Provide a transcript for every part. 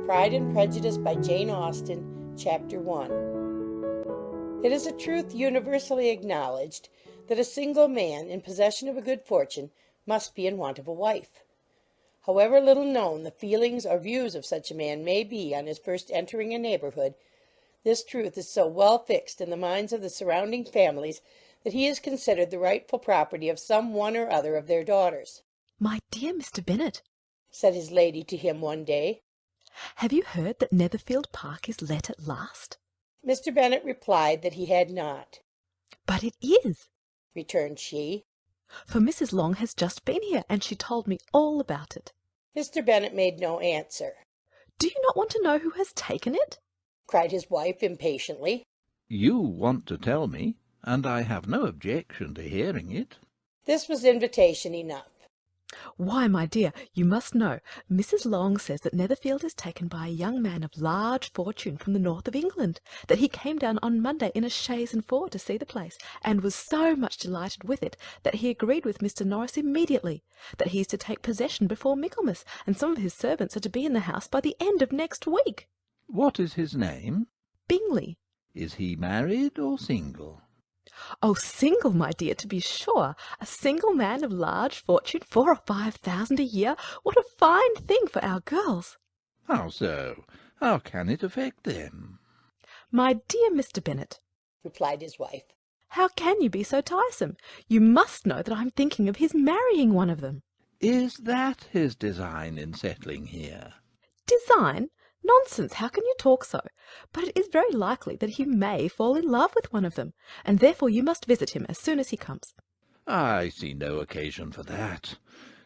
Pride and Prejudice by Jane Austen, Chapter 1. It is a truth universally acknowledged that a single man in possession of a good fortune must be in want of a wife. However little known the feelings or views of such a man may be on his first entering a neighbourhood, this truth is so well fixed in the minds of the surrounding families that he is considered the rightful property of some one or other of their daughters. "My dear Mr. Bennet," said his lady to him one day, "have you heard that Netherfield Park is let at last?" Mr. Bennet replied that he had not. "But it is," returned she, "for Mrs. Long has just been here, and she told me all about it." Mr. Bennet made no answer. "Do you not want to know who has taken it?" cried his wife impatiently. "You want to tell me, and I have no objection to hearing it." This was invitation enough. "Why, my dear, you must know. Mrs. Long says that Netherfield is taken by a young man of large fortune from the north of England, that he came down on Monday in a chaise and four to see the place, and was so much delighted with it that he agreed with Mr. Norris immediately, that he is to take possession before Michaelmas, and some of his servants are to be in the house by the end of next week." "What is his name?" "Bingley." "Is he married or single?" "Oh, single, my dear, to be sure. A single man of large fortune, 4,000 or 5,000 a year. What a fine thing for our girls!" "How so? How can it affect them?" "My dear Mr. Bennet," replied his wife, "how can you be so tiresome? You must know that I am thinking of his marrying one of them." "Is that his design in settling here?" "Design? Nonsense! How can you talk so? But it is very likely that he may fall in love with one of them, and therefore you must visit him as soon as he comes." "I see no occasion for that.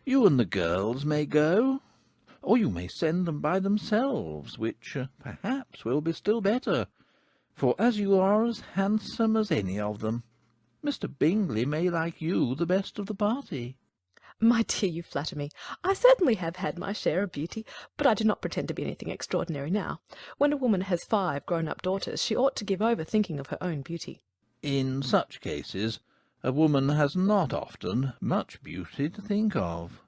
You and the girls may go, or you may send them by themselves, which perhaps will be still better, for as you are as handsome as any of them, Mr. Bingley may like you the best of the party." "My dear, you flatter me. I certainly have had my share of beauty, but I do not pretend to be anything extraordinary now. When a woman has 5 grown-up daughters, she ought to give over thinking of her own beauty." "In such cases a woman has not often much beauty to think of."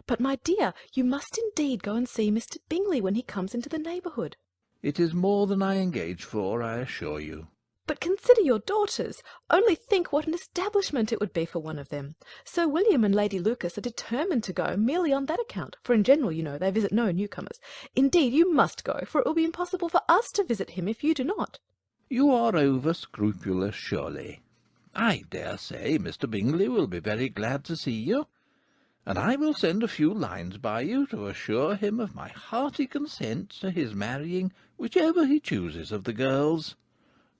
"But, my dear, you must indeed go and see Mr. Bingley when he comes into the neighbourhood." "It is more than I engage for, I assure you." "But consider your daughters. Only think what an establishment it would be for one of them. Sir William and Lady Lucas are determined to go merely on that account, for in general, you know, they visit no newcomers. Indeed, you must go, for it will be impossible for us to visit him if you do not." "You are over-scrupulous, surely. I dare say Mr. Bingley will be very glad to see you, and I will send a few lines by you to assure him of my hearty consent to his marrying whichever he chooses of the girls,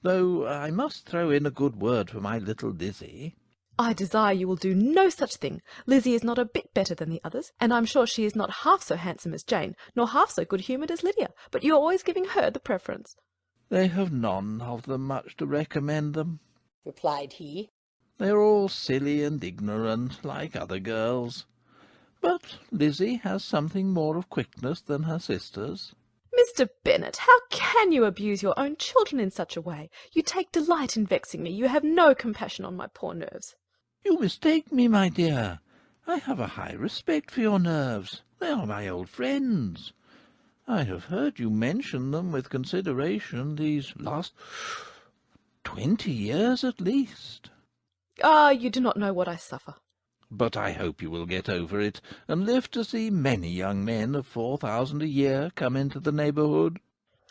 though I must throw in a good word for my little Lizzie." "I desire you will do no such thing. Lizzie is not a bit better than the others, and I'm sure she is not half so handsome as Jane, nor half so good-humoured as Lydia, but you are always giving her the preference." "They have none of them much to recommend them," replied he. "They are all silly and ignorant, like other girls. But Lizzie has something more of quickness than her sisters." "Mr. Bennet, how can you abuse your own children in such a way? You take delight in vexing me. You have no compassion on my poor nerves." "You mistake me, my dear. I have a high respect for your nerves. They are my old friends. I have heard you mention them with consideration these last 20 years at least." "Ah, you do not know what I suffer." "But I hope you will get over it, and live to see many young men of 4,000 a year come into the neighbourhood."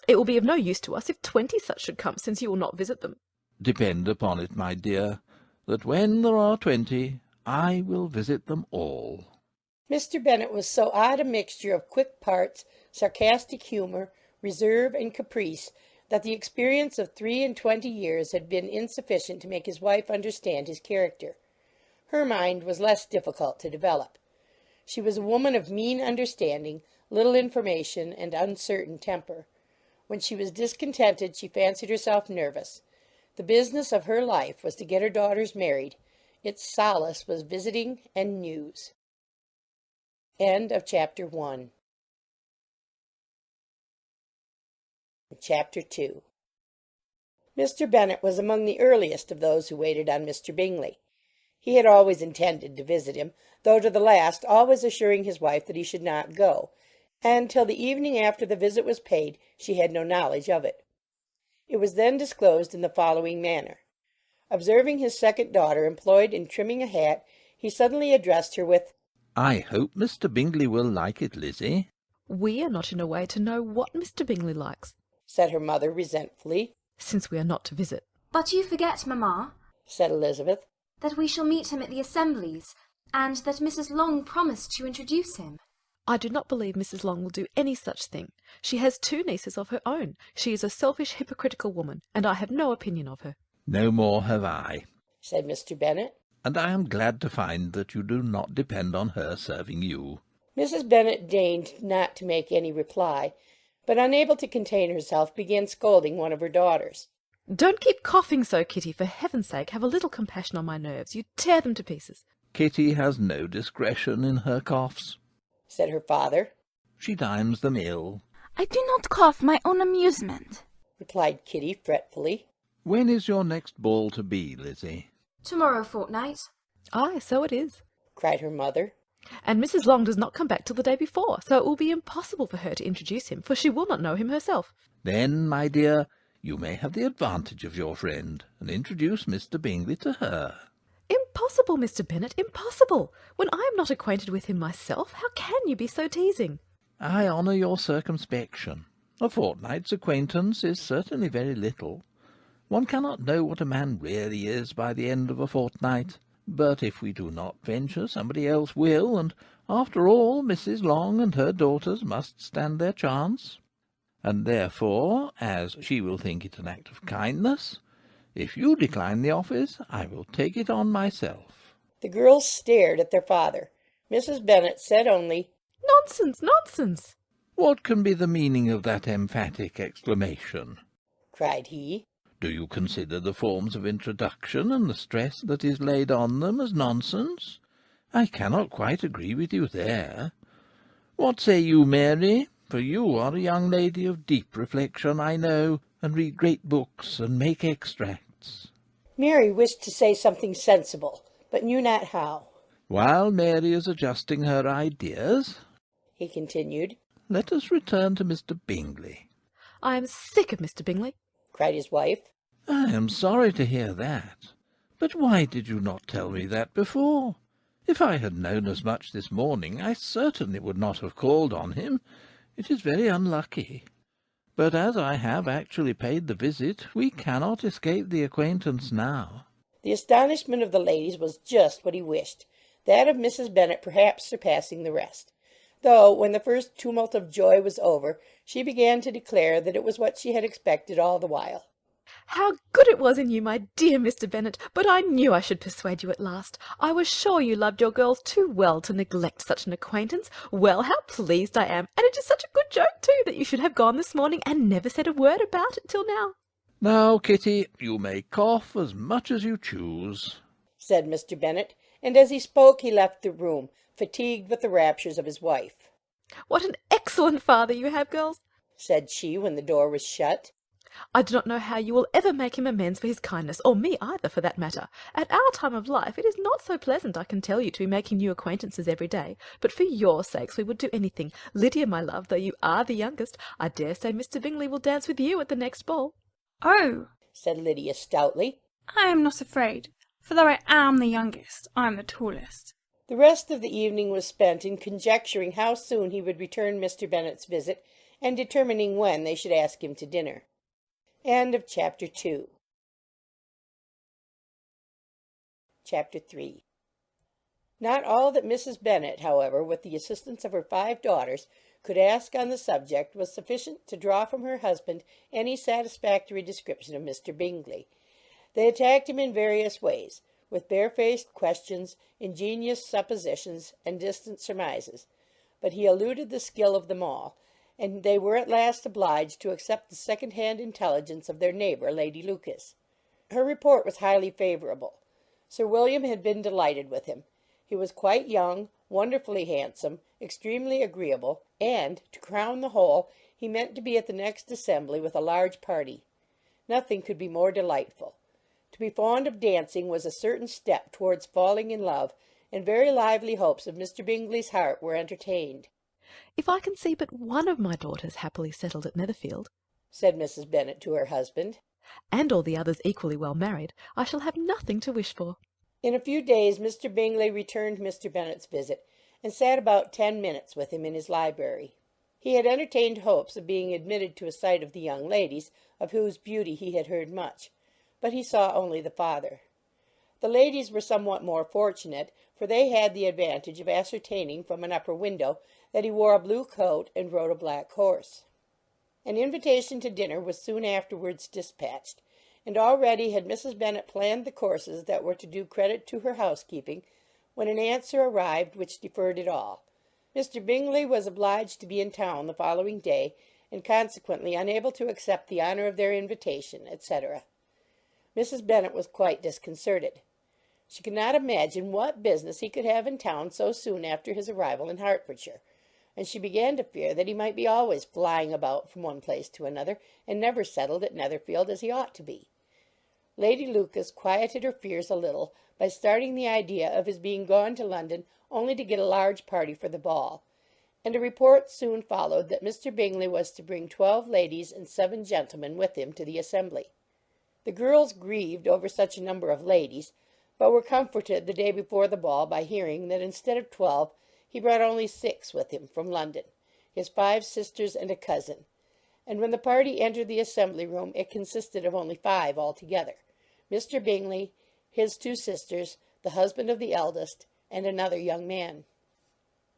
"It will be of no use to us if 20 such should come, since you will not visit them." "Depend upon it, my dear, that when there are 20, I will visit them all." Mr. Bennet was so odd a mixture of quick parts, sarcastic humour, reserve, and caprice, that the experience of 23 years had been insufficient to make his wife understand his character. Her mind was less difficult to develop. She was a woman of mean understanding, little information, and uncertain temper. When she was discontented, she fancied herself nervous. The business of her life was to get her daughters married. Its solace was visiting and news. End of Chapter 1. Chapter 2. Mr. Bennet was among the earliest of those who waited on Mr. Bingley. He had always intended to visit him, though to the last always assuring his wife that he should not go, and till the evening after the visit was paid she had no knowledge of it. It was then disclosed in the following manner. Observing his second daughter employed in trimming a hat, he suddenly addressed her with, "I hope Mr. Bingley will like it, Lizzie." We are not in a way to know what Mr. Bingley likes, said her mother resentfully. since we are not to visit. But you forget, mamma, said Elizabeth, that we shall meet him at the assemblies, and that Mrs. Long promised to introduce him. I do not believe Mrs. Long will do any such thing. She has 2 nieces of her own. She is a selfish, hypocritical woman, and I have no opinion of her. "No more have I, said Mr. Bennet. and I am glad to find that you do not depend on her serving you." Mrs. Bennet deigned not to make any reply, but unable to contain herself, began scolding one of her daughters. Don't keep coughing so, Kitty. For heaven's sake, have a little compassion on my nerves. You tear them to pieces. "Kitty has no discretion in her coughs," said her father. "She times them ill." I do not cough my own amusement, replied Kitty fretfully. "When is your next ball to be, Lizzie?" Tomorrow fortnight. Aye, so it is. cried her mother. And Mrs. Long does not come back till the day before, so it will be impossible for her to introduce him, for she will not know him herself. "Then, my dear, you may have the advantage of your friend, and introduce Mr. Bingley to her." Impossible, Mr. Bennet, impossible. When I am not acquainted with him myself, how can you be so teasing? "I honour your circumspection. A fortnight's acquaintance is certainly very little. One cannot know what a man really is by the end of a fortnight. But if we do not venture, somebody else will, and after all, Mrs. Long and her daughters must stand their chance. And therefore, as she will think it an act of kindness, if you decline the office, I will take it on myself." The girls stared at their father. Mrs. Bennet said only, Nonsense, nonsense. "What can be the meaning of that emphatic exclamation?" cried he. "Do you consider the forms of introduction and the stress that is laid on them as nonsense? I cannot quite agree with you there. What say you, Mary? For you are a young lady of deep reflection, I know, and read great books and make extracts." Mary wished to say something sensible, but knew not how. "While Mary is adjusting her ideas," he continued, "let us return to Mr. Bingley." I am sick of Mr. Bingley. cried his wife. "I am sorry to hear that. But why did you not tell me that before? If I had known as much this morning, I certainly would not have called on him. It is very unlucky. But as I have actually paid the visit, we cannot escape the acquaintance now." The astonishment of the ladies was just what he wished, that of Mrs. Bennet perhaps surpassing the rest, though when the first tumult of joy was over, she began to declare that it was what she had expected all the while. How good it was in you, my dear Mr. Bennet, but I knew I should persuade you at last. I was sure you loved your girls too well to neglect such an acquaintance. Well, how pleased I am, and it is such a good joke, too, that you should have gone this morning and never said a word about it till now. "Now, Kitty, you may cough as much as you choose," said Mr. Bennet, and as he spoke he left the room, fatigued with the raptures of his wife. What an excellent father you have, girls, said she when the door was shut. I do not know how you will ever make him amends for his kindness, or me either, for that matter. At our time of life it is not so pleasant, I can tell you, to be making new acquaintances every day, but for your sakes we would do anything. Lydia, my love, though you are the youngest, I dare say Mr. Bingley will dance with you at the next ball. Oh, said Lydia stoutly. I am not afraid, for though I am the youngest, I am the tallest. The rest of the evening was spent in conjecturing how soon he would return Mr. Bennet's visit, and determining when they should ask him to dinner. End of Chapter 2. Chapter 3. Not all that Mrs. Bennet, however, with the assistance of her 5 daughters, could ask on the subject was sufficient to draw from her husband any satisfactory description of Mr. Bingley. They attacked him in various ways, with barefaced questions, ingenious suppositions, and distant surmises, but he eluded the skill of them all, and they were at last obliged to accept the second-hand intelligence of their neighbour, Lady Lucas. Her report was highly favourable. Sir William had been delighted with him. He was quite young, wonderfully handsome, extremely agreeable, and, to crown the whole, he meant to be at the next assembly with a large party. Nothing could be more delightful. To be fond of dancing was a certain step towards falling in love, and very lively hopes of Mr. Bingley's heart were entertained. If I can see but one of my daughters happily settled at Netherfield, said Mrs. Bennet to her husband, and all the others equally well married, I shall have nothing to wish for. In a few days Mr. Bingley returned Mr. Bennet's visit, and sat about 10 minutes with him in his library. He had entertained hopes of being admitted to a sight of the young ladies, of whose beauty he had heard much, but he saw only the father. The ladies were somewhat more fortunate, for they had the advantage of ascertaining from an upper window that he wore a blue coat and rode a black horse. An invitation to dinner was soon afterwards dispatched, and already had Mrs. Bennet planned the courses that were to do credit to her housekeeping, when an answer arrived which deferred it all. Mr. Bingley was obliged to be in town the following day, and consequently unable to accept the honour of their invitation, etc. Mrs. Bennet was quite disconcerted. She could not imagine what business he could have in town so soon after his arrival in Hertfordshire, and she began to fear that he might be always flying about from one place to another, and never settled at Netherfield as he ought to be. Lady Lucas quieted her fears a little by starting the idea of his being gone to London only to get a large party for the ball, and a report soon followed that Mr. Bingley was to bring 12 ladies and 7 gentlemen with him to the assembly. The girls grieved over such a number of ladies, but were comforted the day before the ball by hearing that instead of 12 he brought only 6 with him from London, his 5 sisters and a cousin, and when the party entered the assembly room it consisted of only 5 altogether: Mr. Bingley, his 2 sisters, the husband of the eldest, and another young man.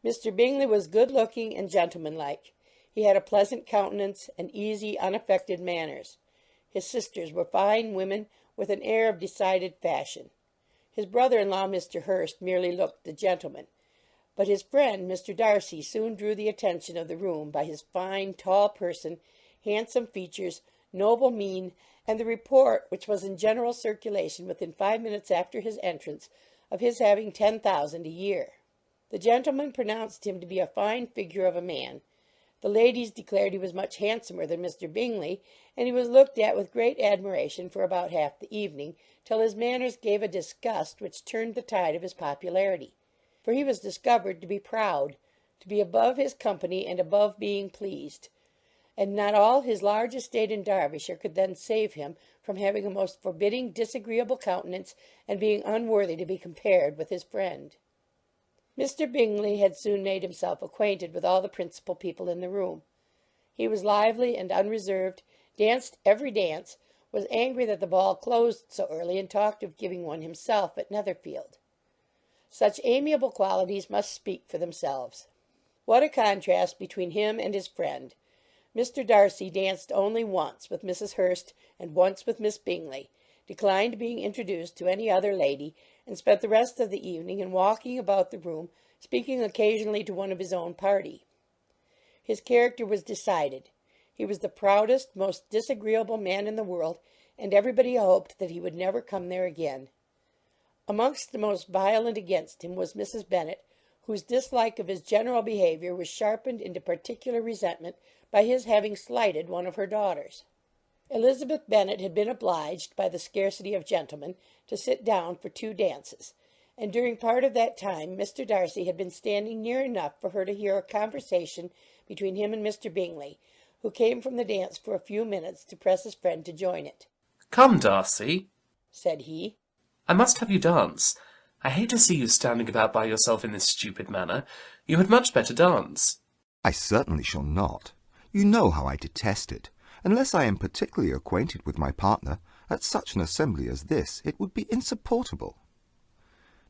Mr. Bingley was good-looking and gentlemanlike. He had a pleasant countenance and easy, unaffected manners. His sisters were fine women with an air of decided fashion. His brother-in-law, Mr. Hurst, merely looked the gentleman, but his friend, Mr. Darcy, soon drew the attention of the room by his fine, tall person, handsome features, noble mien, and the report, which was in general circulation within 5 minutes after his entrance, of his having 10,000 a year. The gentlemen pronounced him to be a fine figure of a man. The ladies declared he was much handsomer than Mr. Bingley, and he was looked at with great admiration for about half the evening, till his manners gave a disgust which turned the tide of his popularity. For he was discovered to be proud, to be above his company and above being pleased, and not all his large estate in Derbyshire could then save him from having a most forbidding, disagreeable countenance, and being unworthy to be compared with his friend. Mr. Bingley had soon made himself acquainted with all the principal people in the room. He was lively and unreserved, danced every dance, was angry that the ball closed so early, and talked of giving one himself at Netherfield. Such amiable qualities must speak for themselves. What a contrast between him and his friend! Mr. Darcy danced only once with Mrs. Hurst and once with Miss Bingley, declined being introduced to any other lady, and spent the rest of the evening in walking about the room, speaking occasionally to one of his own party. His character was decided. He was the proudest, most disagreeable man in the world, and everybody hoped that he would never come there again. Amongst the most violent against him was Mrs. Bennet, whose dislike of his general behaviour was sharpened into particular resentment by his having slighted one of her daughters. Elizabeth Bennet had been obliged, by the scarcity of gentlemen, to sit down for 2 dances, and during part of that time Mr. Darcy had been standing near enough for her to hear a conversation between him and Mr. Bingley, who came from the dance for a few minutes to press his friend to join it. "Come, Darcy," said he. "I must have you dance. I hate to see you standing about by yourself in this stupid manner. You had much better dance." "I certainly shall not. You know how I detest it. Unless I am particularly acquainted with my partner, at such an assembly as this, it would be insupportable.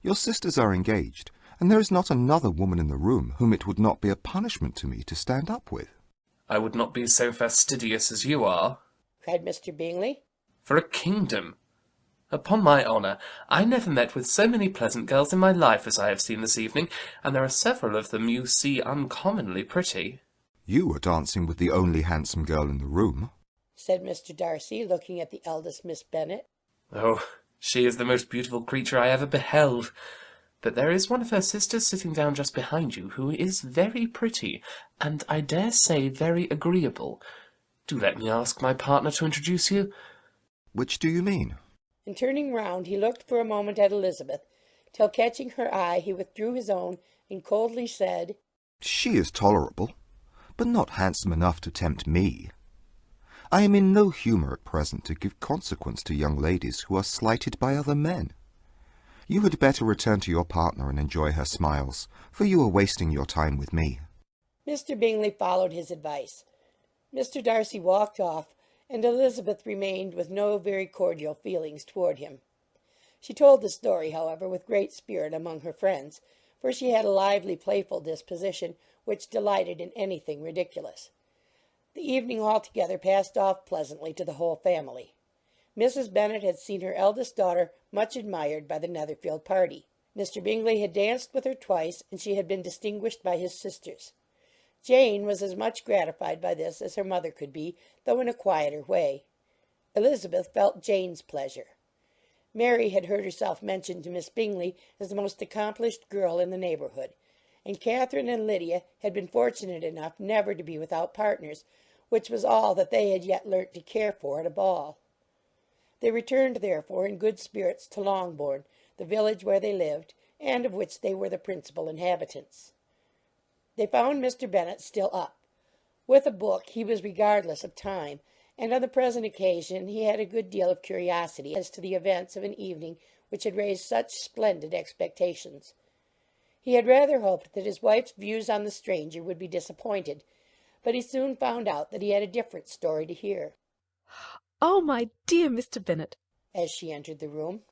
Your sisters are engaged, and there is not another woman in the room whom it would not be a punishment to me to stand up with." "I would not be so fastidious as you are," cried Mr. Bingley. "for a kingdom. Upon my honour, I never met with so many pleasant girls in my life as I have seen this evening, and there are several of them you see uncommonly pretty." "You were dancing with the only handsome girl in the room," said Mr. Darcy, looking at the eldest Miss Bennet. "Oh, she is the most beautiful creature I ever beheld. But there is one of her sisters sitting down just behind you, who is very pretty, and I dare say very agreeable. Do let me ask my partner to introduce you." "Which do you mean?" And turning round, he looked for a moment at Elizabeth, till catching her eye he withdrew his own, and coldly said, She is tolerable, but not handsome enough to tempt me. I am in no humour at present to give consequence to young ladies who are slighted by other men. You had better return to your partner and enjoy her smiles, for you are wasting your time with me." Mr. Bingley followed his advice. Mr. Darcy walked off, and Elizabeth remained with no very cordial feelings toward him. She told the story, however, with great spirit among her friends, for she had a lively, playful disposition, which delighted in anything ridiculous. The evening altogether passed off pleasantly to the whole family. Mrs. Bennet had seen her eldest daughter much admired by the Netherfield party. Mr. Bingley had danced with her twice, and she had been distinguished by his sisters. Jane was as much gratified by this as her mother could be, though in a quieter way. Elizabeth felt Jane's pleasure. Mary had heard herself mentioned to Miss Bingley as the most accomplished girl in the neighbourhood, and Catherine and Lydia had been fortunate enough never to be without partners, which was all that they had yet learnt to care for at a ball. They returned, therefore, in good spirits to Longbourn, the village where they lived, and of which they were the principal inhabitants. They found Mr. Bennet still up. With a book he was regardless of time, and on the present occasion he had a good deal of curiosity as to the events of an evening which had raised such splendid expectations. He had rather hoped that his wife's views on the stranger would be disappointed, but he soon found out that he had a different story to hear. "Oh, my dear Mr. Bennet," as she entered the room,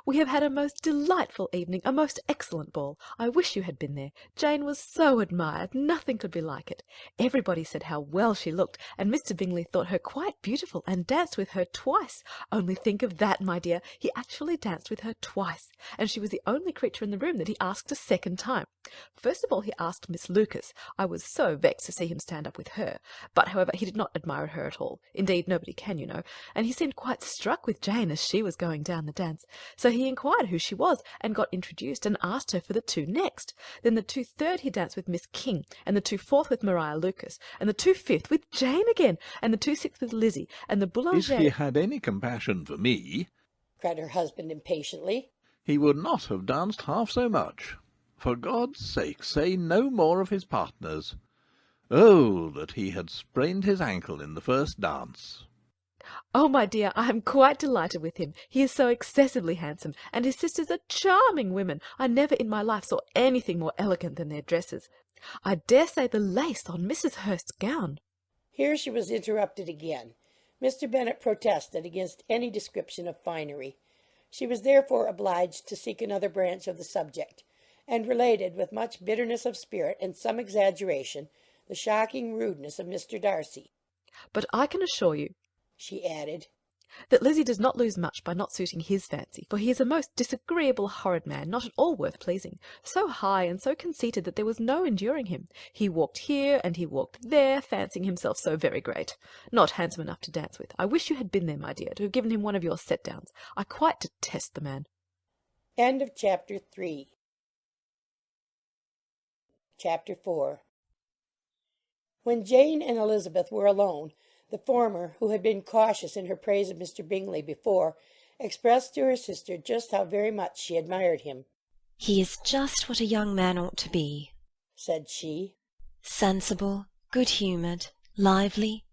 "we have had a most delightful evening, a most excellent ball. I wish you had been there. Jane was so admired, nothing could be like it. Everybody said how well she looked, and Mr. Bingley thought her quite beautiful, and danced with her twice. Only think of that, my dear! He actually danced with her twice, and she was the only creature in the room that he asked a second time. First of all he asked Miss Lucas. I was so vexed to see him stand up with her, but, however, he did not admire her at all. Indeed, nobody can, you know, and he seemed quite struck with Jane as she was going down the dance. So he inquired who she was, and got introduced, and asked her for the two next. Then the 2/3 he danced with Miss King, and the 2/4 with Maria Lucas, and the 2/5 with Jane again, and the 2/6 with Lizzie, and the boulanger— If he had any compassion for me, cried her husband impatiently, he would not have danced half so much. For God's sake, say no more of his partners. Oh, that he had sprained his ankle in the first dance! "Oh, my dear, I am quite delighted with him. He is so excessively handsome, and his sisters are charming women. I never in my life saw anything more elegant than their dresses. I dare say the lace on Mrs. Hurst's gown—" Here she was interrupted again. Mr. Bennet protested against any description of finery. She was therefore obliged to seek another branch of the subject, and related with much bitterness of spirit and some exaggeration the shocking rudeness of Mr. Darcy. "But I can assure you," she added, "that Lizzie does not lose much by not suiting his fancy, for he is a most disagreeable, horrid man, not at all worth pleasing, so high and so conceited that there was no enduring him. He walked here and he walked there, fancying himself so very great. Not handsome enough to dance with. I wish you had been there, my dear, to have given him one of your set-downs. I quite detest the man." End of Chapter 3. Chapter 4. When Jane and Elizabeth were alone, the former, who had been cautious in her praise of Mr. Bingley before, expressed to her sister just how very much she admired him. "He is just what a young man ought to be," said she. "Sensible, good-humoured, lively,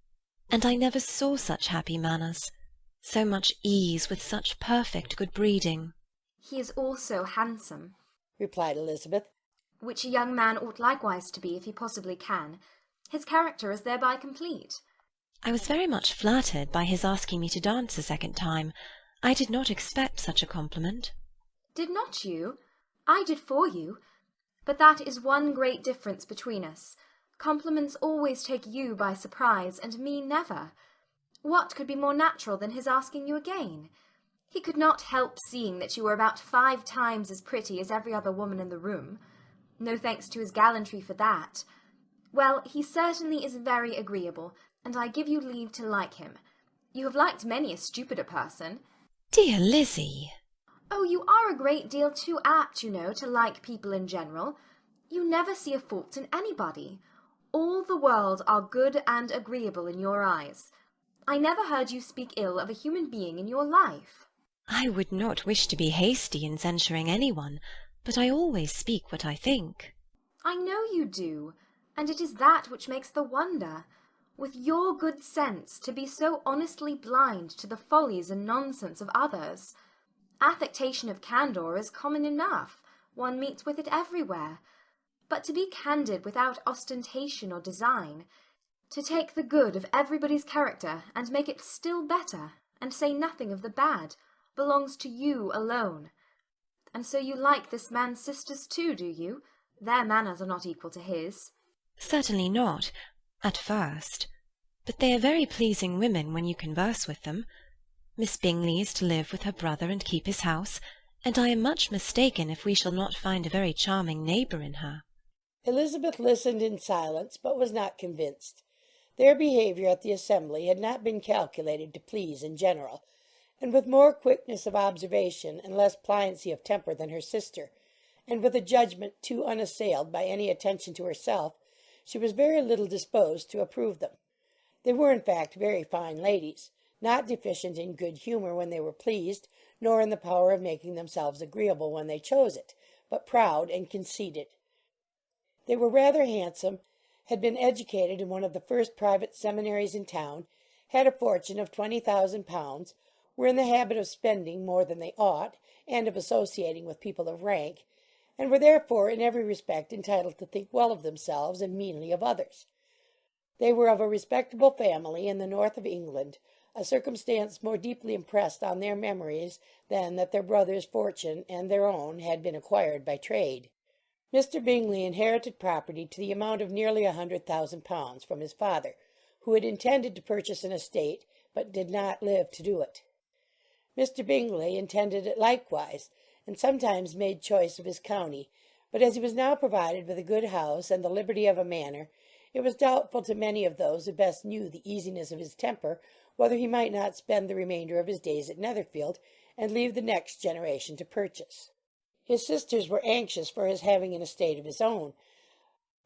and I never saw such happy manners, so much ease with such perfect good breeding." He is also handsome, replied Elizabeth, which a young man ought likewise to be if he possibly can. His character is thereby complete. "I was very much flattered by his asking me to dance a second time. I did not expect such a compliment." Did not you? I did for you. But that is one great difference between us. Compliments always take you by surprise, and me never. What could be more natural than his asking you again? He could not help seeing that you were about 5 times as pretty as every other woman in the room. No thanks to his gallantry for that. Well, he certainly is very agreeable, and I give you leave to like him. You have liked many a stupider person." "Dear Lizzie!" "Oh, you are a great deal too apt, you know, to like people in general. You never see a fault in anybody. All the world are good and agreeable in your eyes. I never heard you speak ill of a human being in your life." "I would not wish to be hasty in censuring anyone, but I always speak what I think." I know you do, and it is that which makes the wonder. With your good sense, to be so honestly blind to the follies and nonsense of others. Affectation of candour is common enough, one meets with it everywhere. But to be candid without ostentation or design, to take the good of everybody's character and make it still better, and say nothing of the bad, belongs to you alone. And so you like this man's sisters too, do you? Their manners are not equal to his. Certainly not, at first. But they are very pleasing women when you converse with them. Miss Bingley is to live with her brother and keep his house, and I am much mistaken if we shall not find a very charming neighbour in her. Elizabeth listened in silence, but was not convinced. Their behaviour at the assembly had not been calculated to please in general, and with more quickness of observation and less pliancy of temper than her sister, and with a judgment too unassailed by any attention to herself, she was very little disposed to approve them. They were, in fact, very fine ladies, not deficient in good humour when they were pleased, nor in the power of making themselves agreeable when they chose it, but proud and conceited. They were rather handsome, had been educated in one of the first private seminaries in town, had a fortune of 20,000 pounds, were in the habit of spending more than they ought, and of associating with people of rank, and were therefore in every respect entitled to think well of themselves and meanly of others. They were of a respectable family in the north of England, a circumstance more deeply impressed on their memories than that their brother's fortune and their own had been acquired by trade. Mr. Bingley inherited property to the amount of nearly 100,000 pounds from his father, who had intended to purchase an estate, but did not live to do it. Mr. Bingley intended it likewise, and sometimes made choice of his county, but as he was now provided with a good house and the liberty of a manor, it was doubtful to many of those who best knew the easiness of his temper whether he might not spend the remainder of his days at Netherfield, and leave the next generation to purchase. His sisters were anxious for his having an estate of his own,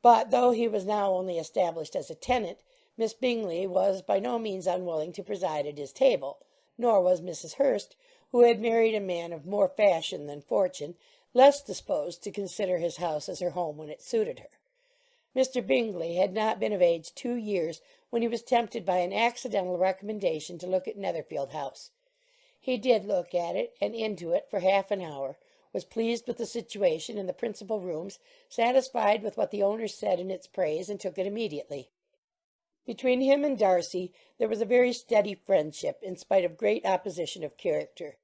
but though he was now only established as a tenant, Miss Bingley was by no means unwilling to preside at his table, nor was Mrs. Hurst, who had married a man of more fashion than fortune, less disposed to consider his house as her home when it suited her. Mr. Bingley had not been of age 2 years when he was tempted by an accidental recommendation to look at Netherfield House. He did look at it, and into it, for half an hour, was pleased with the situation and the principal rooms, satisfied with what the owner said in its praise, and took it immediately. Between him and Darcy there was a very steady friendship, in spite of great opposition of character.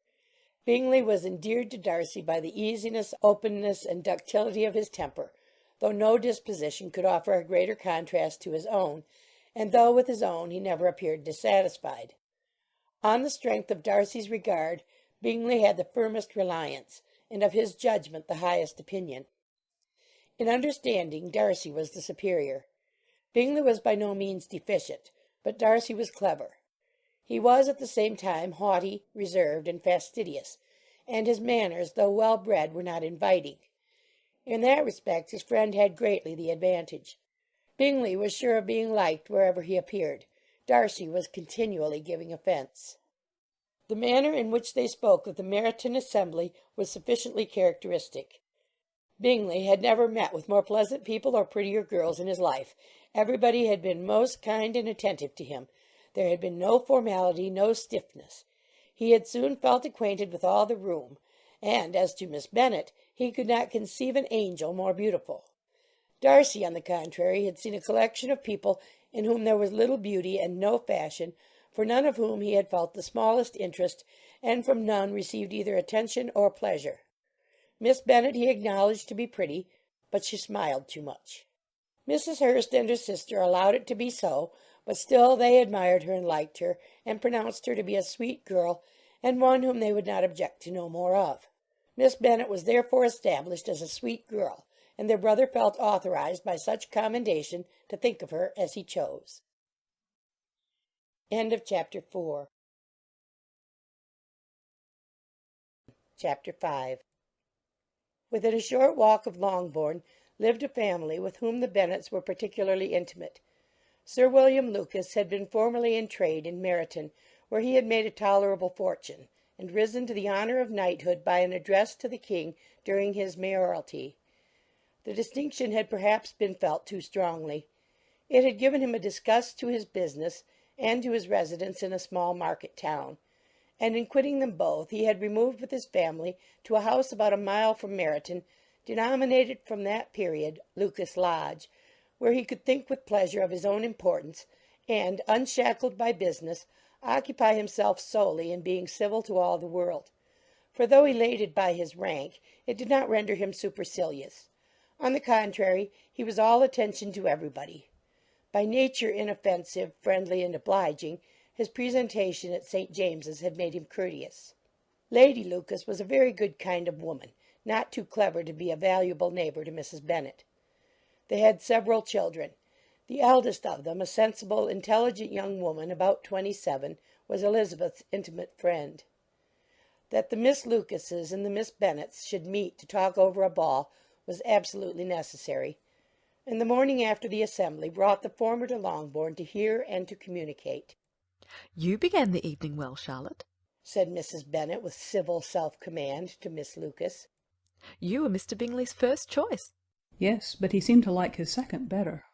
Bingley was endeared to Darcy by the easiness, openness, and ductility of his temper, though no disposition could offer a greater contrast to his own, and though with his own he never appeared dissatisfied. On the strength of Darcy's regard, Bingley had the firmest reliance, and of his judgment the highest opinion. In understanding, Darcy was the superior. Bingley was by no means deficient, but Darcy was clever. He was at the same time haughty, reserved, and fastidious, and his manners, though well bred, were not inviting. In that respect his friend had greatly the advantage. Bingley was sure of being liked wherever he appeared. Darcy was continually giving offence. The manner in which they spoke of the Meryton assembly was sufficiently characteristic. Bingley had never met with more pleasant people or prettier girls in his life. Everybody had been most kind and attentive to him. There had been no formality, no stiffness. He had soon felt acquainted with all the room, and as to Miss Bennet, he could not conceive an angel more beautiful. Darcy, on the contrary, had seen a collection of people in whom there was little beauty and no fashion, for none of whom he had felt the smallest interest, and from none received either attention or pleasure. Miss Bennet he acknowledged to be pretty, but she smiled too much. Mrs. Hurst and her sister allowed it to be so, but still they admired her and liked her, and pronounced her to be a sweet girl, and one whom they would not object to know more of. Miss Bennet was therefore established as a sweet girl, and their brother felt authorized by such commendation to think of her as he chose. End of chapter 4. Chapter 5. Within a short walk of Longbourn lived a family with whom the Bennets were particularly intimate. Sir William Lucas had been formerly in trade in Meryton, where he had made a tolerable fortune, and risen to the honour of knighthood by an address to the king during his mayoralty. The distinction had perhaps been felt too strongly. It had given him a disgust to his business and to his residence in a small market town, and in quitting them both he had removed with his family to a house about a mile from Meryton, denominated from that period Lucas Lodge, where he could think with pleasure of his own importance, and, unshackled by business, occupy himself solely in being civil to all the world. For though elated by his rank, it did not render him supercilious. On the contrary, he was all attention to everybody. By nature inoffensive, friendly, and obliging, his presentation at St. James's had made him courteous. Lady Lucas was a very good kind of woman, not too clever to be a valuable neighbour to Mrs. Bennet. They had several children. The eldest of them, a sensible, intelligent young woman about 27, was Elizabeth's intimate friend. That the Miss Lucases and the Miss Bennets should meet to talk over a ball was absolutely necessary, and the morning after the assembly brought the former to Longbourn to hear and to communicate. "You began the evening well, Charlotte," said Mrs. Bennet with civil self-command to Miss Lucas. "You were Mr. Bingley's first choice." "Yes, but he seemed to like his second better."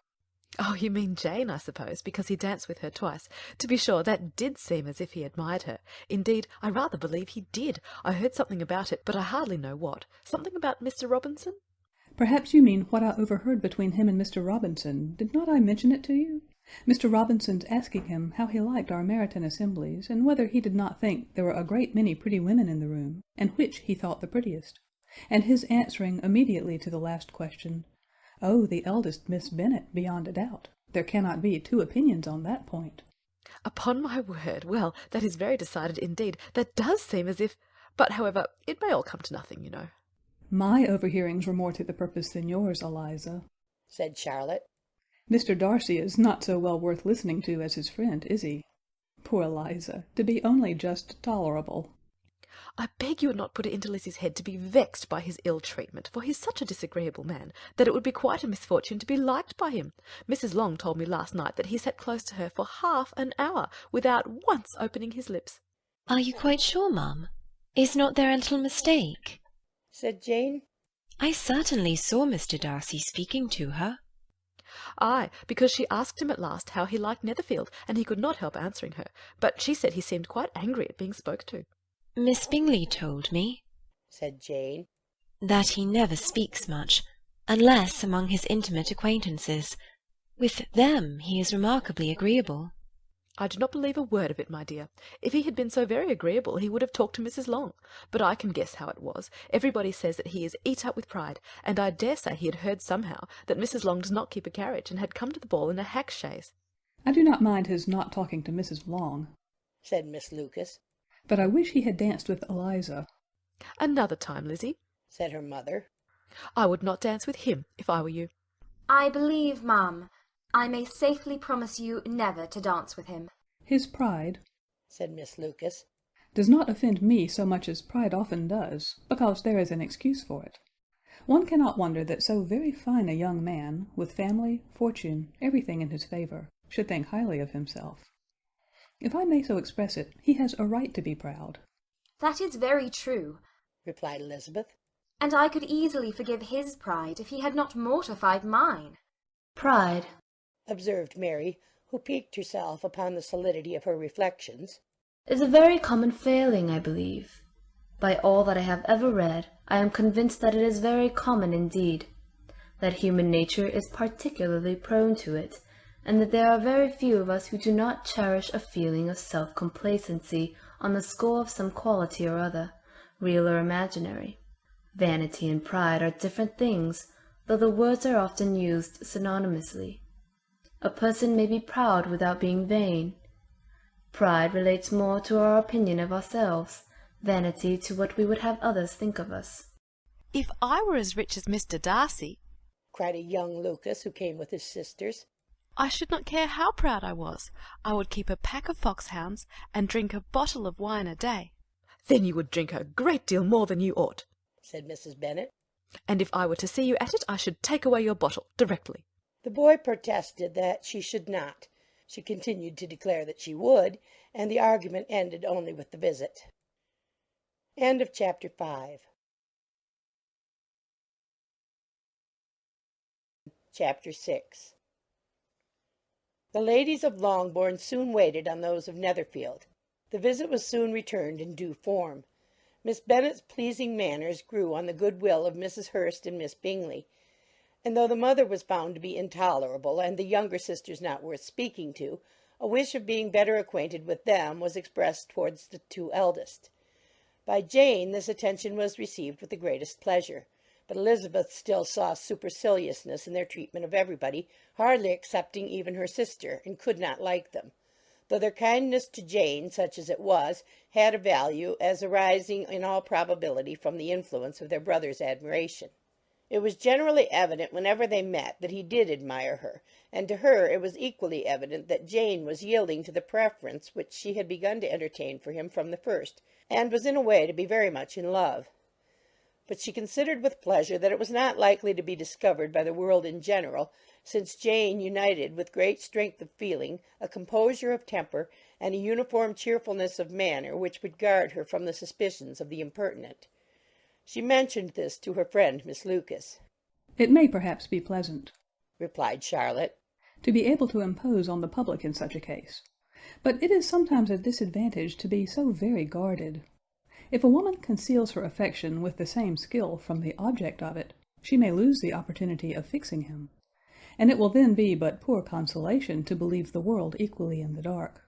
"Oh, you mean Jane, I suppose, because he danced with her twice. To be sure, that did seem as if he admired her. Indeed, I rather believe he did. I heard something about it, but I hardly know what. Something about Mr. Robinson?" "Perhaps you mean what I overheard between him and Mr. Robinson. Did not I mention it to you? Mr. Robinson's asking him how he liked our Meryton assemblies, and whether he did not think there were a great many pretty women in the room, and which he thought the prettiest, and his answering immediately to the last question, 'Oh, the eldest Miss Bennet, beyond a doubt. There cannot be two opinions on that point.'" "Upon my word! Well, that is very decided indeed. That does seem as if... But, however, it may all come to nothing, you know." "My overhearings were more to the purpose than yours, Eliza," said Charlotte. "Mr. Darcy is not so well worth listening to as his friend, is he? Poor Eliza, to be only just tolerable." "I beg you would not put it into Lizzie's head to be vexed by his ill treatment, for he's such a disagreeable man that it would be quite a misfortune to be liked by him. Mrs. Long told me last night that he sat close to her for half an hour without once opening his lips." "Are you quite sure, ma'am? Is not there a little mistake?" said Jane. "I certainly saw Mr. Darcy speaking to her." "Ay, because she asked him at last how he liked Netherfield, and he could not help answering her, but she said he seemed quite angry at being spoke to." "Miss Bingley told me," said Jane, "that he never speaks much, unless among his intimate acquaintances. With them he is remarkably agreeable." "I do not believe a word of it, my dear. If he had been so very agreeable he would have talked to Mrs. Long. But I can guess how it was. Everybody says that he is eat up with pride, and I dare say he had heard somehow that Mrs. Long does not keep a carriage, and had come to the ball in a hack chaise." "I do not mind his not talking to Mrs. Long," said Miss Lucas. "but I wish he had danced with Eliza." "Another time, Lizzie," said her mother. "I would not dance with him if I were you." I believe, ma'am, I may safely promise you never to dance with him." "His pride," said Miss Lucas, "does not offend me so much as pride often does, because there is an excuse for it. One cannot wonder that so very fine a young man, with family, fortune, everything in his favour, should think highly of himself. If I may so express it, he has a right to be proud." "That is very true," replied Elizabeth. "and I could easily forgive his pride if he had not mortified mine." "Pride," observed Mary, who piqued herself upon the solidity of her reflections, "is a very common failing, I believe. By all that I have ever read, I am convinced that it is very common indeed, that human nature is particularly prone to it, and that there are very few of us who do not cherish a feeling of self-complacency on the score of some quality or other, real or imaginary. Vanity and pride are different things, though the words are often used synonymously. A person may be proud without being vain. Pride relates more to our opinion of ourselves, vanity to what we would have others think of us." "If I were as rich as Mr. Darcy," cried a young Lucas who came with his sisters, "I should not care how proud I was. I would keep a pack of foxhounds, and drink a bottle of wine a day." "Then you would drink a great deal more than you ought," said Mrs. Bennet. "and if I were to see you at it, I should take away your bottle directly." The boy protested that she should not. She continued to declare that she would, and the argument ended only with the visit. End of chapter 5. Chapter 6. The ladies of Longbourn soon waited on those of Netherfield. The visit was soon returned in due form. Miss Bennet's pleasing manners grew on the good will of Mrs. Hurst and Miss Bingley, and though the mother was found to be intolerable, and the younger sisters not worth speaking to, a wish of being better acquainted with them was expressed towards the two eldest. By Jane this attention was received with the greatest pleasure, but Elizabeth still saw superciliousness in their treatment of everybody, hardly excepting even her sister, and could not like them, though their kindness to Jane, such as it was, had a value, as arising in all probability from the influence of their brother's admiration. It was generally evident whenever they met that he did admire her, and to her it was equally evident that Jane was yielding to the preference which she had begun to entertain for him from the first, and was in a way to be very much in love. But she considered with pleasure that it was not likely to be discovered by the world in general, since Jane united with great strength of feeling, a composure of temper, and a uniform cheerfulness of manner which would guard her from the suspicions of the impertinent. She mentioned this to her friend Miss Lucas. "It may perhaps be pleasant," replied Charlotte, "to be able to impose on the public in such a case, but it is sometimes a disadvantage to be so very guarded. If a woman conceals her affection with the same skill from the object of it, she may lose the opportunity of fixing him, and it will then be but poor consolation to believe the world equally in the dark.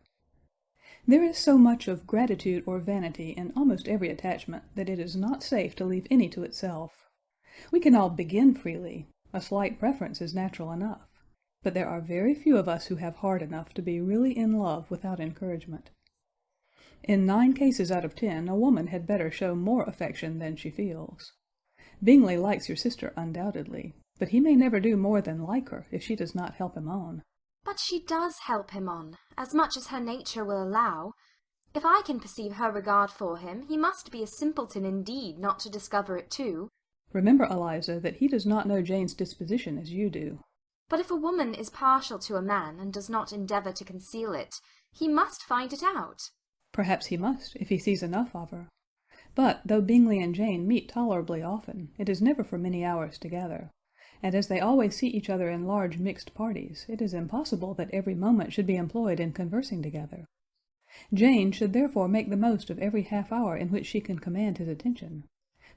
There is so much of gratitude or vanity in almost every attachment that it is not safe to leave any to itself. We can all begin freely, a slight preference is natural enough, but there are very few of us who have heart enough to be really in love without encouragement. In 9 cases out of 10, a woman had better show more affection than she feels. Bingley likes your sister undoubtedly, but he may never do more than like her if she does not help him on." But she does help him on, as much as her nature will allow. If I can perceive her regard for him, he must be a simpleton indeed not to discover it too. "Remember, Eliza, that he does not know Jane's disposition as you do." But if a woman is partial to a man, and does not endeavour to conceal it, he must find it out. "Perhaps he must, if he sees enough of her. But, though Bingley and Jane meet tolerably often, it is never for many hours together, and as they always see each other in large mixed parties, it is impossible that every moment should be employed in conversing together. Jane should therefore make the most of every half-hour in which she can command his attention.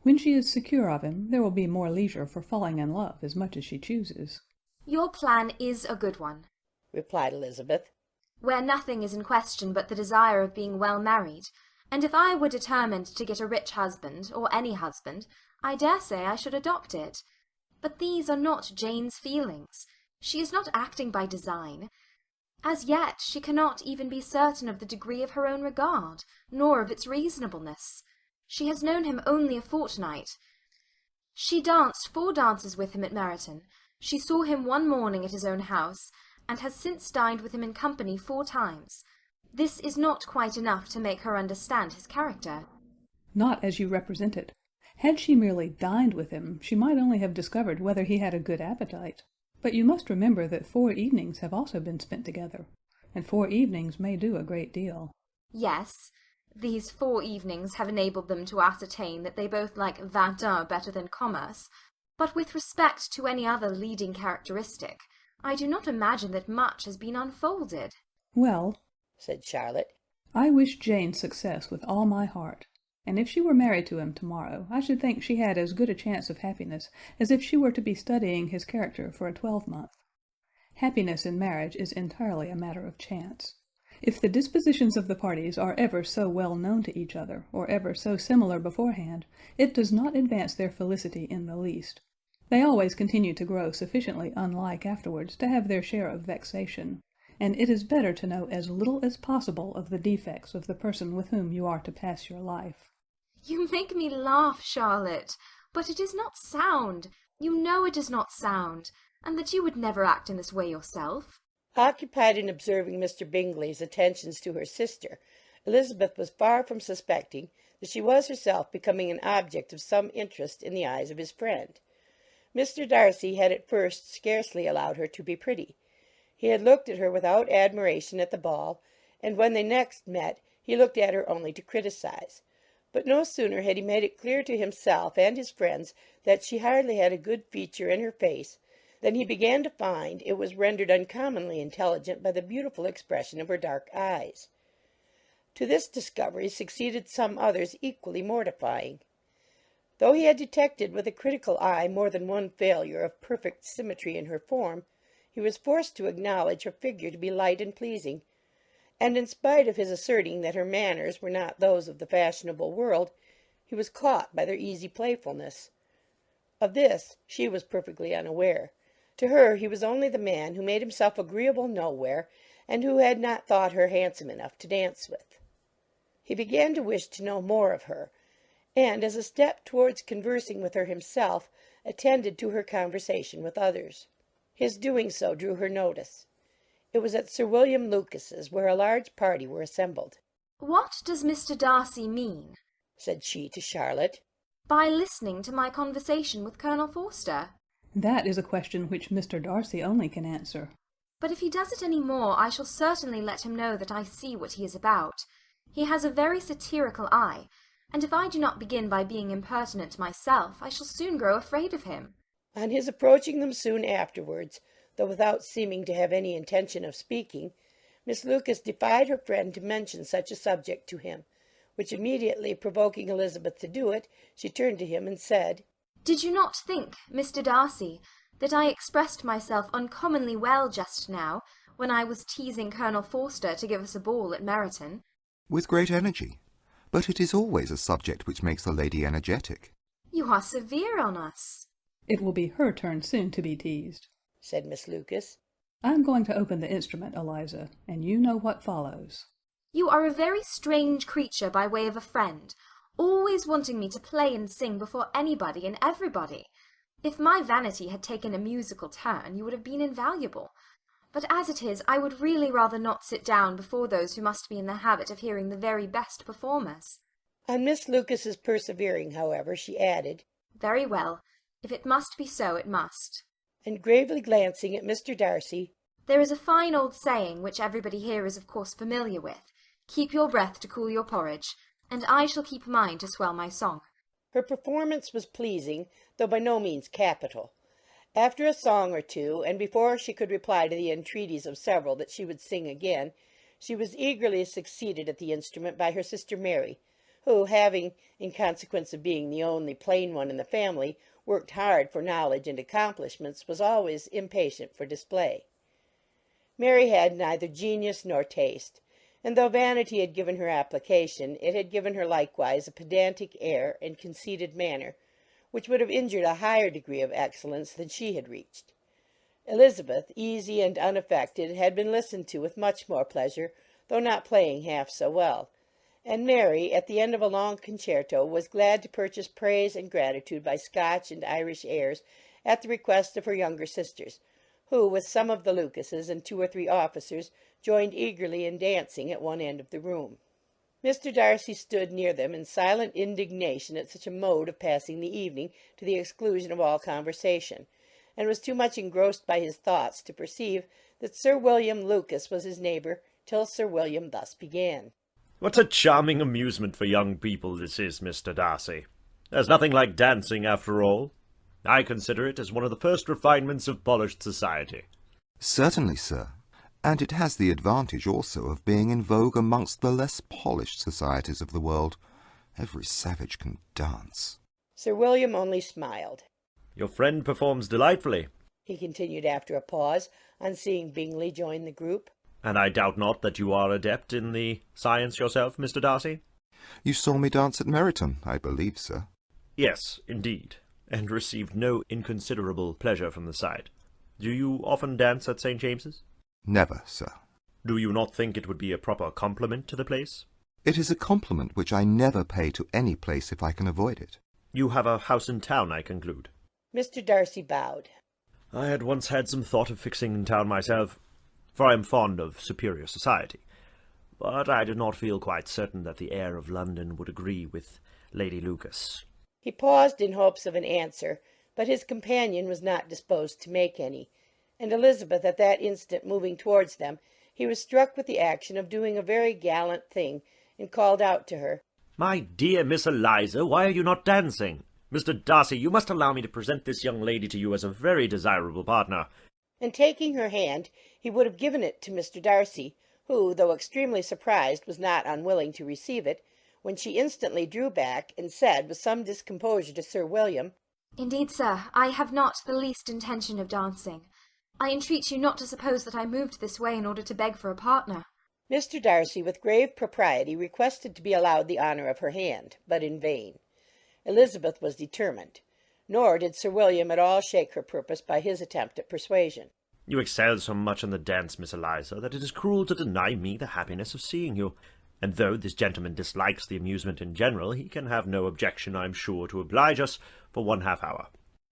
When she is secure of him, there will be more leisure for falling in love as much as she chooses." Your plan is a good one, replied Elizabeth, where nothing is in question but the desire of being well married, and if I were determined to get a rich husband, or any husband, I dare say I should adopt it. But these are not Jane's feelings. She is not acting by design. As yet she cannot even be certain of the degree of her own regard, nor of its reasonableness. She has known him only a fortnight. She danced 4 dances with him at Meryton. She saw him one morning at his own house, and has since dined with him in company 4 times. This is not quite enough to make her understand his character. "Not as you represent it. Had she merely dined with him, she might only have discovered whether he had a good appetite. But you must remember that 4 evenings have also been spent together, and 4 evenings may do a great deal." Yes, these 4 evenings have enabled them to ascertain that they both like Verdun better than commerce, but with respect to any other leading characteristic, I do not imagine that much has been unfolded. "Well," said Charlotte, "I wish Jane success with all my heart, and if she were married to him tomorrow, I should think she had as good a chance of happiness as if she were to be studying his character for a 12-month. Happiness in marriage is entirely a matter of chance. If the dispositions of the parties are ever so well known to each other, or ever so similar beforehand, it does not advance their felicity in the least. They always continue to grow sufficiently unlike afterwards to have their share of vexation, and it is better to know as little as possible of the defects of the person with whom you are to pass your life." You make me laugh, Charlotte, but it is not sound. You know it is not sound, and that you would never act in this way yourself. Occupied in observing Mr. Bingley's attentions to her sister, Elizabeth was far from suspecting that she was herself becoming an object of some interest in the eyes of his friend. Mr. Darcy had at first scarcely allowed her to be pretty. He had looked at her without admiration at the ball, and when they next met he looked at her only to criticise. But no sooner had he made it clear to himself and his friends that she hardly had a good feature in her face, than he began to find it was rendered uncommonly intelligent by the beautiful expression of her dark eyes. To this discovery succeeded some others equally mortifying. Though he had detected with a critical eye more than one failure of perfect symmetry in her form, he was forced to acknowledge her figure to be light and pleasing, and in spite of his asserting that her manners were not those of the fashionable world, he was caught by their easy playfulness. Of this she was perfectly unaware. To her he was only the man who made himself agreeable nowhere, and who had not thought her handsome enough to dance with. He began to wish to know more of her, and, as a step towards conversing with her himself, attended to her conversation with others. His doing so drew her notice. It was at Sir William Lucas's, where a large party were assembled. "What does Mr. Darcy mean," said she to Charlotte, "by listening to my conversation with Colonel Forster?" That is a question which Mr. Darcy only can answer. "But if he does it any more, I shall certainly let him know that I see what he is about. He has a very satirical eye, and if I do not begin by being impertinent myself, I shall soon grow afraid of him." On his approaching them soon afterwards, though without seeming to have any intention of speaking, Miss Lucas defied her friend to mention such a subject to him, which immediately provoking Elizabeth to do it, she turned to him and said, "Did you not think, Mr. Darcy, that I expressed myself uncommonly well just now, when I was teasing Colonel Forster to give us a ball at Meryton?" With great energy. But it is always a subject which makes a lady energetic. "You are severe on us." It will be her turn soon to be teased, said Miss Lucas. I am going to open the instrument, Eliza, and you know what follows. "You are a very strange creature by way of a friend, always wanting me to play and sing before anybody and everybody. If my vanity had taken a musical turn, you would have been invaluable. But as it is, I would really rather not sit down before those who must be in the habit of hearing the very best performers." On Miss Lucas's persevering, however, she added, "Very well. If it must be so, it must." And gravely glancing at Mr. Darcy, "There is a fine old saying, which everybody here is of course familiar with, 'Keep your breath to cool your porridge,' and I shall keep mine to swell my song." Her performance was pleasing, though by no means capital. After a song or two, and before she could reply to the entreaties of several that she would sing again, she was eagerly succeeded at the instrument by her sister Mary, who, having, in consequence of being the only plain one in the family, worked hard for knowledge and accomplishments, was always impatient for display. Mary had neither genius nor taste, and though vanity had given her application, it had given her likewise a pedantic air and conceited manner, which would have injured a higher degree of excellence than she had reached. Elizabeth, easy and unaffected, had been listened to with much more pleasure, though not playing half so well, and Mary, at the end of a long concerto, was glad to purchase praise and gratitude by Scotch and Irish airs at the request of her younger sisters, who, with some of the Lucases and 2 or 3 officers, joined eagerly in dancing at one end of the room. Mr. Darcy stood near them in silent indignation at such a mode of passing the evening to the exclusion of all conversation, and was too much engrossed by his thoughts to perceive that Sir William Lucas was his neighbour, till Sir William thus began. "What a charming amusement for young people this is, Mr. Darcy. There's nothing like dancing, after all. I consider it as one of the first refinements of polished society." Certainly, sir. And it has the advantage also of being in vogue amongst the less polished societies of the world. Every savage can dance. Sir William only smiled. "Your friend performs delightfully," he continued after a pause, on seeing Bingley join the group. "and I doubt not that you are adept in the science yourself, Mr. Darcy." You saw me dance at Meryton, I believe, sir. "Yes, indeed, and received no inconsiderable pleasure from the sight. Do you often dance at St. James's?" Never, sir. "Do you not think it would be a proper compliment to the place?" It is a compliment which I never pay to any place if I can avoid it. "You have a house in town, I conclude?" Mr. Darcy bowed. "I had once had some thought of fixing in town myself, for I am fond of superior society, but I did not feel quite certain that the air of London would agree with Lady Lucas." He paused in hopes of an answer, but his companion was not disposed to make any, and Elizabeth at that instant moving towards them, he was struck with the action of doing a very gallant thing, and called out to her, "My dear Miss Eliza, why are you not dancing? Mr. Darcy, you must allow me to present this young lady to you as a very desirable partner. And taking her hand, he would have given it to Mr. Darcy, who, though extremely surprised, was not unwilling to receive it, when she instantly drew back, and said, with some discomposure, to Sir William, "Indeed, sir, I have not the least intention of dancing. I entreat you not to suppose that I moved this way in order to beg for a partner." Mr. Darcy, with grave propriety, requested to be allowed the honour of her hand, but in vain. Elizabeth was determined, nor did Sir William at all shake her purpose by his attempt at persuasion. You excel so much in the dance, Miss Eliza, that it is cruel to deny me the happiness of seeing you. And though this gentleman dislikes the amusement in general, he can have no objection, I am sure, to oblige us for 1/2 hour.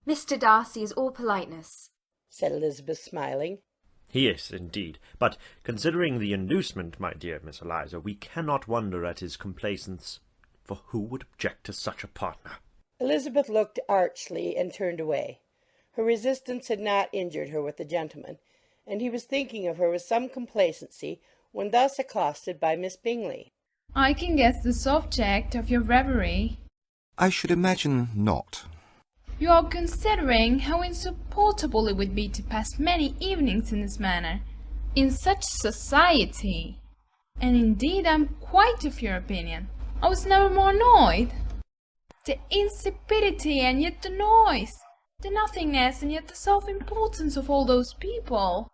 "Mr. Darcy is all politeness," said Elizabeth, smiling. He is, indeed. But considering the inducement, my dear Miss Eliza, we cannot wonder at his complaisance. For who would object to such a partner? Elizabeth looked archly and turned away. Her resistance had not injured her with the gentleman, and he was thinking of her with some complacency when thus accosted by Miss Bingley. "I can guess the subject of your reverie." I should imagine not. "You are considering how insupportable it would be to pass many evenings in this manner, in such society. And indeed I am quite of your opinion. I was never more annoyed. The insipidity and yet the noise, the nothingness and yet the self-importance of all those people.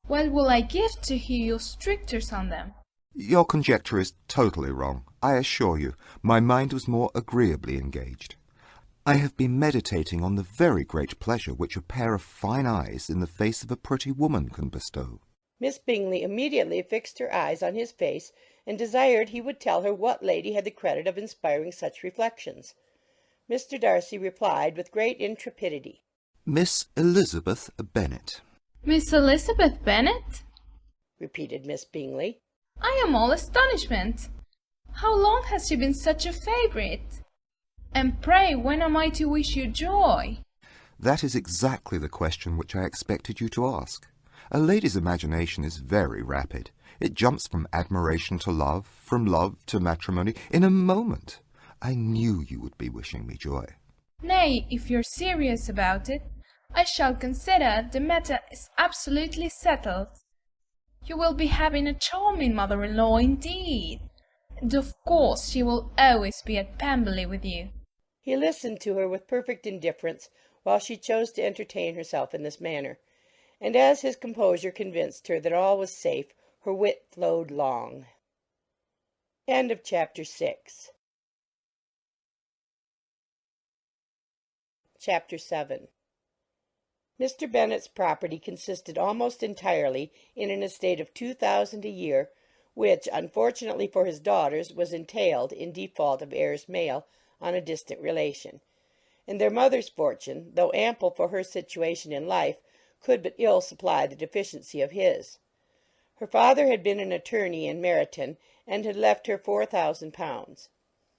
What will I give to hear your strictures on them?" Your conjecture is totally wrong. I assure you, my mind was more agreeably engaged. I have been meditating on the very great pleasure which a pair of fine eyes in the face of a pretty woman can bestow. Miss Bingley immediately fixed her eyes on his face, and desired he would tell her what lady had the credit of inspiring such reflections. Mr. Darcy replied with great intrepidity, Miss Elizabeth Bennet. "Miss Elizabeth Bennet?" repeated Miss Bingley. "I am all astonishment. How long has she been such a favourite? And pray, when am I to wish you joy?" That is exactly the question which I expected you to ask. A lady's imagination is very rapid. It jumps from admiration to love, from love to matrimony, in a moment. I knew you would be wishing me joy. "Nay, if you're serious about it, I shall consider the matter is absolutely settled. You will be having a charming mother-in-law indeed, and of course she will always be at Pemberley with you." He listened to her with perfect indifference while she chose to entertain herself in this manner, and as his composure convinced her that all was safe, her wit flowed long. Chapter 7. Mr. Bennet's property consisted almost entirely in an estate of 2,000 a year, which, unfortunately for his daughters, was entailed, in default of heirs male, on a distant relation; and their mother's fortune, though ample for her situation in life, could but ill supply the deficiency of his. Her father had been an attorney in Meryton, and had left her £4,000.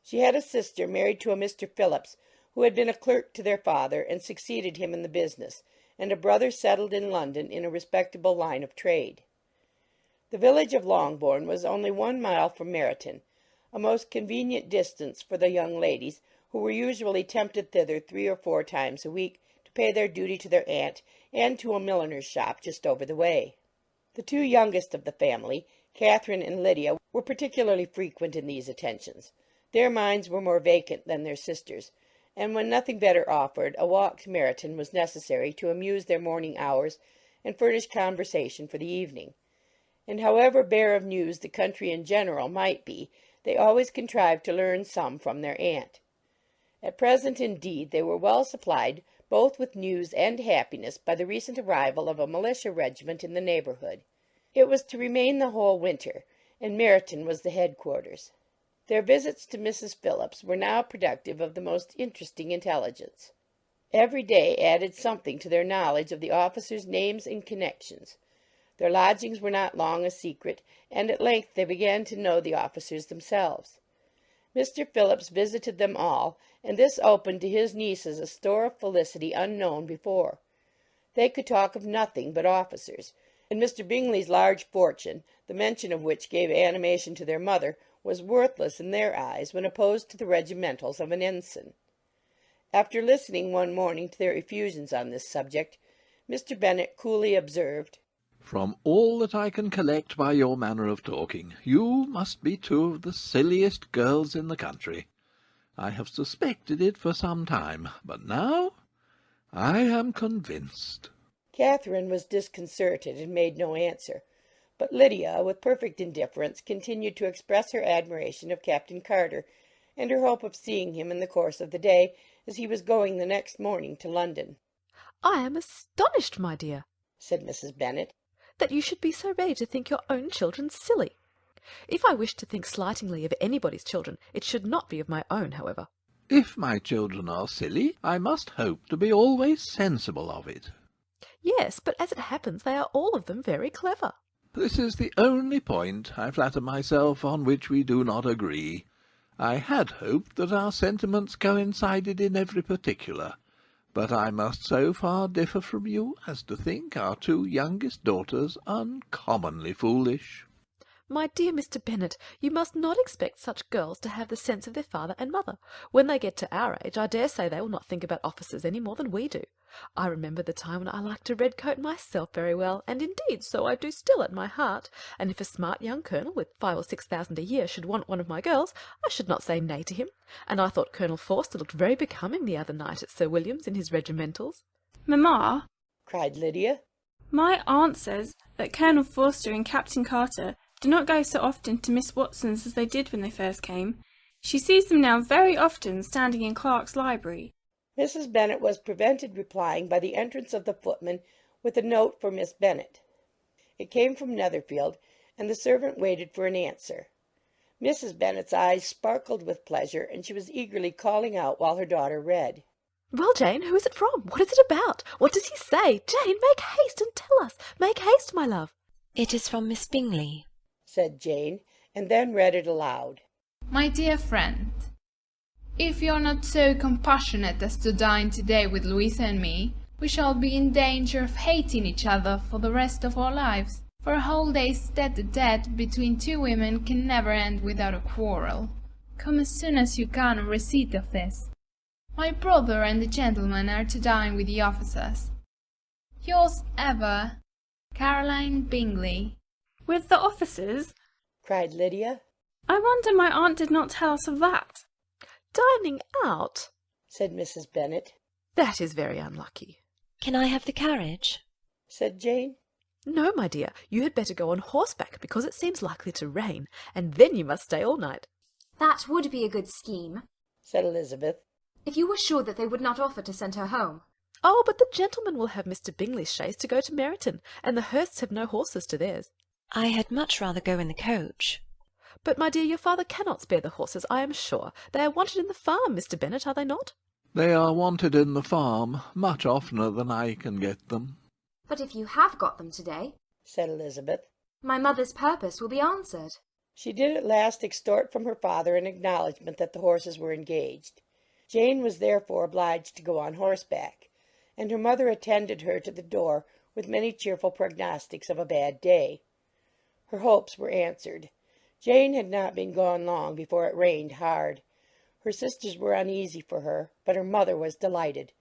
She had a sister married to a Mr. Phillips, who had been a clerk to their father, and succeeded him in the business, and a brother settled in London in a respectable line of trade. The village of Longbourn was only 1 mile from Meryton, a most convenient distance for the young ladies, who were usually tempted thither 3 or 4 times a week to pay their duty to their aunt and to a milliner's shop just over the way. The 2 youngest of the family, Catherine and Lydia, were particularly frequent in these attentions. Their minds were more vacant than their sisters', and when nothing better offered, a walk to Meryton was necessary to amuse their morning hours and furnish conversation for the evening. And however bare of news the country in general might be, they always contrived to learn some from their aunt. At present, indeed, they were well supplied both with news and happiness by the recent arrival of a militia regiment in the neighbourhood. It was to remain the whole winter, and Meryton was the headquarters. Their visits to Mrs. Phillips were now productive of the most interesting intelligence. Every day added something to their knowledge of the officers' names and connections. Their lodgings were not long a secret, and at length they began to know the officers themselves. Mr. Phillips visited them all, and this opened to his nieces a store of felicity unknown before. They could talk of nothing but officers, and Mr. Bingley's large fortune, the mention of which gave animation to their mother, was worthless in their eyes when opposed to the regimentals of an ensign. After listening one morning to their effusions on this subject, Mr. Bennet coolly observed, "From all that I can collect by your manner of talking, you must be two of the silliest girls in the country. I have suspected it for some time, but now I am convinced." Catherine was disconcerted and made no answer, but Lydia, with perfect indifference, continued to express her admiration of Captain Carter, and her hope of seeing him in the course of the day, as he was going the next morning to London. "I am astonished, my dear," said Mrs. Bennet, "that you should be so ready to think your own children silly. If I wished to think slightingly of anybody's children, it should not be of my own, however." If my children are silly, I must hope to be always sensible of it. "Yes, but as it happens, they are all of them very clever." This is the only point, I flatter myself, on which we do not agree. I had hoped that our sentiments coincided in every particular, but I must so far differ from you as to think our two youngest daughters uncommonly foolish. "My dear Mr. Bennet, you must not expect such girls to have the sense of their father and mother. When they get to our age, I dare say they will not think about officers any more than we do. I remember the time when I liked a red coat myself very well, and indeed so I do still at my heart, and if a smart young colonel with 5,000 or 6,000 a year should want one of my girls, I should not say nay to him, and I thought Colonel Forster looked very becoming the other night at Sir William's in his regimentals." Mamma, cried Lydia, my aunt says that Colonel Forster and Captain Carter do not go so often to Miss Watson's as they did when they first came. She sees them now very often standing in Clark's library. Mrs. Bennet was prevented replying by the entrance of the footman with a note for Miss Bennet. It came from Netherfield, and the servant waited for an answer. Mrs. Bennet's eyes sparkled with pleasure, and she was eagerly calling out while her daughter read. "Well, Jane, who is it from? What is it about? What does he say? Jane, make haste and tell us. Make haste, my love." "It is from Miss Bingley," said Jane, and then read it aloud. My dear friend, if you're not so compassionate as to dine today with Louisa and me, we shall be in danger of hating each other for the rest of our lives. For a whole day's tete-a-tete between two women can never end without a quarrel. Come as soon as you can on receipt of this. My brother and the gentleman are to dine with the officers. Yours ever, Caroline Bingley. "With the officers?" cried Lydia. "I wonder my aunt did not tell us of that." "Dining out?" said Mrs. Bennet. "That is very unlucky." "Can I have the carriage?" said Jane. "No, my dear, you had better go on horseback, because it seems likely to rain, and then you must stay all night." That would be a good scheme, said Elizabeth. if you were sure that they would not offer to send her home. "Oh, but the gentleman will have Mr. Bingley's chaise to go to Meryton, and the Hursts have no horses to theirs." "I had much rather go in the coach." "But, my dear, your father cannot spare the horses, I am sure. They are wanted in the farm, Mr. Bennet, are they not?" They are wanted in the farm much oftener than I can get them. But if you have got them today, said Elizabeth, my mother's purpose will be answered. She did at last extort from her father an acknowledgment that the horses were engaged. Jane was therefore obliged to go on horseback, and her mother attended her to the door with many cheerful prognostics of a bad day. Her hopes were answered. Jane had not been gone long before it rained hard. Her sisters were uneasy for her, but her mother was delighted.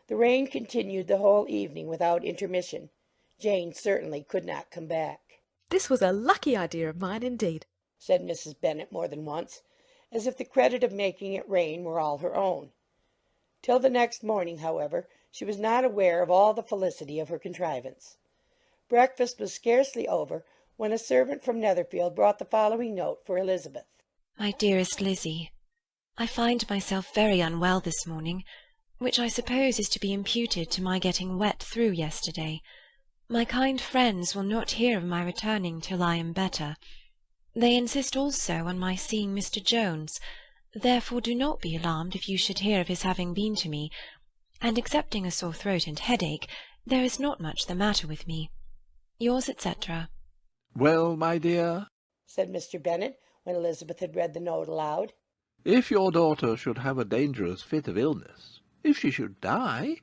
The rain continued the whole evening without intermission. Jane certainly could not come back. "This was a lucky idea of mine, indeed," said Mrs. Bennet more than once, as if the credit of making it rain were all her own. Till the next morning, however, she was not aware of all the felicity of her contrivance. Breakfast was scarcely over when a servant from Netherfield brought the following note for Elizabeth. "My dearest Lizzie, I find myself very unwell this morning, which I suppose is to be imputed to my getting wet through yesterday. My kind friends will not hear of my returning till I am better. They insist also on my seeing Mr. Jones, therefore do not be alarmed if you should hear of his having been to me, and excepting a sore throat and headache, there is not much the matter with me. Yours, etc. Well, my dear, said Mr. Bennet, when Elizabeth had read the note aloud, if your daughter should have a dangerous fit of illness, if she should die,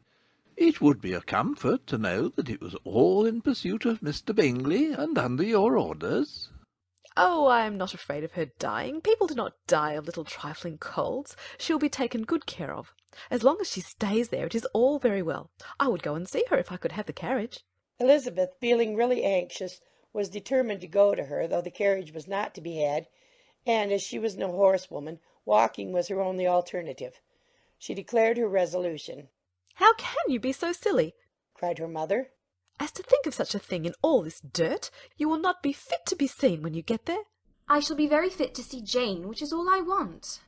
it would be a comfort to know that it was all in pursuit of Mr. Bingley and under your orders. "Oh, I am not afraid of her dying. People do not die of little trifling colds. She will be taken good care of. As long as she stays there, it is all very well. I would go and see her if I could have the carriage." Elizabeth, feeling really anxious, was determined to go to her, though the carriage was not to be had, and, as she was no horsewoman, walking was her only alternative. She declared her resolution. "How can you be so silly?" cried her mother. "As to think of such a thing in all this dirt! You will not be fit to be seen when you get there." I shall be very fit to see Jane, which is all I want.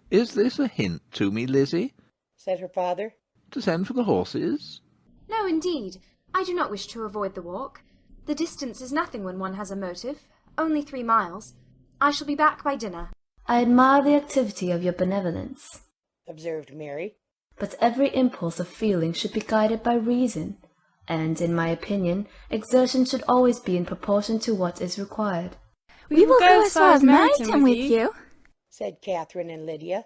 Is this a hint to me, Lizzie? said her father. To send for the horses? No, indeed. I do not wish to avoid the walk. The distance is nothing when one has a motive. Only 3 miles. I shall be back by dinner. I admire the activity of your benevolence, observed Mary. But every impulse of feeling should be guided by reason, and, in my opinion, exertion should always be in proportion to what is required. We will go as far as Meryton with you, said Catherine and Lydia.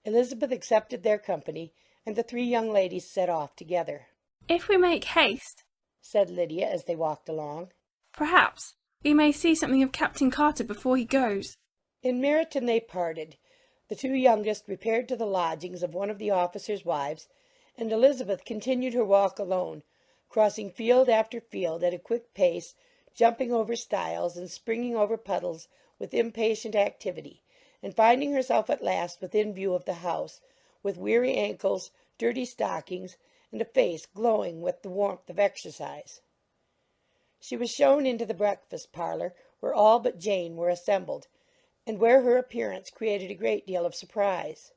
Elizabeth accepted their company, and the 3 young ladies set off together. "If we make haste," said Lydia as they walked along, "perhaps we may see something of Captain Carter before he goes." In Meryton they parted. The 2 youngest repaired to the lodgings of one of the officers' wives, and Elizabeth continued her walk alone, crossing field after field at a quick pace, jumping over stiles and springing over puddles with impatient activity, and finding herself at last within view of the house, with weary ankles, dirty stockings, and a face glowing with the warmth of exercise. She was shown into the breakfast parlour, where all but Jane were assembled, and where her appearance created a great deal of surprise.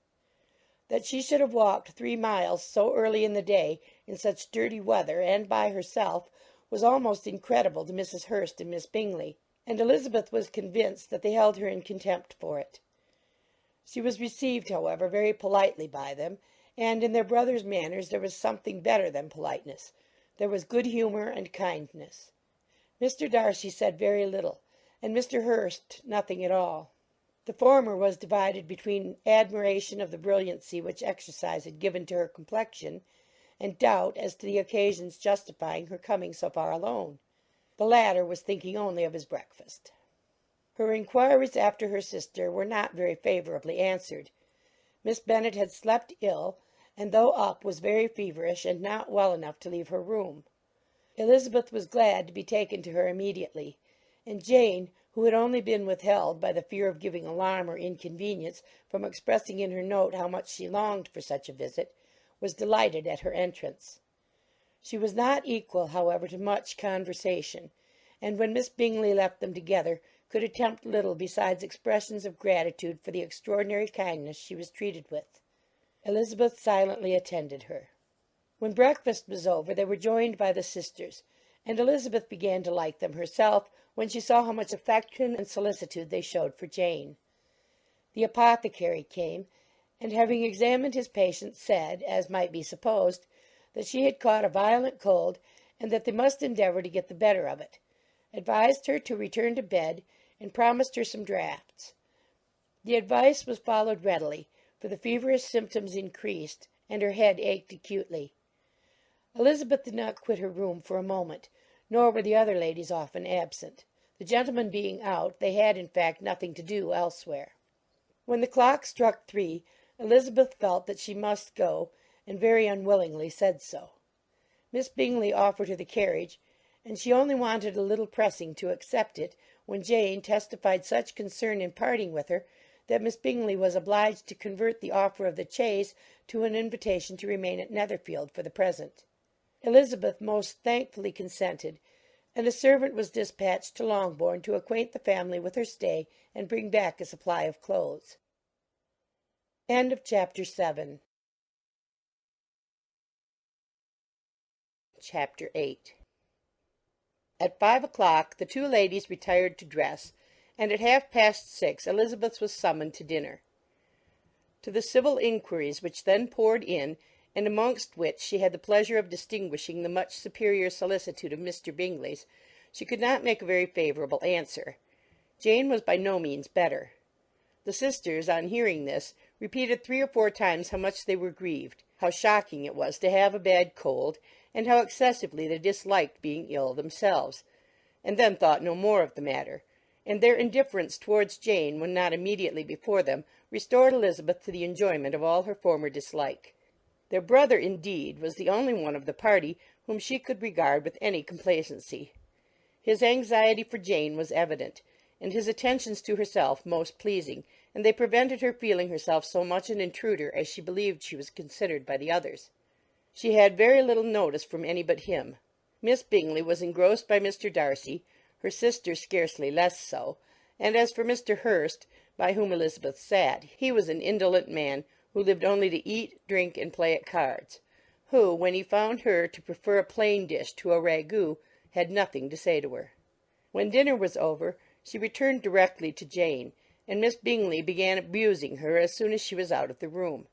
That she should have walked 3 miles so early in the day, in such dirty weather, and by herself, was almost incredible to Mrs. Hurst and Miss Bingley, and Elizabeth was convinced that they held her in contempt for it. She was received, however, very politely by them, and in their brother's manners there was something better than politeness. There was good humour and kindness. Mr. Darcy said very little, and Mr. Hurst nothing at all. The former was divided between admiration of the brilliancy which exercise had given to her complexion, and doubt as to the occasions justifying her coming so far alone. The latter was thinking only of his breakfast. Her inquiries after her sister were not very favourably answered. Miss Bennet had slept ill, and though up was very feverish and not well enough to leave her room. Elizabeth was glad to be taken to her immediately, and Jane, who had only been withheld by the fear of giving alarm or inconvenience from expressing in her note how much she longed for such a visit, was delighted at her entrance. She was not equal, however, to much conversation, and when Miss Bingley left them together, could attempt little besides expressions of gratitude for the extraordinary kindness she was treated with. Elizabeth silently attended her. When breakfast was over, they were joined by the sisters, and Elizabeth began to like them herself when she saw how much affection and solicitude they showed for Jane. The apothecary came, and having examined his patient, said, as might be supposed, that she had caught a violent cold, and that they must endeavour to get the better of it, advised her to return to bed, and promised her some draughts. The advice was followed readily, for the feverish symptoms increased, and her head ached acutely. Elizabeth did not quit her room for a moment, nor were the other ladies often absent. The gentlemen being out, they had, in fact, nothing to do elsewhere. When the clock struck 3, Elizabeth felt that she must go, and very unwillingly said so. Miss Bingley offered her the carriage, and she only wanted a little pressing to accept it, when Jane testified such concern in parting with her, that Miss Bingley was obliged to convert the offer of the chaise to an invitation to remain at Netherfield for the present. Elizabeth most thankfully consented, and a servant was dispatched to Longbourn to acquaint the family with her stay and bring back a supply of clothes. End of Chapter 7. Chapter 8. At 5 o'clock the 2 ladies retired to dress, and at 6:30 Elizabeth was summoned to dinner. To the civil inquiries which then poured in, and amongst which she had the pleasure of distinguishing the much superior solicitude of Mr. Bingley's, she could not make a very favourable answer. Jane was by no means better. The sisters, on hearing this, repeated 3 or 4 times how much they were grieved, how shocking it was to have a bad cold, and how excessively they disliked being ill themselves, and then thought no more of the matter, and their indifference towards Jane, when not immediately before them, restored Elizabeth to the enjoyment of all her former dislike. Their brother, indeed, was the only one of the party whom she could regard with any complacency. His anxiety for Jane was evident, and his attentions to herself most pleasing, and they prevented her feeling herself so much an intruder as she believed she was considered by the others. She had very little notice from any but him. Miss Bingley was engrossed by Mr. Darcy, her sister scarcely less so, and as for Mr. Hurst, by whom Elizabeth sat, he was an indolent man who lived only to eat, drink, and play at cards, who, when he found her to prefer a plain dish to a ragout, had nothing to say to her. When dinner was over, she returned directly to Jane, and Miss Bingley began abusing her as soon as she was out of the room.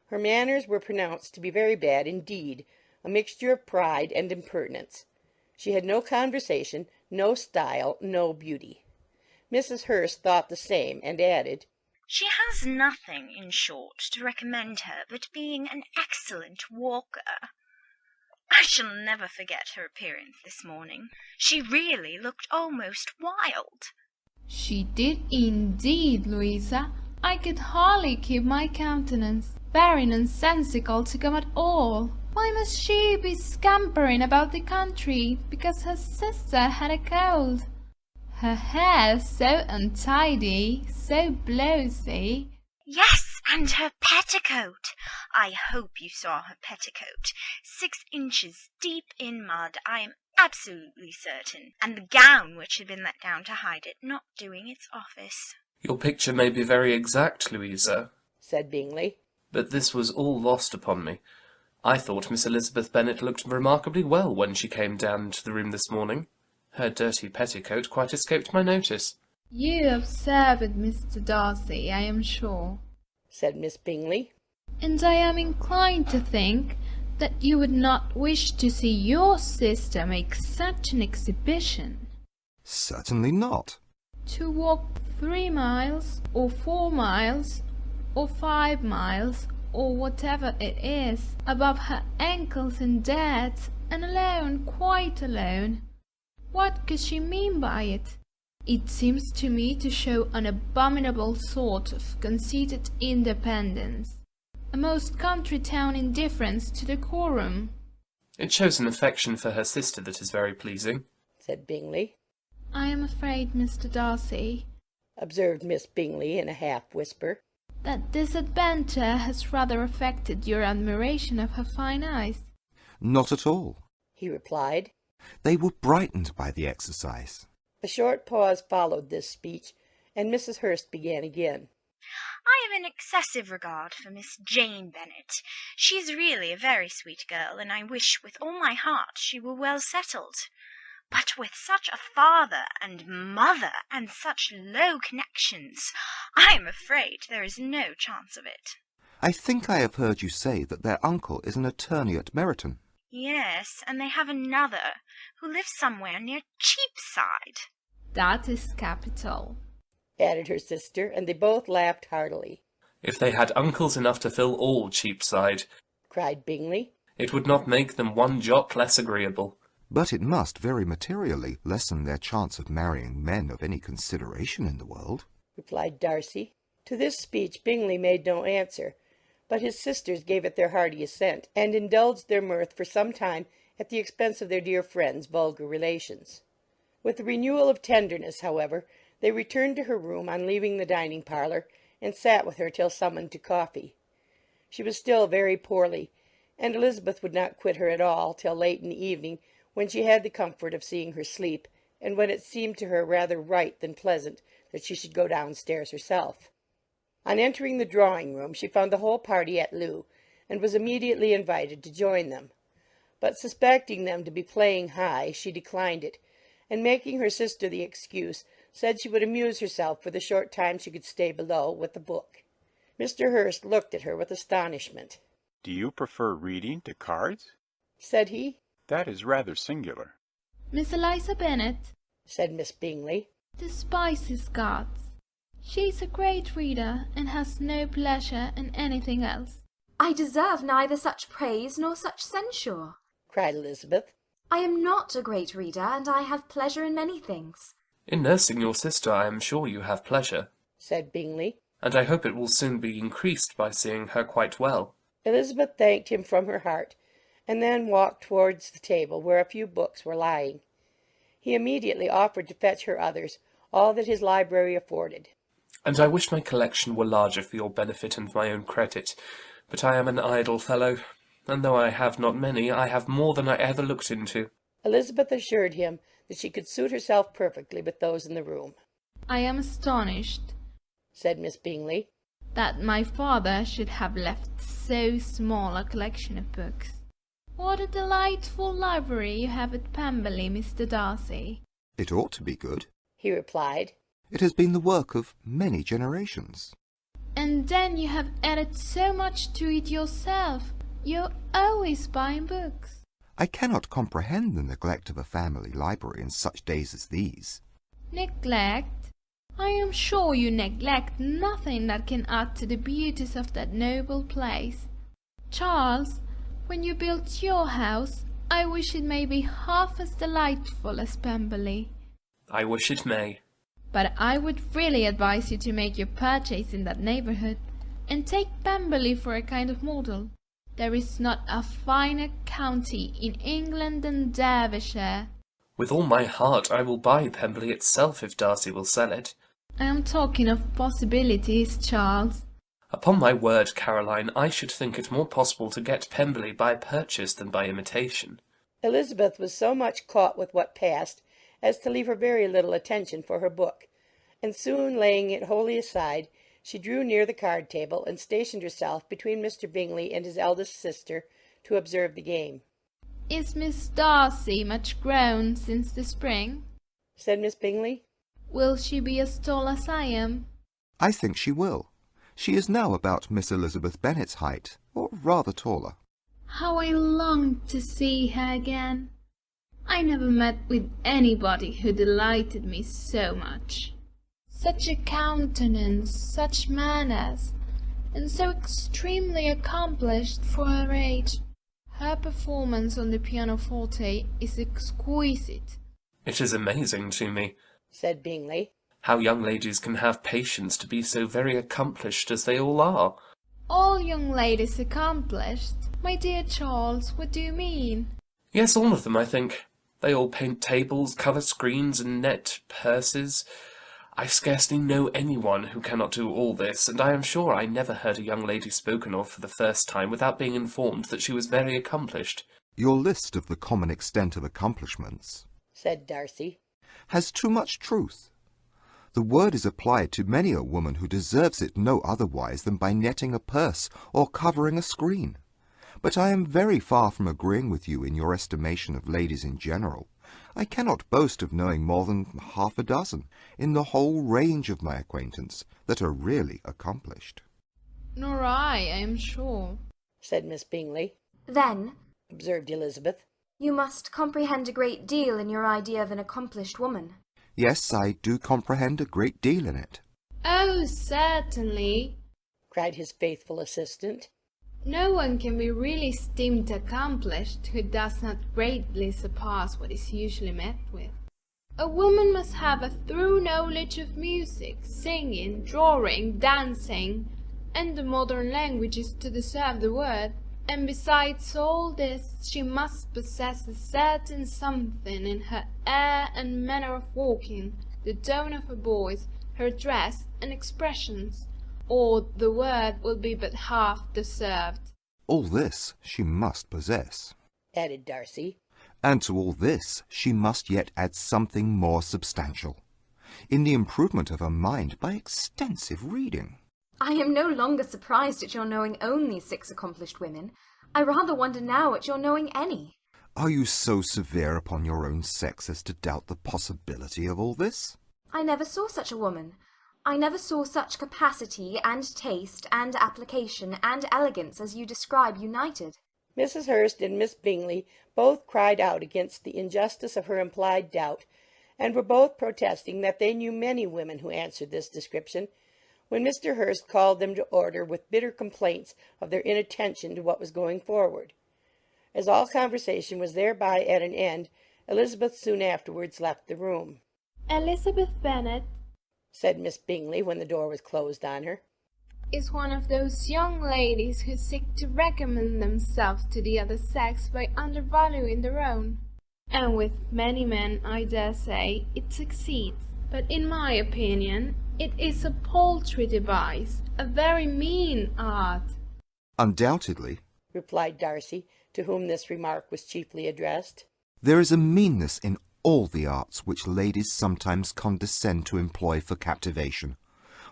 Her manners were pronounced to be very bad indeed, a mixture of pride and impertinence. She had no conversation, no style, no beauty. Mrs. Hurst thought the same, and added, "She has nothing, in short, to recommend her but being an excellent walker. I shall never forget her appearance this morning. She really looked almost wild." She did indeed, Louisa. I could hardly keep my countenance. Very nonsensical to come at all. Why must she be scampering about the country because her sister had a cold? Her hair so untidy, so blowsy. Yes, and her petticoat. I hope you saw her petticoat. 6 inches deep in mud, I am absolutely certain, and the gown which had been let down to hide it not doing its office. Your picture may be very exact, Louisa, said Bingley, but this was all lost upon me. I thought Miss Elizabeth Bennet looked remarkably well when she came down to the room this morning. Her dirty petticoat quite escaped my notice. You observe it, Mr. Darcy, I am sure, said Miss Bingley, and I am inclined to think that you would not wish to see your sister make such an exhibition. Certainly not. To walk 3 miles, or 4 miles, or 5 miles, or whatever it is, above her ankles in dirt, and alone, quite alone. What could she mean by it? It seems to me to show an abominable sort of conceited independence, a most country town indifference to decorum. It shows an affection for her sister that is very pleasing, said Bingley. I am afraid, Mr. Darcy, observed Miss Bingley in a half-whisper, that this adventure has rather affected your admiration of her fine eyes. Not at all, he replied. They were brightened by the exercise. A short pause followed this speech, and Mrs. Hurst began again. I have an excessive regard for Miss Jane Bennet. She is really a very sweet girl, and I wish with all my heart she were well settled. But with such a father and mother, and such low connections, I am afraid there is no chance of it. I think I have heard you say that their uncle is an attorney at Meryton. Yes, and they have another, who lives somewhere near Cheapside. That is capital, added her sister, and they both laughed heartily. If they had uncles enough to fill all Cheapside, cried Bingley, it would not make them one jot less agreeable. But it must very materially lessen their chance of marrying men of any consideration in the world, replied Darcy. To this speech Bingley made no answer, but his sisters gave it their hearty assent, and indulged their mirth for some time at the expense of their dear friend's vulgar relations. With a renewal of tenderness, however, they returned to her room on leaving the dining-parlour, and sat with her till summoned to coffee. She was still very poorly, and Elizabeth would not quit her at all till late in the evening, when she had the comfort of seeing her sleep, and when it seemed to her rather right than pleasant that she should go downstairs herself. On entering the drawing-room she found the whole party at loo, and was immediately invited to join them. But suspecting them to be playing high, she declined it, and making her sister the excuse, said she would amuse herself for the short time she could stay below with a book. Mr. Hurst looked at her with astonishment. "Do you prefer reading to cards?" said he. "That is rather singular." Miss Eliza Bennet, said Miss Bingley, despises cards. She is a great reader, and has no pleasure in anything else. I deserve neither such praise nor such censure, cried Elizabeth. I am not a great reader, and I have pleasure in many things. In nursing your sister I am sure you have pleasure, said Bingley, and I hope it will soon be increased by seeing her quite well. Elizabeth thanked him from her heart, and then walked towards the table where a few books were lying. He immediately offered to fetch her others, all that his library afforded. And I wish my collection were larger for your benefit and my own credit, but I am an idle fellow, and though I have not many, I have more than I ever looked into. Elizabeth assured him that she could suit herself perfectly with those in the room. I am astonished, said Miss Bingley, that my father should have left so small a collection of books. What a delightful library you have at Pemberley, Mr. Darcy. It ought to be good, he replied. It has been the work of many generations. And then you have added so much to it yourself. You're always buying books. I cannot comprehend the neglect of a family library in such days as these. Neglect? I am sure you neglect nothing that can add to the beauties of that noble place. Charles, when you build your house, I wish it may be half as delightful as Pemberley. I wish it may. But I would really advise you to make your purchase in that neighbourhood, and take Pemberley for a kind of model. There is not a finer county in England than Derbyshire. With all my heart I will buy Pemberley itself if Darcy will sell it. I am talking of possibilities, Charles. Upon my word, Caroline, I should think it more possible to get Pemberley by purchase than by imitation. Elizabeth was so much caught with what passed as to leave her very little attention for her book, and soon laying it wholly aside, she drew near the card-table and stationed herself between Mr. Bingley and his eldest sister to observe the game. Is Miss Darcy much grown since the spring? said Miss Bingley. Will she be as tall as I am? I think she will. She is now about Miss Elizabeth Bennet's height, or rather taller. How I long to see her again! I never met with anybody who delighted me so much. Such a countenance, such manners, and so extremely accomplished for her age. Her performance on the pianoforte is exquisite. It is amazing to me, said Bingley, how young ladies can have patience to be so very accomplished as they all are. All young ladies accomplished? My dear Charles, what do you mean? Yes, all of them, I think. They all paint tables, cover screens, and net purses. I scarcely know anyone who cannot do all this, and I am sure I never heard a young lady spoken of for the first time without being informed that she was very accomplished. Your list of the common extent of accomplishments, said Darcy, has too much truth. The word is applied to many a woman who deserves it no otherwise than by netting a purse or covering a screen. But I am very far from agreeing with you in your estimation of ladies in general. I cannot boast of knowing more than half a dozen, in the whole range of my acquaintance, that are really accomplished. Nor I am sure, said Miss Bingley. Then, observed Elizabeth, you must comprehend a great deal in your idea of an accomplished woman. Yes, I do comprehend a great deal in it. Oh, certainly, cried his faithful assistant. No one can be really deemed accomplished who does not greatly surpass what is usually met with. A woman must have a thorough knowledge of music, singing, drawing, dancing, and the modern languages to deserve the word, and besides all this she must possess a certain something in her air and manner of walking, the tone of her voice, her dress and expressions, or the word will be but half deserved. All this she must possess, added Darcy. And to all this she must yet add something more substantial, in the improvement of her mind by extensive reading. I am no longer surprised at your knowing only 6 accomplished women. I rather wonder now at your knowing any. Are you so severe upon your own sex as to doubt the possibility of all this? I never saw such a woman. I never saw such capacity and taste and application and elegance as you describe united. Mrs. Hurst and Miss Bingley both cried out against the injustice of her implied doubt, and were both protesting that they knew many women who answered this description, when Mr. Hurst called them to order with bitter complaints of their inattention to what was going forward. As all conversation was thereby at an end, Elizabeth soon afterwards left the room. Elizabeth Bennet, said Miss Bingley when the door was closed on her, is one of those young ladies who seek to recommend themselves to the other sex by undervaluing their own. And with many men, I dare say, it succeeds. But in my opinion, it is a paltry device, a very mean art. Undoubtedly, replied Darcy, to whom this remark was chiefly addressed. there is a meanness in all the arts which ladies sometimes condescend to employ for captivation.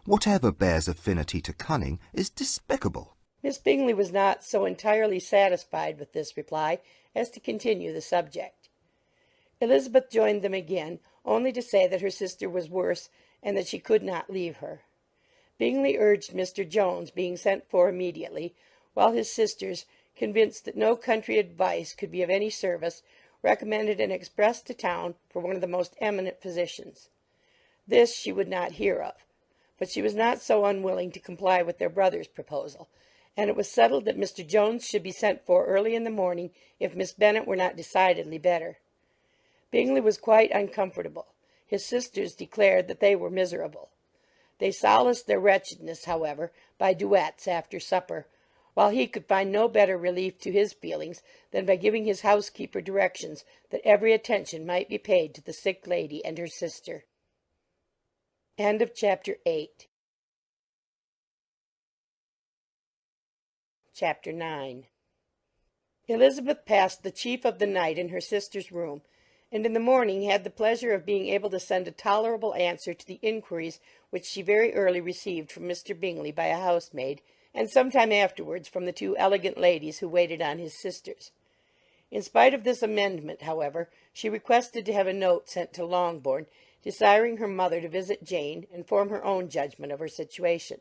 Whatever bears affinity to cunning is despicable. Miss Bingley was not so entirely satisfied with this reply as to continue the subject. Elizabeth joined them again, only to say that her sister was worse and that she could not leave her. Bingley urged Mr. Jones being sent for immediately, while his sisters, convinced that no country advice could be of any service, recommended an express to town for one of the most eminent physicians. This she would not hear of, but she was not so unwilling to comply with their brother's proposal, and it was settled that Mr. Jones should be sent for early in the morning if Miss Bennet were not decidedly better. Bingley was quite uncomfortable. His sisters declared that they were miserable. They solaced their wretchedness, however, by duets after supper, while he could find no better relief to his feelings than by giving his housekeeper directions that every attention might be paid to the sick lady and her sister. End of chapter 8. Chapter 9. Elizabeth passed the chief of the night in her sister's room, and in the morning had the pleasure of being able to send a tolerable answer to the inquiries which she very early received from Mr. Bingley by a housemaid, and some time afterwards from the two elegant ladies who waited on his sisters. In spite of this amendment, however, she requested to have a note sent to Longbourn, desiring her mother to visit Jane and form her own judgment of her situation.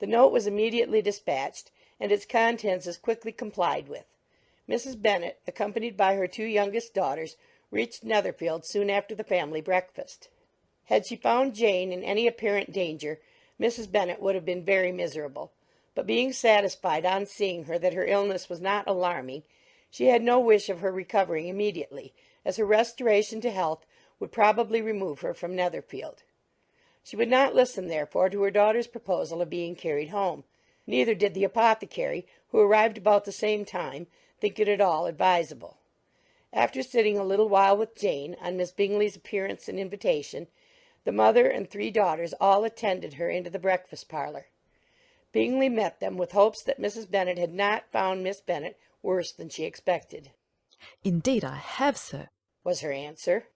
The note was immediately dispatched, and its contents as quickly complied with. Mrs. Bennet, accompanied by her two youngest daughters, reached Netherfield soon after the family breakfast. Had she found Jane in any apparent danger, Mrs. Bennet would have been very miserable, but being satisfied on seeing her that her illness was not alarming, she had no wish of her recovering immediately, as her restoration to health would probably remove her from Netherfield. She would not listen, therefore, to her daughter's proposal of being carried home. Neither did the apothecary, who arrived about the same time, think it at all advisable. After sitting a little while with Jane, on Miss Bingley's appearance and invitation, the mother and three daughters all attended her into the breakfast parlour. Bingley met them with hopes that Mrs. Bennet had not found Miss Bennet worse than she expected. "Indeed I have, sir," was her answer.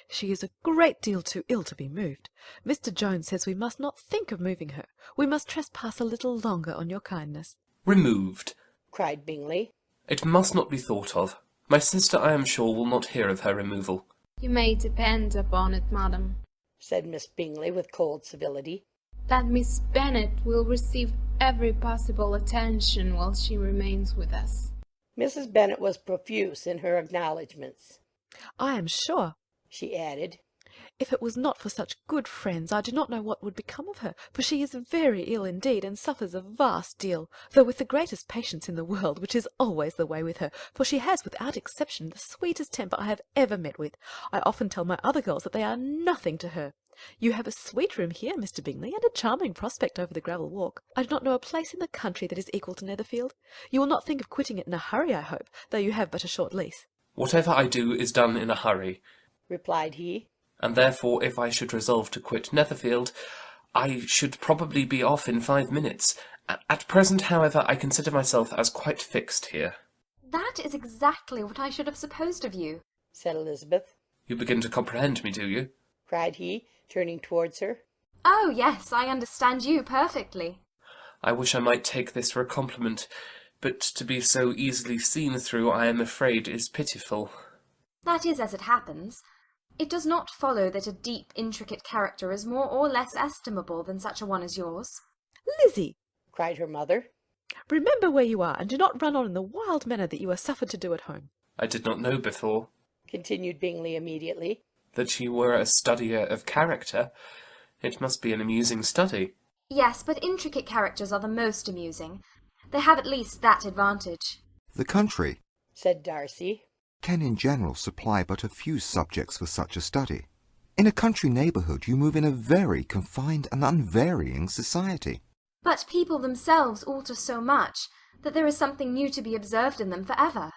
"She is a great deal too ill to be moved. Mr. Jones says we must not think of moving her. We must trespass a little longer on your kindness." Removed! cried Bingley. It must not be thought of. My sister, I am sure, will not hear of her removal. You may depend upon it, madam, said Miss Bingley with cold civility, that Miss Bennet will receive every possible attention while she remains with us. Mrs. Bennet was profuse in her acknowledgments. "I am sure," she added, "if it was not for such good friends, I do not know what would become of her, for she is very ill indeed, and suffers a vast deal, though with the greatest patience in the world, which is always the way with her, for she has, without exception, the sweetest temper I have ever met with. I often tell my other girls that they are nothing to her. You have a sweet room here, Mr. Bingley, and a charming prospect over the gravel walk. I do not know a place in the country that is equal to Netherfield. You will not think of quitting it in a hurry, I hope, though you have but a short lease." Whatever I do is done in a hurry, replied he, and therefore if I should resolve to quit Netherfield, I should probably be off in 5 minutes. At present, however, I consider myself as quite fixed here. That is exactly what I should have supposed of you, said Elizabeth. You begin to comprehend me, do you? cried he, turning towards her. Oh, yes, I understand you perfectly. I wish I might take this for a compliment, but to be so easily seen through, I am afraid, is pitiful. That is as it happens. It does not follow that a deep, intricate character is more or less estimable than such a one as yours. "Lizzie," cried her mother, "remember where you are, and do not run on in the wild manner that you are suffered to do at home." I did not know before, continued Bingley immediately, that you were a studier of character. It must be an amusing study. Yes, but intricate characters are the most amusing. They have at least that advantage. The country, said Darcy, can in general supply but a few subjects for such a study. In a country neighbourhood you move in a very confined and unvarying society. But people themselves alter so much that there is something new to be observed in them for ever.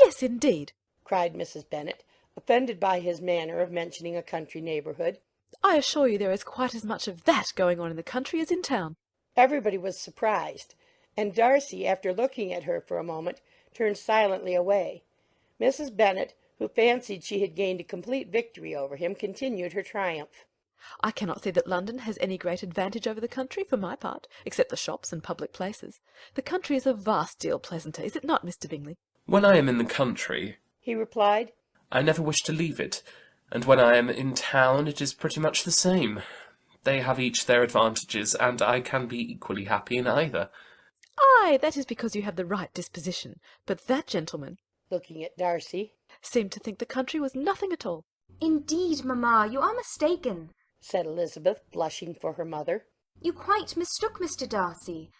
Yes, indeed, cried Mrs. Bennet, offended by his manner of mentioning a country neighbourhood. I assure you there is quite as much of that going on in the country as in town. Everybody was surprised, and Darcy, after looking at her for a moment, turned silently away. Mrs. Bennet, who fancied she had gained a complete victory over him, continued her triumph. I cannot see that London has any great advantage over the country, for my part, except the shops and public places. The country is a vast deal pleasanter, is it not, Mr. Bingley? When I am in the country, he replied, I never wish to leave it, and when I am in town it is pretty much the same. They have each their advantages, and I can be equally happy in either. Ay, that is because you have the right disposition, but that gentleman, looking at Darcy, seemed to think the country was nothing at all. Indeed, mamma, you are mistaken, said Elizabeth, blushing for her mother. You quite mistook Mr. Darcy.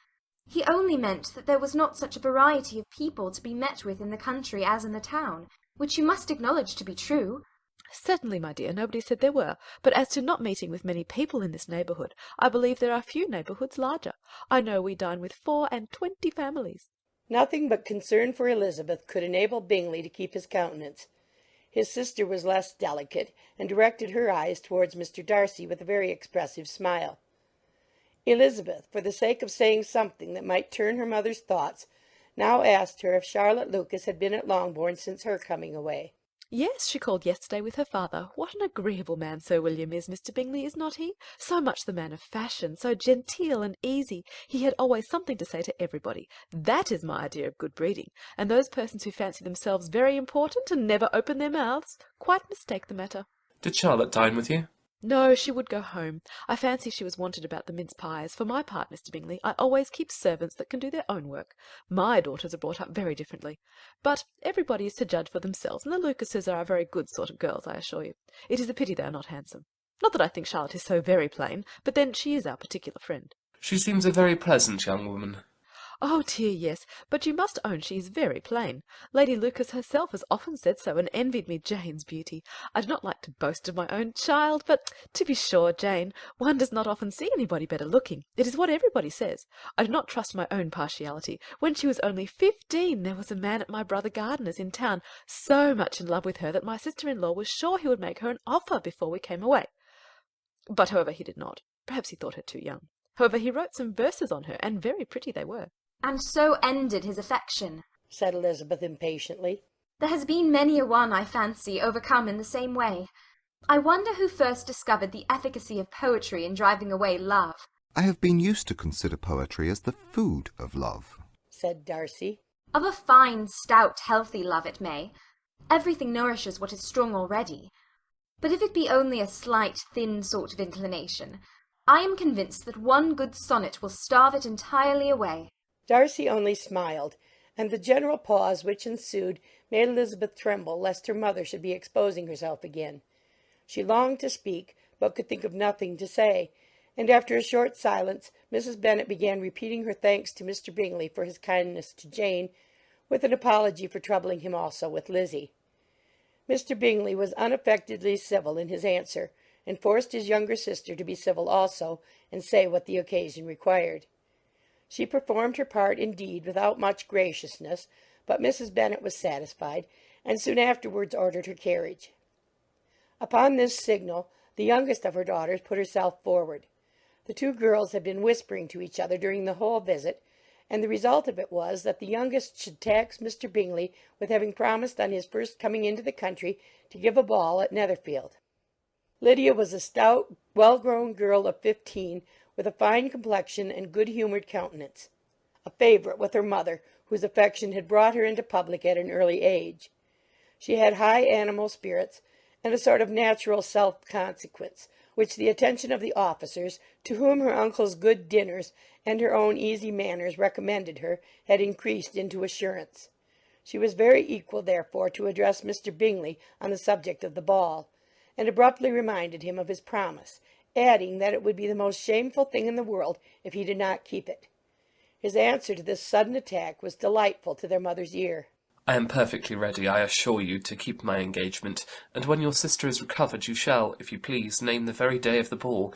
He only meant that there was not such a variety of people to be met with in the country as in the town, which you must acknowledge to be true. Certainly, my dear, nobody said there were. But as to not meeting with many people in this neighbourhood, I believe there are few neighbourhoods larger. I know we dine with 24 families. Nothing but concern for Elizabeth could enable Bingley to keep his countenance. His sister was less delicate, and directed her eyes towards Mr. Darcy with a very expressive smile. Elizabeth, for the sake of saying something that might turn her mother's thoughts, now asked her if Charlotte Lucas had been at Longbourn since her coming away. Yes, she called yesterday with her father. What an agreeable man Sir William is, Mr. Bingley, is not he? So much the man of fashion, so genteel and easy. He had always something to say to everybody. That is my idea of good breeding, and those persons who fancy themselves very important and never open their mouths quite mistake the matter. Did Charlotte dine with you? No, she would go home. I fancy she was wanted about the mince pies. For my part, Mr. Bingley, I always keep servants that can do their own work. My daughters are brought up very differently. But everybody is to judge for themselves, and the Lucases are a very good sort of girls, I assure you. It is a pity they are not handsome. Not that I think Charlotte is so very plain, but then she is our particular friend. She seems a very pleasant young woman. Oh dear, yes, but you must own she is very plain. Lady Lucas herself has often said so, and envied me Jane's beauty. I do not like to boast of my own child, but to be sure, Jane, one does not often see anybody better looking. It is what everybody says. I do not trust my own partiality. When she was only 15, there was a man at my brother Gardiner's in town, so much in love with her that my sister-in-law was sure he would make her an offer before we came away. But, however, he did not. Perhaps he thought her too young. However, he wrote some verses on her, and very pretty they were. And so ended his affection, said Elizabeth impatiently. There has been many a one, I fancy, overcome in the same way. I wonder who first discovered the efficacy of poetry in driving away love. I have been used to consider poetry as the food of love, said Darcy. Of a fine, stout, healthy love it may. Everything nourishes what is strong already. But if it be only a slight, thin sort of inclination, I am convinced that one good sonnet will starve it entirely away. Darcy only smiled, and the general pause which ensued made Elizabeth tremble lest her mother should be exposing herself again. She longed to speak, but could think of nothing to say, and after a short silence Mrs. Bennet began repeating her thanks to Mr. Bingley for his kindness to Jane, with an apology for troubling him also with Lizzie. Mr. Bingley was unaffectedly civil in his answer, and forced his younger sister to be civil also, and say what the occasion required. She performed her part, indeed, without much graciousness, but Mrs. Bennet was satisfied, and soon afterwards ordered her carriage. Upon this signal, the youngest of her daughters put herself forward. The two girls had been whispering to each other during the whole visit, and the result of it was that the youngest should tax Mr. Bingley with having promised on his first coming into the country to give a ball at Netherfield. Lydia was a stout, well-grown girl of 15, with a fine complexion and good-humoured countenance, a favourite with her mother, whose affection had brought her into public at an early age. She had high animal spirits, and a sort of natural self-consequence, which the attention of the officers, to whom her uncle's good dinners and her own easy manners recommended her, had increased into assurance. She was very equal, therefore, to address Mr. Bingley on the subject of the ball, and abruptly reminded him of his promise, adding that it would be the most shameful thing in the world if he did not keep it. His answer to this sudden attack was delightful to their mother's ear. I am perfectly ready, I assure you, to keep my engagement, and when your sister is recovered you shall, if you please, name the very day of the ball,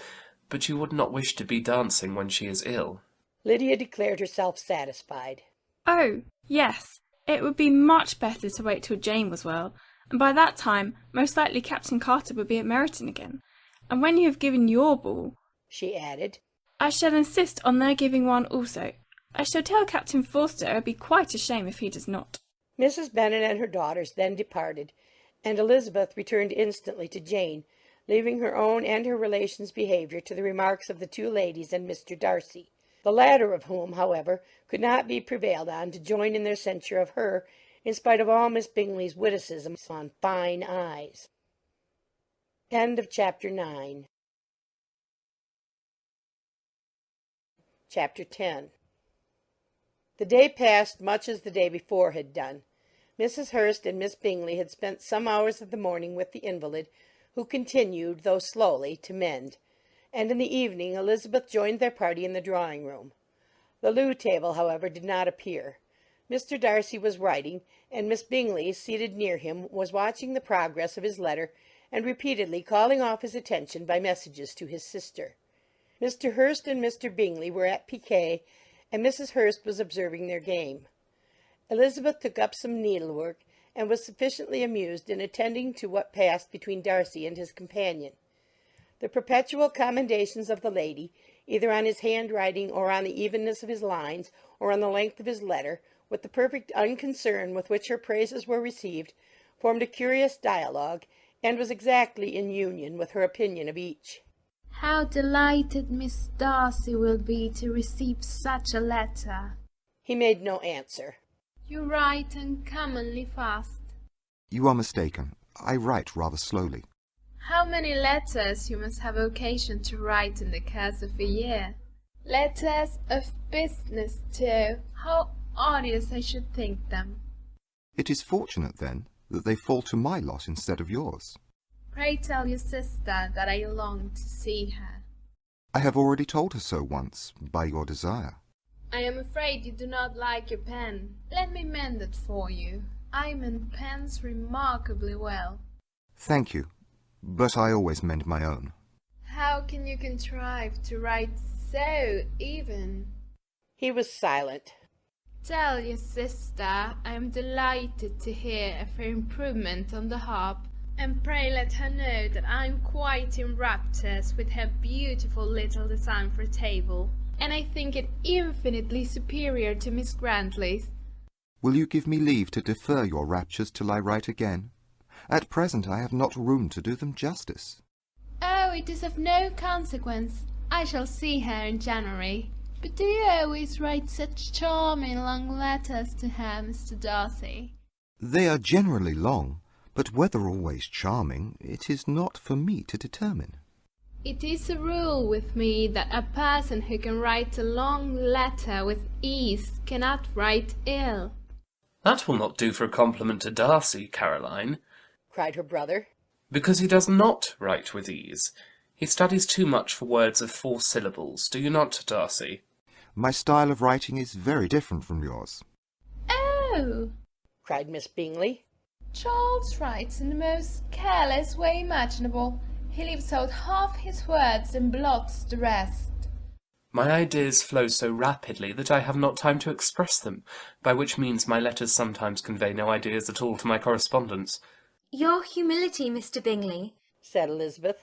but you would not wish to be dancing when she is ill. Lydia declared herself satisfied. Oh, yes, it would be much better to wait till Jane was well, and by that time most likely Captain Carter would be at Meryton again. And when you have given your ball, she added, I shall insist on their giving one also. I shall tell Captain Forster it would be quite a shame if he does not. Mrs. Bennet and her daughters then departed, and Elizabeth returned instantly to Jane, leaving her own and her relations' behaviour to the remarks of the two ladies and Mr. Darcy, the latter of whom, however, could not be prevailed on to join in their censure of her, in spite of all Miss Bingley's witticisms on fine eyes. End of chapter 9. Chapter 10. The day passed much as the day before had done. Mrs. Hurst and Miss Bingley had spent some hours of the morning with the invalid, who continued, though slowly, to mend, and in the evening Elizabeth joined their party in the drawing-room. The loo table, however, did not appear. Mr. Darcy was writing, and Miss Bingley, seated near him, was watching the progress of his letter, and repeatedly calling off his attention by messages to his sister. Mr. Hurst and Mr. Bingley were at piquet, and Mrs. Hurst was observing their game. Elizabeth took up some needlework, and was sufficiently amused in attending to what passed between Darcy and his companion. The perpetual commendations of the lady, either on his handwriting or on the evenness of his lines, or on the length of his letter, with the perfect unconcern with which her praises were received, formed a curious dialogue, and was exactly in union with her opinion of each. How delighted Miss Darcy will be to receive such a letter. He made no answer. You write uncommonly fast. You are mistaken. I write rather slowly. How many letters you must have occasion to write in the course of a year. Letters of business, too. How odious I should think them. It is fortunate, then, that they fall to my lot instead of yours. Pray tell your sister that I long to see her. I have already told her so once, by your desire. I am afraid you do not like your pen. Let me mend it for you. I mend pens remarkably well. Thank you, but I always mend my own. How can you contrive to write so even? He was silent. Tell your sister I am delighted to hear of her improvement on the harp, and pray let her know that I am quite in raptures with her beautiful little design for a table, and I think it infinitely superior to Miss Grantley's. Will you give me leave to defer your raptures till I write again? At present I have not room to do them justice. Oh, it is of no consequence. I shall see her in January. But do you always write such charming long letters to her, Mr. Darcy? They are generally long, but whether always charming, it is not for me to determine. It is a rule with me that a person who can write a long letter with ease cannot write ill. That will not do for a compliment to Darcy, Caroline, cried her brother. Because he does not write with ease. He studies too much for words of 4 syllables, do you not, Darcy? My style of writing is very different from yours. Oh! cried Miss Bingley. Charles writes in the most careless way imaginable. He leaves out half his words and blots the rest. My ideas flow so rapidly that I have not time to express them, by which means my letters sometimes convey no ideas at all to my correspondents. Your humility, Mr. Bingley, said Elizabeth,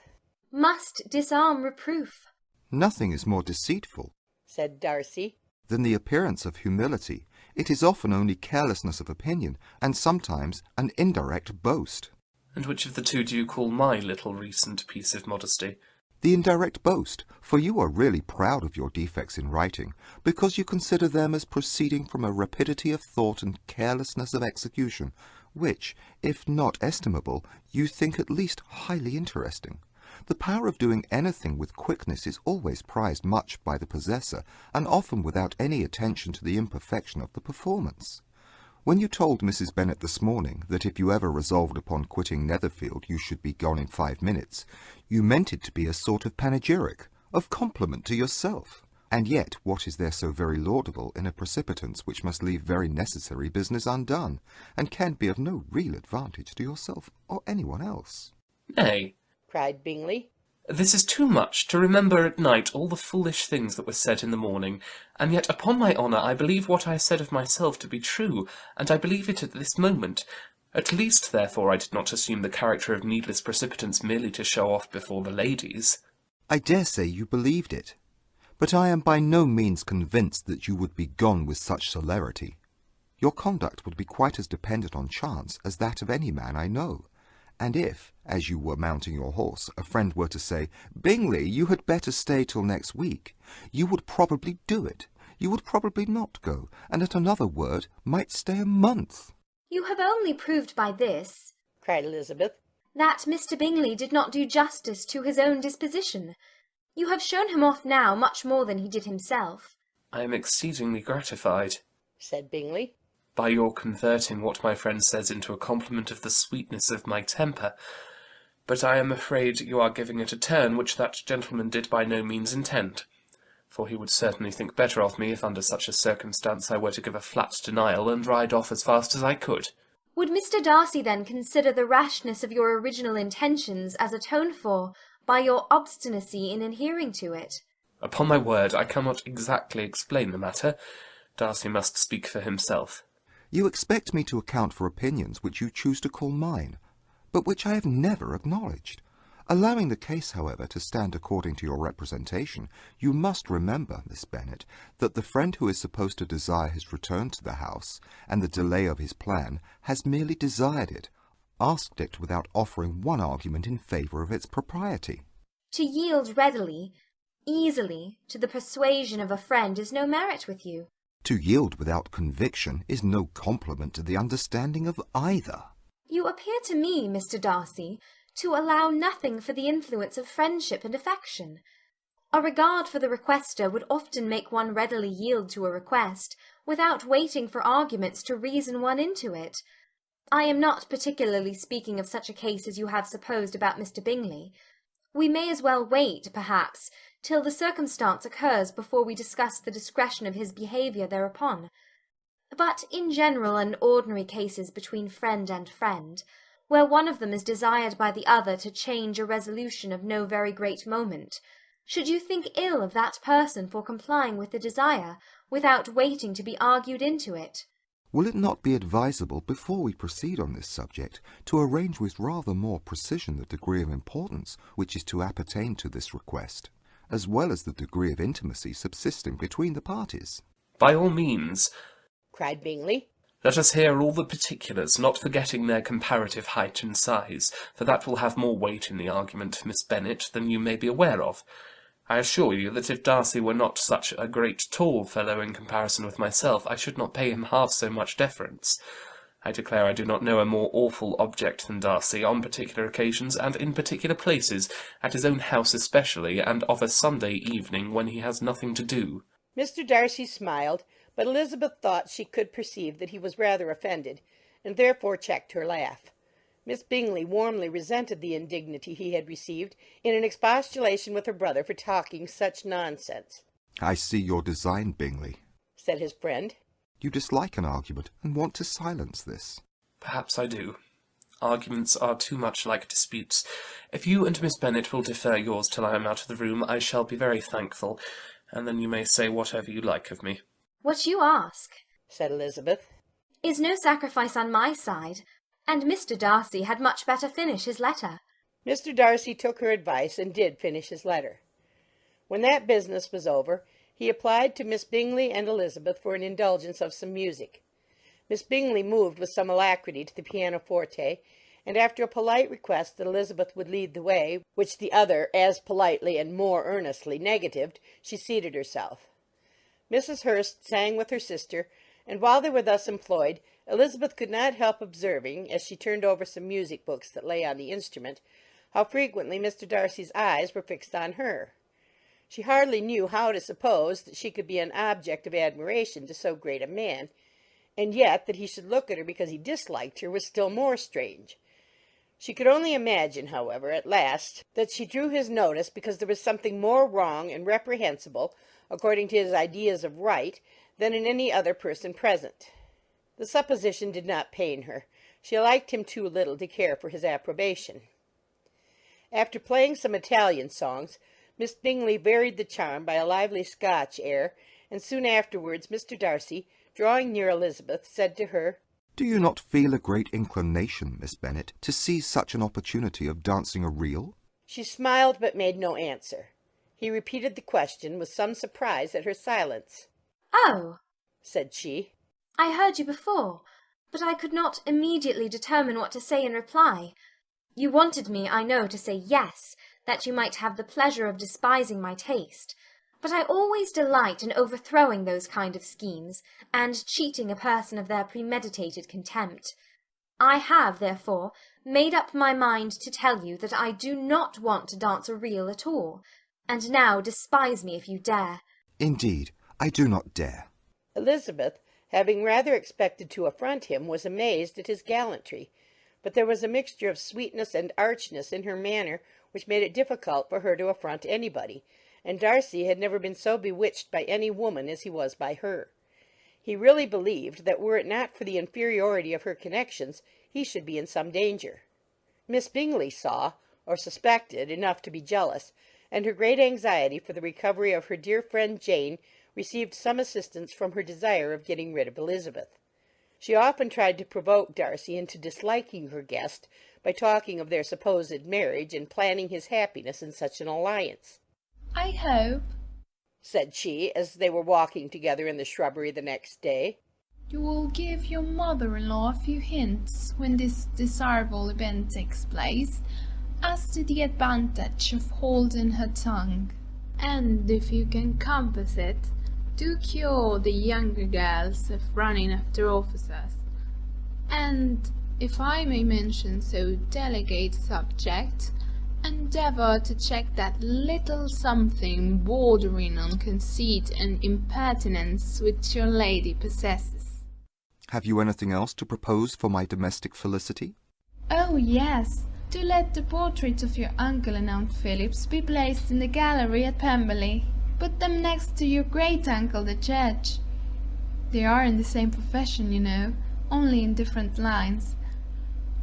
must disarm reproof. Nothing is more deceitful, said Darcy, than the appearance of humility. It is often only carelessness of opinion, and sometimes an indirect boast. And which of the two do you call my little recent piece of modesty? The indirect boast, for you are really proud of your defects in writing, because you consider them as proceeding from a rapidity of thought and carelessness of execution, which, if not estimable, you think at least highly interesting. The power of doing anything with quickness is always prized much by the possessor, and often without any attention to the imperfection of the performance. When you told Mrs. Bennet this morning that if you ever resolved upon quitting Netherfield you should be gone in 5 minutes, you meant it to be a sort of panegyric, of compliment to yourself. And yet what is there so very laudable in a precipitance which must leave very necessary business undone, and can be of no real advantage to yourself or anyone else? Nay, cried Bingley. This is too much, to remember at night all the foolish things that were said in the morning, and yet, upon my honour, I believe what I said of myself to be true, and I believe it at this moment. At least, therefore, I did not assume the character of needless precipitance merely to show off before the ladies. I dare say you believed it, but I am by no means convinced that you would be gone with such celerity. Your conduct would be quite as dependent on chance as that of any man I know. And if, as you were mounting your horse, a friend were to say, "Bingley, you had better stay till next week," you would probably do it. You would probably not go, and at another word might stay a month. You have only proved by this, cried Elizabeth, that Mr. Bingley did not do justice to his own disposition. You have shown him off now much more than he did himself. I am exceedingly gratified, said Bingley, by your converting what my friend says into a compliment of the sweetness of my temper. But I am afraid you are giving it a turn which that gentleman did by no means intend, for he would certainly think better of me if under such a circumstance I were to give a flat denial and ride off as fast as I could. Would Mr. Darcy then consider the rashness of your original intentions as atoned for by your obstinacy in adhering to it? Upon my word, I cannot exactly explain the matter. Darcy must speak for himself. You expect me to account for opinions which you choose to call mine, but which I have never acknowledged. Allowing the case, however, to stand according to your representation, you must remember, Miss Bennet, that the friend who is supposed to desire his return to the house, and the delay of his plan, has merely desired it, asked it without offering one argument in favour of its propriety. To yield readily, easily, to the persuasion of a friend is no merit with you. To yield without conviction is no compliment to the understanding of either. You appear to me, Mr. Darcy, to allow nothing for the influence of friendship and affection. A regard for the requester would often make one readily yield to a request, without waiting for arguments to reason one into it. I am not particularly speaking of such a case as you have supposed about Mr. Bingley. We may as well wait, perhaps, till the circumstance occurs before we discuss the discretion of his behaviour thereupon. But in general and ordinary cases between friend and friend, where one of them is desired by the other to change a resolution of no very great moment, should you think ill of that person for complying with the desire, without waiting to be argued into it? Will it not be advisable, before we proceed on this subject, to arrange with rather more precision the degree of importance which is to appertain to this request, as well as the degree of intimacy subsisting between the parties? By all means, cried Bingley. Let us hear all the particulars, not forgetting their comparative height and size, for that will have more weight in the argument, Miss Bennet, than you may be aware of. I assure you that if Darcy were not such a great tall fellow in comparison with myself, I should not pay him half so much deference. I declare I do not know a more awful object than Darcy, on particular occasions, and in particular places, at his own house especially, and of a Sunday evening, when he has nothing to do. Mr. Darcy smiled, but Elizabeth thought she could perceive that he was rather offended, and therefore checked her laugh. Miss Bingley warmly resented the indignity he had received in an expostulation with her brother for talking such nonsense. "I see your design, Bingley," said his friend. "You dislike an argument and want to silence this." Perhaps I do. Arguments are too much like disputes. If you and Miss Bennet will defer yours till I am out of the room, I shall be very thankful, and then you may say whatever you like of me. What you ask, said Elizabeth, is no sacrifice on my side, and Mr. Darcy had much better finish his letter. Mr. Darcy took her advice and did finish his letter. When that business was over, he applied to Miss Bingley and Elizabeth for an indulgence of some music. Miss Bingley moved with some alacrity to the pianoforte, and after a polite request that Elizabeth would lead the way, which the other as politely and more earnestly negatived, she seated herself. Mrs. Hurst sang with her sister, and while they were thus employed, Elizabeth could not help observing, as she turned over some music books that lay on the instrument, how frequently Mr. Darcy's eyes were fixed on her. She hardly knew how to suppose that she could be an object of admiration to so great a man, and yet that he should look at her because he disliked her was still more strange. She could only imagine, however, at last, that she drew his notice because there was something more wrong and reprehensible, according to his ideas of right, than in any other person present. The supposition did not pain her. She liked him too little to care for his approbation. After playing some Italian songs, Miss Bingley varied the charm by a lively Scotch air, and soon afterwards Mr. Darcy, drawing near Elizabeth, said to her, "Do you not feel a great inclination, Miss Bennet, to seize such an opportunity of dancing a reel?" She smiled but made no answer. He repeated the question with some surprise at her silence. "Oh," said she, "I heard you before, but I could not immediately determine what to say in reply. You wanted me, I know, to say yes, that you might have the pleasure of despising my taste. But I always delight in overthrowing those kind of schemes, and cheating a person of their premeditated contempt. I have, therefore, made up my mind to tell you that I do not want to dance a reel at all, and now despise me if you dare." "Indeed, I do not dare." Elizabeth, having rather expected to affront him, was amazed at his gallantry, but there was a mixture of sweetness and archness in her manner which made it difficult for her to affront anybody, and Darcy had never been so bewitched by any woman as he was by her. He really believed that were it not for the inferiority of her connections, he should be in some danger. Miss Bingley saw, or suspected, enough to be jealous, and her great anxiety for the recovery of her dear friend Jane received some assistance from her desire of getting rid of Elizabeth. She often tried to provoke Darcy into disliking her guest by talking of their supposed marriage and planning his happiness in such an alliance. "I hope," said she, as they were walking together in the shrubbery the next day, "you will give your mother-in-law a few hints when this desirable event takes place, as to the advantage of holding her tongue. And if you can compass it, do cure the younger girls of running after officers. And, if I may mention so delicate a subject, endeavour to check that little something bordering on conceit and impertinence which your lady possesses." "Have you anything else to propose for my domestic felicity?" "Oh, yes. Do let the portraits of your uncle and Aunt Phillips be placed in the gallery at Pemberley. Put them next to your great-uncle, the judge. They are in the same profession, you know, only in different lines.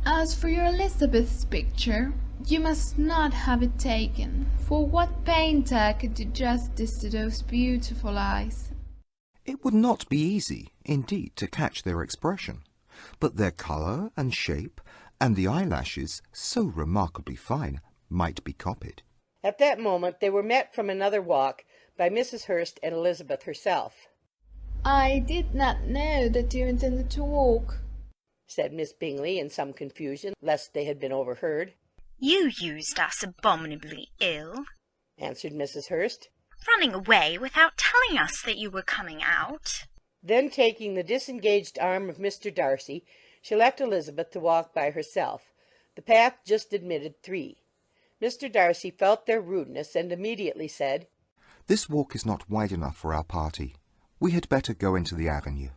As for your Elizabeth's picture, you must not have it taken, for what painter could do justice to those beautiful eyes?" "It would not be easy, indeed, to catch their expression, but their colour and shape, and the eyelashes, so remarkably fine, might be copied." At that moment they were met from another walk by Mrs. Hurst and Elizabeth herself. "I did not know that you intended to walk," said Miss Bingley in some confusion, lest they had been overheard. "You used us abominably ill," answered Mrs. Hurst, "running away without telling us that you were coming out." Then, taking the disengaged arm of Mr. Darcy, she left Elizabeth to walk by herself. The path just admitted 3. Mr. Darcy felt their rudeness, and immediately said, "This walk is not wide enough for our party. We had better go into the avenue."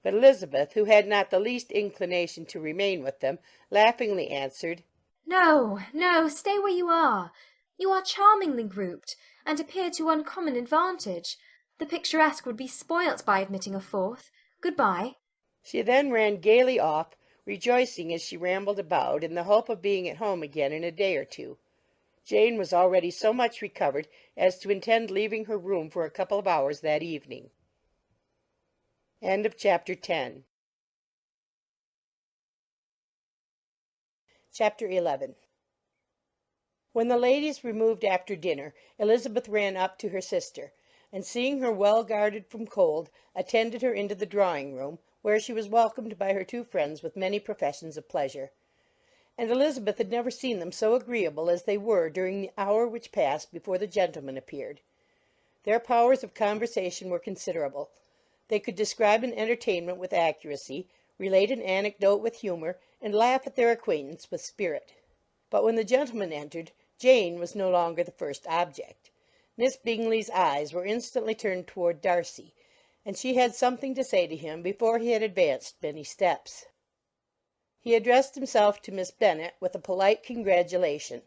But Elizabeth, who had not the least inclination to remain with them, laughingly answered, "No, no, stay where you are. You are charmingly grouped, and appear to uncommon advantage. The picturesque would be spoilt by admitting a fourth. Good-bye." She then ran gaily off, rejoicing as she rambled about, in the hope of being at home again in a day or 2. Jane was already so much recovered as to intend leaving her room for a couple of hours that evening. End of Chapter 10. Chapter 11. When the ladies removed after dinner, Elizabeth ran up to her sister, and seeing her well guarded from cold, attended her into the drawing-room, where she was welcomed by her 2 friends with many professions of pleasure. And Elizabeth had never seen them so agreeable as they were during the hour which passed before the gentlemen appeared. Their powers of conversation were considerable. They could describe an entertainment with accuracy, relate an anecdote with humour, and laugh at their acquaintance with spirit. But when the gentlemen entered, Jane was no longer the first object. Miss Bingley's eyes were instantly turned toward Darcy, and she had something to say to him before he had advanced many steps. He addressed himself to Miss Bennet with a polite congratulation.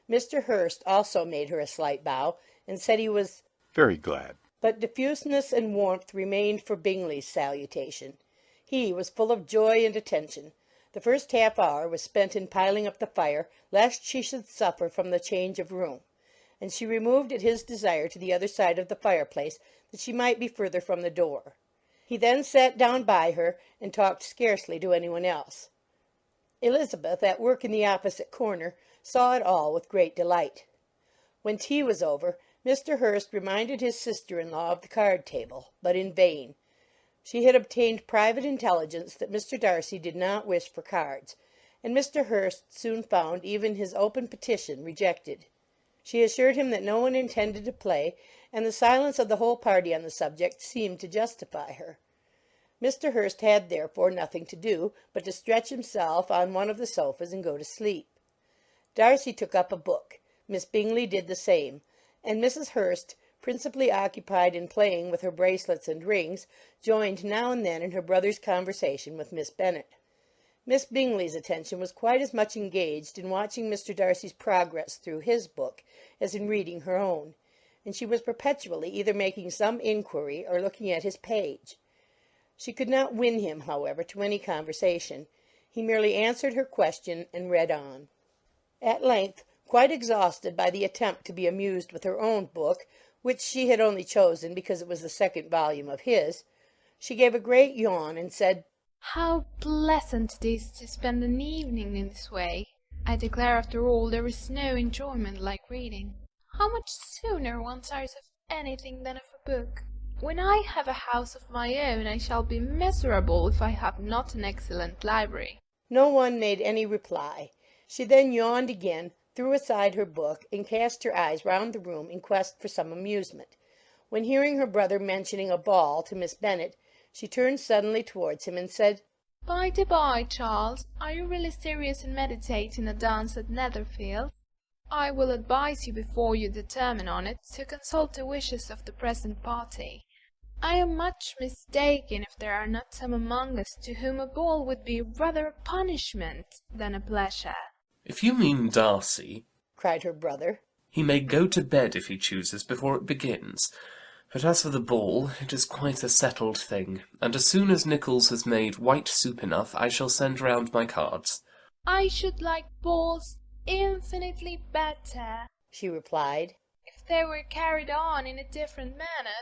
Mr. Hurst also made her a slight bow, and said he was "Very glad." But diffuseness and warmth remained for Bingley's salutation. He was full of joy and attention. The first half-hour was spent in piling up the fire, lest she should suffer from the change of room, and she removed at his desire to the other side of the fireplace, that she might be further from the door. He then sat down by her, and talked scarcely to any one else. Elizabeth, at work in the opposite corner, saw it all with great delight. When tea was over, Mr. Hurst reminded his sister-in-law of the card-table, but in vain. She had obtained private intelligence that Mr. Darcy did not wish for cards, and Mr. Hurst soon found even his open petition rejected. She assured him that no one intended to play, and the silence of the whole party on the subject seemed to justify her. Mr. Hurst had therefore nothing to do but to stretch himself on one of the sofas and go to sleep. Darcy took up a book, Miss Bingley did the same, and Mrs. Hurst, principally occupied in playing with her bracelets and rings, joined now and then in her brother's conversation with Miss Bennet. Miss Bingley's attention was quite as much engaged in watching Mr. Darcy's progress through his book as in reading her own, and she was perpetually either making some inquiry or looking at his page. She could not win him, however, to any conversation. He merely answered her question and read on. At length, quite exhausted by the attempt to be amused with her own book, which she had only chosen because it was the second volume of his, she gave a great yawn and said, "How pleasant it is to spend an evening in this way! I declare, after all, there is no enjoyment like reading. How much sooner one tires of anything than of a book! When I have a house of my own, I shall be miserable if I have not an excellent library." No one made any reply. She then yawned again, threw aside her book, and cast her eyes round the room in quest for some amusement, when, hearing her brother mentioning a ball to Miss Bennet, she turned suddenly towards him and said, "By the by, Charles, are you really serious in meditating a dance at Netherfield? I will advise you, before you determine on it, to consult the wishes of the present party. I am much mistaken if there are not some among us to whom a ball would be rather a punishment than a pleasure." If you mean Darcy, cried her brother, he may go to bed if he chooses before it begins. But as for the ball, it is quite a settled thing, and as soon as Nichols has made white soup enough, I shall send round my cards. "I should like balls infinitely better," she replied, "if they were carried on in a different manner.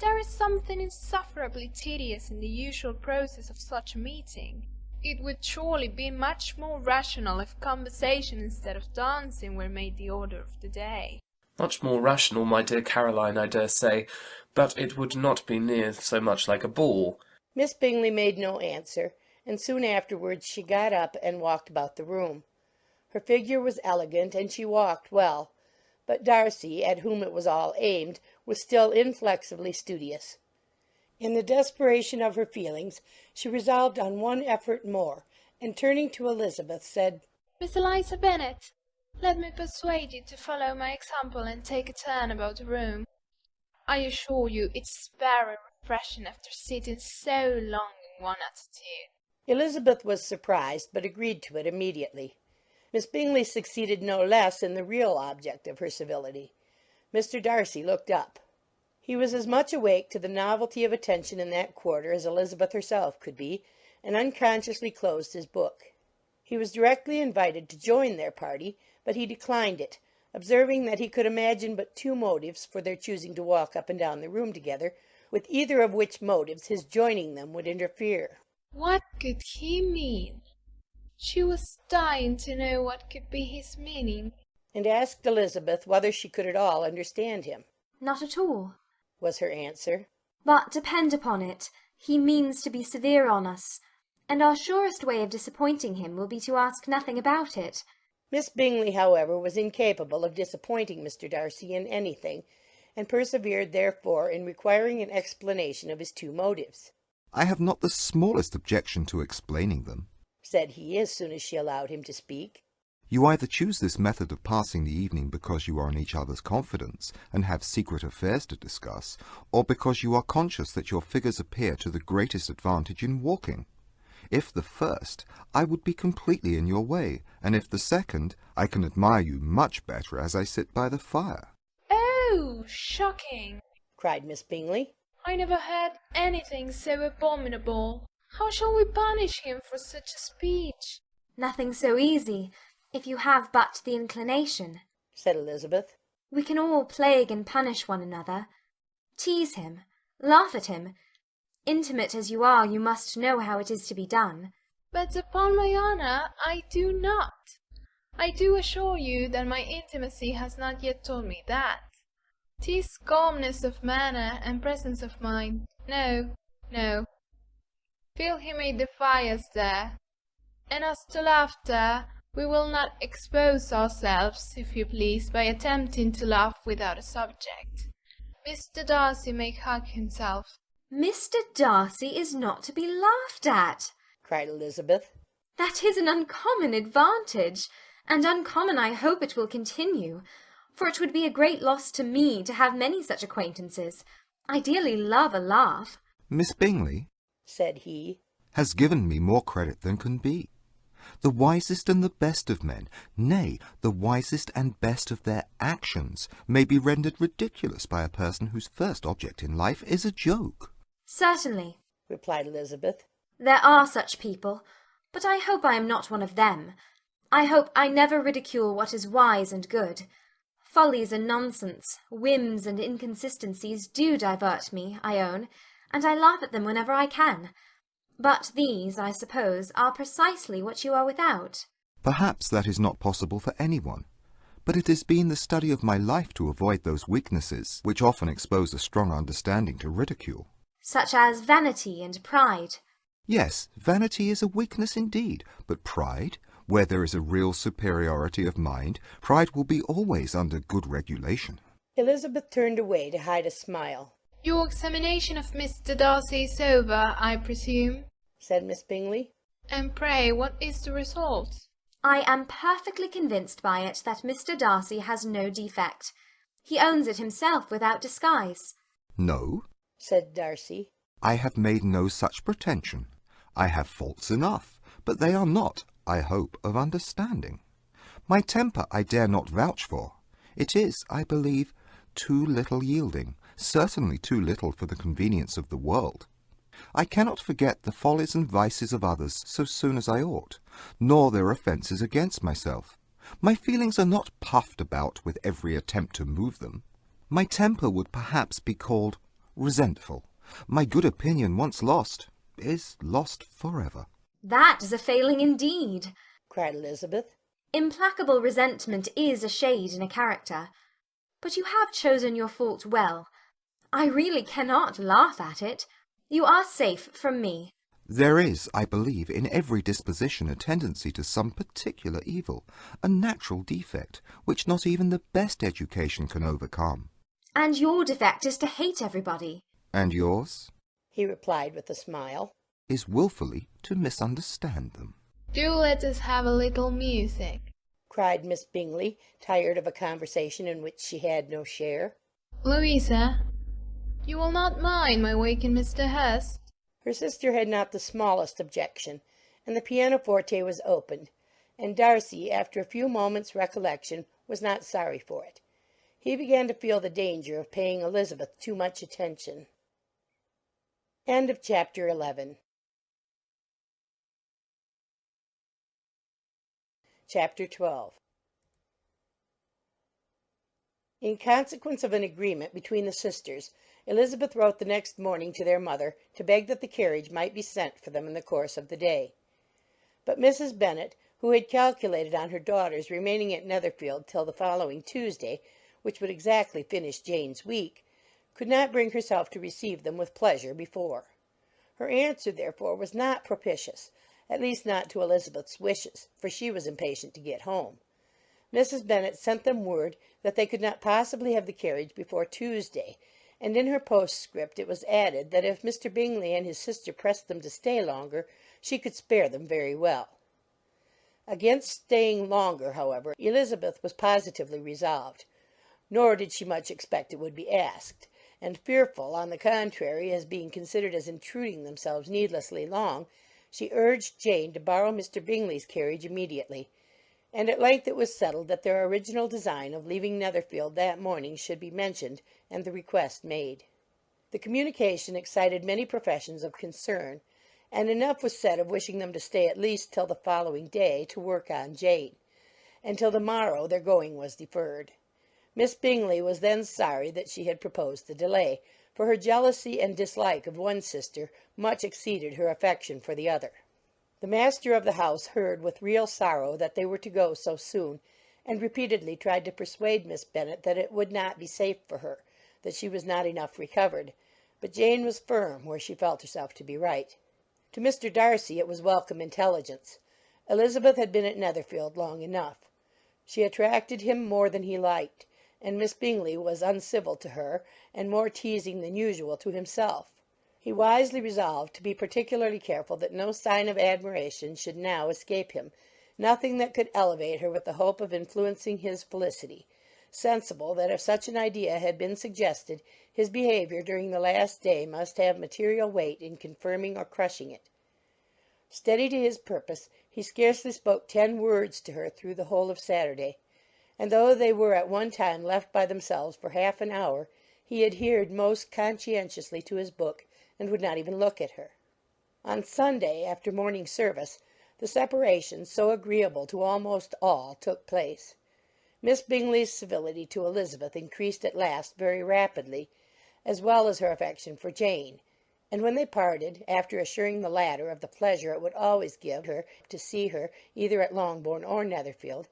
There is something insufferably tedious in the usual process of such a meeting. It would surely be much more rational if conversation instead of dancing were made the order of the day." Much more rational, my dear Caroline, I dare say, but it would not be near so much like a ball. Miss Bingley made no answer, and soon afterwards she got up and walked about the room. Her figure was elegant, and she walked well, but Darcy, at whom it was all aimed, was still inflexibly studious. In the desperation of her feelings, she resolved on one effort more, and turning to Elizabeth, said, "Miss Eliza Bennet, let me persuade you to follow my example and take a turn about the room. I assure you it is very refreshing after sitting so long in one attitude." Elizabeth was surprised, but agreed to it immediately. Miss Bingley succeeded no less in the real object of her civility. Mr. Darcy looked up. He was as much awake to the novelty of attention in that quarter as Elizabeth herself could be, and unconsciously closed his book. He was directly invited to join their party, but he declined it, observing that he could imagine but two motives for their choosing to walk up and down the room together, with either of which motives his joining them would interfere. What could he mean? She was dying to know what could be his meaning, and asked Elizabeth whether she could at all understand him. "Not at all," was her answer. "But depend upon it, he means to be severe on us, and our surest way of disappointing him will be to ask nothing about it." Miss Bingley, however, was incapable of disappointing Mr. Darcy in anything, and persevered therefore in requiring an explanation of his two motives. "I have not the smallest objection to explaining them," said he, as soon as she allowed him to speak. "You either choose this method of passing the evening because you are in each other's confidence and have secret affairs to discuss, or because you are conscious that your figures appear to the greatest advantage in walking. If the first, I would be completely in your way, and if the second, I can admire you much better as I sit by the fire." "Oh, shocking!" cried Miss Bingley. "I never heard anything so abominable. How shall we punish him for such a speech? Nothing so easy, if you have but the inclination, said Elizabeth. We can all plague and punish one another. Tease him, laugh at him. Intimate as you are, you must know how it is to be done. But upon my honour, I do not. I do assure you that my intimacy has not yet told me that. 'Tis calmness of manner and presence of mind. No, no. Feel he may defy us there. And as to laughter, we will not expose ourselves, if you please, by attempting to laugh without a subject. Mr. Darcy may hug himself. Mr. Darcy is not to be laughed at, cried Elizabeth. That is an uncommon advantage, and uncommon I hope it will continue, for it would be a great loss to me to have many such acquaintances. I dearly love a laugh. Miss Bingley, said he, has given me more credit than can be. The wisest and the best of men, nay, the wisest and best of their actions, may be rendered ridiculous by a person whose first object in life is a joke. Certainly, replied Elizabeth. There are such people, but I hope I am not one of them. I hope I never ridicule what is wise and good. Follies and nonsense, whims and inconsistencies do divert me, I own, and I laugh at them whenever I can. But these, I suppose, are precisely what you are without. Perhaps that is not possible for anyone, but it has been the study of my life to avoid those weaknesses which often expose a strong understanding to ridicule. Such as vanity and pride. Yes, vanity is a weakness indeed, but pride, where there is a real superiority of mind, pride will be always under good regulation. Elizabeth turned away to hide a smile. Your examination of Mr. Darcy is over, I presume, said Miss Bingley. And pray, what is the result? I am perfectly convinced by it that Mr. Darcy has no defect. He owns it himself without disguise. No, said Darcy. I have made no such pretension. I have faults enough, but they are not, I hope, of understanding. My temper I dare not vouch for. It is, I believe, too little yielding, certainly too little for the convenience of the world. I cannot forget the follies and vices of others so soon as I ought, nor their offences against myself. My feelings are not puffed about with every attempt to move them. My temper would perhaps be called resentful. My good opinion once lost is lost forever. That is a failing indeed, cried Elizabeth. Implacable resentment is a shade in a character. But you have chosen your fault well. I really cannot laugh at it. You are safe from me. There is, I believe, in every disposition a tendency to some particular evil, a natural defect, which not even the best education can overcome. And your defect is to hate everybody. And yours, he replied with a smile, is wilfully to misunderstand them. Do let us have a little music, cried Miss Bingley, tired of a conversation in which she had no share. Louisa, you will not mind my waking Mr. Hurst? Her sister had not the smallest objection, and the pianoforte was opened, and Darcy, after a few moments' recollection, was not sorry for it. He began to feel the danger of paying Elizabeth too much attention. End of chapter 11. Chapter 12. In consequence of an agreement between the sisters, Elizabeth wrote the next morning to their mother to beg that the carriage might be sent for them in the course of the day. But Mrs. Bennet, who had calculated on her daughters remaining at Netherfield till the following Tuesday, which would exactly finish Jane's week, could not bring herself to receive them with pleasure before. Her answer, therefore, was not propitious, at least not to Elizabeth's wishes, for she was impatient to get home. Mrs. Bennet sent them word that they could not possibly have the carriage before Tuesday, and in her postscript it was added that if Mr. Bingley and his sister pressed them to stay longer, she could spare them very well. Against staying longer, however, Elizabeth was positively resolved, nor did she much expect it would be asked, and fearful, on the contrary, as being considered as intruding themselves needlessly long, she urged Jane to borrow Mr. Bingley's carriage immediately, and at length it was settled that their original design of leaving Netherfield that morning should be mentioned and the request made. The communication excited many professions of concern, and enough was said of wishing them to stay at least till the following day to work on Jane, and till the morrow their going was deferred. Miss Bingley was then sorry that she had proposed the delay, for her jealousy and dislike of one sister much exceeded her affection for the other. The master of the house heard with real sorrow that they were to go so soon, and repeatedly tried to persuade Miss Bennet that it would not be safe for her, that she was not enough recovered, but Jane was firm where she felt herself to be right. To Mr. Darcy it was welcome intelligence. Elizabeth had been at Netherfield long enough. She attracted him more than he liked, and Miss Bingley was uncivil to her, and more teasing than usual to himself. He wisely resolved to be particularly careful that no sign of admiration should now escape him, nothing that could elevate her with the hope of influencing his felicity, sensible that if such an idea had been suggested, his behaviour during the last day must have material weight in confirming or crushing it. Steady to his purpose, he scarcely spoke 10 words to her through the whole of Saturday, and though they were at one time left by themselves for half an hour, he adhered most conscientiously to his book, and would not even look at her. On Sunday, after morning service, the separation, so agreeable to almost all, took place. Miss Bingley's civility to Elizabeth increased at last very rapidly, as well as her affection for Jane, and when they parted, after assuring the latter of the pleasure it would always give her to see her either at Longbourn or Netherfield,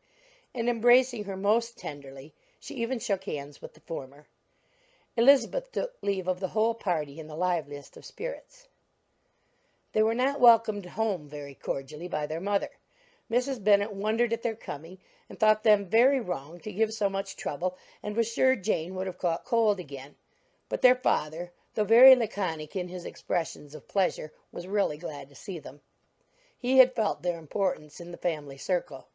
and embracing her most tenderly, she even shook hands with the former. Elizabeth took leave of the whole party in the liveliest of spirits. They were not welcomed home very cordially by their mother. Mrs. Bennet wondered at their coming, and thought them very wrong to give so much trouble, and was sure Jane would have caught cold again. But their father, though very laconic in his expressions of pleasure, was really glad to see them. He had felt their importance in the family circle.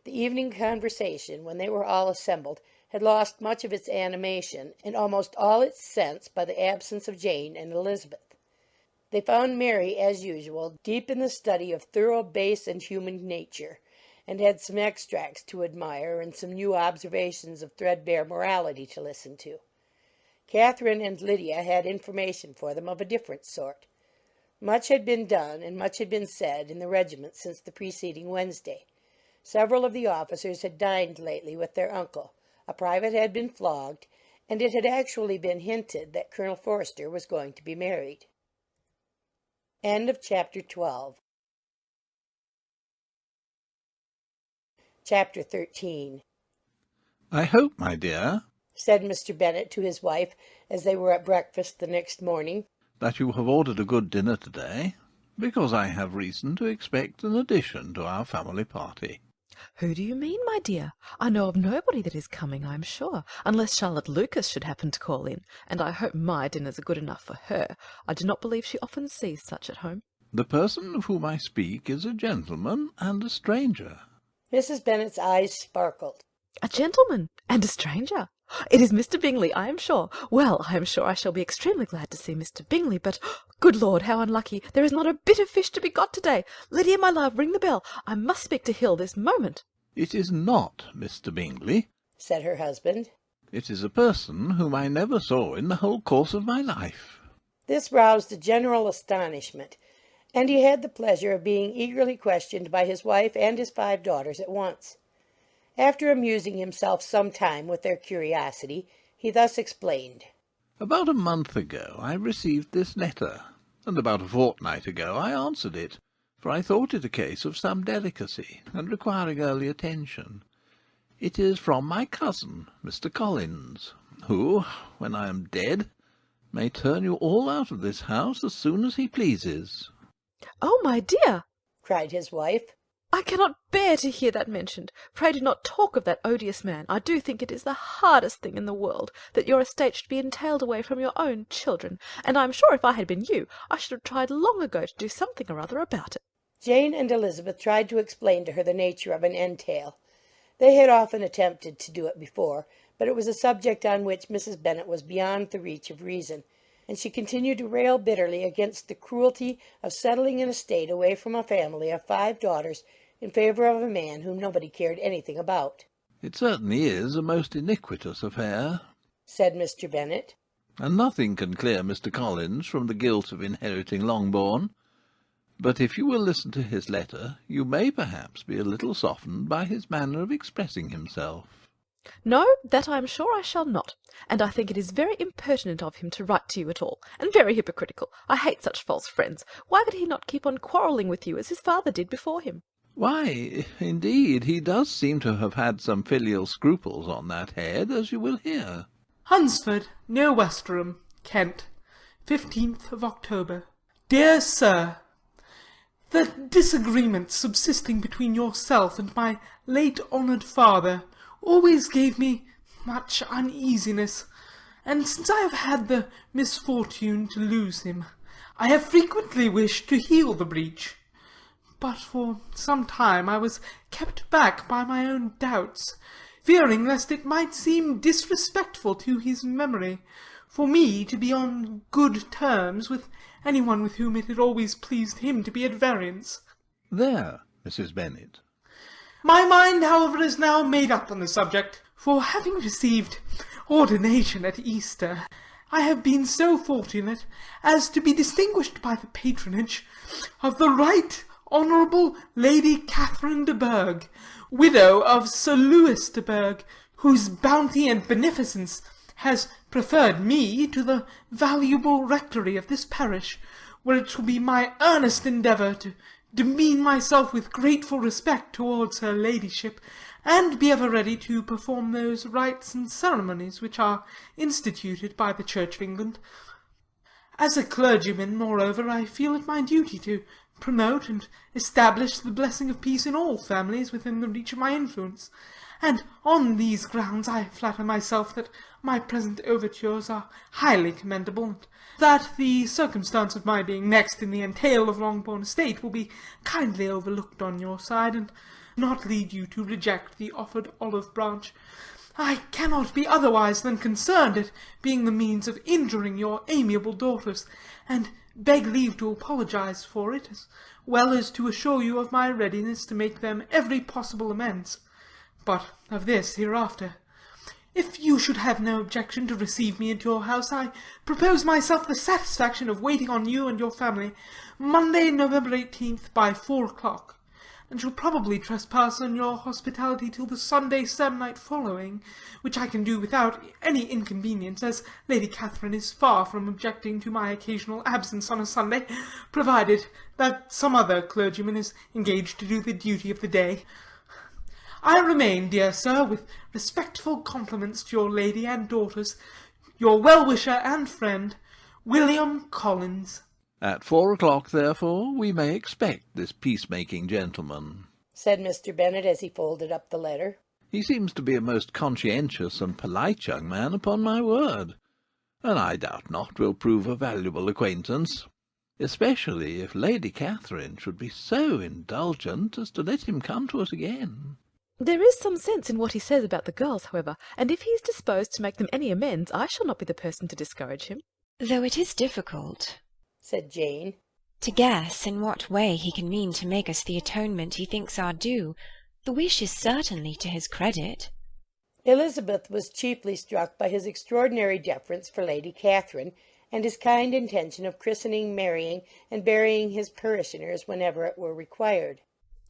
The evening conversation, when they were all assembled, had lost much of its animation, and almost all its sense, by the absence of Jane and Elizabeth. They found Mary, as usual, deep in the study of thorough base and human nature, and had some extracts to admire, and some new observations of threadbare morality to listen to. Catherine and Lydia had information for them of a different sort. Much had been done, and much had been said in the regiment since the preceding Wednesday. Several of the officers had dined lately with their uncle, a private had been flogged, and it had actually been hinted that Colonel Forster was going to be married. Chapter 13. "I hope, my dear," said Mr. Bennet to his wife, as they were at breakfast the next morning, "that you have ordered a good dinner to-day, because I have reason to expect an addition to our family party." Who do you mean, my dear? I know of nobody that is coming, I am sure, unless Charlotte Lucas should happen to call in, and I hope my dinners are good enough for her. I do not believe she often sees such at home. The person of whom I speak is a gentleman and a stranger. Mrs. Bennet's eyes sparkled. A gentleman and a stranger? It is Mr. Bingley, I am sure. Well, I am sure I shall be extremely glad to see Mr. Bingley, but, good Lord, how unlucky! There is not a bit of fish to be got to-day. Lydia, my love, ring the bell. I must speak to Hill this moment. It is not Mr. Bingley, said her husband. It is a person whom I never saw in the whole course of my life. This roused a general astonishment, and he had the pleasure of being eagerly questioned by his wife and his 5 daughters at once. After amusing himself some time with their curiosity, he thus explained. About a month ago I received this letter, and about a fortnight ago I answered it, for I thought it a case of some delicacy, and requiring early attention. It is from my cousin, Mr. Collins, who, when I am dead, may turn you all out of this house as soon as he pleases. Oh, my dear, cried his wife, I cannot bear to hear that mentioned. Pray do not talk of that odious man. I do think it is the hardest thing in the world that your estate should be entailed away from your own children, and I am sure if I had been you, I should have tried long ago to do something or other about it. Jane and Elizabeth tried to explain to her the nature of an entail. They had often attempted to do it before, but it was a subject on which Mrs. Bennet was beyond the reach of reason, and she continued to rail bitterly against the cruelty of settling an estate away from a family of 5 daughters in favour of a man whom nobody cared anything about. It certainly is a most iniquitous affair, said Mr. Bennet, and nothing can clear Mr. Collins from the guilt of inheriting Longbourn. But if you will listen to his letter, you may perhaps be a little softened by his manner of expressing himself. No, that I am sure I shall not, and I think it is very impertinent of him to write to you at all, and very hypocritical. I hate such false friends. Why could he not keep on quarrelling with you, as his father did before him? Why, indeed, he does seem to have had some filial scruples on that head, as you will hear. Hunsford, near Westerham, Kent, 15th of October. Dear Sir, the disagreement subsisting between yourself and my late honoured father always gave me much uneasiness, and since I have had the misfortune to lose him, I have frequently wished to heal the breach. But for some time I was kept back by my own doubts, fearing lest it might seem disrespectful to his memory for me to be on good terms with any one with whom it had always pleased him to be at variance. There, Mrs. Bennet. My mind, however, is now made up on the subject, for having received ordination at Easter, I have been so fortunate as to be distinguished by the patronage of the Right Honourable Lady Catherine de Bourgh, widow of Sir Louis de Bourgh, whose bounty and beneficence has preferred me to the valuable rectory of this parish, where it shall be my earnest endeavour to demean myself with grateful respect towards her ladyship, and be ever ready to perform those rites and ceremonies which are instituted by the Church of England. As a clergyman, moreover, I feel it my duty to promote and establish the blessing of peace in all families within the reach of my influence, and on these grounds I flatter myself that my present overtures are highly commendable, and that the circumstance of my being next in the entail of Longbourn estate will be kindly overlooked on your side, and not lead you to reject the offered olive branch. I cannot be otherwise than concerned at being the means of injuring your amiable daughters, and beg leave to apologize for it, as well as to assure you of my readiness to make them every possible amends. But of this hereafter. If you should have no objection to receive me into your house, I propose myself the satisfaction of waiting on you and your family Monday, November 18th, by 4 o'clock, and shall probably trespass on your hospitality till the Sunday se'nnight following, which I can do without any inconvenience, as Lady Catherine is far from objecting to my occasional absence on a Sunday, provided that some other clergyman is engaged to do the duty of the day. I remain, dear sir, with respectful compliments to your lady and daughters, your well-wisher and friend, William Collins. At 4 o'clock, therefore, we may expect this peacemaking gentleman, said Mr. Bennet as he folded up the letter. He seems to be a most conscientious and polite young man, upon my word, and I doubt not will prove a valuable acquaintance, especially if Lady Catherine should be so indulgent as to let him come to us again. There is some sense in what he says about the girls, however, and if he is disposed to make them any amends, I shall not be the person to discourage him. Though it is difficult, said Jane, to guess in what way he can mean to make us the atonement he thinks our due. The wish is certainly to his credit. Elizabeth was chiefly struck by his extraordinary deference for Lady Catherine, and his kind intention of christening, marrying, and burying his parishioners whenever it were required.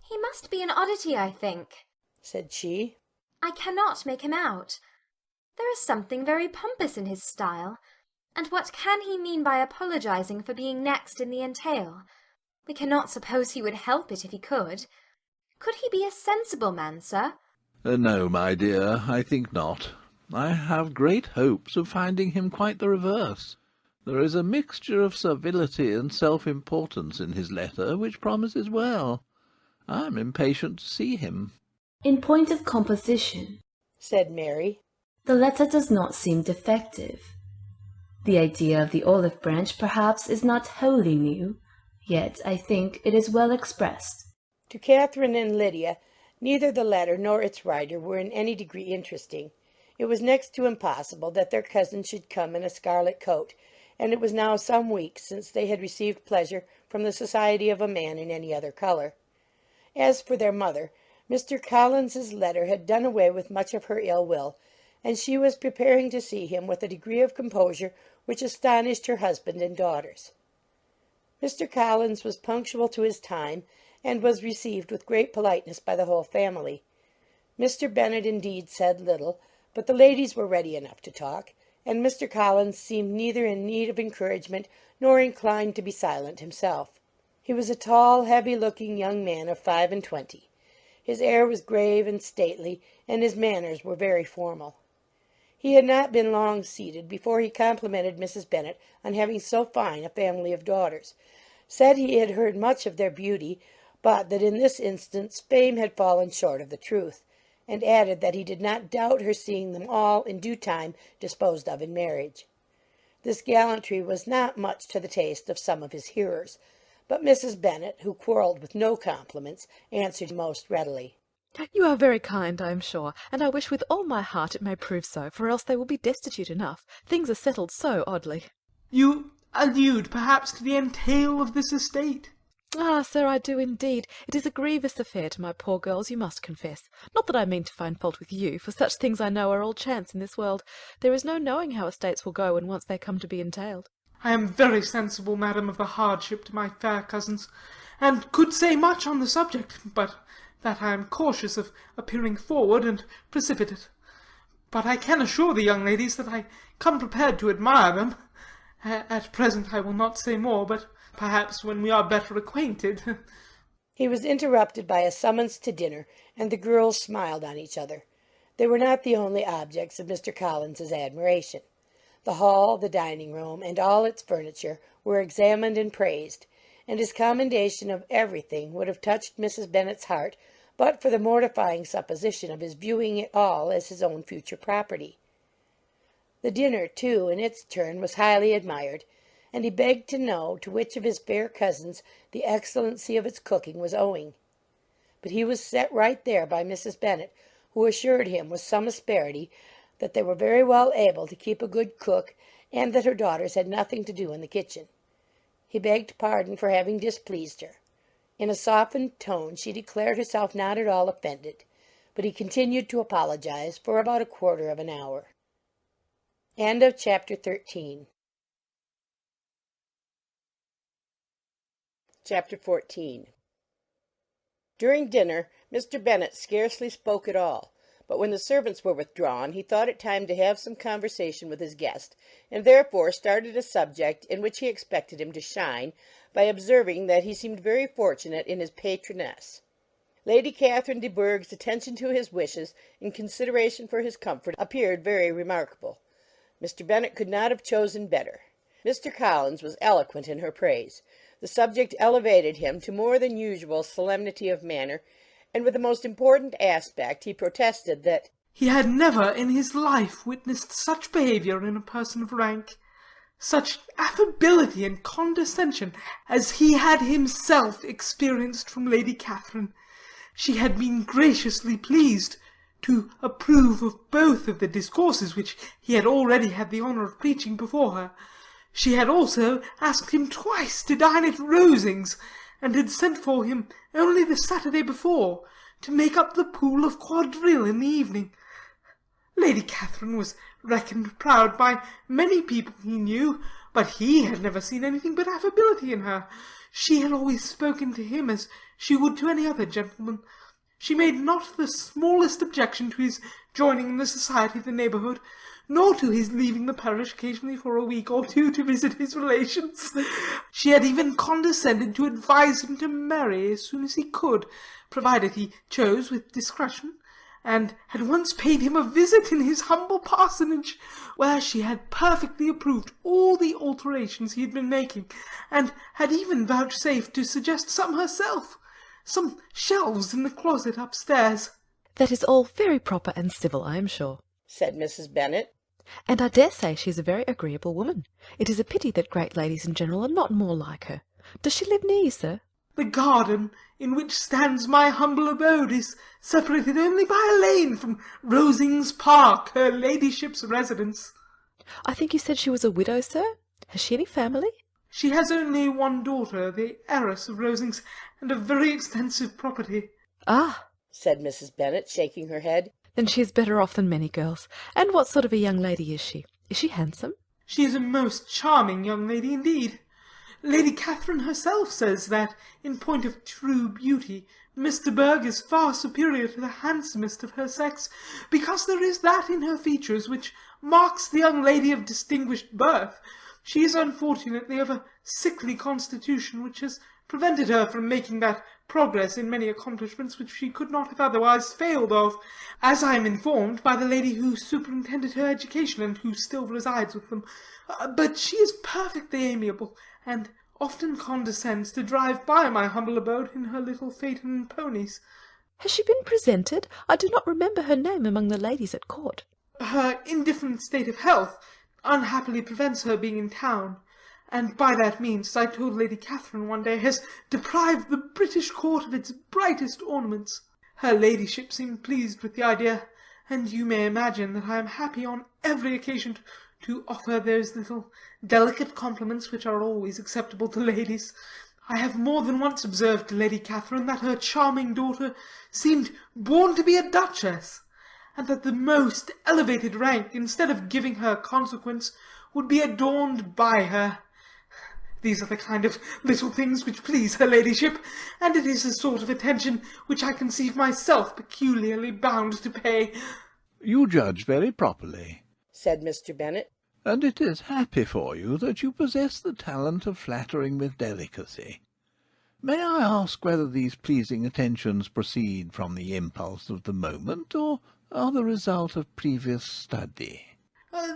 He must be an oddity, I think, said she. I cannot make him out. There is something very pompous in his style. And what can he mean by apologizing for being next in the entail? We cannot suppose he would help it if he could. Could he be a sensible man, sir? No, my dear, I think not. I have great hopes of finding him quite the reverse. There is a mixture of servility and self-importance in his letter which promises well. I am impatient to see him. In point of composition, said Mary, the letter does not seem defective. The idea of the olive branch perhaps is not wholly new, yet I think it is well expressed. To Catherine and Lydia, neither the letter nor its writer were in any degree interesting. It was next to impossible that their cousin should come in a scarlet coat, and it was now some weeks since they had received pleasure from the society of a man in any other colour. As for their mother, Mr. Collins's letter had done away with much of her ill will, and she was preparing to see him with a degree of composure which astonished her husband and daughters. Mr. Collins was punctual to his time, and was received with great politeness by the whole family. Mr. Bennet indeed said little, but the ladies were ready enough to talk, and Mr. Collins seemed neither in need of encouragement nor inclined to be silent himself. He was a tall, heavy-looking young man of 25. His air was grave and stately, and his manners were very formal. He had not been long seated before he complimented Mrs. Bennet on having so fine a family of daughters, said he had heard much of their beauty, but that in this instance fame had fallen short of the truth, and added that he did not doubt her seeing them all in due time disposed of in marriage. This gallantry was not much to the taste of some of his hearers, but Mrs. Bennet, who quarrelled with no compliments, answered most readily. You are very kind, I am sure, and I wish with all my heart it may prove so, for else they will be destitute enough. Things are settled so oddly. You allude, perhaps, to the entail of this estate? Ah, sir, I do indeed. It is a grievous affair to my poor girls, you must confess. Not that I mean to find fault with you, for such things I know are all chance in this world. There is no knowing how estates will go when once they come to be entailed. I am very sensible, madam, of the hardship to my fair cousins, and could say much on the subject, but that I am cautious of appearing forward and precipitate. But I can assure the young ladies that I come prepared to admire them. At present I will not say more, but perhaps when we are better acquainted. He was interrupted by a summons to dinner, and the girls smiled on each other. They were not the only objects of Mr. Collins's admiration. The hall, the dining-room, and all its furniture were examined and praised, and his commendation of everything would have touched Mrs. Bennet's heart but for the mortifying supposition of his viewing it all as his own future property. The dinner, too, in its turn, was highly admired, and he begged to know to which of his fair cousins the excellency of its cooking was owing. But he was set right there by Mrs. Bennet, who assured him with some asperity that they were very well able to keep a good cook, and that her daughters had nothing to do in the kitchen. He begged pardon for having displeased her. In a softened tone she declared herself not at all offended, but he continued to apologize for about a quarter of an hour. End of chapter 13. Chapter 14. During dinner Mr. Bennet scarcely spoke at all, but when the servants were withdrawn he thought it time to have some conversation with his guest, and therefore started a subject in which he expected him to shine, by observing that he seemed very fortunate in his patroness. Lady Catherine de Bourgh's attention to his wishes, in consideration for his comfort, appeared very remarkable. Mr. Bennet could not have chosen better. Mr. Collins was eloquent in her praise. The subject elevated him to more than usual solemnity of manner, and with the most important aspect he protested that he had never in his life witnessed such behaviour in a person of rank, such affability and condescension as he had himself experienced from Lady Catherine. She had been graciously pleased to approve of both of the discourses which he had already had the honour of preaching before her. She had also asked him twice to dine at Rosings, and had sent for him only the Saturday before, to make up the pool of quadrille in the evening. Lady Catherine was reckoned proud by many people he knew, but he had never seen anything but affability in her. She had always spoken to him as she would to any other gentleman. She made not the smallest objection to his joining in the society of the neighbourhood, nor to his leaving the parish occasionally for a week or two to visit his relations. She had even condescended to advise him to marry as soon as he could, provided he chose with discretion, and had once paid him a visit in his humble parsonage, where she had perfectly approved all the alterations he had been making, and had even vouchsafed to suggest some herself, some shelves in the closet upstairs. That is all very proper and civil, I am sure, said Mrs. Bennet. And I dare say she is a very agreeable woman. It is a pity that great ladies in general are not more like her. Does she live near you, sir? The garden in which stands my humble abode is separated only by a lane from Rosings Park, her ladyship's residence. I think you said she was a widow, sir? Has she any family? She has only one daughter, the heiress of Rosings, and a very extensive property. Ah, said Mrs. Bennet, shaking her head. Then she is better off than many girls. And what sort of a young lady is she? Is she handsome? She is a most charming young lady indeed. Lady Catherine herself says that, in point of true beauty, Miss de Bourgh is far superior to the handsomest of her sex, because there is that in her features which marks the young lady of distinguished birth. She is unfortunately of a sickly constitution, which has prevented her from making that progress in many accomplishments which she could not have otherwise failed of, as I am informed by the lady who superintended her education, and who still resides with them. But she is perfectly amiable, and often condescends to drive by my humble abode in her little phaeton ponies. Has she been presented? I do not remember her name among the ladies at court. Her indifferent state of health unhappily prevents her being in town, and by that means, as I told Lady Catherine one day, has deprived the British court of its brightest ornaments. Her ladyship seemed pleased with the idea, and you may imagine that I am happy on every occasion to offer those little delicate compliments which are always acceptable to ladies. I have more than once observed to Lady Catherine that her charming daughter seemed born to be a duchess, and that the most elevated rank, instead of giving her consequence, would be adorned by her. These are the kind of little things which please her ladyship, and it is a sort of attention which I conceive myself peculiarly bound to pay. You judge very properly, said Mr. Bennet. And it is happy for you that you possess the talent of flattering with delicacy. May I ask whether these pleasing attentions proceed from the impulse of the moment, or are the result of previous study?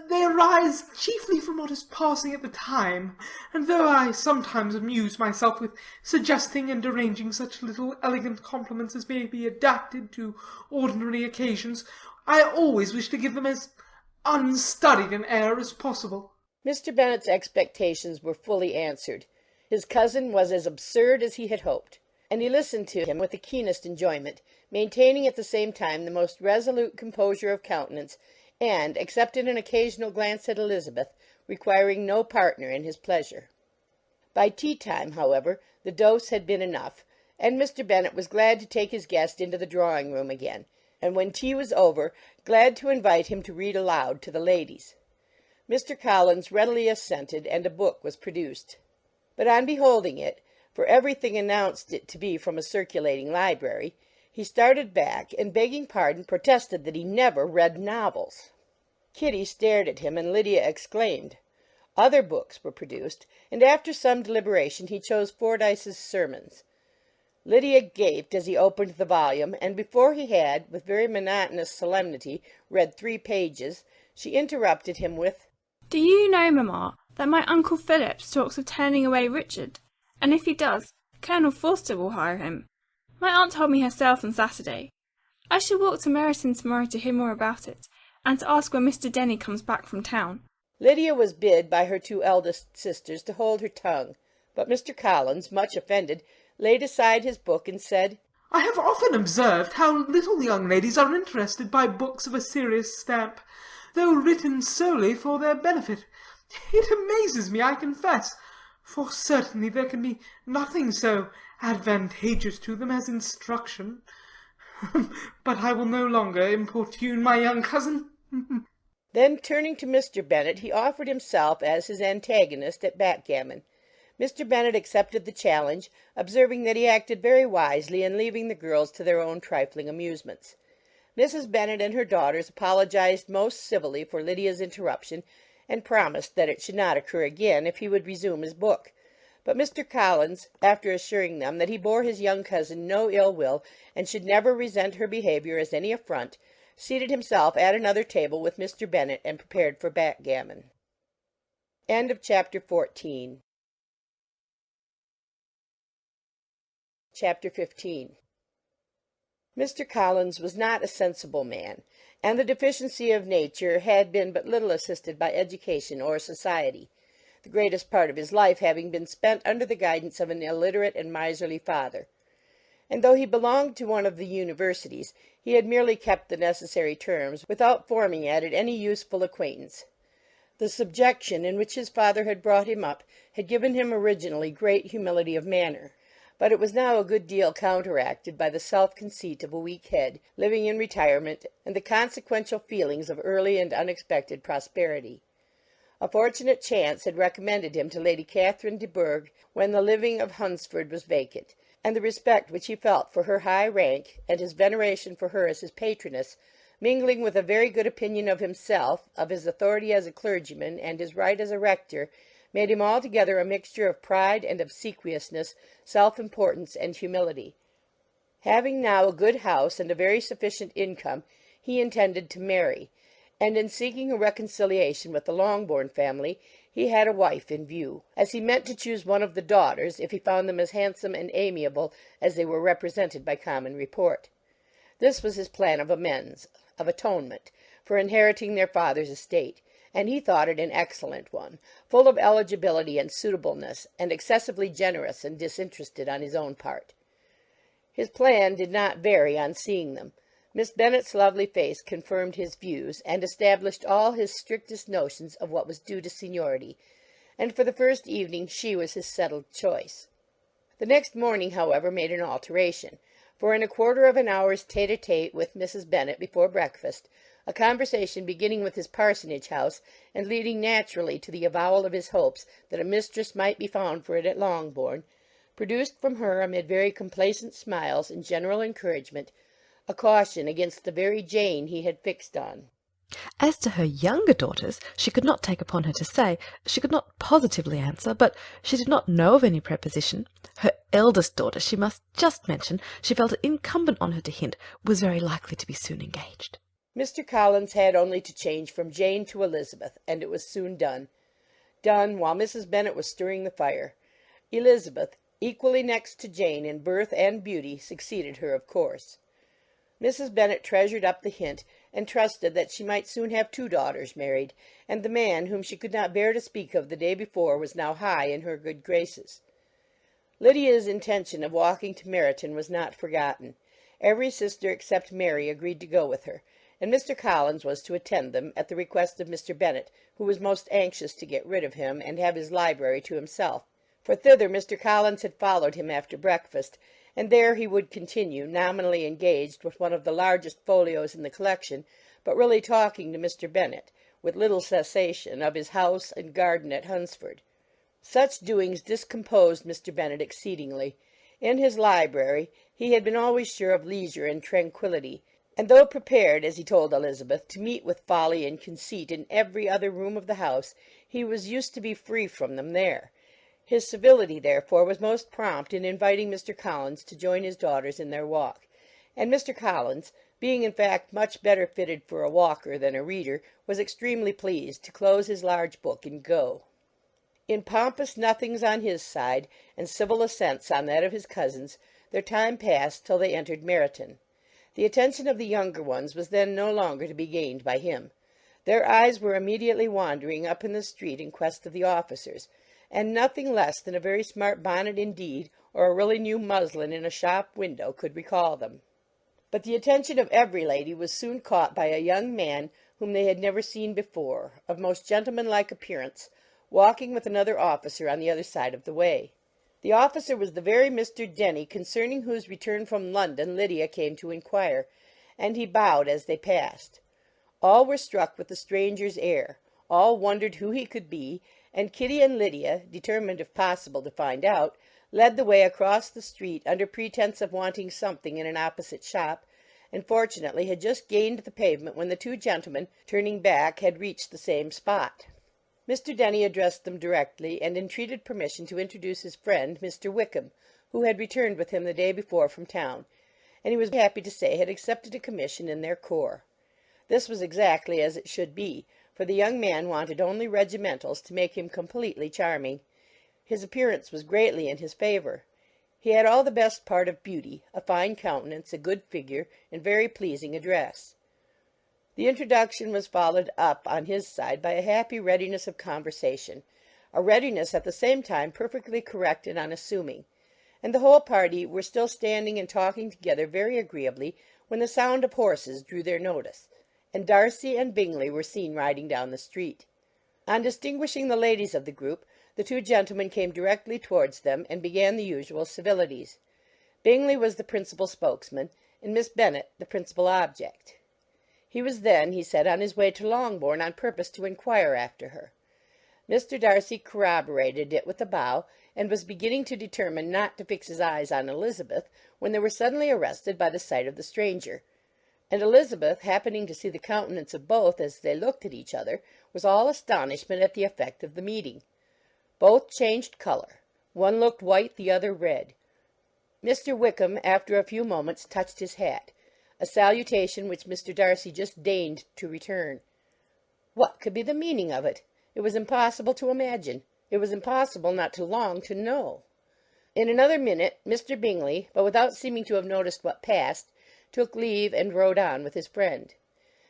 They arise chiefly from what is passing at the time, and though I sometimes amuse myself with suggesting and arranging such little elegant compliments as may be adapted to ordinary occasions, I always wish to give them as unstudied an air as possible. Mr. Bennet's expectations were fully answered. His cousin was as absurd as he had hoped, and he listened to him with the keenest enjoyment, maintaining at the same time the most resolute composure of countenance, and, except in an occasional glance at Elizabeth, requiring no partner in his pleasure. By tea-time, however, the dose had been enough, and Mr. Bennet was glad to take his guest into the drawing-room again, and when tea was over, glad to invite him to read aloud to the ladies. Mr. Collins readily assented, and a book was produced. But on beholding it, for everything announced it to be from a circulating library, he started back, and, begging pardon, protested that he never read novels. Kitty stared at him, and Lydia exclaimed. Other books were produced, and after some deliberation he chose Fordyce's Sermons. Lydia gaped as he opened the volume, and before he had, with very monotonous solemnity, read 3 pages, she interrupted him with, "Do you know, mamma, that my Uncle Phillips talks of turning away Richard, and if he does, Colonel Forster will hire him. My aunt told me herself on Saturday. I shall walk to Meryton to-morrow to hear more about it, and to ask when Mr. Denny comes back from town." Lydia was bid by her 2 eldest sisters to hold her tongue, but Mr. Collins, much offended, laid aside his book and said, I have often observed how little young ladies are interested by books of a serious stamp, though written solely for their benefit. It amazes me, I confess, for certainly there can be nothing so advantageous to them as instruction. But I will no longer importune my young cousin. Then, turning to Mr. Bennet, he offered himself as his antagonist at backgammon. Mr. Bennet accepted the challenge, observing that he acted very wisely in leaving the girls to their own trifling amusements. Mrs. Bennet and her daughters apologized most civilly for Lydia's interruption, and promised that it should not occur again if he would resume his book. But Mr. Collins, after assuring them that he bore his young cousin no ill will, and should never resent her behaviour as any affront, seated himself at another table with Mr. Bennet, and prepared for backgammon. End of Chapter 14. Chapter 15. Mr. Collins was not a sensible man, and the deficiency of nature had been but little assisted by education or society, the greatest part of his life having been spent under the guidance of an illiterate and miserly father. And though he belonged to one of the universities, he had merely kept the necessary terms, without forming at it any useful acquaintance. The subjection in which his father had brought him up had given him originally great humility of manner, but it was now a good deal counteracted by the self-conceit of a weak head, living in retirement, and the consequential feelings of early and unexpected prosperity. A fortunate chance had recommended him to Lady Catherine de Bourgh when the living of Hunsford was vacant, and the respect which he felt for her high rank, and his veneration for her as his patroness, mingling with a very good opinion of himself, of his authority as a clergyman, and his right as a rector, made him altogether a mixture of pride and obsequiousness, self-importance and humility. Having now a good house and a very sufficient income, he intended to marry, and in seeking a reconciliation with the Longbourn family, he had a wife in view, as he meant to choose one of the daughters, if he found them as handsome and amiable as they were represented by common report. This was his plan of amends, of atonement, for inheriting their father's estate, and he thought it an excellent one, full of eligibility and suitableness, and excessively generous and disinterested on his own part. His plan did not vary on seeing them. Miss Bennet's lovely face confirmed his views, and established all his strictest notions of what was due to seniority, and for the first evening she was his settled choice. The next morning, however, made an alteration, for in a quarter of an hour's tete-a-tete with Mrs. Bennet before breakfast, a conversation beginning with his parsonage house, and leading naturally to the avowal of his hopes that a mistress might be found for it at Longbourn, produced from her, amid very complacent smiles and general encouragement, a caution against the very Jane he had fixed on. As to her younger daughters, she could not take upon her to say, she could not positively answer, but she did not know of any preposition. Her eldest daughter, she must just mention, she felt it incumbent on her to hint, was very likely to be soon engaged. Mr. Collins had only to change from Jane to Elizabeth, and it was soon done. Done while Mrs. Bennet was stirring the fire. Elizabeth, equally next to Jane in birth and beauty, succeeded her, of course. Mrs. Bennet treasured up the hint, and trusted that she might soon have 2 daughters married, and the man whom she could not bear to speak of the day before was now high in her good graces. Lydia's intention of walking to Meryton was not forgotten. Every sister except Mary agreed to go with her, and Mr. Collins was to attend them, at the request of Mr. Bennet, who was most anxious to get rid of him and have his library to himself, for thither Mr. Collins had followed him after breakfast, and there he would continue, nominally engaged with one of the largest folios in the collection, but really talking to Mr. Bennet, with little cessation, of his house and garden at Hunsford. Such doings discomposed Mr. Bennet exceedingly. In his library he had been always sure of leisure and tranquillity, and though prepared, as he told Elizabeth, to meet with folly and conceit in every other room of the house, he was used to be free from them there. His civility, therefore, was most prompt in inviting Mr. Collins to join his daughters in their walk, and Mr. Collins, being in fact much better fitted for a walker than a reader, was extremely pleased to close his large book and go. In pompous nothings on his side, and civil assents on that of his cousins, their time passed till they entered Meryton. The attention of the younger ones was then no longer to be gained by him. Their eyes were immediately wandering up in the street in quest of the officers, and nothing less than a very smart bonnet indeed, or a really new muslin in a shop window, could recall them. But the attention of every lady was soon caught by a young man whom they had never seen before, of most gentlemanlike appearance, walking with another officer on the other side of the way. The officer was the very Mr. Denny concerning whose return from London Lydia came to inquire, and he bowed as they passed. All were struck with the stranger's air, all wondered who he could be, and Kitty and Lydia, determined if possible to find out, led the way across the street under pretence of wanting something in an opposite shop, and fortunately had just gained the pavement when the 2 gentlemen, turning back, had reached the same spot. Mr. Denny addressed them directly, and entreated permission to introduce his friend, Mr. Wickham, who had returned with him the day before from town, and he was happy to say had accepted a commission in their corps. This was exactly as it should be, for the young man wanted only regimentals to make him completely charming. His appearance was greatly in his favour. He had all the best part of beauty, a fine countenance, a good figure, and very pleasing address. The introduction was followed up on his side by a happy readiness of conversation, a readiness at the same time perfectly correct and unassuming, and the whole party were still standing and talking together very agreeably when the sound of horses drew their notice, and Darcy and Bingley were seen riding down the street. On distinguishing the ladies of the group, the 2 gentlemen came directly towards them, and began the usual civilities. Bingley was the principal spokesman, and Miss Bennet the principal object. He was then, he said, on his way to Longbourn on purpose to inquire after her. Mr. Darcy corroborated it with a bow, and was beginning to determine not to fix his eyes on Elizabeth, when they were suddenly arrested by the sight of the stranger; and Elizabeth, happening to see the countenance of both as they looked at each other, was all astonishment at the effect of the meeting. Both changed colour. One looked white, the other red. Mr. Wickham, after a few moments, touched his hat, a salutation which Mr. Darcy just deigned to return. What could be the meaning of it? It was impossible to imagine. It was impossible not to long to know. In another minute Mr. Bingley, but without seeming to have noticed what passed, took leave and rode on with his friend.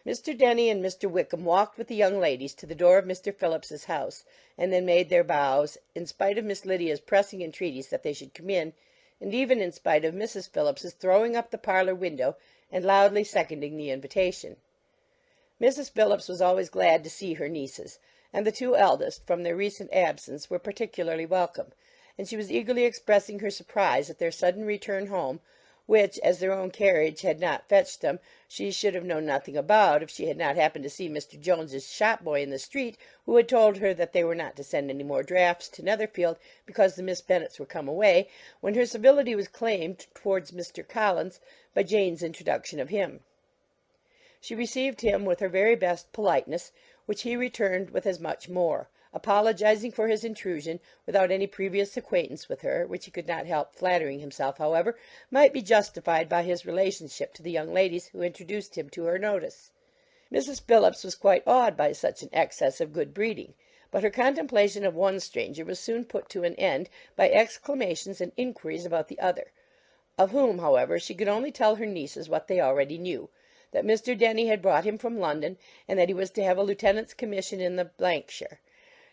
Mr. Denny and Mr. Wickham walked with the young ladies to the door of Mr. Phillips's house, and then made their bows, in spite of Miss Lydia's pressing entreaties that they should come in, and even in spite of Mrs. Phillips's throwing up the parlour window and loudly seconding the invitation. Mrs. Phillips was always glad to see her nieces, and the two eldest, from their recent absence, were particularly welcome, and she was eagerly expressing her surprise at their sudden return home, which, as their own carriage had not fetched them, she should have known nothing about if she had not happened to see Mr. Jones's shop-boy in the street, who had told her that they were not to send any more drafts to Netherfield because the Miss Bennets were come away, when her civility was claimed towards Mr. Collins by Jane's introduction of him. She received him with her very best politeness, which he returned with as much more, apologizing for his intrusion, without any previous acquaintance with her, which he could not help flattering himself, however, might be justified by his relationship to the young ladies who introduced him to her notice. Mrs. Phillips was quite awed by such an excess of good breeding, but her contemplation of one stranger was soon put to an end by exclamations and inquiries about the other, of whom, however, she could only tell her nieces what they already knew, that Mr. Denny had brought him from London, and that he was to have a lieutenant's commission in the shire.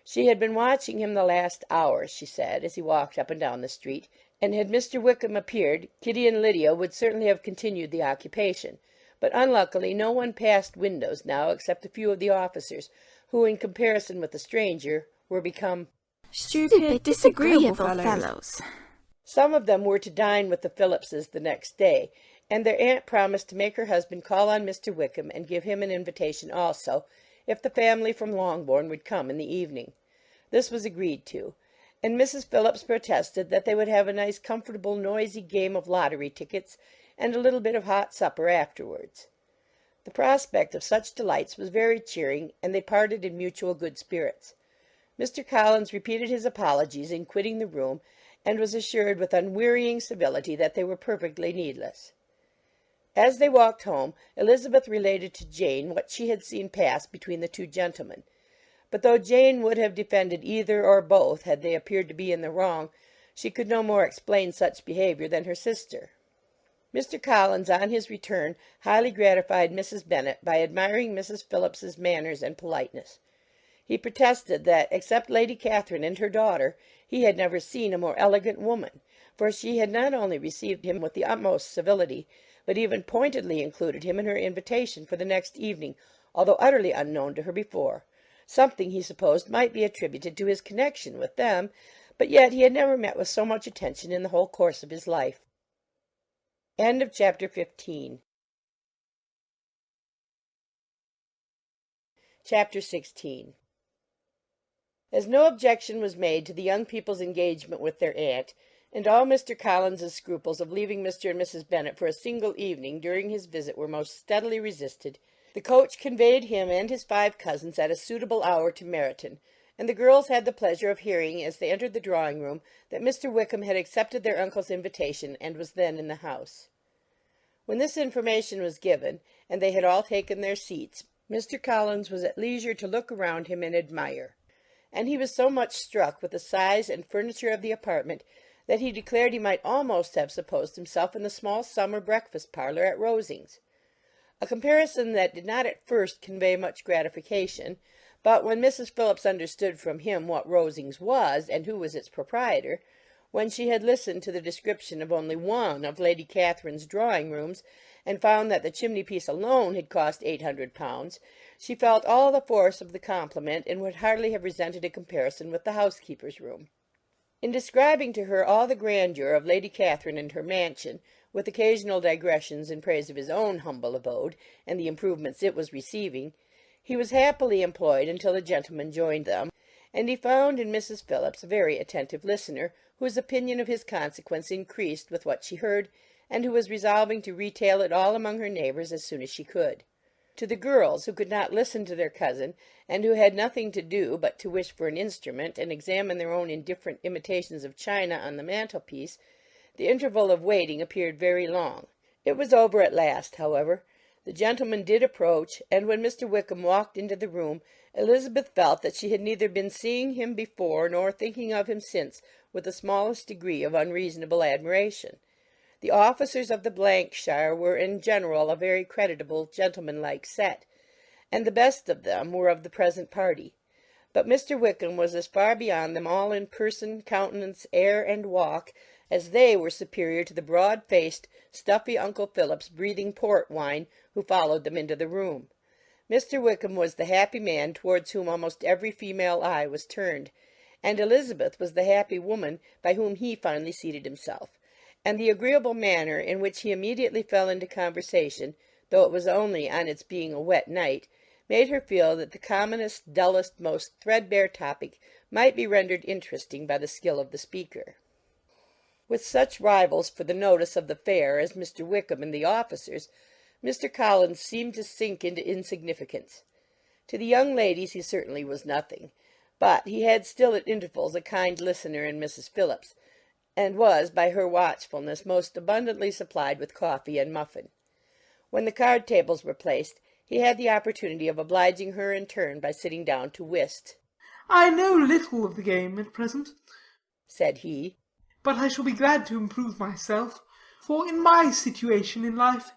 She had been watching him the last hour, she said, as he walked up and down the street, and had Mr. Wickham appeared, Kitty and Lydia would certainly have continued the occupation, but unluckily no one passed windows now except a few of the officers, who, in comparison with the stranger, were become stupid, disagreeable fellows. Some of them were to dine with the Phillipses the next day, and their aunt promised to make her husband call on Mr. Wickham and give him an invitation also, if the family from Longbourn would come in the evening. This was agreed to, and Mrs. Phillips protested that they would have a nice, comfortable, noisy game of lottery tickets, and a little bit of hot supper afterwards. The prospect of such delights was very cheering, and they parted in mutual good spirits. Mr. Collins repeated his apologies in quitting the room, and was assured with unwearying civility that they were perfectly needless. As they walked home, Elizabeth related to Jane what she had seen pass between the two gentlemen, but though Jane would have defended either or both had they appeared to be in the wrong, she could no more explain such behaviour than her sister. Mr. Collins, on his return, highly gratified Mrs. Bennet by admiring Mrs. Phillips's manners and politeness. He protested that, except Lady Catherine and her daughter, he had never seen a more elegant woman, for she had not only received him with the utmost civility, but even pointedly included him in her invitation for the next evening, although utterly unknown to her before, something he supposed might be attributed to his connection with them, but yet he had never met with so much attention in the whole course of his life. End of chapter 15. Chapter 16. As no objection was made to the young people's engagement with their aunt, and all Mr. Collins's scruples of leaving Mr. and Mrs. Bennet for a single evening during his visit were most steadily resisted, the coach conveyed him and his 5 cousins at a suitable hour to Meryton, and the girls had the pleasure of hearing, as they entered the drawing-room, that Mr. Wickham had accepted their uncle's invitation, and was then in the house. When this information was given, and they had all taken their seats, Mr. Collins was at leisure to look around him and admire, and he was so much struck with the size and furniture of the apartment that he declared he might almost have supposed himself in the small summer breakfast parlour at Rosings, a comparison that did not at first convey much gratification, but when Mrs. Phillips understood from him what Rosings was, and who was its proprietor, when she had listened to the description of only one of Lady Catherine's drawing-rooms, and found that the chimney-piece alone had cost £800, she felt all the force of the compliment, and would hardly have resented a comparison with the housekeeper's room. In describing to her all the grandeur of Lady Catherine and her mansion, with occasional digressions in praise of his own humble abode, and the improvements it was receiving, he was happily employed until the gentlemen joined them, and he found in Mrs. Phillips a very attentive listener, whose opinion of his consequence increased with what she heard, and who was resolving to retail it all among her neighbours as soon as she could. To the girls, who could not listen to their cousin, and who had nothing to do but to wish for an instrument and examine their own indifferent imitations of china on the mantelpiece, the interval of waiting appeared very long. It was over at last, however. The gentleman did approach, and when Mr. Wickham walked into the room, Elizabeth felt that she had neither been seeing him before nor thinking of him since with the smallest degree of unreasonable admiration. The officers of the shire were in general a very creditable, gentlemanlike set, and the best of them were of the present party. But Mr. Wickham was as far beyond them all in person, countenance, air, and walk, as they were superior to the broad-faced, stuffy Uncle Phillips breathing port wine who followed them into the room. Mr. Wickham was the happy man towards whom almost every female eye was turned, and Elizabeth was the happy woman by whom he finally seated himself, and the agreeable manner in which he immediately fell into conversation, though it was only on its being a wet night, made her feel that the commonest, dullest, most threadbare topic might be rendered interesting by the skill of the speaker. With such rivals for the notice of the fair as Mr. Wickham and the officers, Mr. Collins seemed to sink into insignificance. To the young ladies he certainly was nothing, but he had still at intervals a kind listener in Mrs. Phillips, and was, by her watchfulness, most abundantly supplied with coffee and muffin. When the card tables were placed, he had the opportunity of obliging her in turn by sitting down to whist. "I know little of the game at present," said he, "but I shall be glad to improve myself, for in my situation in life—"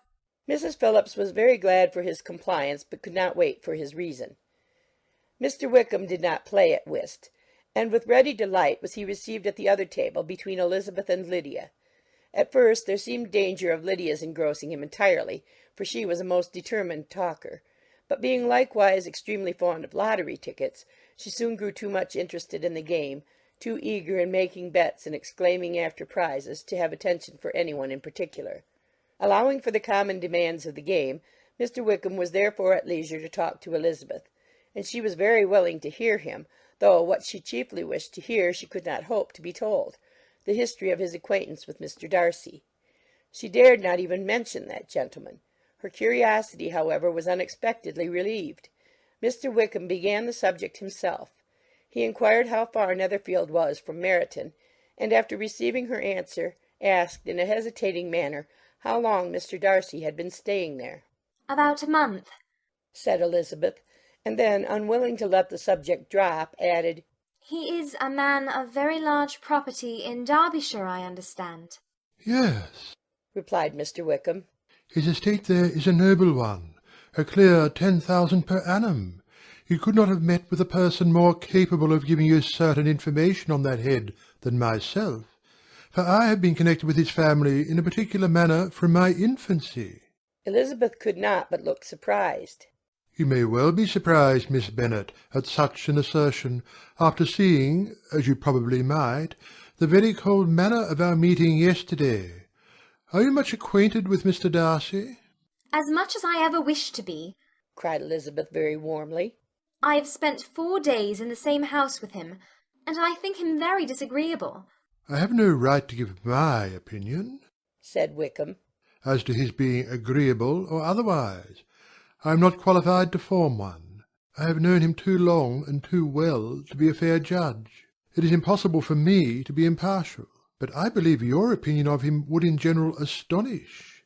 Mrs. Phillips was very glad for his compliance, but could not wait for his reason. Mr. Wickham did not play at whist, and with ready delight was he received at the other table between Elizabeth and Lydia. At first there seemed danger of Lydia's engrossing him entirely, for she was a most determined talker, but being likewise extremely fond of lottery tickets, she soon grew too much interested in the game, too eager in making bets and exclaiming after prizes, to have attention for any one in particular. Allowing for the common demands of the game, Mr. Wickham was therefore at leisure to talk to Elizabeth, and she was very willing to hear him, though what she chiefly wished to hear she could not hope to be told, the history of his acquaintance with Mr. Darcy. She dared not even mention that gentleman. Her curiosity, however, was unexpectedly relieved. Mr. Wickham began the subject himself. He inquired how far Netherfield was from Meryton, and after receiving her answer, asked in a hesitating manner how long Mr. Darcy had been staying there. "About a month," said Elizabeth, and then, unwilling to let the subject drop, added, "He is a man of very large property in Derbyshire, I understand." "Yes," replied Mr. Wickham. "his estate there is a noble one, a clear 10,000 per annum. You could not have met with a person more capable of giving you certain information on that head than myself, for I have been connected with his family in a particular manner from my infancy." Elizabeth could not but look surprised. "You may well be surprised, Miss Bennet, at such an assertion, after seeing, as you probably might, the very cold manner of our meeting yesterday. Are you much acquainted with Mr. Darcy?" "As much as I ever wished to be," cried Elizabeth very warmly. "I have spent 4 days in the same house with him, and I think him very disagreeable." "I have no right to give my opinion," said Wickham, "as to his being agreeable or otherwise. I am not qualified to form one. I have known him too long and too well to be a fair judge. It is impossible for me to be impartial. But I believe your opinion of him would in general astonish,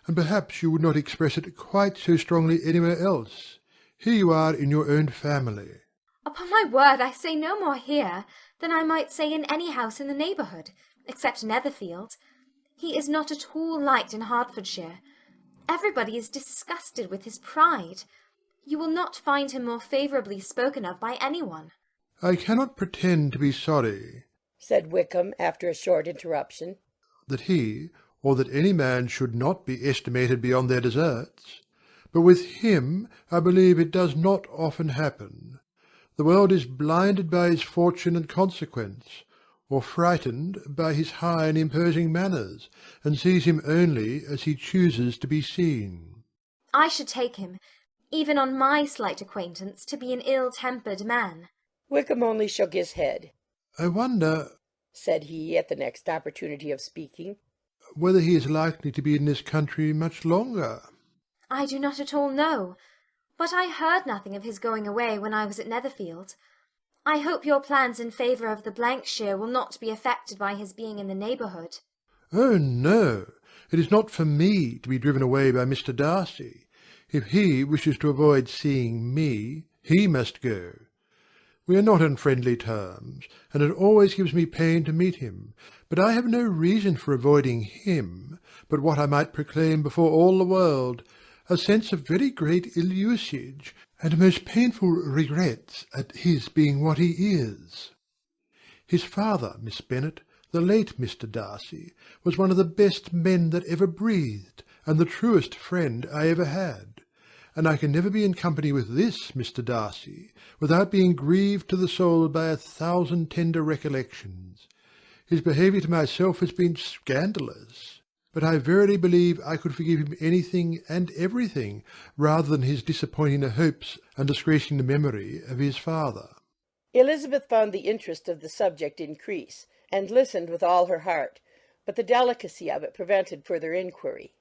and perhaps you would not express it quite so strongly anywhere else. Here you are in your own family." "Upon my word, I say no more here than I might say in any house in the neighbourhood, except Netherfield. He is not at all liked in Hertfordshire. Everybody is disgusted with his pride. You will not find him more favourably spoken of by any one." "I cannot pretend to be sorry," said Wickham, after a short interruption, "that he, or that any man should not be estimated beyond their deserts. But with him I believe it does not often happen. The world is blinded by his fortune and consequence, or frightened by his high and imposing manners, and sees him only as he chooses to be seen." "I should take him, even on my slight acquaintance, to be an ill-tempered man." Wickham only shook his head. I wonder, said he, at the next opportunity of speaking, whether he is likely to be in this country much longer. I do not at all know, but I heard nothing of his going away when I was at Netherfield. I hope your plans in favour of the Blankshire will not be affected by his being in the neighbourhood. Oh, no, it is not for me to be driven away by Mr. Darcy. If he wishes to avoid seeing me, he must go. We are not on friendly terms, and it always gives me pain to meet him, but I have no reason for avoiding him but what I might proclaim before all the world, a sense of very great ill-usage, and most painful regrets at his being what he is. His father, Miss Bennet, the late Mr. Darcy, was one of the best men that ever breathed, and the truest friend I ever had. And I can never be in company with this Mr. Darcy without being grieved to the soul by 1,000 tender recollections. His behaviour to myself has been scandalous, but I verily believe I could forgive him anything and everything rather than his disappointing the hopes and disgracing the memory of his father. Elizabeth found the interest of the subject increase, and listened with all her heart, but the delicacy of it prevented further inquiry.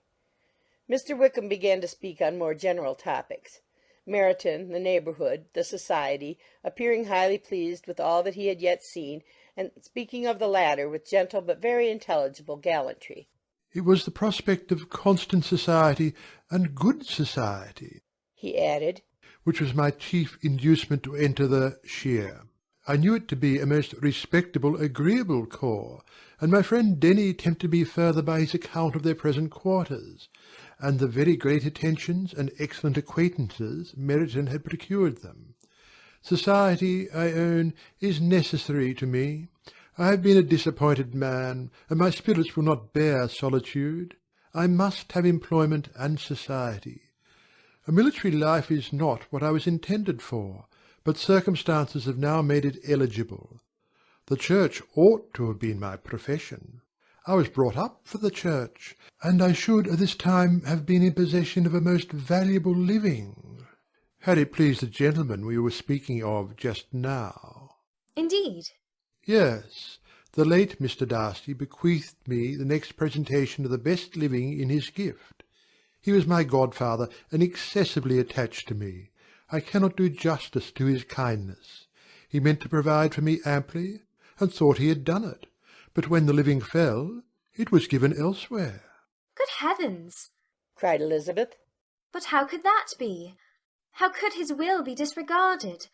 Mr. Wickham began to speak on more general topics. Meryton, the neighbourhood, the society, appearing highly pleased with all that he had yet seen, and speaking of the latter with gentle but very intelligible gallantry. It was the prospect of constant society and good society, he added, which was my chief inducement to enter the shire. I knew it to be a most respectable, agreeable corps, and my friend Denny tempted me further by his account of their present quarters, and the very great attentions and excellent acquaintances Meryton had procured them. Society, I own, is necessary to me. I have been a disappointed man, and my spirits will not bear solitude. I must have employment and society. A military life is not what I was intended for, but circumstances have now made it eligible. The church ought to have been my profession. I was brought up for the church, and I should at this time have been in possession of a most valuable living, had it pleased the gentleman we were speaking of just now. Indeed? Yes, the late Mr. Darcy bequeathed me the next presentation of the best living in his gift. He was my godfather, and excessively attached to me. I cannot do justice to his kindness. He meant to provide for me amply, and thought he had done it. But when the living fell, it was given elsewhere. Good heavens! cried Elizabeth. But how could that be? How could his will be disregarded?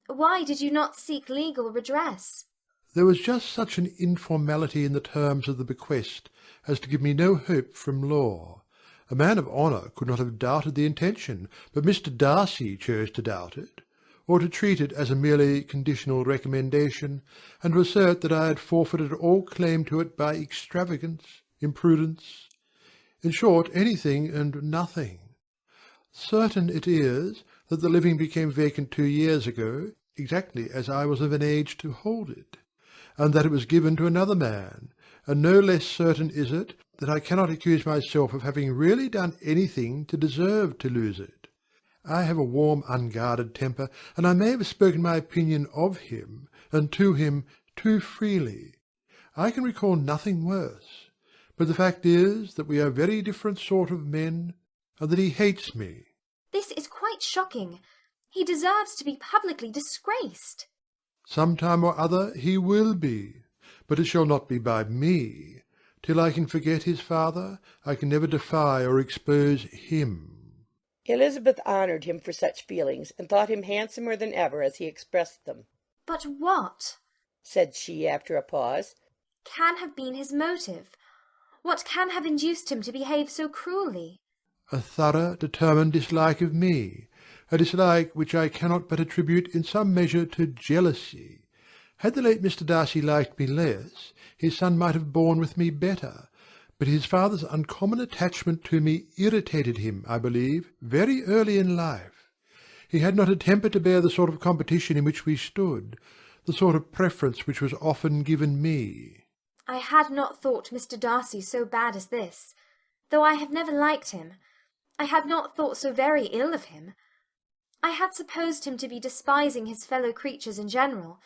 Why did you not seek legal redress? There was just such an informality in the terms of the bequest as to give me no hope from law. A man of honour could not have doubted the intention, but Mr. Darcy chose to doubt it, or to treat it as a merely conditional recommendation, and to assert that I had forfeited all claim to it by extravagance, imprudence, in short, anything and nothing. Certain it is that the living became vacant 2 years ago, exactly as I was of an age to hold it, and that it was given to another man, and no less certain is it that I cannot accuse myself of having really done anything to deserve to lose it. I have a warm, unguarded temper, and I may have spoken my opinion of him, and to him, too freely. I can recall nothing worse, but the fact is that we are very different sort of men, and that he hates me. This is quite shocking. He deserves to be publicly disgraced. Some time or other he will be, but it shall not be by me. Till I can forget his father, I can never defy or expose him. Elizabeth honoured him for such feelings, and thought him handsomer than ever as he expressed them. But what, said she, after a pause, can have been his motive? What can have induced him to behave so cruelly? A thorough, determined dislike of me, a dislike which I cannot but attribute in some measure to jealousy. Had the late Mr. Darcy liked me less, his son might have borne with me better, but his father's uncommon attachment to me irritated him, I believe, very early in life. He had not a temper to bear the sort of competition in which we stood, the sort of preference which was often given me. I had not thought Mr. Darcy so bad as this. Though I have never liked him, I had not thought so very ill of him. I had supposed him to be despising his fellow creatures in general,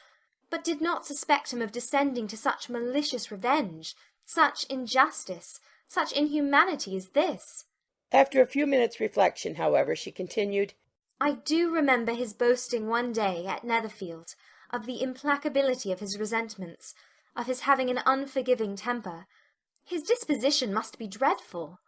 but did not suspect him of descending to such malicious revenge, such injustice, such inhumanity as this. After a few minutes' reflection, however, she continued, I do remember his boasting one day at Netherfield of the implacability of his resentments, of his having an unforgiving temper. His disposition must be dreadful.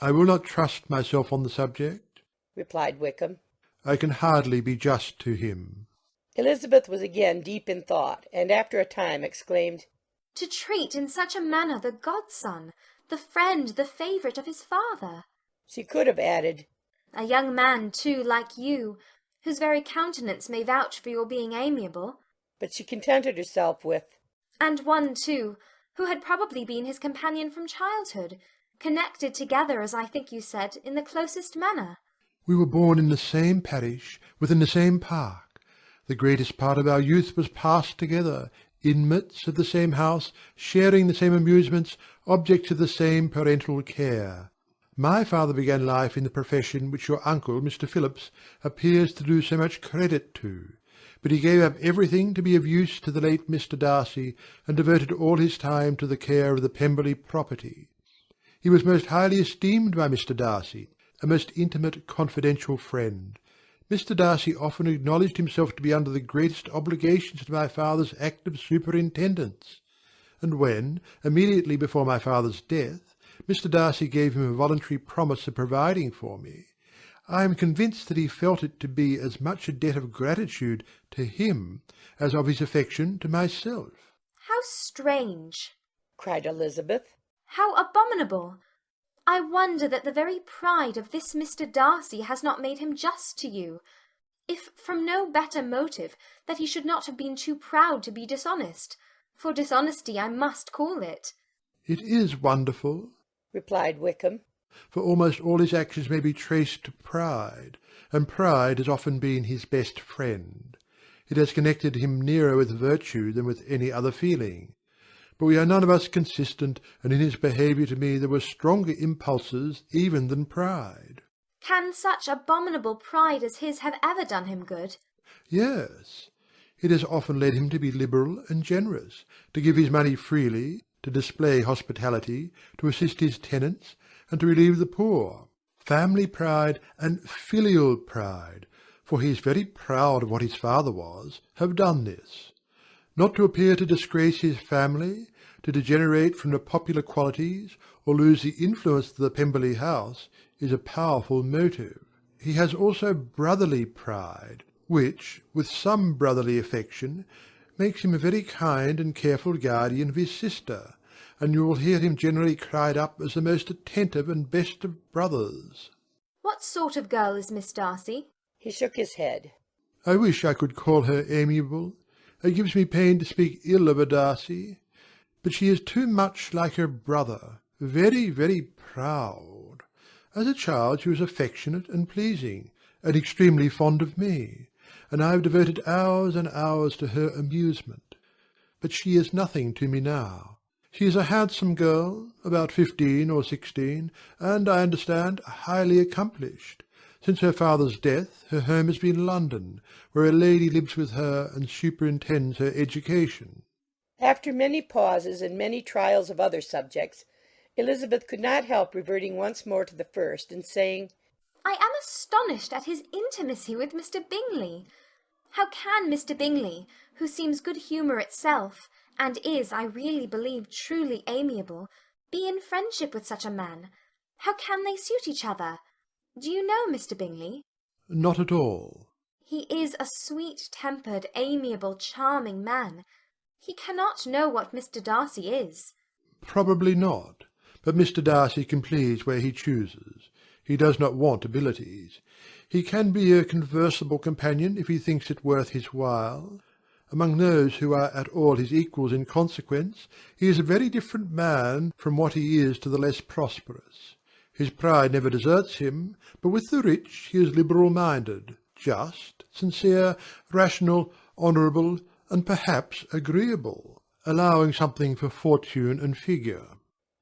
I will not trust myself on the subject, replied Wickham. I can hardly be just to him. Elizabeth was again deep in thought, and after a time exclaimed, To treat in such a manner the godson, the friend, the favourite of his father. She could have added, A young man, too, like you, whose very countenance may vouch for your being amiable. But she contented herself with, And one, too, who had probably been his companion from childhood, connected together, as I think you said, in the closest manner. We were born in the same parish, within the same park. The greatest part of our youth was passed together, inmates of the same house, sharing the same amusements, objects of the same parental care. My father began life in the profession which your uncle, Mr. Phillips, appears to do so much credit to, but he gave up everything to be of use to the late Mr. Darcy, and devoted all his time to the care of the Pemberley property. He was most highly esteemed by Mr. Darcy, a most intimate, confidential friend. Mr. Darcy often acknowledged himself to be under the greatest obligations to my father's active superintendence, and when, immediately before my father's death, Mr. Darcy gave him a voluntary promise of providing for me, I am convinced that he felt it to be as much a debt of gratitude to him as of his affection to myself. How strange! cried Elizabeth. How abominable! I wonder that the very pride of this Mr. Darcy has not made him just to you, if from no better motive, that he should not have been too proud to be dishonest, for dishonesty I must call it. It is wonderful, replied Wickham, for almost all his actions may be traced to pride, and pride has often been his best friend. It has connected him nearer with virtue than with any other feeling. But we are none of us consistent, and in his behaviour to me there were stronger impulses even than pride. Can such abominable pride as his have ever done him good? Yes, it has often led him to be liberal and generous, to give his money freely, to display hospitality, to assist his tenants, and to relieve the poor. Family pride and filial pride, for he is very proud of what his father was, have done this. Not to appear to disgrace his family, to degenerate from the popular qualities, or lose the influence of the Pemberley house, is a powerful motive. He has also brotherly pride, which, with some brotherly affection, makes him a very kind and careful guardian of his sister, and you will hear him generally cried up as the most attentive and best of brothers. What sort of girl is Miss Darcy? He shook his head. I wish I could call her amiable. It gives me pain to speak ill of a Darcy, but she is too much like her brother, very, very proud. As a child she was affectionate and pleasing, and extremely fond of me, and I have devoted hours and hours to her amusement. But she is nothing to me now. She is a handsome girl, about 15 or 16, and, I understand, highly accomplished. Since her father's death, her home has been London, where a lady lives with her and superintends her education. After many pauses and many trials of other subjects, Elizabeth could not help reverting once more to the first, and saying, I am astonished at his intimacy with Mr. Bingley. How can Mr. Bingley, who seems good humour itself, and is, I really believe, truly amiable, be in friendship with such a man? How can they suit each other? Do you know Mr. Bingley? Not at all. He is a sweet-tempered, amiable, charming man. He cannot know what Mr. Darcy is. Probably not, but Mr. Darcy can please where he chooses. He does not want abilities. He can be a conversable companion if he thinks it worth his while. Among those who are at all his equals in consequence, he is a very different man from what he is to the less prosperous. His pride never deserts him, but with the rich he is liberal-minded, just, sincere, rational, honourable, and perhaps agreeable, allowing something for fortune and figure.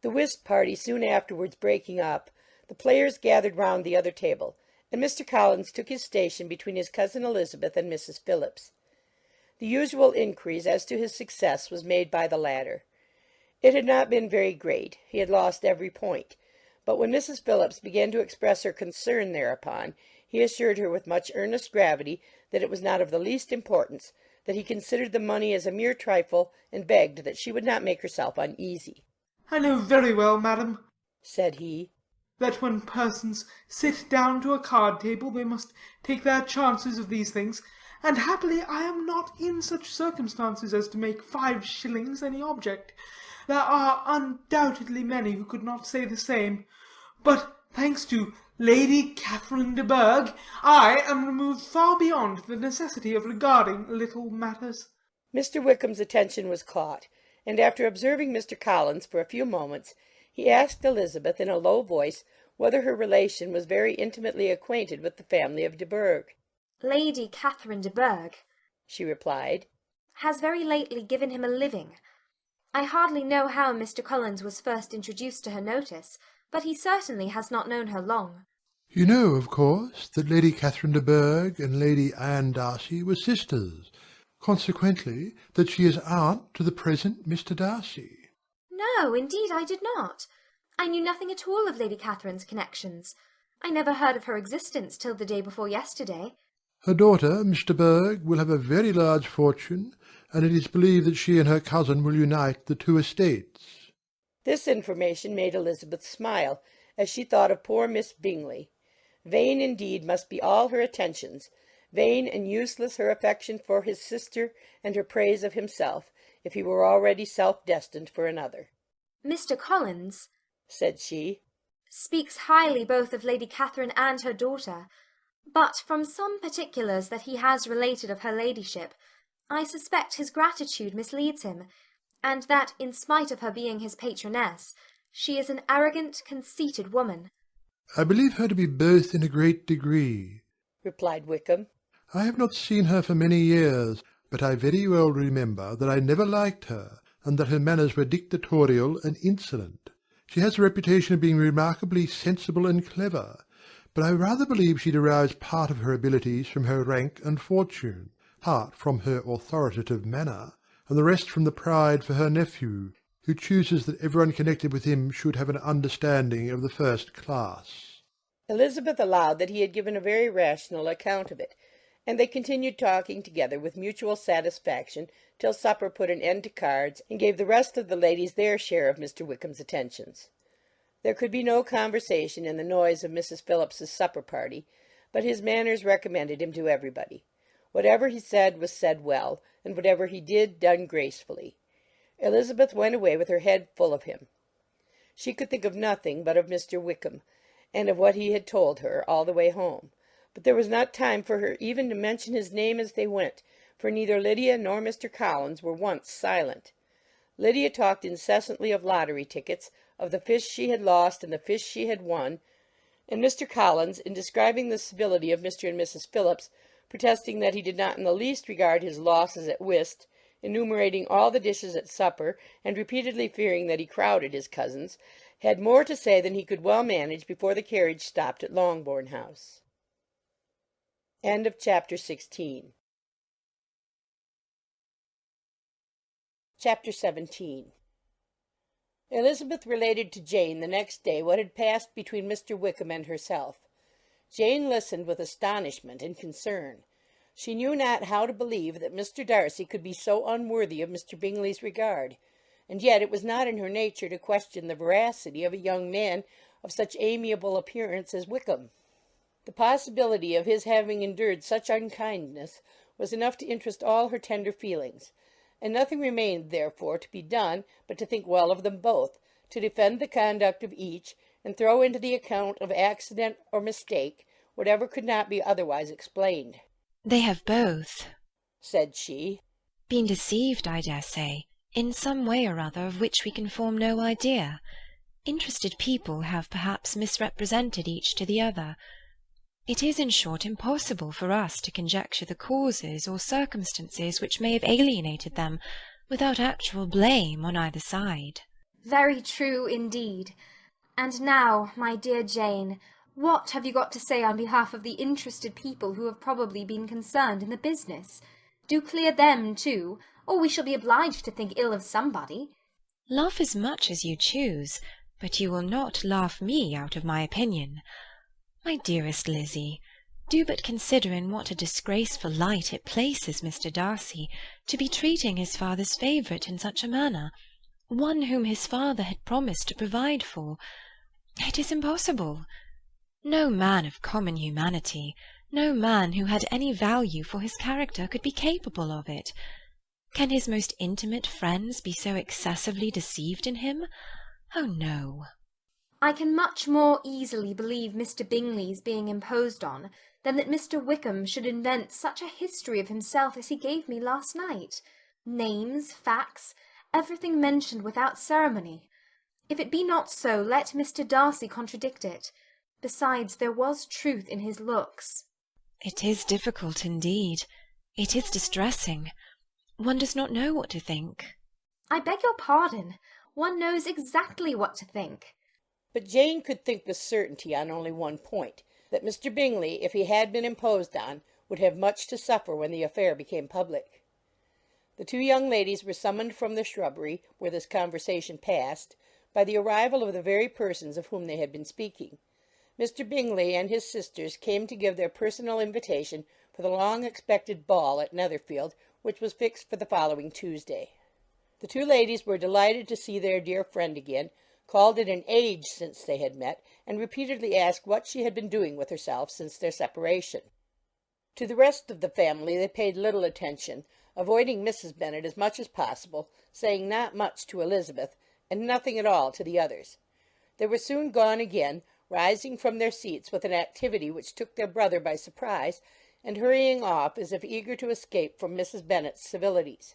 The whist party soon afterwards breaking up, the players gathered round the other table, and Mr. Collins took his station between his cousin Elizabeth and Mrs. Phillips. The usual inquiries as to his success was made by the latter. It had not been very great. He had lost every point. But when Mrs. Phillips began to express her concern thereupon, he assured her with much earnest gravity that it was not of the least importance, that he considered the money as a mere trifle, and begged that she would not make herself uneasy. "I know very well, madam," said he, "that when persons sit down to a card-table they must take their chances of these things, and happily I am not in such circumstances as to make 5 shillings any object. There are undoubtedly many who could not say the same. But, thanks to Lady Catherine de Bourgh, I am removed far beyond the necessity of regarding little matters." Mr. Wickham's attention was caught, and after observing Mr. Collins for a few moments, he asked Elizabeth in a low voice whether her relation was very intimately acquainted with the family of de Bourgh. Lady Catherine de Bourgh, she replied, has very lately given him a living. I hardly know how Mr. Collins was first introduced to her notice, but he certainly has not known her long. You know, of course, that Lady Catherine de Bourgh and Lady Anne Darcy were sisters, consequently that she is aunt to the present Mr. Darcy. No, indeed I did not. I knew nothing at all of Lady Catherine's connections. I never heard of her existence till the day before yesterday. Her daughter, Miss de Bourgh, will have a very large fortune, and it is believed that she and her cousin will unite the 2 estates. This information made Elizabeth smile, as she thought of poor Miss Bingley. Vain indeed must be all her attentions, vain and useless her affection for his sister and her praise of himself, if he were already self-destined for another. Mr. Collins, said she, speaks highly both of Lady Catherine and her daughter, but from some particulars that he has related of her ladyship, I suspect his gratitude misleads him, and that, in spite of her being his patroness, she is an arrogant, conceited woman. I believe her to be both in a great degree, replied Wickham. I have not seen her for many years, but I very well remember that I never liked her, and that her manners were dictatorial and insolent. She has a reputation of being remarkably sensible and clever, but I rather believe she derives part of her abilities from her rank and fortune, part from her authoritative manner, and the rest from the pride for her nephew, who chooses that everyone connected with him should have an understanding of the first class. Elizabeth allowed that he had given a very rational account of it, and they continued talking together with mutual satisfaction till supper put an end to cards, and gave the rest of the ladies their share of Mr. Wickham's attentions. There could be no conversation in the noise of Mrs. Phillips's supper party, but his manners recommended him to everybody. Whatever he said was said well, and whatever he did done gracefully. Elizabeth went away with her head full of him. She could think of nothing but of Mr. Wickham, and of what he had told her all the way home. But there was not time for her even to mention his name as they went, for neither Lydia nor Mr. Collins were once silent. Lydia talked incessantly of lottery tickets, of the fish she had lost and the fish she had won, and Mr. Collins, in describing the civility of Mr. and Mrs. Phillips, protesting that he did not in the least regard his losses at whist, enumerating all the dishes at supper, and repeatedly fearing that he crowded his cousins, had more to say than he could well manage before the carriage stopped at Longbourn House. End of chapter 16. Chapter 17. Elizabeth related to Jane the next day what had passed between Mr. Wickham and herself. Jane listened with astonishment and concern. She knew not how to believe that Mr. Darcy could be so unworthy of Mr. Bingley's regard, and yet it was not in her nature to question the veracity of a young man of such amiable appearance as Wickham. The possibility of his having endured such unkindness was enough to interest all her tender feelings, and nothing remained therefore to be done but to think well of them both, to defend the conduct of each, and throw into the account of accident or mistake whatever could not be otherwise explained. They have both, said she, been deceived, I dare say, in some way or other of which we can form no idea. Interested people have perhaps misrepresented each to the other. It is, in short, impossible for us to conjecture the causes or circumstances which may have alienated them, without actual blame on either side. Very true indeed. And now, my dear Jane, What have you got to say on behalf of the interested people who have probably been concerned in the business? Do clear them too, or we shall be obliged to think ill of somebody. Laugh as much as you choose, but you will not laugh me out of my opinion. My dearest Lizzie, do but consider in what a disgraceful light it places Mr. Darcy to be treating his father's favourite in such a manner, one whom his father had promised to provide for. It is impossible. No man of common humanity, no man who had any value for his character could be capable of it. Can his most intimate friends be so excessively deceived in him? Oh, no. I can much more easily believe Mr. Bingley's being imposed on than that Mr. Wickham should invent such a history of himself as he gave me last night. Names, facts, everything mentioned without ceremony. If it be not so, let Mr. Darcy contradict it. Besides, there was truth in his looks. It is difficult indeed. It is distressing. One does not know what to think. I beg your pardon. One knows exactly what to think. But Jane could think with certainty on only one point, that Mr. Bingley, if he had been imposed on, would have much to suffer when the affair became public. The two young ladies were summoned from the shrubbery, where this conversation passed, by the arrival of the very persons of whom they had been speaking. Mr. Bingley and his sisters came to give their personal invitation for the long-expected ball at Netherfield, which was fixed for the following Tuesday. The two ladies were delighted to see their dear friend again, called it an age since they had met, and repeatedly asked what she had been doing with herself since their separation. To the rest of the family they paid little attention, avoiding Mrs. Bennet as much as possible, saying not much to Elizabeth, and nothing at all to the others. They were soon gone again, rising from their seats with an activity which took their brother by surprise, and hurrying off as if eager to escape from Mrs. Bennet's civilities.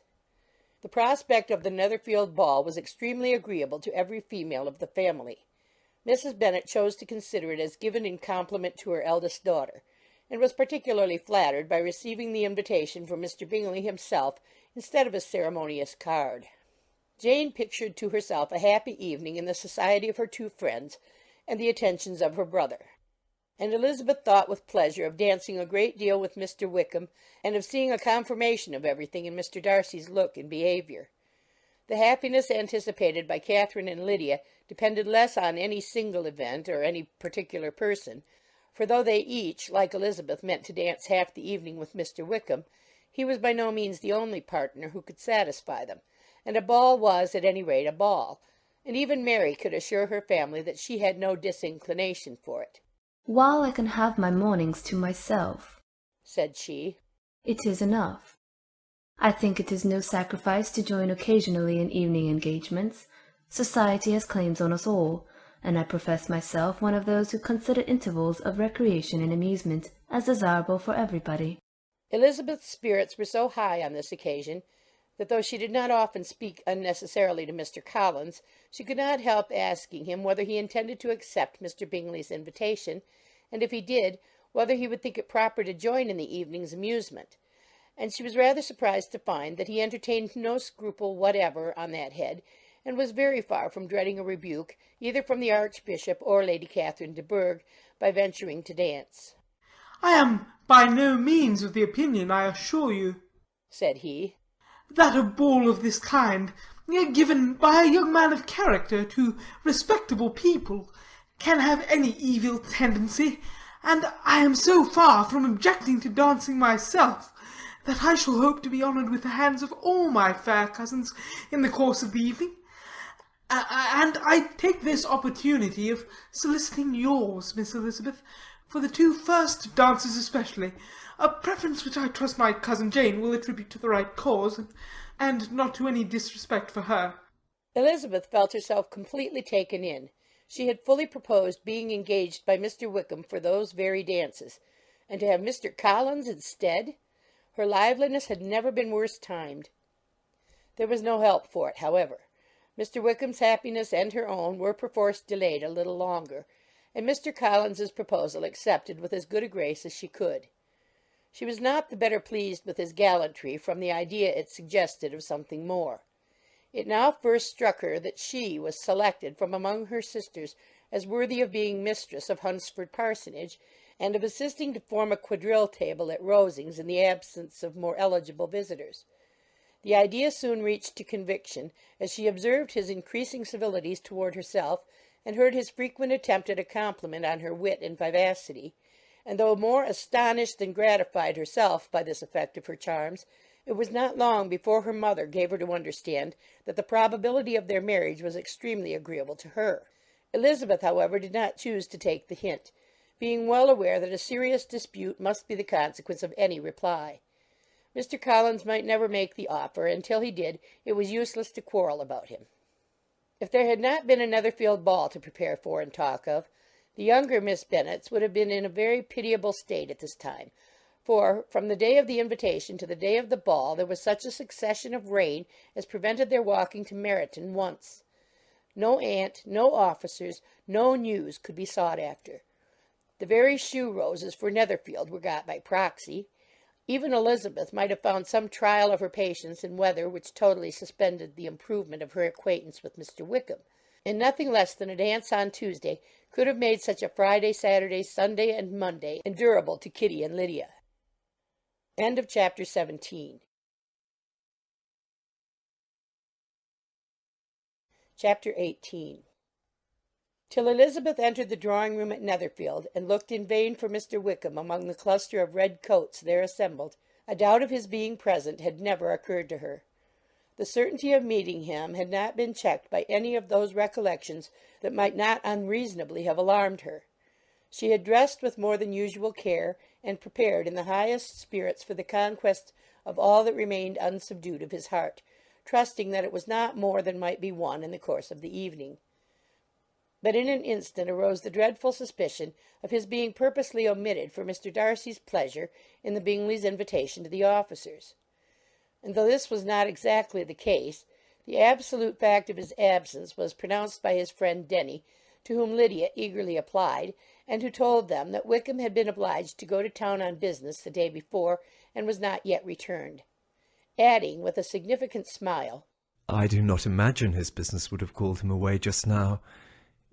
The prospect of the Netherfield ball was extremely agreeable to every female of the family. Mrs. Bennet chose to consider it as given in compliment to her eldest daughter, and was particularly flattered by receiving the invitation from Mr. Bingley himself instead of a ceremonious card. Jane pictured to herself a happy evening in the society of her two friends and the attentions of her brother, and Elizabeth thought with pleasure of dancing a great deal with Mr. Wickham, and of seeing a confirmation of everything in Mr. Darcy's look and behaviour. The happiness anticipated by Catherine and Lydia depended less on any single event or any particular person, for though they each, like Elizabeth, meant to dance half the evening with Mr. Wickham, he was by no means the only partner who could satisfy them, and a ball was at any rate a ball, and even Mary could assure her family that she had no disinclination for it. "While I can have my mornings to myself," said she, "it is enough. I think it is no sacrifice to join occasionally in evening engagements. Society has claims on us all, and I profess myself one of those who consider intervals of recreation and amusement as desirable for everybody." Elizabeth's spirits were so high on this occasion, that though she did not often speak unnecessarily to Mr. Collins, she could not help asking him whether he intended to accept Mr. Bingley's invitation, and if he did, whether he would think it proper to join in the evening's amusement, and she was rather surprised to find that he entertained no scruple whatever on that head, and was very far from dreading a rebuke, either from the Archbishop or Lady Catherine de Bourgh, by venturing to dance. "I am by no means of the opinion, I assure you," said he, "that a ball of this kind, given by a young man of character to respectable people, can have any evil tendency, and I am so far from objecting to dancing myself, that I shall hope to be honoured with the hands of all my fair cousins in the course of the evening. And I take this opportunity of soliciting yours, Miss Elizabeth, for the two first dances especially, a preference which I trust my cousin Jane will attribute to the right cause, and not to any disrespect for her." Elizabeth felt herself completely taken in. She had fully proposed being engaged by Mr. Wickham for those very dances, and to have Mr. Collins instead. Her liveliness had never been worse timed. There was no help for it, however. Mr. Wickham's happiness and her own were perforce delayed a little longer, and Mr. Collins's proposal accepted with as good a grace as she could. She was not the better pleased with his gallantry from the idea it suggested of something more. It now first struck her that she was selected from among her sisters as worthy of being mistress of Hunsford Parsonage, and of assisting to form a quadrille table at Rosings in the absence of more eligible visitors. The idea soon reached to conviction, as she observed his increasing civilities toward herself, and heard his frequent attempt at a compliment on her wit and vivacity, and though more astonished than gratified herself by this effect of her charms, it was not long before her mother gave her to understand that the probability of their marriage was extremely agreeable to her. Elizabeth, however, did not choose to take the hint, being well aware that a serious dispute must be the consequence of any reply. Mr. Collins might never make the offer, and till he did, it was useless to quarrel about him. If there had not been a Netherfield ball to prepare for and talk of, the younger Miss Bennets would have been in a very pitiable state at this time, for, from the day of the invitation to the day of the ball, there was such a succession of rain as prevented their walking to Meryton once. No aunt, no officers, no news could be sought after. The very shoe roses for Netherfield were got by proxy. Even Elizabeth might have found some trial of her patience in weather which totally suspended the improvement of her acquaintance with Mr. Wickham, and nothing less than a dance on Tuesday could have made such a Friday, Saturday, Sunday, and Monday endurable to Kitty and Lydia. End of chapter 17. Chapter 18. Till Elizabeth entered the drawing-room at Netherfield, and looked in vain for Mr. Wickham among the cluster of red coats there assembled, a doubt of his being present had never occurred to her. The certainty of meeting him had not been checked by any of those recollections that might not unreasonably have alarmed her. She had dressed with more than usual care, and prepared in the highest spirits for the conquest of all that remained unsubdued of his heart, trusting that it was not more than might be won in the course of the evening. But in an instant arose the dreadful suspicion of his being purposely omitted for Mr. Darcy's pleasure in the Bingleys' invitation to the officers. And though this was not exactly the case, the absolute fact of his absence was pronounced by his friend Denny, to whom Lydia eagerly applied, and who told them that Wickham had been obliged to go to town on business the day before, and was not yet returned, adding, with a significant smile, "I do not imagine his business would have called him away just now,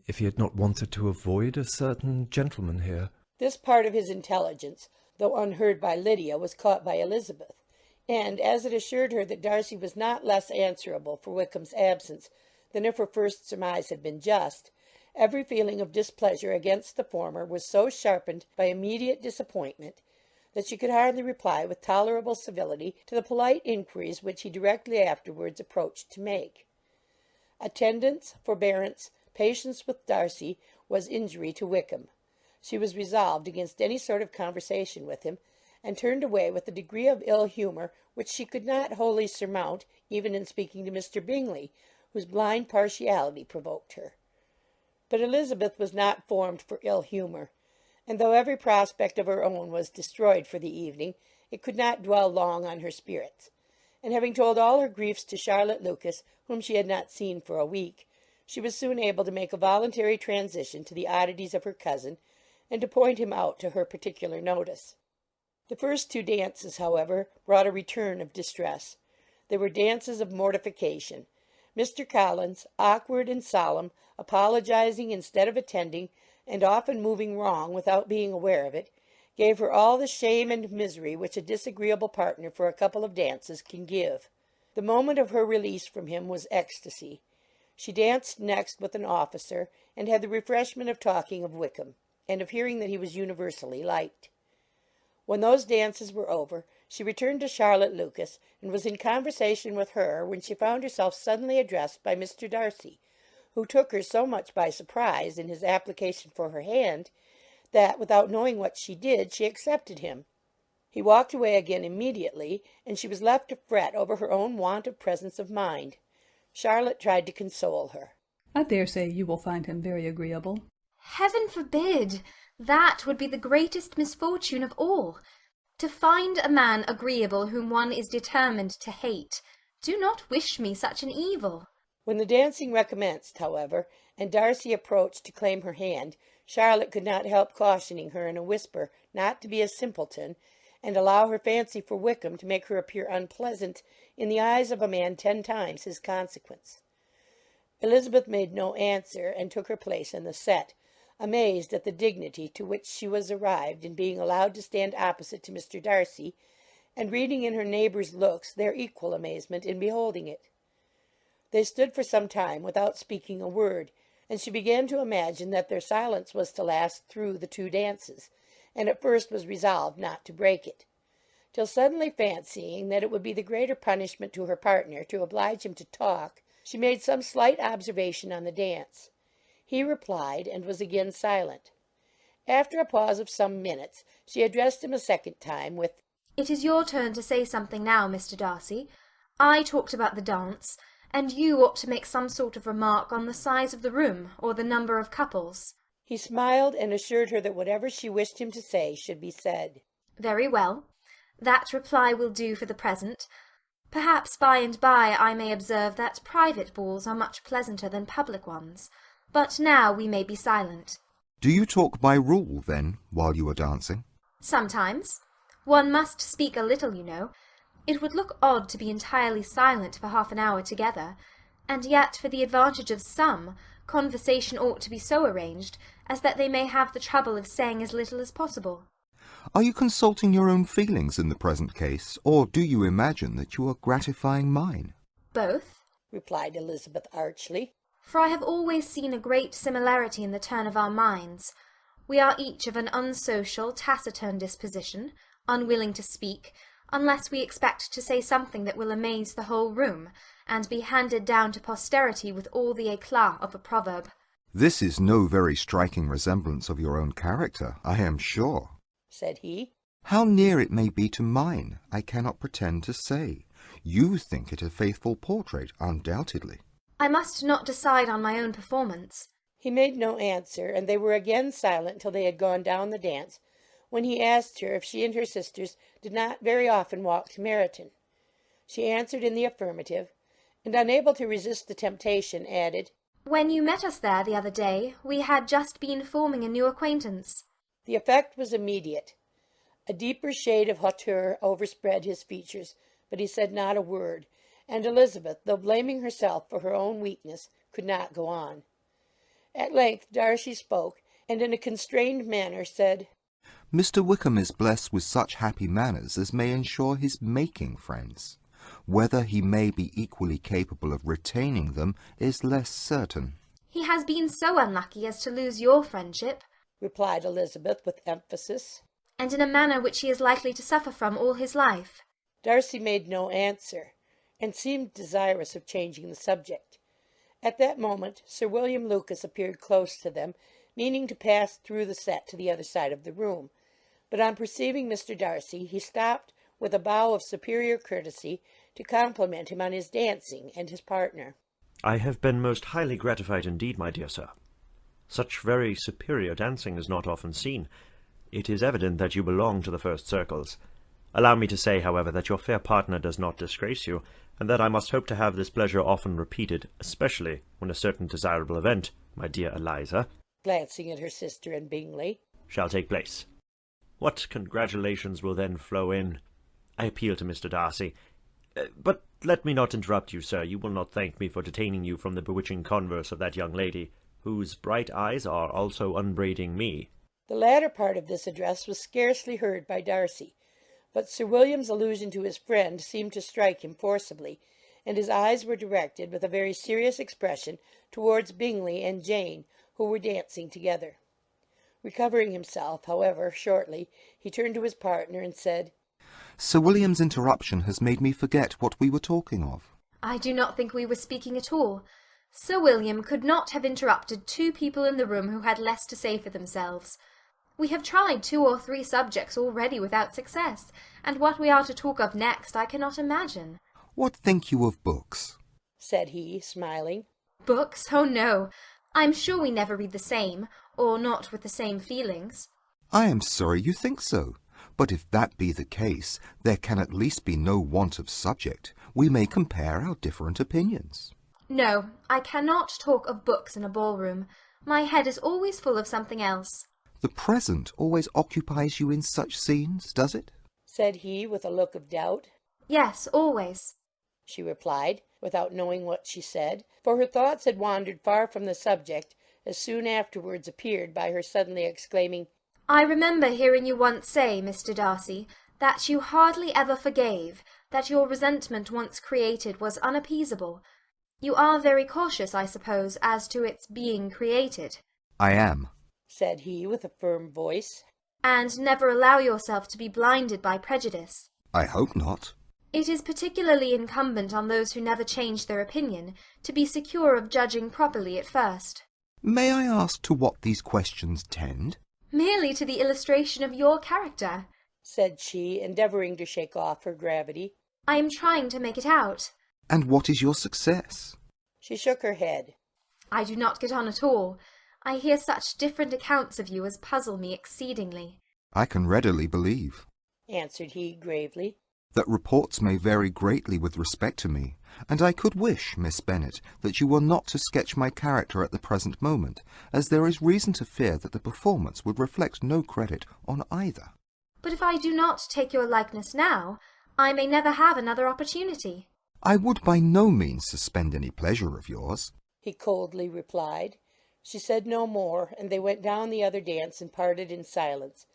if he had not wanted to avoid a certain gentleman here." This part of his intelligence, though unheard by Lydia, was caught by Elizabeth, and as it assured her that Darcy was not less answerable for Wickham's absence than if her first surmise had been just, every feeling of displeasure against the former was so sharpened by immediate disappointment that she could hardly reply with tolerable civility to the polite inquiries which he directly afterwards approached to make. Attendance, forbearance, patience with Darcy was injury to Wickham. She was resolved against any sort of conversation with him, and turned away with a degree of ill humour which she could not wholly surmount even in speaking to Mr. Bingley, whose blind partiality provoked her. But Elizabeth was not formed for ill humour, and though every prospect of her own was destroyed for the evening, it could not dwell long on her spirits, and having told all her griefs to Charlotte Lucas, whom she had not seen for a week, she was soon able to make a voluntary transition to the oddities of her cousin, and to point him out to her particular notice. The first two dances, however, brought a return of distress. They were dances of mortification. Mr. Collins, awkward and solemn, apologizing instead of attending, and often moving wrong without being aware of it, gave her all the shame and misery which a disagreeable partner for a couple of dances can give. The moment of her release from him was ecstasy. She danced next with an officer, and had the refreshment of talking of Wickham, and of hearing that he was universally liked. When those dances were over, she returned to Charlotte Lucas, and was in conversation with her when she found herself suddenly addressed by Mr. Darcy, who took her so much by surprise in his application for her hand, that, without knowing what she did, she accepted him. He walked away again immediately, and she was left to fret over her own want of presence of mind. Charlotte tried to console her. "I dare say you will find him very agreeable." Heaven forbid! That would be the greatest misfortune of all. To find a man agreeable whom one is determined to hate. Do not wish me such an evil. When the dancing recommenced, however, and Darcy approached to claim her hand, Charlotte could not help cautioning her in a whisper not to be a simpleton, and allow her fancy for Wickham to make her appear unpleasant in the eyes of a man 10 times his consequence. Elizabeth made no answer, and took her place in the set, amazed at the dignity to which she was arrived in being allowed to stand opposite to Mr. Darcy, and reading in her neighbours' looks their equal amazement in beholding it. They stood for some time without speaking a word, and she began to imagine that their silence was to last through the 2 dances, and at first was resolved not to break it, till suddenly fancying that it would be the greater punishment to her partner to oblige him to talk, she made some slight observation on the dance. He replied, and was again silent. After a pause of some minutes, she addressed him a second time with, "It is your turn to say something now, Mr. Darcy. I talked about the dance, and you ought to make some sort of remark on the size of the room, or the number of couples." He smiled, and assured her that whatever she wished him to say should be said. "Very well. That reply will do for the present. Perhaps by and by I may observe that private balls are much pleasanter than public ones. But now we may be silent." Do you talk by rule, then, while you are dancing? "Sometimes. One must speak a little, you know. It would look odd to be entirely silent for half an hour together, and yet for the advantage of some, conversation ought to be so arranged as that they may have the trouble of saying as little as possible." Are you consulting your own feelings in the present case, or do you imagine that you are gratifying mine? "Both," replied Elizabeth archly. "For I have always seen a great similarity in the turn of our minds. We are each of an unsocial, taciturn disposition, unwilling to speak, unless we expect to say something that will amaze the whole room, and be handed down to posterity with all the éclat of a proverb." This is no very striking resemblance of your own character, I am sure, said he. How near it may be to mine, I cannot pretend to say. You think it a faithful portrait, undoubtedly. "I must not decide on my own performance." He made no answer, and they were again silent till they had gone down the dance, when he asked her if she and her sisters did not very often walk to Meryton. She answered in the affirmative, and, unable to resist the temptation, added, "When you met us there the other day, we had just been forming a new acquaintance." The effect was immediate. A deeper shade of hauteur overspread his features, but he said not a word, and Elizabeth, though blaming herself for her own weakness, could not go on. At length Darcy spoke, and in a constrained manner said, Mr. Wickham is blessed with such happy manners as may ensure his making friends. Whether he may be equally capable of retaining them is less certain. "He has been so unlucky as to lose your friendship," replied Elizabeth with emphasis, "and in a manner which he is likely to suffer from all his life." Darcy made no answer, and seemed desirous of changing the subject. At that moment Sir William Lucas appeared close to them, meaning to pass through the set to the other side of the room, but on perceiving Mr. Darcy he stopped with a bow of superior courtesy to compliment him on his dancing and his partner. "I have been most highly gratified indeed, my dear sir. Such very superior dancing is not often seen. It is evident that you belong to the first circles. Allow me to say, however, that your fair partner does not disgrace you, and that I must hope to have this pleasure often repeated, especially when a certain desirable event, my dear Eliza," glancing at her sister and Bingley, "shall take place. What congratulations will then flow in! I appeal to Mr. Darcy. But let me not interrupt you, sir. You will not thank me for detaining you from the bewitching converse of that young lady, whose bright eyes are also unbraiding me." The latter part of this address was scarcely heard by Darcy, but Sir William's allusion to his friend seemed to strike him forcibly, and his eyes were directed with a very serious expression towards Bingley and Jane, who were dancing together. Recovering himself, however, shortly, he turned to his partner and said, Sir William's interruption has made me forget what we were talking of. "I do not think we were speaking at all. Sir William could not have interrupted 2 people in the room who had less to say for themselves. We have tried 2 or 3 subjects already without success, and what we are to talk of next I cannot imagine." What think you of books? said he, smiling. "Books? Oh, no. I am sure we never read the same, or not with the same feelings." I am sorry you think so. But if that be the case, there can at least be no want of subject. We may compare our different opinions. "No, I cannot talk of books in a ballroom. My head is always full of something else." The present always occupies you in such scenes, does it? said he, with a look of doubt. "Yes, always." she replied, without knowing what she said, for her thoughts had wandered far from the subject, as soon afterwards appeared by her suddenly exclaiming, "I remember hearing you once say, Mr. Darcy, that you hardly ever forgave, that your resentment once created was unappeasable. You are very cautious, I suppose, as to its being created." I am, said he, with a firm voice. "And never allow yourself to be blinded by prejudice." I hope not. "It is particularly incumbent on those who never change their opinion, to be secure of judging properly at first." May I ask to what these questions tend? "Merely to the illustration of your character," said she, endeavouring to shake off her gravity. "I am trying to make it out." And what is your success? She shook her head. "I do not get on at all. I hear such different accounts of you as puzzle me exceedingly." I can readily believe, answered he, gravely, that reports may vary greatly with respect to me, and I could wish, Miss Bennet, that you were not to sketch my character at the present moment, as there is reason to fear that the performance would reflect no credit on either. "But if I do not take your likeness now, I may never have another opportunity." I would by no means suspend any pleasure of yours, he coldly replied. She said no more, and they went down the other dance and parted in silence,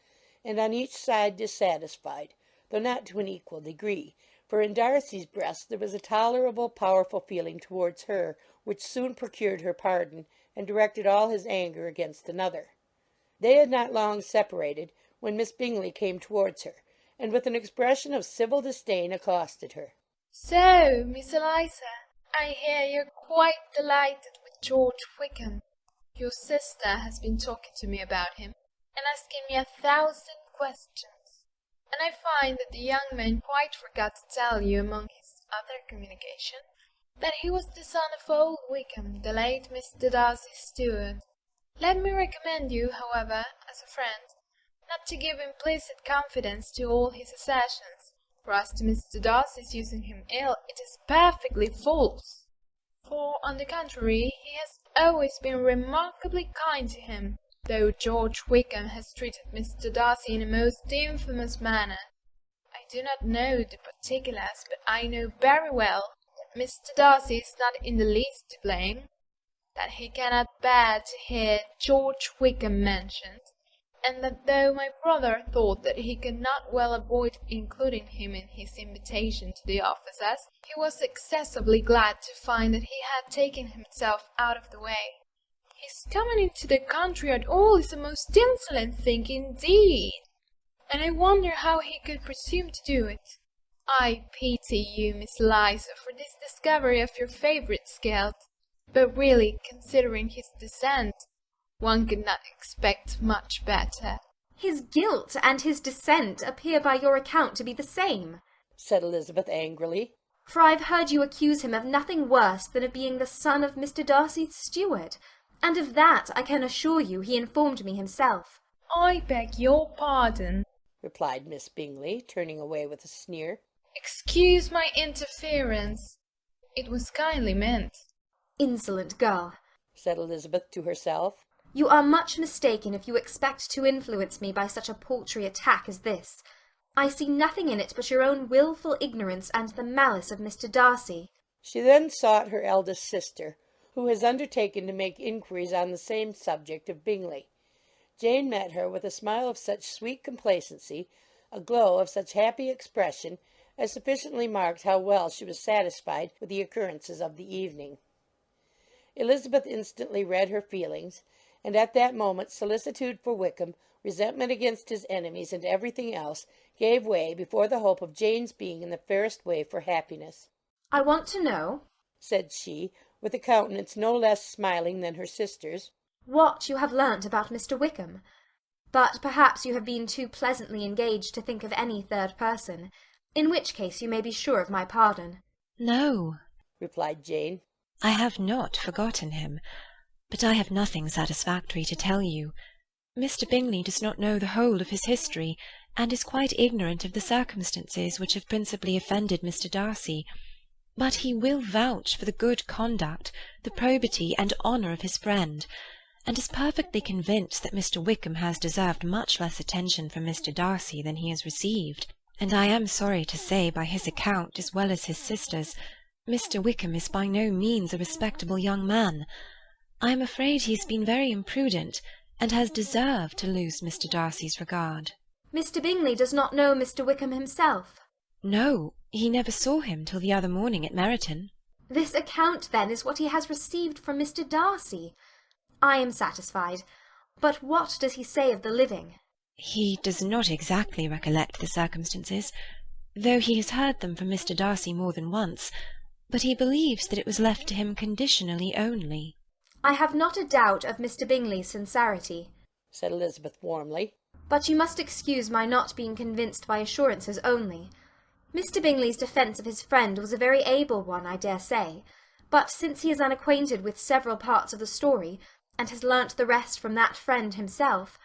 and on each side dissatisfied, though not to an equal degree, for in Darcy's breast there was a tolerable, powerful feeling towards her, which soon procured her pardon, and directed all his anger against another. They had not long separated, when Miss Bingley came towards her, and with an expression of civil disdain accosted her. "So, Miss Eliza, I hear you're quite delighted with George Wickham. Your sister has been talking to me about him, and asking me 1,000 questions, and I find that the young man quite forgot to tell you, among his other communication, that he was the son of old Wickham, the late Mr. Darcy's steward. Let me recommend you, however, as a friend, not to give implicit confidence to all his assertions, for as to Mr. Darcy's using him ill, it is perfectly false. For, on the contrary, he has always been remarkably kind to him, though George Wickham has treated Mr. Darcy in a most infamous manner. I do not know the particulars, but I know very well that Mr. Darcy is not in the least to blame, that he cannot bear to hear George Wickham mentioned, and that though my brother thought that he could not well avoid including him in his invitation to the officers, he was excessively glad to find that he had taken himself out of the way. His coming into the country at all is a most insolent thing indeed, and I wonder how he could presume to do it. I pity you, Miss Eliza, for this discovery of your favourite's guilt, but really, considering his descent, one could not expect much better." "His guilt and his descent appear by your account to be the same," said Elizabeth angrily. "for I've heard you accuse him of nothing worse than of being the son of Mr. Darcy's steward, and of that, I can assure you, he informed me himself." "I beg your pardon," replied Miss Bingley, turning away with a sneer. "Excuse my interference. It was kindly meant." "Insolent girl," said Elizabeth to herself. "you are much mistaken if you expect to influence me by such a paltry attack as this. I see nothing in it but your own wilful ignorance and the malice of Mr. Darcy." She then sought her eldest sister, who has undertaken to make inquiries on the same subject of Bingley. Jane met her with a smile of such sweet complacency, a glow of such happy expression, as sufficiently marked how well she was satisfied with the occurrences of the evening. Elizabeth instantly read her feelings, and at that moment solicitude for Wickham, resentment against his enemies, and everything else, gave way before the hope of Jane's being in the fairest way for happiness. "I want to know," said she, with a countenance no less smiling than her sister's, "what you have learnt about Mr. Wickham. But perhaps you have been too pleasantly engaged to think of any third person, in which case you may be sure of my pardon." "No," replied Jane. "I have not forgotten him, but I have nothing satisfactory to tell you. Mr. Bingley does not know the whole of his history, and is quite ignorant of the circumstances which have principally offended Mr. Darcy, but he will vouch for the good conduct, the probity and honour of his friend, and is perfectly convinced that Mr. Wickham has deserved much less attention from Mr. Darcy than he has received, and I am sorry to say by his account as well as his sister's Mr. Wickham is by no means a respectable young man. I am afraid he has been very imprudent, and has deserved to lose Mr. Darcy's regard. Mr. Bingley does not know Mr. Wickham himself? No, he never saw him till the other morning at Meryton. This account, then, is what he has received from Mr. Darcy. I am satisfied. But what does he say of the living? He does not exactly recollect the circumstances, though he has heard them from Mr. Darcy more than once, but he believes that it was left to him conditionally only. I have not a doubt of Mr. Bingley's sincerity, said Elizabeth warmly. But you must excuse my not being convinced by assurances only. Mr. Bingley's defence of his friend was a very able one, I dare say, but since he is unacquainted with several parts of the story, and has learnt the rest from that friend himself,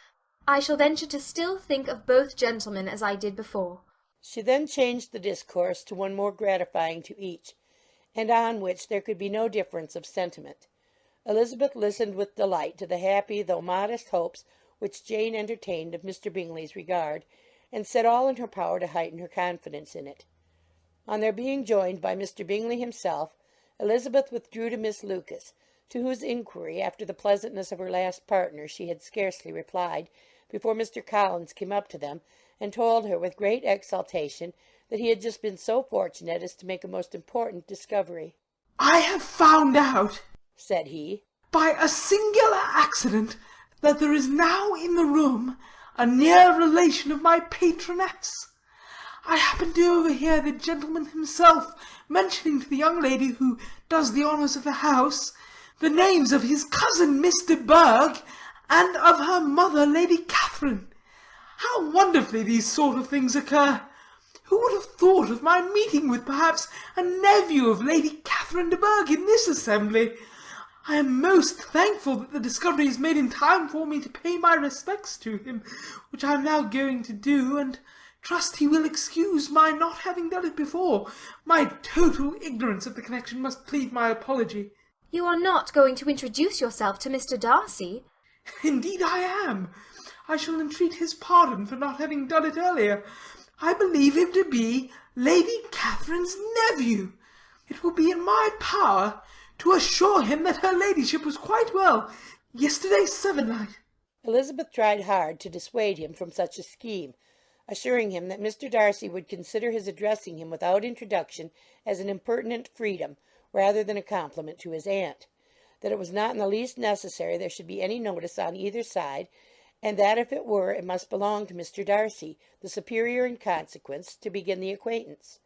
I shall venture to still think of both gentlemen as I did before. She then changed the discourse to one more gratifying to each, and on which there could be no difference of sentiment. Elizabeth listened with delight to the happy though modest hopes which Jane entertained of Mr. Bingley's regard, and said all in her power to heighten her confidence in it. On their being joined by Mr. Bingley himself, Elizabeth withdrew to Miss Lucas, to whose inquiry after the pleasantness of her last partner she had scarcely replied, before Mr. Collins came up to them, and told her with great exultation that he had just been so fortunate as to make a most important discovery. "I have found out," said he, "by a singular accident, that there is now in the room a near relation of my patroness. I happened to overhear the gentleman himself mentioning to the young lady who does the honours of the house the names of his cousin Miss de Bourgh, and of her mother Lady Catherine. How wonderfully these sort of things occur! Who would have thought of my meeting with perhaps a nephew of Lady Catherine de Bourgh in this assembly? I am most thankful that the discovery is made in time for me to pay my respects to him, which I am now going to do, and trust he will excuse my not having done it before. My total ignorance of the connection must plead my apology." You are not going to introduce yourself to Mr. Darcy? "Indeed I am. I shall entreat his pardon for not having done it earlier. I believe him to be Lady Catherine's nephew. It will be in my power to assure him that her ladyship was quite well yesterday sevennight." Elizabeth tried hard to dissuade him from such a scheme, assuring him that Mr. Darcy would consider his addressing him without introduction as an impertinent freedom rather than a compliment to his aunt, that it was not in the least necessary there should be any notice on either side, and that if it were, it must belong to Mr. Darcy, the superior in consequence, to begin the acquaintance.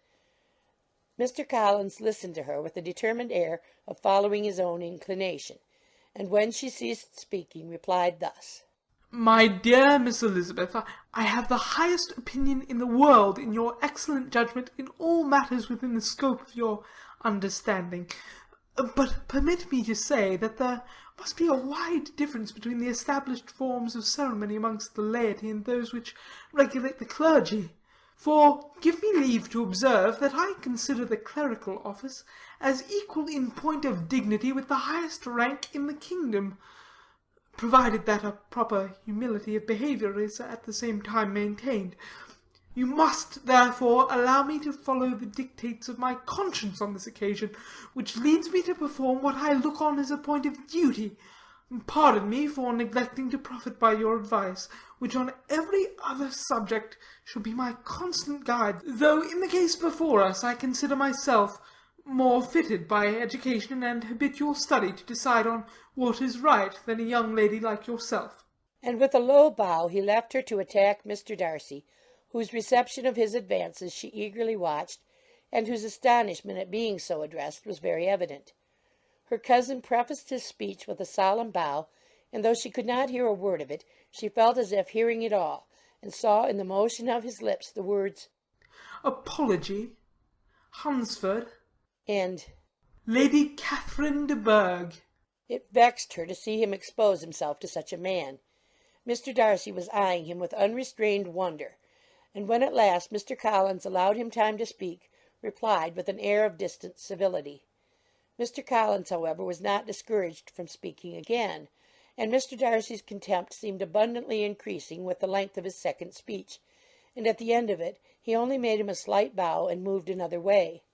Mr. Collins listened to her with a determined air of following his own inclination, and when she ceased speaking, replied thus: "My dear Miss Elizabeth, I have the highest opinion in the world in your excellent judgment in all matters within the scope of your understanding. But permit me to say that there must be a wide difference between the established forms of ceremony amongst the laity and those which regulate the clergy. For give me leave to observe that I consider the clerical office as equal in point of dignity with the highest rank in the kingdom, provided that a proper humility of behaviour is at the same time maintained. You must, therefore, allow me to follow the dictates of my conscience on this occasion, which leads me to perform what I look on as a point of duty. Pardon me for neglecting to profit by your advice, which on every other subject shall be my constant guide, though in the case before us I consider myself more fitted by education and habitual study to decide on what is right than a young lady like yourself." And with a low bow he left her to attack Mr. Darcy, whose reception of his advances she eagerly watched, and whose astonishment at being so addressed was very evident. Her cousin prefaced his speech with a solemn bow, and though she could not hear a word of it, she felt as if hearing it all, and saw in the motion of his lips the words "Apology, Hunsford," and "Lady Catherine de Bourgh." It vexed her to see him expose himself to such a man. Mr. Darcy was eyeing him with unrestrained wonder, and when at last Mr. Collins allowed him time to speak, replied with an air of distant civility. Mr. Collins, however, was not discouraged from speaking again, and Mr. Darcy's contempt seemed abundantly increasing with the length of his second speech, and at the end of it he only made him a slight bow and moved another way.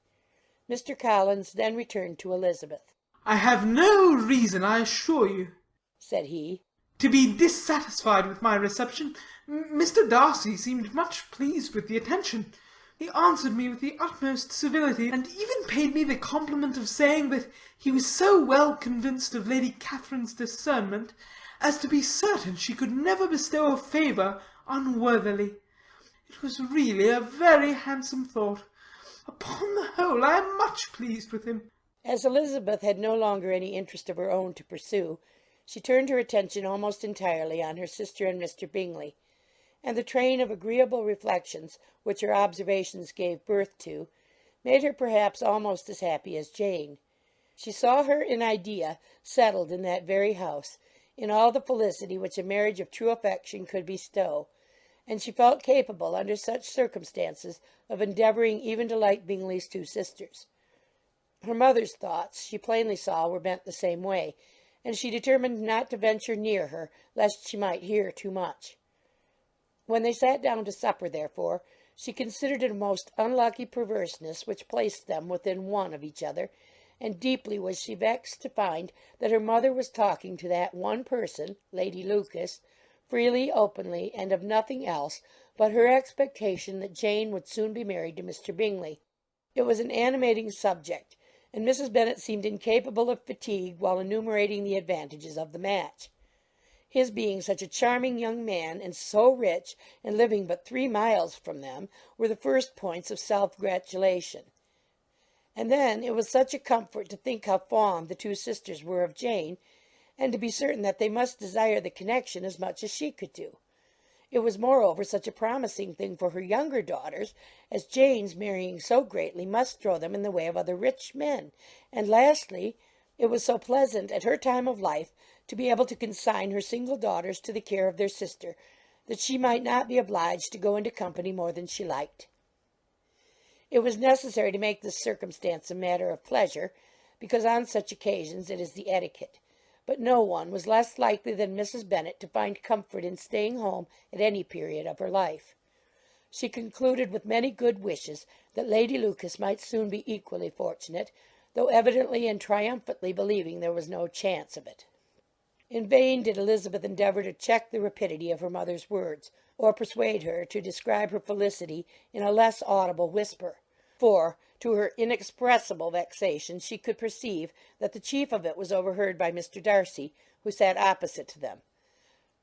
Mr. Collins then returned to Elizabeth. "I have no reason, I assure you," said he, "to be dissatisfied with my reception. Mr. Darcy seemed much pleased with the attention. He answered me with the utmost civility, and even paid me the compliment of saying that he was so well convinced of Lady Catherine's discernment as to be certain she could never bestow a favour unworthily. It was really a very handsome thought. Upon the whole, I am much pleased with him." As Elizabeth had no longer any interest of her own to pursue, she turned her attention almost entirely on her sister and Mr. Bingley, and the train of agreeable reflections which her observations gave birth to made her perhaps almost as happy as Jane. She saw her in idea settled in that very house, in all the felicity which a marriage of true affection could bestow, and she felt capable, under such circumstances, of endeavouring even to like Bingley's two sisters. Her mother's thoughts, she plainly saw, were bent the same way, and she determined not to venture near her, lest she might hear too much. When they sat down to supper, therefore, she considered it a most unlucky perverseness which placed them within one of each other, and deeply was she vexed to find that her mother was talking to that one person, Lady Lucas, freely, openly, and of nothing else but her expectation that Jane would soon be married to Mr. Bingley. It was an animating subject, and Mrs. Bennet seemed incapable of fatigue while enumerating the advantages of the match. His being such a charming young man, and so rich, and living but 3 miles from them, were the first points of self-gratulation. And then it was such a comfort to think how fond the two sisters were of Jane, and to be certain that they must desire the connection as much as she could do. It was moreover such a promising thing for her younger daughters, as Jane's marrying so greatly must throw them in the way of other rich men, and lastly, it was so pleasant at her time of life to be able to consign her single daughters to the care of their sister, that she might not be obliged to go into company more than she liked. It was necessary to make this circumstance a matter of pleasure, because on such occasions it is the etiquette, but no one was less likely than Mrs. Bennet to find comfort in staying home at any period of her life. She concluded with many good wishes that Lady Lucas might soon be equally fortunate, though evidently and triumphantly believing there was no chance of it. In vain did Elizabeth endeavour to check the rapidity of her mother's words, or persuade her to describe her felicity in a less audible whisper, for, to her inexpressible vexation, she could perceive that the chief of it was overheard by Mr. Darcy, who sat opposite to them.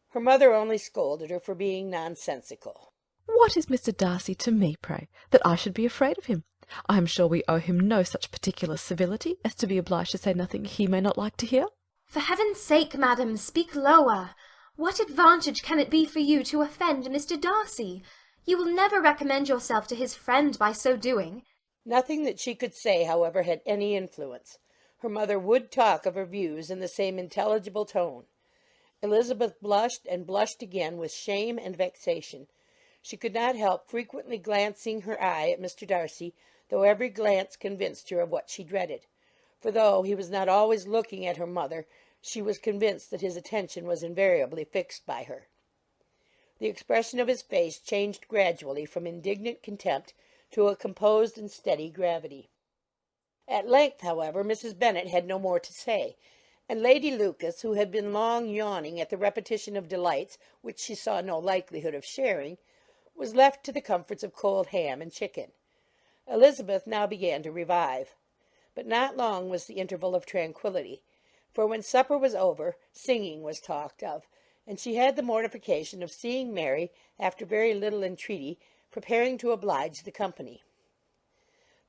Her mother only scolded her for being nonsensical. "What is Mr. Darcy to me, pray, that I should be afraid of him? I am sure we owe him no such particular civility as to be obliged to say nothing he may not like to hear." For heaven's sake, madam, speak lower. What advantage can it be for you to offend Mr. Darcy? You will never recommend yourself to his friend by so doing. Nothing that she could say, however, had any influence. Her mother would talk of her views in the same intelligible tone. Elizabeth blushed and blushed again with shame and vexation. She could not help frequently glancing her eye at Mr. Darcy, though every glance convinced her of what she dreaded. For though he was not always looking at her mother, she was convinced that his attention was invariably fixed by her. The expression of his face changed gradually from indignant contempt to a composed and steady gravity. At length, however, Mrs. Bennet had no more to say, and Lady Lucas, who had been long yawning at the repetition of delights which she saw no likelihood of sharing, was left to the comforts of cold ham and chicken. Elizabeth now began to revive, but not long was the interval of tranquillity, for when supper was over, singing was talked of, and she had the mortification of seeing Mary, after very little entreaty, preparing to oblige the company.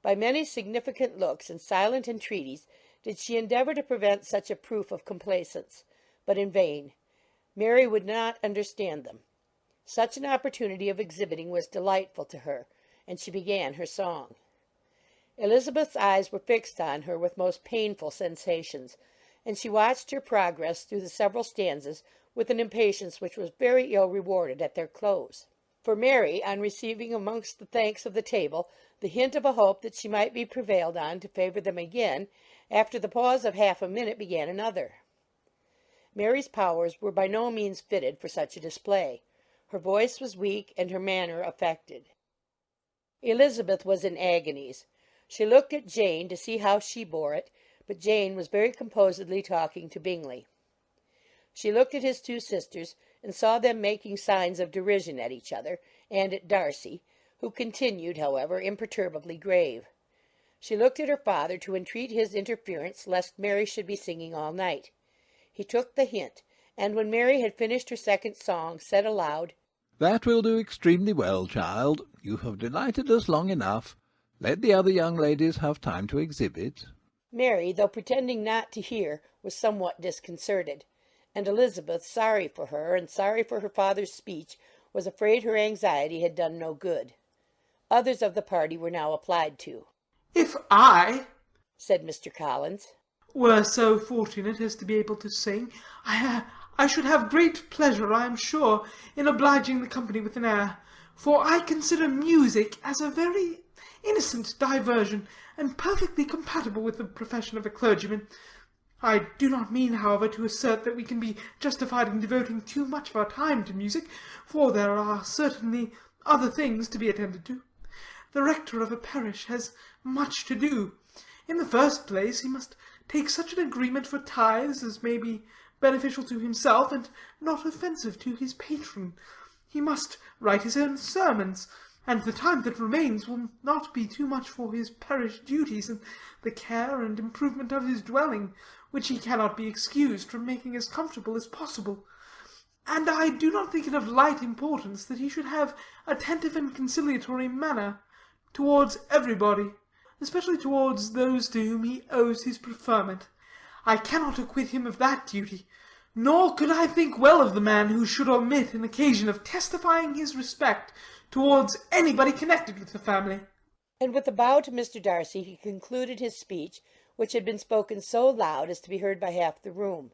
By many significant looks and silent entreaties did she endeavour to prevent such a proof of complaisance, but in vain. Mary would not understand them. Such an opportunity of exhibiting was delightful to her, and she began her song. Elizabeth's eyes were fixed on her with most painful sensations, and she watched her progress through the several stanzas with an impatience which was very ill rewarded at their close. For Mary, on receiving amongst the thanks of the table the hint of a hope that she might be prevailed on to favour them again, after the pause of half a minute began another. Mary's powers were by no means fitted for such a display. Her voice was weak, and her manner affected. Elizabeth was in agonies. She looked at Jane to see how she bore it, but Jane was very composedly talking to Bingley. She looked at his two sisters, and saw them making signs of derision at each other, and at Darcy, who continued, however, imperturbably grave. She looked at her father to entreat his interference lest Mary should be singing all night. He took the hint, and when Mary had finished her second song, said aloud, "That will do extremely well, child. You have delighted us long enough. Let the other young ladies have time to exhibit." Mary, though pretending not to hear, was somewhat disconcerted, and Elizabeth, sorry for her, and sorry for her father's speech, was afraid her anxiety had done no good. Others of the party were now applied to. "If I," said Mr. Collins, "were so fortunate as to be able to sing, I should have great pleasure, I am sure, in obliging the company with an air, for I consider music as a very innocent diversion, and perfectly compatible with the profession of a clergyman. I do not mean, however, to assert that we can be justified in devoting too much of our time to music, for there are certainly other things to be attended to. The rector of a parish has much to do. In the first place, he must take such an agreement for tithes as may be beneficial to himself and not offensive to his patron. He must write his own sermons, and the time that remains will not be too much for his parish duties and the care and improvement of his dwelling, which he cannot be excused from making as comfortable as possible. And I do not think it of light importance that he should have attentive and conciliatory manner towards everybody, especially towards those to whom he owes his preferment. I cannot acquit him of that duty, nor could I think well of the man who should omit an occasion of testifying his respect towards anybody connected with the family." And with a bow to Mr. Darcy, he concluded his speech, which had been spoken so loud as to be heard by half the room.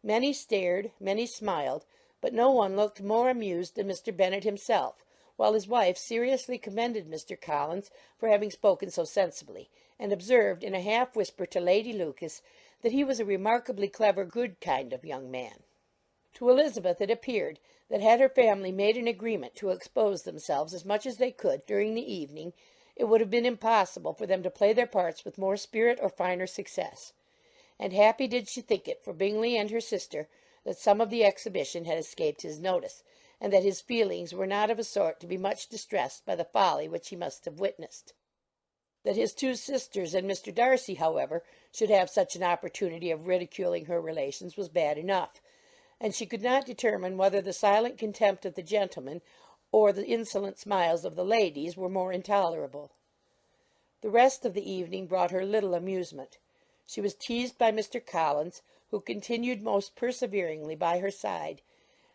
Many stared, many smiled, but no one looked more amused than Mr. Bennet himself, while his wife seriously commended Mr. Collins for having spoken so sensibly, and observed in a half whisper to Lady Lucas that he was a remarkably clever, good kind of young man. To Elizabeth it appeared that had her family made an agreement to expose themselves as much as they could during the evening, it would have been impossible for them to play their parts with more spirit or finer success. And happy did she think it for Bingley and her sister that some of the exhibition had escaped his notice, and that his feelings were not of a sort to be much distressed by the folly which he must have witnessed. That his two sisters and Mr. Darcy, however, should have such an opportunity of ridiculing her relations was bad enough, and she could not determine whether the silent contempt of the gentlemen or the insolent smiles of the ladies were more intolerable. The rest of the evening brought her little amusement. She was teased by Mr. Collins, who continued most perseveringly by her side,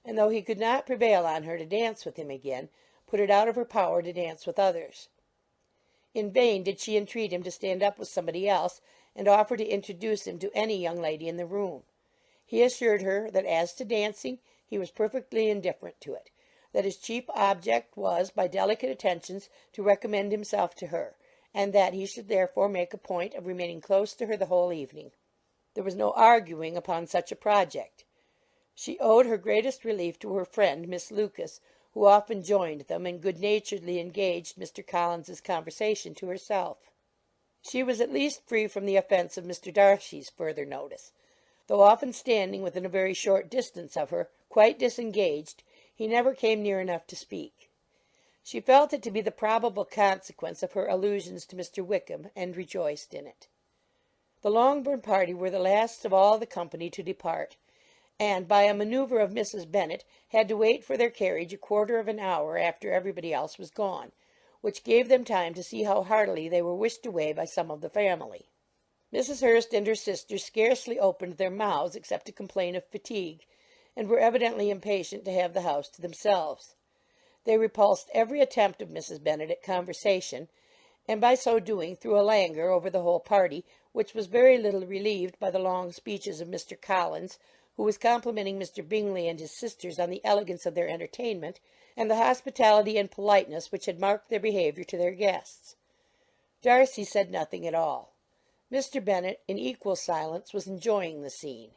and though he could not prevail on her to dance with him again, put it out of her power to dance with others. In vain did she entreat him to stand up with somebody else, and offer to introduce him to any young lady in the room. He assured her that as to dancing, he was perfectly indifferent to it, that his chief object was, by delicate attentions, to recommend himself to her, and that he should therefore make a point of remaining close to her the whole evening. There was no arguing upon such a project. She owed her greatest relief to her friend, Miss Lucas, who often joined them, and good-naturedly engaged Mr. Collins's conversation to herself. She was at least free from the offence of Mr. Darcy's further notice. Though often standing within a very short distance of her, quite disengaged, he never came near enough to speak. She felt it to be the probable consequence of her allusions to Mr. Wickham, and rejoiced in it. The Longbourn party were the last of all the company to depart, and, by a manoeuvre of Mrs. Bennet, had to wait for their carriage a quarter of an hour after everybody else was gone, which gave them time to see how heartily they were wished away by some of the family. Mrs. Hurst and her sister scarcely opened their mouths except to complain of fatigue, and were evidently impatient to have the house to themselves. They repulsed every attempt of Mrs. Bennet at conversation, and by so doing threw a languor over the whole party, which was very little relieved by the long speeches of Mr. Collins, who was complimenting Mr. Bingley and his sisters on the elegance of their entertainment, and the hospitality and politeness which had marked their behaviour to their guests. Darcy said nothing at all. Mr. Bennet, in equal silence, was enjoying the scene.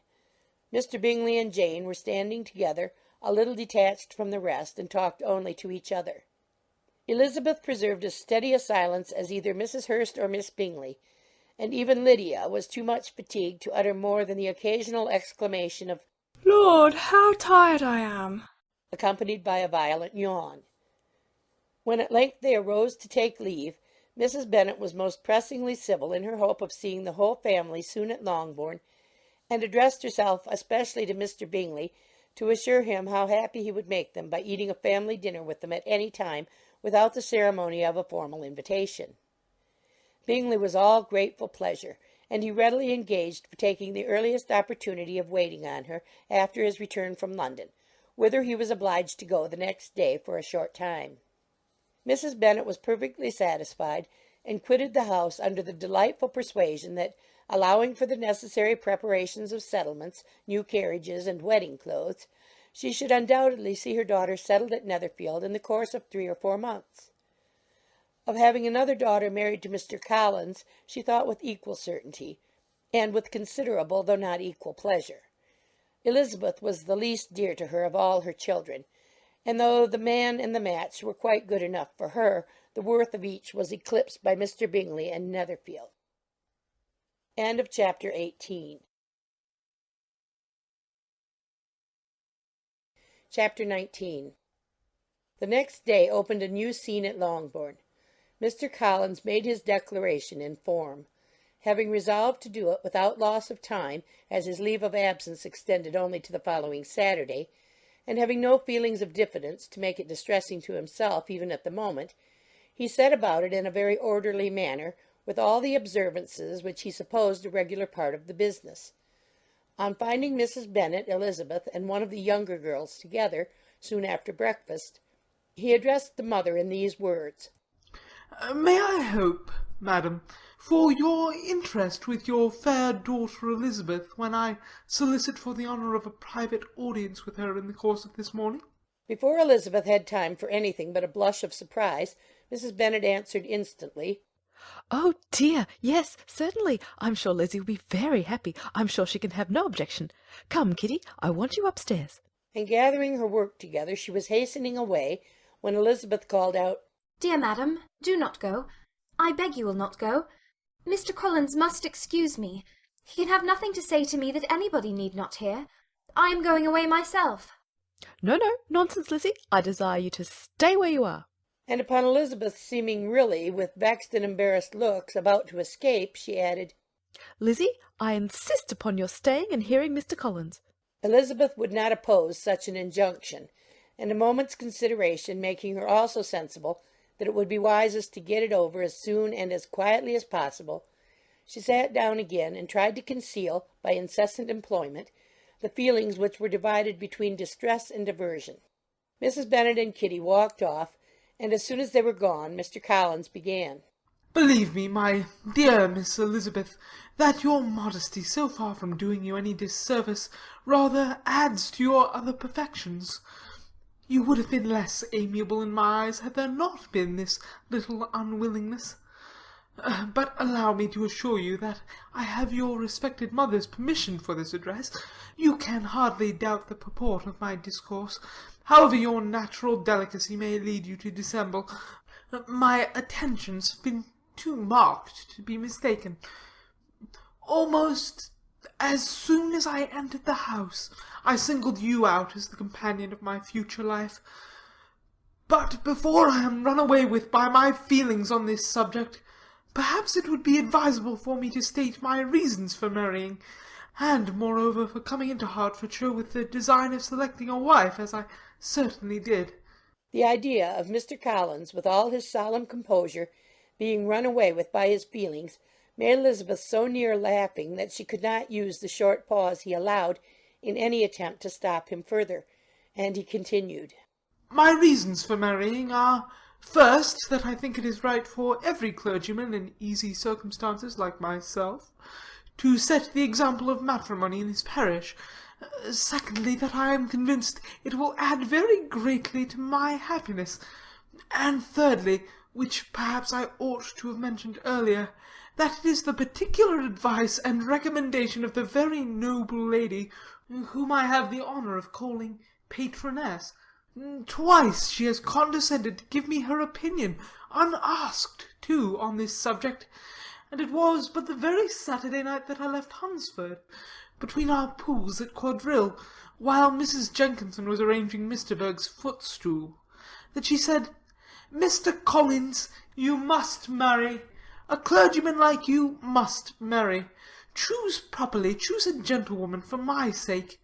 Mr. Bingley and Jane were standing together, a little detached from the rest, and talked only to each other. Elizabeth preserved as steady a silence as either Mrs. Hurst or Miss Bingley, and even Lydia was too much fatigued to utter more than the occasional exclamation of "Lord, how tired I am!" accompanied by a violent yawn. When at length they arose to take leave, Mrs. Bennet was most pressingly civil in her hope of seeing the whole family soon at Longbourn, and addressed herself especially to Mr. Bingley, to assure him how happy he would make them by eating a family dinner with them at any time without the ceremony of a formal invitation. Bingley was all grateful pleasure, and he readily engaged for taking the earliest opportunity of waiting on her after his return from London, whither he was obliged to go the next day for a short time. Mrs. Bennet was perfectly satisfied, and quitted the house under the delightful persuasion that, allowing for the necessary preparations of settlements, new carriages, and wedding clothes, she should undoubtedly see her daughter settled at Netherfield in the course of 3 or 4 months. Of having another daughter married to Mr. Collins she thought with equal certainty, and with considerable though not equal pleasure. Elizabeth was the least dear to her of all her children, and though the man and the match were quite good enough for her, the worth of each was eclipsed by Mr. Bingley and Netherfield. End of chapter 18. Chapter 19. The next day opened a new scene at Longbourn. Mr. Collins made his declaration in form. Having resolved to do it without loss of time, as his leave of absence extended only to the following Saturday, and having no feelings of diffidence to make it distressing to himself even at the moment, he set about it in a very orderly manner, with all the observances which he supposed a regular part of the business. On finding Mrs. Bennet, Elizabeth, and one of the younger girls together, soon after breakfast, he addressed the mother in these words: "May I hope, madam, for your interest with your fair daughter Elizabeth, when I solicit for the honour of a private audience with her in the course of this morning?" Before Elizabeth had time for anything but a blush of surprise, Mrs. Bennet answered instantly, "Oh dear, yes, certainly. I'm sure Lizzie will be very happy. I'm sure she can have no objection. Come, Kitty, I want you upstairs." And gathering her work together, she was hastening away, when Elizabeth called out, "Dear madam, do not go. I beg you will not go. Mr. Collins must excuse me. He can have nothing to say to me that anybody need not hear. I am going away myself." "No, no, nonsense, Lizzie. I desire you to stay where you are." And upon Elizabeth seeming really, with vexed and embarrassed looks, about to escape, she added, "Lizzie, I insist upon your staying and hearing Mr. Collins." Elizabeth would not oppose such an injunction, and a moment's consideration making her also sensible that it would be wisest to get it over as soon and as quietly as possible, she sat down again and tried to conceal, by incessant employment, the feelings which were divided between distress and aversion. Mrs. Bennet and Kitty walked off, and as soon as they were gone, Mr. Collins began. "Believe me, my dear Miss Elizabeth, that your modesty, so far from doing you any disservice, rather adds to your other perfections. You would have been less amiable in my eyes had there not been this little unwillingness. But allow me to assure you that I have your respected mother's permission for this address. You can hardly doubt the purport of my discourse. However your natural delicacy may lead you to dissemble, my attentions have been too marked to be mistaken. Almost as soon as I entered the house, I singled you out as the companion of my future life. But before I am run away with by my feelings on this subject, perhaps it would be advisable for me to state my reasons for marrying, and, moreover, for coming into Hertfordshire with the design of selecting a wife, as I certainly did." The idea of Mr. Collins, with all his solemn composure, being run away with by his feelings, made Elizabeth so near laughing that she could not use the short pause he allowed in any attempt to stop him further, and he continued, "My reasons for marrying are, first, that I think it is right for every clergyman in easy circumstances like myself to set the example of matrimony in his parish. Secondly, that I am convinced it will add very greatly to my happiness. And thirdly, which perhaps I ought to have mentioned earlier, that it is the particular advice and recommendation of the very noble lady whom I have the honour of calling patroness, Twice she has condescended to give me her opinion, unasked, too, on this subject, and it was but the very Saturday night that I left Hunsford, between our pools at quadrille, while Mrs. Jenkinson was arranging Mr. Berg's footstool, that she said, "Mr. Collins, you must marry. A clergyman like you must marry. Choose properly, choose a gentlewoman for my sake,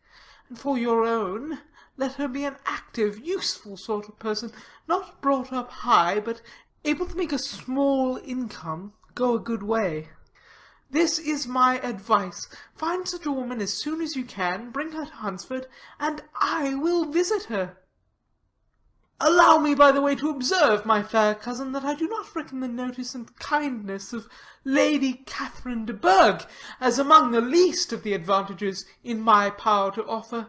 and for your own. Let her be an active, useful sort of person, not brought up high, but able to make a small income go a good way. This is my advice. Find such a woman as soon as you can, bring her to Hunsford, and I will visit her. Allow me, by the way, to observe, my fair cousin, that I do not reckon the notice and kindness of Lady Catherine de Bourgh as among the least of the advantages in my power to offer.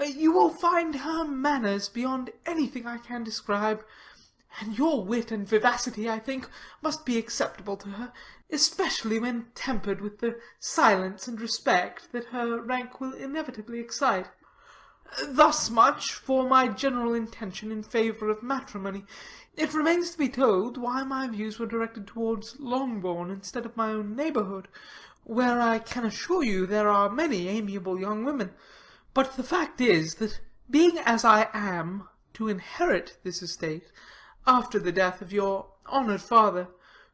You will find her manners beyond anything I can describe, and your wit and vivacity, I think, must be acceptable to her, especially when tempered with the silence and respect that her rank will inevitably excite. Thus much for my general intention in favour of matrimony. It remains to be told why my views were directed towards Longbourn instead of my own neighbourhood, where I can assure you there are many amiable young women. But the fact is, that being as I am to inherit this estate, after the death of your honoured father,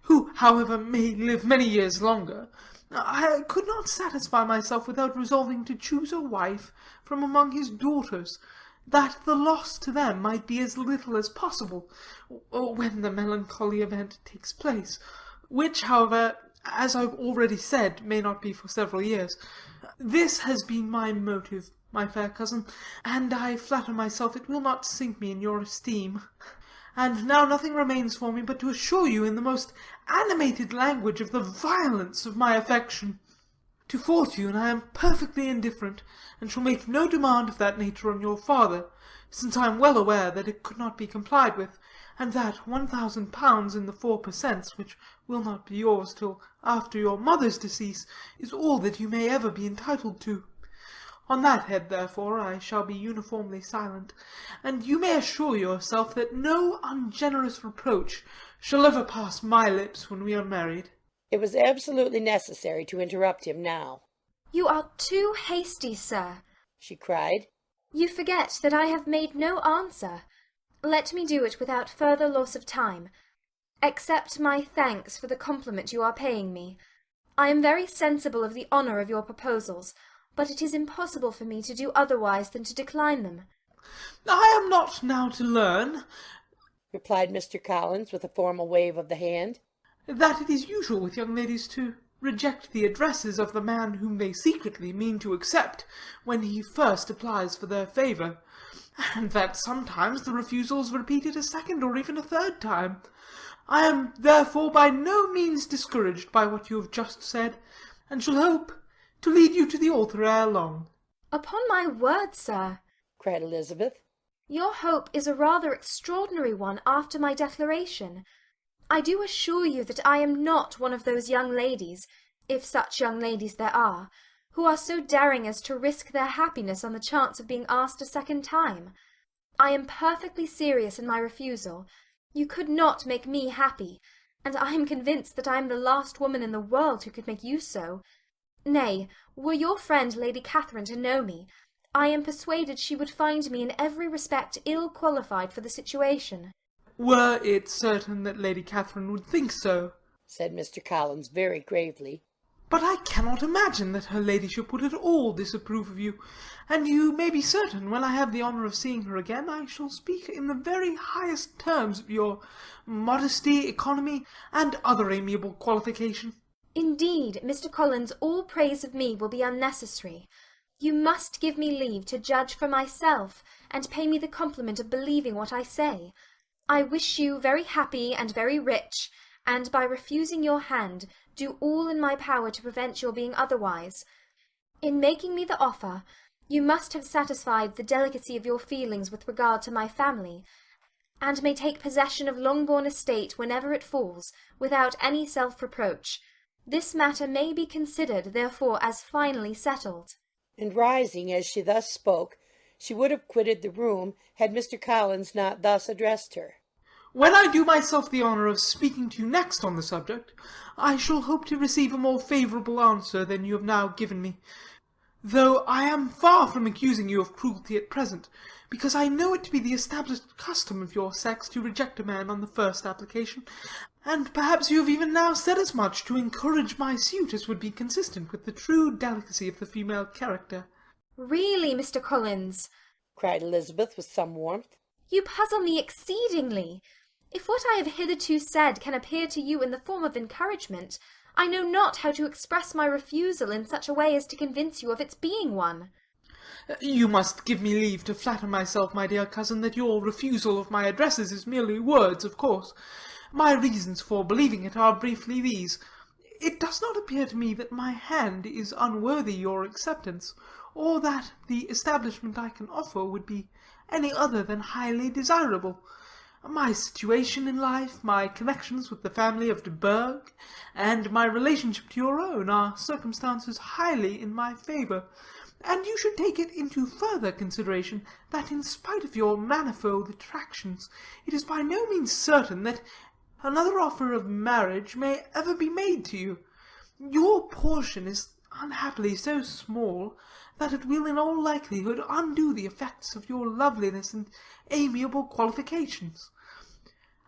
who, however, may live many years longer, I could not satisfy myself without resolving to choose a wife from among his daughters, that the loss to them might be as little as possible, when the melancholy event takes place, which, however, as I've already said, may not be for several years. This has been my motive, my fair cousin, and I flatter myself it will not sink me in your esteem. And now nothing remains for me but to assure you in the most animated language of the violence of my affection. To fortune I am perfectly indifferent, and shall make no demand of that nature on your father, since I am well aware that it could not be complied with, and that £1,000 in the 4 per cents, which will not be yours till after your mother's decease, is all that you may ever be entitled to. On that head, therefore, I shall be uniformly silent, and you may assure yourself that no ungenerous reproach shall ever pass my lips when we are married." It was absolutely necessary to interrupt him now. "You are too hasty, sir," she cried. "You forget that I have made no answer. Let me do it without further loss of time. Accept my thanks for the compliment you are paying me. I am very sensible of the honour of your proposals, but it is impossible for me to do otherwise than to decline them." "I am not now to learn," replied Mr. Collins, with a formal wave of the hand, "that it is usual with young ladies to reject the addresses of the man whom they secretly mean to accept, when he first applies for their favour, and that sometimes the refusal is repeated a second or even a third time. I am therefore by no means discouraged by what you have just said, and shall hope to lead you to the altar ere long." "Upon my word, sir," cried Elizabeth, "your hope is a rather extraordinary one after my declaration. I do assure you that I am not one of those young ladies, if such young ladies there are, who are so daring as to risk their happiness on the chance of being asked a second time. I am perfectly serious in my refusal. You could not make me happy, and I am convinced that I am the last woman in the world who could make you so. Nay, were your friend Lady Catherine to know me, I am persuaded she would find me in every respect ill qualified for the situation." "Were it certain that Lady Catherine would think so," said Mr. Collins very gravely. "But I cannot imagine that her ladyship would at all disapprove of you, and you may be certain, when I have the honour of seeing her again, I shall speak in the very highest terms of your modesty, economy, and other amiable qualification." "Indeed, Mr. Collins, all praise of me will be unnecessary. You must give me leave to judge for myself, and pay me the compliment of believing what I say. I wish you very happy and very rich, and by refusing your hand, do all in my power to prevent your being otherwise. In making me the offer, you must have satisfied the delicacy of your feelings with regard to my family, and may take possession of Longbourn estate whenever it falls, without any self-reproach. This matter may be considered, therefore, as finally settled." And rising as she thus spoke, She would have quitted the room had Mr. Collins not thus addressed her. When I do myself the honour of speaking to you next on the subject, I shall hope to receive a more favourable answer than you have now given me, though I am far from accusing you of cruelty at present, because I know it to be the established custom of your sex to reject a man on the first application, and perhaps you have even now said as much to encourage my suit as would be consistent with the true delicacy of the female character. Really, Mr. Collins, cried Elizabeth with some warmth, you puzzle me exceedingly. If what I have hitherto said can appear to you in the form of encouragement, I know not how to express my refusal in such a way as to convince you of its being one. You must give me leave to flatter myself, my dear cousin, that your refusal of my addresses is merely words, of course. My reasons for believing it are briefly these. It does not appear to me that my hand is unworthy your acceptance, or that the establishment I can offer would be any other than highly desirable. My situation in life, my connections with the family of de Bourgh, and my relationship to your own are circumstances highly in my favour, and you should take it into further consideration that in spite of your manifold attractions, it is by no means certain that another offer of marriage may ever be made to you. Your portion is unhappily so small that it will in all likelihood undo the effects of your loveliness and amiable qualifications.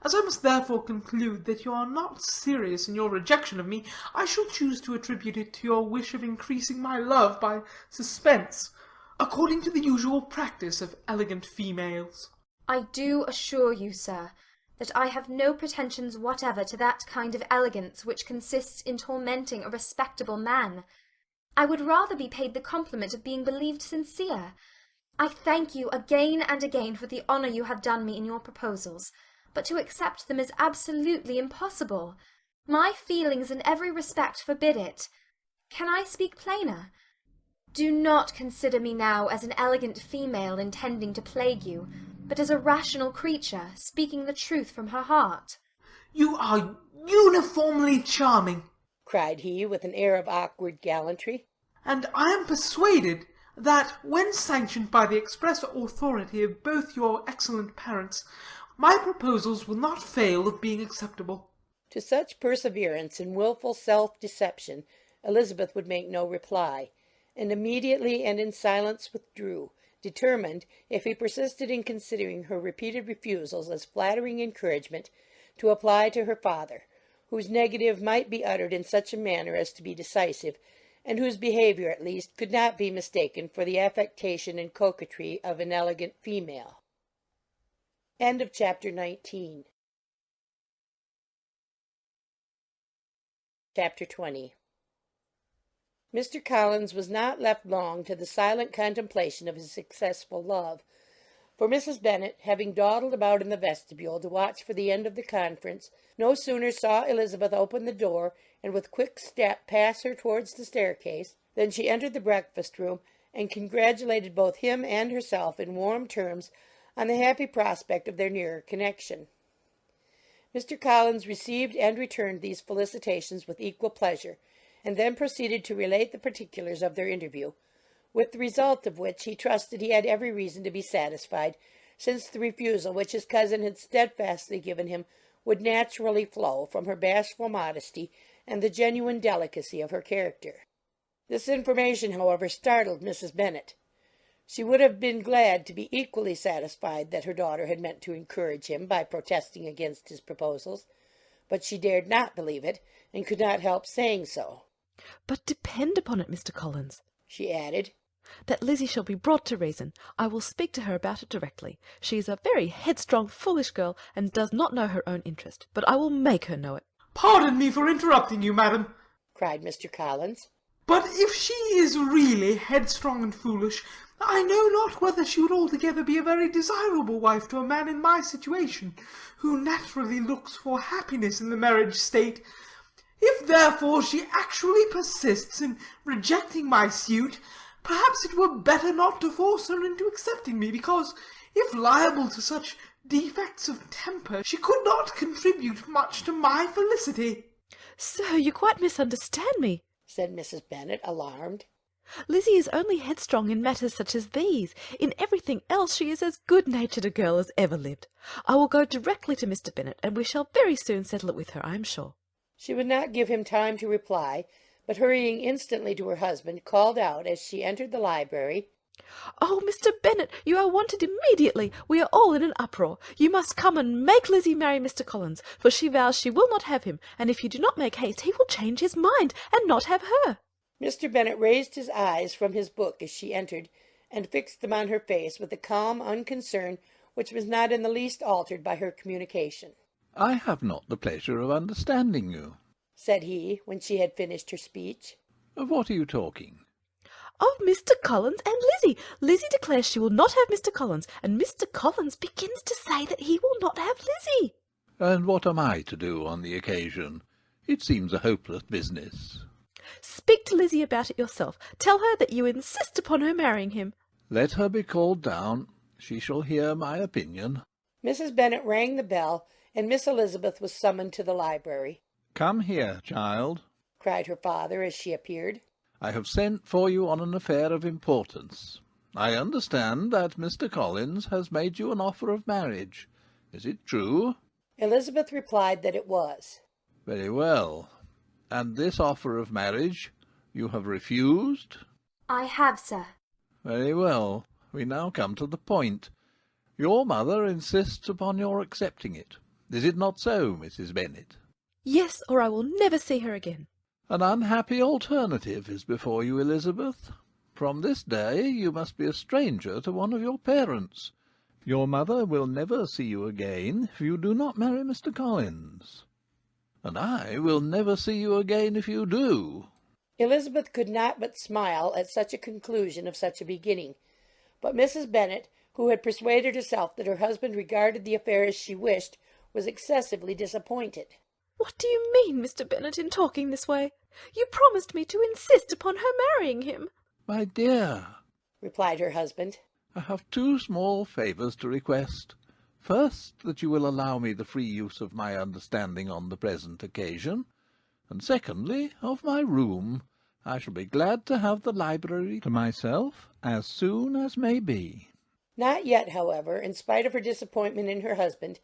As I must therefore conclude that you are not serious in your rejection of me, I shall choose to attribute it to your wish of increasing my love by suspense, according to the usual practice of elegant females. I do assure you, sir, that I have no pretensions whatever to that kind of elegance which consists in tormenting a respectable man. I would rather be paid the compliment of being believed sincere. I thank you again and again for the honour you have done me in your proposals, but to accept them is absolutely impossible. My feelings in every respect forbid it. Can I speak plainer? Do not consider me now as an elegant female intending to plague you, but as a rational creature speaking the truth from her heart. You are uniformly charming, cried he with an air of awkward gallantry, and I am persuaded that, when sanctioned by the express authority of both your excellent parents, my proposals will not fail of being acceptable. To such perseverance in wilful self-deception Elizabeth would make no reply, and immediately and in silence withdrew, determined, if he persisted in considering her repeated refusals as flattering encouragement, to apply to her father, whose negative might be uttered in such a manner as to be decisive, and whose behaviour at least could not be mistaken for the affectation and coquetry of an elegant female. End of chapter 19. Chapter 20. Mr. Collins was not left long to the silent contemplation of his successful love, for Mrs. Bennet, having dawdled about in the vestibule to watch for the end of the conference, no sooner saw Elizabeth open the door and with quick step pass her towards the staircase, than she entered the breakfast-room and congratulated both him and herself in warm terms on the happy prospect of their nearer connection. Mr. Collins received and returned these felicitations with equal pleasure, and then proceeded to relate the particulars of their interview, with the result of which he trusted he had every reason to be satisfied, since the refusal which his cousin had steadfastly given him would naturally flow from her bashful modesty and the genuine delicacy of her character. This information, however, startled Mrs. Bennet. She would have been glad to be equally satisfied that her daughter had meant to encourage him by protesting against his proposals, but she dared not believe it, and could not help saying so. "But depend upon it, Mr. Collins," she added, "that Lizzie shall be brought to reason. I will speak to her about it directly. She is a very headstrong, foolish girl, and does not know her own interest, but I will make her know it." "Pardon me for interrupting you, madam," cried Mr. Collins, "but if she is really headstrong and foolish, I know not whether she would altogether be a very desirable wife to a man in my situation, who naturally looks for happiness in the marriage state. If, therefore, she actually persists in rejecting my suit, perhaps it were better not to force her into accepting me, because, if liable to such defects of temper, she could not contribute much to my felicity." "Sir, you quite misunderstand me," said Mrs. Bennet, alarmed. Lizzie is only headstrong in matters such as these. In everything else she is as good-natured a girl as ever lived. I will go directly to Mr. Bennet, and we shall very soon settle it with her, I am sure." She would not give him time to reply, but hurrying instantly to her husband, called out as she entered the library, "Oh, Mr. Bennet, you are wanted immediately. We are all in an uproar. You must come and make Lizzie marry Mr. Collins, for she vows she will not have him, and if you do not make haste he will change his mind, and not have her." Mr. Bennet raised his eyes from his book as she entered, and fixed them on her face with a calm unconcern which was not in the least altered by her communication. "I have not the pleasure of understanding you," said he, when she had finished her speech. "Of what are you talking?" "Of Mr. Collins and Lizzie. Lizzie declares she will not have Mr. Collins, and Mr. Collins begins to say that he will not have Lizzie." "And what am I to do on the occasion? It seems a hopeless business." "Speak to Lizzie about it yourself. Tell her that you insist upon her marrying him." "Let her be called down. She shall hear my opinion." Mrs. Bennet rang the bell, and Miss Elizabeth was summoned to the library. "Come here, child," cried her father as she appeared. "I have sent for you on an affair of importance. I understand that Mr. Collins has made you an offer of marriage. Is it true?" Elizabeth replied that it was. "Very well. And this offer of marriage you have refused?" "I have, sir." "Very well. We now come to the point. Your mother insists upon your accepting it. Is it not so, Mrs. Bennet?" "Yes, or I will never see her again." "An unhappy alternative is before you, Elizabeth. From this day you must be a stranger to one of your parents. Your mother will never see you again if you do not marry Mr. Collins, and I will never see you again if you do." Elizabeth could not but smile at such a conclusion of such a beginning, but Mrs. Bennet, who had persuaded herself that her husband regarded the affair as she wished, was excessively disappointed. "What do you mean, Mr. Bennet, in talking this way? You promised me to insist upon her marrying him." "My dear," replied her husband, "I have two small favours to request. First, that you will allow me the free use of my understanding on the present occasion, and secondly, of my room. I shall be glad to have the library to myself as soon as may be." Not yet, however, in spite of her disappointment in her husband,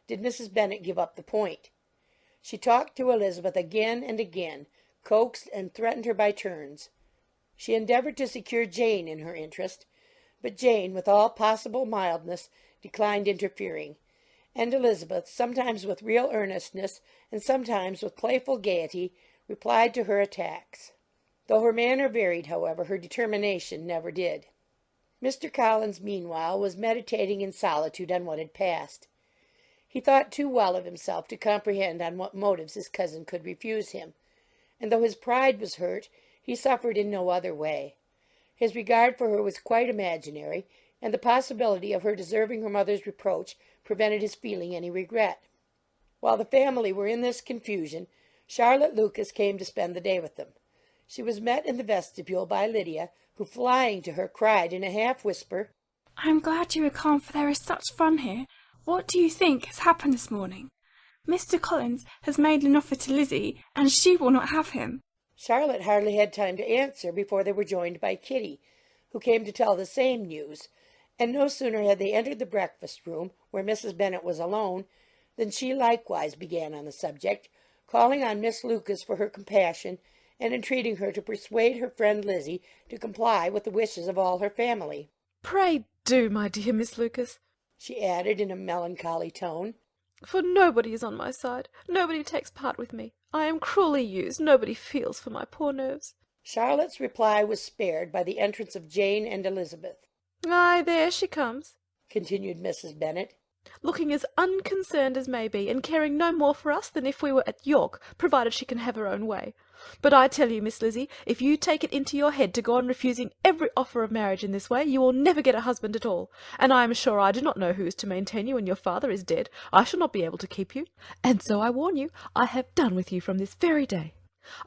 did Mrs. Bennet give up the point. She talked to Elizabeth again and again, coaxed and threatened her by turns. She endeavoured to secure Jane in her interest, but Jane, with all possible mildness, declined interfering, and Elizabeth, sometimes with real earnestness and sometimes with playful gaiety, replied to her attacks. Though her manner varied, however, her determination never did. Mr. Collins, meanwhile, was meditating in solitude on what had passed. He thought too well of himself to comprehend on what motives his cousin could refuse him, and though his pride was hurt, he suffered in no other way. His regard for her was quite imaginary, and the possibility of her deserving her mother's reproach prevented his feeling any regret. While the family were in this confusion, Charlotte Lucas came to spend the day with them. She was met in the vestibule by Lydia, who, flying to her, cried in a half-whisper, "I am glad you are calm, for there is such fun here. What do you think has happened this morning? Mr. Collins has made an offer to Lizzie, and she will not have him." Charlotte hardly had time to answer before they were joined by Kitty, who came to tell the same news, and no sooner had they entered the breakfast-room, where Mrs. Bennet was alone, than she likewise began on the subject, calling on Miss Lucas for her compassion, and entreating her to persuade her friend Lizzie to comply with the wishes of all her family. "Pray do, my dear Miss Lucas," she added in a melancholy tone, "for nobody is on my side. Nobody takes part with me. I am cruelly used. Nobody feels for my poor nerves." Charlotte's reply was spared by the entrance of Jane and Elizabeth. "Aye, there she comes," continued Mrs. Bennet, "looking as unconcerned as may be, and caring no more for us than if we were at York, provided she can have her own way. But I tell you, Miss Lizzie, if you take it into your head to go on refusing every offer of marriage in this way, you will never get a husband at all, and I am sure I do not know who is to maintain you when your father is dead. I shall not be able to keep you, and so I warn you, I have done with you from this very day.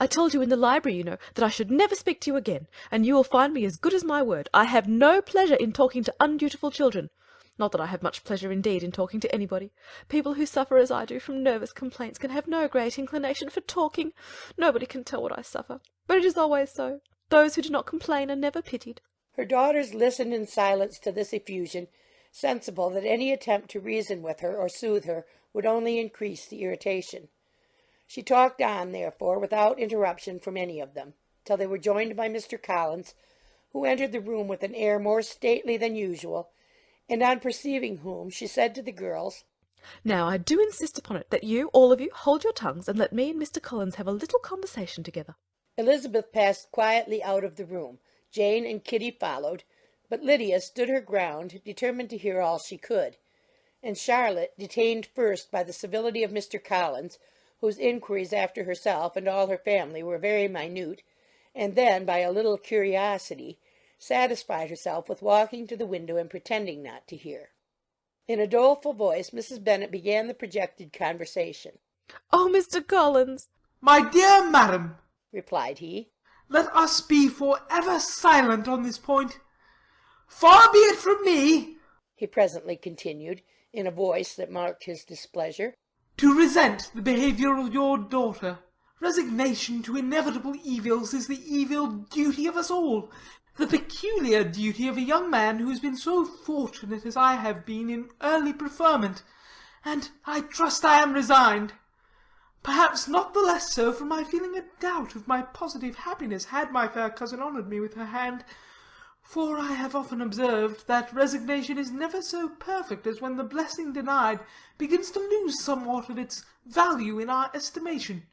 I told you in the library, you know, that I should never speak to you again, and you will find me as good as my word. I have no pleasure in talking to undutiful children. Not that I have much pleasure indeed in talking to anybody. People who suffer as I do from nervous complaints can have no great inclination for talking. Nobody can tell what I suffer, but it is always so. Those who do not complain are never pitied. Her daughters listened in silence to this effusion, sensible that any attempt to reason with her or soothe her would only increase the irritation. She talked on, therefore, without interruption from any of them, till they were joined by Mr. Collins, who entered the room with an air more stately than usual, and on perceiving whom, she said to the girls, "Now I do insist upon it that you, all of you, hold your tongues, and let me and Mr. Collins have a little conversation together." Elizabeth passed quietly out of the room. Jane and Kitty followed, but Lydia stood her ground, determined to hear all she could, and Charlotte, detained first by the civility of Mr. Collins, whose inquiries after herself and all her family were very minute, and then by a little curiosity, satisfied herself with walking to the window and pretending not to hear. In a doleful voice, Mrs. Bennet began the projected conversation. "Oh, Mr. Collins!" "My dear madam," replied he, "let us be for ever silent on this point. Far be it from me," he presently continued, in a voice that marked his displeasure, "to resent the behaviour of your daughter. Resignation to inevitable evils is the evil duty of us all, the peculiar duty of a young man who has been so fortunate as I have been in early preferment, and I trust I am resigned. Perhaps not the less so from my feeling a doubt of my positive happiness had my fair cousin honoured me with her hand, for I have often observed that resignation is never so perfect as when the blessing denied begins to lose somewhat of its value in our estimation.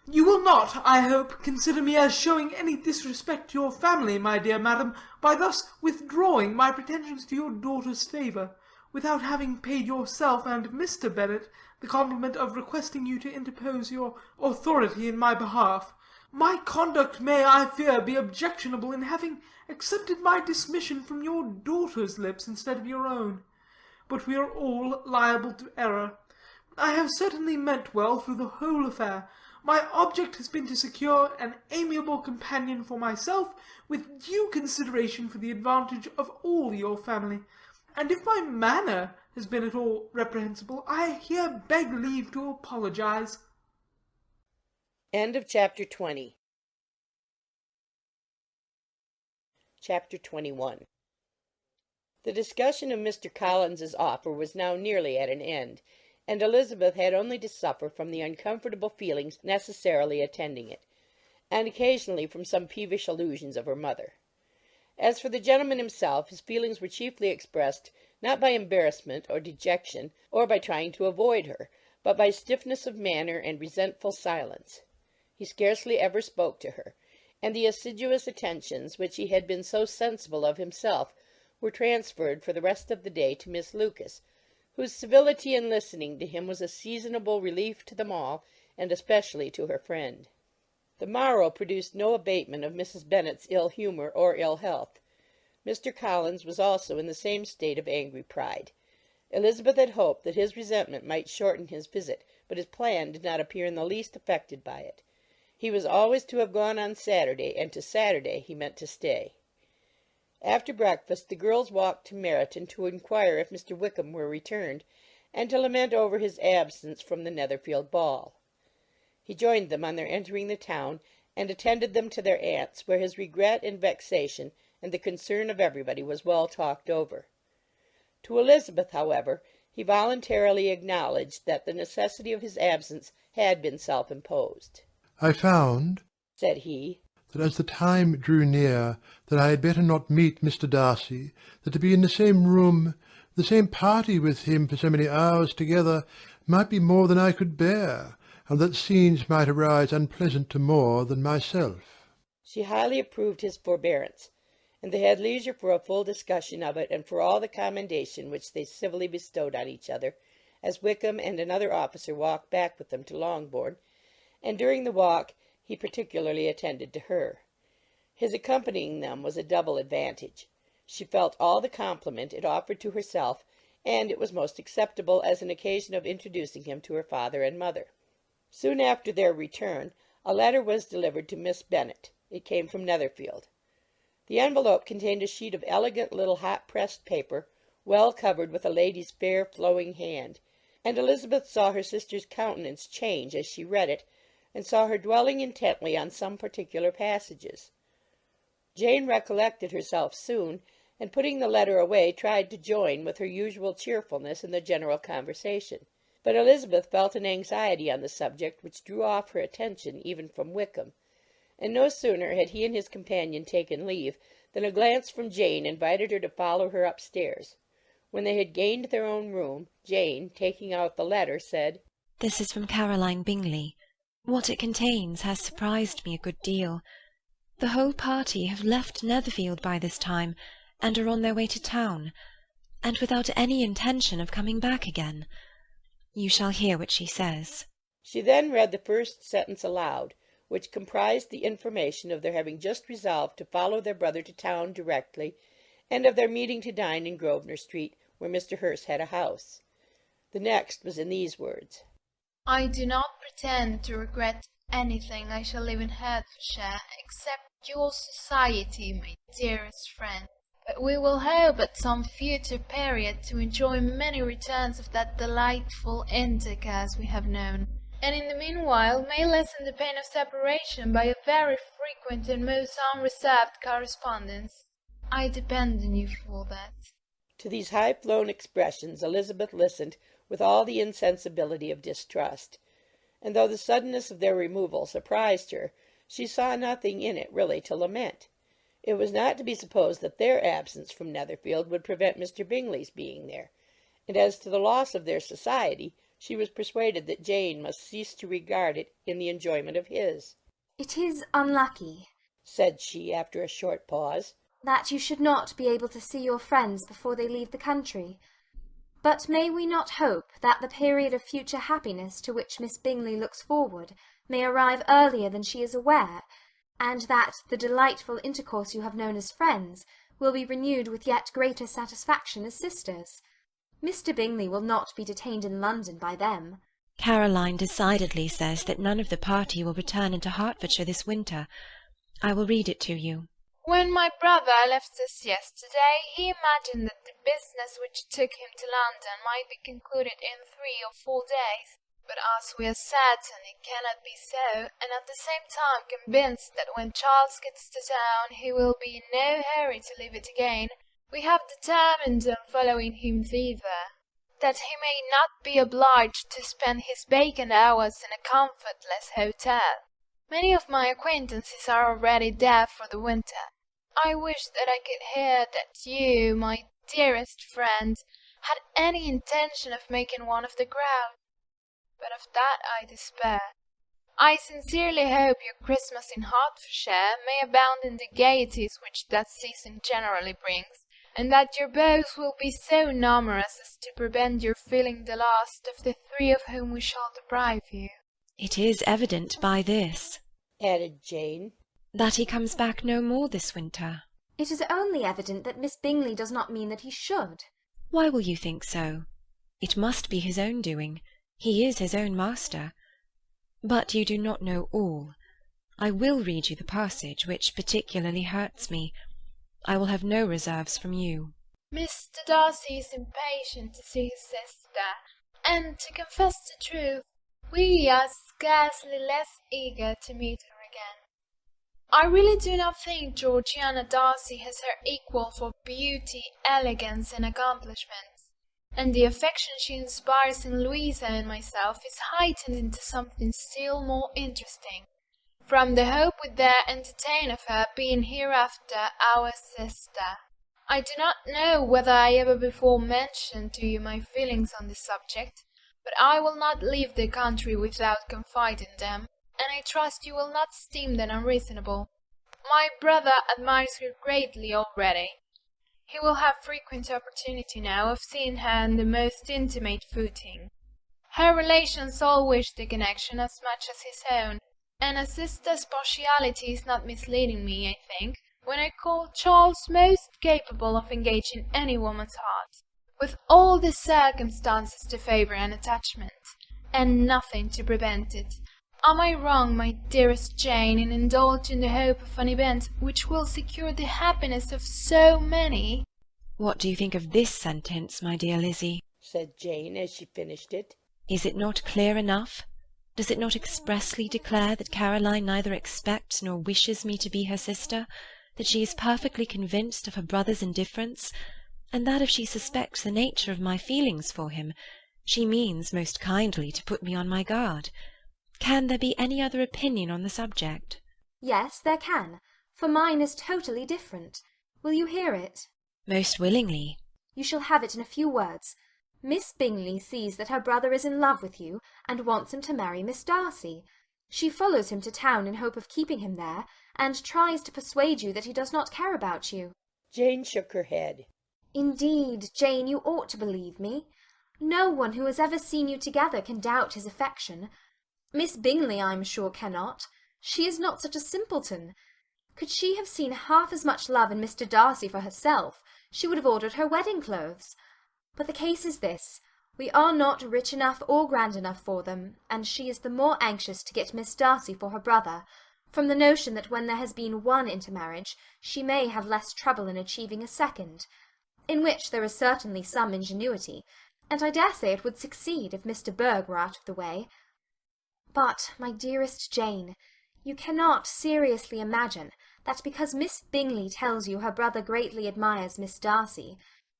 You will not, I hope, consider me as showing any disrespect to your family, my dear madam, by thus withdrawing my pretensions to your daughter's favour, without having paid yourself and Mr. Bennet the compliment of requesting you to interpose your authority in my behalf. My conduct may, I fear, be objectionable in having accepted my dismission from your daughter's lips instead of your own, but we are all liable to error. I have certainly meant well through the whole affair. My object has been to secure an amiable companion for myself, with due consideration for the advantage of all your family, and if my manner has been at all reprehensible, I here beg leave to apologize." End of chapter 20. Chapter 21. The discussion of Mr. Collins's offer was now nearly at an end, and Elizabeth had only to suffer from the uncomfortable feelings necessarily attending it, and occasionally from some peevish allusions of her mother. As for the gentleman himself, his feelings were chiefly expressed, not by embarrassment or dejection, or by trying to avoid her, but by stiffness of manner and resentful silence. He scarcely ever spoke to her, and the assiduous attentions which he had been so sensible of himself were transferred for the rest of the day to Miss Lucas, whose civility in listening to him was a seasonable relief to them all, and especially to her friend. The morrow produced no abatement of Mrs. Bennet's ill humour or ill health. Mr. Collins was also in the same state of angry pride. Elizabeth had hoped that his resentment might shorten his visit, but his plan did not appear in the least affected by it. He was always to have gone on Saturday, and to Saturday he meant to stay. After breakfast the girls walked to Meryton to inquire if Mr. Wickham were returned, and to lament over his absence from the Netherfield ball. He joined them on their entering the town, and attended them to their aunt's, where his regret and vexation, and the concern of everybody, was well talked over. To Elizabeth, however, he voluntarily acknowledged that the necessity of his absence had been self-imposed. "I found," said he, "that as the time drew near that I had better not meet Mr. Darcy, that to be in the same room, the same party with him for so many hours together, might be more than I could bear, and that scenes might arise unpleasant to more than myself." She highly approved his forbearance, and they had leisure for a full discussion of it, and for all the commendation which they civilly bestowed on each other, as Wickham and another officer walked back with them to Longbourn, and during the walk he particularly attended to her. His accompanying them was a double advantage. She felt all the compliment it offered to herself, and it was most acceptable as an occasion of introducing him to her father and mother. Soon after their return a letter was delivered to Miss Bennet. It came from Netherfield. The envelope contained a sheet of elegant little hot-pressed paper, well covered with a lady's fair flowing hand, and Elizabeth saw her sister's countenance change as she read it, and saw her dwelling intently on some particular passages. Jane recollected herself soon, and putting the letter away, tried to join with her usual cheerfulness in the general conversation. But Elizabeth felt an anxiety on the subject which drew off her attention even from Wickham, and no sooner had he and his companion taken leave than a glance from Jane invited her to follow her upstairs. When they had gained their own room, Jane, taking out the letter, said, "This is from Caroline Bingley. What it contains has surprised me a good deal. The whole party have left Netherfield by this time, and are on their way to town, and without any intention of coming back again. You shall hear what she says." She then read the first sentence aloud, which comprised the information of their having just resolved to follow their brother to town directly, and of their meeting to dine in Grosvenor Street, where Mr. Hurst had a house. The next was in these words: I do not pretend to regret anything I shall live in Hertfordshire, except your society, my dearest friend. But we will hope at some future period to enjoy many returns of that delightful intercourse we have known, and in the meanwhile may lessen the pain of separation by a very frequent and most unreserved correspondence. I depend on you for that. To these high-flown expressions Elizabeth listened with all the insensibility of distrust, and though the suddenness of their removal surprised her, she saw nothing in it really to lament. It was not to be supposed that their absence from Netherfield would prevent Mr. Bingley's being there, and as to the loss of their society, she was persuaded that Jane must cease to regard it in the enjoyment of his. "It is unlucky," said she, after a short pause, "that you should not be able to see your friends before they leave the country. But may we not hope that the period of future happiness to which Miss Bingley looks forward may arrive earlier than she is aware, and that the delightful intercourse you have known as friends will be renewed with yet greater satisfaction as sisters? Mr. Bingley will not be detained in London by them." Caroline decidedly says that none of the party will return into Hertfordshire this winter. I will read it to you. When my brother left us yesterday, he imagined that the business which took him to London might be concluded in 3 or 4 days. But as we are certain it cannot be so, and at the same time convinced that when Charles gets to town he will be in no hurry to leave it again, we have determined on following him thither, that he may not be obliged to spend his vacant hours in a comfortless hotel. Many of my acquaintances are already there for the winter. I wish that I could hear that you, my dearest friend, had any intention of making one of the crowd, but of that I despair. I sincerely hope your Christmas in Hertfordshire may abound in the gaieties which that season generally brings, and that your beaux will be so numerous as to prevent your feeling the last of the 3 of whom we shall deprive you. It is evident by this," added Jane, "that he comes back no more this winter." "It is only evident that Miss Bingley does not mean that he should." "Why will you think so? It must be his own doing. He is his own master. But you do not know all. I will read you the passage which particularly hurts me. I will have no reserves from you. Mr. Darcy is impatient to see his sister, and, to confess the truth, we are scarcely less eager to meet her again. I really do not think Georgiana Darcy has her equal for beauty, elegance, and accomplishments, and the affection she inspires in Louisa and myself is heightened into something still more interesting, from the hope we dare entertain of her being hereafter our sister. I do not know whether I ever before mentioned to you my feelings on this subject, but I will not leave the country without confiding them, and I trust you will not esteem them unreasonable. My brother admires her greatly already. He will have frequent opportunity now of seeing her on the most intimate footing. Her relations all wish the connection as much as his own, and a sister's partiality is not misleading me, I think, when I call Charles most capable of engaging any woman's heart, with all the circumstances to favour an attachment, and nothing to prevent it. Am I wrong, my dearest Jane, in indulging the hope of an event which will secure the happiness of so many? What do you think of this sentence, my dear Lizzie? said Jane, as she finished it. Is it not clear enough? Does it not expressly declare that Caroline neither expects nor wishes me to be her sister, that she is perfectly convinced of her brother's indifference, and that if she suspects the nature of my feelings for him, she means most kindly to put me on my guard. Can there be any other opinion on the subject? Yes, there can, for mine is totally different. Will you hear it? Most willingly. You shall have it in a few words. Miss Bingley sees that her brother is in love with you, and wants him to marry Miss Darcy. She follows him to town in hope of keeping him there, and tries to persuade you that he does not care about you. Jane shook her head. Indeed, Jane, you ought to believe me. No one who has ever seen you together can doubt his affection. Miss Bingley, I am sure, cannot. She is not such a simpleton. Could she have seen half as much love in Mr. Darcy for herself, she would have ordered her wedding clothes. But the case is this. We are not rich enough or grand enough for them, and she is the more anxious to get Miss Darcy for her brother, from the notion that when there has been one intermarriage, she may have less trouble in achieving a second, in which there is certainly some ingenuity, and I dare say it would succeed if Mr. Berg were out of the way. But, my dearest Jane, you cannot seriously imagine that because Miss Bingley tells you her brother greatly admires Miss Darcy,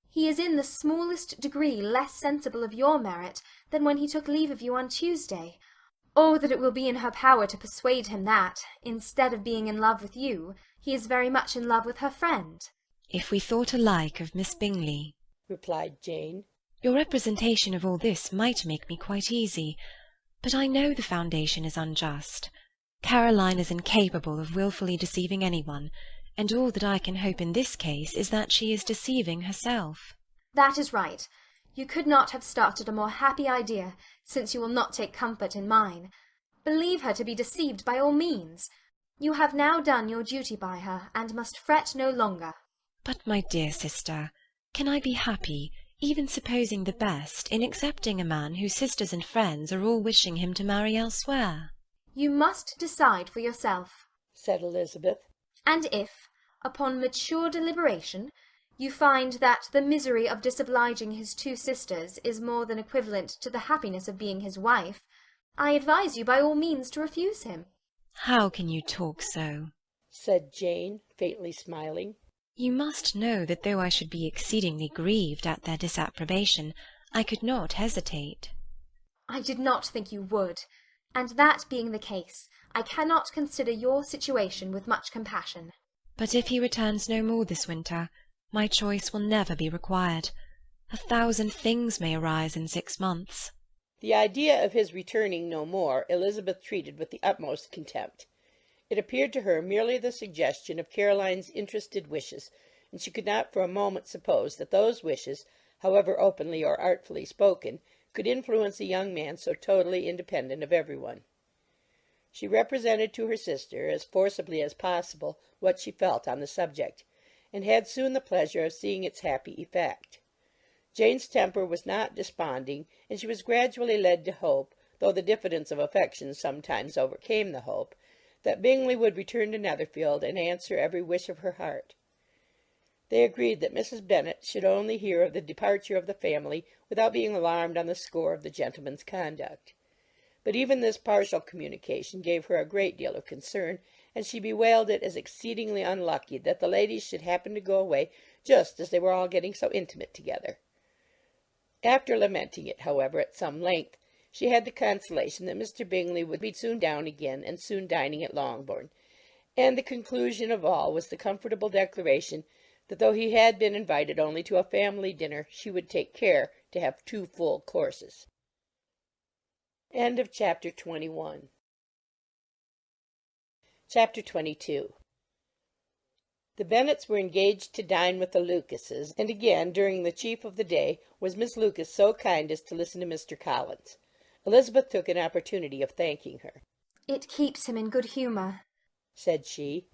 he is in the smallest degree less sensible of your merit than when he took leave of you on Tuesday, or that it will be in her power to persuade him that, instead of being in love with you, he is very much in love with her friend. If we thought alike of Miss Bingley, replied Jane. Your representation of all this might make me quite easy, but I know the foundation is unjust. Caroline is incapable of wilfully deceiving anyone, and all that I can hope in this case is that she is deceiving herself. That is right. You could not have started a more happy idea, since you will not take comfort in mine. Believe her to be deceived by all means. You have now done your duty by her, and must fret no longer. But, my dear sister, can I be happy, even supposing the best, in accepting a man whose sisters and friends are all wishing him to marry elsewhere? You must decide for yourself, said Elizabeth. And if, upon mature deliberation, you find that the misery of disobliging his two sisters is more than equivalent to the happiness of being his wife, I advise you by all means to refuse him. How can you talk so? Said Jane, faintly smiling. You must know that though I should be exceedingly grieved at their disapprobation, I could not hesitate. I did not think you would, and that being the case, I cannot consider your situation with much compassion. But if he returns no more this winter, my choice will never be required. 1,000 things may arise in 6 months. The idea of his returning no more Elizabeth treated with the utmost contempt. It appeared to her merely the suggestion of Caroline's interested wishes, and she could not for a moment suppose that those wishes, however openly or artfully spoken, could influence a young man so totally independent of every one. She represented to her sister, as forcibly as possible, what she felt on the subject, and had soon the pleasure of seeing its happy effect. Jane's temper was not desponding, and she was gradually led to hope, though the diffidence of affection sometimes overcame the hope, that Bingley would return to Netherfield and answer every wish of her heart. They agreed that Mrs. Bennet should only hear of the departure of the family without being alarmed on the score of the gentleman's conduct. But even this partial communication gave her a great deal of concern, and she bewailed it as exceedingly unlucky that the ladies should happen to go away just as they were all getting so intimate together. After lamenting it, however, at some length, she had the consolation that Mr. Bingley would be soon down again and soon dining at Longbourn, and the conclusion of all was the comfortable declaration that though he had been invited only to a family dinner, she would take care to have 2 full courses. End of chapter 21. Chapter 22. The Bennets were engaged to dine with the Lucases, and again, during the chief of the day, was Miss Lucas so kind as to listen to Mr. Collins. Elizabeth took an opportunity of thanking her. It keeps him in good humour, said she,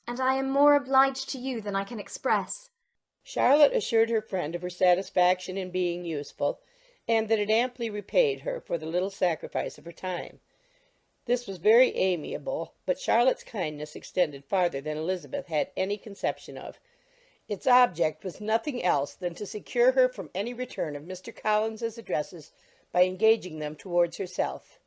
and I am more obliged to you than I can express. Charlotte assured her friend of her satisfaction in being useful, and that it amply repaid her for the little sacrifice of her time. This was very amiable, but Charlotte's kindness extended farther than Elizabeth had any conception of. Its object was nothing else than to secure her from any return of Mr. Collins's addresses by engaging them towards herself.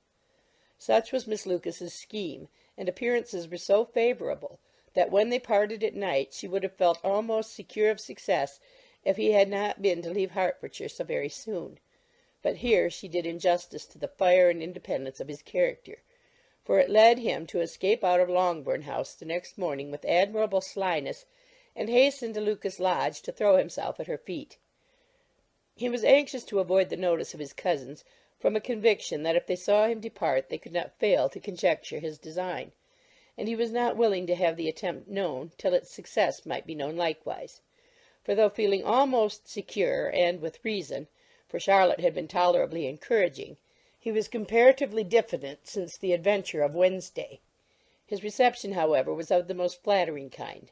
Such was Miss Lucas's scheme, and appearances were so favourable that when they parted at night she would have felt almost secure of success if he had not been to leave Hertfordshire so very soon. But here she did injustice to the fire and independence of his character, for it led him to escape out of Longbourn House the next morning with admirable slyness, and hasten to Lucas Lodge to throw himself at her feet. He was anxious to avoid the notice of his cousins, from a conviction that if they saw him depart they could not fail to conjecture his design, and he was not willing to have the attempt known till its success might be known likewise. For though feeling almost secure, and with reason, for Charlotte had been tolerably encouraging, he was comparatively diffident since the adventure of Wednesday. His reception, however, was of the most flattering kind.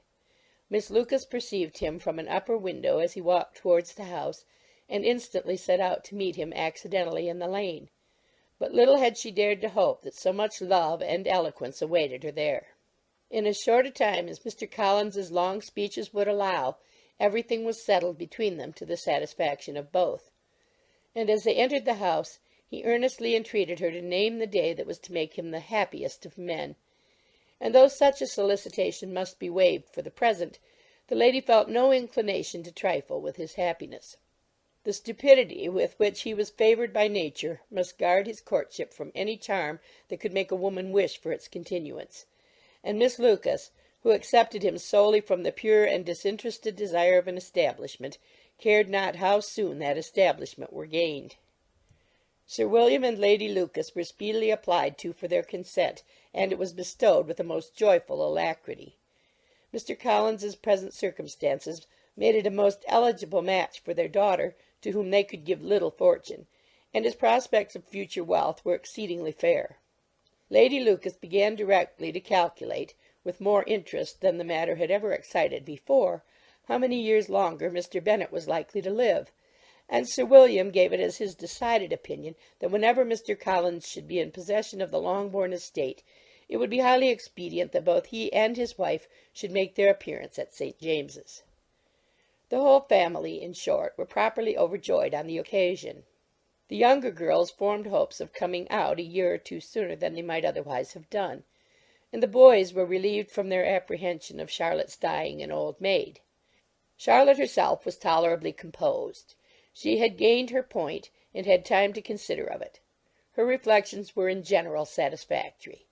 Miss Lucas perceived him from an upper window as he walked towards the house, and instantly set out to meet him accidentally in the lane. But little had she dared to hope that so much love and eloquence awaited her there. In as short a time as Mr. Collins's long speeches would allow, everything was settled between them to the satisfaction of both. And as they entered the house, he earnestly entreated her to name the day that was to make him the happiest of men. And though such a solicitation must be waived for the present, the lady felt no inclination to trifle with his happiness. The stupidity with which he was favoured by nature must guard his courtship from any charm that could make a woman wish for its continuance, and Miss Lucas, who accepted him solely from the pure and disinterested desire of an establishment, cared not how soon that establishment were gained. Sir William and Lady Lucas were speedily applied to for their consent, and it was bestowed with a most joyful alacrity. Mr. Collins's present circumstances made it a most eligible match for their daughter, to whom they could give little fortune, and his prospects of future wealth were exceedingly fair. Lady Lucas began directly to calculate, with more interest than the matter had ever excited before, how many years longer Mr. Bennet was likely to live, and Sir William gave it as his decided opinion that whenever Mr. Collins should be in possession of the Longbourn estate, it would be highly expedient that both he and his wife should make their appearance at St. James's. The whole family, in short, were properly overjoyed on the occasion. The younger girls formed hopes of coming out a year or two sooner than they might otherwise have done, and the boys were relieved from their apprehension of Charlotte's dying an old maid. Charlotte herself was tolerably composed. She had gained her point, and had time to consider of it. Her reflections were in general satisfactory.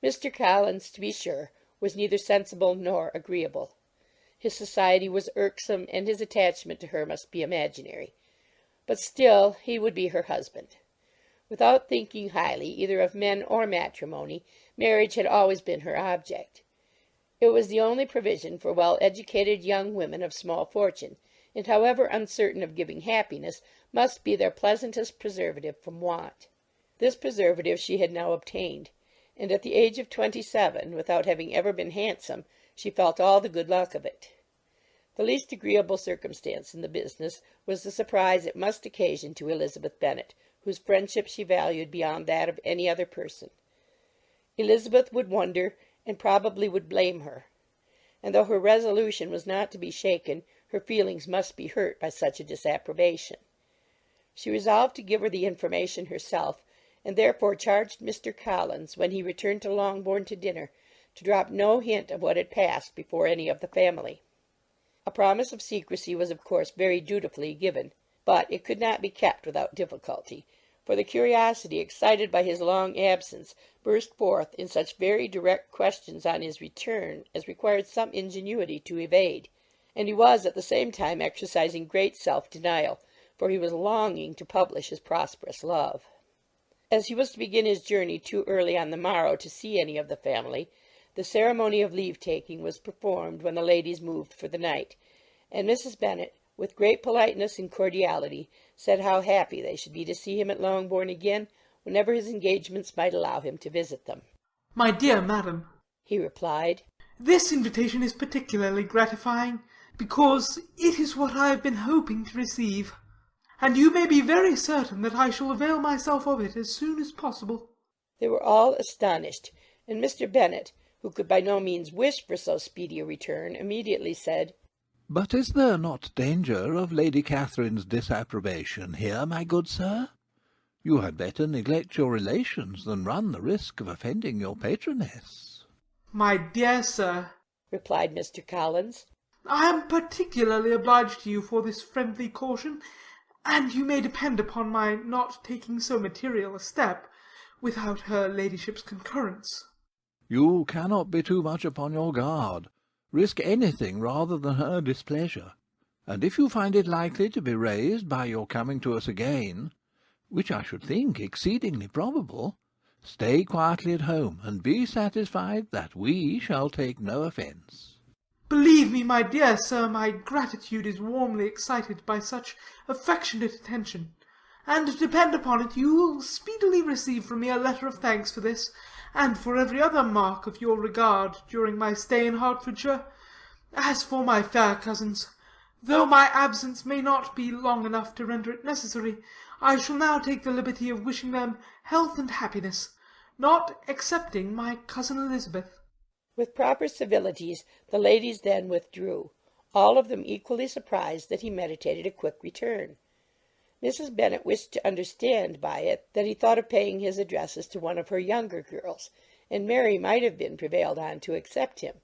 Mr. Collins, to be sure, was neither sensible nor agreeable. His society was irksome, and his attachment to her must be imaginary. But still he would be her husband. Without thinking highly either of men or matrimony, marriage had always been her object. It was the only provision for well-educated young women of small fortune, and however uncertain of giving happiness, must be their pleasantest preservative from want. This preservative she had now obtained, and at the age of 27, without having ever been handsome, she felt all the good luck of it. The least agreeable circumstance in the business was the surprise it must occasion to Elizabeth Bennet, whose friendship she valued beyond that of any other person. Elizabeth would wonder, and probably would blame her, and though her resolution was not to be shaken, her feelings must be hurt by such a disapprobation. She resolved to give her the information herself, and therefore charged Mr. Collins, when he returned to Longbourn to dinner, to drop no hint of what had passed before any of the family. A promise of secrecy was of course very dutifully given, but it could not be kept without difficulty, for the curiosity excited by his long absence burst forth in such very direct questions on his return as required some ingenuity to evade, and he was at the same time exercising great self-denial, for he was longing to publish his prosperous love. As he was to begin his journey too early on the morrow to see any of the family, the ceremony of leave-taking was performed when the ladies moved for the night, and Mrs. Bennet, with great politeness and cordiality, said how happy they should be to see him at Longbourn again, whenever his engagements might allow him to visit them. "My dear madam," he replied, "this invitation is particularly gratifying, because it is what I have been hoping to receive, and you may be very certain that I shall avail myself of it as soon as possible." They were all astonished, and Mr. Bennet, who could by no means wish for so speedy a return, immediately said, "But is there not danger of Lady Catherine's disapprobation here, my good sir? You had better neglect your relations than run the risk of offending your patroness." "My dear sir," replied Mr. Collins. I am particularly obliged to you for this friendly caution, and you may depend upon my not taking so material a step without her ladyship's concurrence. You cannot be too much upon your guard. Risk anything rather than her displeasure. And if you find it likely to be raised by your coming to us again, which I should think exceedingly probable, stay quietly at home, and be satisfied that we shall take no offence. Believe me, my dear sir, my gratitude is warmly excited by such affectionate attention, and depend upon it, you will speedily receive from me a letter of thanks for this, and for every other mark of your regard during my stay in Hertfordshire. As for my fair cousins, though my absence may not be long enough to render it necessary, I shall now take the liberty of wishing them health and happiness, not excepting my cousin Elizabeth. With proper civilities, the ladies then withdrew, all of them equally surprised that he meditated a quick return. Mrs. Bennet wished to understand by it that he thought of paying his addresses to one of her younger girls, and Mary might have been prevailed on to accept him.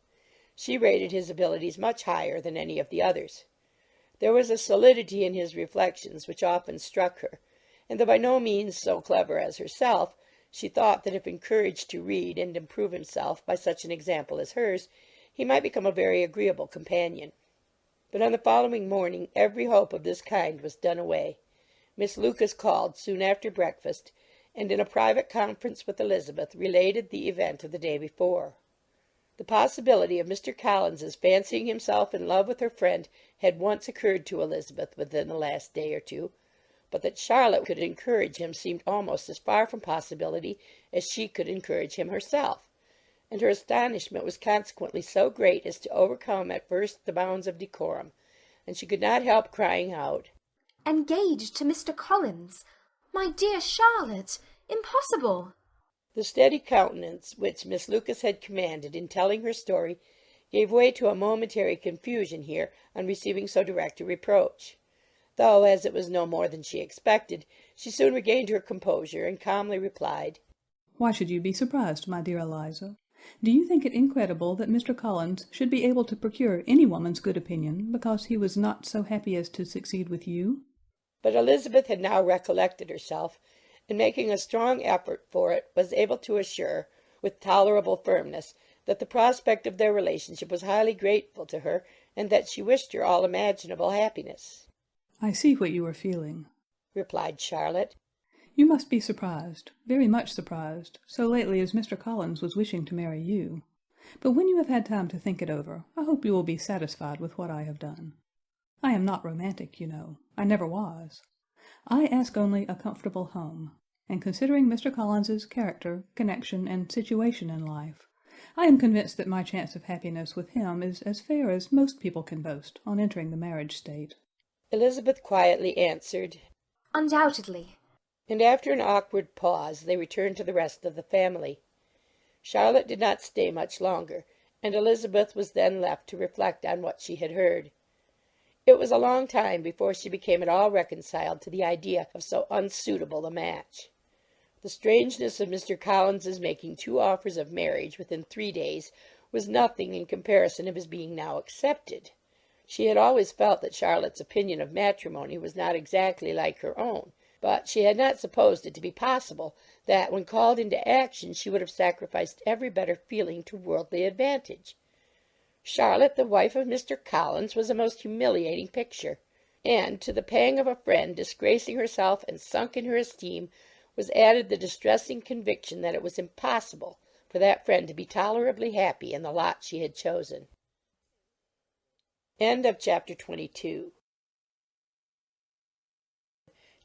She rated his abilities much higher than any of the others. There was a solidity in his reflections which often struck her, and though by no means so clever as herself, she thought that if encouraged to read and improve himself by such an example as hers, he might become a very agreeable companion. But on the following morning every hope of this kind was done away. Miss Lucas called soon after breakfast, and in a private conference with Elizabeth related the event of the day before. The possibility of Mr. Collins's fancying himself in love with her friend had once occurred to Elizabeth within the last day or two, but that Charlotte could encourage him seemed almost as far from possibility as she could encourage him herself, and her astonishment was consequently so great as to overcome at first the bounds of decorum, and she could not help crying out, "Engaged to Mr. Collins! My dear Charlotte! Impossible!" The steady countenance which Miss Lucas had commanded in telling her story gave way to a momentary confusion here on receiving so direct a reproach, though, as it was no more than she expected, she soon regained her composure, and calmly replied, "Why should you be surprised, my dear Eliza? Do you think it incredible that Mr. Collins should be able to procure any woman's good opinion because he was not so happy as to succeed with you?" But Elizabeth had now recollected herself, and making a strong effort for it, was able to assure, with tolerable firmness, that the prospect of their relationship was highly grateful to her, and that she wished her all imaginable happiness. "I see what you are feeling," replied Charlotte. "You must be surprised, very much surprised, so lately as Mr. Collins was wishing to marry you. But when you have had time to think it over, I hope you will be satisfied with what I have done. I am not romantic, you know. I never was. I ask only a comfortable home, and considering Mr. Collins's character, connection, and situation in life, I am convinced that my chance of happiness with him is as fair as most people can boast on entering the marriage state." Elizabeth quietly answered, "Undoubtedly." And after an awkward pause they returned to the rest of the family. Charlotte did not stay much longer, and Elizabeth was then left to reflect on what she had heard. It was a long time before she became at all reconciled to the idea of so unsuitable a match. The strangeness of Mr. Collins's making 2 offers of marriage within 3 days was nothing in comparison of his being now accepted. She had always felt that Charlotte's opinion of matrimony was not exactly like her own, but she had not supposed it to be possible that, when called into action, she would have sacrificed every better feeling to worldly advantage. Charlotte, the wife of Mr. Collins, was a most humiliating picture, and to the pang of a friend disgracing herself and sunk in her esteem was added the distressing conviction that it was impossible for that friend to be tolerably happy in the lot she had chosen. Chapter 22.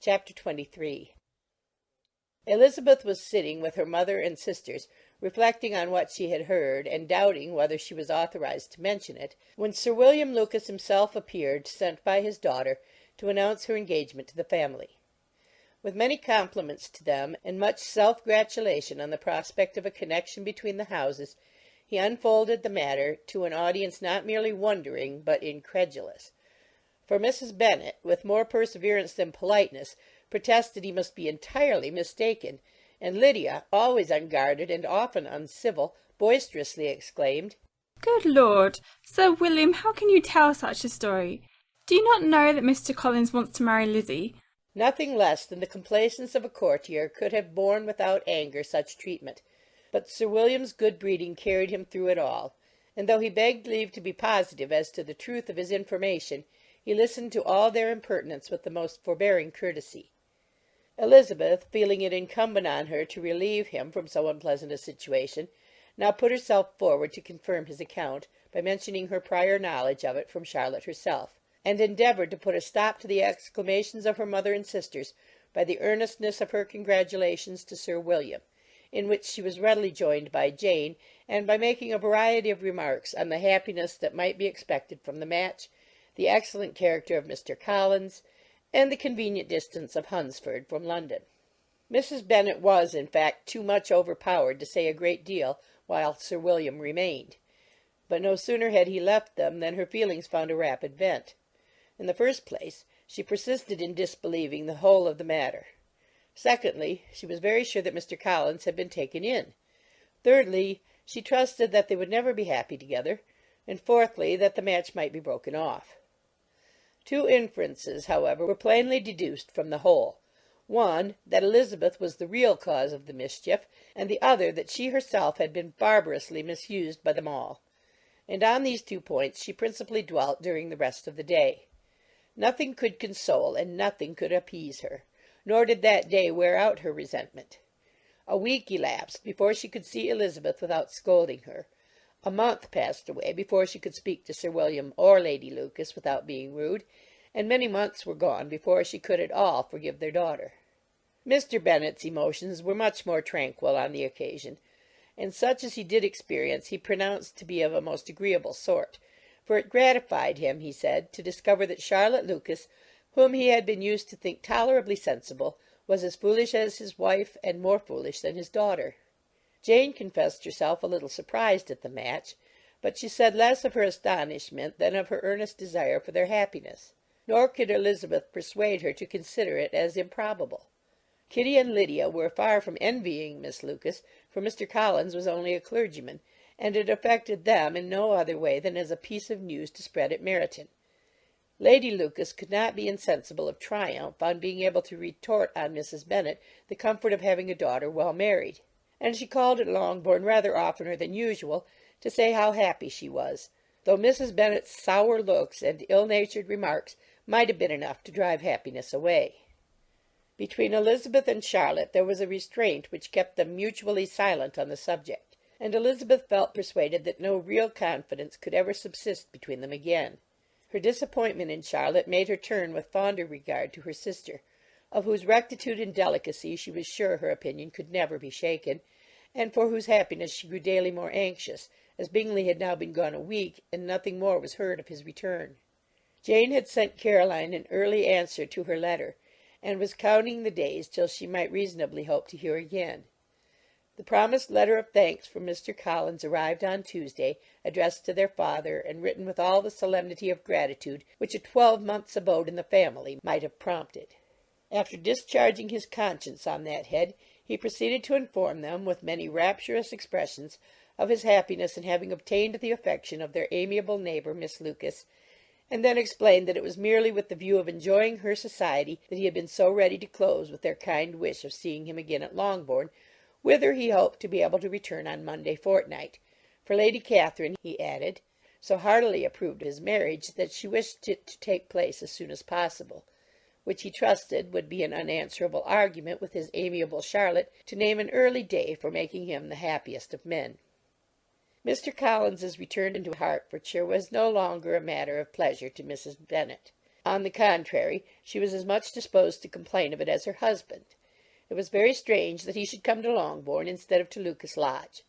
Chapter 23. Elizabeth was sitting with her mother and sisters, reflecting on what she had heard, and doubting whether she was authorized to mention it, when Sir William Lucas himself appeared, sent by his daughter, to announce her engagement to the family. With many compliments to them, and much self-gratulation on the prospect of a connection between the houses, he unfolded the matter to an audience not merely wondering, but incredulous. For Mrs. Bennet, with more perseverance than politeness, protested he must be entirely mistaken, and Lydia, always unguarded and often uncivil, boisterously exclaimed, Good Lord! Sir William, how can you tell such a story? Do you not know that Mr. Collins wants to marry Lizzie? Nothing less than the complaisance of a courtier could have borne without anger such treatment, but Sir William's good breeding carried him through it all, and though he begged leave to be positive as to the truth of his information, he listened to all their impertinence with the most forbearing courtesy. Elizabeth, feeling it incumbent on her to relieve him from so unpleasant a situation, now put herself forward to confirm his account by mentioning her prior knowledge of it from Charlotte herself, and endeavoured to put a stop to the exclamations of her mother and sisters by the earnestness of her congratulations to Sir William, in which she was readily joined by Jane, and by making a variety of remarks on the happiness that might be expected from the match, the excellent character of Mr. Collins, and the convenient distance of Hunsford from London. Mrs. Bennet was, in fact, too much overpowered to say a great deal while Sir William remained, but no sooner had he left them than her feelings found a rapid vent. In the first place, she persisted in disbelieving the whole of the matter. Secondly, she was very sure that Mr. Collins had been taken in. Thirdly, she trusted that they would never be happy together. And fourthly, that the match might be broken off. Two inferences, however, were plainly deduced from the whole. One, that Elizabeth was the real cause of the mischief, and the other, that she herself had been barbarously misused by them all. And on these 2 points she principally dwelt during the rest of the day. Nothing could console, and nothing could appease her, nor did that day wear out her resentment. A week elapsed before she could see Elizabeth without scolding her. A month passed away before she could speak to Sir William or Lady Lucas without being rude, and many months were gone before she could at all forgive their daughter. Mr. Bennet's emotions were much more tranquil on the occasion, and such as he did experience he pronounced to be of a most agreeable sort, for it gratified him, he said, to discover that Charlotte Lucas, whom he had been used to think tolerably sensible, was as foolish as his wife and more foolish than his daughter. Jane confessed herself a little surprised at the match, but she said less of her astonishment than of her earnest desire for their happiness. Nor could Elizabeth persuade her to consider it as improbable. Kitty and Lydia were far from envying Miss Lucas, for Mr. Collins was only a clergyman, and it affected them in no other way than as a piece of news to spread at Meryton. Lady Lucas could not be insensible of triumph on being able to retort on Mrs. Bennet the comfort of having a daughter well married, and she called at Longbourn rather oftener than usual to say how happy she was, though Mrs. Bennet's sour looks and ill-natured remarks might have been enough to drive happiness away. Between Elizabeth and Charlotte there was a restraint which kept them mutually silent on the subject, and Elizabeth felt persuaded that no real confidence could ever subsist between them again. Her disappointment in Charlotte made her turn with fonder regard to her sister, of whose rectitude and delicacy she was sure her opinion could never be shaken, and for whose happiness she grew daily more anxious, as Bingley had now been gone a week, and nothing more was heard of his return. Jane had sent Caroline an early answer to her letter, and was counting the days till she might reasonably hope to hear again. The promised letter of thanks from Mr. Collins arrived on Tuesday, addressed to their father, and written with all the solemnity of gratitude which a 12-month's abode in the family might have prompted. After discharging his conscience on that head, he proceeded to inform them, with many rapturous expressions, of his happiness in having obtained the affection of their amiable neighbour, Miss Lucas, and then explained that it was merely with the view of enjoying her society that he had been so ready to close with their kind wish of seeing him again at Longbourn, whither he hoped to be able to return on Monday fortnight, for Lady Catherine, he added, so heartily approved of his marriage that she wished it to take place as soon as possible, which he trusted would be an unanswerable argument with his amiable Charlotte to name an early day for making him the happiest of men. Mr. Collins's return into Hertfordshire was no longer a matter of pleasure to Mrs. Bennet. On the contrary, she was as much disposed to complain of it as her husband. It was very strange that he should come to Longbourn instead of to Lucas Lodge.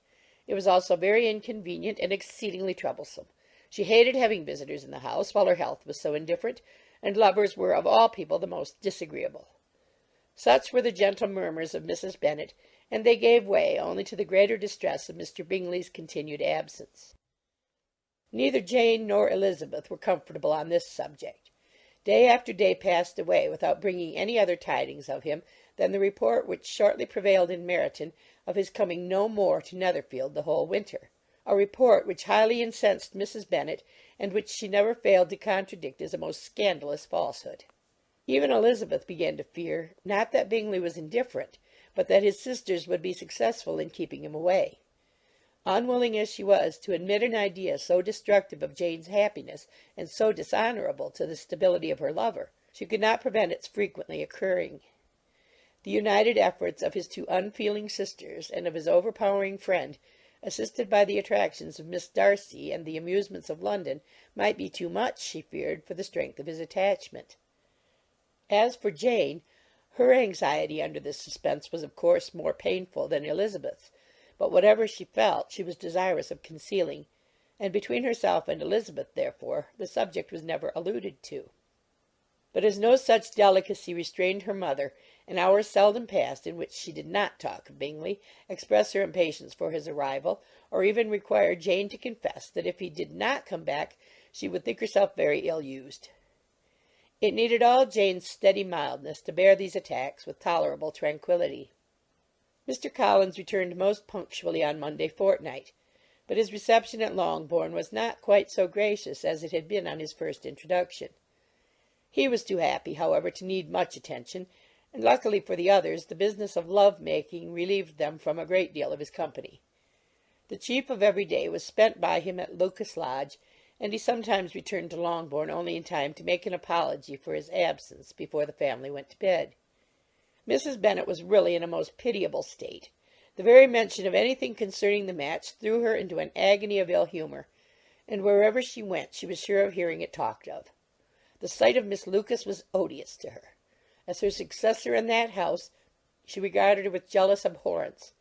It was also very inconvenient and exceedingly troublesome. She hated having visitors in the house, while her health was so indifferent, and lovers were of all people the most disagreeable. Such were the gentle murmurs of Mrs. Bennet, and they gave way only to the greater distress of Mr. Bingley's continued absence. Neither Jane nor Elizabeth were comfortable on this subject. Day after day passed away without bringing any other tidings of him than the report which shortly prevailed in Meryton of his coming no more to Netherfield the whole winter, a report which highly incensed Mrs. Bennet, and which she never failed to contradict as a most scandalous falsehood. Even Elizabeth began to fear, not that Bingley was indifferent, but that his sisters would be successful in keeping him away. Unwilling as she was to admit an idea so destructive of Jane's happiness and so dishonourable to the stability of her lover, she could not prevent its frequently occurring. The united efforts of his two unfeeling sisters and of his overpowering friend, assisted by the attractions of Miss Darcy and the amusements of London, might be too much, she feared, for the strength of his attachment. As for Jane, her anxiety under this suspense was of course more painful than Elizabeth's, but whatever she felt she was desirous of concealing, and between herself and Elizabeth, therefore, the subject was never alluded to. But as no such delicacy restrained her mother, an hour seldom passed in which she did not talk of Bingley, express her impatience for his arrival, or even require Jane to confess that if he did not come back she would think herself very ill-used. It needed all Jane's steady mildness to bear these attacks with tolerable tranquillity. Mr. Collins returned most punctually on Monday fortnight, but his reception at Longbourn was not quite so gracious as it had been on his first introduction. He was too happy, however, to need much attention, and luckily for the others, the business of love-making relieved them from a great deal of his company. The chief of every day was spent by him at Lucas Lodge, and he sometimes returned to Longbourn only in time to make an apology for his absence before the family went to bed. Mrs. Bennet was really in a most pitiable state. The very mention of anything concerning the match threw her into an agony of ill-humour, and wherever she went she was sure of hearing it talked of. The sight of Miss Lucas was odious to her. As her successor in that house, she regarded her with jealous abhorrence.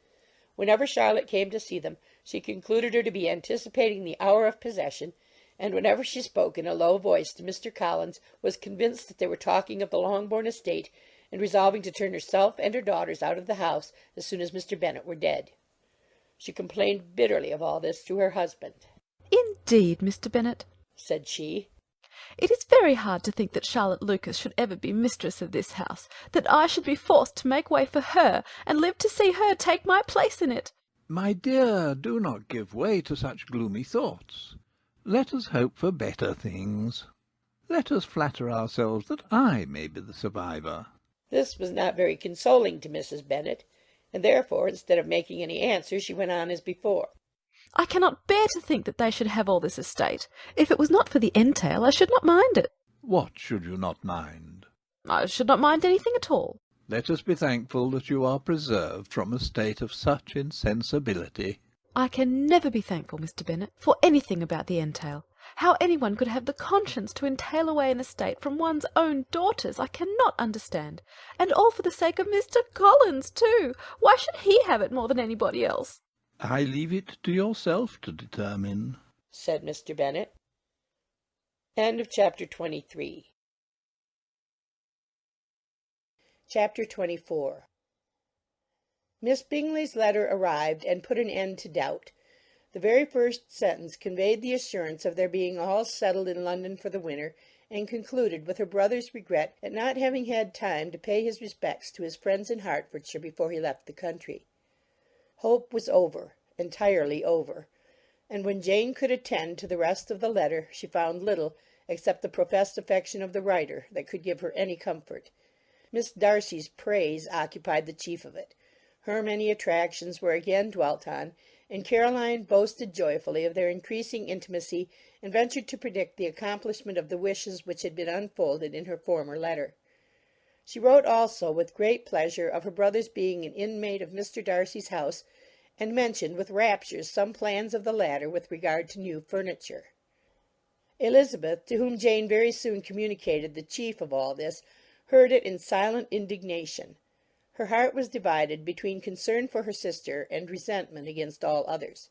Whenever Charlotte came to see them, she concluded her to be anticipating the hour of possession, and whenever she spoke in a low voice to Mr. Collins, was convinced that they were talking of the Longbourn estate, and resolving to turn herself and her daughters out of the house as soon as Mr. Bennet were dead. She complained bitterly of all this to her husband. "Indeed, Mr. Bennet," said she, "it is very hard to think that Charlotte Lucas should ever be mistress of this house, that I should be forced to make way for her, and live to see her take my place in it." My dear, do not give way to such gloomy thoughts. Let us hope for better things. Let us flatter ourselves that I may be the survivor. This was not very consoling to Mrs. Bennet, and therefore, instead of making any answer, she went on as before. "I cannot bear to think that they should have all this estate. If it was not for the entail, I should not mind it." What should you not mind? "I should not mind anything at all." Let us be thankful that you are preserved from a state of such insensibility. "I can never be thankful, Mr. Bennet, for anything about the entail. How anyone could have the conscience to entail away an estate from one's own daughters, I cannot understand. And all for the sake of Mr. Collins, too. Why should he have it more than anybody else?" I leave it to yourself to determine, said Mr. Bennet. End of chapter 23. Chapter 24. Miss Bingley's letter arrived and put an end to doubt. The very first sentence conveyed the assurance of their being all settled in London for the winter, and concluded with her brother's regret at not having had time to pay his respects to his friends in Hertfordshire before he left the country. Hope was over, entirely over, and when Jane could attend to the rest of the letter, she found little, except the professed affection of the writer, that could give her any comfort. Miss Darcy's praise occupied the chief of it. Her many attractions were again dwelt on, and Caroline boasted joyfully of their increasing intimacy, and ventured to predict the accomplishment of the wishes which had been unfolded in her former letter. She wrote also with great pleasure of her brother's being an inmate of Mr. Darcy's house, and mentioned with raptures some plans of the latter with regard to new furniture. Elizabeth, to whom Jane very soon communicated the chief of all this, heard it in silent indignation. Her heart was divided between concern for her sister and resentment against all others.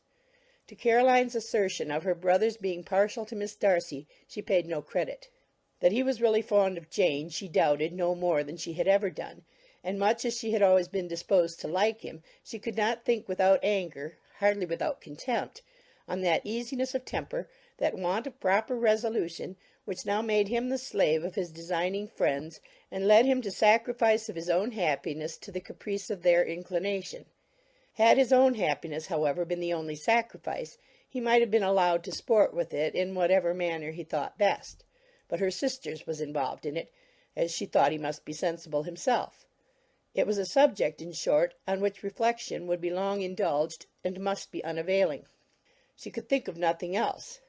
To Caroline's assertion of her brother's being partial to Miss Darcy she paid no credit. That he was really fond of Jane she doubted no more than she had ever done, and much as she had always been disposed to like him, she could not think without anger, hardly without contempt, on that easiness of temper, that want of proper resolution, which now made him the slave of his designing friends, and led him to sacrifice of his own happiness to the caprice of their inclination. Had his own happiness, however, been the only sacrifice, He might have been allowed to sport with it in whatever manner he thought best, but her sister's was involved in it, as she thought he must be sensible himself. It was a subject, in short, on which reflection would be long indulged, and must be unavailing. She could think of nothing else.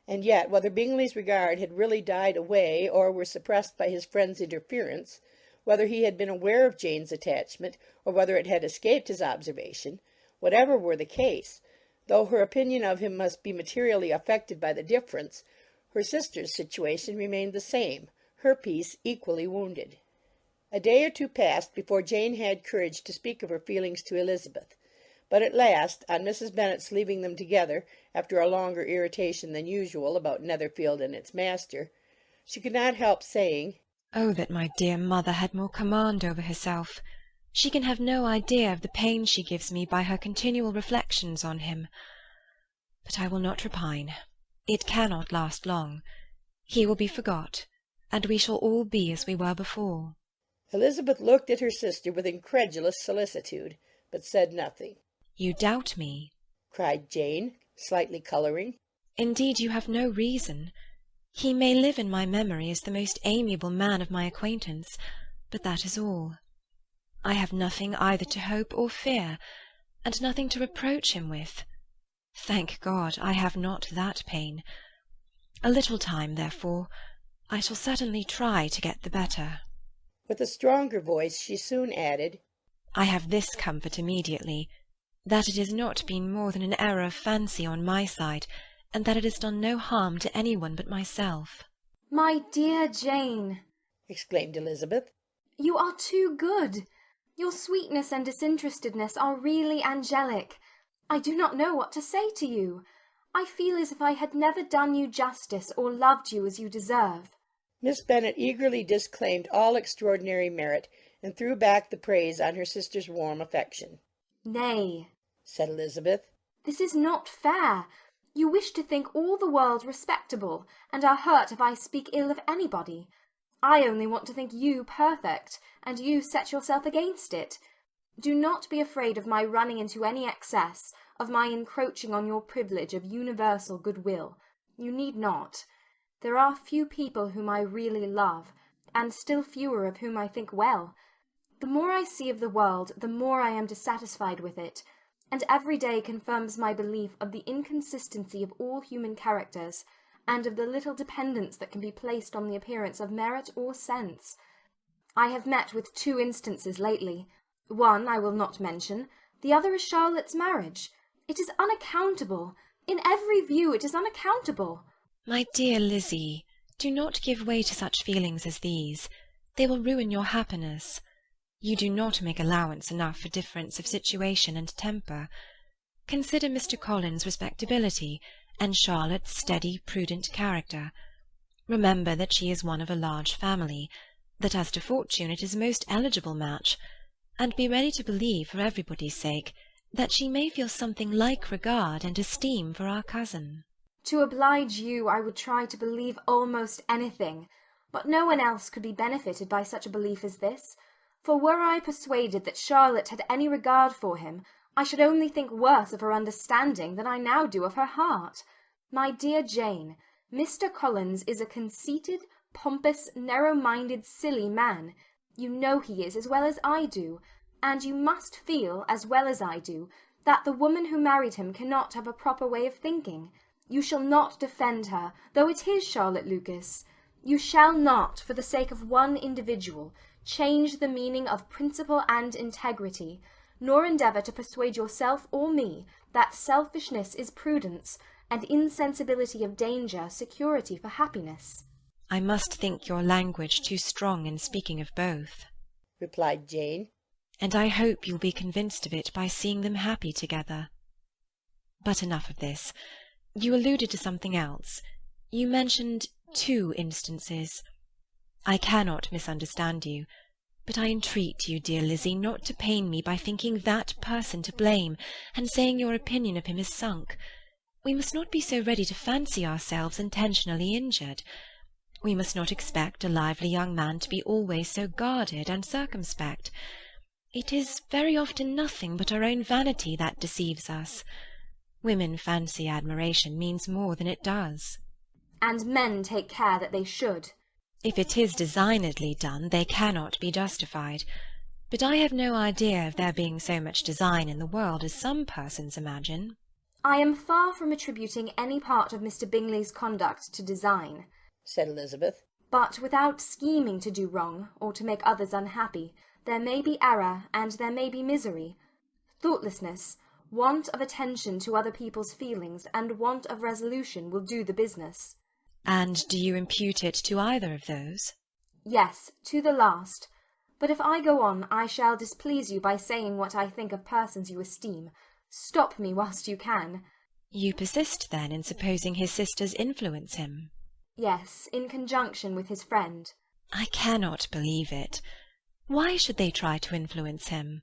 And yet, whether Bingley's regard had really died away, or were suppressed by his friend's interference, whether he had been aware of Jane's attachment, or whether it had escaped his observation, whatever were the case, though her opinion of him must be materially affected by the difference, her sister's situation remained the same, her peace equally wounded. A day or two passed before Jane had courage to speak of her feelings to Elizabeth, but at last, on Mrs. Bennet's leaving them together, after a longer irritation than usual about Netherfield and its master, she could not help saying, "Oh, that my dear mother had more command over herself! She can have no idea of the pain she gives me by her continual reflections on him. But I will not repine. It cannot last long. He will be forgot, and we shall all be as we were before." Elizabeth looked at her sister with incredulous solicitude, but said nothing. "You doubt me?" cried Jane, slightly colouring. "Indeed, you have no reason. He may live in my memory as the most amiable man of my acquaintance, but that is all. I have nothing either to hope or fear, and nothing to reproach him with. Thank God, I have not that pain. A little time, therefore. I shall certainly try to get the better." With a stronger voice she soon added, "I have this comfort immediately, that it has not been more than an error of fancy on my side, and that it has done no harm to any one but myself." "My dear Jane," exclaimed Elizabeth, "you are too good. Your sweetness and disinterestedness are really angelic. I do not know what to say to you. I feel as if I had never done you justice or loved you as you deserve." Miss Bennet eagerly disclaimed all extraordinary merit, and threw back the praise on her sister's warm affection. "Nay," said Elizabeth, "this is not fair. You wish to think all the world respectable, and are hurt if I speak ill of anybody. I only want to think you perfect, and you set yourself against it. Do not be afraid of my running into any excess, of my encroaching on your privilege of universal goodwill. You need not. There are few people whom I really love, and still fewer of whom I think well. The more I see of the world, the more I am dissatisfied with it, and every day confirms my belief of the inconsistency of all human characters, and of the little dependence that can be placed on the appearance of merit or sense. I have met with 2 instances lately. One I will not mention, the other is Charlotte's marriage. It is unaccountable. In every view it is unaccountable." "My dear Lizzie, do not give way to such feelings as these. They will ruin your happiness. You do not make allowance enough for difference of situation and temper. Consider Mr. Collins's respectability, and Charlotte's steady, prudent character. Remember that she is one of a large family, that as to fortune it is a most eligible match, and be ready to believe, for everybody's sake, that she may feel something like regard and esteem for our cousin." "To oblige you, I would try to believe almost anything, but no one else could be benefited by such a belief as this, for were I persuaded that Charlotte had any regard for him, I should only think worse of her understanding than I now do of her heart. My dear Jane, Mr. Collins is a conceited, pompous, narrow-minded, silly man. You know he is as well as I do, and you must feel, as well as I do, that the woman who married him cannot have a proper way of thinking. You shall not defend her, though it is Charlotte Lucas. You shall not, for the sake of one individual, change the meaning of principle and integrity, nor endeavour to persuade yourself or me that selfishness is prudence, and insensibility of danger security for happiness." "I must think your language too strong in speaking of both," replied Jane, "and I hope you will be convinced of it by seeing them happy together. But enough of this. You alluded to something else. You mentioned 2 instances. I cannot misunderstand you, but I entreat you, dear Lizzie, not to pain me by thinking that person to blame, and saying your opinion of him is sunk. We must not be so ready to fancy ourselves intentionally injured. We must not expect a lively young man to be always so guarded and circumspect. It is very often nothing but our own vanity that deceives us. Women fancy admiration means more than it does. And men take care that they should. If it is designedly done, they cannot be justified. But I have no idea of there being so much design in the world as some persons imagine. I am far from attributing any part of Mr. Bingley's conduct to design, said Elizabeth. But without scheming to do wrong, or to make others unhappy, there may be error, and there may be misery. Thoughtlessness, want of attention to other people's feelings, and want of resolution will do the business. And do you impute it to either of those? Yes, to the last. But if I go on, I shall displease you by saying what I think of persons you esteem. Stop me whilst you can. You persist, then, in supposing his sisters influence him? Yes, in conjunction with his friend. I cannot believe it. Why should they try to influence him?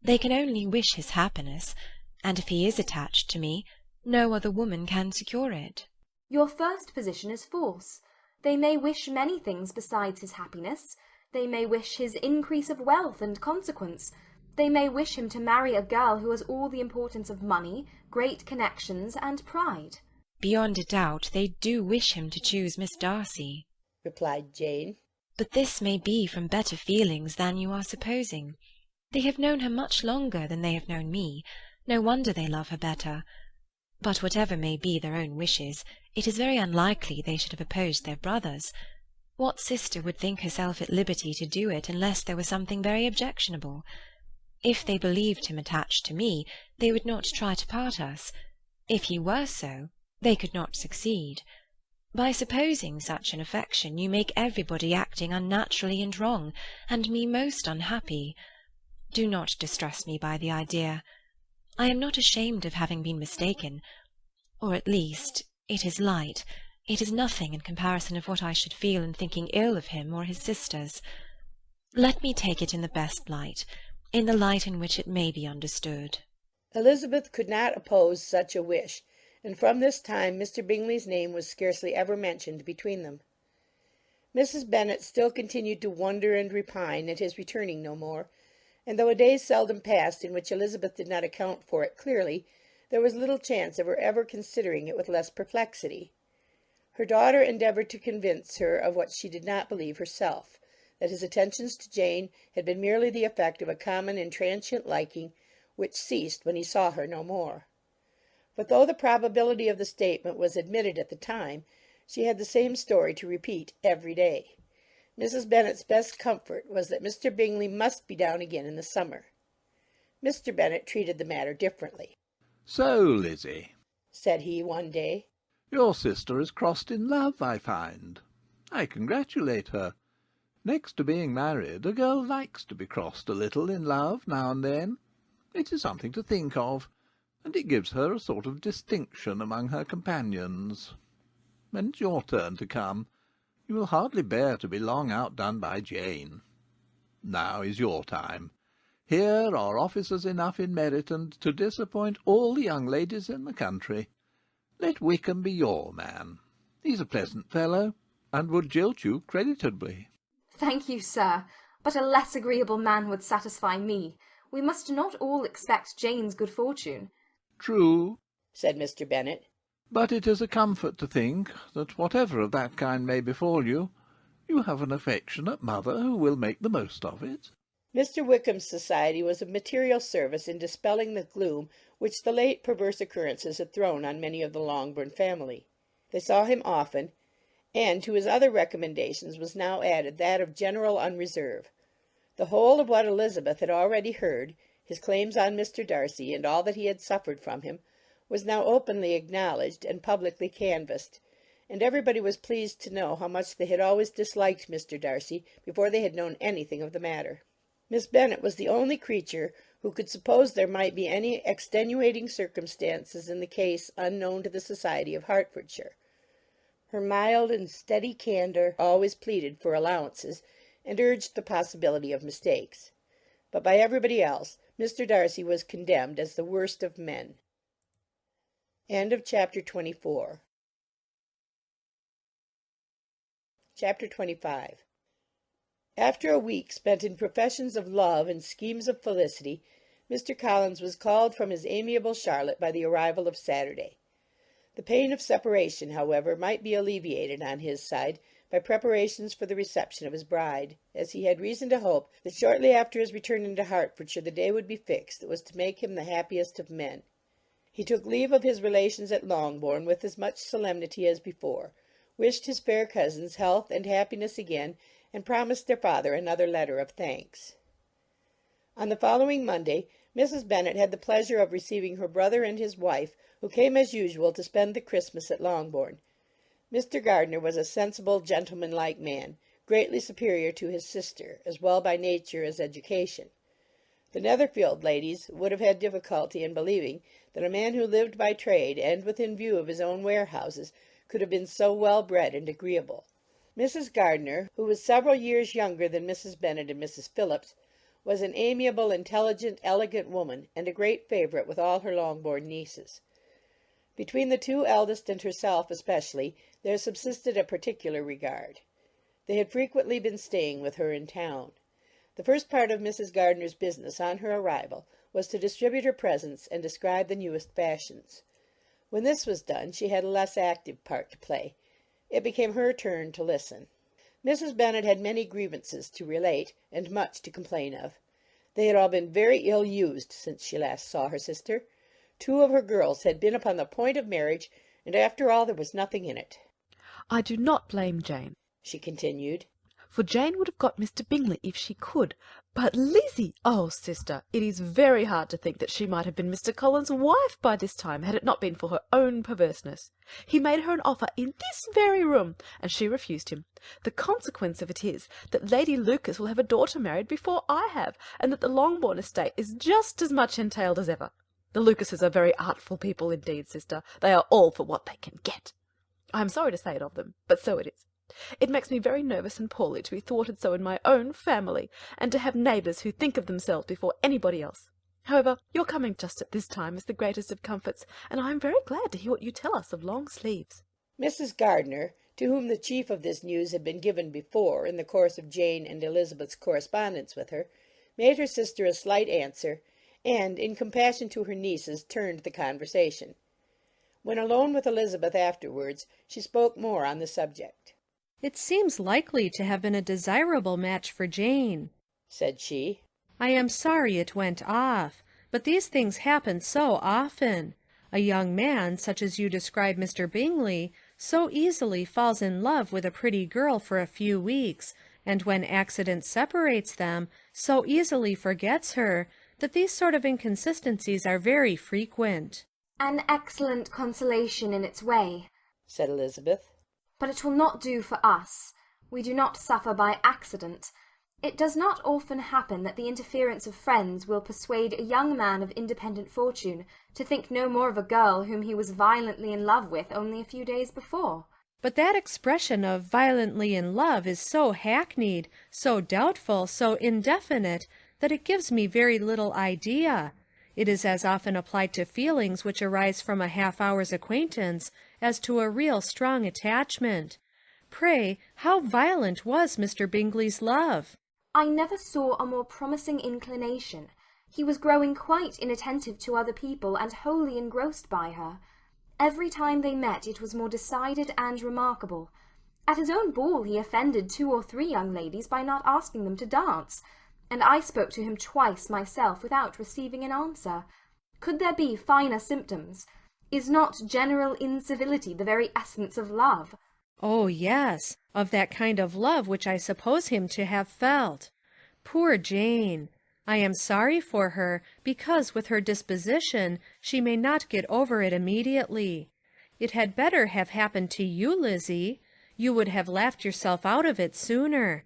They can only wish his happiness, and if he is attached to me, no other woman can secure it. Your first position is false. They may wish many things besides his happiness. They may wish his increase of wealth and consequence. They may wish him to marry a girl who has all the importance of money, great connections, and pride. Beyond a doubt they do wish him to choose Miss Darcy, replied Jane. But this may be from better feelings than you are supposing. They have known her much longer than they have known me. No wonder they love her better. But whatever may be their own wishes, it is very unlikely they should have opposed their brothers. What sister would think herself at liberty to do it unless there was something very objectionable? If they believed him attached to me, they would not try to part us. If he were so, they could not succeed. By supposing such an affection, you make everybody acting unnaturally and wrong, and me most unhappy. Do not distress me by the idea. I am not ashamed of having been mistaken, or at least it is light. It is nothing in comparison of what I should feel in thinking ill of him or his sisters. Let me take it in the best light, in the light in which it may be understood. Elizabeth could not oppose such a wish, and from this time Mr. Bingley's name was scarcely ever mentioned between them. Mrs. Bennet still continued to wonder and repine at his returning no more, and though a day seldom passed in which Elizabeth did not account for it clearly, there was little chance of her ever considering it with less perplexity. Her daughter endeavoured to convince her of what she did not believe herself, that his attentions to Jane had been merely the effect of a common and transient liking, which ceased when he saw her no more. But though the probability of the statement was admitted at the time, she had the same story to repeat every day. Mrs. Bennet's best comfort was that Mr. Bingley must be down again in the summer. Mr. Bennet treated the matter differently. "So, Lizzie," said he one day, "your sister is crossed in love, I find. I congratulate her. Next to being married, a girl likes to be crossed a little in love now and then. It is something to think of, and it gives her a sort of distinction among her companions. When it's your turn to come, you will hardly bear to be long outdone by Jane. Now is your time. Here are officers enough in Meryton to disappoint all the young ladies in the country. Let Wickham be your man. He's a pleasant fellow, and would jilt you creditably." Thank you, sir, but a less agreeable man would satisfy me. We must not all expect Jane's good fortune. "True," said Mr. Bennet. "but it is a comfort to think that whatever of that kind may befall you, you have an affectionate mother who will make the most of it." Mr. Wickham's society was of material service in dispelling the gloom which the late perverse occurrences had thrown on many of the Longbourn family. They saw him often, and to his other recommendations was now added that of general unreserve. The whole of what Elizabeth had already heard, his claims on Mr. Darcy, and all that he had suffered from him, was now openly acknowledged and publicly canvassed, and everybody was pleased to know how much they had always disliked Mr. Darcy before they had known anything of the matter. Miss Bennet was the only creature who could suppose there might be any extenuating circumstances in the case unknown to the society of Hertfordshire. Her mild and steady candour always pleaded for allowances, and urged the possibility of mistakes. But by everybody else, Mr. Darcy was condemned as the worst of men. Chapter 24. Chapter 25. After a week spent in professions of love and schemes of felicity, Mr. Collins was called from his amiable Charlotte by the arrival of Saturday. The pain of separation, however, might be alleviated on his side by preparations for the reception of his bride, as he had reason to hope that shortly after his return into Hertfordshire the day would be fixed that was to make him the happiest of men. He took leave of his relations at Longbourn with as much solemnity as before, wished his fair cousins health and happiness again, and promised their father another letter of thanks. On the following Monday, Mrs. Bennet had the pleasure of receiving her brother and his wife, who came as usual to spend the Christmas at Longbourn. Mr. Gardiner was a sensible, gentlemanlike man, greatly superior to his sister, as well by nature as education. The Netherfield ladies would have had difficulty in believing that a man who lived by trade, and within view of his own warehouses, could have been so well bred and agreeable. Mrs. Gardiner, who was several years younger than Mrs. Bennet and Mrs. Phillips, was an amiable, intelligent, elegant woman, and a great favourite with all her Longbourn nieces. Between the two eldest and herself especially there subsisted a particular regard. They had frequently been staying with her in town. The first part of Mrs. Gardiner's business on her arrival was to distribute her presents and describe the newest fashions. When this was done she had a less active part to play. It became her turn to listen. Mrs. Bennet had many grievances to relate, and much to complain of. They had all been very ill used since she last saw her sister. 2 of her girls had been upon the point of marriage, and after all there was nothing in it. I do not blame Jane, she continued, for Jane would have got Mr. Bingley if she could. But Lizzie, oh, sister, it is very hard to think that she might have been Mr. Collins' wife by this time, had it not been for her own perverseness. He made her an offer in this very room, and she refused him. The consequence of it is that Lady Lucas will have a daughter married before I have, and that the Longbourn estate is just as much entailed as ever. The Lucases are very artful people indeed, sister. They are all for what they can get. I am sorry to say it of them, but so it is. It makes me very nervous and poorly to be thwarted so in my own family, and to have neighbours who think of themselves before anybody else. However, your coming just at this time is the greatest of comforts, and I am very glad to hear what you tell us of long sleeves. Mrs. Gardiner, to whom the chief of this news had been given before, in the course of Jane and Elizabeth's correspondence with her, made her sister a slight answer, and, in compassion to her nieces, turned the conversation. When alone with Elizabeth afterwards, she spoke more on the subject. "It seems likely to have been a desirable match for Jane," said she. "I am sorry it went off, but these things happen so often. A young man, such as you describe Mr. Bingley, so easily falls in love with a pretty girl for a few weeks, and when accident separates them, so easily forgets her, that these sort of inconsistencies are very frequent." "An excellent consolation in its way," said Elizabeth. "but it will not do for us. We do not suffer by accident. It does not often happen that the interference of friends will persuade a young man of independent fortune to think no more of a girl whom he was violently in love with only a few days before." But that expression of violently in love is so hackneyed, so doubtful, so indefinite, that it gives me very little idea. It is as often applied to feelings which arise from a half-hour's acquaintance as to a real strong attachment. Pray, how violent was Mr. Bingley's love? "I never saw a more promising inclination. He was growing quite inattentive to other people, and wholly engrossed by her. Every time they met it was more decided and remarkable. At his own ball he offended 2 or 3 young ladies by not asking them to dance, and I spoke to him twice myself without receiving an answer. Could there be finer symptoms? Is not general incivility the very essence of love?" Oh, yes, of that kind of love which I suppose him to have felt. Poor Jane! I am sorry for her, because with her disposition she may not get over it immediately. It had better have happened to you, Lizzie. You would have laughed yourself out of it sooner.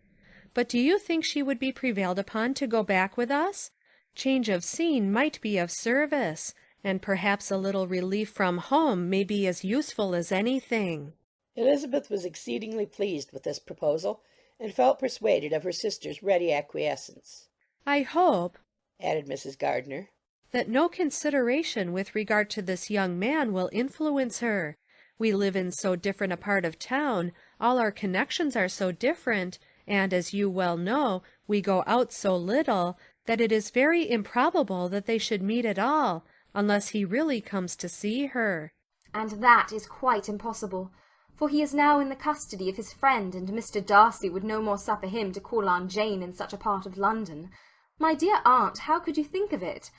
But do you think she would be prevailed upon to go back with us? Change of scene might be of service, and perhaps a little relief from home may be as useful as anything. Elizabeth was exceedingly pleased with this proposal, and felt persuaded of her sister's ready acquiescence. "I hope," added Mrs. Gardiner, "that no consideration with regard to this young man will influence her. We live in so different a part of town, all our connections are so different, and, as you well know, we go out so little, that it is very improbable that they should meet at all, unless he really comes to see her. And that is quite impossible, for he is now in the custody of his friend, and Mr. Darcy would no more suffer him to call on Jane in such a part of London. My dear aunt, how could you think of it?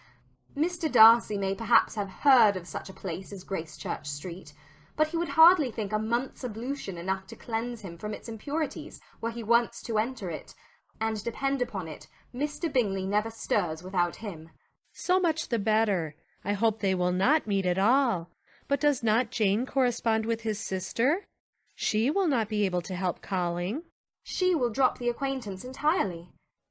Mr. Darcy may perhaps have heard of such a place as Gracechurch Street, but he would hardly think a month's ablution enough to cleanse him from its impurities, were he once to enter it, and depend upon it, Mr. Bingley never stirs without him. So much the better. I hope they will not meet at all. But does not Jane correspond with his sister? She will not be able to help calling. She will drop the acquaintance entirely.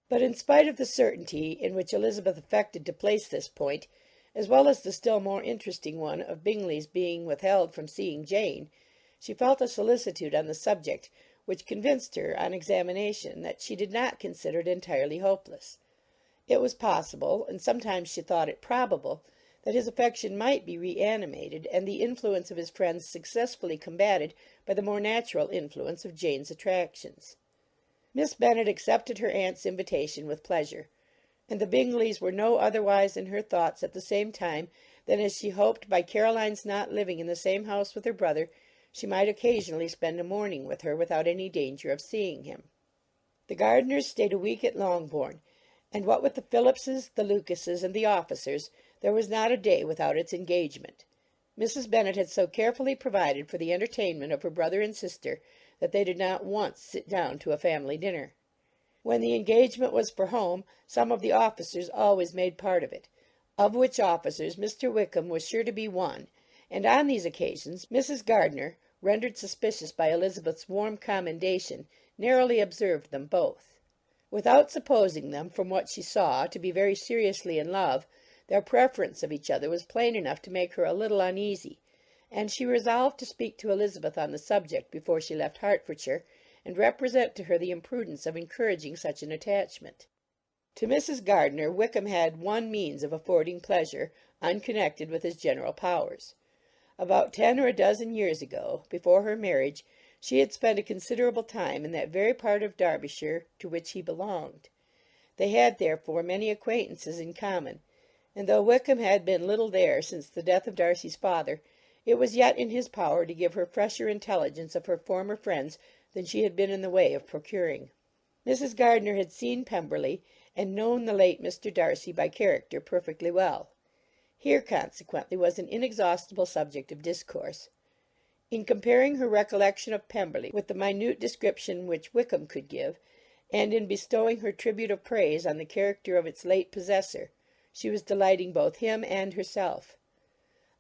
But in spite of the certainty in which Elizabeth affected to place this point, as well as the still more interesting one of Bingley's being withheld from seeing Jane, she felt a solicitude on the subject which convinced her, on examination, that she did not consider it entirely hopeless. It was possible, and sometimes she thought it probable, that his affection might be reanimated, and the influence of his friends successfully combated by the more natural influence of Jane's attractions. Miss Bennet accepted her aunt's invitation with pleasure, and the Bingleys were no otherwise in her thoughts at the same time than as she hoped, by Caroline's not living in the same house with her brother, she might occasionally spend a morning with her without any danger of seeing him. The Gardiners stayed a week at Longbourn, and what with the Phillipses, the Lucases, and the officers, there was not a day without its engagement. Mrs. Bennet had so carefully provided for the entertainment of her brother and sister that they did not once sit down to a family dinner. When the engagement was for home, some of the officers always made part of it, of which officers Mr. Wickham was sure to be one, and on these occasions Mrs. Gardiner, rendered suspicious by Elizabeth's warm commendation, narrowly observed them both. Without supposing them, from what she saw, to be very seriously in love, their preference of each other was plain enough to make her a little uneasy, and she resolved to speak to Elizabeth on the subject before she left Hertfordshire, and represent to her the imprudence of encouraging such an attachment. To Mrs. Gardiner, Wickham had one means of affording pleasure, unconnected with his general powers. About 10 or a dozen years ago, before her marriage, she had spent a considerable time in that very part of Derbyshire to which he belonged. They had, therefore, many acquaintances in common, and though Wickham had been little there since the death of Darcy's father, it was yet in his power to give her fresher intelligence of her former friends than she had been in the way of procuring. Mrs. Gardiner had seen Pemberley, and known the late Mr. Darcy by character perfectly well. Here, consequently, was an inexhaustible subject of discourse. In comparing her recollection of Pemberley with the minute description which Wickham could give, and in bestowing her tribute of praise on the character of its late possessor, she was delighting both him and herself.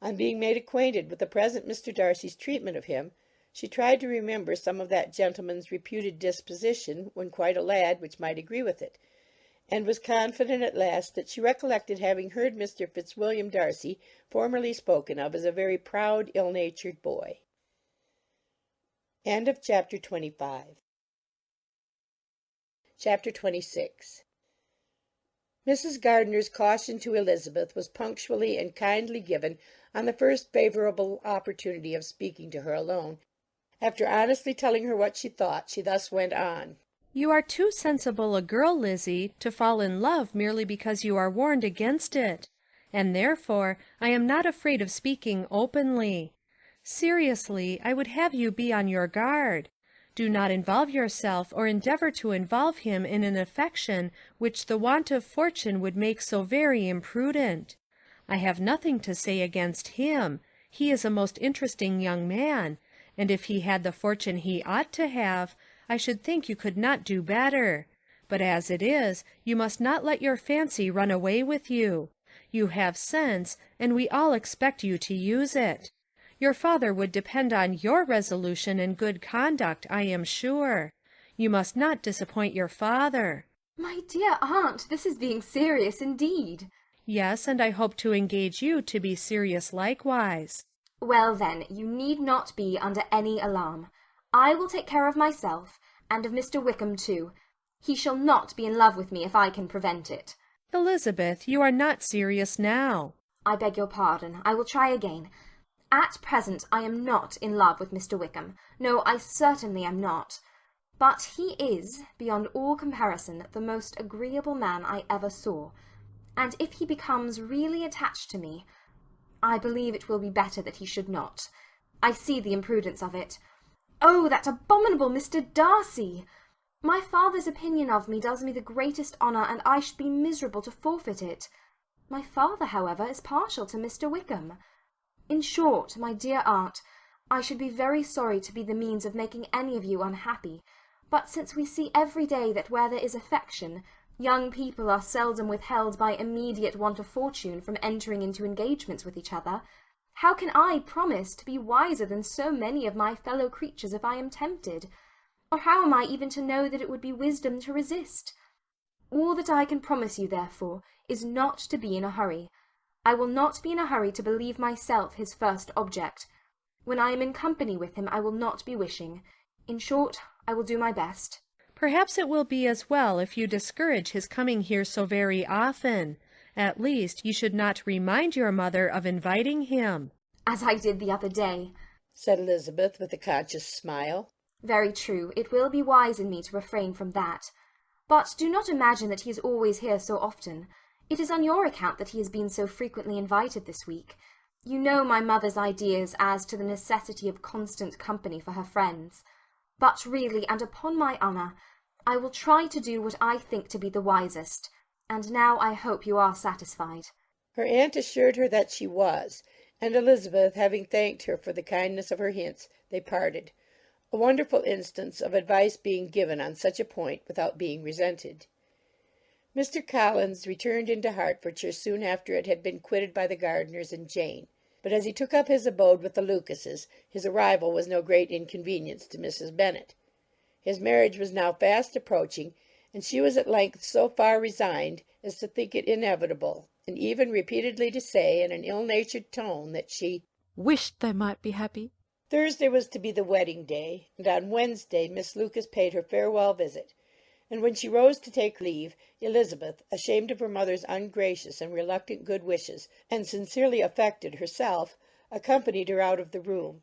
On being made acquainted with the present Mr. Darcy's treatment of him, she tried to remember some of that gentleman's reputed disposition when quite a lad which might agree with it, and was confident at last that she recollected having heard Mr. Fitzwilliam Darcy formerly spoken of as a very proud, ill-natured boy. End of chapter 25. Chapter 26. Mrs. Gardiner's caution to Elizabeth was punctually and kindly given on the first favourable opportunity of speaking to her alone. After honestly telling her what she thought, she thus went on. You are too sensible a girl, Lizzie, to fall in love merely because you are warned against it, and therefore I am not afraid of speaking openly. Seriously, I would have you be on your guard. Do not involve yourself or endeavour to involve him in an affection which the want of fortune would make so very imprudent. I have nothing to say against him. He is a most interesting young man, and if he had the fortune he ought to have, I should think you could not do better. But as it is, you must not let your fancy run away with you. You have sense, and we all expect you to use it. Your father would depend on your resolution and good conduct, I am sure. You must not disappoint your father. My dear aunt, this is being serious indeed. Yes, and I hope to engage you to be serious likewise. Well, then, you need not be under any alarm. I will take care of myself, and of Mr. Wickham too. He shall not be in love with me if I can prevent it. Elizabeth, you are not serious now. I beg your pardon. I will try again. At present I am not in love with Mr. Wickham. No, I certainly am not. But he is, beyond all comparison, the most agreeable man I ever saw, and if he becomes really attached to me, I believe it will be better that he should not. I see the imprudence of it. Oh, that abominable Mr. Darcy! My father's opinion of me does me the greatest honour, and I should be miserable to forfeit it. My father, however, is partial to Mr. Wickham. In short, my dear aunt, I should be very sorry to be the means of making any of you unhappy, but since we see every day that where there is affection, young people are seldom withheld by immediate want of fortune from entering into engagements with each other, how can I promise to be wiser than so many of my fellow creatures if I am tempted? Or how am I even to know that it would be wisdom to resist? All that I can promise you, therefore, is not to be in a hurry. I will not be in a hurry to believe myself his first object. When I am in company with him, I will not be wishing. In short, I will do my best. Perhaps it will be as well if you discourage his coming here so very often. At least you should not remind your mother of inviting him. As I did the other day, said Elizabeth with a conscious smile. Very true. It will be wise in me to refrain from that. But do not imagine that he is always here so often. It is on your account that he has been so frequently invited this week. You know my mother's ideas as to the necessity of constant company for her friends. But really, and upon my honour, I will try to do what I think to be the wisest, and now I hope you are satisfied. Her aunt assured her that she was, and Elizabeth, having thanked her for the kindness of her hints, they parted. A wonderful instance of advice being given on such a point without being resented. Mr. Collins returned into Hertfordshire soon after it had been quitted by the Gardiners and Jane, but as he took up his abode with the Lucases, his arrival was no great inconvenience to Mrs. Bennet. His marriage was now fast approaching, and she was at length so far resigned as to think it inevitable, and even repeatedly to say, in an ill-natured tone, that she wished they might be happy. Thursday was to be the wedding day, and on Wednesday Miss Lucas paid her farewell visit, and when she rose to take leave, Elizabeth, ashamed of her mother's ungracious and reluctant good wishes, and sincerely affected herself, accompanied her out of the room.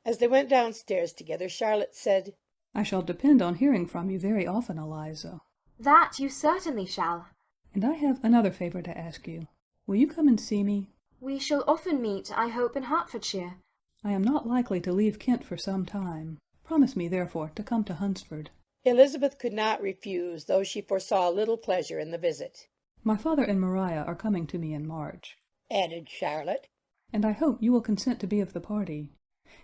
As they went downstairs together, Charlotte said, I shall depend on hearing from you very often, Eliza. That you certainly shall. And I have another favour to ask you. Will you come and see me? We shall often meet, I hope, in Hertfordshire. I am not likely to leave Kent for some time. Promise me, therefore, to come to Hunsford. Elizabeth could not refuse, though she foresaw little pleasure in the visit. My father and Maria are coming to me in March, added Charlotte, and I hope you will consent to be of the party.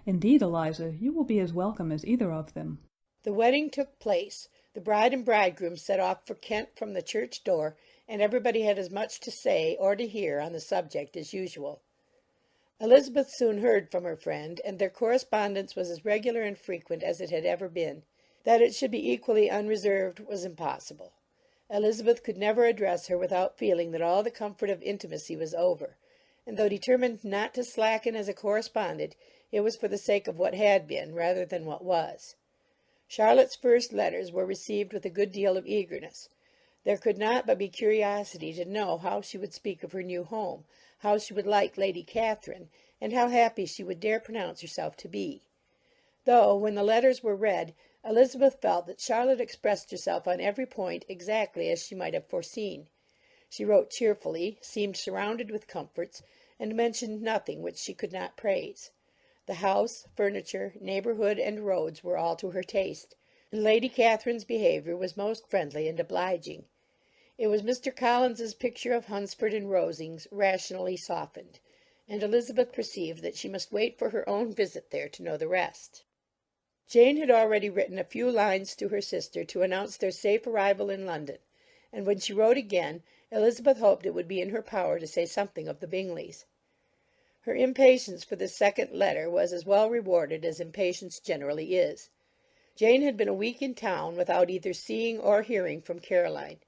Indeed, Eliza, you will be as welcome as either of them. The wedding took place. The bride and bridegroom set off for Kent from the church door, and everybody had as much to say or to hear on the subject as usual. Elizabeth soon heard from her friend, and their correspondence was as regular and frequent as it had ever been. That it should be equally unreserved was impossible. Elizabeth could never address her without feeling that all the comfort of intimacy was over, and though determined not to slacken as a correspondent, it was for the sake of what had been rather than what was. Charlotte's first letters were received with a good deal of eagerness. There could not but be curiosity to know how she would speak of her new home, how she would like Lady Catherine, and how happy she would dare pronounce herself to be. Though, when the letters were read, Elizabeth felt that Charlotte expressed herself on every point exactly as she might have foreseen. She wrote cheerfully, seemed surrounded with comforts, and mentioned nothing which she could not praise. The house, furniture, neighbourhood, and roads were all to her taste, and Lady Catherine's behaviour was most friendly and obliging. It was Mr. Collins's picture of Hunsford and Rosings rationally softened, and Elizabeth perceived that she must wait for her own visit there to know the rest. Jane had already written a few lines to her sister to announce their safe arrival in London, and when she wrote again, Elizabeth hoped it would be in her power to say something of the Bingleys. Her impatience for this second letter was as well rewarded as impatience generally is. Jane had been a week in town without either seeing or hearing from Caroline.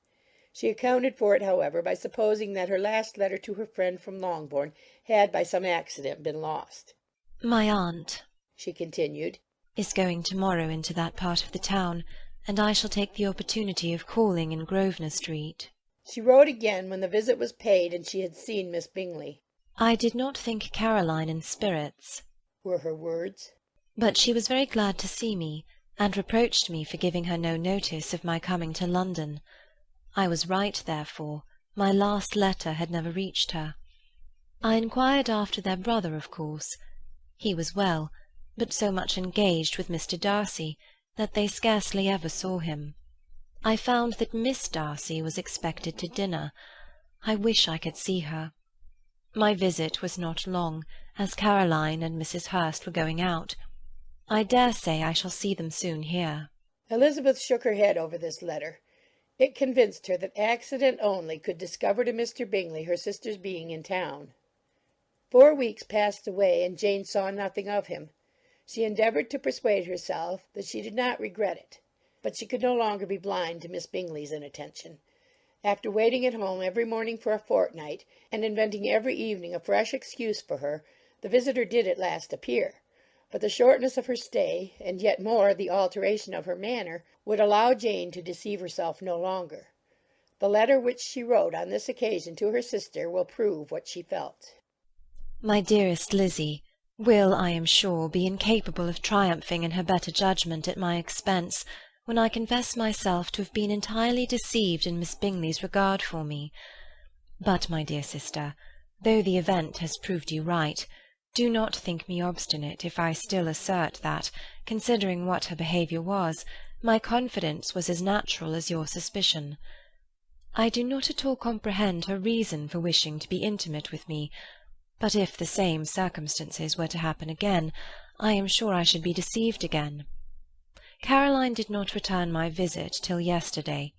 She accounted for it, however, by supposing that her last letter to her friend from Longbourn had by some accident been lost. My aunt, she continued, is going tomorrow into that part of the town, and I shall take the opportunity of calling in Grosvenor Street. She wrote again when the visit was paid and she had seen Miss Bingley. I did not think Caroline in spirits, were her words. But she was very glad to see me, and reproached me for giving her no notice of my coming to London. I was right, therefore. My last letter had never reached her. I inquired after their brother, of course. He was well, but so much engaged with Mr. Darcy that they scarcely ever saw him. I found that Miss Darcy was expected to dinner. I wish I could see her. My visit was not long, as Caroline and Mrs. Hurst were going out. I dare say I shall see them soon here. Elizabeth shook her head over this letter. It convinced her that accident only could discover to Mr. Bingley her sister's being in town. 4 weeks passed away, and Jane saw nothing of him. She endeavoured to persuade herself that she did not regret it, but she could no longer be blind to Miss Bingley's inattention. After waiting at home every morning for a fortnight, and inventing every evening a fresh excuse for her, the visitor did at last appear. But the shortness of her stay, and yet more the alteration of her manner, would allow Jane to deceive herself no longer. The letter which she wrote on this occasion to her sister will prove what she felt. My dearest Lizzie will, I am sure, be incapable of triumphing in her better judgment at my expense, when I confess myself to have been entirely deceived in Miss Bingley's regard for me. But, my dear sister, though the event has proved you right, do not think me obstinate if I still assert that, considering what her behaviour was, my confidence was as natural as your suspicion. I do not at all comprehend her reason for wishing to be intimate with me, but if the same circumstances were to happen again, I am sure I should be deceived again. Caroline did not return my visit till yesterday,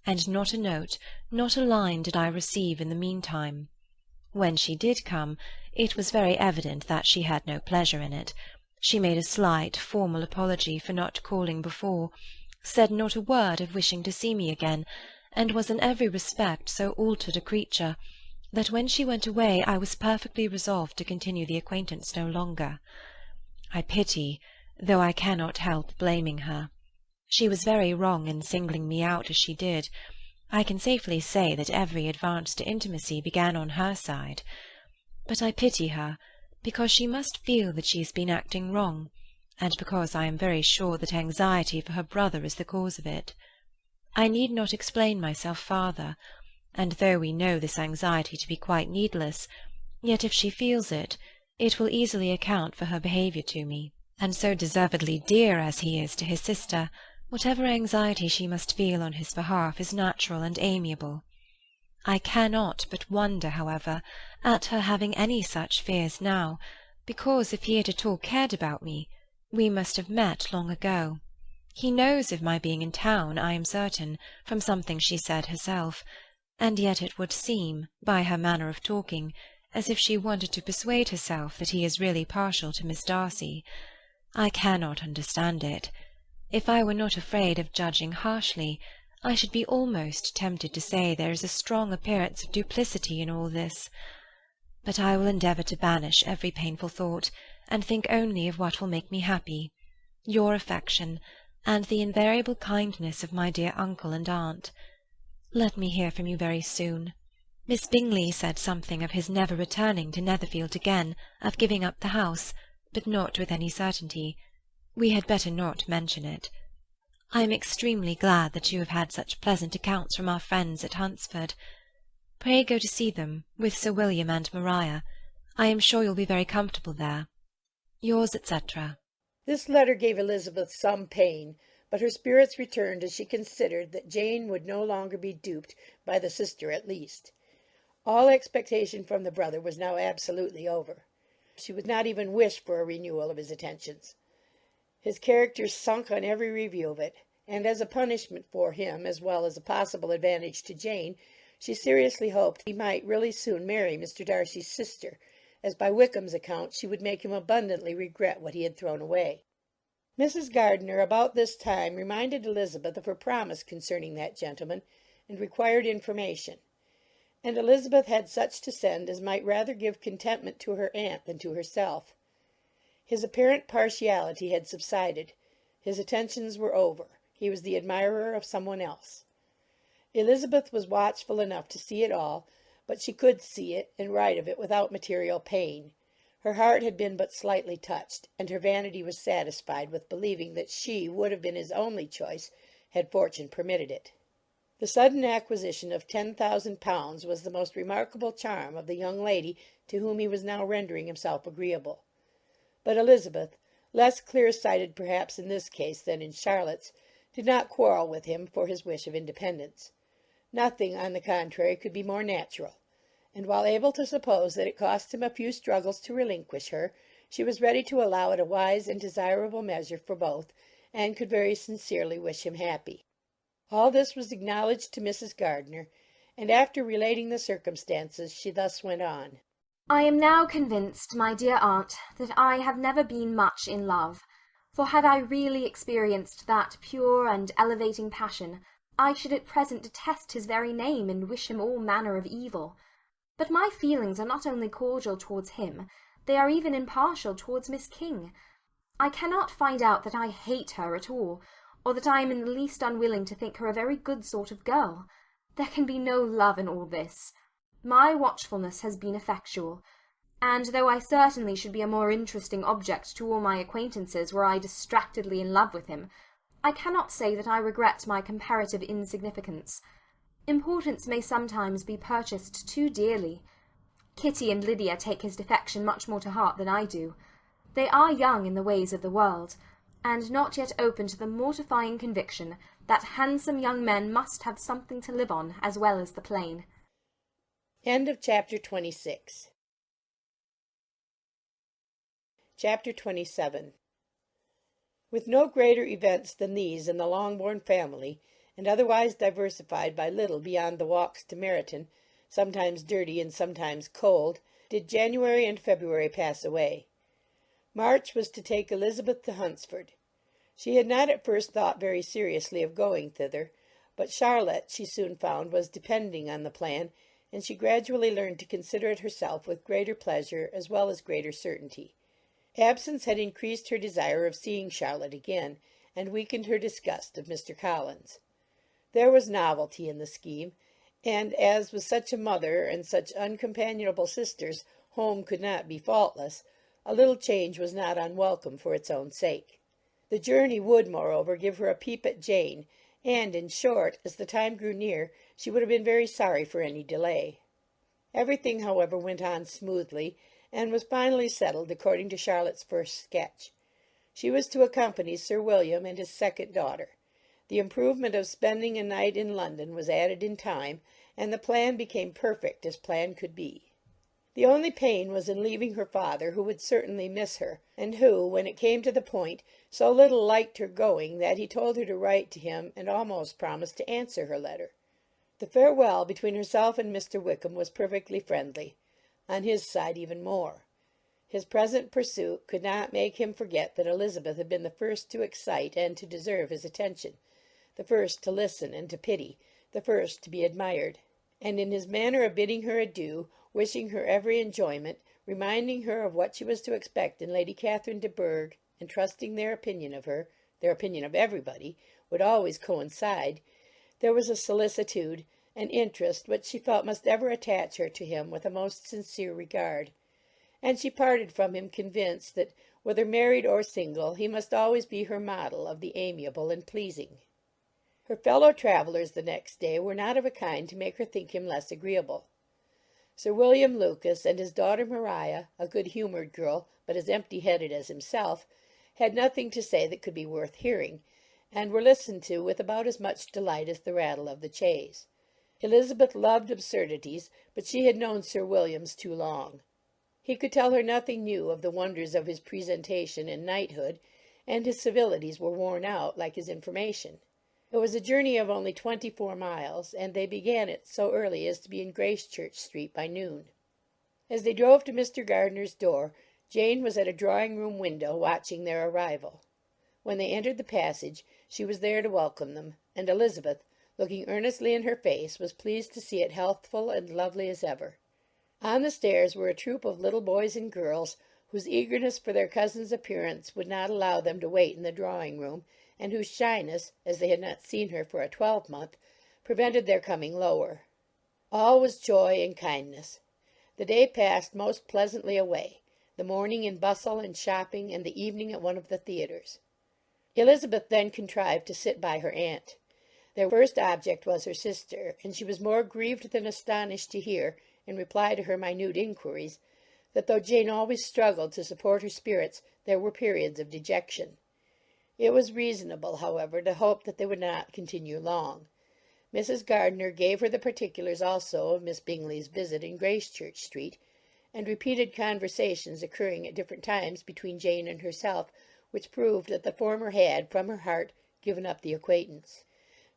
and not a note, not a line did I receive in the meantime. When she did come, it was very evident that she had no pleasure in it. She made a slight, formal apology for not calling before, said not a word of wishing to see me again, and was in every respect so altered a creature that when she went away I was perfectly resolved to continue the acquaintance no longer. I pity, though I cannot help blaming her. She was very wrong in singling me out as she did. I can safely say that every advance to intimacy began on her side. But I pity her, because she must feel that she has been acting wrong, and because I am very sure that anxiety for her brother is the cause of it. I need not explain myself farther, and though we know this anxiety to be quite needless, yet if she feels it, it will easily account for her behaviour to me, and so deservedly dear as he is to his sister, whatever anxiety she must feel on his behalf is natural and amiable. I cannot but wonder, however, at her having any such fears now, because if he had at all cared about me, we must have met long ago. He knows of my being in town, I am certain, from something she said herself, and yet it would seem, by her manner of talking, as if she wanted to persuade herself that he is really partial to Miss Darcy. I cannot understand it. If I were not afraid of judging harshly, I should be almost tempted to say there is a strong appearance of duplicity in all this. But I will endeavour to banish every painful thought, and think only of what will make me happy, your affection, and the invariable kindness of my dear uncle and aunt. Let me hear from you very soon. Miss Bingley said something of his never returning to Netherfield again, of giving up the house, but not with any certainty. We had better not mention it. I am extremely glad that you have had such pleasant accounts from our friends at Hunsford. Pray go to see them, with Sir William and Maria. I am sure you'll be very comfortable there. Yours, etc. This letter gave Elizabeth some pain, but her spirits returned as she considered that Jane would no longer be duped by the sister at least. All expectation from the brother was now absolutely over. She would not even wish for a renewal of his attentions. His character sunk on every review of it, and as a punishment for him, as well as a possible advantage to Jane, she seriously hoped he might really soon marry Mr. Darcy's sister, as by Wickham's account she would make him abundantly regret what he had thrown away. Mrs. Gardiner about this time reminded Elizabeth of her promise concerning that gentleman, and required information, and Elizabeth had such to send as might rather give contentment to her aunt than to herself. His apparent partiality had subsided. His attentions were over. He was the admirer of some one else. Elizabeth was watchful enough to see it all, but she could see it and write of it without material pain. Her heart had been but slightly touched, and her vanity was satisfied with believing that she would have been his only choice had fortune permitted it. The sudden acquisition of £10,000 was the most remarkable charm of the young lady to whom he was now rendering himself agreeable. But Elizabeth, less clear-sighted perhaps in this case than in Charlotte's, did not quarrel with him for his wish of independence. Nothing, on the contrary, could be more natural, and while able to suppose that it cost him a few struggles to relinquish her, she was ready to allow it a wise and desirable measure for both, and could very sincerely wish him happy. All this was acknowledged to Mrs. Gardiner, and after relating the circumstances, she thus went on. I am now convinced, my dear aunt, that I have never been much in love, for had I really experienced that pure and elevating passion, I should at present detest his very name and wish him all manner of evil. But my feelings are not only cordial towards him, they are even impartial towards Miss King. I cannot find out that I hate her at all, or that I am in the least unwilling to think her a very good sort of girl. There can be no love in all this. My watchfulness has been effectual, and though I certainly should be a more interesting object to all my acquaintances were I distractedly in love with him, I cannot say that I regret my comparative insignificance. Importance may sometimes be purchased too dearly. Kitty and Lydia take his defection much more to heart than I do. They are young in the ways of the world, and not yet open to the mortifying conviction that handsome young men must have something to live on as well as the plain. End of chapter 26. Chapter 27. With no greater events than these in the Longbourn family, and otherwise diversified by little beyond the walks to Meryton, sometimes dirty and sometimes cold, did January and February pass away. March was to take Elizabeth to Hunsford. She had not at first thought very seriously of going thither, but Charlotte, she soon found, was depending on the plan, and she gradually learned to consider it herself with greater pleasure as well as greater certainty. Absence had increased her desire of seeing Charlotte again, and weakened her disgust of Mr. Collins. There was novelty in the scheme, and as with such a mother and such uncompanionable sisters home could not be faultless, a little change was not unwelcome for its own sake. The journey would, moreover, give her a peep at Jane, and, in short, as the time grew near, she would have been very sorry for any delay. Everything, however, went on smoothly, and was finally settled according to Charlotte's first sketch. She was to accompany Sir William and his second daughter. The improvement of spending a night in London was added in time, and the plan became perfect as plan could be. The only pain was in leaving her father, who would certainly miss her, and who, when it came to the point, so little liked her going that he told her to write to him and almost promised to answer her letter. The farewell between herself and Mr. Wickham was perfectly friendly, on his side even more. His present pursuit could not make him forget that Elizabeth had been the first to excite and to deserve his attention, the first to listen and to pity, the first to be admired. And in his manner of bidding her adieu, wishing her every enjoyment, reminding her of what she was to expect in Lady Catherine de Bourgh, and trusting their opinion of her, their opinion of everybody, would always coincide, there was a solicitude, an interest which she felt must ever attach her to him with a most sincere regard. And she parted from him convinced that, whether married or single, he must always be her model of the amiable and pleasing. Her fellow travellers the next day were not of a kind to make her think him less agreeable. Sir William Lucas and his daughter Maria, a good-humoured girl, but as empty-headed as himself, had nothing to say that could be worth hearing, and were listened to with about as much delight as the rattle of the chaise. Elizabeth loved absurdities, but she had known Sir William's too long. He could tell her nothing new of the wonders of his presentation and knighthood, and his civilities were worn out, like his information. It was a journey of only 24 miles, and they began it so early as to be in Gracechurch Street by noon. As they drove to Mr. Gardiner's door, Jane was at a drawing-room window watching their arrival. When they entered the passage, she was there to welcome them, and Elizabeth, looking earnestly in her face, was pleased to see it healthful and lovely as ever. On the stairs were a troop of little boys and girls, whose eagerness for their cousin's appearance would not allow them to wait in the drawing-room, and whose shyness, as they had not seen her for a 12-month, prevented their coming lower. All was joy and kindness. The day passed most pleasantly away. the morning in bustle and shopping, and the evening at one of the theatres. Elizabeth then contrived to sit by her aunt. Their first object was her sister, and she was more grieved than astonished to hear, in reply to her minute inquiries, that though Jane always struggled to support her spirits, there were periods of dejection. It was reasonable, however, to hope that they would not continue long. Mrs. Gardiner gave her the particulars also of Miss Bingley's visit in Gracechurch Street, and repeated conversations occurring at different times between Jane and herself, which proved that the former had, from her heart, given up the acquaintance.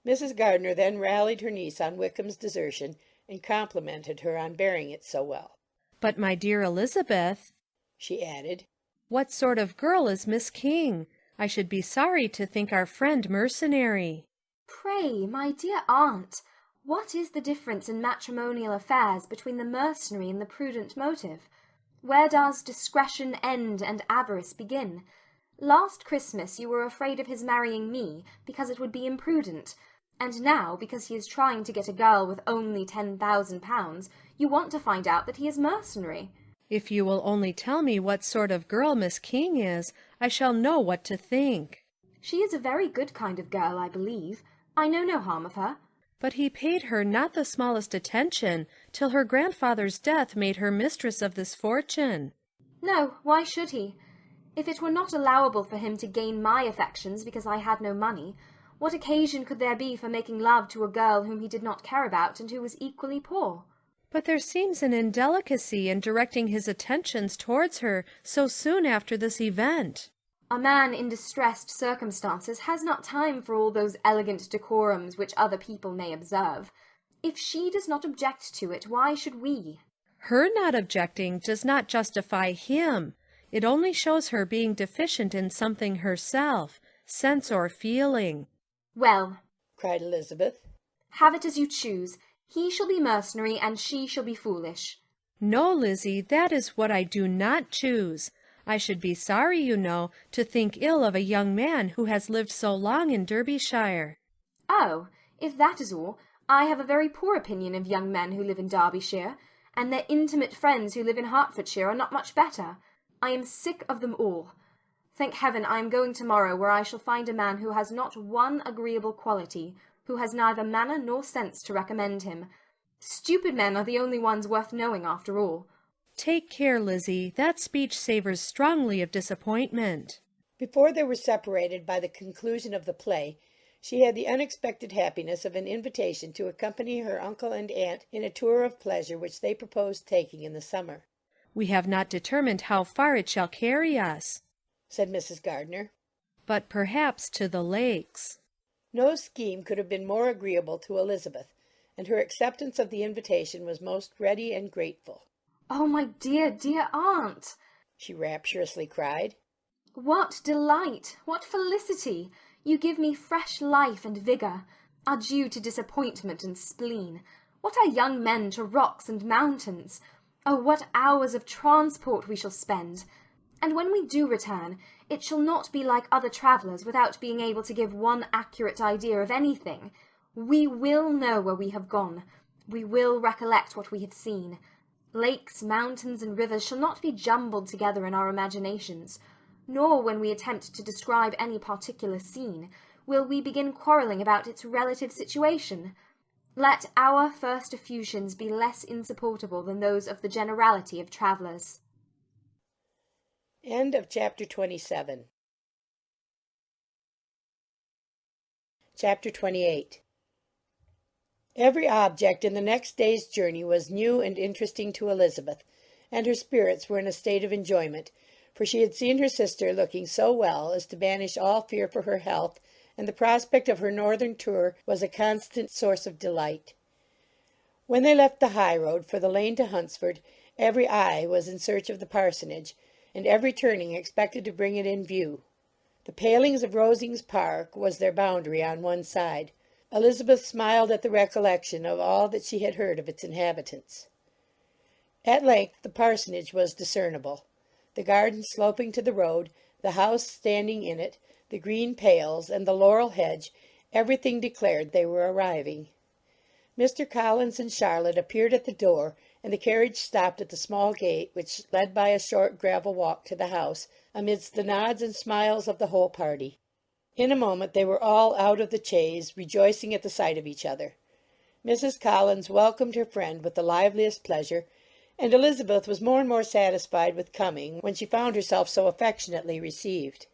Mrs. Gardiner then rallied her niece on Wickham's desertion, and complimented her on bearing it so well. "But, my dear Elizabeth," she added, "what sort of girl is Miss King? I should be sorry to think our friend mercenary." Pray, my dear aunt, what is the difference in matrimonial affairs between the mercenary and the prudent motive? Where does discretion end and avarice begin? Last Christmas you were afraid of his marrying me, because it would be imprudent, and now, because he is trying to get a girl with only £10,000, you want to find out that he is mercenary. If you will only tell me what sort of girl Miss King is, I shall know what to think. She is a very good kind of girl, I believe. I know no harm of her. But he paid her not the smallest attention, till her grandfather's death made her mistress of this fortune. No, why should he? If it were not allowable for him to gain my affections because I had no money, what occasion could there be for making love to a girl whom he did not care about and who was equally poor? But there seems an indelicacy in directing his attentions towards her so soon after this event. A man in distressed circumstances has not time for all those elegant decorums which other people may observe. If she does not object to it, why should we? Her not objecting does not justify him. It only shows her being deficient in something herself, sense or feeling. Well, cried Elizabeth, have it as you choose. He shall be mercenary, and she shall be foolish. No, Lizzie, that is what I do not choose. I should be sorry, you know, to think ill of a young man who has lived so long in Derbyshire. Oh, if that is all, I have a very poor opinion of young men who live in Derbyshire, and their intimate friends who live in Hertfordshire are not much better. I am sick of them all. Thank heaven I am going tomorrow, where I shall find a man who has not one agreeable quality, who has neither manner nor sense to recommend him. Stupid men are the only ones worth knowing after all. Take care, Lizzie. That speech savours strongly of disappointment. Before they were separated by the conclusion of the play, she had the unexpected happiness of an invitation to accompany her uncle and aunt in a tour of pleasure which they proposed taking in the summer. We have not determined how far it shall carry us, said Mrs. Gardiner. But perhaps to the lakes. No scheme could have been more agreeable to Elizabeth, and her acceptance of the invitation was most ready and grateful. Oh, my dear, dear aunt, she rapturously cried. What delight! What felicity! You give me fresh life and vigour. Adieu to disappointment and spleen. What are young men to rocks and mountains? Oh, what hours of transport we shall spend! And when we do return, it shall not be like other travellers without being able to give one accurate idea of anything. We will know where we have gone. We will recollect what we have seen. Lakes, mountains, and rivers shall not be jumbled together in our imaginations, nor, when we attempt to describe any particular scene, will we begin quarrelling about its relative situation. Let our first effusions be less insupportable than those of the generality of travellers. End of chapter 27. Chapter 28. Every object in the next day's journey was new and interesting to Elizabeth, and her spirits were in a state of enjoyment, for she had seen her sister looking so well as to banish all fear for her health, and the prospect of her northern tour was a constant source of delight. When they left the high road for the lane to Hunsford, every eye was in search of the parsonage, and every turning expected to bring it in view. The palings of Rosings Park was their boundary on one side. Elizabeth smiled at the recollection of all that she had heard of its inhabitants. At length the parsonage was discernible. The garden sloping to the road, the house standing in it, the green pales, and the laurel hedge, everything declared they were arriving. Mr. Collins and Charlotte appeared at the door, and the carriage stopped at the small gate which led by a short gravel walk to the house, amidst the nods and smiles of the whole party. In a moment they were all out of the chaise, rejoicing at the sight of each other. Mrs. Collins welcomed her friend with the liveliest pleasure, and Elizabeth was more and more satisfied with coming when she found herself so affectionately received.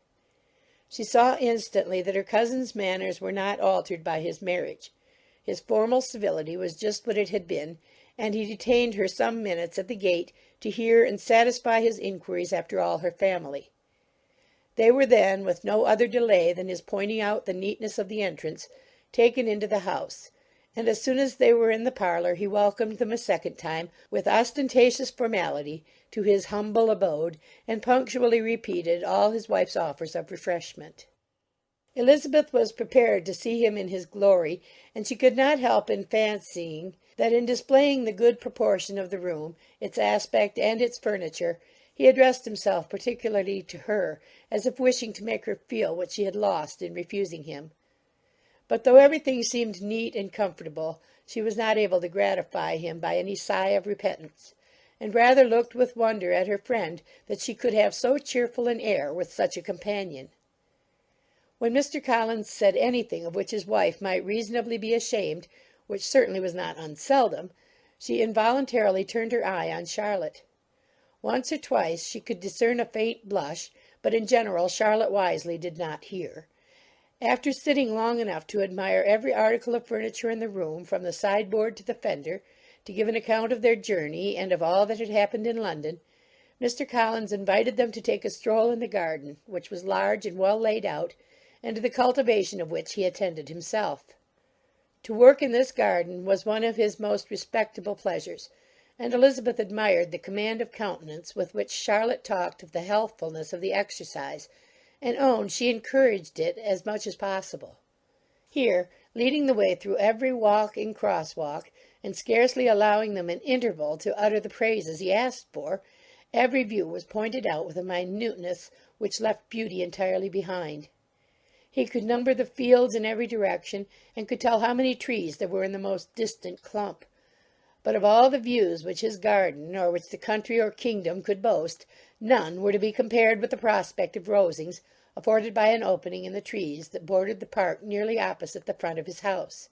She saw instantly that her cousin's manners were not altered by his marriage. His formal civility was just what it had been, and he detained her some minutes at the gate to hear and satisfy his inquiries after all her family. They were then, with no other delay than his pointing out the neatness of the entrance, taken into the house, and as soon as they were in the parlour he welcomed them a second time, with ostentatious formality, to his humble abode, and punctually repeated all his wife's offers of refreshment. Elizabeth was prepared to see him in his glory, and she could not help in fancying that in displaying the good proportion of the room, its aspect and its furniture, he addressed himself particularly to her, as if wishing to make her feel what she had lost in refusing him. But though everything seemed neat and comfortable, she was not able to gratify him by any sigh of repentance, and rather looked with wonder at her friend that she could have so cheerful an air with such a companion. When Mr. Collins said anything of which his wife might reasonably be ashamed, which certainly was not unseldom, she involuntarily turned her eye on Charlotte. Once or twice she could discern a faint blush, but in general Charlotte wisely did not hear. After sitting long enough to admire every article of furniture in the room, from the sideboard to the fender, to give an account of their journey and of all that had happened in London, Mr. Collins invited them to take a stroll in the garden, which was large and well laid out, and to the cultivation of which he attended himself. To work in this garden was one of his most respectable pleasures, and Elizabeth admired the command of countenance with which Charlotte talked of the healthfulness of the exercise, and owned she encouraged it as much as possible. Here, leading the way through every walk and cross-walk, and scarcely allowing them an interval to utter the praises he asked for, every view was pointed out with a minuteness which left beauty entirely behind. He could number the fields in every direction, and could tell how many trees there were in the most distant clump. But of all the views which his garden, or which the country or kingdom could boast, none were to be compared with the prospect of Rosings, afforded by an opening in the trees that bordered the park nearly opposite the front of his house.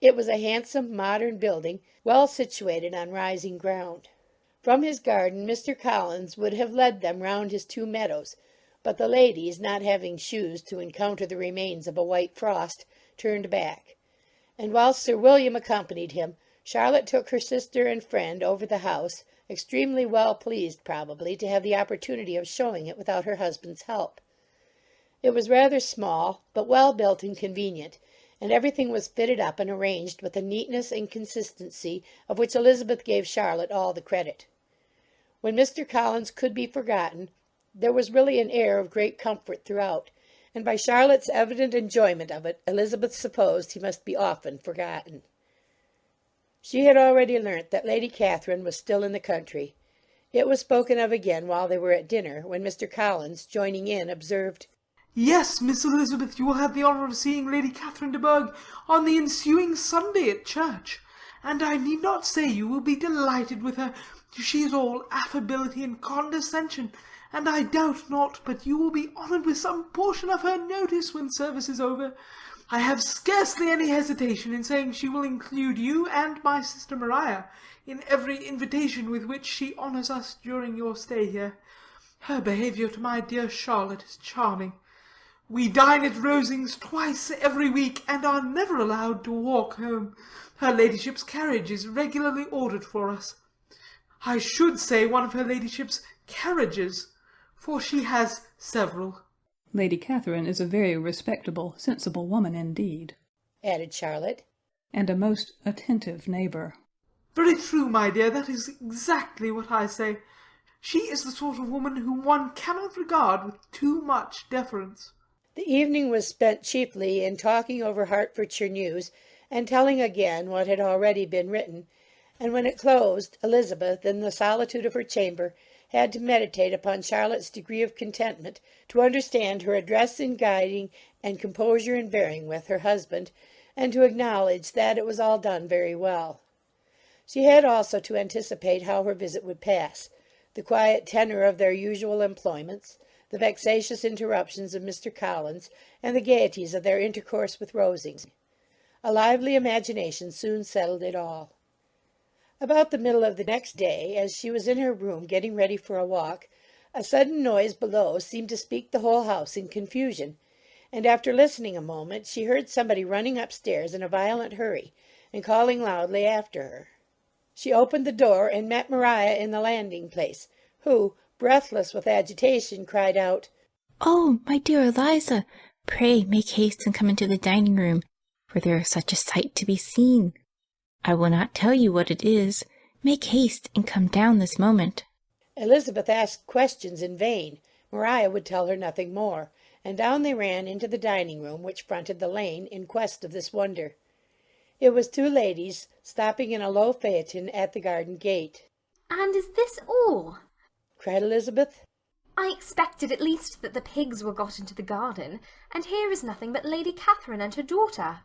It was a handsome modern building, well situated on rising ground. From his garden Mr. Collins would have led them round his 2 meadows, but the ladies, not having shoes to encounter the remains of a white frost, turned back, and whilst Sir William accompanied him, Charlotte took her sister and friend over the house, extremely well pleased, probably, to have the opportunity of showing it without her husband's help. It was rather small, but well built and convenient, and everything was fitted up and arranged with a neatness and consistency of which Elizabeth gave Charlotte all the credit. When Mr. Collins could be forgotten, there was really an air of great comfort throughout, and by Charlotte's evident enjoyment of it, Elizabeth supposed he must be often forgotten. She had already learnt that Lady Catherine was still in the country. It was spoken of again while they were at dinner, when Mr. Collins, joining in, observed, "Yes, Miss Elizabeth, you will have the honour of seeing Lady Catherine de Bourgh on the ensuing Sunday at church, and I need not say you will be delighted with her. She is all affability and condescension, and I doubt not but you will be honoured with some portion of her notice when service is over. I have scarcely any hesitation in saying she will include you and my sister Maria in every invitation with which she honours us during your stay here. Her behaviour to my dear Charlotte is charming. We dine at Rosings twice every week, and are never allowed to walk home. Her ladyship's carriage is regularly ordered for us. I should say one of her ladyship's carriages, for she has several." Lady Catherine is a very respectable, sensible woman indeed, added Charlotte, and a most attentive neighbour. "Very true, my dear, that is exactly what I say. She is the sort of woman whom one cannot regard with too much deference." The evening was spent chiefly in talking over Hertfordshire news, and telling again what had already been written, and when it closed, Elizabeth, in the solitude of her chamber, had to meditate upon Charlotte's degree of contentment, to understand her address in guiding and composure in bearing with her husband, and to acknowledge that it was all done very well. She had also to anticipate how her visit would pass, the quiet tenor of their usual employments, the vexatious interruptions of Mr. Collins, and the gaieties of their intercourse with Rosings. A lively imagination soon settled it all. About the middle of the next day, as she was in her room getting ready for a walk, a sudden noise below seemed to speak the whole house in confusion, and after listening a moment, she heard somebody running upstairs in a violent hurry, and calling loudly after her. She opened the door, and met Maria in the landing-place, who, breathless with agitation, cried out, "Oh, my dear Eliza, pray make haste and come into the dining-room, for there is such a sight to be seen. I will not tell you what it is. Make haste and come down this moment." Elizabeth asked questions in vain. Maria would tell her nothing more, and down they ran into the dining-room, which fronted the lane, in quest of this wonder. It was two ladies, stopping in a low phaeton at the garden gate. "And is this all?" cried Elizabeth. "I expected at least that the pigs were got into the garden, and here is nothing but Lady Catherine and her daughter."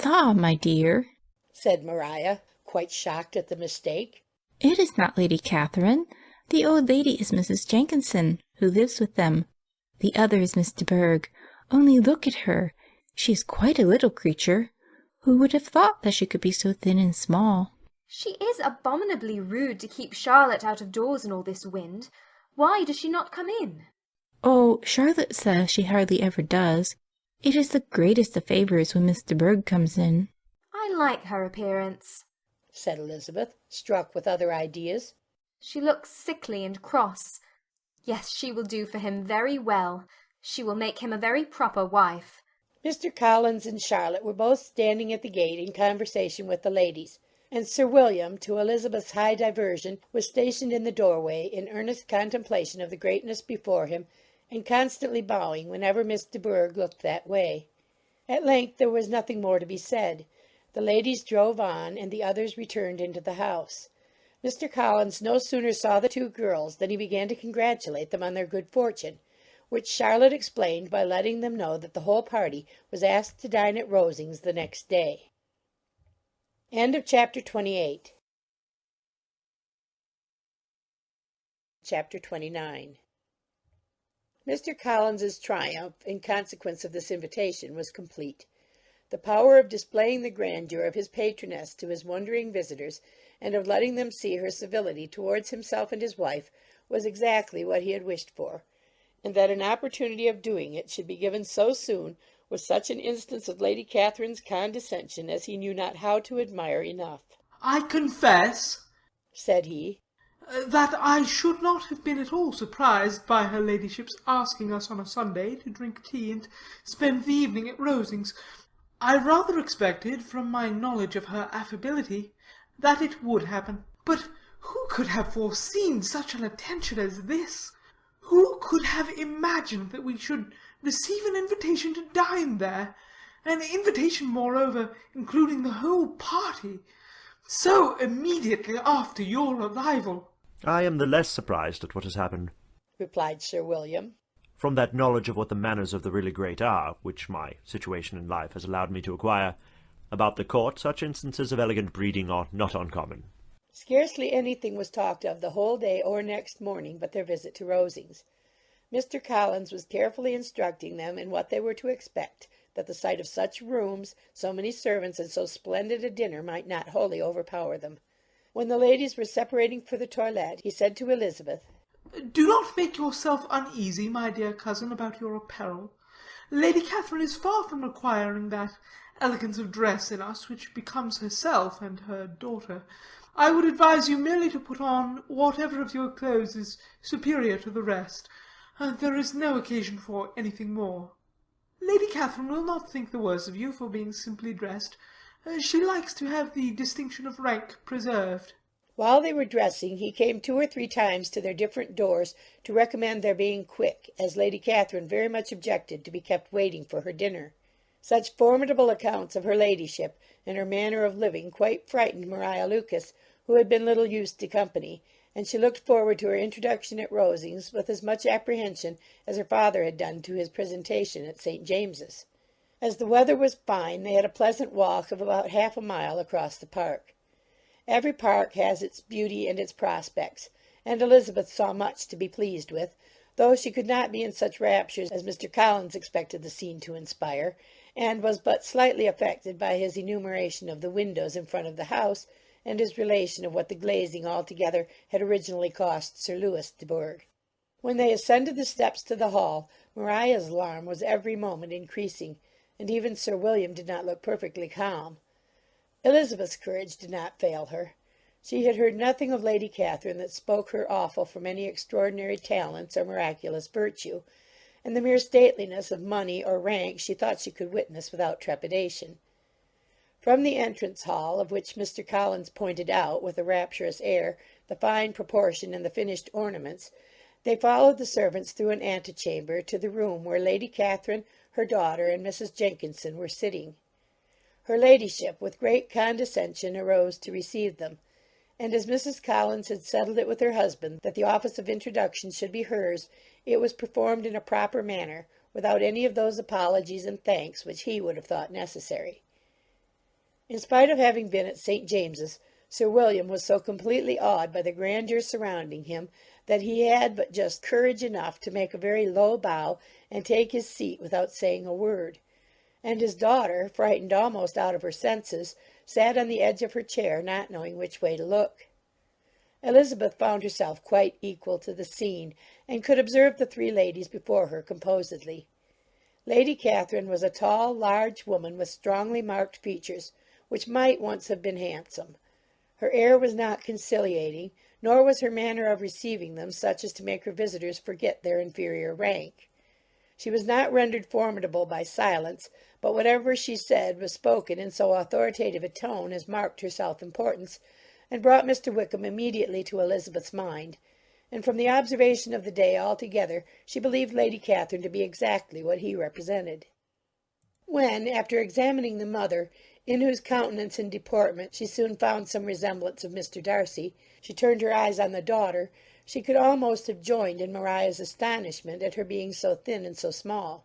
"La, my dear," said Maria, quite shocked at the mistake. "it is not Lady Catherine. The old lady is Mrs. Jenkinson, who lives with them. The other is Miss de Bourgh. Only look at her. She is quite a little creature. Who would have thought that she could be so thin and small?" "She is abominably rude to keep Charlotte out of doors in all this wind. Why does she not come in?" "Oh, Charlotte says she hardly ever does. It is the greatest of favours when Miss de Bourgh comes in." "I like her appearance," said Elizabeth, struck with other ideas. "She looks sickly and cross. Yes, she will do for him very well. She will make him a very proper wife." Mr. Collins and Charlotte were both standing at the gate in conversation with the ladies, and Sir William, to Elizabeth's high diversion, was stationed in the doorway, in earnest contemplation of the greatness before him, and constantly bowing whenever Miss de Bourgh looked that way. At length there was nothing more to be said. The ladies drove on, and the others returned into the house. Mr. Collins no sooner saw the two girls than he began to congratulate them on their good fortune, which Charlotte explained by letting them know that the whole party was asked to dine at Rosings the next day. Chapter 28. Chapter 29. Mr. Collins's triumph, in consequence of this invitation, was complete. The power of displaying the grandeur of his patroness to his wondering visitors, and of letting them see her civility towards himself and his wife, was exactly what he had wished for, and that an opportunity of doing it should be given so soon was such an instance of Lady Catherine's condescension as he knew not how to admire enough. "I confess," said he, "that I should not have been at all surprised by her ladyship's asking us on a Sunday to drink tea and spend the evening at Rosings. I rather expected, from my knowledge of her affability, that it would happen. But who could have foreseen such an attention as this? Who could have imagined that we should receive an invitation to dine there? An invitation, moreover, including the whole party, so immediately after your arrival." "I am the less surprised at what has happened," replied Sir William, "from that knowledge of what the manners of the really great are, which my situation in life has allowed me to acquire. About the court, such instances of elegant breeding are not uncommon." Scarcely anything was talked of the whole day or next morning but their visit to Rosings. Mr. Collins was carefully instructing them in what they were to expect, that the sight of such rooms, so many servants, and so splendid a dinner might not wholly overpower them. When the ladies were separating for the toilette, he said to Elizabeth, "Do not make yourself uneasy, my dear cousin, about your apparel. Lady Catherine is far from requiring that elegance of dress in us which becomes herself and her daughter. I would advise you merely to put on whatever of your clothes is superior to the rest. There is no occasion for anything more. Lady Catherine will not think the worse of you for being simply dressed. She likes to have the distinction of rank preserved." While they were dressing, he came 2 or 3 times to their different doors to recommend their being quick, as Lady Catherine very much objected to be kept waiting for her dinner. Such formidable accounts of her ladyship and her manner of living quite frightened Maria Lucas, who had been little used to company, and she looked forward to her introduction at Rosings with as much apprehension as her father had done to his presentation at St. James's. As the weather was fine, they had a pleasant walk of about half a mile across the park. Every park has its beauty and its prospects, and Elizabeth saw much to be pleased with, though she could not be in such raptures as Mr. Collins expected the scene to inspire, and was but slightly affected by his enumeration of the windows in front of the house, and his relation of what the glazing altogether had originally cost Sir Lewis de Bourgh. When they ascended the steps to the hall, Maria's alarm was every moment increasing, and even Sir William did not look perfectly calm. Elizabeth's courage did not fail her. She had heard nothing of Lady Catherine that spoke her awful from any extraordinary talents or miraculous virtue, and the mere stateliness of money or rank she thought she could witness without trepidation. From the entrance hall, of which Mr. Collins pointed out, with a rapturous air, the fine proportion and the finished ornaments, they followed the servants through an antechamber to the room where Lady Catherine, her daughter, and Mrs. Jenkinson were sitting. Her ladyship, with great condescension, arose to receive them, and as Mrs. Collins had settled it with her husband that the office of introduction should be hers, it was performed in a proper manner, without any of those apologies and thanks which he would have thought necessary. In spite of having been at St. James's, Sir William was so completely awed by the grandeur surrounding him that he had but just courage enough to make a very low bow and take his seat without saying a word, and his daughter, frightened almost out of her senses, sat on the edge of her chair, not knowing which way to look. Elizabeth found herself quite equal to the scene, and could observe the three ladies before her composedly. Lady Catherine was a tall, large woman with strongly marked features, which might once have been handsome. Her air was not conciliating, nor was her manner of receiving them such as to make her visitors forget their inferior rank. She was not rendered formidable by silence, but whatever she said was spoken in so authoritative a tone as marked her self-importance, and brought Mr. Wickham immediately to Elizabeth's mind, and from the observation of the day altogether she believed Lady Catherine to be exactly what he represented. When, after examining the mother, in whose countenance and deportment she soon found some resemblance of Mr. Darcy, she turned her eyes on the daughter, she could almost have joined in Maria's astonishment at her being so thin and so small.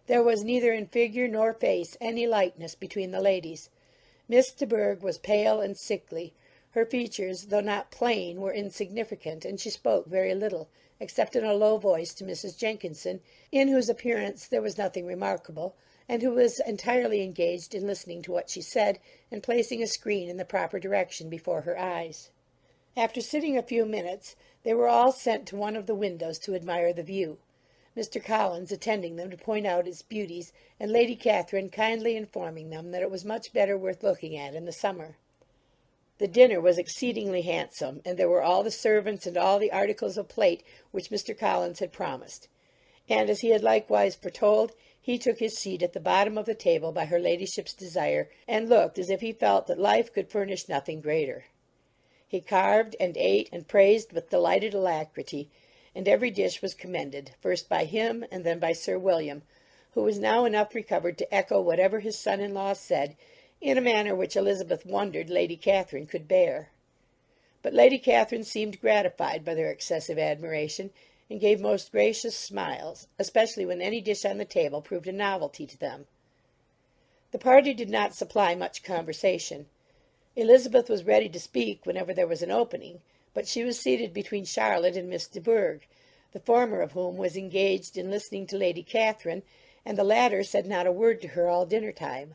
There was neither in figure nor face any likeness between the ladies. Miss de Bourgh was pale and sickly. Her features, though not plain, were insignificant, and she spoke very little, except in a low voice to Mrs. Jenkinson, in whose appearance there was nothing remarkable, and who was entirely engaged in listening to what she said, and placing a screen in the proper direction before her eyes. After sitting a few minutes, they were all sent to one of the windows to admire the view, Mr. Collins attending them to point out its beauties, and Lady Catherine kindly informing them that it was much better worth looking at in the summer. The dinner was exceedingly handsome, and there were all the servants and all the articles of plate which Mr. Collins had promised, and, as he had likewise foretold, he took his seat at the bottom of the table by her ladyship's desire, and looked as if he felt that life could furnish nothing greater. He carved and ate and praised with delighted alacrity, and every dish was commended, first by him and then by Sir William, who was now enough recovered to echo whatever his son-in-law said, in a manner which Elizabeth wondered Lady Catherine could bear. But Lady Catherine seemed gratified by their excessive admiration, and gave most gracious smiles, especially when any dish on the table proved a novelty to them. The party did not supply much conversation. Elizabeth was ready to speak whenever there was an opening, but she was seated between Charlotte and Miss de Bourgh, the former of whom was engaged in listening to Lady Catherine, and the latter said not a word to her all dinner-time.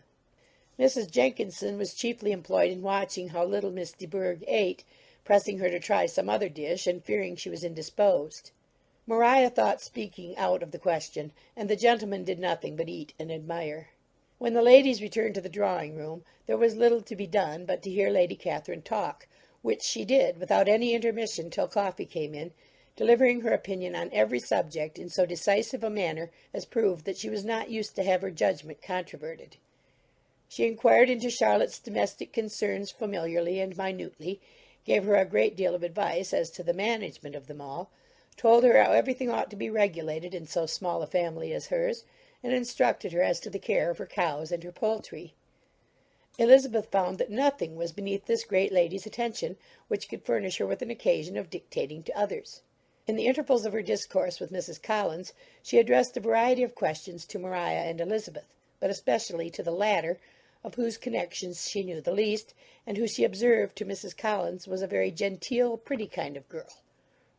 Mrs. Jenkinson was chiefly employed in watching how little Miss de Bourgh ate, pressing her to try some other dish, and fearing she was indisposed. Maria thought speaking out of the question, and the gentlemen did nothing but eat and admire. When the ladies returned to the drawing-room, there was little to be done but to hear Lady Catherine talk, which she did without any intermission till coffee came in, delivering her opinion on every subject in so decisive a manner as proved that she was not used to have her judgment controverted. She inquired into Charlotte's domestic concerns familiarly and minutely, gave her a great deal of advice as to the management of them all, told her how everything ought to be regulated in so small a family as hers, and instructed her as to the care of her cows and her poultry. Elizabeth found that nothing was beneath this great lady's attention which could furnish her with an occasion of dictating to others. In the intervals of her discourse with Mrs. Collins, she addressed a variety of questions to Maria and Elizabeth, but especially to the latter, of whose connections she knew the least, and who she observed to Mrs. Collins was a very genteel, pretty kind of girl.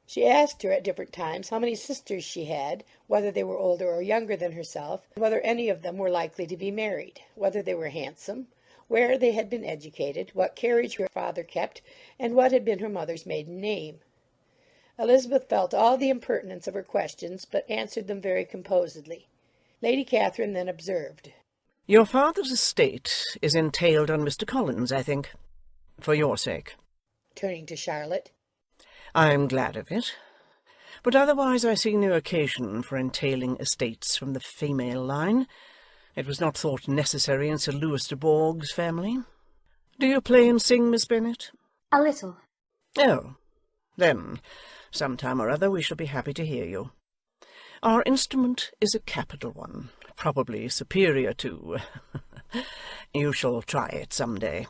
She asked her at different times how many sisters she had, whether they were older or younger than herself, whether any of them were likely to be married, whether they were handsome, where they had been educated, what carriage her father kept, and what had been her mother's maiden name. Elizabeth felt all the impertinence of her questions, but answered them very composedly. Lady Catherine then observed, "Your father's estate is entailed on Mr. Collins, I think, for your sake." Turning to Charlotte, "I am glad of it, but otherwise I see no occasion for entailing estates from the female line. It was not thought necessary in Sir Lewis de Bourgh's family. Do you play and sing, Miss Bennet?" A little. "Oh, then, some time or other we shall be happy to hear you. Our instrument is a capital one, probably superior to you shall try it some day.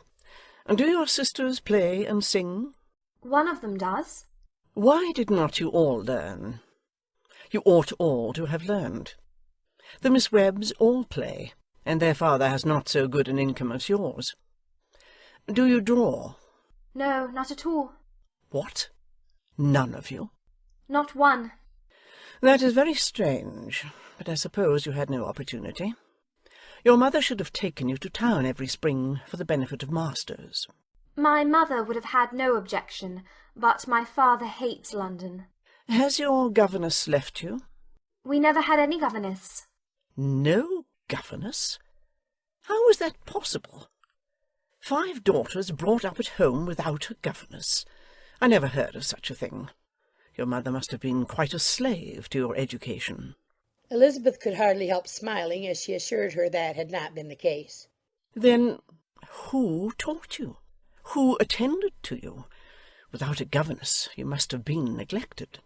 Do your sisters play and sing?" One of them does. "Why did not you all learn? You ought all to have learned. The Miss Webbs all play, and their father has not so good an income as yours. Do you draw?" No, not at all. "What? None of you?" Not one. "That is very strange, but I suppose you had no opportunity. Your mother should have taken you to town every spring for the benefit of masters." My mother would have had no objection, but my father hates London. "Has your governess left you?" We never had any governess. "No governess? How is that possible? 5 daughters brought up at home without a governess? I never heard of such a thing. Your mother must have been quite a slave to your education." Elizabeth could hardly help smiling as she assured her that had not been the case. "Then who taught you? Who attended to you? Without a governess you must have been neglected."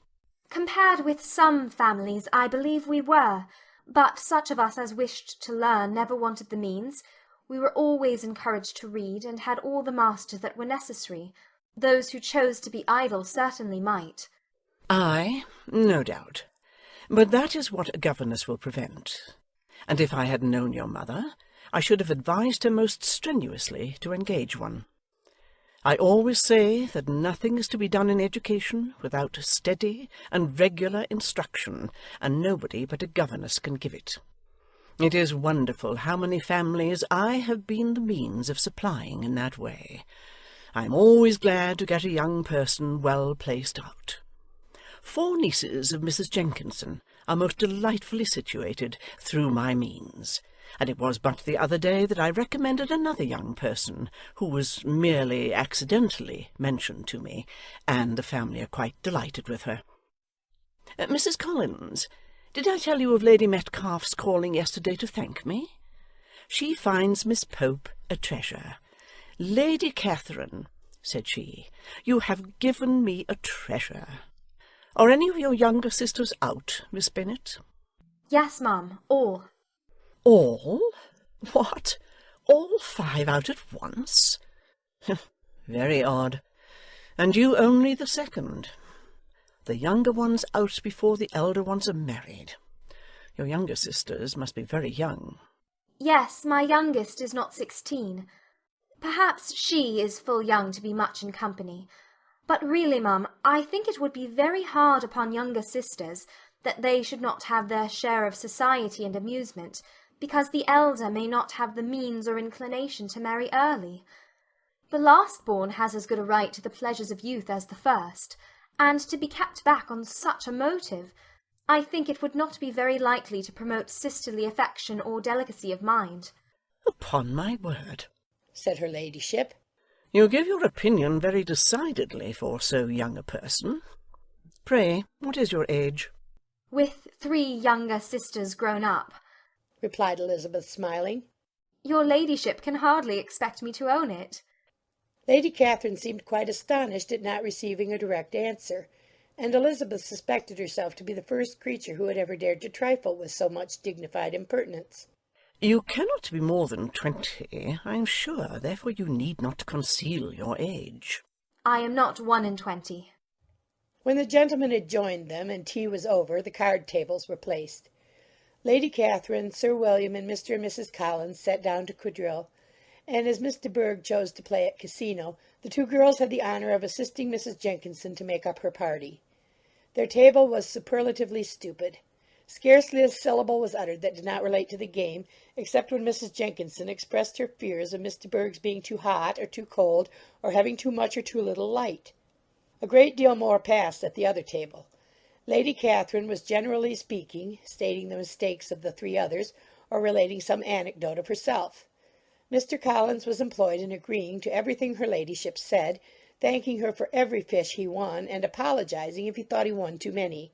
Compared with some families, I believe we were, but such of us as wished to learn never wanted the means. We were always encouraged to read, and had all the masters that were necessary. Those who chose to be idle certainly might. "Ay, no doubt. But that is what a governess will prevent. And if I had known your mother, I should have advised her most strenuously to engage one. I always say that nothing is to be done in education without steady and regular instruction, and nobody but a governess can give it. It is wonderful how many families I have been the means of supplying in that way. I am always glad to get a young person well placed out. 4 nieces of Mrs. Jenkinson are most delightfully situated through my means, and it was but the other day that I recommended another young person who was merely accidentally mentioned to me, and the family are quite delighted with her. Mrs. Collins, did I tell you of Lady Metcalfe's calling yesterday to thank me? She finds Miss Pope a treasure. "Lady Catherine," said she, "you have given me a treasure. Are any of your younger sisters out, Miss Bennet?" Yes, ma'am, all. "All? What? All 5 out at once? Very odd. And you only the second. The younger ones out before the elder ones are married. Your younger sisters must be very young." Yes, my youngest is not 16. Perhaps she is full young to be much in company. But really, ma'am, I think it would be very hard upon younger sisters that they should not have their share of society and amusement, because the elder may not have the means or inclination to marry early. The last-born has as good a right to the pleasures of youth as the first, and to be kept back on such a motive, I think it would not be very likely to promote sisterly affection or delicacy of mind. "Upon my word," said her ladyship, "you give your opinion very decidedly for so young a person. Pray, what is your age?" With 3 younger sisters grown up, replied Elizabeth, smiling. Your ladyship can hardly expect me to own it. Lady Catherine seemed quite astonished at not receiving a direct answer, and Elizabeth suspected herself to be the first creature who had ever dared to trifle with so much dignified impertinence. "You cannot be more than 20, I am sure, therefore you need not conceal your age." I am not 21. When the gentlemen had joined them, and tea was over, the card tables were placed. Lady Catherine, Sir William, and Mr. and Mrs. Collins sat down to quadrille, and as Miss de Bourgh chose to play at casino, the two girls had the honour of assisting Mrs. Jenkinson to make up her party. Their table was superlatively stupid. Scarcely a syllable was uttered that did not relate to the game, except when Mrs. Jenkinson expressed her fears of Miss de Bourgh's being too hot or too cold, or having too much or too little light. A great deal more passed at the other table. Lady Catherine was generally speaking, stating the mistakes of the three others, or relating some anecdote of herself. Mr. Collins was employed in agreeing to everything her ladyship said, thanking her for every fish he won, and apologizing if he thought he won too many.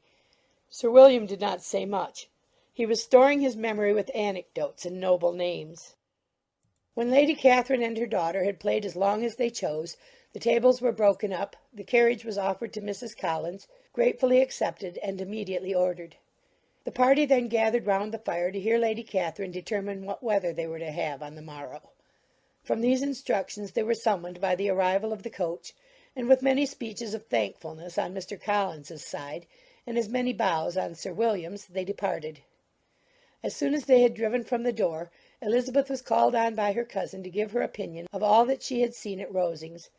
Sir William did not say much. He was storing his memory with anecdotes and noble names. When Lady Catherine and her daughter had played as long as they chose, the tables were broken up, the carriage was offered to Mrs. Collins, gratefully accepted, and immediately ordered. The party then gathered round the fire to hear Lady Catherine determine what weather they were to have on the morrow. From these instructions they were summoned by the arrival of the coach, and with many speeches of thankfulness on Mr. Collins's side, and as many bows on Sir William's, they departed. As soon as they had driven from the door, Elizabeth was called on by her cousin to give her opinion of all that she had seen at Rosings,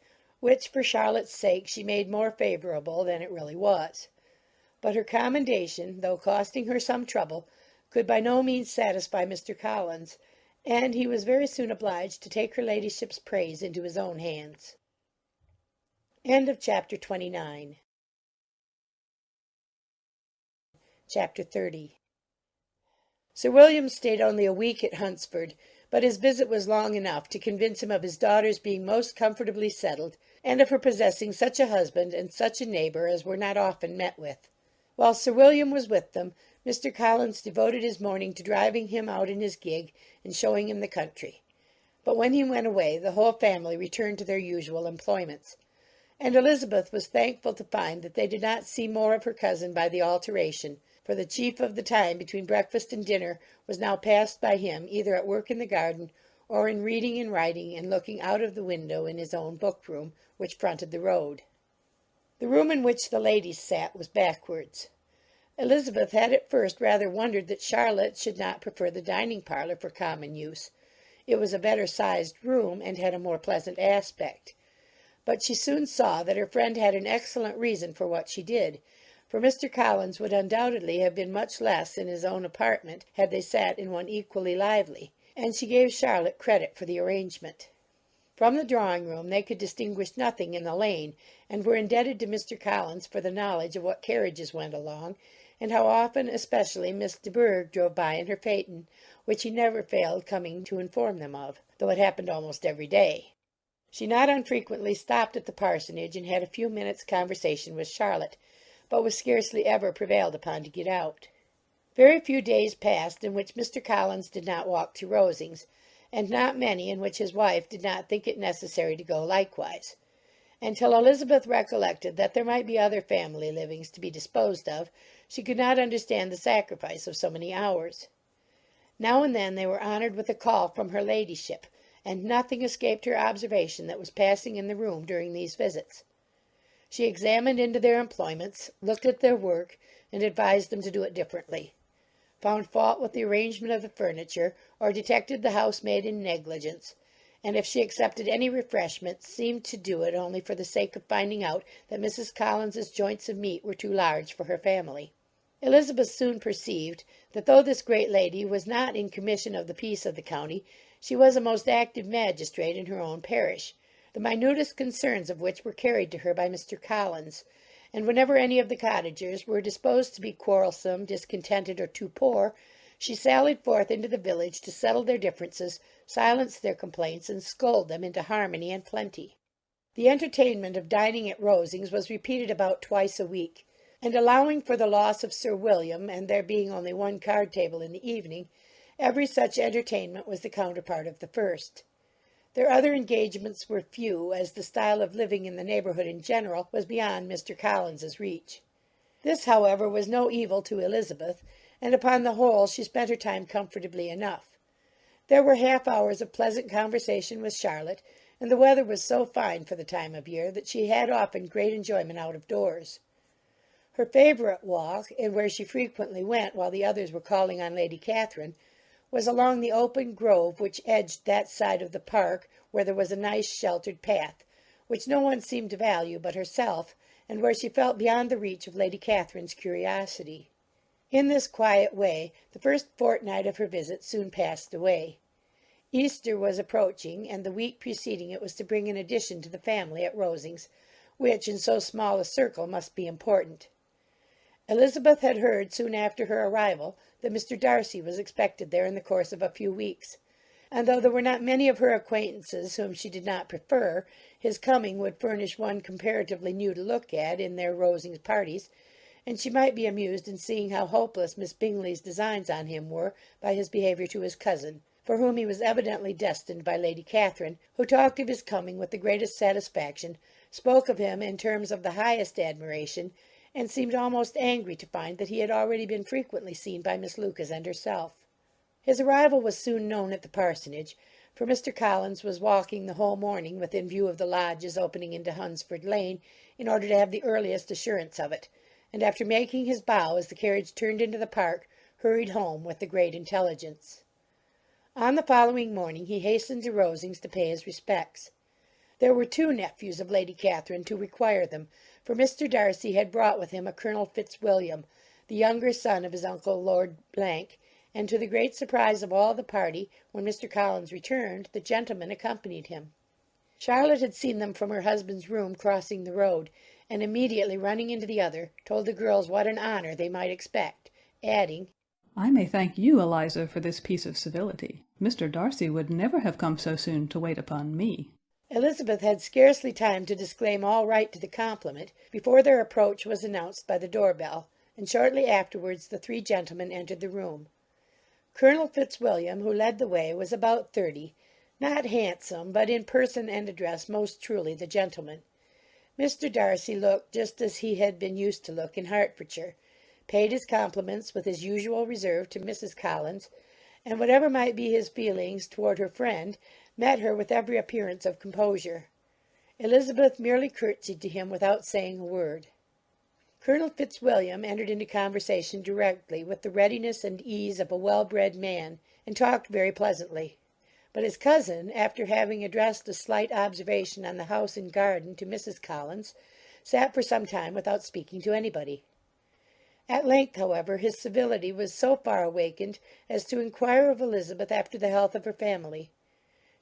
which for Charlotte's sake she made more favourable than it really was. But her commendation, though costing her some trouble, could by no means satisfy Mr. Collins, and he was very soon obliged to take her ladyship's praise into his own hands. Chapter 29. Chapter 30. Sir William stayed only a week at Hunsford, but his visit was long enough to convince him of his daughter's being most comfortably settled, and of her possessing such a husband and such a neighbour as were not often met with. While Sir William was with them, Mr. Collins devoted his morning to driving him out in his gig and showing him the country. But when he went away, the whole family returned to their usual employments, and Elizabeth was thankful to find that they did not see more of her cousin by the alteration, for the chief of the time between breakfast and dinner was now passed by him either at work in the garden, or in reading and writing and looking out of the window in his own book-room, which fronted the road. The room in which the ladies sat was backwards. Elizabeth had at first rather wondered that Charlotte should not prefer the dining-parlour for common use. It was a better-sized room, and had a more pleasant aspect. But she soon saw that her friend had an excellent reason for what she did, for Mr. Collins would undoubtedly have been much less in his own apartment had they sat in one equally lively, and she gave Charlotte credit for the arrangement. From the drawing-room they could distinguish nothing in the lane, and were indebted to Mr. Collins for the knowledge of what carriages went along, and how often especially Miss de Bourgh drove by in her phaeton, which he never failed coming to inform them of, though it happened almost every day. She not unfrequently stopped at the parsonage and had a few minutes' conversation with Charlotte, but was scarcely ever prevailed upon to get out. Very few days passed in which Mr. Collins did not walk to Rosings, and not many in which his wife did not think it necessary to go likewise, until Elizabeth recollected that there might be other family livings to be disposed of. She could not understand the sacrifice of so many hours. Now and then they were honoured with a call from her ladyship, and nothing escaped her observation that was passing in the room during these visits. She examined into their employments, looked at their work, and advised them to do it differently, found fault with the arrangement of the furniture, or detected the housemaid in negligence, and if she accepted any refreshment, seemed to do it only for the sake of finding out that Mrs. Collins's joints of meat were too large for her family. Elizabeth soon perceived that though this great lady was not in commission of the peace of the county, she was a most active magistrate in her own parish, the minutest concerns of which were carried to her by Mr. Collins, and whenever any of the cottagers were disposed to be quarrelsome, discontented, or too poor, she sallied forth into the village to settle their differences, silence their complaints, and scold them into harmony and plenty. The entertainment of dining at Rosings was repeated about twice a week, and allowing for the loss of Sir William, and there being only one card-table in the evening, every such entertainment was the counterpart of the first. Their other engagements were few, as the style of living in the neighbourhood in general was beyond Mr. Collins's reach. This, however, was no evil to Elizabeth, and upon the whole she spent her time comfortably enough. There were half-hours of pleasant conversation with Charlotte, and the weather was so fine for the time of year that she had often great enjoyment out of doors. Her favourite walk, and where she frequently went while the others were calling on Lady Catherine, was along the open grove which edged that side of the park where there was a nice sheltered path, which no one seemed to value but herself, and where she felt beyond the reach of Lady Catherine's curiosity. In this quiet way the first fortnight of her visit soon passed away. Easter was approaching, and the week preceding it was to bring an addition to the family at Rosings, which in so small a circle must be important. Elizabeth had heard soon after her arrival that Mr. Darcy was expected there in the course of a few weeks, and though there were not many of her acquaintances whom she did not prefer, his coming would furnish one comparatively new to look at in their Rosings parties, and she might be amused in seeing how hopeless Miss Bingley's designs on him were by his behaviour to his cousin, for whom he was evidently destined by Lady Catherine, who talked of his coming with the greatest satisfaction, spoke of him in terms of the highest admiration, and seemed almost angry to find that he had already been frequently seen by Miss Lucas and herself. His arrival was soon known at the parsonage, for Mr. Collins was walking the whole morning within view of the lodges opening into Hunsford Lane, in order to have the earliest assurance of it, and after making his bow as the carriage turned into the park, hurried home with the great intelligence. On the following morning he hastened to Rosings to pay his respects. There were 2 nephews of Lady Catherine to require them, for Mr. Darcy had brought with him a Colonel Fitzwilliam, the younger son of his uncle Lord Blank, and to the great surprise of all the party, when Mr. Collins returned, the gentleman accompanied him. Charlotte had seen them from her husband's room crossing the road, and immediately running into the other, told the girls what an honour they might expect, adding, I may thank you, Eliza, for this piece of civility. Mr. Darcy would never have come so soon to wait upon me. Elizabeth had scarcely time to disclaim all right to the compliment before their approach was announced by the door-bell, and shortly afterwards the 3 gentlemen entered the room. Colonel Fitzwilliam, who led the way, was about 30, not handsome, but in person and address most truly the gentleman. Mr. Darcy looked just as he had been used to look in Hertfordshire, paid his compliments with his usual reserve to Mrs. Collins, and whatever might be his feelings toward her friend, met her with every appearance of composure. Elizabeth merely curtsied to him without saying a word. Colonel Fitzwilliam entered into conversation directly with the readiness and ease of a well-bred man, and talked very pleasantly. But his cousin, after having addressed a slight observation on the house and garden to Mrs. Collins, sat for some time without speaking to anybody. At length, however, his civility was so far awakened as to inquire of Elizabeth after the health of her family.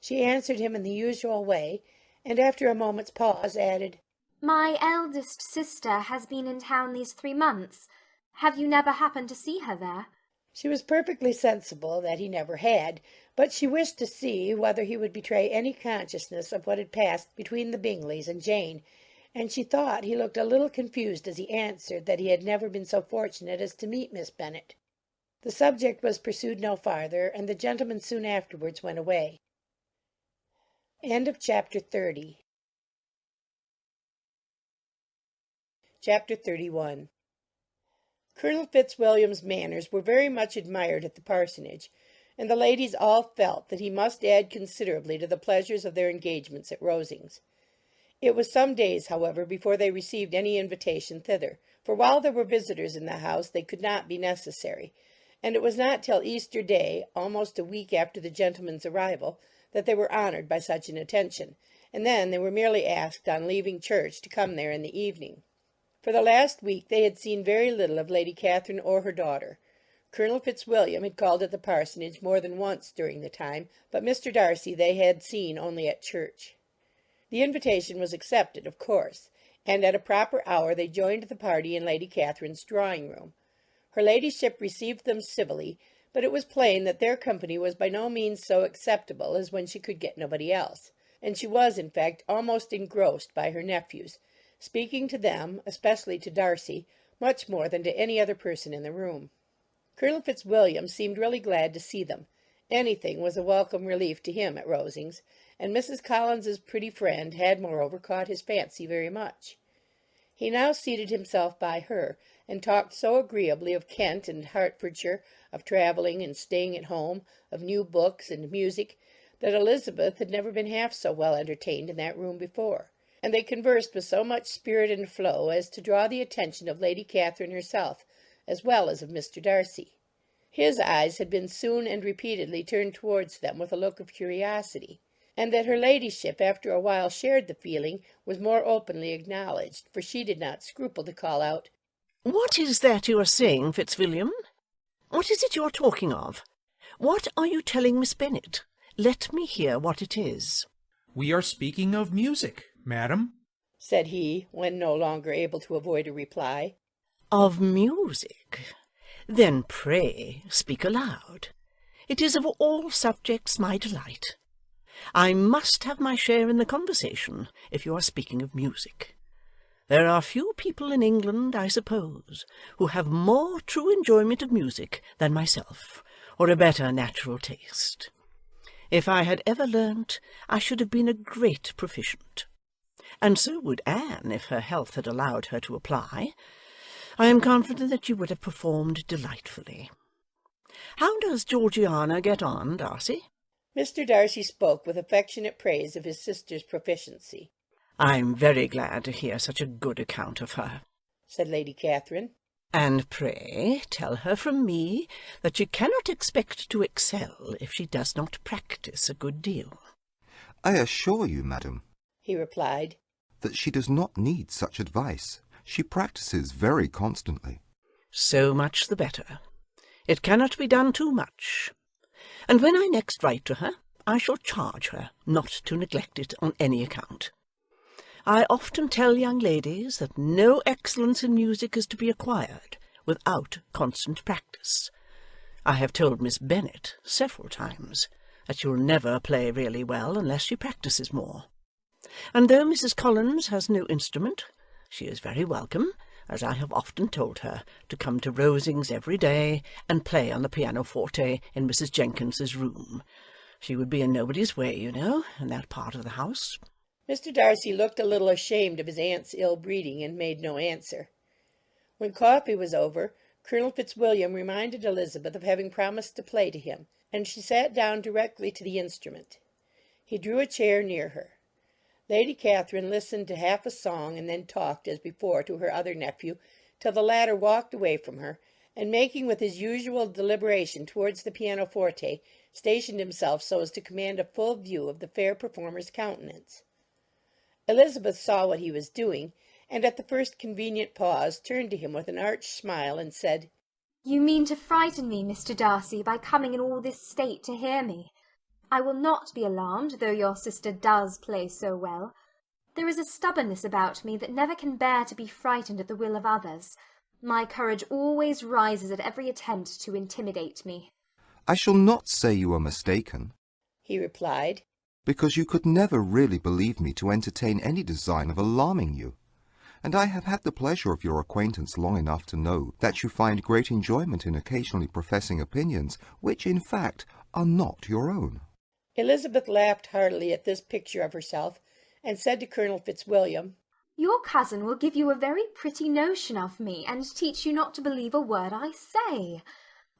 She answered him in the usual way, and after a moment's pause added, My eldest sister has been in town these 3 months. Have you never happened to see her there? She was perfectly sensible that he never had, but she wished to see whether he would betray any consciousness of what had passed between the Bingleys and Jane, and she thought he looked a little confused as he answered that he had never been so fortunate as to meet Miss Bennet. The subject was pursued no farther, and the gentlemen soon afterwards went away. Chapter 30. Chapter 31. Colonel Fitzwilliam's manners were very much admired at the parsonage, and the ladies all felt that he must add considerably to the pleasures of their engagements at Rosings. It was some days, however, before they received any invitation thither, for while there were visitors in the house they could not be necessary, and it was not till Easter Day, almost a week after the gentlemen's arrival, that they were honoured by such an attention, and then they were merely asked on leaving church to come there in the evening. For the last week they had seen very little of Lady Catherine or her daughter. Colonel Fitzwilliam had called at the parsonage more than once during the time, but Mr. Darcy they had seen only at church. The invitation was accepted, of course, and at a proper hour they joined the party in Lady Catherine's drawing-room. Her ladyship received them civilly, but it was plain that their company was by no means so acceptable as when she could get nobody else, and she was, in fact, almost engrossed by her nephews, speaking to them, especially to Darcy, much more than to any other person in the room. Colonel Fitzwilliam seemed really glad to see them. Anything was a welcome relief to him at Rosings, and Mrs. Collins's pretty friend had moreover caught his fancy very much. He now seated himself by her, and talked so agreeably of Kent and Hertfordshire, of travelling and staying at home, of new books and music, that Elizabeth had never been half so well entertained in that room before, and they conversed with so much spirit and flow as to draw the attention of Lady Catherine herself, as well as of Mr. Darcy. His eyes had been soon and repeatedly turned towards them with a look of curiosity, and that her ladyship after a while shared the feeling was more openly acknowledged, for she did not scruple to call out, "What is that you are saying, Fitzwilliam? What is it you are talking of? What are you telling Miss Bennet? Let me hear what it is." "We are speaking of music, madam," said he, when no longer able to avoid a reply. "Of music? Then pray speak aloud. It is of all subjects my delight. I must have my share in the conversation, if you are speaking of music. There are few people in England, I suppose, who have more true enjoyment of music than myself, or a better natural taste. If I had ever learnt, I should have been a great proficient. And so would Anne, if her health had allowed her to apply. I am confident that you would have performed delightfully. How does Georgiana get on, Darcy?" Mr. Darcy spoke with affectionate praise of his sister's proficiency. "I'm very glad to hear such a good account of her," said Lady Catherine. "And pray tell her from me that she cannot expect to excel if she does not practice a good deal." "I assure you, madam," he replied, "that she does not need such advice. She practices very constantly." "So much the better. It cannot be done too much. And when I next write to her, I shall charge her not to neglect it on any account. I often tell young ladies that no excellence in music is to be acquired without constant practice. I have told Miss Bennet several times that she will never play really well unless she practices more. And though Mrs. Collins has no instrument, she is very welcome, as I have often told her, to come to Rosings every day and play on the pianoforte in Mrs. Jenkins's room. She would be in nobody's way, you know, in that part of the house." Mr. Darcy looked a little ashamed of his aunt's ill-breeding, and made no answer. When coffee was over, Colonel Fitzwilliam reminded Elizabeth of having promised to play to him, and she sat down directly to the instrument. He drew a chair near her. Lady Catherine listened to half a song, and then talked, as before, to her other nephew, till the latter walked away from her, and making with his usual deliberation towards the pianoforte, stationed himself so as to command a full view of the fair performer's countenance. Elizabeth saw what he was doing, and at the first convenient pause turned to him with an arch smile, and said, "You mean to frighten me, Mr. Darcy, by coming in all this state to hear me. I will not be alarmed, though your sister does play so well. There is a stubbornness about me that never can bear to be frightened at the will of others. My courage always rises at every attempt to intimidate me." "I shall not say you are mistaken," he replied, "because you could never really believe me to entertain any design of alarming you. And I have had the pleasure of your acquaintance long enough to know that you find great enjoyment in occasionally professing opinions which, in fact, are not your own." Elizabeth laughed heartily at this picture of herself, and said to Colonel Fitzwilliam, "Your cousin will give you a very pretty notion of me, and teach you not to believe a word I say.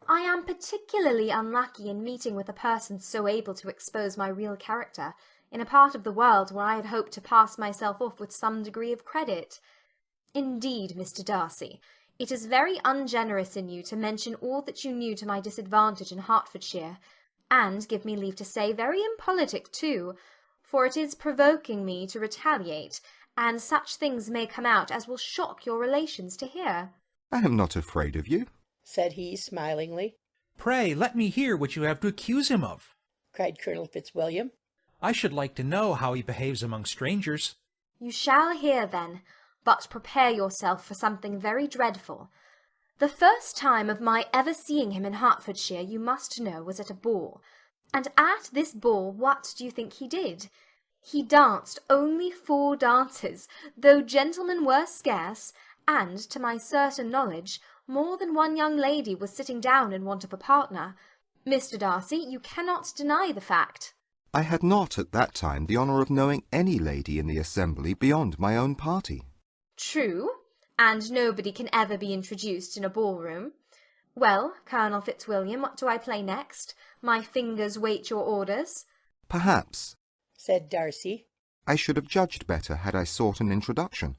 I am particularly unlucky in meeting with a person so able to expose my real character, in a part of the world where I had hoped to pass myself off with some degree of credit. Indeed, Mr. Darcy, it is very ungenerous in you to mention all that you knew to my disadvantage in Hertfordshire, and, give me leave to say, very impolitic too, for it is provoking me to retaliate, and such things may come out as will shock your relations to hear." "I am not afraid of you," said he, smilingly. "Pray let me hear what you have to accuse him of," cried Colonel Fitzwilliam. "I should like to know how he behaves among strangers." "You shall hear, then, but prepare yourself for something very dreadful. The first time of my ever seeing him in Hertfordshire, you must know, was at a ball. And at this ball, what do you think he did? He danced only 4 dances, though gentlemen were scarce, and, to my certain knowledge, more than one young lady was sitting down in want of a partner. Mr. Darcy, you cannot deny the fact." "I had not at that time the honour of knowing any lady in the assembly beyond my own party." "True, and nobody can ever be introduced in a ball-room. Well, Colonel Fitzwilliam, what do I play next? My fingers wait your orders." "Perhaps," said Darcy, I should have judged better had I sought an introduction,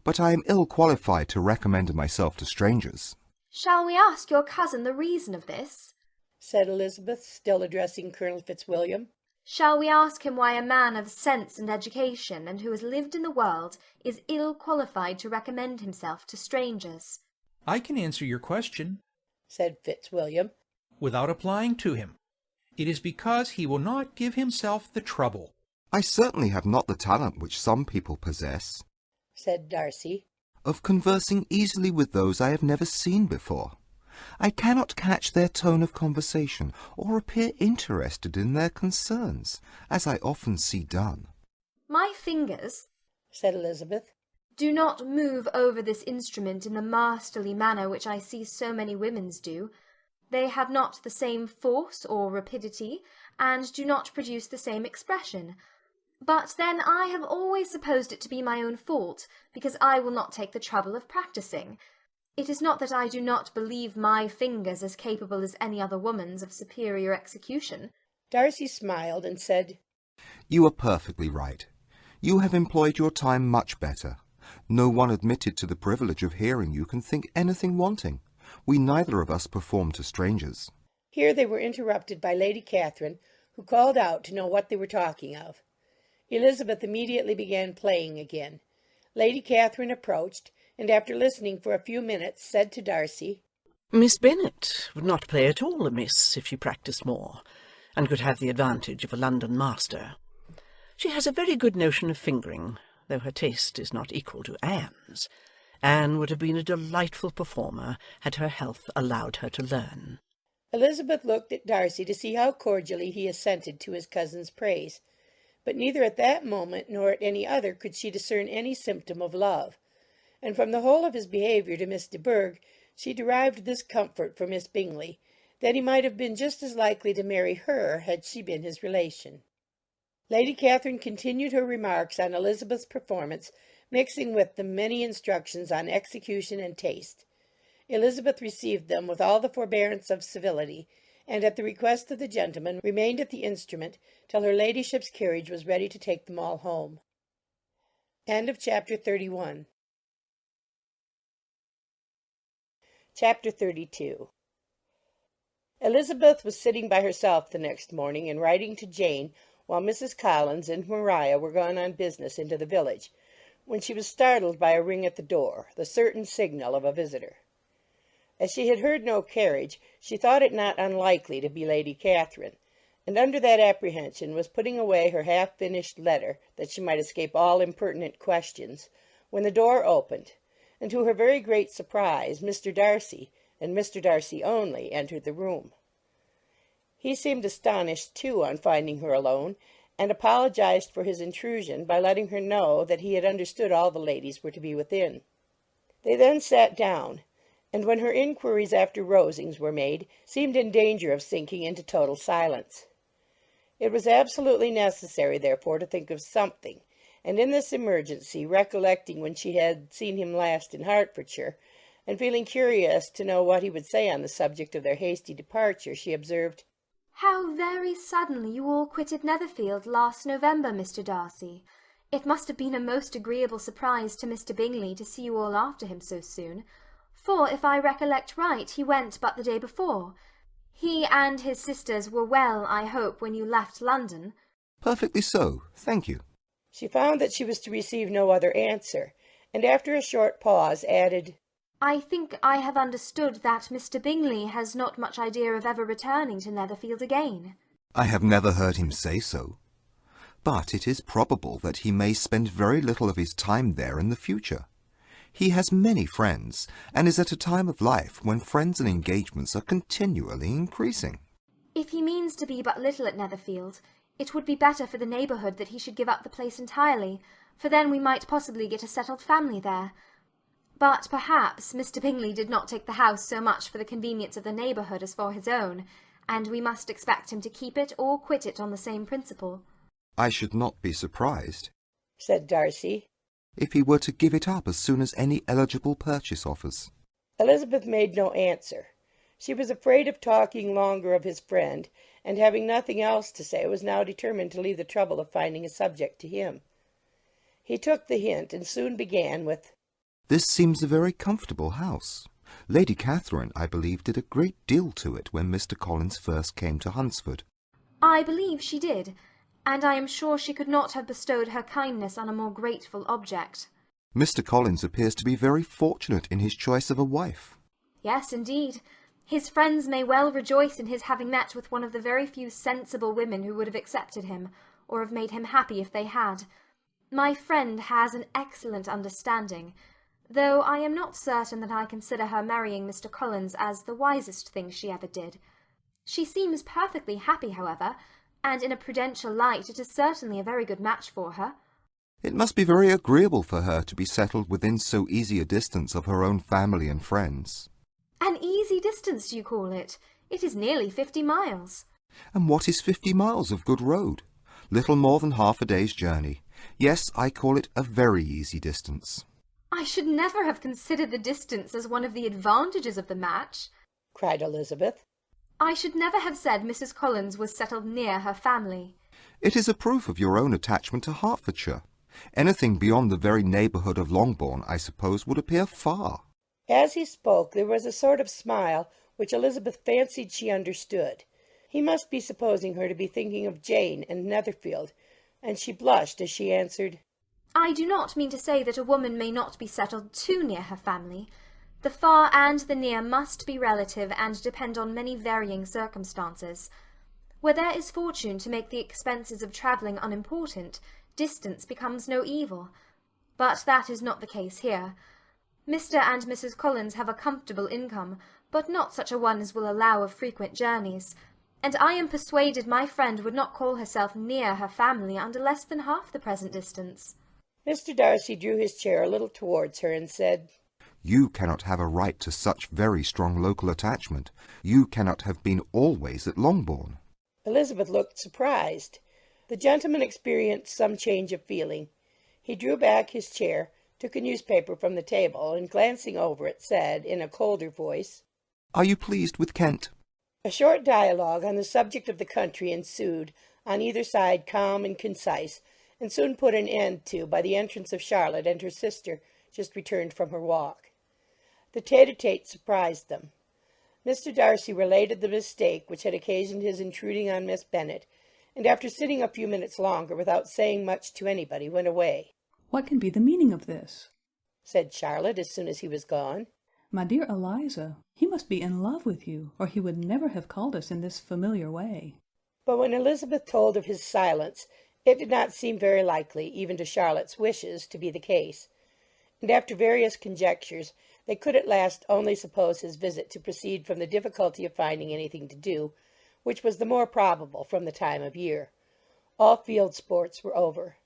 but I am ill qualified to recommend myself to strangers. Shall we ask your cousin the reason of this? said Elizabeth, still addressing Colonel Fitzwilliam. Shall we ask him why a man of sense and education, and who has lived in the world, is ill qualified to recommend himself to strangers? I can answer your question, said Fitzwilliam, without applying to him. It is because he will not give himself the trouble. I certainly have not the talent which some people possess, said Darcy, of conversing easily with those I have never seen before. I cannot catch their tone of conversation, or appear interested in their concerns, as I often see done. My fingers, said Elizabeth, do not move over this instrument in the masterly manner which I see so many women's do. They have not the same force or rapidity, and do not produce the same expression. But then I have always supposed it to be my own fault, because I will not take the trouble of practising. It is not that I do not believe my fingers as capable as any other woman's of superior execution. Darcy smiled and said, You are perfectly right. You have employed your time much better. No one admitted to the privilege of hearing you can think anything wanting. We neither of us perform to strangers. Here they were interrupted by Lady Catherine, who called out to know what they were talking of. Elizabeth immediately began playing again. Lady Catherine approached, and after listening for a few minutes, said to Darcy, Miss Bennet would not play at all amiss if she practised more, and could have the advantage of a London master. She has a very good notion of fingering, though her taste is not equal to Anne's. Anne would have been a delightful performer had her health allowed her to learn. Elizabeth looked at Darcy to see how cordially he assented to his cousin's praise, but neither at that moment nor at any other could she discern any symptom of love, and from the whole of his behaviour to Miss de Bourgh she derived this comfort for Miss Bingley, that he might have been just as likely to marry her had she been his relation. Lady Catherine continued her remarks on Elizabeth's performance, mixing with them many instructions on execution and taste. Elizabeth received them with all the forbearance of civility, and at the request of the gentleman remained at the instrument till her ladyship's carriage was ready to take them all home. Chapter 31. Chapter 32. Elizabeth was sitting by herself the next morning and writing to Jane while Mrs. Collins and Maria were gone on business into the village, when she was startled by a ring at the door, the certain signal of a visitor. As she had heard no carriage, she thought it not unlikely to be Lady Catherine, and under that apprehension was putting away her half-finished letter, that she might escape all impertinent questions, when the door opened, and to her very great surprise Mr. Darcy, and Mr. Darcy only, entered the room. He seemed astonished, too, on finding her alone, and apologized for his intrusion by letting her know that he had understood all the ladies were to be within. They then sat down, and when her inquiries after Rosings were made, seemed in danger of sinking into total silence. It was absolutely necessary, therefore, to think of something, and in this emergency, recollecting when she had seen him last in Hertfordshire, and feeling curious to know what he would say on the subject of their hasty departure, she observed, How very suddenly you all quitted Netherfield last November, Mr. Darcy. It must have been a most agreeable surprise to Mr. Bingley to see you all after him so soon, for, if I recollect right, he went but the day before. He and his sisters were well, I hope, when you left London? Perfectly so, thank you. She found that she was to receive no other answer, and after a short pause added, I think I have understood that Mr. Bingley has not much idea of ever returning to Netherfield again. I have never heard him say so, but it is probable that he may spend very little of his time there in the future. He has many friends, and is at a time of life when friends and engagements are continually increasing. If he means to be but little at Netherfield, it would be better for the neighbourhood that he should give up the place entirely, for then we might possibly get a settled family there. But perhaps Mr. Bingley did not take the house so much for the convenience of the neighbourhood as for his own, and we must expect him to keep it or quit it on the same principle. I should not be surprised, said Darcy, if he were to give it up as soon as any eligible purchase offers. Elizabeth made no answer. She was afraid of talking longer of his friend, and having nothing else to say, was now determined to leave the trouble of finding a subject to him. He took the hint, and soon began with, "This seems a very comfortable house. Lady Catherine, I believe, did a great deal to it when Mr. Collins first came to Hunsford." I believe she did, and I am sure she could not have bestowed her kindness on a more grateful object. "Mr. Collins appears to be very fortunate in his choice of a wife." Yes, indeed. His friends may well rejoice in his having met with one of the very few sensible women who would have accepted him, or have made him happy if they had. My friend has an excellent understanding, though I am not certain that I consider her marrying Mr. Collins as the wisest thing she ever did. She seems perfectly happy, however, and in a prudential light it is certainly a very good match for her. "It must be very agreeable for her to be settled within so easy a distance of her own family and friends." An easy distance, do you call it? It is nearly 50 miles. "And what is 50 miles of good road? Little more than half a day's journey. Yes, I call it a very easy distance." I should never have considered the distance as one of the advantages of the match, cried Elizabeth. I should never have said Mrs. Collins was settled near her family. "It is a proof of your own attachment to Hertfordshire. Anything beyond the very neighbourhood of Longbourn, I suppose, would appear far." As he spoke, there was a sort of smile which Elizabeth fancied she understood. He must be supposing her to be thinking of Jane and Netherfield, and she blushed as she answered, I do not mean to say that a woman may not be settled too near her family. The far and the near must be relative and depend on many varying circumstances. Where there is fortune to make the expenses of travelling unimportant, distance becomes no evil. But that is not the case here. Mr. and Mrs. Collins have a comfortable income, but not such a one as will allow of frequent journeys, and I am persuaded my friend would not call herself near her family under less than half the present distance. Mr. Darcy drew his chair a little towards her and said, "You cannot have a right to such very strong local attachment. You cannot have been always at Longbourn." Elizabeth looked surprised. The gentleman experienced some change of feeling. He drew back his chair, took a newspaper from the table, and glancing over it, said, in a colder voice, "Are you pleased with Kent?" A short dialogue on the subject of the country ensued, on either side calm and concise, and soon put an end to by the entrance of Charlotte and her sister, just returned from her walk. The tete-a-tete surprised them. Mr. Darcy related the mistake which had occasioned his intruding on Miss Bennet, and after sitting a few minutes longer without saying much to anybody, went away. "What can be the meaning of this?" said Charlotte as soon as he was gone. "My dear Eliza, he must be in love with you, or he would never have called us in this familiar way." But when Elizabeth told of his silence, it did not seem very likely, even to Charlotte's wishes, to be the case, and after various conjectures, they could at last only suppose his visit to proceed from the difficulty of finding anything to do, which was the more probable from the time of year. All field sports were over.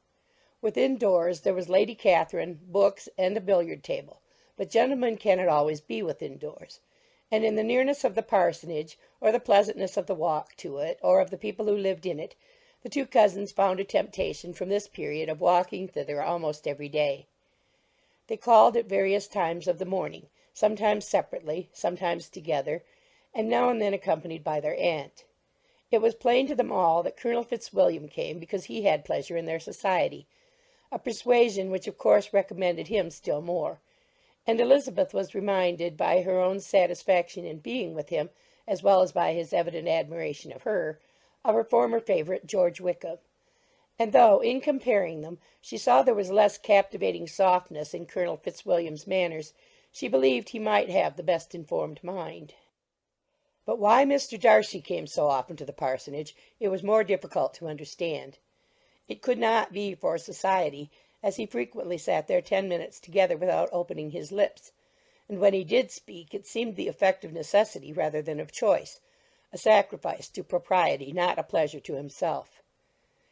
Within doors there was Lady Catherine, books, and a billiard table, but gentlemen cannot always be within doors, and in the nearness of the parsonage, or the pleasantness of the walk to it, or of the people who lived in it, the two cousins found a temptation from this period of walking thither almost every day. They called at various times of the morning, sometimes separately, sometimes together, and now and then accompanied by their aunt. It was plain to them all that Colonel Fitzwilliam came because he had pleasure in their society, a persuasion which of course recommended him still more, and Elizabeth was reminded by her own satisfaction in being with him, as well as by his evident admiration of her former favourite, George Wickham. And though, in comparing them, she saw there was less captivating softness in Colonel Fitzwilliam's manners, she believed he might have the best informed mind. But why Mr. Darcy came so often to the parsonage, it was more difficult to understand. It could not be for society, as he frequently sat there 10 minutes together without opening his lips, and when he did speak, it seemed the effect of necessity rather than of choice, a sacrifice to propriety, not a pleasure to himself.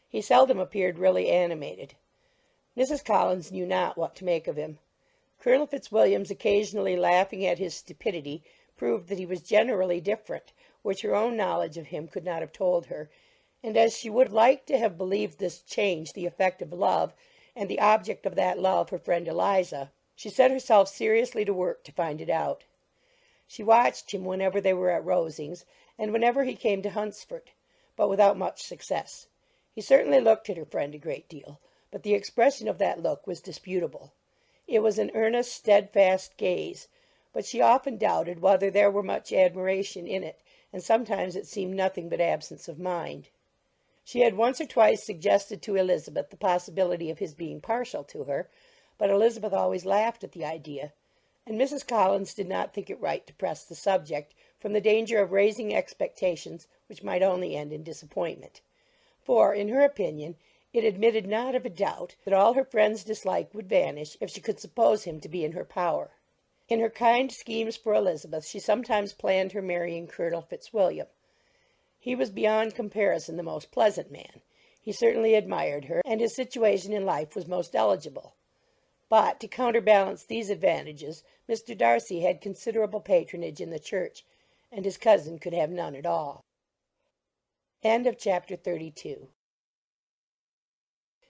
He seldom appeared really animated. Mrs. Collins knew not what to make of him. Colonel Fitzwilliam's occasionally laughing at his stupidity proved that he was generally different, which her own knowledge of him could not have told her, and as she would like to have believed this change the effect of love, and the object of that love her friend Eliza, she set herself seriously to work to find it out. She watched him whenever they were at Rosings, and whenever he came to Hunsford, but without much success. He certainly looked at her friend a great deal, but the expression of that look was disputable. It was an earnest, steadfast gaze, but she often doubted whether there were much admiration in it, and sometimes it seemed nothing but absence of mind. She had once or twice suggested to Elizabeth the possibility of his being partial to her, but Elizabeth always laughed at the idea, and Mrs. Collins did not think it right to press the subject, from the danger of raising expectations which might only end in disappointment. For, in her opinion, it admitted not of a doubt that all her friend's dislike would vanish if she could suppose him to be in her power. In her kind schemes for Elizabeth, she sometimes planned her marrying Colonel Fitzwilliam. He was beyond comparison the most pleasant man. He certainly admired her, and his situation in life was most eligible. But, to counterbalance these advantages, Mr. Darcy had considerable patronage in the church, and his cousin could have none at all. End of chapter 32.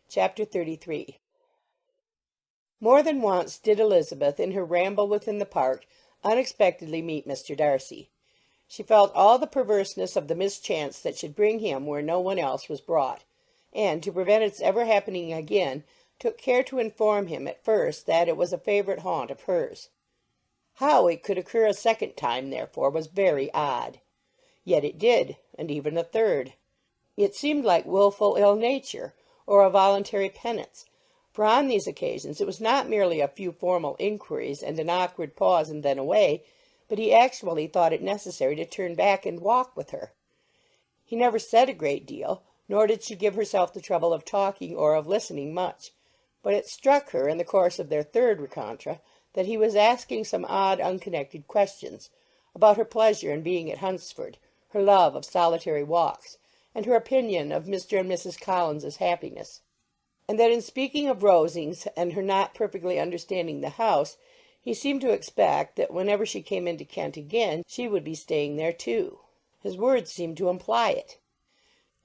Chapter 33. More than once did Elizabeth, in her ramble within the park, unexpectedly meet Mr. Darcy. She felt all the perverseness of the mischance that should bring him where no one else was brought, and, to prevent its ever happening again, took care to inform him at first that it was a favourite haunt of hers. How it could occur a second time, therefore, was very odd. Yet it did, and even a third. It seemed like wilful ill-nature, or a voluntary penance, for on these occasions it was not merely a few formal inquiries and an awkward pause and then away, but he actually thought it necessary to turn back and walk with her. He never said a great deal, nor did she give herself the trouble of talking or of listening much, but it struck her, in the course of their third rencontre, that he was asking some odd, unconnected questions, about her pleasure in being at Hunsford, her love of solitary walks, and her opinion of Mr. and Mrs. Collins's happiness, and that in speaking of Rosings and her not perfectly understanding the house, he seemed to expect that whenever she came into Kent again she would be staying there too. His words seemed to imply it.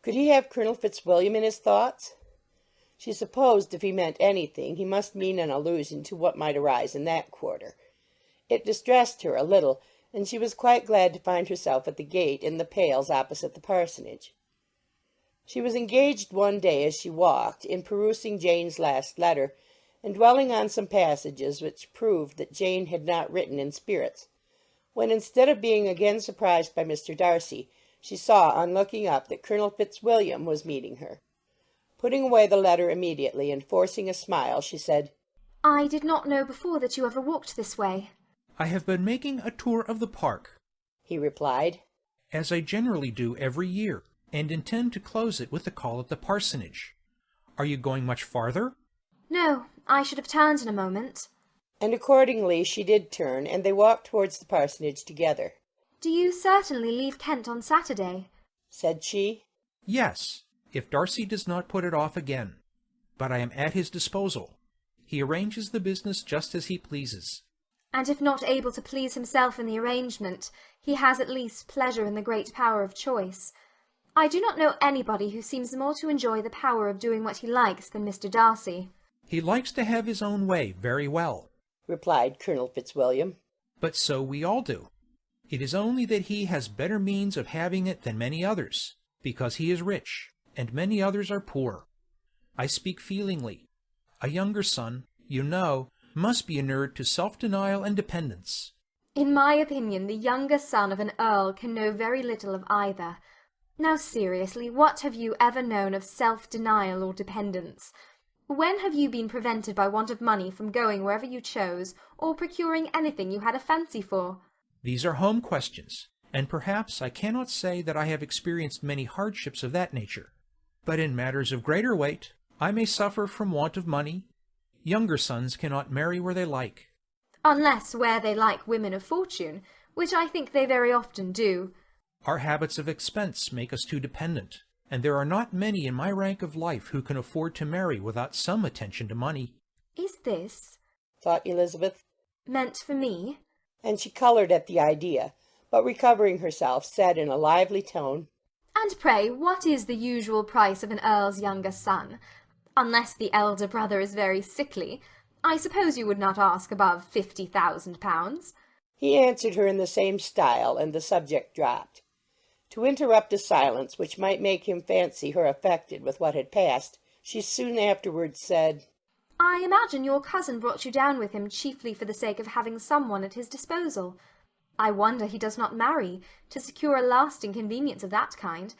Could he have Colonel Fitzwilliam in his thoughts? She supposed if he meant anything he must mean an allusion to what might arise in that quarter. It distressed her a little, and she was quite glad to find herself at the gate in the pales opposite the parsonage. She was engaged one day as she walked in perusing Jane's last letter, and dwelling on some passages which proved that Jane had not written in spirits, when instead of being again surprised by Mr. Darcy, she saw on looking up that Colonel Fitzwilliam was meeting her. Putting away the letter immediately and forcing a smile, she said, "I did not know before that you ever walked this way." "I have been making a tour of the park," he replied, "as I generally do every year, and intend to close it with a call at the parsonage. Are you going much farther?" "No, I should have turned in a moment." And accordingly she did turn, and they walked towards the parsonage together. "Do you certainly leave Kent on Saturday?" said she. "Yes, if Darcy does not put it off again. But I am at his disposal. He arranges the business just as he pleases." "And if not able to please himself in the arrangement, he has at least pleasure in the great power of choice. I do not know anybody who seems more to enjoy the power of doing what he likes than Mr. Darcy." "He likes to have his own way very well," replied Colonel Fitzwilliam. "but so we all do. It is only that he has better means of having it than many others, because he is rich, and many others are poor. I speak feelingly. A younger son, you know, must be inured to self-denial and dependence." "In my opinion, the younger son of an earl can know very little of either. Now seriously, what have you ever known of self-denial or dependence? When have you been prevented by want of money from going wherever you chose, or procuring anything you had a fancy for?" These are home questions, and perhaps I cannot say that I have experienced many hardships of that nature. But in matters of greater weight, I may suffer from want of money. Younger sons cannot marry where they like. "Unless where they like women of fortune, which I think they very often do." Our habits of expense make us too dependent, and there are not many in my rank of life who can afford to marry without some attention to money. "Is this," thought Elizabeth, "meant for me?" And she coloured at the idea, but recovering herself, said in a lively tone, "And pray, what is the usual price of an earl's younger son? Unless the elder brother is very sickly, I suppose you would not ask above £50,000. He answered her in the same style, and the subject dropped. To interrupt a silence which might make him fancy her affected with what had passed, She soon afterwards said, I imagine your cousin brought you down with him chiefly for the sake of having someone at his disposal. I wonder he does not marry, to secure a lasting convenience of that kind.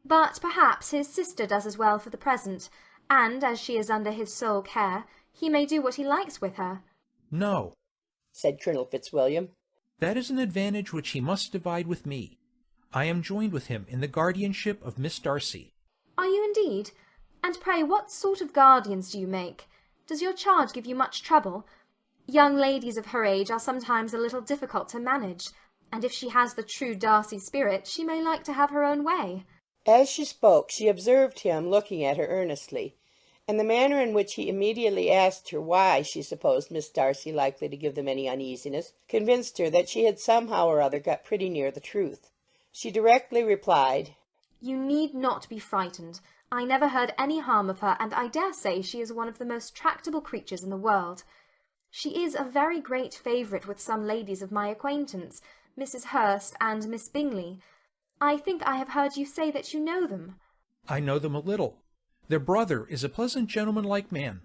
But perhaps his sister does as well for the present, and as she is under his sole care, he may do what he likes with her. No, said Colonel Fitzwilliam. that is an advantage which he must divide with me. I am joined with him in the guardianship of Miss Darcy. Are you indeed? And pray what sort of guardians do you make? Does your charge give you much trouble? Young ladies of her age are sometimes a little difficult to manage, and if she has the true Darcy spirit, she may like to have her own way. As she spoke, she observed him looking at her earnestly, and the manner in which he immediately asked her why she supposed Miss Darcy likely to give them any uneasiness, convinced her that she had somehow or other got pretty near the truth. She directly replied, You need not be frightened. I never heard any harm of her, and I dare say she is one of the most tractable creatures in the world. She is a very great favourite with some ladies of my acquaintance, Mrs. Hurst and Miss Bingley. I think I have heard you say that you know them. I know them a little. Their brother is a pleasant gentlemanlike man.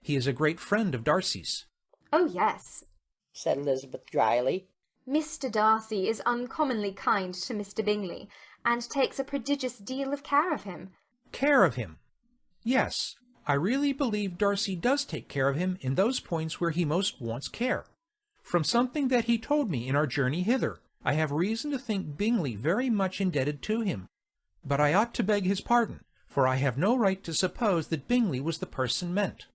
He is a great friend of Darcy's. Oh, yes, said Elizabeth dryly. Mr. Darcy is uncommonly kind to Mr. Bingley, and takes a prodigious deal of care of him. Care of him? Yes, I really believe Darcy does take care of him in those points where he most wants care. From something that he told me in our journey hither, I have reason to think Bingley very much indebted to him. But I ought to beg his pardon, for I have no right to suppose that Bingley was the person meant.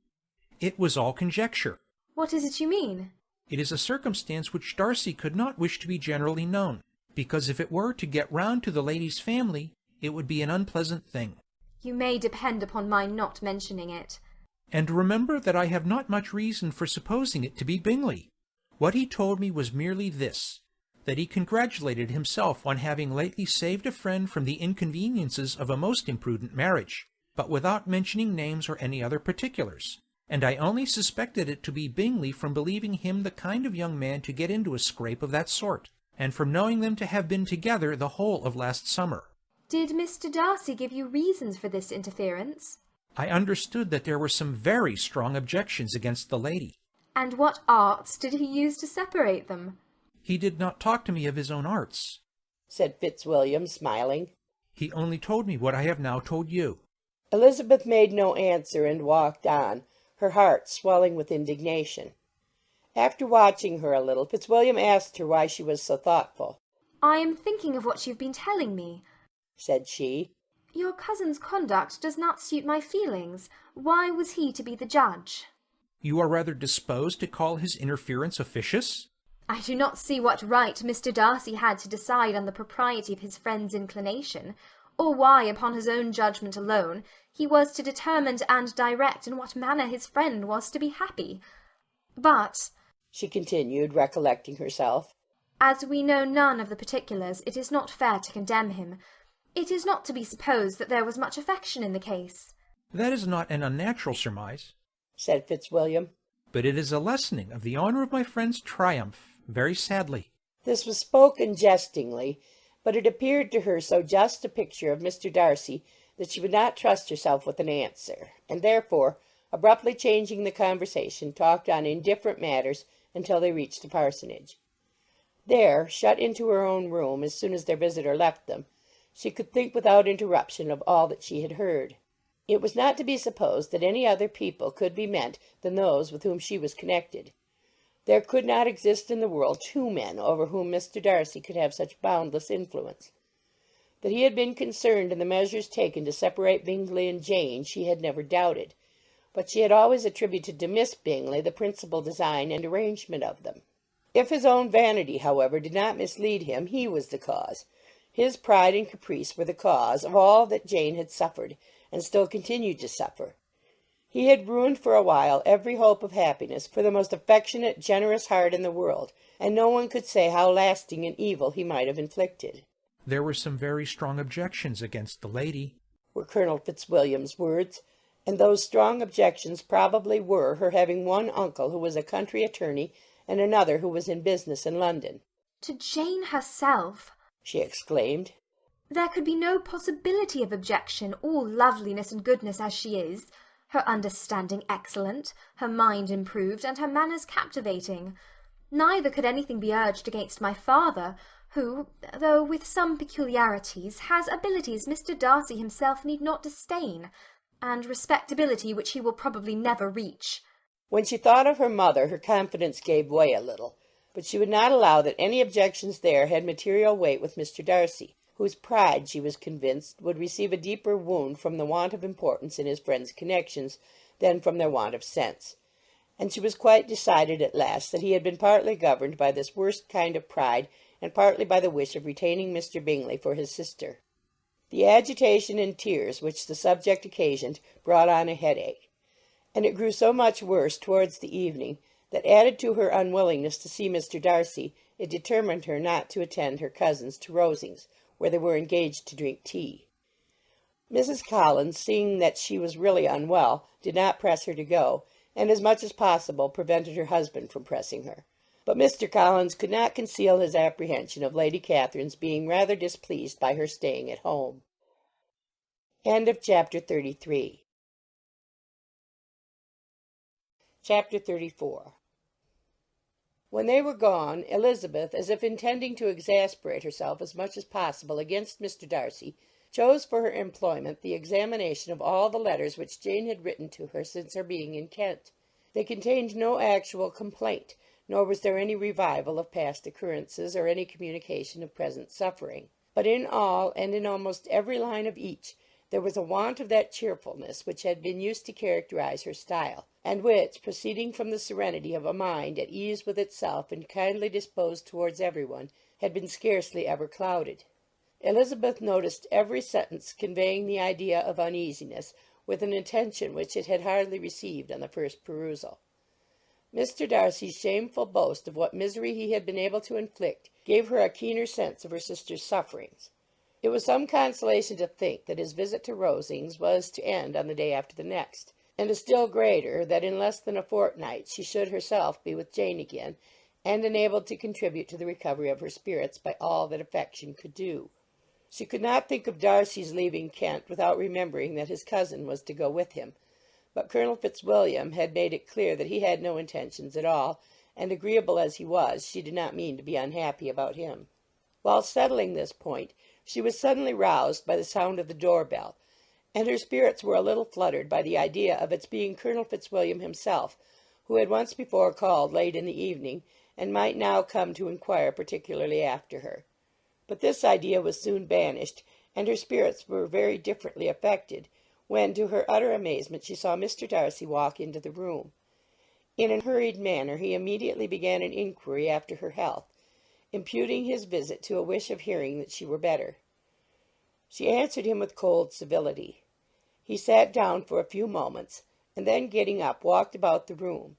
It was all conjecture. What is it you mean? It is a circumstance which Darcy could not wish to be generally known, because if it were to get round to the lady's family, it would be an unpleasant thing. You may depend upon my not mentioning it. And remember that I have not much reason for supposing it to be Bingley. What he told me was merely this, that he congratulated himself on having lately saved a friend from the inconveniences of a most imprudent marriage, but without mentioning names or any other particulars, and I only suspected it to be Bingley from believing him the kind of young man to get into a scrape of that sort, and from knowing them to have been together the whole of last summer. Did Mr. Darcy give you reasons for this interference? I understood that there were some very strong objections against the lady. And what arts did he use to separate them? He did not talk to me of his own arts, said Fitzwilliam, smiling. He only told me what I have now told you. Elizabeth made no answer and walked on, her heart swelling with indignation. After watching her a little, Fitzwilliam asked her why she was so thoughtful. I am thinking of what you've been telling me, said she. Your cousin's conduct does not suit my feelings. Why was he to be the judge? You are rather disposed to call his interference officious? I do not see what right Mr. Darcy had to decide on the propriety of his friend's inclination, or why, upon his own judgment alone, he was to determine and direct in what manner his friend was to be happy. But, she continued, recollecting herself, as we know none of the particulars, it is not fair to condemn him. It is not to be supposed that there was much affection in the case. That is not an unnatural surmise, said Fitzwilliam. But it is a lessening of the honour of my friend's triumph, very sadly. This was spoken jestingly, but it appeared to her so just a picture of Mr. Darcy that she would not trust herself with an answer, and therefore, abruptly changing the conversation, talked on indifferent matters until they reached the parsonage. There, shut into her own room as soon as their visitor left them, she could think without interruption of all that she had heard. It was not to be supposed that any other people could be meant than those with whom she was connected. There could not exist in the world two men over whom Mr. Darcy could have such boundless influence. That he had been concerned in the measures taken to separate Bingley and Jane she had never doubted, but she had always attributed to Miss Bingley the principal design and arrangement of them. If his own vanity, however, did not mislead him, he was the cause. His pride and caprice were the cause of all that Jane had suffered, and still continued to suffer. He had ruined for a while every hope of happiness for the most affectionate, generous heart in the world, and no one could say how lasting an evil he might have inflicted. There were some very strong objections against the lady, were Colonel Fitzwilliam's words, and those strong objections probably were her having one uncle who was a country attorney and another who was in business in London. To Jane herself? She exclaimed. There could be no possibility of objection, all loveliness and goodness as she is, her understanding excellent, her mind improved, and her manners captivating. Neither could anything be urged against my father, who, though with some peculiarities, has abilities Mr. Darcy himself need not disdain, and respectability which he will probably never reach. When she thought of her mother, her confidence gave way a little, but she would not allow that any objections there had material weight with Mr. Darcy, whose pride, she was convinced, would receive a deeper wound from the want of importance in his friends' connections than from their want of sense. And she was quite decided at last that he had been partly governed by this worst kind of pride, and partly by the wish of retaining Mr. Bingley for his sister. The agitation and tears which the subject occasioned brought on a headache, and it grew so much worse towards the evening that, added to her unwillingness to see Mr. Darcy, it determined her not to attend her cousins to Rosings, where they were engaged to drink tea. Mrs. Collins, seeing that she was really unwell, did not press her to go, and as much as possible prevented her husband from pressing her. But Mr. Collins could not conceal his apprehension of Lady Catherine's being rather displeased by her staying at home. End of Chapter 33. Chapter 34. When they were gone, Elizabeth, as if intending to exasperate herself as much as possible against Mr. Darcy, chose for her employment the examination of all the letters which Jane had written to her since her being in Kent. They contained no actual complaint, nor was there any revival of past occurrences or any communication of present suffering. But in all, and in almost every line of each, there was a want of that cheerfulness which had been used to characterize her style, and which, proceeding from the serenity of a mind at ease with itself and kindly disposed towards everyone, had been scarcely ever clouded. Elizabeth noticed every sentence conveying the idea of uneasiness, with an intention which it had hardly received on the first perusal. Mr. Darcy's shameful boast of what misery he had been able to inflict gave her a keener sense of her sister's sufferings. It was some consolation to think that his visit to Rosings was to end on the day after the next, and a still greater that in less than a fortnight she should herself be with Jane again, and enabled to contribute to the recovery of her spirits by all that affection could do. She could not think of Darcy's leaving Kent without remembering that his cousin was to go with him, but Colonel Fitzwilliam had made it clear that he had no intentions at all, and agreeable as he was, she did not mean to be unhappy about him. While settling this point, she was suddenly roused by the sound of the door-bell, and her spirits were a little fluttered by the idea of its being Colonel Fitzwilliam himself, who had once before called late in the evening, and might now come to inquire particularly after her. But this idea was soon banished, and her spirits were very differently affected, when, to her utter amazement, she saw Mr. Darcy walk into the room. In a hurried manner he immediately began an inquiry after her health, imputing his visit to a wish of hearing that she were better. She answered him with cold civility. He sat down for a few moments, and then, getting up, walked about the room.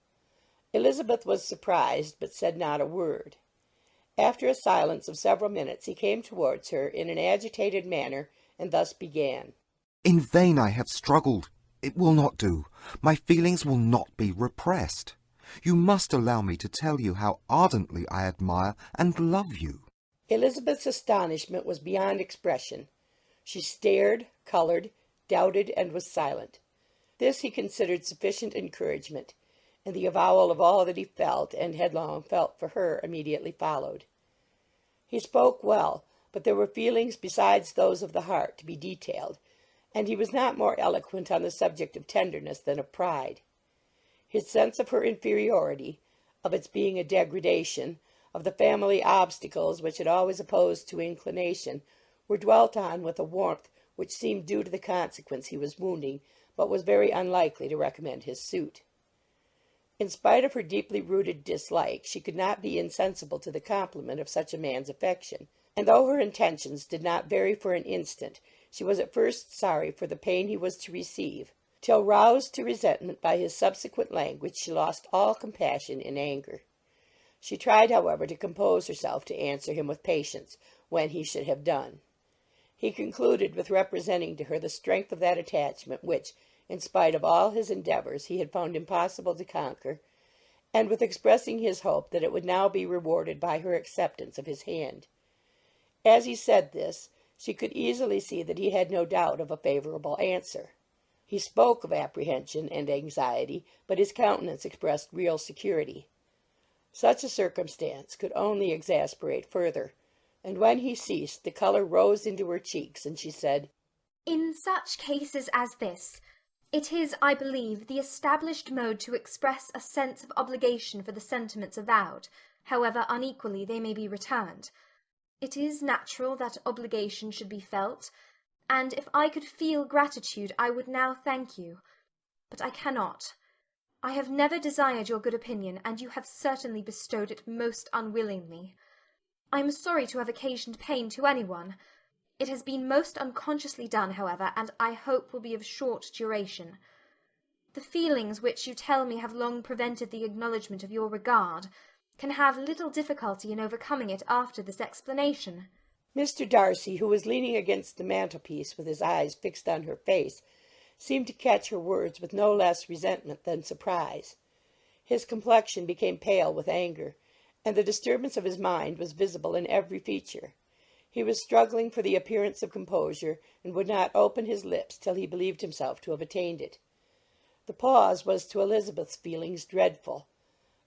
Elizabeth was surprised, but said not a word. After a silence of several minutes he came towards her in an agitated manner, and thus began. In vain I have struggled. It will not do. My feelings will not be repressed. You must allow me to tell you how ardently I admire and love you. Elizabeth's astonishment was beyond expression. She stared, coloured, doubted, and was silent. This he considered sufficient encouragement, and the avowal of all that he felt and had long felt for her immediately followed. He spoke well, but there were feelings besides those of the heart to be detailed, and he was not more eloquent on the subject of tenderness than of pride. His sense of her inferiority, of its being a degradation, of the family obstacles which had always opposed to inclination, were dwelt on with a warmth which seemed due to the consequence he was wounding, but was very unlikely to recommend his suit. In spite of her deeply rooted dislike, she could not be insensible to the compliment of such a man's affection, and though her intentions did not vary for an instant, she was at first sorry for the pain he was to receive, till, roused to resentment by his subsequent language, she lost all compassion in anger. She tried, however, to compose herself to answer him with patience when he should have done. He concluded with representing to her the strength of that attachment which, in spite of all his endeavours, he had found impossible to conquer, and with expressing his hope that it would now be rewarded by her acceptance of his hand. As he said this, She could easily see that he had no doubt of a favourable answer. He spoke of apprehension and anxiety, but his countenance expressed real security. Such a circumstance could only exasperate further, and when he ceased the colour rose into her cheeks, and she said, "In such cases as this, it is, I believe, the established mode to express a sense of obligation for the sentiments avowed, however unequally they may be returned. It is natural that obligation should be felt, and if I could feel gratitude I would now thank you. But I cannot. I have never desired your good opinion, and you have certainly bestowed it most unwillingly. I am sorry to have occasioned pain to anyone. It has been most unconsciously done, however, and I hope will be of short duration. The feelings which you tell me have long prevented the acknowledgment of your regard can have little difficulty in overcoming it after this explanation." Mr. Darcy, who was leaning against the mantelpiece with his eyes fixed on her face, seemed to catch her words with no less resentment than surprise. His complexion became pale with anger, and the disturbance of his mind was visible in every feature. He was struggling for the appearance of composure, and would not open his lips till he believed himself to have attained it. The pause was to Elizabeth's feelings dreadful.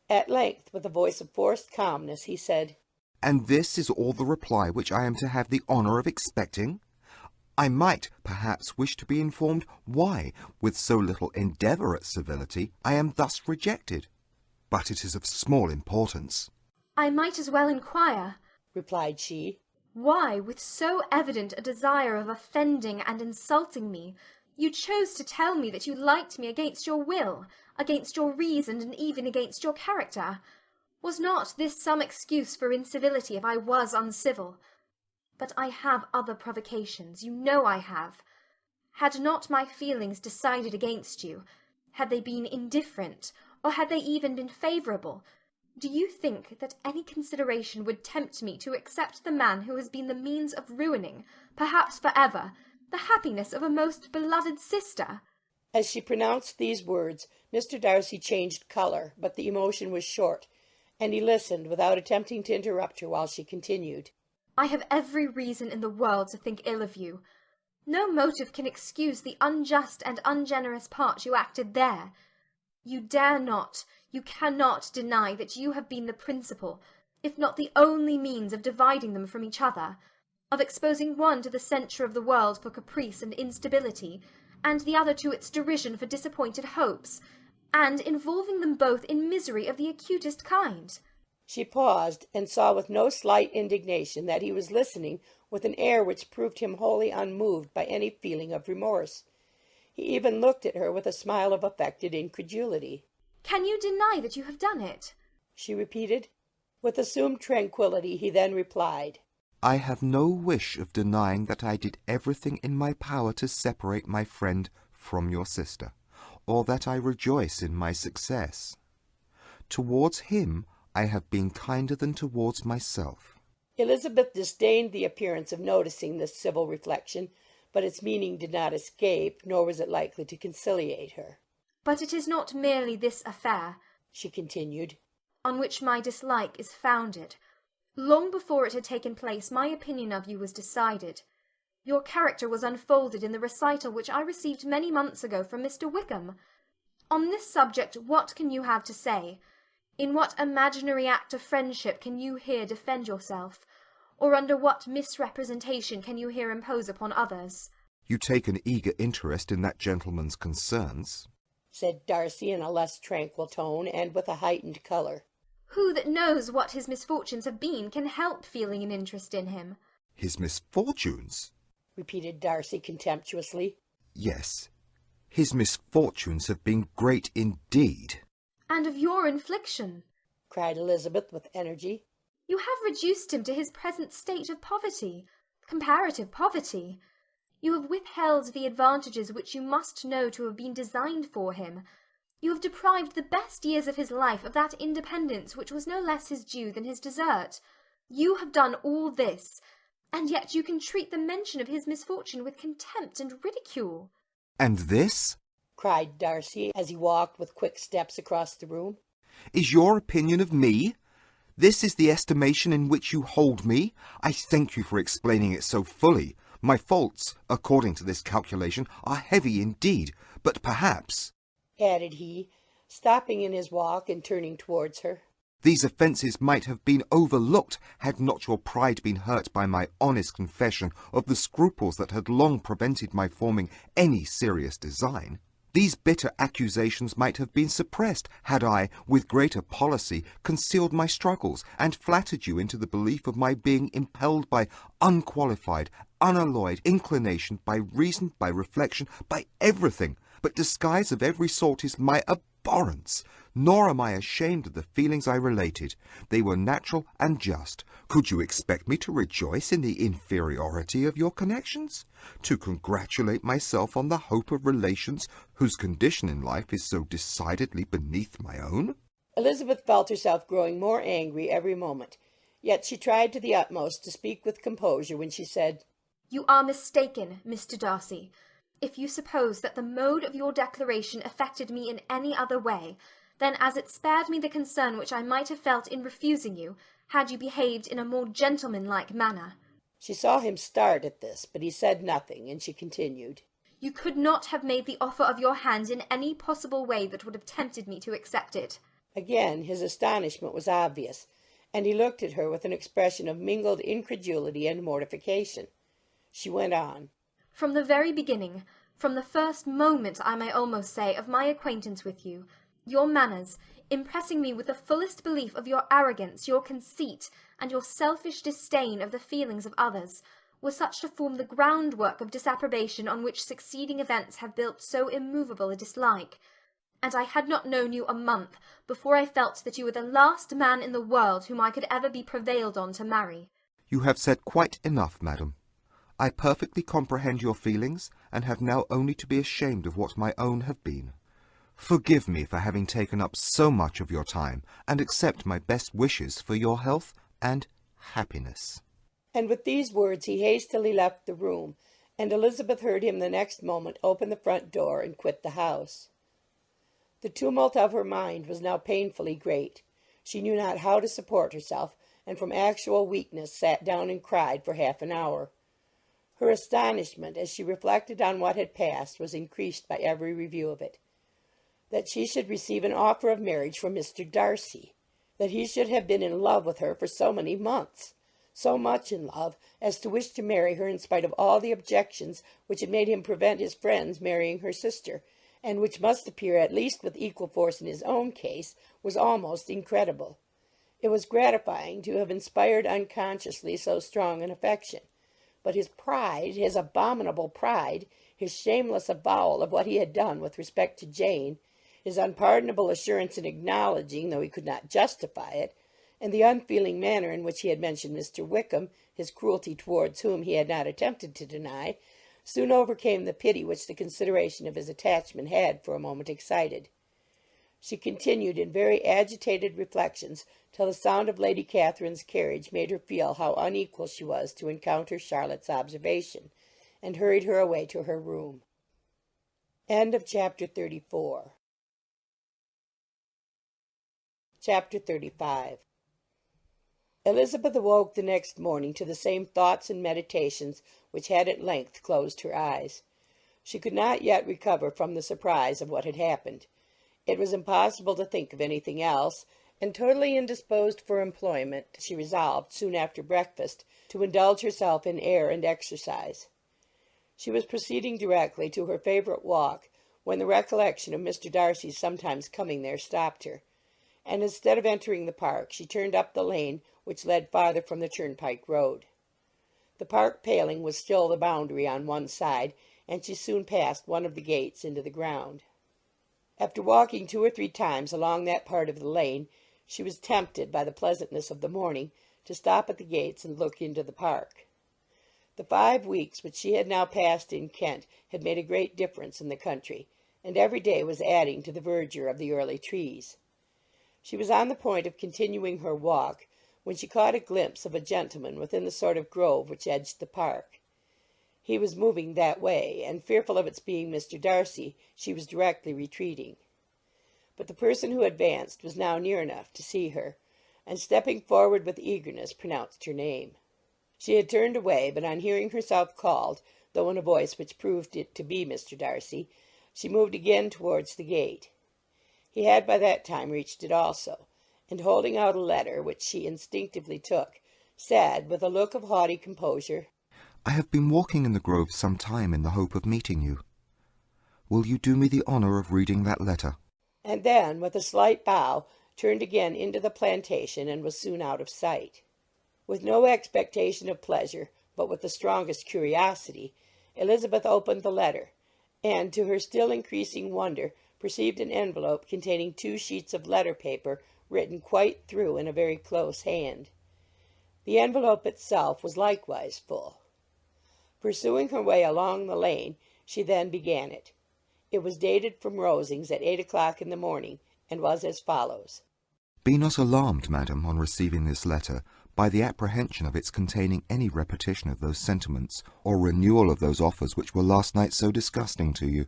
At length, with a voice of forced calmness, he said, "And this is all the reply which I am to have the honour of expecting? I might, perhaps, wish to be informed why, with so little endeavour at civility, I am thus rejected. But it is of small importance." "I might as well inquire," replied she, "why, with so evident a desire of offending and insulting me, you chose to tell me that you liked me against your will, against your reason, and even against your character. Was not this some excuse for incivility if I was uncivil? But I have other provocations, you know I have. Had not my feelings decided against you, had they been indifferent, or had they even been favourable, do you think that any consideration would tempt me to accept the man who has been the means of ruining, perhaps for ever, the happiness of a most beloved sister?" As she pronounced these words, Mr. Darcy changed colour, but the emotion was short, and he listened without attempting to interrupt her while she continued. "I have every reason in the world to think ill of you. No motive can excuse the unjust and ungenerous part you acted there. You dare not, you cannot deny that you have been the principal, if not the only means of dividing them from each other, of exposing one to the censure of the world for caprice and instability, and the other to its derision for disappointed hopes, and involving them both in misery of the acutest kind." She paused, and saw with no slight indignation that he was listening with an air which proved him wholly unmoved by any feeling of remorse. He even looked at her with a smile of affected incredulity. "Can you deny that you have done it?" she repeated. With assumed tranquillity he then replied, "I have no wish of denying that I did everything in my power to separate my friend from your sister, or that I rejoice in my success. Towards him I have been kinder than towards myself." Elizabeth disdained the appearance of noticing this civil reflection, but its meaning did not escape, nor was it likely to conciliate her. "But it is not merely this affair," she continued, "on which my dislike is founded. Long before it had taken place, my opinion of you was decided. Your character was unfolded in the recital which I received many months ago from Mr. Wickham. On this subject what can you have to say? In what imaginary act of friendship can you here defend yourself? Or under what misrepresentation can you here impose upon others?" "You take an eager interest in that gentleman's concerns," said Darcy in a less tranquil tone, and with a heightened colour. "Who that knows what his misfortunes have been can help feeling an interest in him?" "His misfortunes?" repeated Darcy contemptuously. "Yes, his misfortunes have been great indeed." "And of your infliction," cried Elizabeth with energy. "You have reduced him to his present state of poverty, comparative poverty. You have withheld the advantages which you must know to have been designed for him. You have deprived the best years of his life of that independence which was no less his due than his desert. You have done all this, and yet you can treat the mention of his misfortune with contempt and ridicule." "And this," cried Darcy, as he walked with quick steps across the room, "is your opinion of me? This is the estimation in which you hold me? I thank you for explaining it so fully, My faults, according to this calculation, are heavy indeed, but perhaps, added he, stopping in his walk and turning towards her, these offences might have been overlooked had not your pride been hurt by my honest confession of the scruples that had long prevented my forming any serious design. These bitter accusations might have been suppressed had I, with greater policy, concealed my struggles, and flattered you into the belief of my being impelled by unqualified, unalloyed inclination, by reason, by reflection, by everything. But disguise of every sort is my abhorrence, nor am I ashamed of the feelings I related. They were natural and just. Could you expect me to rejoice in the inferiority of your connections? To congratulate myself on the hope of relations whose condition in life is so decidedly beneath my own? Elizabeth felt herself growing more angry every moment, yet she tried to the utmost to speak with composure when she said, "You are mistaken, Mr. Darcy, if you suppose that the mode of your declaration affected me in any other way than as it spared me the concern which I might have felt in refusing you, had you behaved in a more gentlemanlike manner." She saw him start at this, but he said nothing, and she continued, "You could not have made the offer of your hand in any possible way that would have tempted me to accept it." Again his astonishment was obvious, and he looked at her with an expression of mingled incredulity and mortification. She went on, "From the very beginning, from the first moment, I may almost say, of my acquaintance with you, your manners, impressing me with the fullest belief of your arrogance, your conceit, and your selfish disdain of the feelings of others, were such to form the groundwork of disapprobation on which succeeding events have built so immovable a dislike. And I had not known you a month before I felt that you were the last man in the world whom I could ever be prevailed on to marry." You have said quite enough, madam. I perfectly comprehend your feelings, and have now only to be ashamed of what my own have been. Forgive me for having taken up so much of your time, and accept my best wishes for your health and happiness. And with these words he hastily left the room, and Elizabeth heard him the next moment open the front door and quit the house. The tumult of her mind was now painfully great. She knew not how to support herself, and from actual weakness sat down and cried for half an hour. Her astonishment, as she reflected on what had passed, was increased by every review of it. That she should receive an offer of marriage from Mr. Darcy! That he should have been in love with her for so many months! So much in love as to wish to marry her in spite of all the objections which had made him prevent his friends marrying her sister, and which must appear at least with equal force in his own case, was almost incredible. It was gratifying to have inspired unconsciously so strong an affection. But his pride, his abominable pride, his shameless avowal of what he had done with respect to Jane, his unpardonable assurance in acknowledging, though he could not justify it, and the unfeeling manner in which he had mentioned Mr. Wickham, his cruelty towards whom he had not attempted to deny, soon overcame the pity which the consideration of his attachment had for a moment excited. She continued in very agitated reflections till the sound of Lady Catherine's carriage made her feel how unequal she was to encounter Charlotte's observation, and hurried her away to her room. End of chapter 34. Chapter 35. Elizabeth awoke the next morning to the same thoughts and meditations which had at length closed her eyes. She could not yet recover from the surprise of what had happened. It was impossible to think of anything else, and totally indisposed for employment, she resolved, soon after breakfast, to indulge herself in air and exercise. She was proceeding directly to her favourite walk, when the recollection of Mr. Darcy's sometimes coming there stopped her, and instead of entering the park, she turned up the lane which led farther from the turnpike road. The park paling was still the boundary on one side, and she soon passed one of the gates into the ground. After walking 2 or 3 times along that part of the lane, she was tempted, by the pleasantness of the morning, to stop at the gates and look into the park. The 5 weeks which she had now passed in Kent had made a great difference in the country, and every day was adding to the verdure of the early trees. She was on the point of continuing her walk, when she caught a glimpse of a gentleman within the sort of grove which edged the park. He was moving that way, and, fearful of its being Mr. Darcy, she was directly retreating. But the person who advanced was now near enough to see her, and, stepping forward with eagerness, pronounced her name. She had turned away, but on hearing herself called, though in a voice which proved it to be Mr. Darcy, she moved again towards the gate. He had by that time reached it also, and holding out a letter, which she instinctively took, said, with a look of haughty composure, "I have been walking in the grove some time in the hope of meeting you. Will you do me the honour of reading that letter?" and then, with a slight bow, turned again into the plantation, and was soon out of sight. With no expectation of pleasure, but with the strongest curiosity, Elizabeth opened the letter, and, to her still increasing wonder, perceived an envelope containing 2 sheets of letter paper written quite through in a very close hand. The envelope itself was likewise full. Pursuing her way along the lane, she then began it. It was dated from Rosings at 8 o'clock in the morning, and was as follows: "Be not alarmed, madam, on receiving this letter, by the apprehension of its containing any repetition of those sentiments, or renewal of those offers which were last night so disgusting to you.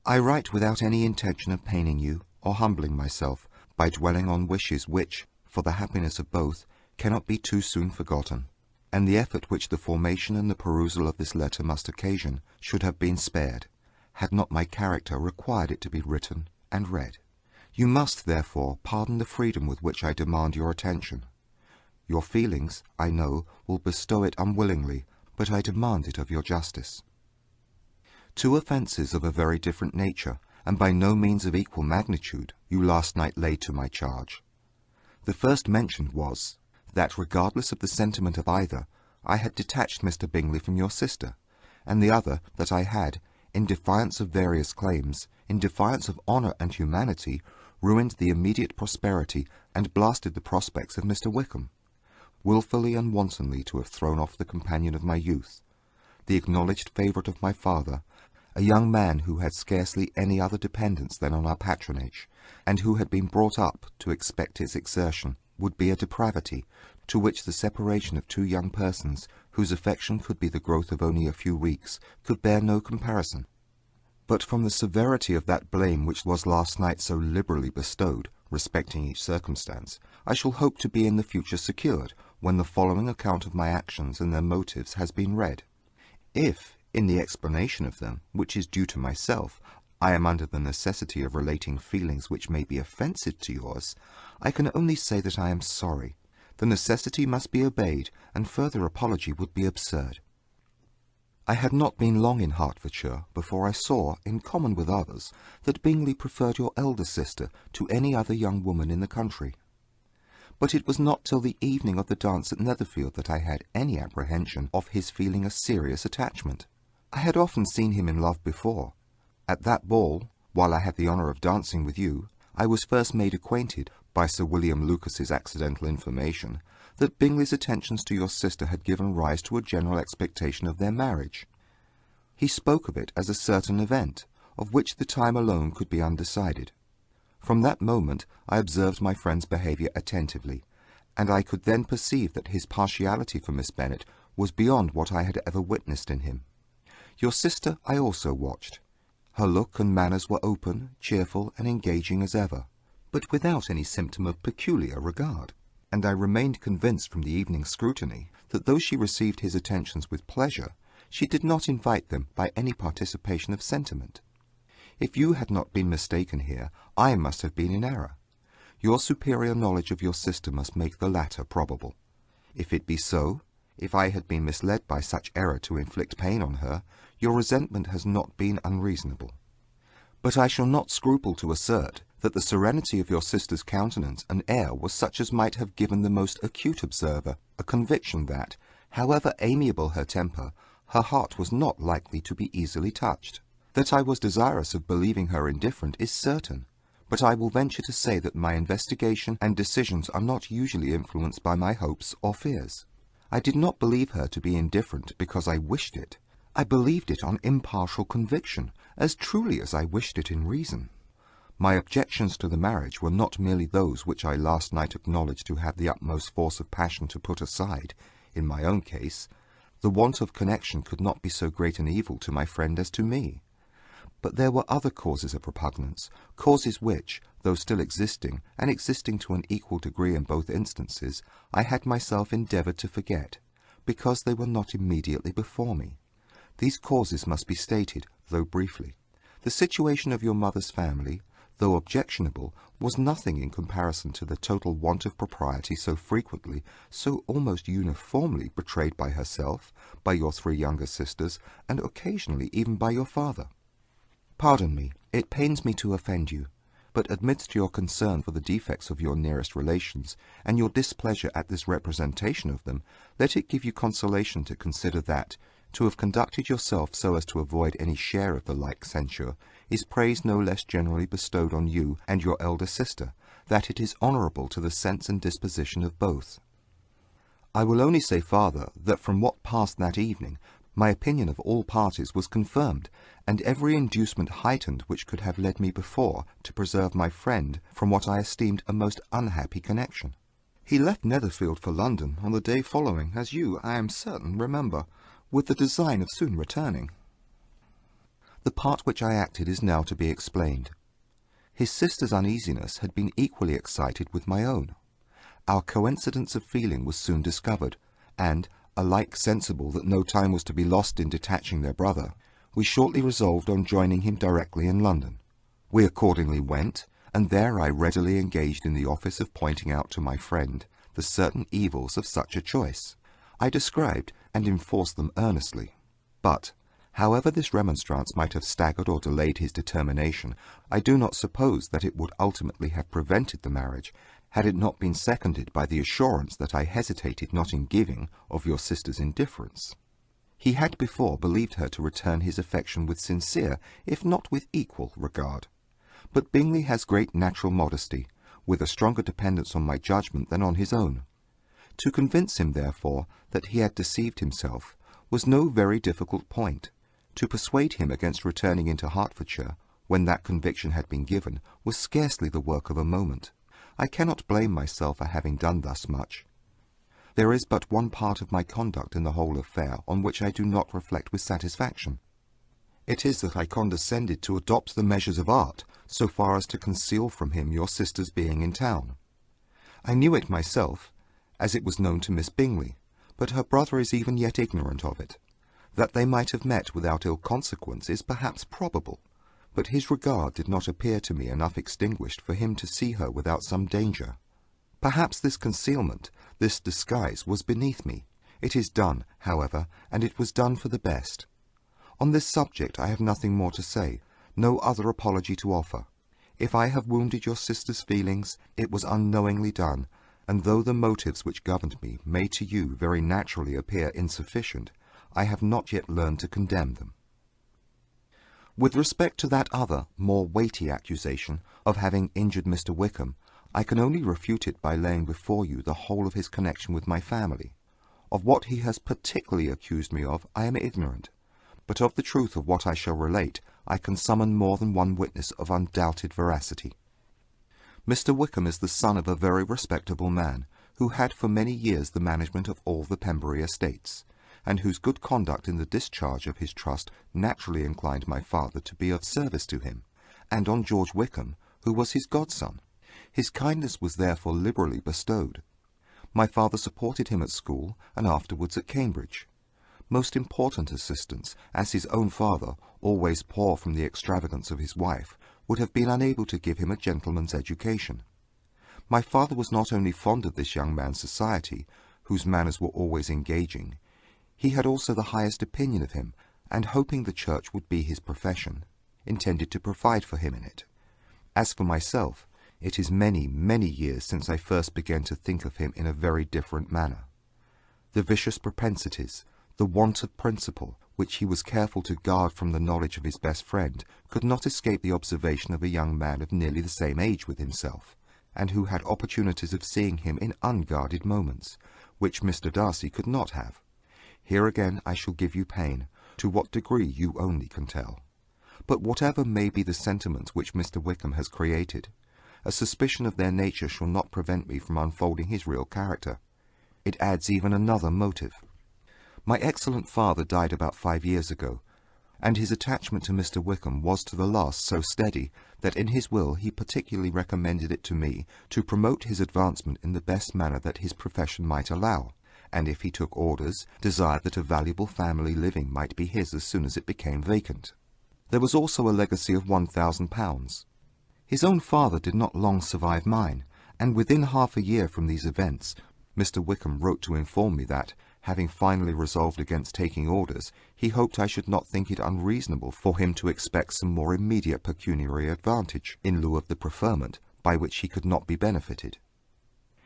I write without any intention of paining you, or humbling myself, by dwelling on wishes which, for the happiness of both, cannot be too soon forgotten, and the effort which the formation and the perusal of this letter must occasion should have been spared, had not my character required it to be written and read. You must, therefore, pardon the freedom with which I demand your attention. Your feelings, I know, will bestow it unwillingly, but I demand it of your justice. 2 offences of a very different nature, and by no means of equal magnitude, you last night laid to my charge. The first mentioned was, that, regardless of the sentiment of either, I had detached Mr. Bingley from your sister, and the other, that I had, in defiance of various claims, in defiance of honour and humanity, ruined the immediate prosperity and blasted the prospects of Mr. Wickham, wilfully and wantonly to have thrown off the companion of my youth, the acknowledged favourite of my father, a young man who had scarcely any other dependence than on our patronage, and who had been brought up to expect its exertion, would be a depravity, to which the separation of 2 young persons, whose affection could be the growth of only a few weeks, could bear no comparison. But from the severity of that blame which was last night so liberally bestowed, respecting each circumstance, I shall hope to be in the future secured, when the following account of my actions and their motives has been read. If, in the explanation of them, which is due to myself, I am under the necessity of relating feelings which may be offensive to yours, I can only say that I am sorry. The necessity must be obeyed, and further apology would be absurd. I had not been long in Hertfordshire before I saw, in common with others, that Bingley preferred your elder sister to any other young woman in the country. But it was not till the evening of the dance at Netherfield that I had any apprehension of his feeling a serious attachment. I had often seen him in love before. At that ball, while I had the honour of dancing with you, I was first made acquainted, by Sir William Lucas's accidental information, that Bingley's attentions to your sister had given rise to a general expectation of their marriage. He spoke of it as a certain event, of which the time alone could be undecided. From that moment I observed my friend's behaviour attentively, and I could then perceive that his partiality for Miss Bennet was beyond what I had ever witnessed in him. Your sister I also watched. Her look and manners were open, cheerful, and engaging as ever, but without any symptom of peculiar regard, and I remained convinced from the evening's scrutiny that though she received his attentions with pleasure, she did not invite them by any participation of sentiment. If you had not been mistaken here, I must have been in error. Your superior knowledge of your sister must make the latter probable. If it be so, if I had been misled by such error to inflict pain on her, your resentment has not been unreasonable. But I shall not scruple to assert that the serenity of your sister's countenance and air was such as might have given the most acute observer a conviction that, however amiable her temper, her heart was not likely to be easily touched. That I was desirous of believing her indifferent is certain, but I will venture to say that my investigation and decisions are not usually influenced by my hopes or fears. I did not believe her to be indifferent because I wished it. I believed it on impartial conviction, as truly as I wished it in reason. My objections to the marriage were not merely those which I last night acknowledged to have the utmost force of passion to put aside. In my own case, the want of connection could not be so great an evil to my friend as to me. But there were other causes of repugnance, causes which, though still existing, and existing to an equal degree in both instances, I had myself endeavoured to forget, because they were not immediately before me. These causes must be stated, though briefly. The situation of your mother's family, though objectionable, was nothing in comparison to the total want of propriety so frequently, so almost uniformly betrayed by herself, by your 3 younger sisters, and occasionally even by your father. Pardon me, it pains me to offend you, but amidst your concern for the defects of your nearest relations, and your displeasure at this representation of them, let it give you consolation to consider that, to have conducted yourself so as to avoid any share of the like censure, is praise no less generally bestowed on you and your elder sister, that it is honourable to the sense and disposition of both. I will only say farther, that from what passed that evening, my opinion of all parties was confirmed, and every inducement heightened which could have led me before to preserve my friend from what I esteemed a most unhappy connection. He left Netherfield for London on the day following, as you, I am certain, remember, with the design of soon returning. The part which I acted is now to be explained. His sister's uneasiness had been equally excited with my own. Our coincidence of feeling was soon discovered, and, alike sensible that no time was to be lost in detaching their brother, we shortly resolved on joining him directly in London. We accordingly went, and there I readily engaged in the office of pointing out to my friend the certain evils of such a choice. I described and enforced them earnestly. But, however this remonstrance might have staggered or delayed his determination, I do not suppose that it would ultimately have prevented the marriage, had it not been seconded by the assurance that I hesitated not in giving of your sister's indifference. He had before believed her to return his affection with sincere, if not with equal, regard. But Bingley has great natural modesty, with a stronger dependence on my judgment than on his own. To convince him, therefore, that he had deceived himself was no very difficult point. To persuade him against returning into Hertfordshire, when that conviction had been given, was scarcely the work of a moment. I cannot blame myself for having done thus much. There is but one part of my conduct in the whole affair on which I do not reflect with satisfaction. It is that I condescended to adopt the measures of art, so far as to conceal from him your sister's being in town. I knew it myself, as it was known to Miss Bingley, but her brother is even yet ignorant of it. That they might have met without ill consequence is perhaps probable, but his regard did not appear to me enough extinguished for him to see her without some danger. Perhaps this concealment, this disguise, was beneath me. It is done, however, and it was done for the best. On this subject I have nothing more to say, no other apology to offer. If I have wounded your sister's feelings, it was unknowingly done, and though the motives which governed me may to you very naturally appear insufficient, I have not yet learned to condemn them. With respect to that other, more weighty accusation of having injured Mr. Wickham, I can only refute it by laying before you the whole of his connection with my family. Of what he has particularly accused me of, I am ignorant, but of the truth of what I shall relate, I can summon more than one witness of undoubted veracity. Mr. Wickham is the son of a very respectable man, who had for many years the management of all the Pembury estates, and whose good conduct in the discharge of his trust naturally inclined my father to be of service to him, and on George Wickham, who was his godson. His kindness was therefore liberally bestowed. My father supported him at school, and afterwards at Cambridge. Most important assistance, as his own father, always poor from the extravagance of his wife, would have been unable to give him a gentleman's education. My father was not only fond of this young man's society, whose manners were always engaging, he had also the highest opinion of him, and hoping the church would be his profession, intended to provide for him in it. As for myself, it is many, many years since I first began to think of him in a very different manner. The vicious propensities, the want of principle, which he was careful to guard from the knowledge of his best friend, could not escape the observation of a young man of nearly the same age with himself, and who had opportunities of seeing him in unguarded moments, which Mr. Darcy could not have. Here again I shall give you pain, to what degree you only can tell. But whatever may be the sentiments which Mr. Wickham has created, a suspicion of their nature shall not prevent me from unfolding his real character. It adds even another motive. My excellent father died about 5 years ago, and his attachment to Mr. Wickham was to the last so steady that in his will he particularly recommended it to me to promote his advancement in the best manner that his profession might allow, and if he took orders, desired that a valuable family living might be his as soon as it became vacant. There was also a legacy of £1,000. His own father did not long survive mine, and within half a year from these events, Mr. Wickham wrote to inform me that, having finally resolved against taking orders, he hoped I should not think it unreasonable for him to expect some more immediate pecuniary advantage, in lieu of the preferment, by which he could not be benefited.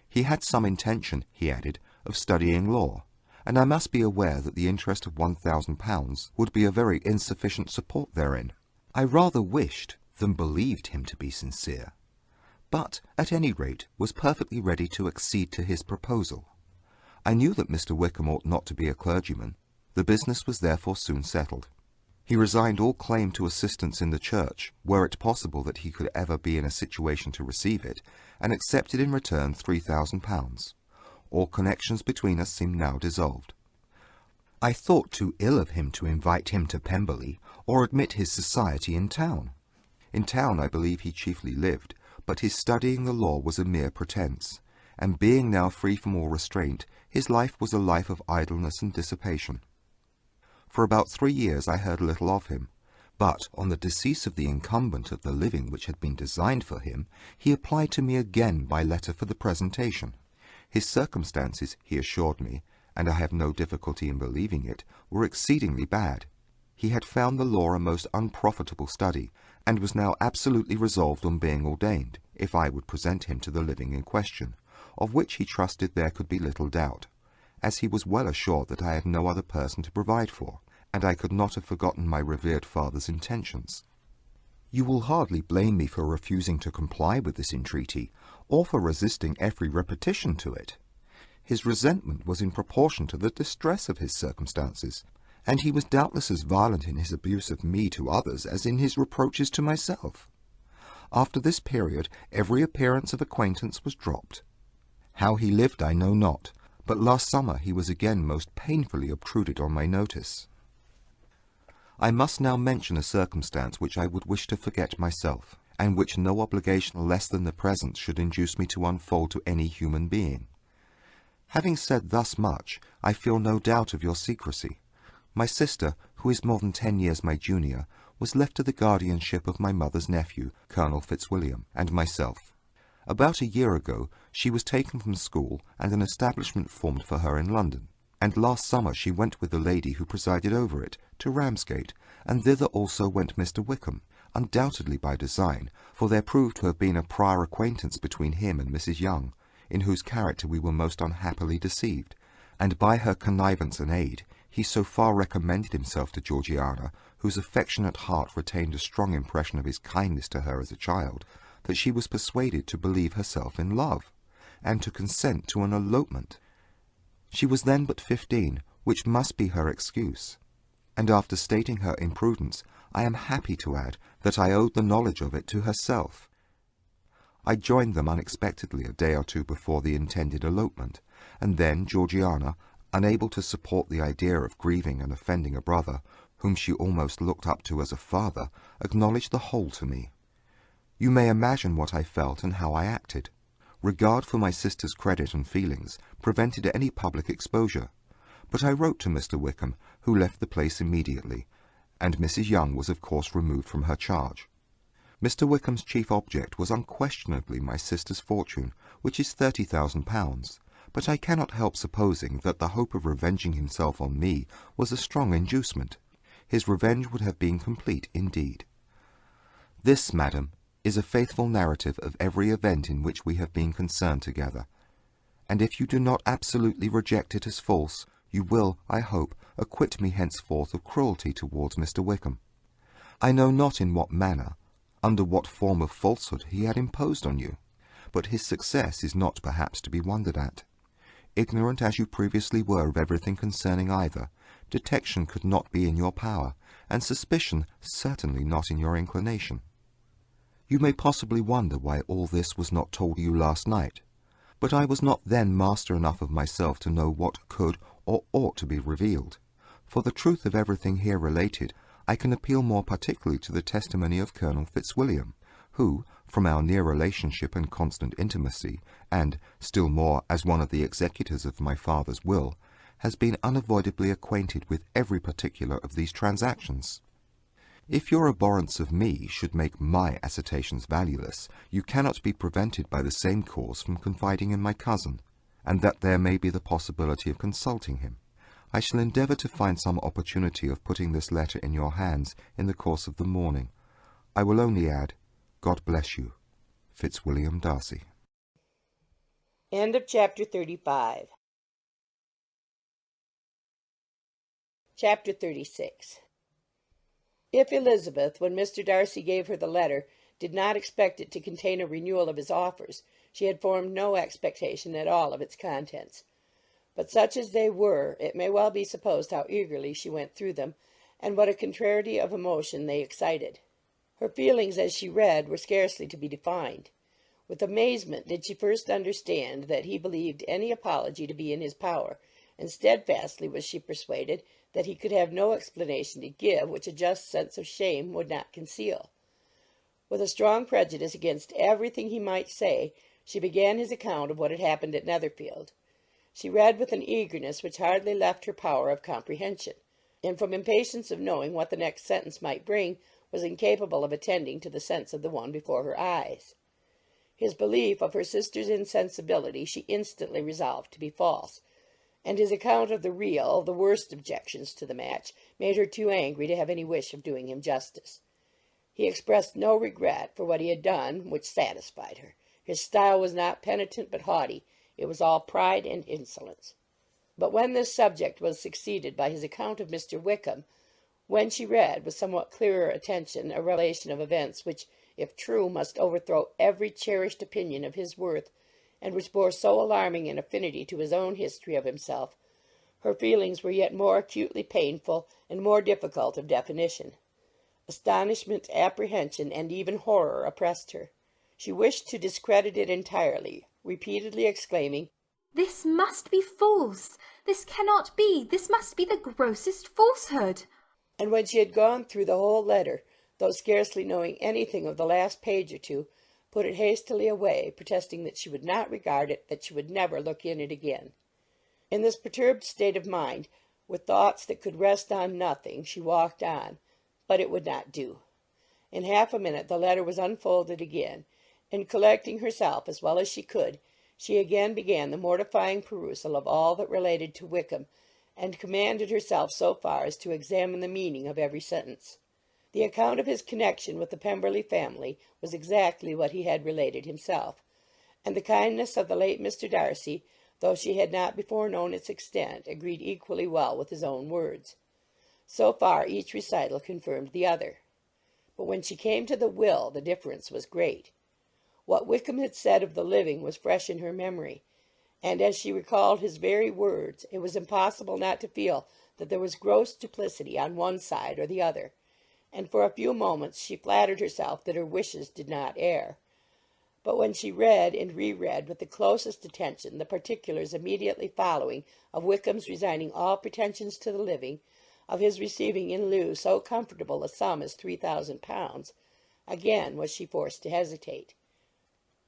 He had some intention, he added, of studying law, and I must be aware that the interest of £1,000 would be a very insufficient support therein. I rather wished than believed him to be sincere, but, at any rate, was perfectly ready to accede to his proposal. I knew that Mr. Wickham ought not to be a clergyman. The business was therefore soon settled. He resigned all claim to assistance in the church, were it possible that he could ever be in a situation to receive it, and accepted in return £3,000. All connections between us seemed now dissolved. I thought too ill of him to invite him to Pemberley, or admit his society in town. In town I believe he chiefly lived, but his studying the law was a mere pretence, and being now free from all restraint, his life was a life of idleness and dissipation. For about 3 years I heard little of him, but on the decease of the incumbent of the living which had been designed for him, he applied to me again by letter for the presentation. His circumstances, he assured me, and I have no difficulty in believing it, were exceedingly bad. He had found the law a most unprofitable study, and was now absolutely resolved on being ordained, if I would present him to the living in question, of which he trusted there could be little doubt, as he was well assured that I had no other person to provide for, and I could not have forgotten my revered father's intentions. You will hardly blame me for refusing to comply with this entreaty, or for resisting every repetition to it. His resentment was in proportion to the distress of his circumstances, and he was doubtless as violent in his abuse of me to others as in his reproaches to myself. After this period, every appearance of acquaintance was dropped. How he lived I know not, but last summer he was again most painfully obtruded on my notice. I must now mention a circumstance which I would wish to forget myself, and which no obligation less than the present should induce me to unfold to any human being. Having said thus much, I feel no doubt of your secrecy. My sister, who is more than 10 years my junior, was left to the guardianship of my mother's nephew, Colonel Fitzwilliam, and myself. About a year ago she was taken from school and an establishment formed for her in London, and last summer she went with the lady who presided over it to Ramsgate, and thither also went Mr. Wickham, undoubtedly by design, for there proved to have been a prior acquaintance between him and Mrs. Young, in whose character we were most unhappily deceived, and by her connivance and aid he so far recommended himself to Georgiana, whose affectionate heart retained a strong impression of his kindness to her as a child, that she was persuaded to believe herself in love, and to consent to an elopement. She was then but 15, which must be her excuse, and after stating her imprudence, I am happy to add that I owed the knowledge of it to herself. I joined them unexpectedly a day or two before the intended elopement, and then Georgiana, unable to support the idea of grieving and offending a brother, whom she almost looked up to as a father, acknowledged the whole to me. You may imagine what I felt and how I acted. Regard for my sister's credit and feelings prevented any public exposure, but I wrote to Mr. Wickham, who left the place immediately, and Mrs. Young was of course removed from her charge. Mr. Wickham's chief object was unquestionably my sister's fortune, which is £30,000, but I cannot help supposing that the hope of revenging himself on me was a strong inducement. His revenge would have been complete indeed. This, madam, is a faithful narrative of every event in which we have been concerned together, and if you do not absolutely reject it as false, you will, I hope, acquit me henceforth of cruelty towards Mr. Wickham. I know not in what manner, under what form of falsehood he had imposed on you, but his success is not perhaps to be wondered at. Ignorant as you previously were of everything concerning either, detection could not be in your power, and suspicion certainly not in your inclination. You may possibly wonder why all this was not told you last night, but I was not then master enough of myself to know what could or ought to be revealed. For the truth of everything here related, I can appeal more particularly to the testimony of Colonel Fitzwilliam, who, from our near relationship and constant intimacy, and, still more, as one of the executors of my father's will, has been unavoidably acquainted with every particular of these transactions. If your abhorrence of me should make my assertions valueless, you cannot be prevented by the same cause from confiding in my cousin, and that there may be the possibility of consulting him. I shall endeavour to find some opportunity of putting this letter in your hands in the course of the morning. I will only add, God bless you. Fitzwilliam Darcy. End of chapter 35. Chapter 36. If Elizabeth, when Mr. Darcy gave her the letter, did not expect it to contain a renewal of his offers, she had formed no expectation at all of its contents. But such as they were, it may well be supposed how eagerly she went through them, and what a contrariety of emotion they excited. Her feelings as she read were scarcely to be defined. With amazement did she first understand that he believed any apology to be in his power, and steadfastly was she persuaded that he could have no explanation to give which a just sense of shame would not conceal. With a strong prejudice against everything he might say, she began his account of what had happened at Netherfield. She read with an eagerness which hardly left her power of comprehension, and from impatience of knowing what the next sentence might bring, was incapable of attending to the sense of the one before her eyes. His belief of her sister's insensibility she instantly resolved to be false, and his account of the real, the worst objections to the match, made her too angry to have any wish of doing him justice. He expressed no regret for what he had done, which satisfied her. His style was not penitent but haughty. It was all pride and insolence. But when this subject was succeeded by his account of Mr. Wickham, when she read with somewhat clearer attention a relation of events which, if true, must overthrow every cherished opinion of his worth, and which bore so alarming an affinity to his own history of himself, her feelings were yet more acutely painful and more difficult of definition. Astonishment, apprehension, and even horror oppressed her. She wished to discredit it entirely, repeatedly exclaiming, "This must be false! This cannot be! This must be the grossest falsehood!" And when she had gone through the whole letter, though scarcely knowing anything of the last page or two, put it hastily away, protesting that she would not regard it, that she would never look in it again. In this perturbed state of mind, with thoughts that could rest on nothing, she walked on, but it would not do. In half a minute the letter was unfolded again, and collecting herself as well as she could, she again began the mortifying perusal of all that related to Wickham, and commanded herself so far as to examine the meaning of every sentence. The account of his connection with the Pemberley family was exactly what he had related himself, and the kindness of the late Mr. Darcy, though she had not before known its extent, agreed equally well with his own words. So far each recital confirmed the other. But when she came to the will, the difference was great. What Wickham had said of the living was fresh in her memory, and as she recalled his very words, it was impossible not to feel that there was gross duplicity on one side or the other, and for a few moments she flattered herself that her wishes did not err. But when she read and re-read with the closest attention the particulars immediately following of Wickham's resigning all pretensions to the living, of his receiving in lieu so comfortable a sum as £3,000, again was she forced to hesitate.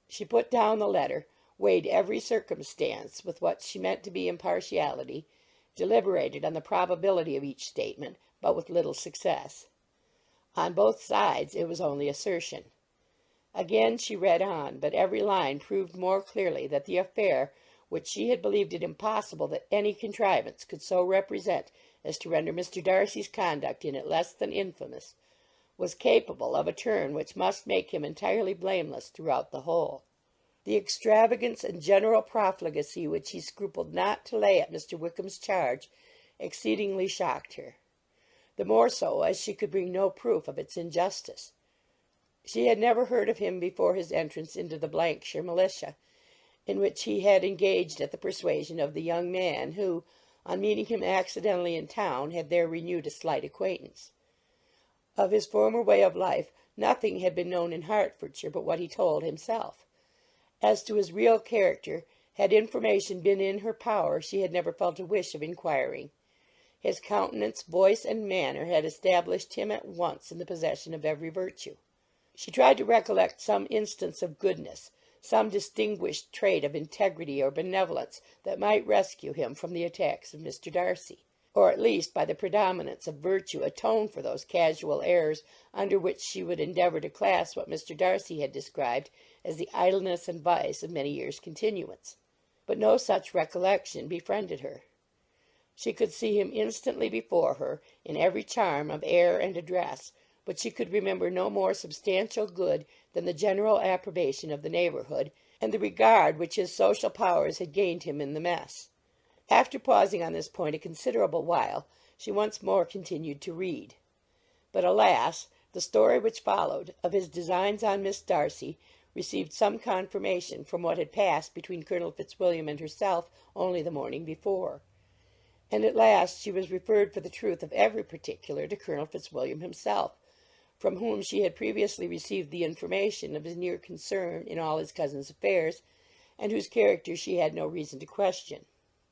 She put down the letter, weighed every circumstance with what she meant to be impartiality, deliberated on the probability of each statement, but with little success. On both sides it was only assertion. Again she read on, but every line proved more clearly that the affair, which she had believed it impossible that any contrivance could so represent as to render Mr. Darcy's conduct in it less than infamous, was capable of a turn which must make him entirely blameless throughout the whole. The extravagance and general profligacy which he scrupled not to lay at Mr. Wickham's charge exceedingly shocked her, the more so as she could bring no proof of its injustice. She had never heard of him before his entrance into the shire militia, in which he had engaged at the persuasion of the young man who, on meeting him accidentally in town, had there renewed a slight acquaintance. Of his former way of life nothing had been known in Hertfordshire but what he told himself. As to his real character, had information been in her power, she had never felt a wish of inquiring. His countenance, voice, and manner had established him at once in the possession of every virtue. She tried to recollect some instance of goodness, some distinguished trait of integrity or benevolence that might rescue him from the attacks of Mr. Darcy, or at least by the predominance of virtue atone for those casual errors under which she would endeavour to class what Mr. Darcy had described as the idleness and vice of many years' continuance. But no such recollection befriended her. She could see him instantly before her, in every charm of air and address, but she could remember no more substantial good than the general approbation of the neighbourhood, and the regard which his social powers had gained him in the mess. After pausing on this point a considerable while, she once more continued to read. But, alas, the story which followed, of his designs on Miss Darcy, received some confirmation from what had passed between Colonel Fitzwilliam and herself only the morning before. And at last she was referred for the truth of every particular to Colonel Fitzwilliam himself, from whom she had previously received the information of his near concern in all his cousin's affairs, and whose character she had no reason to question.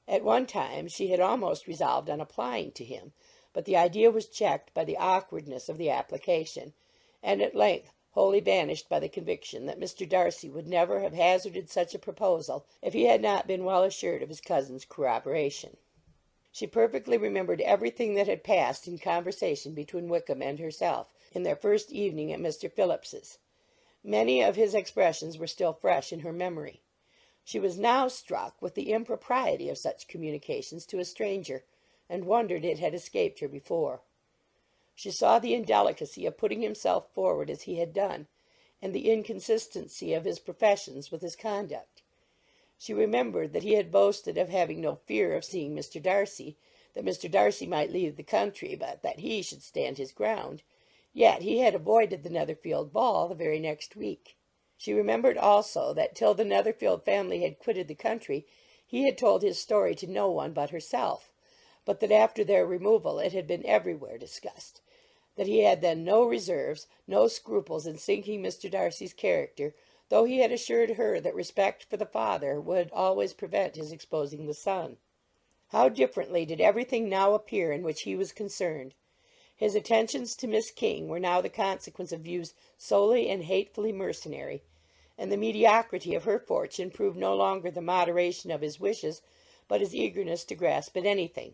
At one time she had almost resolved on applying to him, but the idea was checked by the awkwardness of the application, and at length wholly banished by the conviction that Mr. Darcy would never have hazarded such a proposal if he had not been well assured of his cousin's corroboration. She perfectly remembered everything that had passed in conversation between Wickham and herself in their first evening at Mr. Phillips's. Many of his expressions were still fresh in her memory. She was now struck with the impropriety of such communications to a stranger, and wondered it had escaped her before. She saw the indelicacy of putting himself forward as he had done, and the inconsistency of his professions with his conduct. She remembered that he had boasted of having no fear of seeing Mr. Darcy, that Mr. Darcy might leave the country, but that he should stand his ground. Yet he had avoided the Netherfield ball the very next week. She remembered also that till the Netherfield family had quitted the country, he had told his story to no one but herself, but that after their removal it had been everywhere discussed, that he had then no reserves, no scruples in sinking Mr. Darcy's character, though he had assured her that respect for the father would always prevent his exposing the son. How differently did everything now appear in which he was concerned! His attentions to Miss King were now the consequence of views solely and hatefully mercenary, and the mediocrity of her fortune proved no longer the moderation of his wishes, but his eagerness to grasp at anything.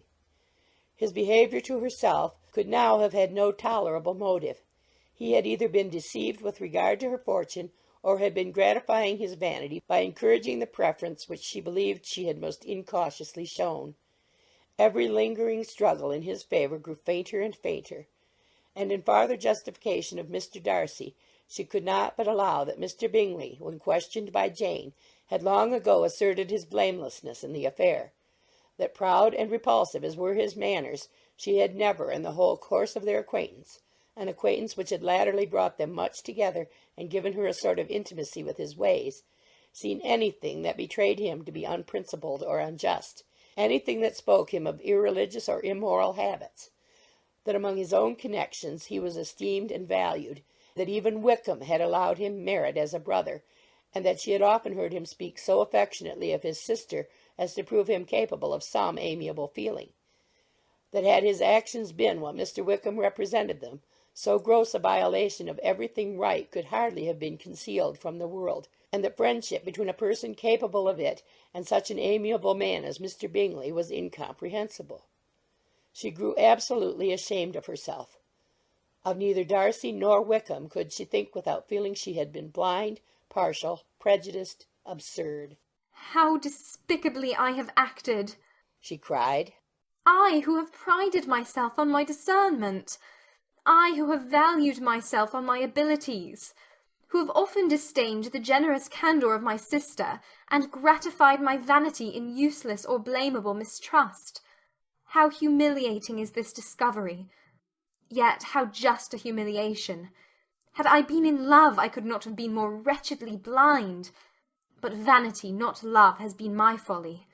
His behaviour to herself could now have had no tolerable motive. He had either been deceived with regard to her fortune, or had been gratifying his vanity by encouraging the preference which she believed she had most incautiously shown. Every lingering struggle in his favour grew fainter and fainter, and in farther justification of Mr. Darcy, she could not but allow that Mr. Bingley, when questioned by Jane, had long ago asserted his blamelessness in the affair. That proud and repulsive as were his manners, she had never, in the whole course of their acquaintance, an acquaintance which had latterly brought them much together and given her a sort of intimacy with his ways, seen anything that betrayed him to be unprincipled or unjust, anything that spoke him of irreligious or immoral habits, that among his own connections he was esteemed and valued, that even Wickham had allowed him merit as a brother, and that she had often heard him speak so affectionately of his sister as to prove him capable of some amiable feeling, that had his actions been what Mr. Wickham represented them, so gross a violation of everything right could hardly have been concealed from the world, and that friendship between a person capable of it and such an amiable man as Mr. Bingley was incomprehensible. She grew absolutely ashamed of herself. Of neither Darcy nor Wickham could she think without feeling she had been blind, partial, prejudiced, absurd. "How despicably I have acted!" she cried. "I who have prided myself on my discernment! I who have valued myself on my abilities! Who have often disdained the generous candour of my sister, and gratified my vanity in useless or blamable mistrust! How humiliating is this discovery! Yet how just a humiliation! Had I been in love, I could not have been more wretchedly blind. But vanity, not love, has been my folly.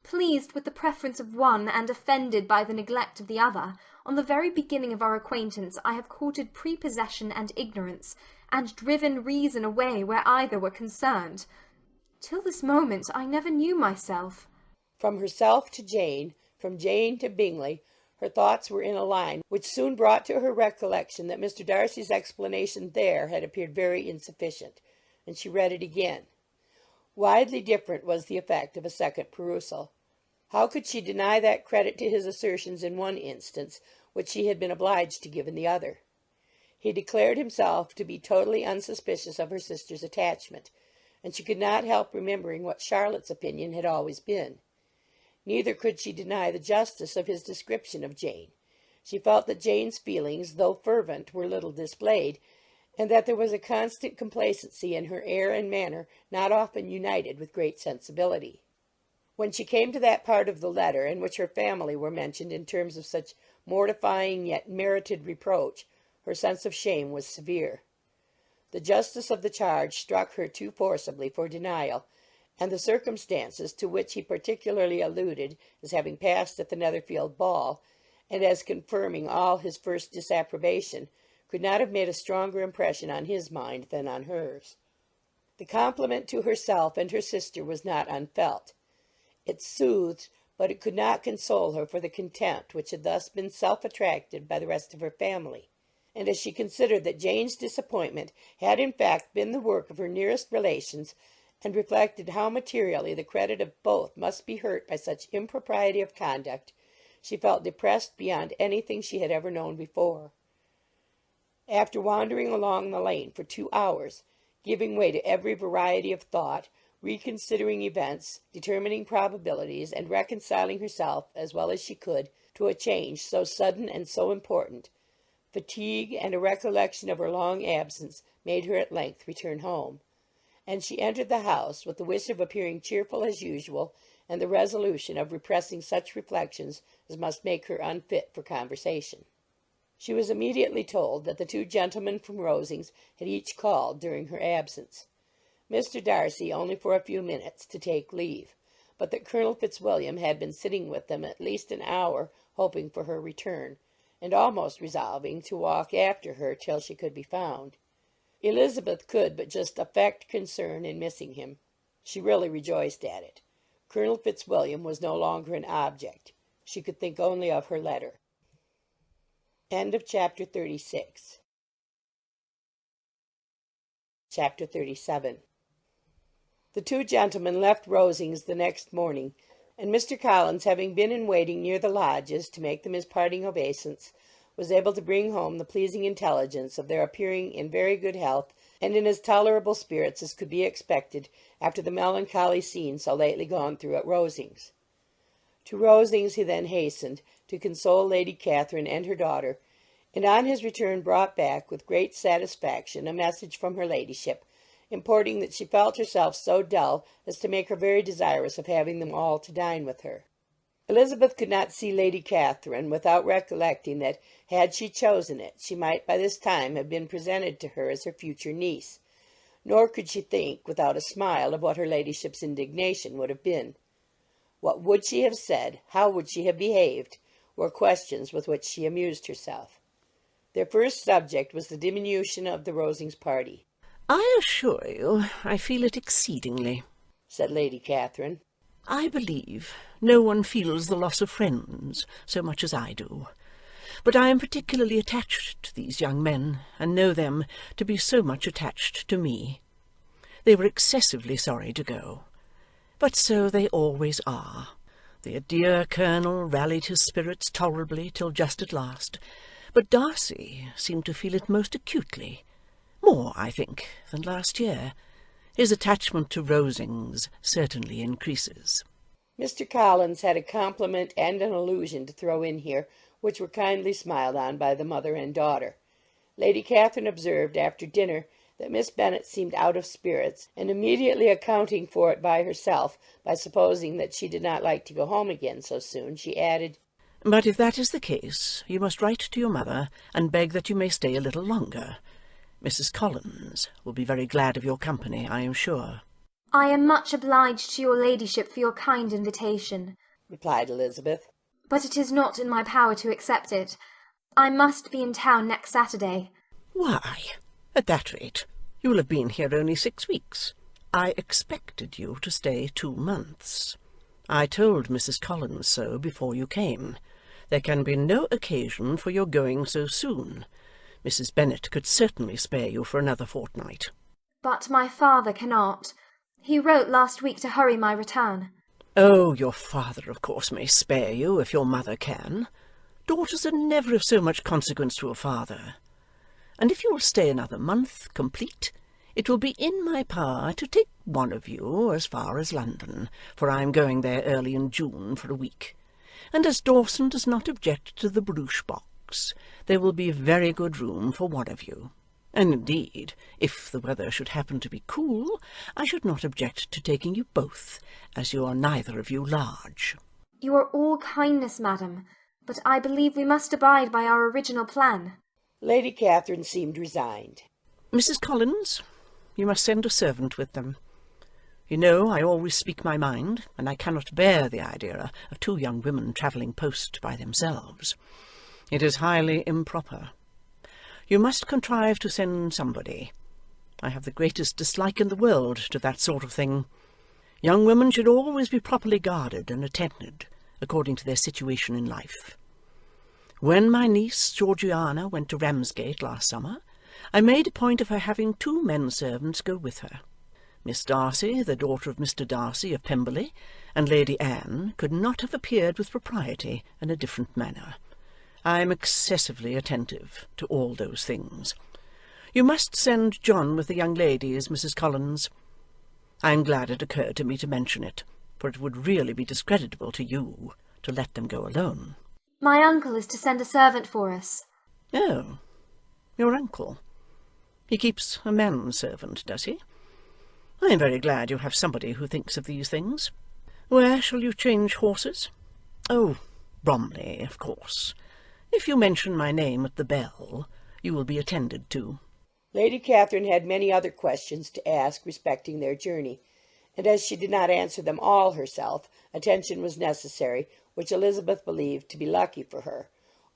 Pleased with the preference of one, and offended by the neglect of the other, on the very beginning of our acquaintance I have courted prepossession and ignorance, and driven reason away where either were concerned. Till this moment I never knew myself." From herself to Jane, from Jane to Bingley, Her thoughts were in a line which soon brought to her recollection that Mr. Darcy's explanation there had appeared very insufficient, and she read it again. Widely different was the effect of a second perusal. How could she deny that credit to his assertions in one instance which she had been obliged to give in the other? He declared himself to be totally unsuspicious of her sister's attachment, and she could not help remembering what Charlotte's opinion had always been. Neither could she deny the justice of his description of Jane. She felt that Jane's feelings, though fervent, were little displayed, and that there was a constant complacency in her air and manner not often united with great sensibility. When she came to that part of the letter in which her family were mentioned in terms of such mortifying yet merited reproach, her sense of shame was severe. The justice of the charge struck her too forcibly for denial, and the circumstances to which he particularly alluded as having passed at the Netherfield ball, and as confirming all his first disapprobation, could not have made a stronger impression on his mind than on hers. The compliment to herself and her sister was not unfelt. It soothed, but it could not console her for the contempt which had thus been self-attracted by the rest of her family. And as she considered that Jane's disappointment had in fact been the work of her nearest relations, and reflected how materially the credit of both must be hurt by such impropriety of conduct, she felt depressed beyond anything she had ever known before. After wandering along the lane for 2 hours, giving way to every variety of thought, reconsidering events, determining probabilities, and reconciling herself, as well as she could, to a change so sudden and so important, fatigue and a recollection of her long absence made her at length return home, and she entered the house with the wish of appearing cheerful as usual, and the resolution of repressing such reflections as must make her unfit for conversation. She was immediately told that the 2 gentlemen from Rosings had each called during her absence. Mr. Darcy only for a few minutes, to take leave, but that Colonel Fitzwilliam had been sitting with them at least an hour, hoping for her return, and almost resolving to walk after her till she could be found. Elizabeth could but just affect concern in missing him. She really rejoiced at it. Colonel Fitzwilliam was no longer an object. She could think only of her letter. End of chapter 36. Chapter 37. The 2 gentlemen left Rosings the next morning, and Mr. Collins, having been in waiting near the lodges to make them his parting obeisance, was able to bring home the pleasing intelligence of their appearing in very good health and in as tolerable spirits as could be expected after the melancholy scene so lately gone through at Rosings. To Rosings he then hastened, to console Lady Catherine and her daughter, and on his return brought back with great satisfaction a message from her ladyship, importing that she felt herself so dull as to make her very desirous of having them all to dine with her. Elizabeth could not see Lady Catherine without recollecting that, had she chosen it, she might by this time have been presented to her as her future niece, nor could she think, without a smile, of what her ladyship's indignation would have been. What would she have said, how would she have behaved, were questions with which she amused herself. Their first subject was the diminution of the Rosings party. "I assure you I feel it exceedingly," said Lady Catherine. "I believe no one feels the loss of friends so much as I do. But I am particularly attached to these young men, and know them to be so much attached to me. They were excessively sorry to go. But so they always are. Their dear colonel rallied his spirits tolerably till just at last, but Darcy seemed to feel it most acutely, more, I think, than last year. His attachment to Rosings certainly increases." Mr. Collins had a compliment and an allusion to throw in here, which were kindly smiled on by the mother and daughter. Lady Catherine observed after dinner that Miss Bennet seemed out of spirits, and immediately accounting for it by herself, by supposing that she did not like to go home again so soon, she added, "But if that is the case, you must write to your mother and beg that you may stay a little longer. Mrs. Collins will be very glad of your company, I am sure." "I am much obliged to your ladyship for your kind invitation," replied Elizabeth, "but it is not in my power to accept it. I must be in town next Saturday." "Why, at that rate, you will have been here only 6 weeks. I expected you to stay 2 months. I told Mrs. Collins so before you came. There can be no occasion for your going so soon. Mrs. Bennet could certainly spare you for another fortnight. But my father cannot. He wrote last week to hurry my return. Oh, your father, of course, may spare you if your mother can. Daughters are never of so much consequence to a father. And if you will stay another month complete, it will be in my power to take one of you as far as London, for I am going there early in June for a week. And as Dawson does not object to the barouche box, there will be very good room for one of you. And indeed, if the weather should happen to be cool, I should not object to taking you both, as you are neither of you large. You are all kindness, madam, but I believe we must abide by our original plan. Lady Catherine seemed resigned. Mrs. Collins, you must send a servant with them. You know I always speak my mind, and I cannot bear the idea of two young women travelling post by themselves. It is highly improper. You must contrive to send somebody. I have the greatest dislike in the world to that sort of thing. Young women should always be properly guarded and attended, according to their situation in life. When my niece Georgiana went to Ramsgate last summer, I made a point of her having 2 men-servants go with her. Miss Darcy, the daughter of Mr. Darcy of Pemberley, and Lady Anne could not have appeared with propriety in a different manner. I am excessively attentive to all those things. You must send John with the young ladies, Mrs. Collins. I am glad it occurred to me to mention it, for it would really be discreditable to you to let them go alone. My uncle is to send a servant for us. Oh, your uncle. He keeps a man-servant, does he? I am very glad you have somebody who thinks of these things. Where shall you change horses? Oh, Bromley, of course. If you mention my name at the bell, you will be attended to. Lady Catherine had many other questions to ask respecting their journey, and as she did not answer them all herself, attention was necessary, which Elizabeth believed to be lucky for her,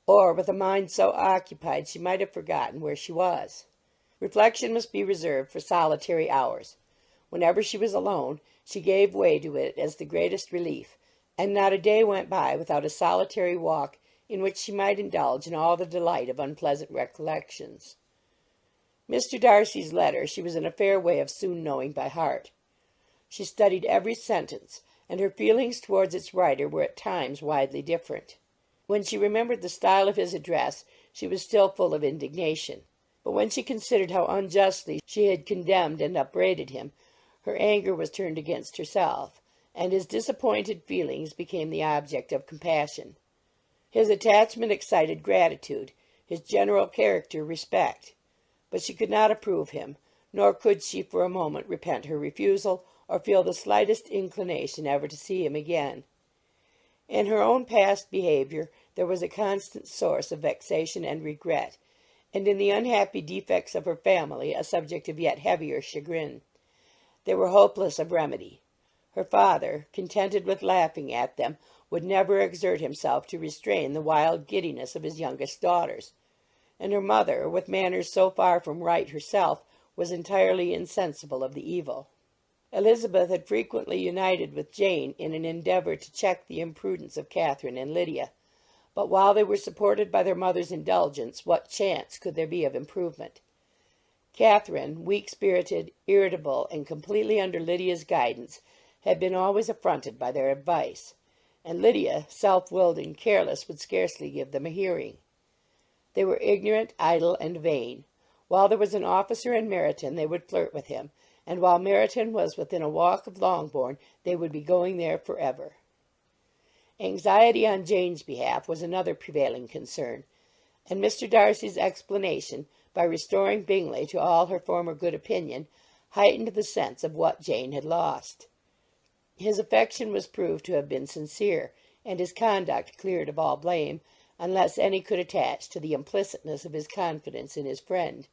or with a mind so occupied she might have forgotten where she was. Reflection must be reserved for solitary hours. Whenever she was alone, she gave way to it as the greatest relief, and not a day went by without a solitary walk in which she might indulge in all the delight of unpleasant recollections. Mr. Darcy's letter she was in a fair way of soon knowing by heart. She studied every sentence, and her feelings towards its writer were at times widely different. When she remembered the style of his address, she was still full of indignation. But when she considered how unjustly she had condemned and upbraided him, her anger was turned against herself, and his disappointed feelings became the object of compassion. His attachment excited gratitude, his general character respect. But she could not approve him, nor could she for a moment repent her refusal, or feel the slightest inclination ever to see him again. In her own past behaviour there was a constant source of vexation and regret, and in the unhappy defects of her family a subject of yet heavier chagrin. They were hopeless of remedy. Her father, contented with laughing at them, would never exert himself to restrain the wild giddiness of his youngest daughters, and her mother, with manners so far from right herself, was entirely insensible of the evil. Elizabeth had frequently united with Jane in an endeavour to check the imprudence of Catherine and Lydia, but while they were supported by their mother's indulgence, what chance could there be of improvement? Catherine, weak-spirited, irritable, and completely under Lydia's guidance, had been always affronted by their advice, and Lydia, self-willed and careless, would scarcely give them a hearing. They were ignorant, idle, and vain. While there was an officer in Meryton, they would flirt with him, and while Meryton was within a walk of Longbourn, they would be going there for ever. Anxiety on Jane's behalf was another prevailing concern, and Mr. Darcy's explanation, by restoring Bingley to all her former good opinion, heightened the sense of what Jane had lost. His affection was proved to have been sincere, and his conduct cleared of all blame, unless any could attach to the implicitness of his confidence in his friend.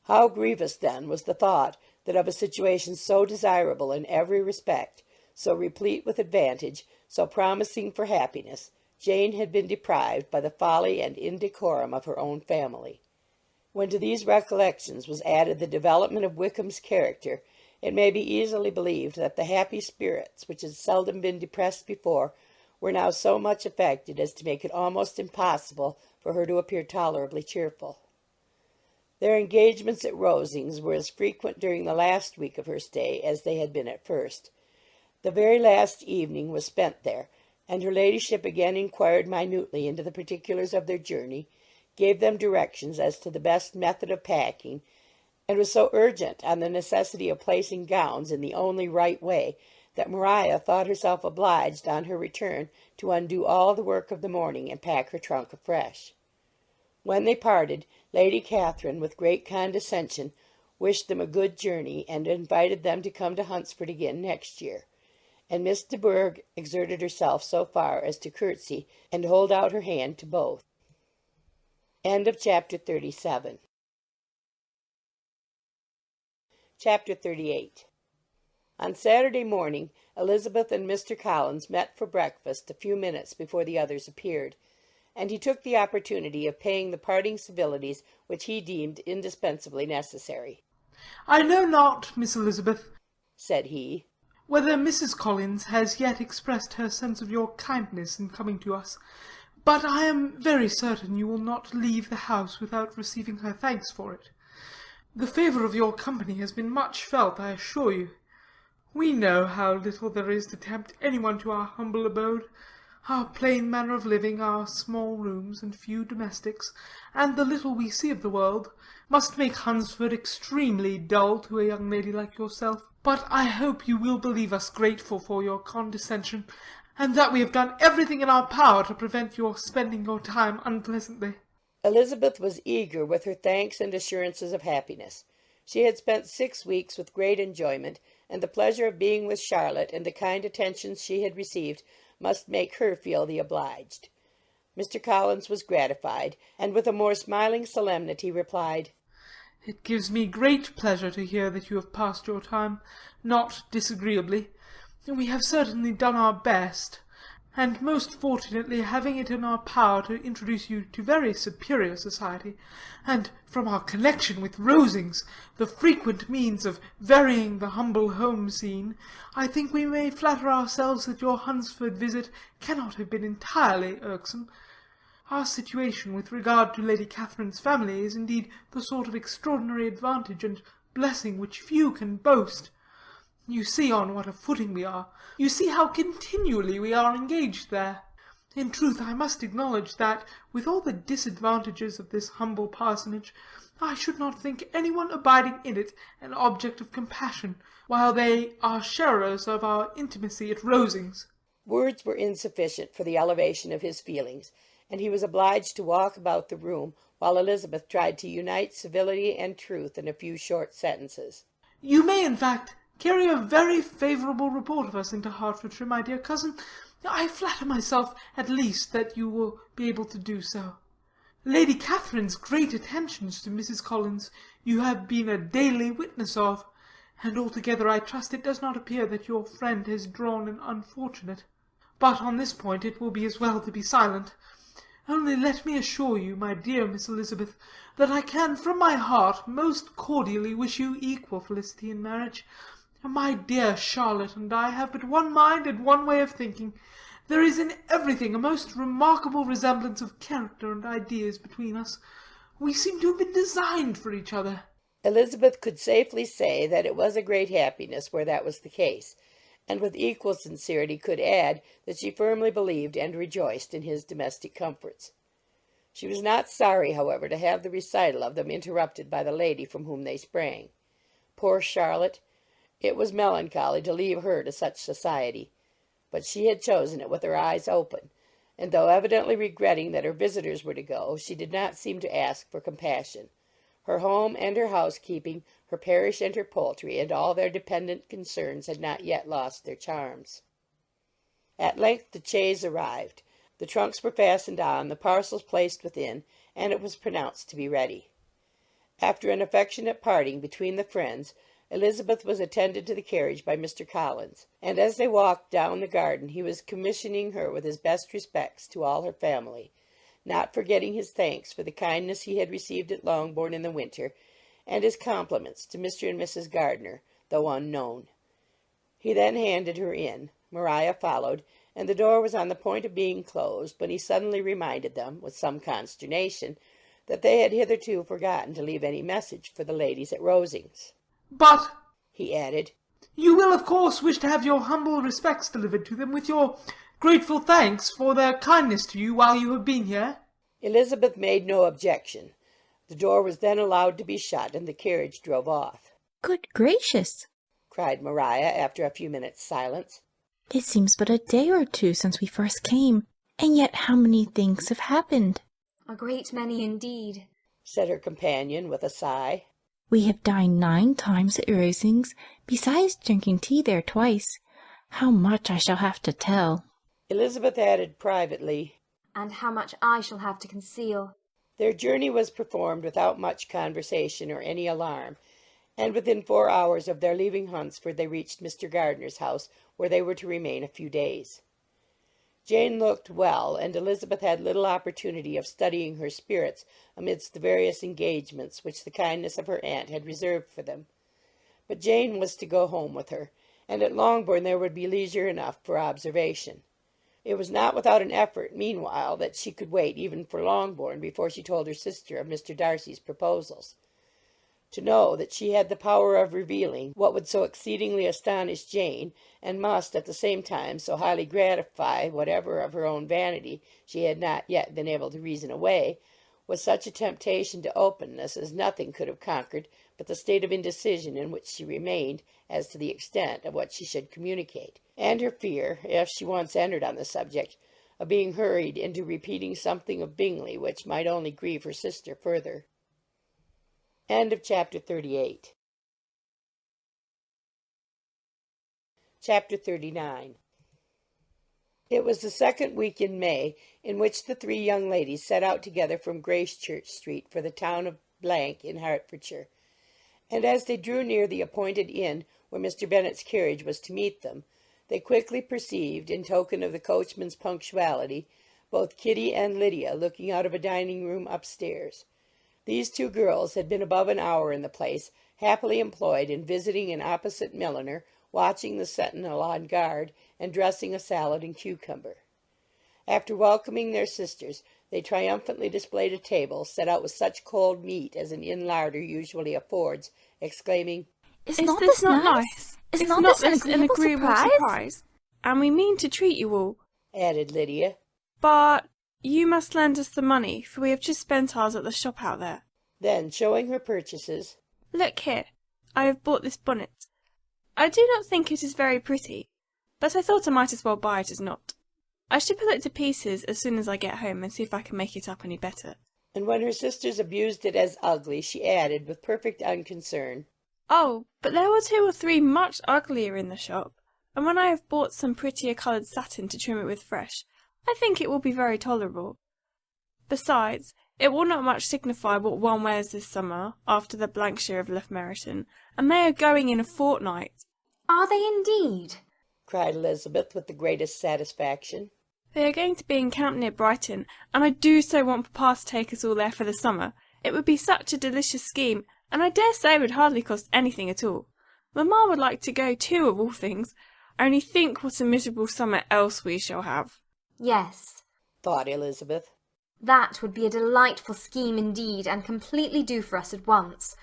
How grievous, then, was the thought that of a situation so desirable in every respect, so replete with advantage, so promising for happiness, Jane had been deprived by the folly and indecorum of her own family. When to these recollections was added the development of Wickham's character, it may be easily believed that the happy spirits, which had seldom been depressed before, were now so much affected as to make it almost impossible for her to appear tolerably cheerful. Their engagements at Rosings were as frequent during the last week of her stay as they had been at first. The very last evening was spent there, and her ladyship again inquired minutely into the particulars of their journey, gave them directions as to the best method of packing, and was so urgent on the necessity of placing gowns in the only right way that Maria thought herself obliged on her return to undo all the work of the morning and pack her trunk afresh. When they parted, Lady Catherine, with great condescension, wished them a good journey, and invited them to come to Hunsford again next year, and Miss de Bourgh exerted herself so far as to curtsy and hold out her hand to both. End of chapter 37. Chapter 38. On Saturday morning, Elizabeth and Mr. Collins met for breakfast a few minutes before the others appeared, and he took the opportunity of paying the parting civilities which he deemed indispensably necessary. "I know not, Miss Elizabeth," said he, "whether Mrs. Collins has yet expressed her sense of your kindness in coming to us, but I am very certain you will not leave the house without receiving her thanks for it. The favour of your company has been much felt, I assure you. We know how little there is to tempt any one to our humble abode. Our plain manner of living, our small rooms and few domestics, and the little we see of the world, must make Hunsford extremely dull to a young lady like yourself. But I hope you will believe us grateful for your condescension, and that we have done everything in our power to prevent your spending your time unpleasantly." Elizabeth was eager with her thanks and assurances of happiness. She had spent 6 weeks with great enjoyment, and the pleasure of being with Charlotte and the kind attentions she had received must make her feel the obliged. Mr. Collins was gratified, and with a more smiling solemnity replied, "It gives me great pleasure to hear that you have passed your time not disagreeably. We have certainly done our best, and most fortunately having it in our power to introduce you to very superior society, and from our connection with Rosings, the frequent means of varying the humble home scene, I think we may flatter ourselves that your Hunsford visit cannot have been entirely irksome. Our situation with regard to Lady Catherine's family is indeed the sort of extraordinary advantage and blessing which few can boast. You see on what a footing we are. You see how continually we are engaged there. In truth, I must acknowledge that, with all the disadvantages of this humble parsonage, I should not think any one abiding in it an object of compassion, while they are sharers of our intimacy at Rosings." Words were insufficient for the elevation of his feelings, and he was obliged to walk about the room while Elizabeth tried to unite civility and truth in a few short sentences. "You may, in fact, carry a very favourable report of us into Hertfordshire, my dear cousin. I flatter myself, at least, that you will be able to do so. Lady Catherine's great attentions to Mrs. Collins you have been a daily witness of, and altogether I trust it does not appear that your friend has drawn an unfortunate. But on this point it will be as well to be silent. Only let me assure you, my dear Miss Elizabeth, that I can from my heart most cordially wish you equal felicity in marriage. My dear Charlotte and I have but one mind and one way of thinking. There is in everything a most remarkable resemblance of character and ideas between us. We seem to have been designed for each other." Elizabeth could safely say that it was a great happiness where that was the case, and with equal sincerity could add that she firmly believed and rejoiced in his domestic comforts. She was not sorry, however, to have the recital of them interrupted by the lady from whom they sprang. Poor Charlotte! It was melancholy to leave her to such society, but she had chosen it with her eyes open, and though evidently regretting that her visitors were to go, she did not seem to ask for compassion. Her home and her housekeeping, her parish and her poultry, and all their dependent concerns had not yet lost their charms. At length the chaise arrived. The trunks were fastened on, the parcels placed within, and it was pronounced to be ready. After an affectionate parting between the friends, Elizabeth was attended to the carriage by Mr. Collins, and as they walked down the garden he was commissioning her with his best respects to all her family, not forgetting his thanks for the kindness he had received at Longbourn in the winter, and his compliments to Mr. and Mrs. Gardiner, though unknown. He then handed her in. Maria followed, and the door was on the point of being closed, when he suddenly reminded them, with some consternation, that they had hitherto forgotten to leave any message for the ladies at Rosings. "But," he added, "you will of course wish to have your humble respects delivered to them, with your grateful thanks for their kindness to you while you have been here?" Elizabeth made no objection. The door was then allowed to be shut, and the carriage drove off. "Good gracious!" cried Maria, after a few minutes' silence. "It seems but a day or two since we first came, and yet how many things have happened!" "A great many indeed," said her companion, with a sigh. "We have dined 9 times at Rosings, besides drinking tea there twice. How much I shall have to tell!" Elizabeth added privately, "and how much I shall have to conceal." Their journey was performed without much conversation or any alarm, and within 4 hours of their leaving Hunsford they reached Mr. Gardiner's house, where they were to remain a few days. Jane looked well, and Elizabeth had little opportunity of studying her spirits amidst the various engagements which the kindness of her aunt had reserved for them. But Jane was to go home with her, and at Longbourn there would be leisure enough for observation. It was not without an effort, meanwhile, that she could wait even for Longbourn before she told her sister of Mr. Darcy's proposals. To know that she had the power of revealing what would so exceedingly astonish Jane, and must at the same time so highly gratify whatever of her own vanity she had not yet been able to reason away, was such a temptation to openness as nothing could have conquered but the state of indecision in which she remained as to the extent of what she should communicate, and her fear, if she once entered on the subject, of being hurried into repeating something of Bingley which might only grieve her sister further. Chapter 38. Chapter 39. It was the second week in May in which the 3 young ladies set out together from Gracechurch Street for the town of in Hertfordshire, and as they drew near the appointed inn where Mr. Bennet's carriage was to meet them, they quickly perceived, in token of the coachman's punctuality, both Kitty and Lydia looking out of a dining-room upstairs. These 2 girls had been above an hour in the place, happily employed in visiting an opposite milliner, watching the sentinel on guard, and dressing a salad and cucumber. After welcoming their sisters, they triumphantly displayed a table set out with such cold meat as an inn larder usually affords, exclaiming, Is not this nice? Is not this an agreeable surprise? And we mean to treat you all," added Lydia. "But you must lend us the money, for we have just spent ours at the shop out there." Then, showing her purchases, "Look here, I have bought this bonnet. I do not think it is very pretty, but I thought I might as well buy it as not. I shall put it to pieces as soon as I get home and see if I can make it up any better." And when her sisters abused it as ugly, she added, with perfect unconcern, "Oh, but there were 2 or 3 much uglier in the shop, and when I have bought some prettier coloured satin to trim it with fresh, I think it will be very tolerable. Besides, it will not much signify what one wears this summer, after the Blankshire have left Meryton, and they are going in a fortnight." "Are they indeed?" cried Elizabeth with the greatest satisfaction. "They are going to be in camp near Brighton, and I do so want papa to take us all there for the summer. It would be such a delicious scheme, and I dare say it would hardly cost anything at all. Mamma would like to go too, of all things. Only think what a miserable summer else we shall have." "Yes," thought Elizabeth. "that would be a delightful scheme indeed, and completely do for us at once.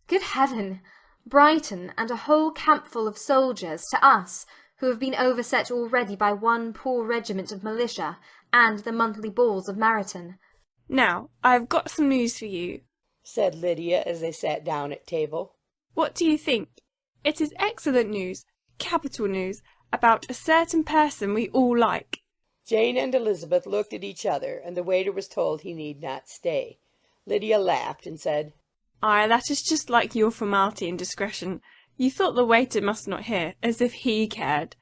Good heaven! Brighton, and a whole campful of soldiers, to us, who have been overset already by one poor regiment of militia, and the monthly balls of Meryton." "Now, I have got some news for you," said Lydia, as they sat down at table. "What do you think? It is excellent news, capital news, about a certain person we all like." Jane and Elizabeth looked at each other, and the waiter was told he need not stay. Lydia laughed and said, "Ay, that is just like your formality and discretion. You thought the waiter must not hear, as if he cared.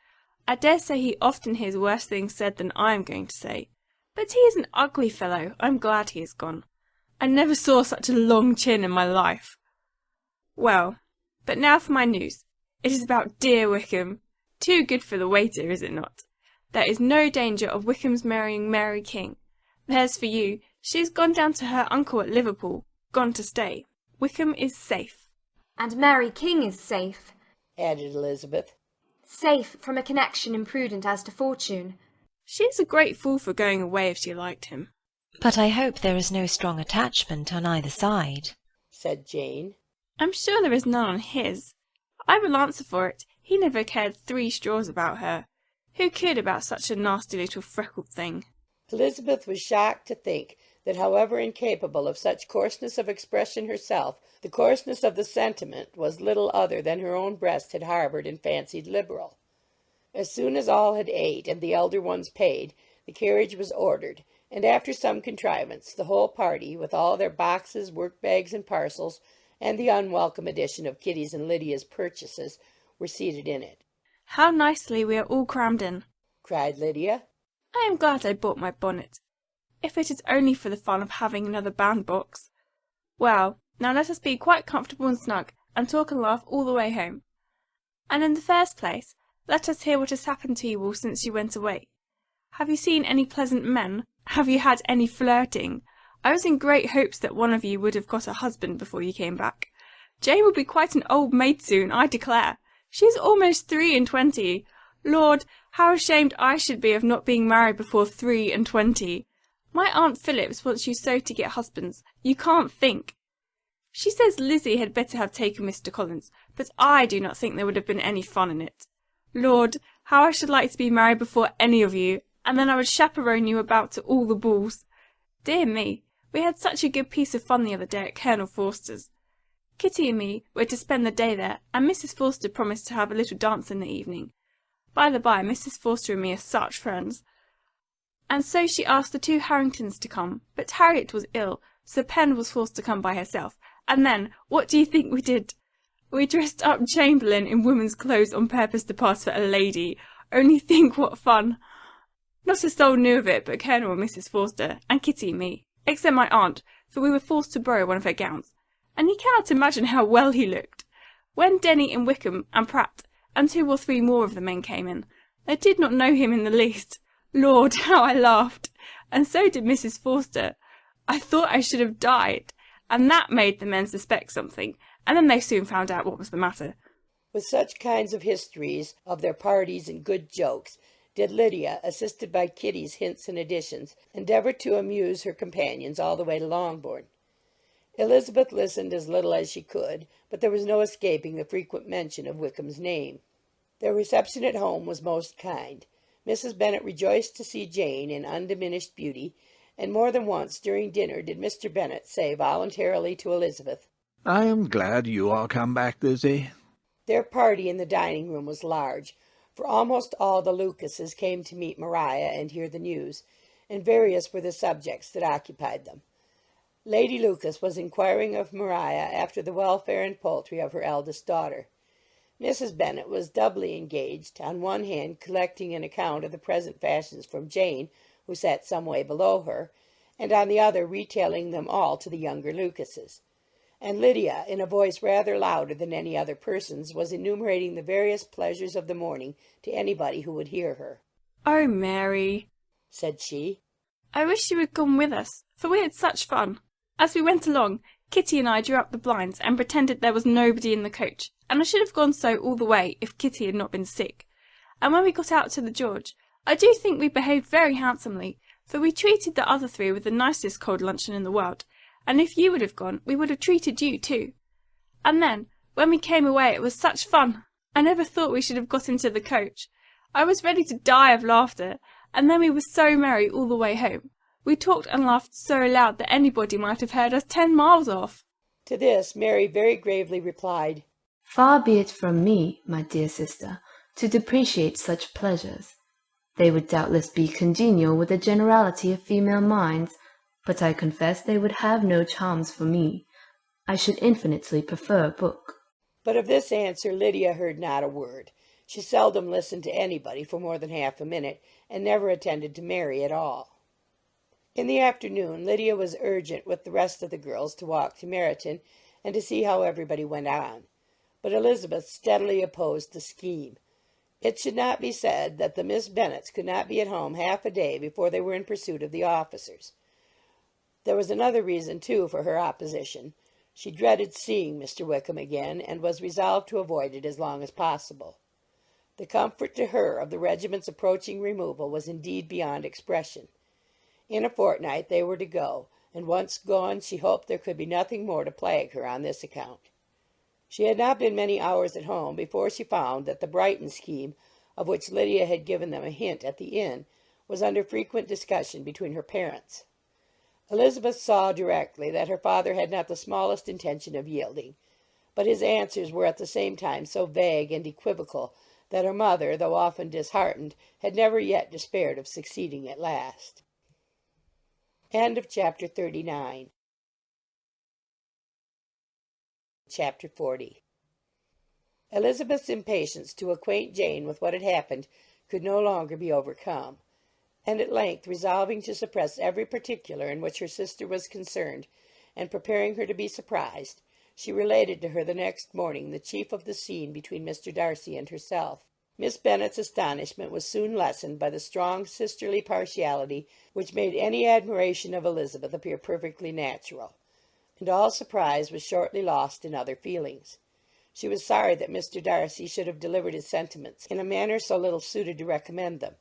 I dare say he often hears worse things said than I am going to say. But he is an ugly fellow. I'm glad he is gone. I never saw such a long chin in my life. Well, but now for my news. It is about dear Wickham. Too good for the waiter, is it not? There is no danger of Wickham's marrying Mary King. There's for you. She has gone down to her uncle at Liverpool, gone to stay. Wickham is safe." "And Mary King is safe," added Elizabeth. safe from a connection imprudent as to fortune. She is a great fool for going away if she liked him. But I hope there is no strong attachment on either side, said Jane. I'm sure there is none on his. I will answer for it, he never cared 3 straws about her. Who could about such a nasty little freckled thing? Elizabeth was shocked to think that, however incapable of such coarseness of expression herself, the coarseness of the sentiment was little other than her own breast had harboured and fancied liberal. As soon as all had ate and the elder ones paid, the carriage was ordered, and after some contrivance, the whole party, with all their boxes, work-bags, and parcels, and the unwelcome addition of Kitty's and Lydia's purchases, were seated in it. How nicely we are all crammed in, cried Lydia. I am glad I bought my bonnet, if it is only for the fun of having another bandbox. Well, now let us be quite comfortable and snug, and talk and laugh all the way home. And in the first place, let us hear what has happened to you all since you went away. Have you seen any pleasant men? Have you had any flirting? I was in great hopes that one of you would have got a husband before you came back. Jane will be quite an old maid soon, I declare. She is almost 23. Lord, how ashamed I should be of not being married before 23. My Aunt Phillips wants you so to get husbands, you can't think. She says Lizzie had better have taken Mr. Collins, but I do not think there would have been any fun in it. Lord, how I should like to be married before any of you, and then I would chaperone you about to all the balls. Dear me, we had such a good piece of fun the other day at Colonel Forster's. Kitty and me were to spend the day there, and Mrs. Forster promised to have a little dance in the evening. By the by, Mrs. Forster and me are such friends. And so she asked the 2 Harringtons to come, but Harriet was ill, so Pen was forced to come by herself, and then, what do you think we did? We dressed up Chamberlain in woman's clothes on purpose to pass for a lady. Only think what fun! Not a soul knew of it but Colonel and Mrs. Forster, and Kitty and me, except my aunt, for we were forced to borrow one of her gowns, and you cannot imagine how well he looked. When Denny and Wickham and Pratt and 2 or 3 more of the men came in, they did not know him in the least. Lord, how I laughed! And so did Mrs. Forster. I thought I should have died, and that made the men suspect something, and then they soon found out what was the matter. With such kinds of histories of their parties and good jokes, did Lydia, assisted by Kitty's hints and additions, endeavour to amuse her companions all the way to Longbourn. Elizabeth listened as little as she could, but there was no escaping the frequent mention of Wickham's name. Their reception at home was most kind. Mrs. Bennet rejoiced to see Jane in undiminished beauty, and more than once during dinner did Mr. Bennet say voluntarily to Elizabeth, I am glad you are come back, Lizzie. Their party in the dining-room was large, for almost all the Lucases came to meet Maria and hear the news, and various were the subjects that occupied them. Lady Lucas was inquiring of Maria after the welfare and poultry of her eldest daughter. Mrs. Bennet was doubly engaged, on one hand collecting an account of the present fashions from Jane, who sat some way below her, and on the other retailing them all to the younger Lucases. And Lydia, in a voice rather louder than any other person's, was enumerating the various pleasures of the morning to anybody who would hear her. Oh, Mary, said she, I wish you had gone with us, for we had such fun. As we went along, Kitty and I drew up the blinds and pretended there was nobody in the coach, and I should have gone so all the way if Kitty had not been sick. And when we got out to the George, I do think we behaved very handsomely, for we treated the other 3 with the nicest cold luncheon in the world, and if you would have gone, we would have treated you too. And then, when we came away, it was such fun! I never thought we should have got into the coach. I was ready to die of laughter, and then we were so merry all the way home. We talked and laughed so loud that anybody might have heard us 10 miles off. To this Mary very gravely replied, Far be it from me, my dear sister, to depreciate such pleasures. They would doubtless be congenial with the generality of female minds, but I confess they would have no charms for me. I should infinitely prefer a book. But of this answer Lydia heard not a word. She seldom listened to anybody for more than half a minute, and never attended to Mary at all. In the afternoon Lydia was urgent with the rest of the girls to walk to Meryton, and to see how everybody went on. But Elizabeth steadily opposed the scheme. It should not be said that the Miss Bennets could not be at home half a day before they were in pursuit of the officers. There was another reason, too, for her opposition. She dreaded seeing Mr. Wickham again, and was resolved to avoid it as long as possible. The comfort to her of the regiment's approaching removal was indeed beyond expression. In a fortnight they were to go, and once gone she hoped there could be nothing more to plague her on this account. She had not been many hours at home before she found that the Brighton scheme, of which Lydia had given them a hint at the inn, was under frequent discussion between her parents. Elizabeth saw directly that her father had not the smallest intention of yielding, but his answers were at the same time so vague and equivocal that her mother, though often disheartened, had never yet despaired of succeeding at last. Chapter 39. Chapter 40. Elizabeth's impatience to acquaint Jane with what had happened could no longer be overcome, and at length, resolving to suppress every particular in which her sister was concerned, and preparing her to be surprised, she related to her the next morning the chief of the scene between Mr. Darcy and herself. Miss Bennet's astonishment was soon lessened by the strong sisterly partiality which made any admiration of Elizabeth appear perfectly natural, and all surprise was shortly lost in other feelings. She was sorry that Mr. Darcy should have delivered his sentiments in a manner so little suited to recommend them,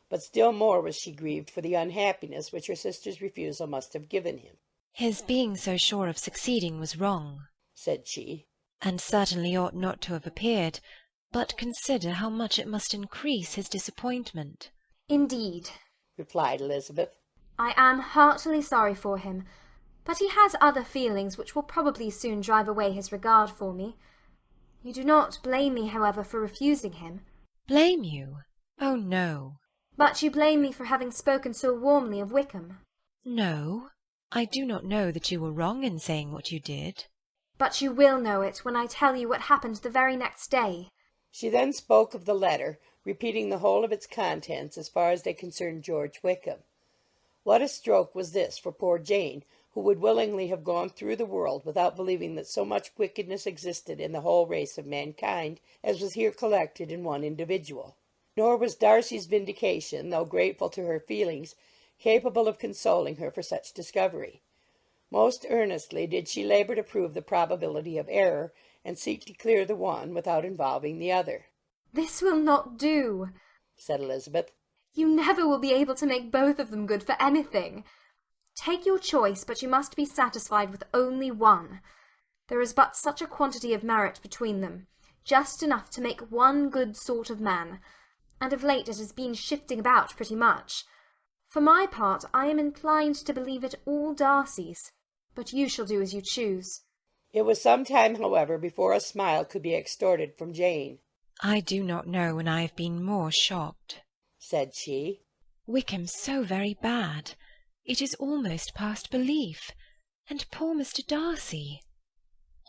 but still more was she grieved for the unhappiness which her sister's refusal must have given him. "His being so sure of succeeding was wrong," said she, "and certainly ought not to have appeared. But consider how much it must increase his disappointment." "Indeed," replied Elizabeth, "I am heartily sorry for him, but he has other feelings which will probably soon drive away his regard for me. You do not blame me, however, for refusing him?" "Blame you? Oh, no." "But you blame me for having spoken so warmly of Wickham?" "No, I do not know that you were wrong in saying what you did." "But you will know it when I tell you what happened the very next day." She then spoke of the letter, repeating the whole of its contents as far as they concerned George Wickham. What a stroke was this for poor Jane, who would willingly have gone through the world without believing that so much wickedness existed in the whole race of mankind as was here collected in one individual. Nor was Darcy's vindication, though grateful to her feelings, capable of consoling her for such discovery. Most earnestly did she labour to prove the probability of error, and seek to clear the one without involving the other. "This will not do," said Elizabeth. "You never will be able to make both of them good for anything. Take your choice, but you must be satisfied with only one. There is but such a quantity of merit between them, just enough to make one good sort of man, and of late it has been shifting about pretty much. For my part, I am inclined to believe it all Darcy's, but you shall do as you choose." It was some time, however, before a smile could be extorted from Jane. "I do not know when I have been more shocked," said she. "Wickham so very bad. It is almost past belief. And poor Mr. Darcy.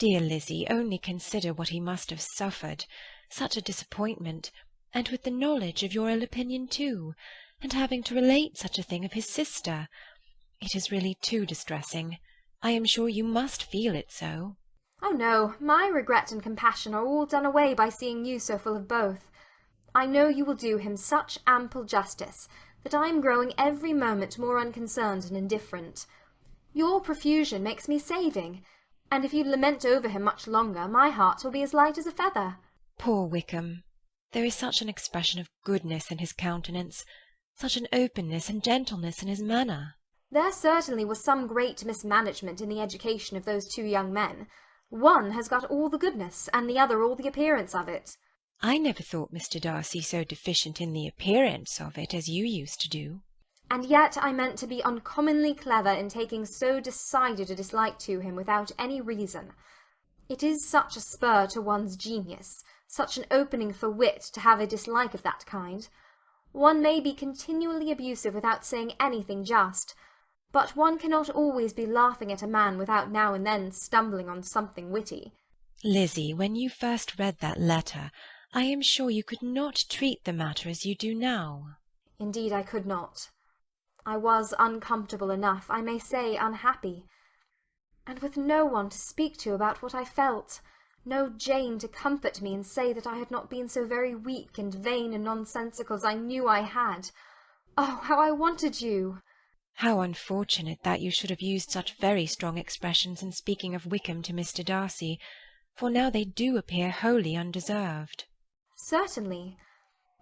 Dear Lizzie, only consider what he must have suffered. Such a disappointment, and with the knowledge of your ill opinion too, and having to relate such a thing of his sister. It is really too distressing. I am sure you must feel it so." "Oh no, my regret and compassion are all done away by seeing you so full of both. I know you will do him such ample justice that I am growing every moment more unconcerned and indifferent. Your profusion makes me saving, and if you lament over him much longer, my heart will be as light as a feather." Poor Wickham! There is such an expression of goodness in his countenance, such an openness and gentleness in his manner. There certainly was some great mismanagement in the education of those two young men. One has got all the goodness, and the other all the appearance of it. I never thought Mr. Darcy so deficient in the appearance of it as you used to do. And yet I meant to be uncommonly clever in taking so decided a dislike to him without any reason. It is such a spur to one's genius, such an opening for wit to have a dislike of that kind. One may be continually abusive without saying anything just, but one cannot always be laughing at a man without now and then stumbling on something witty. Lizzie, when you first read that letter, I am sure you could not treat the matter as you do now. Indeed I could not. I was uncomfortable enough, I may say unhappy, and with no one to speak to about what I felt, no Jane to comfort me and say that I had not been so very weak and vain and nonsensical as I knew I had. Oh, how I wanted you! How unfortunate that you should have used such very strong expressions in speaking of Wickham to Mr. Darcy, for now they do appear wholly undeserved. Certainly.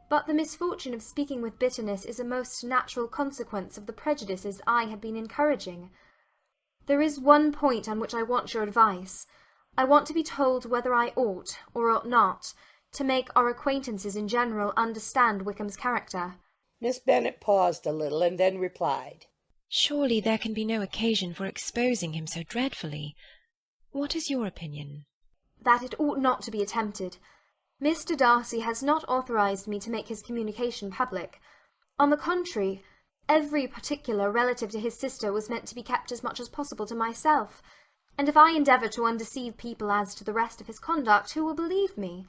but the misfortune of speaking with bitterness is a most natural consequence of the prejudices I have been encouraging. There is one point on which I want your advice. I want to be told whether I ought, or ought not, to make our acquaintances in general understand Wickham's character. Miss Bennet paused a little, and then replied, Surely there can be no occasion for exposing him so dreadfully. What is your opinion? That it ought not to be attempted. Mr. Darcy has not authorized me to make his communication public. On the contrary, every particular relative to his sister was meant to be kept as much as possible to myself, and if I endeavour to undeceive people as to the rest of his conduct, who will believe me?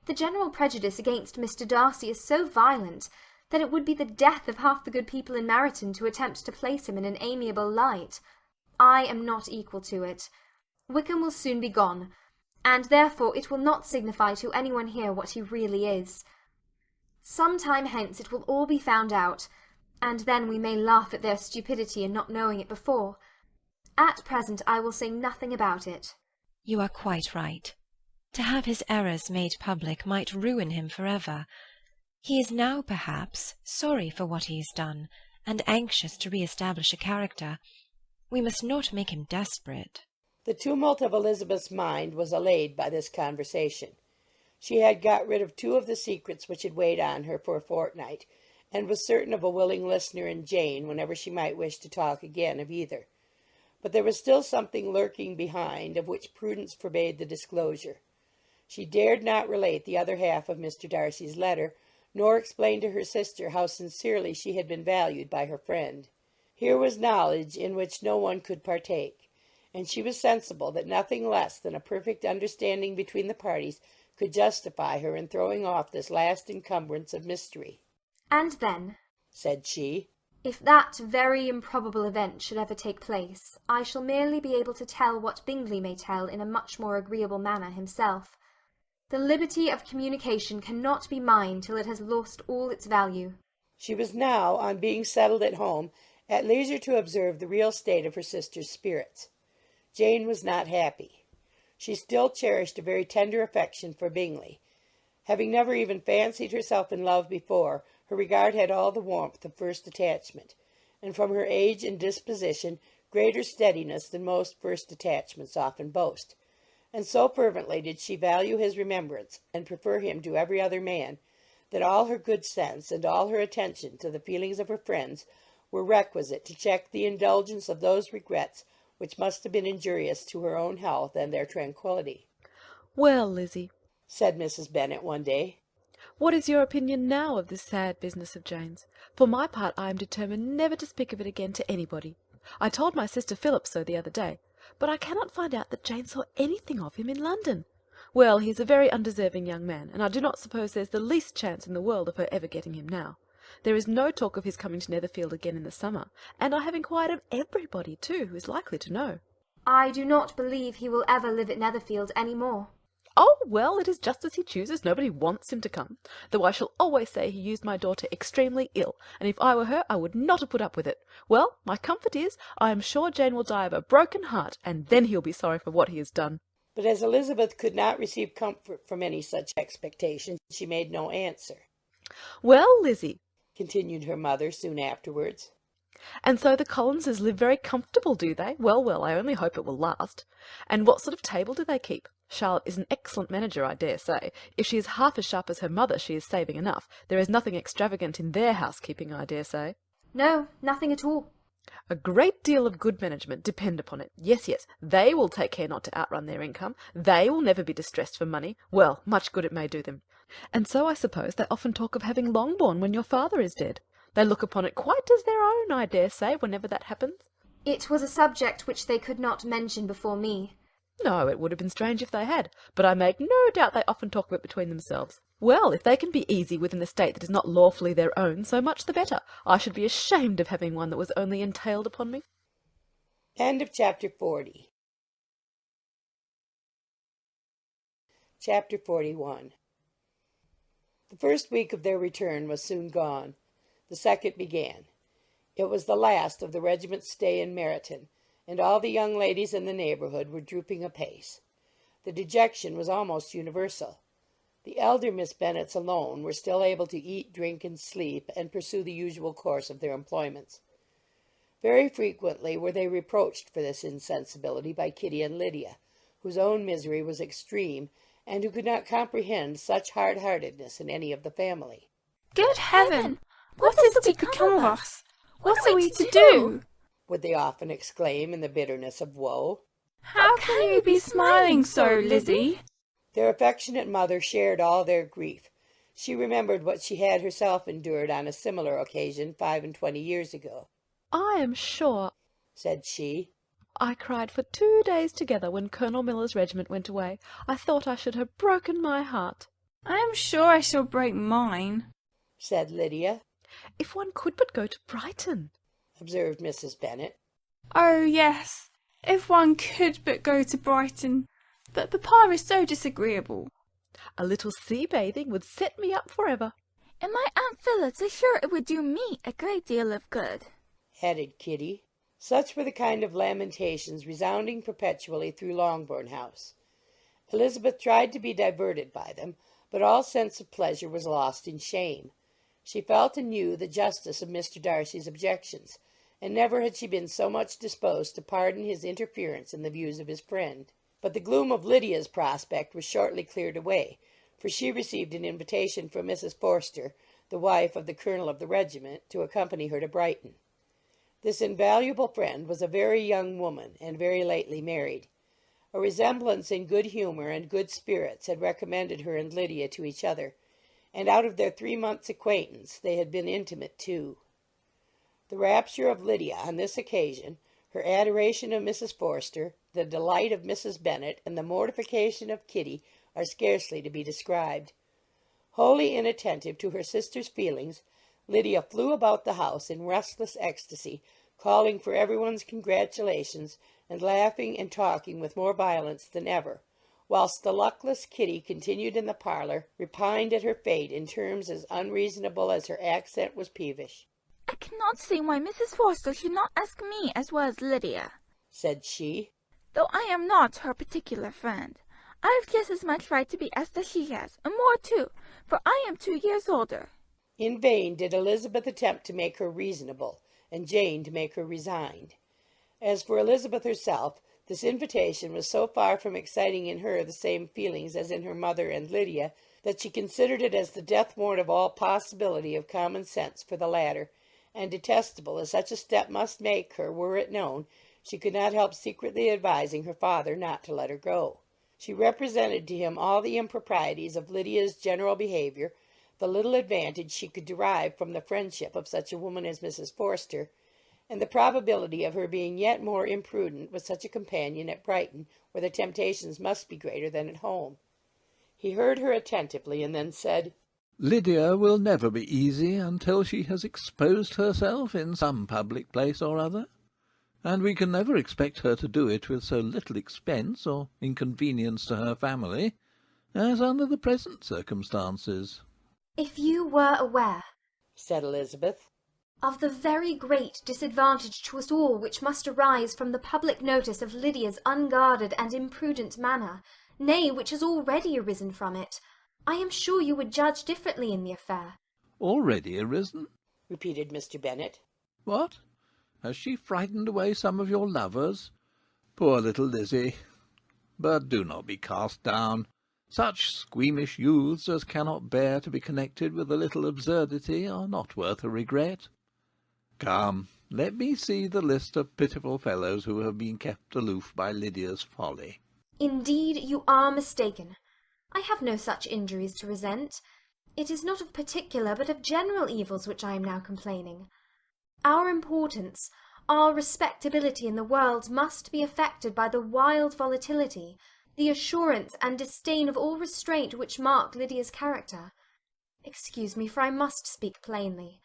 The general prejudice against Mr. Darcy is so violent that it would be the death of half the good people in Meryton to attempt to place him in an amiable light. I am not equal to it. Wickham will soon be gone, and therefore it will not signify to anyone here what he really is. Some time hence it will all be found out, and then we may laugh at their stupidity in not knowing it before. At present I will say nothing about it. You are quite right. To have his errors made public might ruin him forever. He is now, perhaps, sorry for what he has done, and anxious to re-establish a character. We must not make him desperate. The tumult of Elizabeth's mind was allayed by this conversation. She had got rid of two of the secrets which had weighed on her for a fortnight, and was certain of a willing listener in Jane whenever she might wish to talk again of either. But there was still something lurking behind, of which prudence forbade the disclosure. She dared not relate the other half of Mr. Darcy's letter, nor explain to her sister how sincerely she had been valued by her friend. Here was knowledge in which no one could partake, and she was sensible that nothing less than a perfect understanding between the parties could justify her in throwing off this last encumbrance of mystery. And then, said she, if that very improbable event should ever take place, I shall merely be able to tell what Bingley may tell in a much more agreeable manner himself. The liberty of communication cannot be mine till it has lost all its value. She was now, on being settled at home, at leisure to observe the real state of her sister's spirits. Jane was not happy. She still cherished a very tender affection for Bingley. Having never even fancied herself in love before, her regard had all the warmth of first attachment, and from her age and disposition greater steadiness than most first attachments often boast. And so fervently did she value his remembrance, and prefer him to every other man, that all her good sense and all her attention to the feelings of her friends were requisite to check the indulgence of those regrets which must have been injurious to her own health and their tranquillity. "Well, Lizzie," said Mrs. Bennet one day, "what is your opinion now of this sad business of Jane's? For my part, I am determined never to speak of it again to anybody. I told my sister Philip so the other day, but I cannot find out that Jane saw anything of him in London. Well, he is a very undeserving young man, and I do not suppose there's the least chance in the world of her ever getting him now. There is no talk of his coming to Netherfield again in the summer, and I have inquired of everybody, too, who is likely to know." I do not believe he will ever live at Netherfield any more. "Oh, well, it is just as he chooses. Nobody wants him to come, though I shall always say he used my daughter extremely ill, and if I were her I would not have put up with it. Well, my comfort is, I am sure Jane will die of a broken heart, and then he'll be sorry for what he has done." But as Elizabeth could not receive comfort from any such expectation, she made no answer. "Well, Lizzie," continued her mother soon afterwards, "and so the Collinses live very comfortable, do they? Well, well, I only hope it will last. And what sort of table do they keep? Charlotte is an excellent manager, I dare say. If she is half as sharp as her mother, she is saving enough. There is nothing extravagant in their housekeeping, I dare say." "No, nothing at all." "A great deal of good management, depend upon it. Yes, yes, they will take care not to outrun their income. They will never be distressed for money. Well, much good it may do them. And so I suppose they often talk of having Longbourn when your father is dead. They look upon it quite as their own, I dare say, whenever that happens." It was a subject which they could not mention before me. "No, it would have been strange if they had, but I make no doubt they often talk of it between themselves. Well, if they can be easy with an estate that is not lawfully their own, so much the better. I should be ashamed of having one that was only entailed upon me." End of chapter 40. Chapter 41. The first week of their return was soon gone. The second began. It was the last of the regiment's stay in Meryton, and all the young ladies in the neighbourhood were drooping apace. The dejection was almost universal. The elder Miss Bennets alone were still able to eat, drink, and sleep, and pursue the usual course of their employments. Very frequently were they reproached for this insensibility by Kitty and Lydia, whose own misery was extreme, and who could not comprehend such hard-heartedness in any of the family. Good heaven! What is to become of us? What are we to do? Would they often exclaim in the bitterness of woe. How can you be smiling so, Lizzie? Their affectionate mother shared all their grief. She remembered what she had herself endured on a similar occasion 25 years ago. I am sure, said she, I cried for 2 days together when Colonel Miller's regiment went away. I thought I should have broken my heart. I am sure I shall break mine, said Lydia. If one could but go to Brighton, observed Mrs. Bennet. Oh, yes, if one could but go to Brighton. But papa is so disagreeable. A little sea-bathing would set me up forever. And my Aunt Phillips is sure it would do me a great deal of good, added Kitty. Such were the kind of lamentations resounding perpetually through Longbourn House. Elizabeth tried to be diverted by them, but all sense of pleasure was lost in shame. She felt anew the justice of Mr. Darcy's objections, and never had she been so much disposed to pardon his interference in the views of his friend. But the gloom of Lydia's prospect was shortly cleared away, for she received an invitation from Mrs. Forster, the wife of the colonel of the regiment, to accompany her to Brighton. This invaluable friend was a very young woman, and very lately married. A resemblance in good humour and good spirits had recommended her and Lydia to each other, and out of their 3 months' acquaintance they had been intimate too. The rapture of Lydia on this occasion, her adoration of Mrs. Forster, the delight of Mrs. Bennet, and the mortification of Kitty are scarcely to be described. Wholly inattentive to her sister's feelings, Lydia flew about the house in restless ecstasy, calling for everyone's congratulations, and laughing and talking with more violence than ever, whilst the luckless Kitty continued in the parlour, repined at her fate in terms as unreasonable as her accent was peevish. I cannot see why Mrs. Forster should not ask me as well as Lydia, said she, though I am not her particular friend. I have just as much right to be asked as she has, and more too, for I am 2 years older. In vain did Elizabeth attempt to make her reasonable, and Jane to make her resigned. As for Elizabeth herself, this invitation was so far from exciting in her the same feelings as in her mother and Lydia, that she considered it as the death warrant of all possibility of common sense for the latter, and detestable as such a step must make her were it known, she could not help secretly advising her father not to let her go. She represented to him all the improprieties of Lydia's general behaviour, the little advantage she could derive from the friendship of such a woman as Mrs. Forster, and the probability of her being yet more imprudent with such a companion at Brighton, where the temptations must be greater than at home. He heard her attentively, and then said, Lydia will never be easy until she has exposed herself in some public place or other, and we can never expect her to do it with so little expense or inconvenience to her family as under the present circumstances. If you were aware, said Elizabeth, of the very great disadvantage to us all which must arise from the public notice of Lydia's unguarded and imprudent manner, nay, which has already arisen from it, I am sure you would judge differently in the affair. Already arisen? Repeated Mr. Bennet. What? Has she frightened away some of your lovers? Poor little Lizzie! But do not be cast down. Such squeamish youths as cannot bear to be connected with a little absurdity are not worth a regret. Come, let me see the list of pitiful fellows who have been kept aloof by Lydia's folly. Indeed, you are mistaken. I have no such injuries to resent. It is not of particular, but of general evils which I am now complaining. Our importance, our respectability in the world must be affected by the wild volatility, the assurance and disdain of all restraint which mark Lydia's character. Excuse me, for I must speak plainly.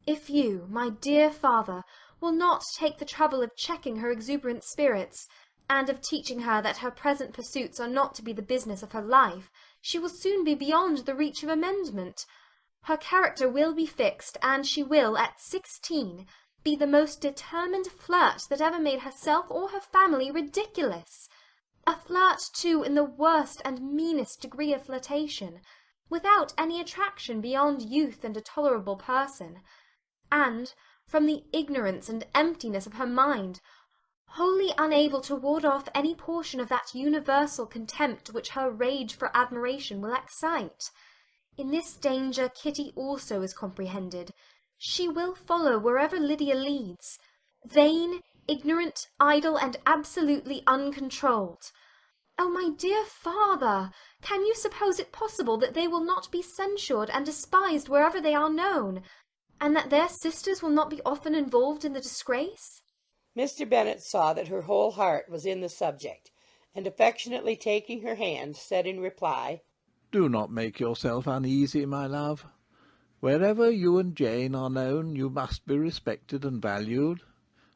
If you, my dear father, will not take the trouble of checking her exuberant spirits, and of teaching her that her present pursuits are not to be the business of her life, she will soon be beyond the reach of amendment. Her character will be fixed, and she will, at 16, be the most determined flirt that ever made herself or her family ridiculous. A flirt, too, in the worst and meanest degree of flirtation, without any attraction beyond youth and a tolerable person, and, from the ignorance and emptiness of her mind, wholly unable to ward off any portion of that universal contempt which her rage for admiration will excite. In this danger Kitty also is comprehended. She will follow wherever Lydia leads, vain, ignorant, idle, and absolutely uncontrolled. Oh, my dear father, can you suppose it possible that they will not be censured and despised wherever they are known, and that their sisters will not be often involved in the disgrace? Mr. Bennet saw that her whole heart was in the subject, and affectionately taking her hand, said in reply, "Do not make yourself uneasy, my love. Wherever you and Jane are known, you must be respected and valued,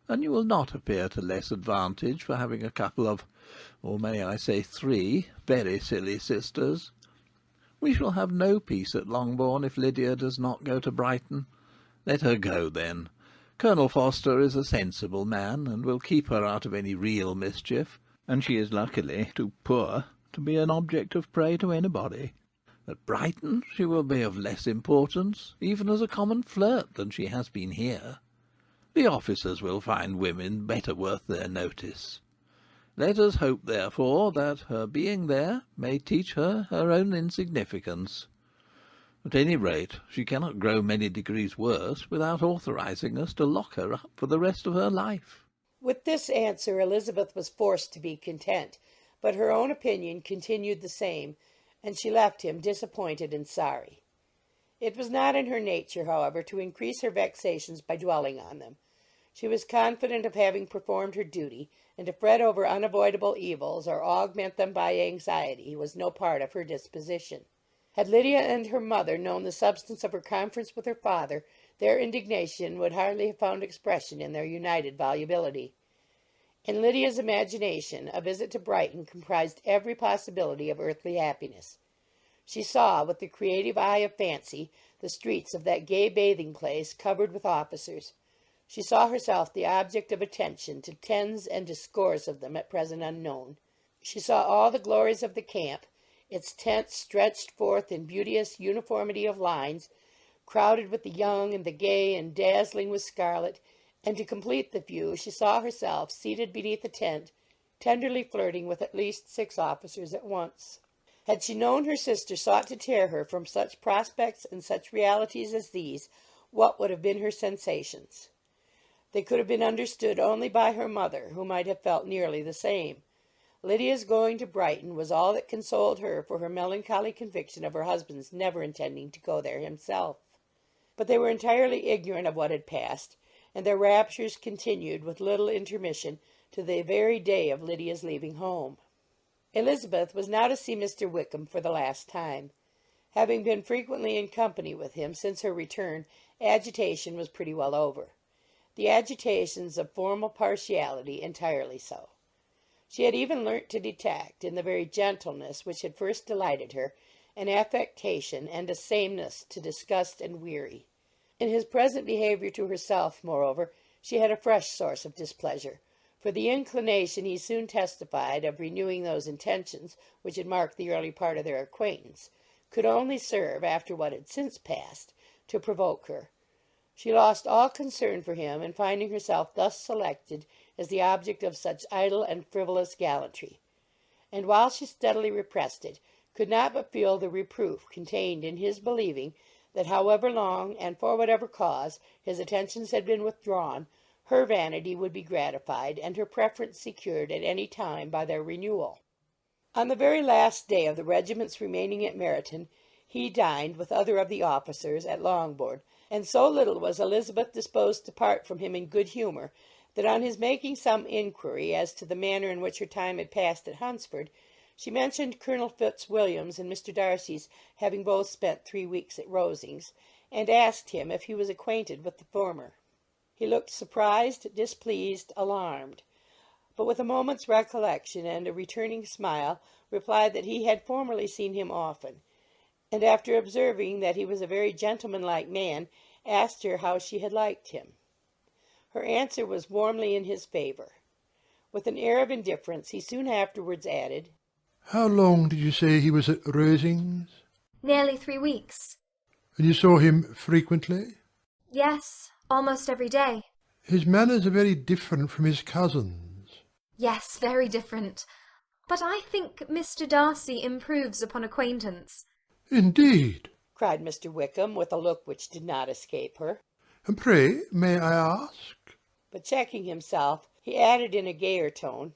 and you will not appear to less advantage for having a couple of, or may I say 3, very silly sisters. We shall have no peace at Longbourn if Lydia does not go to Brighton. Let her go, then. Colonel Forster is a sensible man, and will keep her out of any real mischief, and she is luckily too poor to be an object of prey to anybody. At Brighton she will be of less importance, even as a common flirt, than she has been here. The officers will find women better worth their notice. Let us hope, therefore, that her being there may teach her her own insignificance. At any rate, she cannot grow many degrees worse without authorizing us to lock her up for the rest of her life." With this answer Elizabeth was forced to be content, but her own opinion continued the same, and she left him disappointed and sorry. It was not in her nature, however, to increase her vexations by dwelling on them. She was confident of having performed her duty, and to fret over unavoidable evils, or augment them by anxiety, was no part of her disposition. Had Lydia and her mother known the substance of her conference with her father, their indignation would hardly have found expression in their united volubility. In Lydia's imagination a visit to Brighton comprised every possibility of earthly happiness. She saw, with the creative eye of fancy, the streets of that gay bathing-place covered with officers. She saw herself the object of attention to tens and to scores of them at present unknown. She saw all the glories of the camp, its tents stretched forth in beauteous uniformity of lines, crowded with the young and the gay and dazzling with scarlet, and to complete the view she saw herself seated beneath a tent, tenderly flirting with at least 6 officers at once. Had she known her sister sought to tear her from such prospects and such realities as these, what would have been her sensations? They could have been understood only by her mother, who might have felt nearly the same. Lydia's going to Brighton was all that consoled her for her melancholy conviction of her husband's never intending to go there himself. But they were entirely ignorant of what had passed, and their raptures continued with little intermission to the very day of Lydia's leaving home. Elizabeth was now to see Mr. Wickham for the last time. Having been frequently in company with him since her return, agitation was pretty well over. The agitations of formal partiality entirely so. She had even learnt to detect, in the very gentleness which had first delighted her, an affectation and a sameness to disgust and weary. In his present behaviour to herself, moreover, she had a fresh source of displeasure, for the inclination he soon testified of renewing those intentions which had marked the early part of their acquaintance could only serve, after what had since passed, to provoke her. She lost all concern for him in finding herself thus selected as the object of such idle and frivolous gallantry, and while she steadily repressed it, could not but feel the reproof contained in his believing that, however long and for whatever cause his attentions had been withdrawn, her vanity would be gratified and her preference secured at any time by their renewal. On the very last day of the regiment's remaining at Meryton, he dined, with other of the officers, at Longbourn, and so little was Elizabeth disposed to part from him in good humour, that on his making some inquiry as to the manner in which her time had passed at Hunsford, she mentioned Colonel Fitzwilliam's and Mr. Darcy's having both spent 3 weeks at Rosings, and asked him if he was acquainted with the former. He looked surprised, displeased, alarmed, but with a moment's recollection and a returning smile, replied that he had formerly seen him often, and after observing that he was a very gentlemanlike man, asked her how she had liked him. Her answer was warmly in his favour. With an air of indifference he soon afterwards added, "How long did you say he was at Rosings?" Nearly 3 weeks. "And you saw him frequently?" Yes, almost every day. "His manners are very different from his cousin's." Yes, very different. But I think Mr. Darcy improves upon acquaintance. "Indeed!" cried Mr. Wickham, with a look which did not escape her. "And pray, may I ask?" But checking himself, he added in a gayer tone,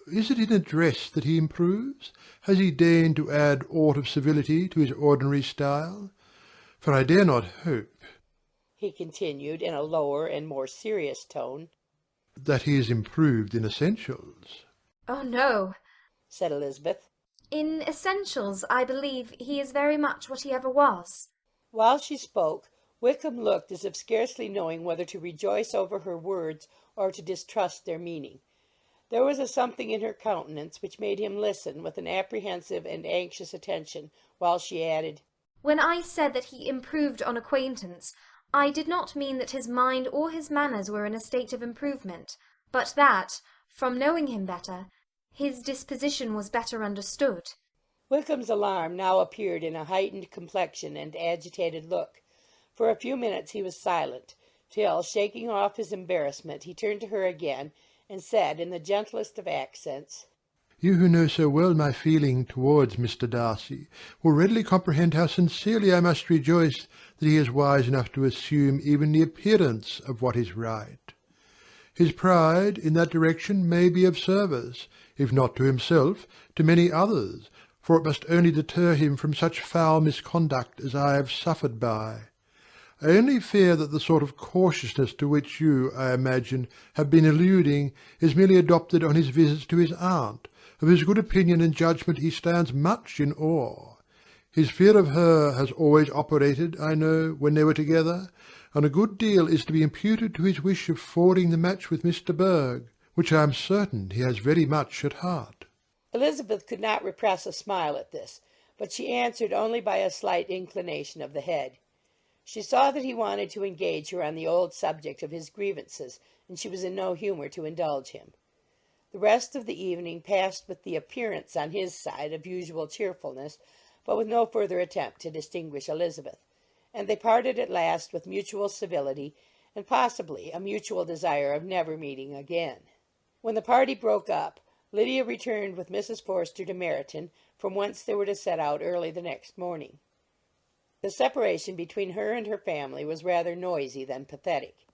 "Is it in address that he improves? Has he deigned to add aught of civility to his ordinary style? For I dare not hope," he continued in a lower and more serious tone, "that he is improved in essentials." Oh, no, said Elizabeth. In essentials, I believe, he is very much what he ever was. While she spoke, Wickham looked as if scarcely knowing whether to rejoice over her words or to distrust their meaning. There was a something in her countenance which made him listen with an apprehensive and anxious attention, while she added, When I said that he improved on acquaintance, I did not mean that his mind or his manners were in a state of improvement, but that, from knowing him better, his disposition was better understood. Wickham's alarm now appeared in a heightened complexion and agitated look. For a few minutes he was silent, till, shaking off his embarrassment, he turned to her again, and said in the gentlest of accents, "You who know so well my feeling towards Mr. Darcy will readily comprehend how sincerely I must rejoice that he is wise enough to assume even the appearance of what is right. His pride in that direction may be of service, if not to himself, to many others, for it must only deter him from such foul misconduct as I have suffered by. I only fear that the sort of cautiousness to which you, I imagine, have been alluding is merely adopted on his visits to his aunt, of whose good opinion and judgment he stands much in awe. His fear of her has always operated, I know, when they were together, and a good deal is to be imputed to his wish of forwarding the match with Mr. Berg, which I am certain he has very much at heart." Elizabeth could not repress a smile at this, but she answered only by a slight inclination of the head. She saw that he wanted to engage her on the old subject of his grievances, and she was in no humour to indulge him. The rest of the evening passed with the appearance on his side of usual cheerfulness, but with no further attempt to distinguish Elizabeth, and they parted at last with mutual civility, and possibly a mutual desire of never meeting again. When the party broke up, Lydia returned with Mrs. Forster to Meryton, from whence they were to set out early the next morning. The separation between her and her family was rather noisy than pathetic.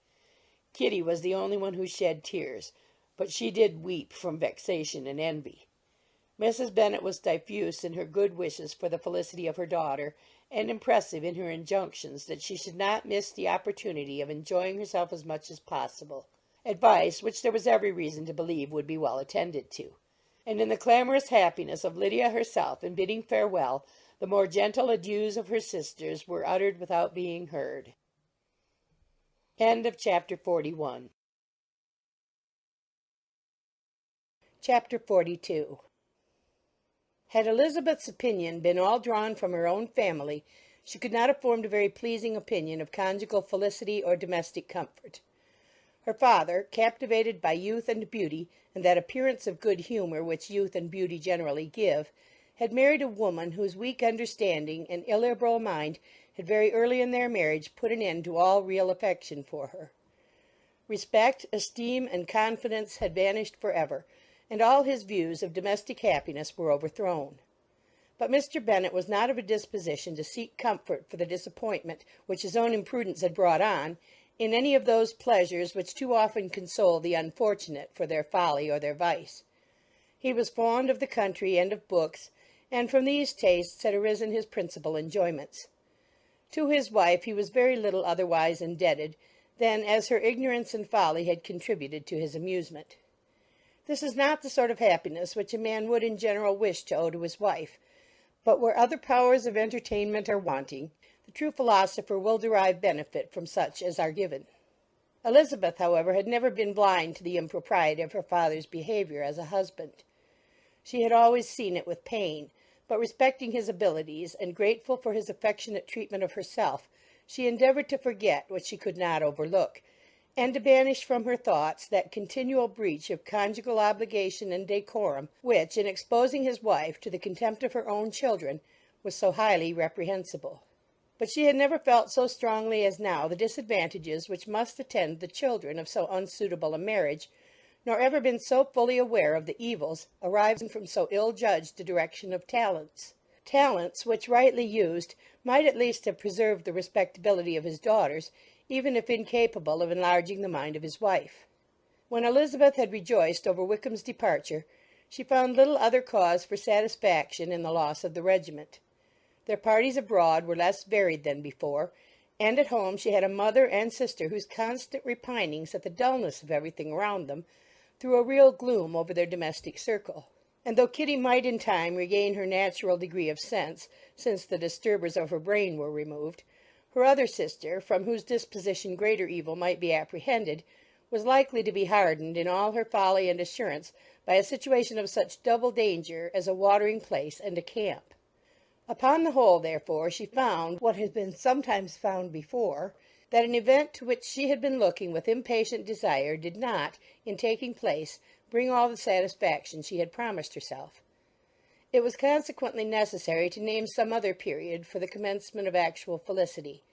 Kitty was the only one who shed tears, but she did weep from vexation and envy. Mrs. Bennet was diffuse in her good wishes for the felicity of her daughter, and impressive in her injunctions that she should not miss the opportunity of enjoying herself as much as possible, advice which there was every reason to believe would be well attended to. And in the clamorous happiness of Lydia herself in bidding farewell, the more gentle adieus of her sisters were uttered without being heard. Chapter 41. Chapter 42. Had Elizabeth's opinion been all drawn from her own family, she could not have formed a very pleasing opinion of conjugal felicity or domestic comfort. Her father, captivated by youth and beauty, and that appearance of good humour which youth and beauty generally give, had married a woman whose weak understanding and illiberal mind had very early in their marriage put an end to all real affection for her. Respect, esteem, and confidence had vanished for ever, and all his views of domestic happiness were overthrown. But Mr. Bennet was not of a disposition to seek comfort for the disappointment which his own imprudence had brought on, in any of those pleasures which too often console the unfortunate for their folly or their vice. He was fond of the country and of books, and from these tastes had arisen his principal enjoyments. To his wife he was very little otherwise indebted than as her ignorance and folly had contributed to his amusement. This is not the sort of happiness which a man would in general wish to owe to his wife, but where other powers of entertainment are wanting, the true philosopher will derive benefit from such as are given. Elizabeth, however, had never been blind to the impropriety of her father's behaviour as a husband. She had always seen it with pain, but respecting his abilities, and grateful for his affectionate treatment of herself, she endeavoured to forget what she could not overlook, and to banish from her thoughts that continual breach of conjugal obligation and decorum which, in exposing his wife to the contempt of her own children, was so highly reprehensible. But she had never felt so strongly as now the disadvantages which must attend the children of so unsuitable a marriage, nor ever been so fully aware of the evils arising from so ill-judged a direction of talents which, rightly used, might at least have preserved the respectability of his daughters, even if incapable of enlarging the mind of his wife. When Elizabeth had rejoiced over Wickham's departure, she found little other cause for satisfaction in the loss of the regiment. Their parties abroad were less varied than before, and at home she had a mother and sister whose constant repinings at the dullness of everything around them threw a real gloom over their domestic circle. And though Kitty might in time regain her natural degree of sense, since the disturbers of her brain were removed, her other sister, from whose disposition greater evil might be apprehended, was likely to be hardened in all her folly and assurance by a situation of such double danger as a watering-place and a camp. Upon the whole, therefore, she found, what has been sometimes found before, that an event to which she had been looking with impatient desire did not, in taking place, bring all the satisfaction she had promised herself. It was consequently necessary to name some other period for the commencement of actual felicity,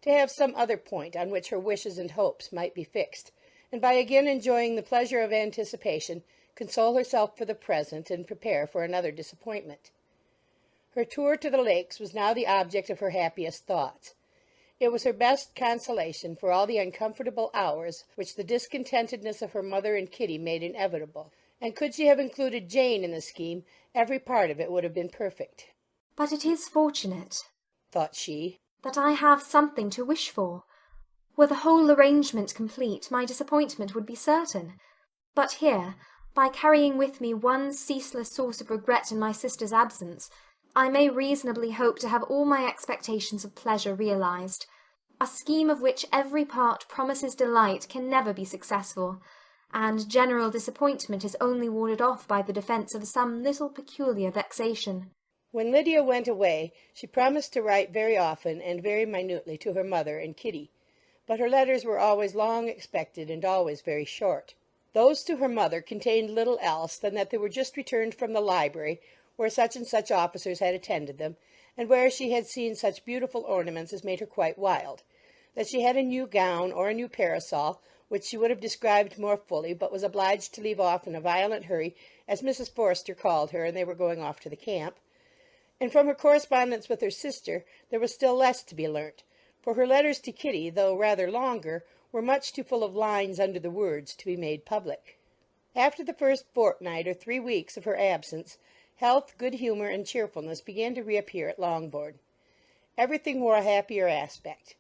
to have some other point on which her wishes and hopes might be fixed, and by again enjoying the pleasure of anticipation, console herself for the present and prepare for another disappointment. Her tour to the Lakes was now the object of her happiest thoughts. It was her best consolation for all the uncomfortable hours which the discontentedness of her mother and Kitty made inevitable, and could she have included Jane in the scheme, every part of it would have been perfect. But it is fortunate, thought she, that I have something to wish for. Were the whole arrangement complete, my disappointment would be certain. But here, by carrying with me one ceaseless source of regret in my sister's absence, I may reasonably hope to have all my expectations of pleasure realized. A scheme of which every part promises delight can never be successful, and general disappointment is only warded off by the defence of some little peculiar vexation. When Lydia went away, she promised to write very often and very minutely to her mother and Kitty, but her letters were always long expected and always very short. Those to her mother contained little else than that they were just returned from the library, where such and such officers had attended them, and where she had seen such beautiful ornaments as made her quite wild, that she had a new gown or a new parasol, which she would have described more fully, but was obliged to leave off in a violent hurry, as Mrs. Forster called her, and they were going off to the camp. And from her correspondence with her sister there was still less to be learnt, for her letters to Kitty, though rather longer, were much too full of lines under the words to be made public. After the first fortnight or 3 weeks of her absence, health, good humour, and cheerfulness began to reappear at Longbourn. Everything wore a happier aspect.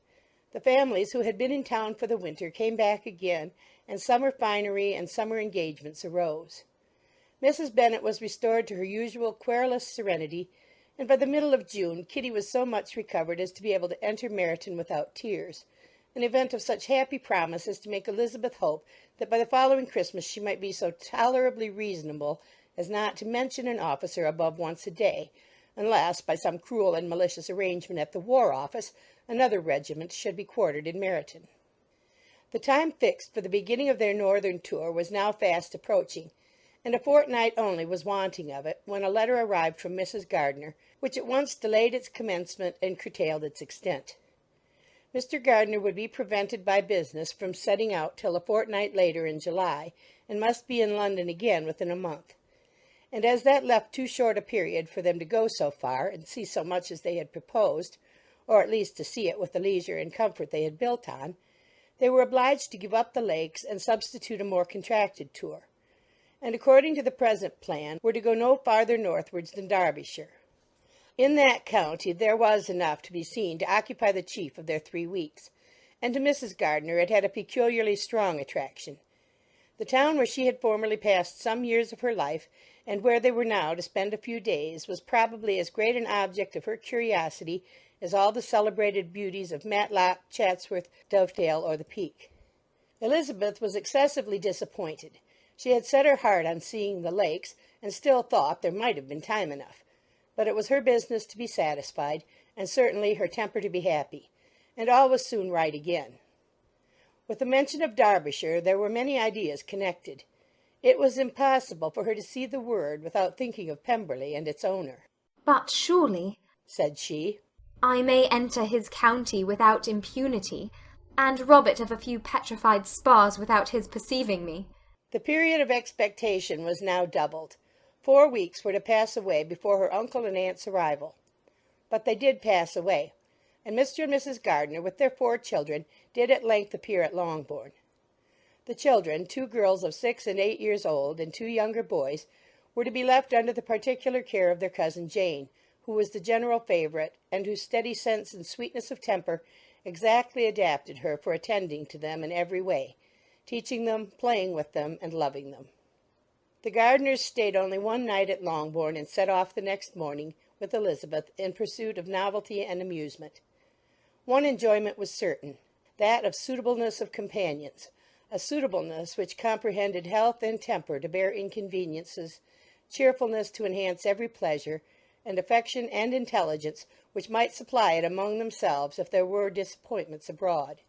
The families who had been in town for the winter came back again, and summer finery and summer engagements arose. Mrs. Bennet was restored to her usual querulous serenity, and by the middle of June Kitty was so much recovered as to be able to enter Meryton without tears, an event of such happy promise as to make Elizabeth hope that by the following Christmas she might be so tolerably reasonable as not to mention an officer above once a day, unless, by some cruel and malicious arrangement at the War Office, another regiment should be quartered in Meryton. The time fixed for the beginning of their northern tour was now fast approaching, and a fortnight only was wanting of it, when a letter arrived from Mrs. Gardiner, which at once delayed its commencement and curtailed its extent. Mr. Gardiner would be prevented by business from setting out till a fortnight later in July, and must be in London again within a month. And as that left too short a period for them to go so far and see so much as they had proposed, or at least to see it with the leisure and comfort they had built on, they were obliged to give up the Lakes and substitute a more contracted tour, and according to the present plan were to go no farther northwards than Derbyshire. In that county there was enough to be seen to occupy the chief of their 3 weeks, and to Mrs. Gardiner it had a peculiarly strong attraction. The town where she had formerly passed some years of her life, and where they were now to spend a few days, was probably as great an object of her curiosity as all the celebrated beauties of Matlock, Chatsworth, Dovetail, or the Peak. Elizabeth was excessively disappointed. She had set her heart on seeing the Lakes, and still thought there might have been time enough. But it was her business to be satisfied, and certainly her temper to be happy, and all was soon right again. With the mention of Derbyshire there were many ideas connected. It was impossible for her to see the word without thinking of Pemberley and its owner. "But surely," said she, "I may enter his county without impunity, and rob it of a few petrified spars without his perceiving me." The period of expectation was now doubled. 4 weeks were to pass away before her uncle and aunt's arrival. But they did pass away, and Mr. and Mrs. Gardiner, with their 4 children, did at length appear at Longbourn. The children, 2 girls of 6 and 8 years old, and 2 younger boys, were to be left under the particular care of their cousin Jane, who was the general favourite, and whose steady sense and sweetness of temper exactly adapted her for attending to them in every way, teaching them, playing with them, and loving them. The Gardiners stayed only one night at Longbourn, and set off the next morning, with Elizabeth, in pursuit of novelty and amusement. One enjoyment was certain, that of suitableness of companions, a suitableness which comprehended health and temper to bear inconveniences, cheerfulness to enhance every pleasure, and affection and intelligence which might supply it among themselves if there were disappointments abroad.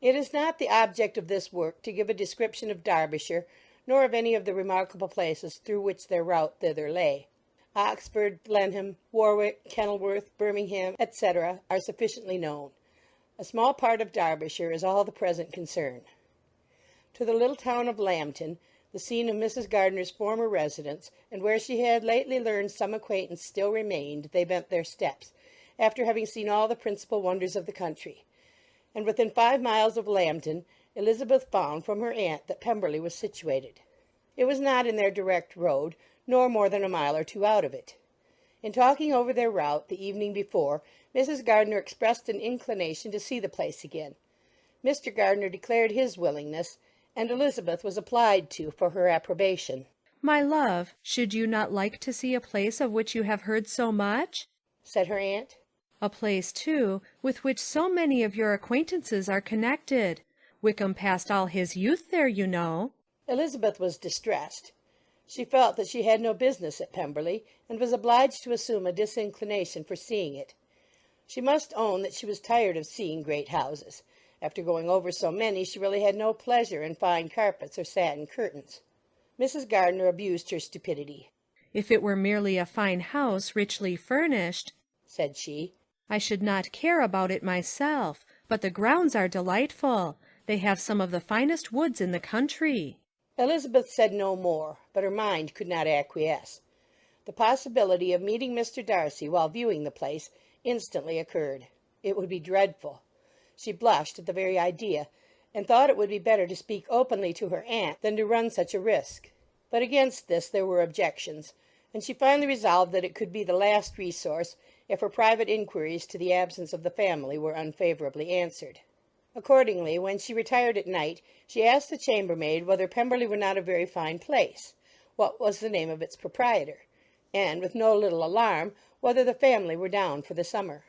It is not the object of this work to give a description of Derbyshire, nor of any of the remarkable places through which their route thither lay. Oxford, Blenheim, Warwick, Kenilworth, Birmingham, etc., are sufficiently known. A small part of Derbyshire is all the present concern. To the little town of Lambton, the scene of Mrs. Gardiner's former residence, and where she had lately learned some acquaintance still remained, they bent their steps, after having seen all the principal wonders of the country. And within 5 miles of Lambton, Elizabeth found from her aunt that Pemberley was situated. It was not in their direct road, nor more than a mile or 2 out of it. In talking over their route the evening before, Mrs. Gardiner expressed an inclination to see the place again. Mr. Gardiner declared his willingness, and Elizabeth was applied to for her approbation. "My love, should you not like to see a place of which you have heard so much?" said her aunt. "A place, too, with which so many of your acquaintances are connected. Wickham passed all his youth there, you know." Elizabeth was distressed. She felt that she had no business at Pemberley, and was obliged to assume a disinclination for seeing it. She must own that she was tired of seeing great houses. After going over so many, she really had no pleasure in fine carpets or satin curtains. Mrs. Gardiner abused her stupidity. "If it were merely a fine house, richly furnished," said she, "I should not care about it myself, but the grounds are delightful. They have some of the finest woods in the country." Elizabeth said no more, but her mind could not acquiesce. The possibility of meeting Mr. Darcy while viewing the place instantly occurred. It would be dreadful. She blushed at the very idea, and thought it would be better to speak openly to her aunt than to run such a risk. But against this there were objections, and she finally resolved that it could be the last resource if her private inquiries to the absence of the family were unfavourably answered. Accordingly, when she retired at night, she asked the chambermaid whether Pemberley were not a very fine place, what was the name of its proprietor, and, with no little alarm, whether the family were down for the summer.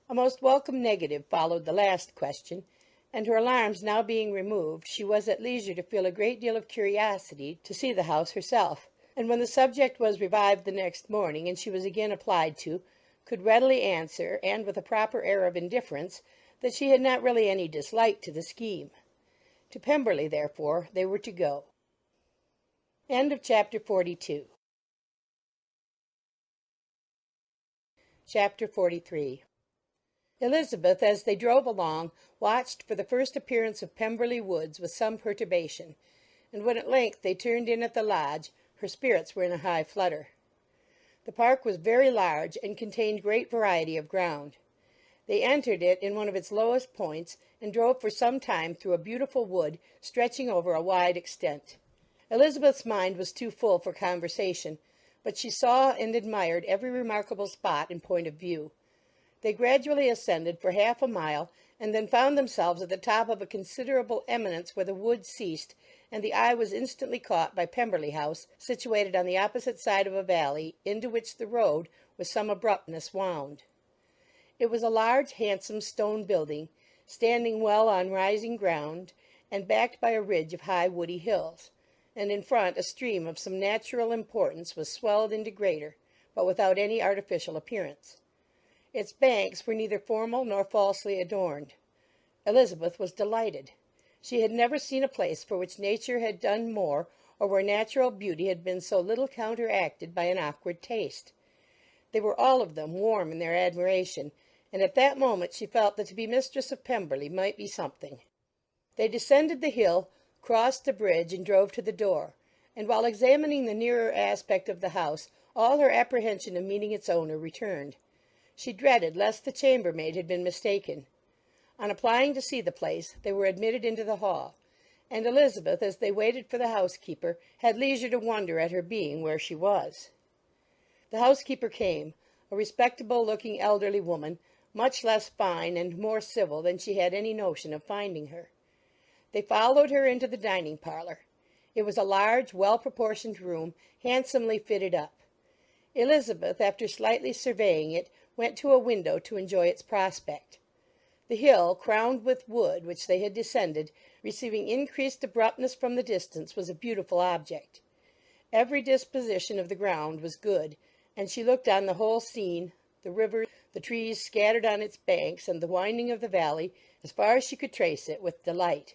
A most welcome negative followed the last question, and her alarms now being removed, she was at leisure to feel a great deal of curiosity to see the house herself, and when the subject was revived the next morning, and she was again applied to, could readily answer, and with a proper air of indifference, that she had not really any dislike to the scheme. To Pemberley, therefore, they were to go. End of Chapter 42. Chapter 43. Elizabeth, as they drove along, watched for the first appearance of Pemberley Woods with some perturbation, and when at length they turned in at the lodge, her spirits were in a high flutter. The park was very large, and contained great variety of ground. They entered it in one of its lowest points, and drove for some time through a beautiful wood stretching over a wide extent. Elizabeth's mind was too full for conversation, but she saw and admired every remarkable spot in point of view. They gradually ascended for half a mile, and then found themselves at the top of a considerable eminence where the wood ceased, and the eye was instantly caught by Pemberley House, situated on the opposite side of a valley, into which the road, with some abruptness, wound. It was a large, handsome stone building, standing well on rising ground, and backed by a ridge of high woody hills, and in front a stream of some natural importance was swelled into greater, but without any artificial appearance. Its banks were neither formal nor falsely adorned. Elizabeth was delighted. She had never seen a place for which nature had done more, or where natural beauty had been so little counteracted by an awkward taste. They were all of them warm in their admiration, and at that moment she felt that to be mistress of Pemberley might be something. They descended the hill, crossed the bridge, and drove to the door, and while examining the nearer aspect of the house, all her apprehension of meeting its owner returned. She dreaded lest the chambermaid had been mistaken. On applying to see the place, they were admitted into the hall, and Elizabeth, as they waited for the housekeeper, had leisure to wonder at her being where she was. The housekeeper came, a respectable-looking elderly woman, much less fine and more civil than she had any notion of finding her. They followed her into the dining-parlour. It was a large, well-proportioned room, handsomely fitted up. Elizabeth, after slightly surveying it, went to a window to enjoy its prospect. The hill, crowned with wood, which they had descended, receiving increased abruptness from the distance, was a beautiful object. Every disposition of the ground was good, and she looked on the whole scene, the river, the trees scattered on its banks, and the winding of the valley, as far as she could trace it, with delight.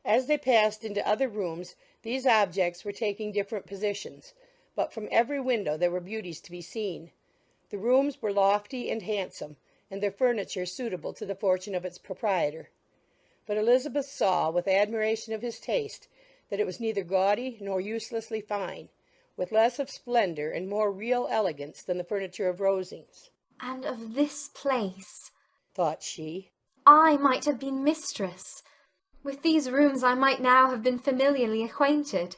As they passed into other rooms, these objects were taking different positions, but from every window there were beauties to be seen. The rooms were lofty and handsome, and their furniture suitable to the fortune of its proprietor. But Elizabeth saw, with admiration of his taste, that it was neither gaudy nor uselessly fine, with less of splendour and more real elegance than the furniture of Rosings. And of this place, thought she, I might have been mistress. With these rooms I might now have been familiarly acquainted.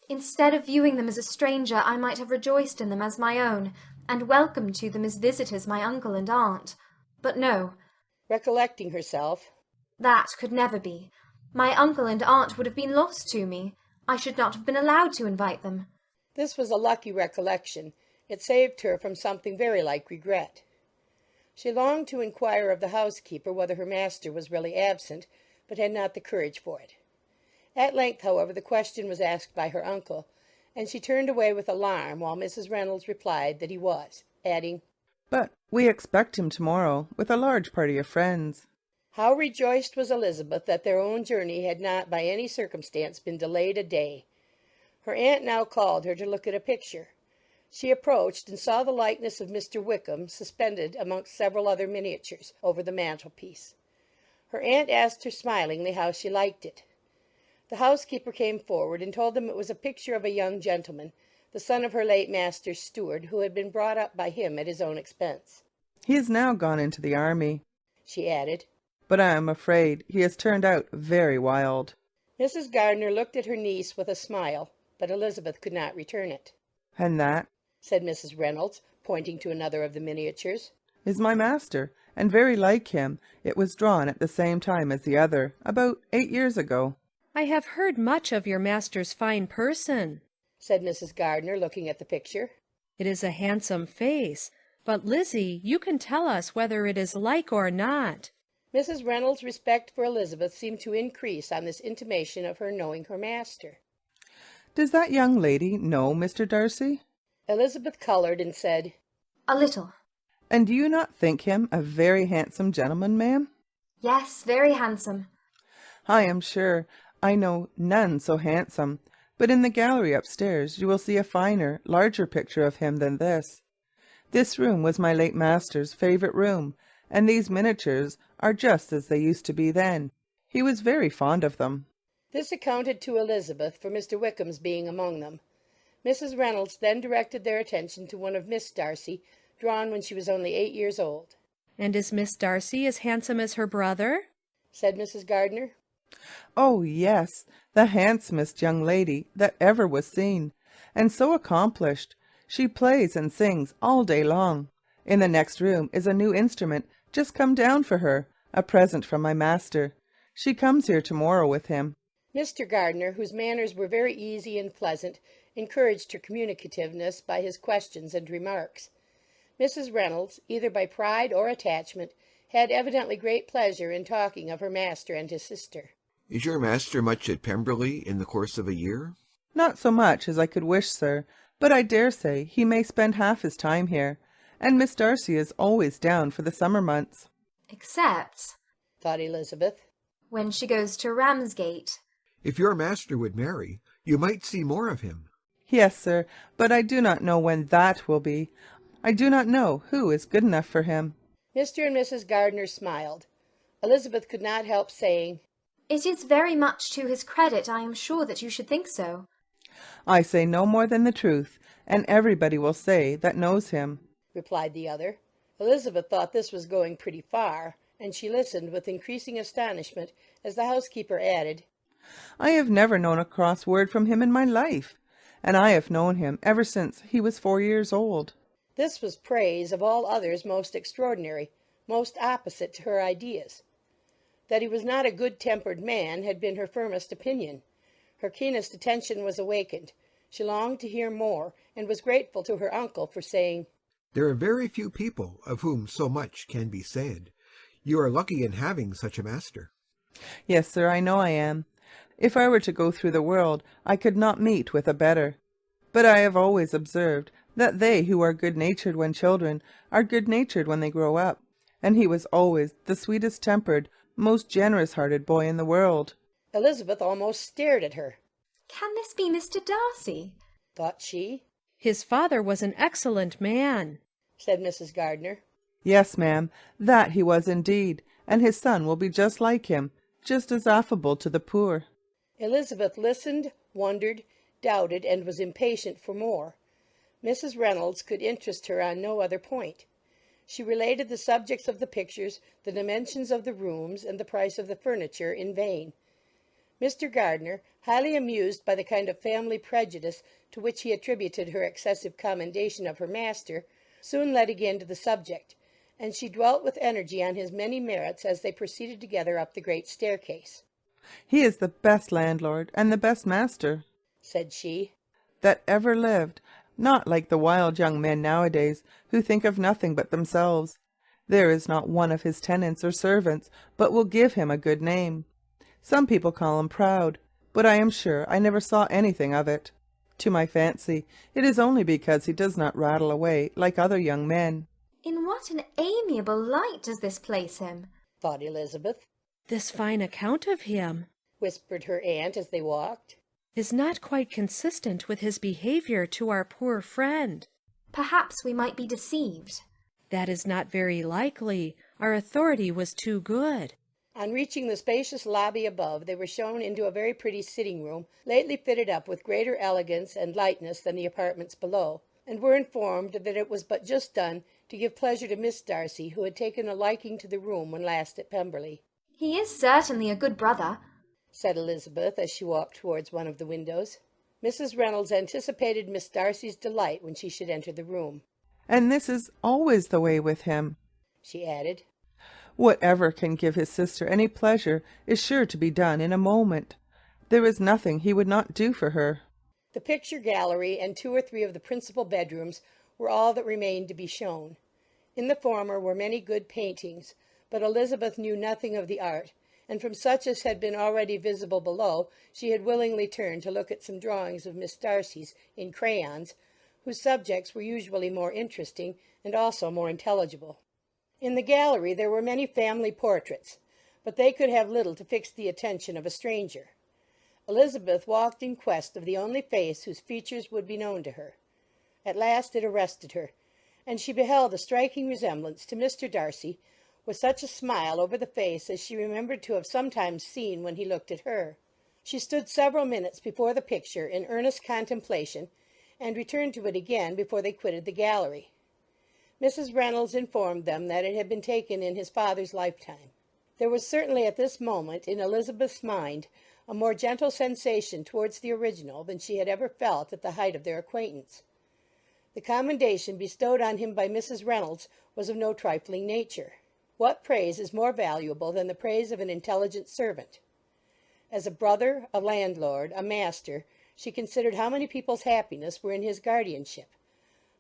Instead of viewing them as a stranger, I might have rejoiced in them as my own, and welcomed to them as visitors my uncle and aunt. But no. Recollecting herself, that could never be. My uncle and aunt would have been lost to me. I should not have been allowed to invite them. This was a lucky recollection. It saved her from something very like regret. She longed to inquire of the housekeeper whether her master was really absent, but had not the courage for it. At length, however, the question was asked by her uncle, and she turned away with alarm, while Mrs. Reynolds replied that he was, adding, "But we expect him to-morrow, with a large party of friends." How rejoiced was Elizabeth that their own journey had not by any circumstance been delayed a day. Her aunt now called her to look at a picture. She approached and saw the likeness of Mr. Wickham suspended amongst several other miniatures over the mantelpiece. Her aunt asked her smilingly how she liked it. The housekeeper came forward and told them it was a picture of a young gentleman, the son of her late master's steward, who had been brought up by him at his own expense. "He is now gone into the army," she added, "but I am afraid he has turned out very wild." Mrs. Gardiner looked at her niece with a smile, but Elizabeth could not return it. "And that," said Mrs. Reynolds, pointing to another of the miniatures, "is my master, and very like him. It was drawn at the same time as the other, about 8 years ago." I have heard much of your master's fine person, said Mrs. Gardiner, looking at the picture. It is a handsome face, but Lizzie, you can tell us whether it is like or not. Mrs. Reynolds' respect for Elizabeth seemed to increase on this intimation of her knowing her master. "Does that young lady know Mr. Darcy?" Elizabeth coloured and said, "A little." "And do you not think him a very handsome gentleman, ma'am?" "Yes, very handsome." "I am sure I know none so handsome, but in the gallery upstairs you will see a finer, larger picture of him than this. This room was my late master's favourite room, and these miniatures are just as they used to be then. He was very fond of them." This accounted to Elizabeth for Mr. Wickham's being among them. Mrs. Reynolds then directed their attention to one of Miss Darcy, drawn when she was only 8 years old. "And is Miss Darcy as handsome as her brother?" said Mrs. Gardiner. "Oh, yes, the handsomest young lady that ever was seen, and so accomplished. She plays and sings all day long. In the next room is a new instrument just come down for her, a present from my master. She comes here to-morrow with him." Mr. Gardiner, whose manners were very easy and pleasant, encouraged her communicativeness by his questions and remarks. Mrs. Reynolds, either by pride or attachment, had evidently great pleasure in talking of her master and his sister. "Is your master much at Pemberley in the course of a year?" "Not so much as I could wish, sir, but I dare say he may spend half his time here, and Miss Darcy is always down for the summer months." "Except," thought Elizabeth, When she goes to Ramsgate. If your master would marry, you might see more of him. Yes, sir, but I do not know when that will be. I do not know who is good enough for him. Mr. and Mrs. Gardiner smiled. Elizabeth could not help saying, It is very much to his credit, I am sure, that you should think so. I say no more than the truth, and everybody will say that knows him, replied the other. Elizabeth thought this was going pretty far, and she listened with increasing astonishment as the housekeeper added, I have never known a cross word from him in my life, and I have known him ever since he was 4 years old. This was praise of all others most extraordinary, most opposite to her ideas. That he was not a good-tempered man had been her firmest opinion. Her keenest attention was awakened. She longed to hear more, and was grateful to her uncle for saying, There are very few people of whom so much can be said. You are lucky in having such a master. Yes, sir, I know I am. If I were to go through the world, I could not meet with a better. But I have always observed that they who are good-natured when children are good-natured when they grow up, and he was always the sweetest-tempered, most generous-hearted boy in the world. Elizabeth almost stared at her. Can this be Mr. Darcy? Thought she. His father was an excellent man, said Mrs. Gardiner. Yes, ma'am, that he was indeed, and his son will be just like him, just as affable to the poor. Elizabeth listened, wondered, doubted, and was impatient for more. Mrs. Reynolds could interest her on no other point. She related the subjects of the pictures, the dimensions of the rooms, and the price of the furniture in vain. Mr. Gardiner, highly amused by the kind of family prejudice to which he attributed her excessive commendation of her master, soon led again to the subject, and she dwelt with energy on his many merits as they proceeded together up the great staircase. He is the best landlord and the best master, said she, that ever lived, not like the wild young men nowadays, who think of nothing but themselves. There is not one of his tenants or servants but will give him a good name. Some people call him proud, but I am sure I never saw anything of it. To my fancy, it is only because he does not rattle away like other young men. In what an amiable light does this place him, thought Elizabeth. This fine account of him, whispered her aunt as they walked, is not quite consistent with his behaviour to our poor friend. Perhaps we might be deceived. That is not very likely. Our authority was too good. On reaching the spacious lobby above, they were shown into a very pretty sitting-room, lately fitted up with greater elegance and lightness than the apartments below, and were informed that it was but just done to give pleasure to Miss Darcy, who had taken a liking to the room when last at Pemberley. He is certainly a good brother, said Elizabeth as she walked towards one of the windows. Mrs. Reynolds anticipated Miss Darcy's delight when she should enter the room. And this is always the way with him, she added. Whatever can give his sister any pleasure is sure to be done in a moment. There is nothing he would not do for her. The picture gallery and 2 or 3 of the principal bedrooms were all that remained to be shown. In the former were many good paintings, but Elizabeth knew nothing of the art, and from such as had been already visible below she had willingly turned to look at some drawings of Miss Darcy's in crayons, whose subjects were usually more interesting and also more intelligible. In the gallery there were many family portraits, but they could have little to fix the attention of a stranger. Elizabeth walked in quest of the only face whose features would be known to her. At last it arrested her, and she beheld a striking resemblance to Mr. Darcy, with such a smile over the face as she remembered to have sometimes seen when he looked at her. She stood several minutes before the picture in earnest contemplation, and returned to it again before they quitted the gallery. Mrs. Reynolds informed them that it had been taken in his father's lifetime. There was certainly at this moment in Elizabeth's mind a more gentle sensation towards the original than she had ever felt at the height of their acquaintance. The commendation bestowed on him by Mrs. Reynolds was of no trifling nature. What praise is more valuable than the praise of an intelligent servant? As a brother, a landlord, a master, she considered how many people's happiness were in his guardianship.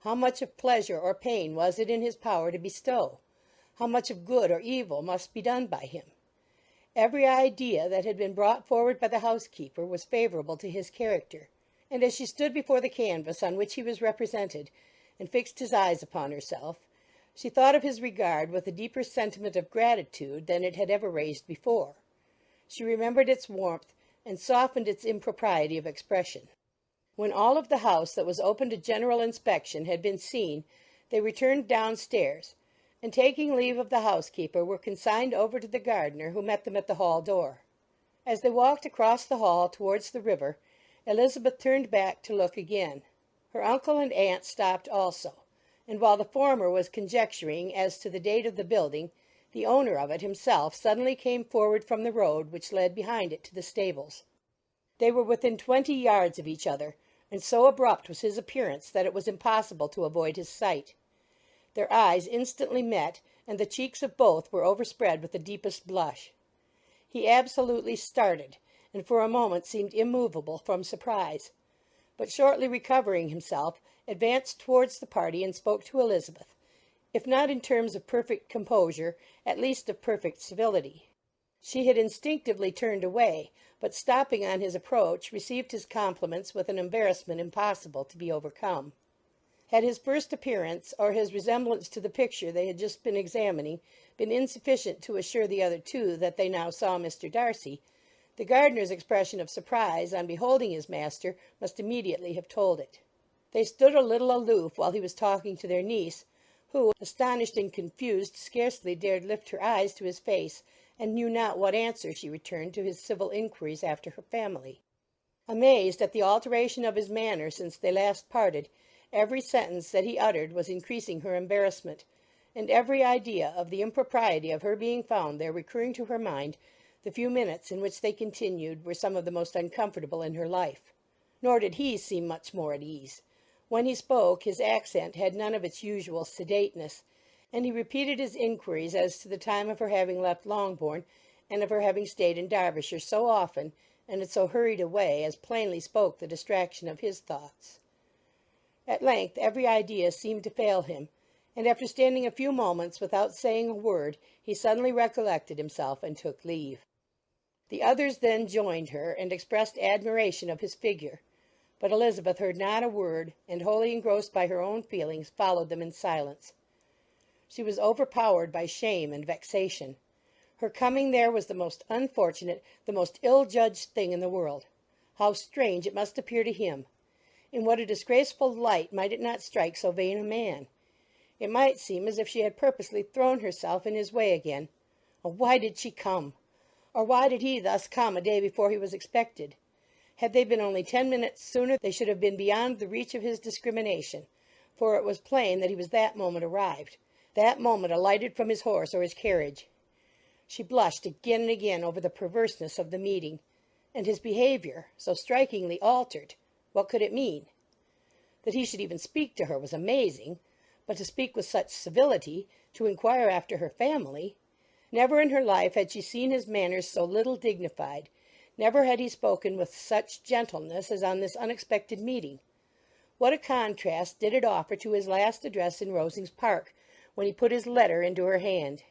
How much of pleasure or pain was it in his power to bestow? How much of good or evil must be done by him? Every idea that had been brought forward by the housekeeper was favourable to his character, and as she stood before the canvas on which he was represented, and fixed his eyes upon herself, she thought of his regard with a deeper sentiment of gratitude than it had ever raised before. She remembered its warmth, and softened its impropriety of expression. When all of the house that was open to general inspection had been seen, they returned downstairs, and taking leave of the housekeeper, were consigned over to the gardener, who met them at the hall door. As they walked across the hall towards the river, Elizabeth turned back to look again. Her uncle and aunt stopped also, and while the former was conjecturing as to the date of the building, the owner of it himself suddenly came forward from the road which led behind it to the stables. They were within 20 yards of each other, and so abrupt was his appearance that it was impossible to avoid his sight. Their eyes instantly met, and the cheeks of both were overspread with the deepest blush. He absolutely started, and for a moment seemed immovable from surprise, but shortly recovering himself, advanced towards the party and spoke to Elizabeth, if not in terms of perfect composure, at least of perfect civility. She had instinctively turned away, but stopping on his approach, received his compliments with an embarrassment impossible to be overcome. Had his first appearance, or his resemblance to the picture they had just been examining, been insufficient to assure the other two that they now saw Mr. Darcy, the gardener's expression of surprise on beholding his master must immediately have told it. They stood a little aloof while he was talking to their niece, who, astonished and confused, scarcely dared lift her eyes to his face, and knew not what answer she returned to his civil inquiries after her family. Amazed at the alteration of his manner since they last parted, every sentence that he uttered was increasing her embarrassment, and every idea of the impropriety of her being found there recurring to her mind, the few minutes in which they continued were some of the most uncomfortable in her life. Nor did he seem much more at ease. When he spoke, his accent had none of its usual sedateness, and he repeated his inquiries as to the time of her having left Longbourn, and of her having stayed in Derbyshire so often, and in so hurried a way, as plainly spoke the distraction of his thoughts. At length every idea seemed to fail him, and after standing a few moments without saying a word, he suddenly recollected himself and took leave. The others then joined her, and expressed admiration of his figure, but Elizabeth heard not a word, and, wholly engrossed by her own feelings, followed them in silence. She was overpowered by shame and vexation. Her coming there was the most unfortunate, the most ill-judged thing in the world. How strange it must appear to him! In what a disgraceful light might it not strike so vain a man! It might seem as if she had purposely thrown herself in his way again. Oh, why did she come? Or why did he thus come a day before he was expected? Had they been only 10 minutes sooner, they should have been beyond the reach of his discrimination, for it was plain that he was that moment arrived, that moment alighted from his horse or his carriage. She blushed again and again over the perverseness of the meeting, and his behaviour, so strikingly altered. What could it mean? That he should even speak to her was amazing, but to speak with such civility, to inquire after her family! Never in her life had she seen his manners so little dignified. Never had he spoken with such gentleness as on this unexpected meeting. What a contrast did it offer to his last address in Rosings Park, when he put his letter into her hand!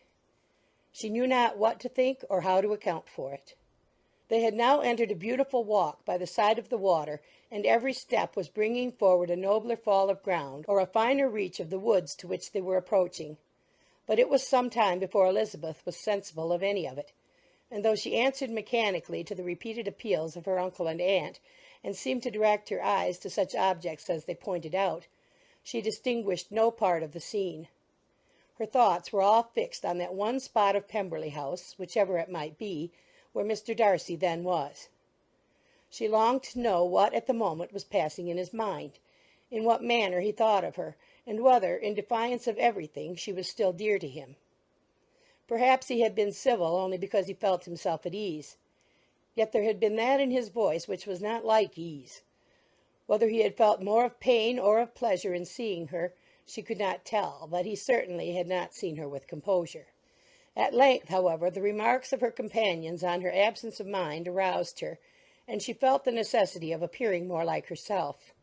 She knew not what to think or how to account for it. They had now entered a beautiful walk by the side of the water, and every step was bringing forward a nobler fall of ground, or a finer reach of the woods to which they were approaching. But it was some time before Elizabeth was sensible of any of it, and though she answered mechanically to the repeated appeals of her uncle and aunt, and seemed to direct her eyes to such objects as they pointed out, she distinguished no part of the scene. Her thoughts were all fixed on that one spot of Pemberley House, whichever it might be, where Mr. Darcy then was. She longed to know what at the moment was passing in his mind, in what manner he thought of her, and whether, in defiance of everything, she was still dear to him. Perhaps he had been civil only because he felt himself at ease. Yet there had been that in his voice which was not like ease. Whether he had felt more of pain or of pleasure in seeing her, she could not tell, but he certainly had not seen her with composure. At length, however, the remarks of her companions on her absence of mind aroused her, and she felt the necessity of appearing more like herself.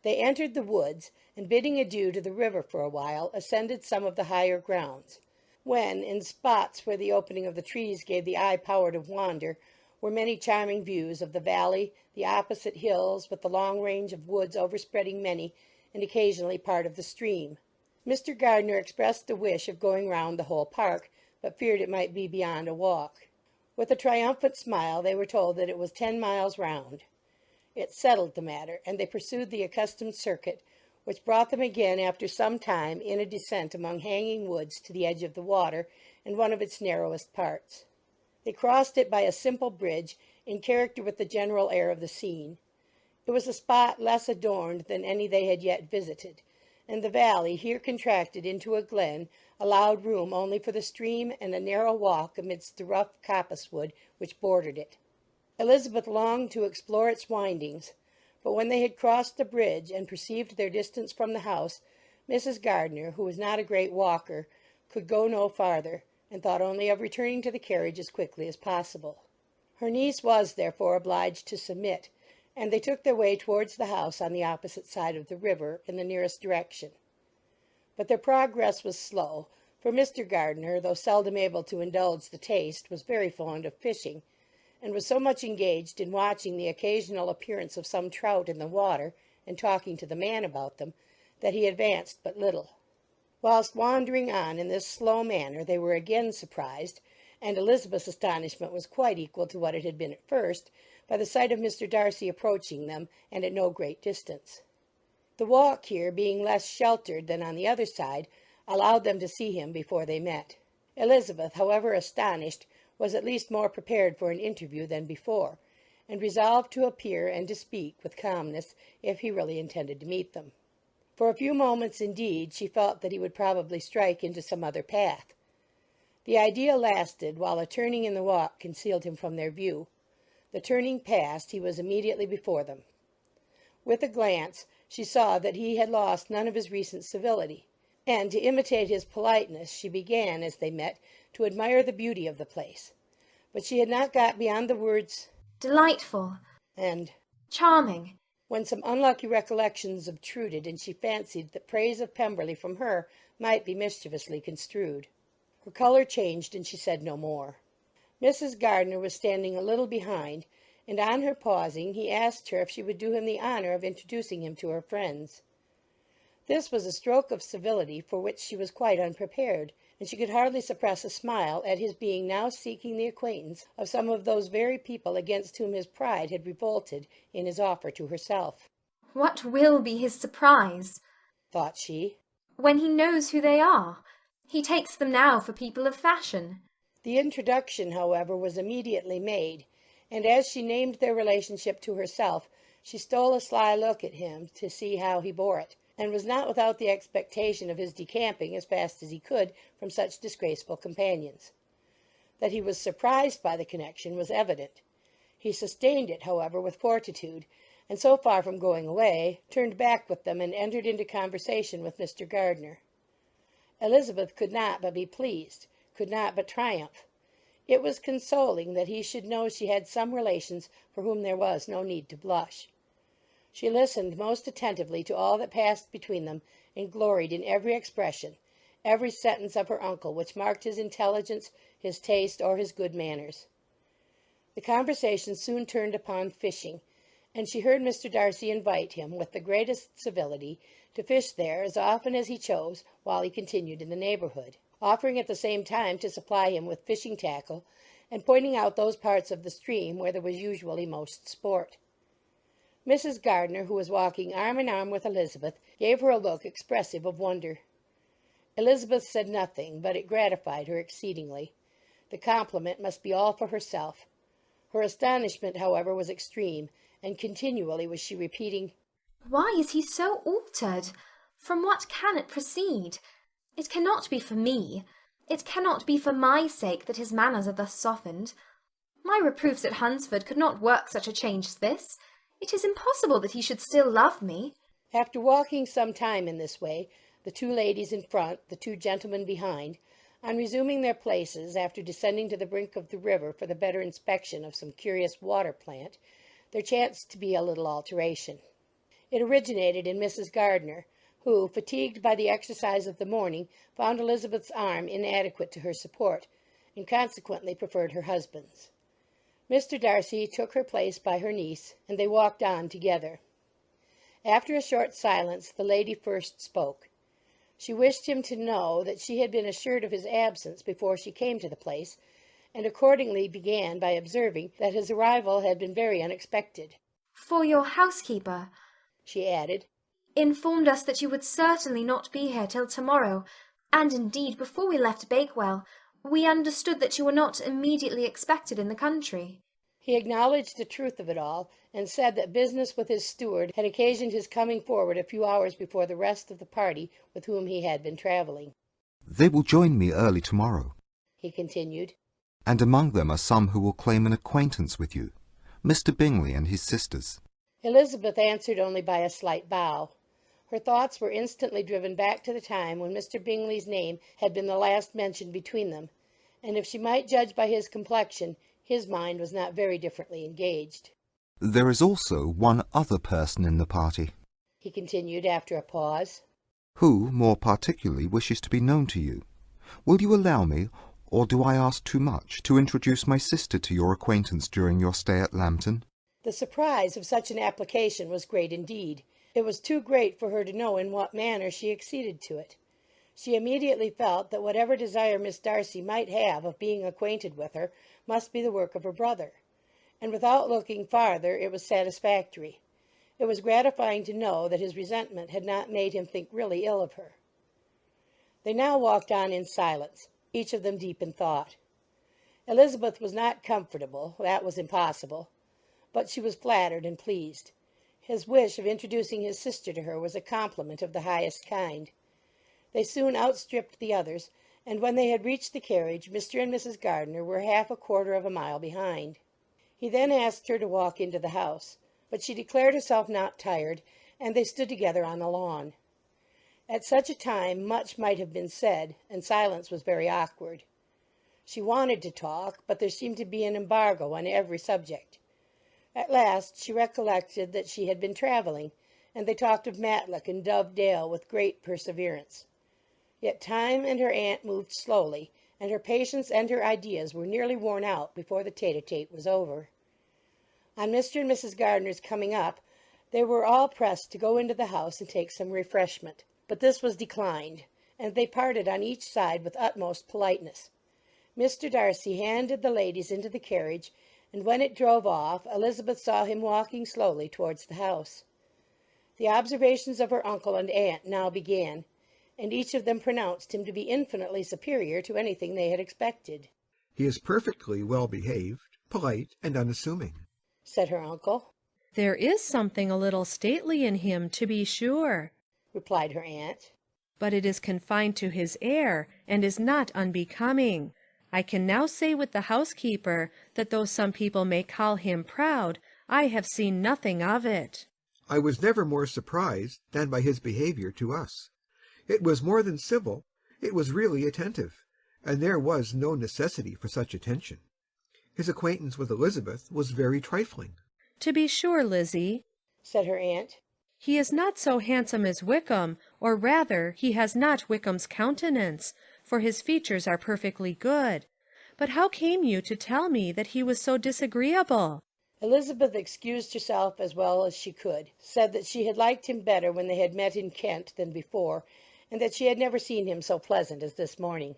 They entered the woods, and bidding adieu to the river for a while, ascended some of the higher grounds, when, in spots where the opening of the trees gave the eye power to wander, were many charming views of the valley, the opposite hills, with the long range of woods overspreading many, and occasionally part of the stream. Mr. Gardiner expressed the wish of going round the whole park, but feared it might be beyond a walk. With a triumphant smile they were told that it was 10 miles round. It settled the matter, and they pursued the accustomed circuit, which brought them again after some time in a descent among hanging woods to the edge of the water and one of its narrowest parts. They crossed it by a simple bridge, in character with the general air of the scene. It was a spot less adorned than any they had yet visited, and the valley, here contracted into a glen, allowed room only for the stream and a narrow walk amidst the rough coppice-wood which bordered it. Elizabeth longed to explore its windings, but when they had crossed the bridge and perceived their distance from the house, Mrs. Gardiner, who was not a great walker, could go no farther, and thought only of returning to the carriage as quickly as possible. Her niece was, therefore, obliged to submit, and they took their way towards the house on the opposite side of the river, in the nearest direction. But their progress was slow, for Mr. Gardiner, though seldom able to indulge the taste, was very fond of fishing, and was so much engaged in watching the occasional appearance of some trout in the water, and talking to the man about them, that he advanced but little. Whilst wandering on in this slow manner, they were again surprised, and Elizabeth's astonishment was quite equal to what it had been at first, by the sight of Mr. Darcy approaching them, and at no great distance. The walk here, being less sheltered than on the other side, allowed them to see him before they met. Elizabeth, however astonished, was at least more prepared for an interview than before, and resolved to appear and to speak with calmness if he really intended to meet them. For a few moments, indeed, she felt that he would probably strike into some other path. The idea lasted while a turning in the walk concealed him from their view. The turning past, he was immediately before them. With a glance, she saw that he had lost none of his recent civility, and to imitate his politeness she began, as they met, to admire the beauty of the place. But she had not got beyond the words "Delightful" and "charming," when some unlucky recollections obtruded, and she fancied that praise of Pemberley from her might be mischievously construed. Her colour changed, and she said no more. Mrs. Gardiner was standing a little behind, and on her pausing, he asked her if she would do him the honour of introducing him to her friends. This was a stroke of civility for which she was quite unprepared, and she could hardly suppress a smile at his being now seeking the acquaintance of some of those very people against whom his pride had revolted in his offer to herself. "What will be his surprise," thought she, "when he knows who they are? He takes them now for people of fashion." The introduction, however, was immediately made, and as she named their relationship to herself, she stole a sly look at him to see how he bore it, and was not without the expectation of his decamping as fast as he could from such disgraceful companions. That he was surprised by the connection was evident. He sustained it, however, with fortitude, and so far from going away, turned back with them and entered into conversation with Mr. Gardiner. Elizabeth could not but be pleased, could not but triumph. It was consoling that he should know she had some relations for whom there was no need to blush. She listened most attentively to all that passed between them, and gloried in every expression, every sentence of her uncle which marked his intelligence, his taste, or his good manners. The conversation soon turned upon fishing, and she heard Mr. Darcy invite him, with the greatest civility, to fish there as often as he chose while he continued in the neighbourhood, offering at the same time to supply him with fishing tackle, and pointing out those parts of the stream where there was usually most sport. Mrs. Gardiner, who was walking arm in arm with Elizabeth, gave her a look expressive of wonder. Elizabeth said nothing, but it gratified her exceedingly. The compliment must be all for herself. Her astonishment, however, was extreme, and continually was she repeating, "Why is he so altered? From what can it proceed? It cannot be for me. It cannot be for my sake that his manners are thus softened. My reproofs at Hunsford could not work such a change as this. It is impossible that he should still love me." After walking some time in this way, the two ladies in front, the two gentlemen behind, on resuming their places, after descending to the brink of the river for the better inspection of some curious water plant, there chanced to be a little alteration. It originated in Mrs. Gardiner, who, fatigued by the exercise of the morning, found Elizabeth's arm inadequate to her support, and consequently preferred her husband's. Mr. Darcy took her place by her niece, and they walked on together. After a short silence, the lady first spoke. She wished him to know that she had been assured of his absence before she came to the place, and accordingly began by observing that his arrival had been very unexpected. "For your housekeeper," she added, "informed us that you would certainly not be here till tomorrow, and indeed before we left Bakewell we understood that you were not immediately expected in the country." He acknowledged the truth of it all, and said that business with his steward had occasioned his coming forward a few hours before the rest of the party with whom he had been travelling. They will join me early tomorrow, he continued, and among them are some who will claim an acquaintance with you, Mr. Bingley and his sisters. Elizabeth answered only by a slight bow. Her thoughts were instantly driven back to the time when Mr. Bingley's name had been the last mentioned between them, and if she might judge by his complexion, his mind was not very differently engaged. There is also one other person in the party, he continued after a pause, who, more particularly, wishes to be known to you. Will you allow me, or do I ask too much, to introduce my sister to your acquaintance during your stay at Lambton? The surprise of such an application was great indeed. It was too great for her to know in what manner she acceded to it. She immediately felt that whatever desire Miss Darcy might have of being acquainted with her must be the work of her brother, and without looking farther it was satisfactory. It was gratifying to know that his resentment had not made him think really ill of her. They now walked on in silence, each of them deep in thought. Elizabeth was not comfortable, that was impossible, but she was flattered and pleased. His wish of introducing his sister to her was a compliment of the highest kind. They soon outstripped the others, and when they had reached the carriage, Mr. and Mrs. Gardiner were half a quarter of a mile behind. He then asked her to walk into the house, but she declared herself not tired, and they stood together on the lawn. At such a time much might have been said, and silence was very awkward. She wanted to talk, but there seemed to be an embargo on every subject. At last she recollected that she had been travelling, and they talked of Matlock and Dove Dale with great perseverance. Yet time and her aunt moved slowly, and her patience and her ideas were nearly worn out before the tete-a-tete was over. On Mr. and Mrs. Gardiner's coming up, they were all pressed to go into the house and take some refreshment, but this was declined, and they parted on each side with utmost politeness. Mr. Darcy handed the ladies into the carriage, and when it drove off, Elizabeth saw him walking slowly towards the house. The observations of her uncle and aunt now began, and each of them pronounced him to be infinitely superior to anything they had expected. "He is perfectly well behaved, polite, and unassuming," said her uncle. "There is something a little stately in him, to be sure," replied her aunt. "but it is confined to his air, and is not unbecoming. I can now say with the housekeeper that though some people may call him proud, I have seen nothing of it." "I was never more surprised than by his behaviour to us. It was more than civil, it was really attentive, and there was no necessity for such attention. His acquaintance with Elizabeth was very trifling." "To be sure, Lizzie," said her aunt, "he is not so handsome as Wickham, or rather he has not Wickham's countenance, for his features are perfectly good. But how came you to tell me that he was so disagreeable?" Elizabeth excused herself as well as she could, said that she had liked him better when they had met in Kent than before, and that she had never seen him so pleasant as this morning.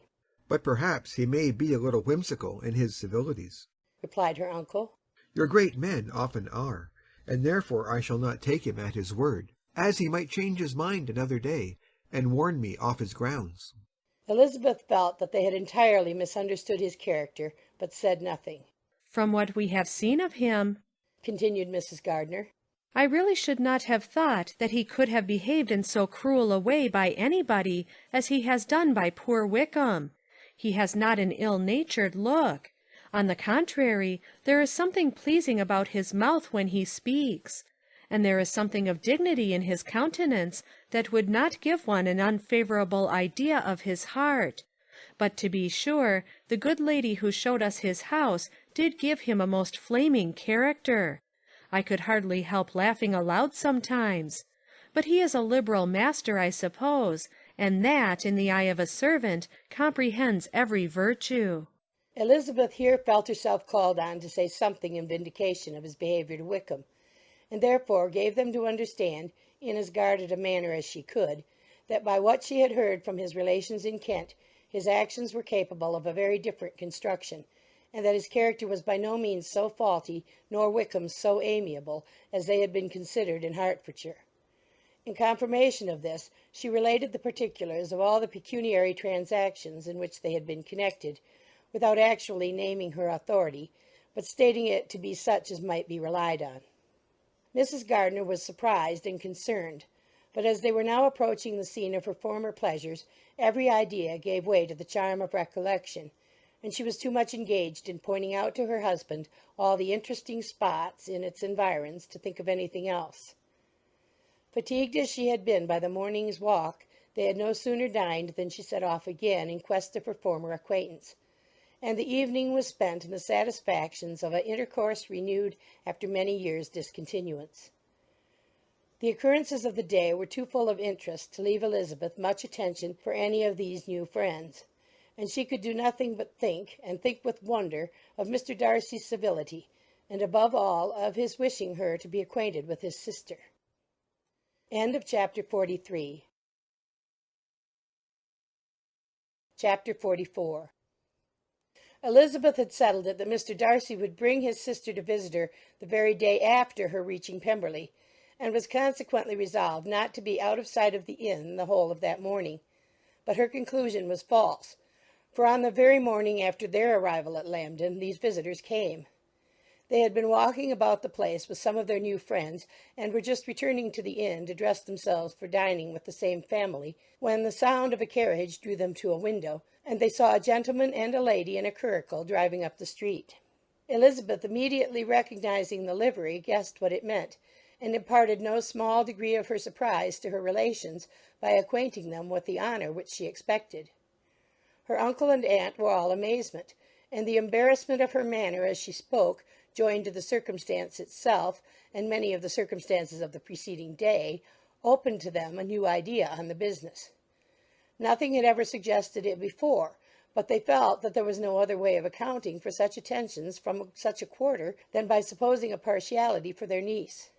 "But perhaps he may be a little whimsical in his civilities," replied her uncle. "Your great men often are, and therefore I shall not take him at his word, as he might change his mind another day, and warn me off his grounds." Elizabeth felt that they had entirely misunderstood his character, but said nothing. "From what we have seen of him," continued Mrs. Gardiner, "I really should not have thought that he could have behaved in so cruel a way by anybody as he has done by poor Wickham. He has not an ill-natured look. On the contrary, there is something pleasing about his mouth when he speaks, and there is something of dignity in his countenance that would not give one an unfavourable idea of his heart. But to be sure, the good lady who showed us his house did give him a most flaming character. I could hardly help laughing aloud sometimes. But he is a liberal master, I suppose, and that, in the eye of a servant, comprehends every virtue." Elizabeth here felt herself called on to say something in vindication of his behaviour to Wickham, and therefore gave them to understand, in as guarded a manner as she could, that by what she had heard from his relations in Kent, his actions were capable of a very different construction, and that his character was by no means so faulty, nor Wickham so amiable, as they had been considered in Hertfordshire. In confirmation of this, she related the particulars of all the pecuniary transactions in which they had been connected, without actually naming her authority, but stating it to be such as might be relied on. Mrs. Gardiner was surprised and concerned, but as they were now approaching the scene of her former pleasures, every idea gave way to the charm of recollection, and she was too much engaged in pointing out to her husband all the interesting spots in its environs to think of anything else. Fatigued as she had been by the morning's walk, they had no sooner dined than she set off again in quest of her former acquaintance, and the evening was spent in the satisfactions of an intercourse renewed after many years' discontinuance. The occurrences of the day were too full of interest to leave Elizabeth much attention for any of these new friends, and she could do nothing but think, and think with wonder, of Mr. Darcy's civility, and above all of his wishing her to be acquainted with his sister. Chapter 44. Elizabeth had settled it that Mr. Darcy would bring his sister to visit her the very day after her reaching Pemberley, and was consequently resolved not to be out of sight of the inn the whole of that morning. But her conclusion was false, for on the very morning after their arrival at Lambton these visitors came. They had been walking about the place with some of their new friends, and were just returning to the inn to dress themselves for dining with the same family, when the sound of a carriage drew them to a window, and they saw a gentleman and a lady in a curricle driving up the street. Elizabeth, immediately recognizing the livery, guessed what it meant, and imparted no small degree of her surprise to her relations by acquainting them with the honour which she expected. Her uncle and aunt were all amazement, and the embarrassment of her manner as she spoke, joined to the circumstance itself, and many of the circumstances of the preceding day, opened to them a new idea on the business. Nothing had ever suggested it before, but they felt that there was no other way of accounting for such attentions from such a quarter than by supposing a partiality for their niece.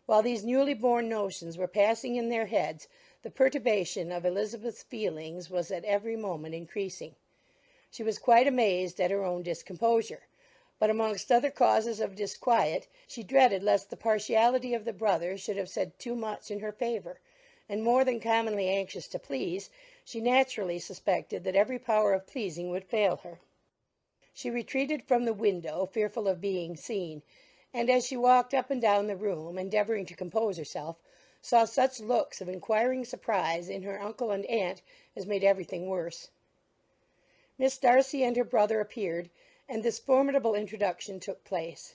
While these newly born notions were passing in their heads, the perturbation of Elizabeth's feelings was at every moment increasing. She was quite amazed at her own discomposure, but amongst other causes of disquiet, she dreaded lest the partiality of the brother should have said too much in her favour, and more than commonly anxious to please, she naturally suspected that every power of pleasing would fail her. She retreated from the window, fearful of being seen, and as she walked up and down the room, endeavouring to compose herself, saw such looks of inquiring surprise in her uncle and aunt as made everything worse. Miss Darcy and her brother appeared, and this formidable introduction took place.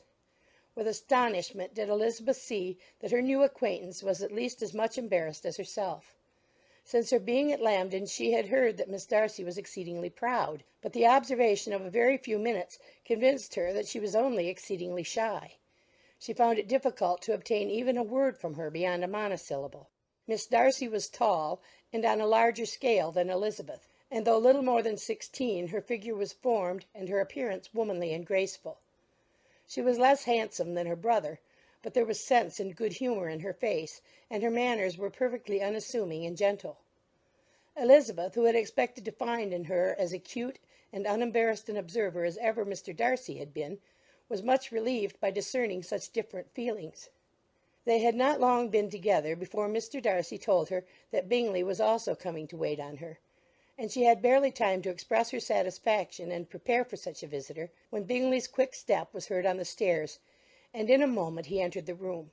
With astonishment did Elizabeth see that her new acquaintance was at least as much embarrassed as herself. Since her being at Lambton she had heard that Miss Darcy was exceedingly proud, but the observation of a very few minutes convinced her that she was only exceedingly shy. She found it difficult to obtain even a word from her beyond a monosyllable. Miss Darcy was tall, and on a larger scale than Elizabeth, and though little more than 16, her figure was formed and her appearance womanly and graceful. She was less handsome than her brother, but there was sense and good humour in her face, and her manners were perfectly unassuming and gentle. Elizabeth, who had expected to find in her as acute and unembarrassed an observer as ever Mr. Darcy had been, was much relieved by discerning such different feelings. They had not long been together before Mr. Darcy told her that Bingley was also coming to wait on her, and she had barely time to express her satisfaction and prepare for such a visitor, when Bingley's quick step was heard on the stairs, and in a moment he entered the room.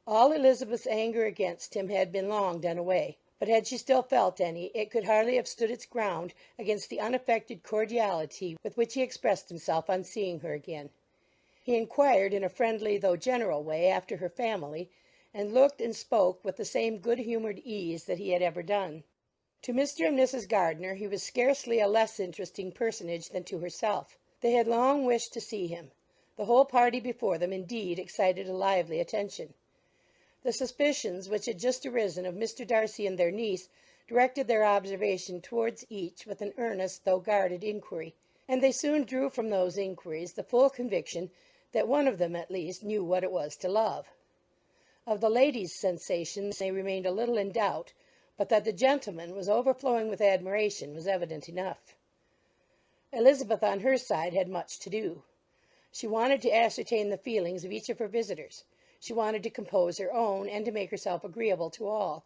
All Elizabeth's anger against him had been long done away, but had she still felt any, it could hardly have stood its ground against the unaffected cordiality with which he expressed himself on seeing her again. He inquired in a friendly though general way after her family, and looked and spoke with the same good-humoured ease that he had ever done. To Mr. and Mrs. Gardiner he was scarcely a less interesting personage than to herself. They had long wished to see him. The whole party before them, indeed, excited a lively attention. The suspicions which had just arisen of Mr. Darcy and their niece directed their observation towards each with an earnest though guarded inquiry, and they soon drew from those inquiries the full conviction that one of them at least knew what it was to love. Of the ladies' sensations they remained a little in doubt, but that the gentleman was overflowing with admiration was evident enough. Elizabeth, on her side, had much to do. She wanted to ascertain the feelings of each of her visitors. She wanted to compose her own, and to make herself agreeable to all.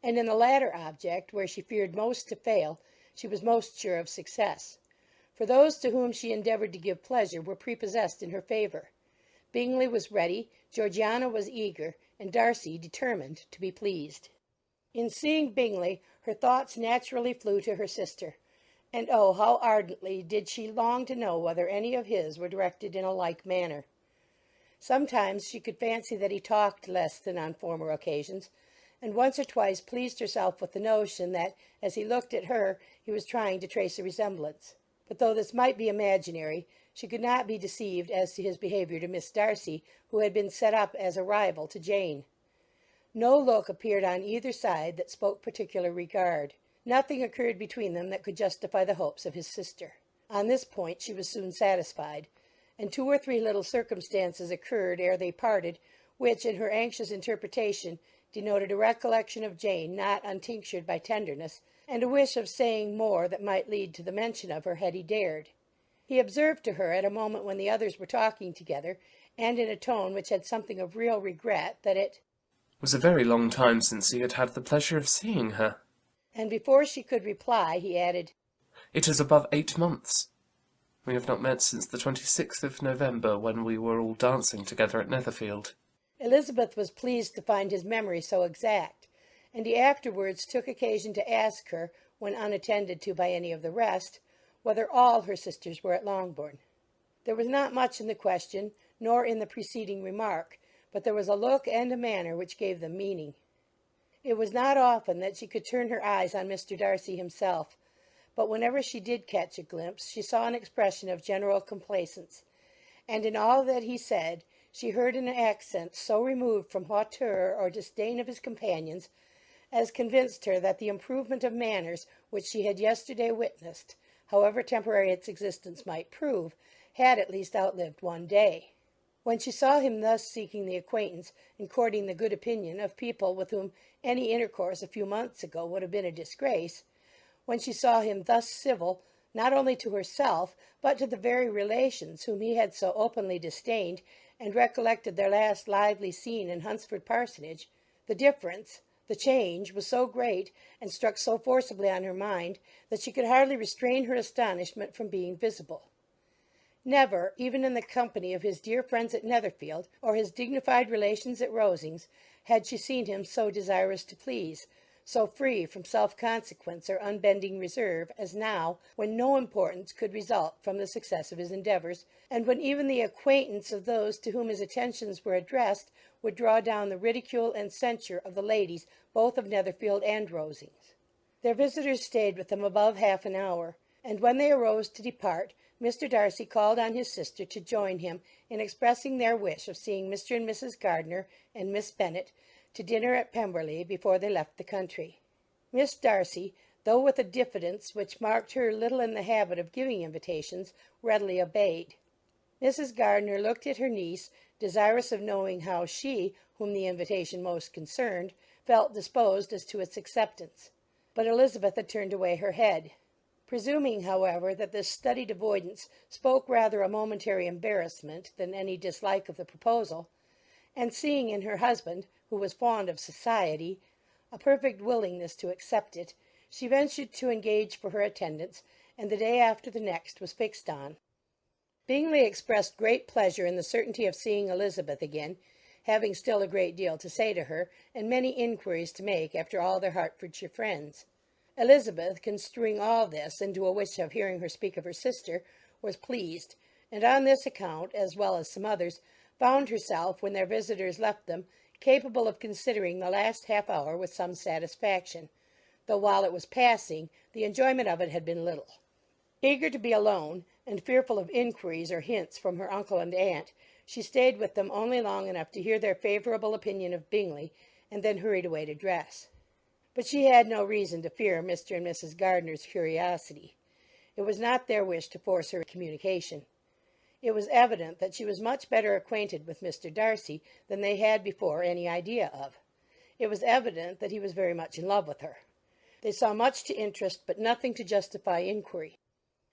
And in the latter object, where she feared most to fail, she was most sure of success. For those to whom she endeavoured to give pleasure were prepossessed in her favour. Bingley was ready, Georgiana was eager, and Darcy determined to be pleased. In seeing Bingley, her thoughts naturally flew to her sister, and oh, how ardently did she long to know whether any of his were directed in a like manner. Sometimes she could fancy that he talked less than on former occasions, and once or twice pleased herself with the notion that, as he looked at her, he was trying to trace a resemblance. But though this might be imaginary, she could not be deceived as to his behaviour to Miss Darcy, who had been set up as a rival to Jane. No look appeared on either side that spoke particular regard. Nothing occurred between them that could justify the hopes of his sister. On this point she was soon satisfied, and 2 or 3 little circumstances occurred ere they parted, which, in her anxious interpretation, denoted a recollection of Jane not untinctured by tenderness, and a wish of saying more that might lead to the mention of her had he dared. He observed to her, at a moment when the others were talking together, and in a tone which had something of real regret, that it was a very long time since he had had the pleasure of seeing her. And before she could reply, he added, It is above 8 months. We have not met since the 26th of November, when we were all dancing together at Netherfield. Elizabeth was pleased to find his memory so exact, and he afterwards took occasion to ask her, when unattended to by any of the rest, whether all her sisters were at Longbourn. There was not much in the question, nor in the preceding remark, but there was a look and a manner which gave them meaning. It was not often that she could turn her eyes on Mr. Darcy himself, but whenever she did catch a glimpse, she saw an expression of general complaisance, and in all that he said she heard an accent so removed from hauteur or disdain of his companions as convinced her that the improvement of manners which she had yesterday witnessed, however temporary its existence might prove, had at least outlived one day. When she saw him thus seeking the acquaintance and courting the good opinion of people with whom any intercourse a few months ago would have been a disgrace, when she saw him thus civil, not only to herself, but to the very relations whom he had so openly disdained, and recollected their last lively scene in Hunsford Parsonage, the difference, the change, was so great, and struck so forcibly on her mind, that she could hardly restrain her astonishment from being visible. Never, even in the company of his dear friends at Netherfield, or his dignified relations at Rosings, had she seen him so desirous to please, so free from self-consequence or unbending reserve, as now, when no importance could result from the success of his endeavours, and when even the acquaintance of those to whom his attentions were addressed would draw down the ridicule and censure of the ladies both of Netherfield and Rosings. Their visitors stayed with them above half an hour, and when they arose to depart, Mr. Darcy called on his sister to join him in expressing their wish of seeing Mr. and Mrs. Gardiner and Miss Bennet to dinner at Pemberley before they left the country. Miss Darcy, though with a diffidence which marked her little in the habit of giving invitations, readily obeyed. Mrs. Gardiner looked at her niece, desirous of knowing how she, whom the invitation most concerned, felt disposed as to its acceptance. But Elizabeth had turned away her head. Presuming, however, that this studied avoidance spoke rather a momentary embarrassment than any dislike of the proposal, and seeing in her husband, who was fond of society, a perfect willingness to accept it, she ventured to engage for her attendance, and the day after the next was fixed on. Bingley expressed great pleasure in the certainty of seeing Elizabeth again, having still a great deal to say to her, and many inquiries to make after all their Hertfordshire friends. Elizabeth, construing all this into a wish of hearing her speak of her sister, was pleased, and on this account, as well as some others, found herself, when their visitors left them, capable of considering the last half hour with some satisfaction, though while it was passing, the enjoyment of it had been little. Eager to be alone, and fearful of inquiries or hints from her uncle and aunt, she stayed with them only long enough to hear their favourable opinion of Bingley, and then hurried away to dress. But she had no reason to fear Mr. and Mrs. Gardiner's curiosity. It was not their wish to force her communication. It was evident that she was much better acquainted with Mr. Darcy than they had before any idea of. It was evident that he was very much in love with her. They saw much to interest, but nothing to justify inquiry.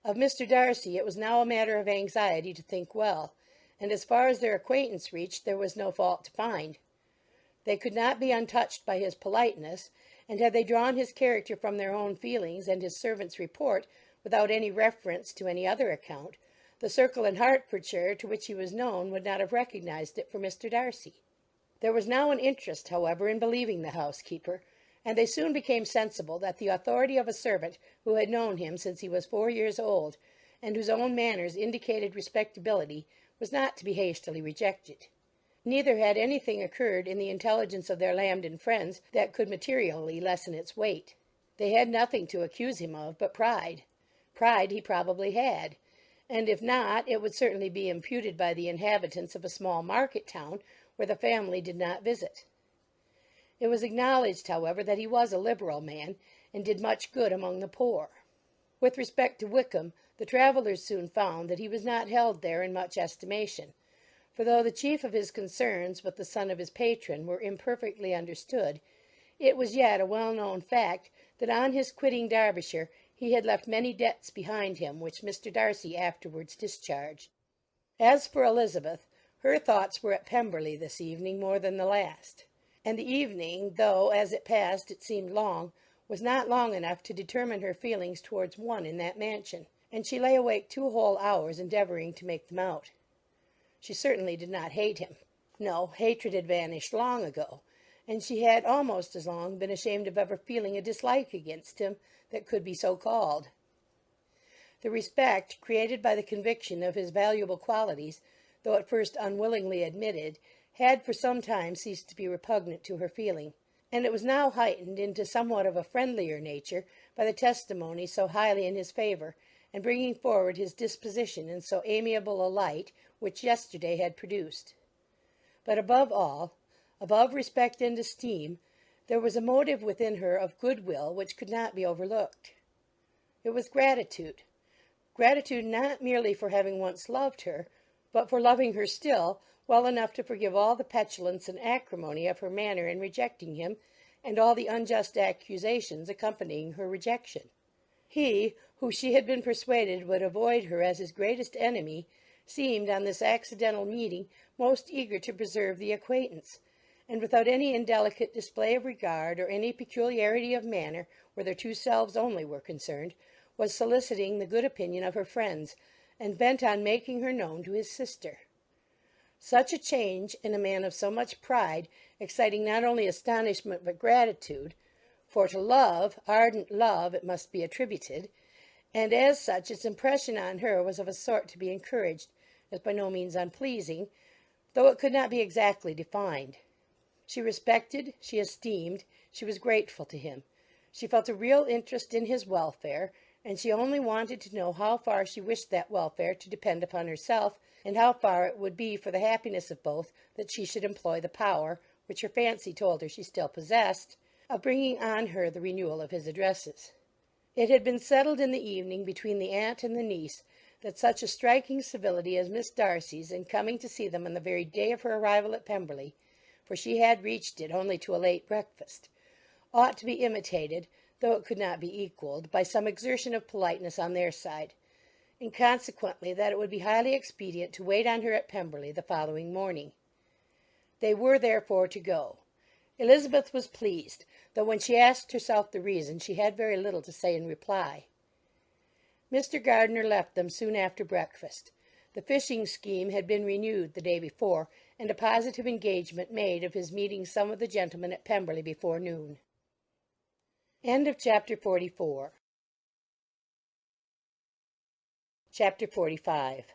Of Mr. Darcy it was now a matter of anxiety to think well, and as far as their acquaintance reached there was no fault to find. They could not be untouched by his politeness, and had they drawn his character from their own feelings and his servant's report without any reference to any other account, the circle in Hertfordshire to which he was known would not have recognized it for Mr. Darcy. There was now an interest, however, in believing the housekeeper, and they soon became sensible that the authority of a servant who had known him since he was 4 years old, and whose own manners indicated respectability, was not to be hastily rejected. Neither had anything occurred in the intelligence of their Lambton friends that could materially lessen its weight. They had nothing to accuse him of but pride. Pride he probably had, and if not, it would certainly be imputed by the inhabitants of a small market town where the family did not visit. It was acknowledged, however, that he was a liberal man, and did much good among the poor. With respect to Wickham, the travellers soon found that he was not held there in much estimation, for though the chief of his concerns with the son of his patron were imperfectly understood, it was yet a well-known fact that on his quitting Derbyshire he had left many debts behind him which Mr. Darcy afterwards discharged. As for Elizabeth, her thoughts were at Pemberley this evening more than the last. And the evening, though as it passed it seemed long, was not long enough to determine her feelings towards one in that mansion, and she lay awake 2 whole hours endeavouring to make them out. She certainly did not hate him. No, hatred had vanished long ago, and she had almost as long been ashamed of ever feeling a dislike against him that could be so called. The respect created by the conviction of his valuable qualities, though at first unwillingly admitted, had for some time ceased to be repugnant to her feeling, and it was now heightened into somewhat of a friendlier nature by the testimony so highly in his favour, and bringing forward his disposition in so amiable a light, which yesterday had produced. But above all, above respect and esteem, there was a motive within her of good-will which could not be overlooked. It was gratitude. Gratitude not merely for having once loved her, but for loving her still, well enough to forgive all the petulance and acrimony of her manner in rejecting him, and all the unjust accusations accompanying her rejection. He, who she had been persuaded would avoid her as his greatest enemy, seemed on this accidental meeting most eager to preserve the acquaintance, and without any indelicate display of regard or any peculiarity of manner where their 2 selves only were concerned, was soliciting the good opinion of her friends, and bent on making her known to his sister. Such a change in a man of so much pride, exciting not only astonishment but gratitude, for to love, ardent love, it must be attributed, and as such its impression on her was of a sort to be encouraged, as by no means unpleasing, though it could not be exactly defined. She respected, she esteemed, she was grateful to him. She felt a real interest in his welfare, and she only wanted to know how far she wished that welfare to depend upon herself, and how far it would be for the happiness of both that she should employ the power, which her fancy told her she still possessed, of bringing on her the renewal of his addresses. It had been settled in the evening between the aunt and the niece that such a striking civility as Miss Darcy's in coming to see them on the very day of her arrival at Pemberley, for she had reached it only to a late breakfast, ought to be imitated, though it could not be equalled, by some exertion of politeness on their side, and consequently that it would be highly expedient to wait on her at Pemberley the following morning. They were therefore to go. Elizabeth was pleased, though when she asked herself the reason she had very little to say in reply. Mr. Gardiner left them soon after breakfast. The fishing scheme had been renewed the day before, and a positive engagement made of his meeting some of the gentlemen at Pemberley before noon. End of Chapter 44. Chapter 45.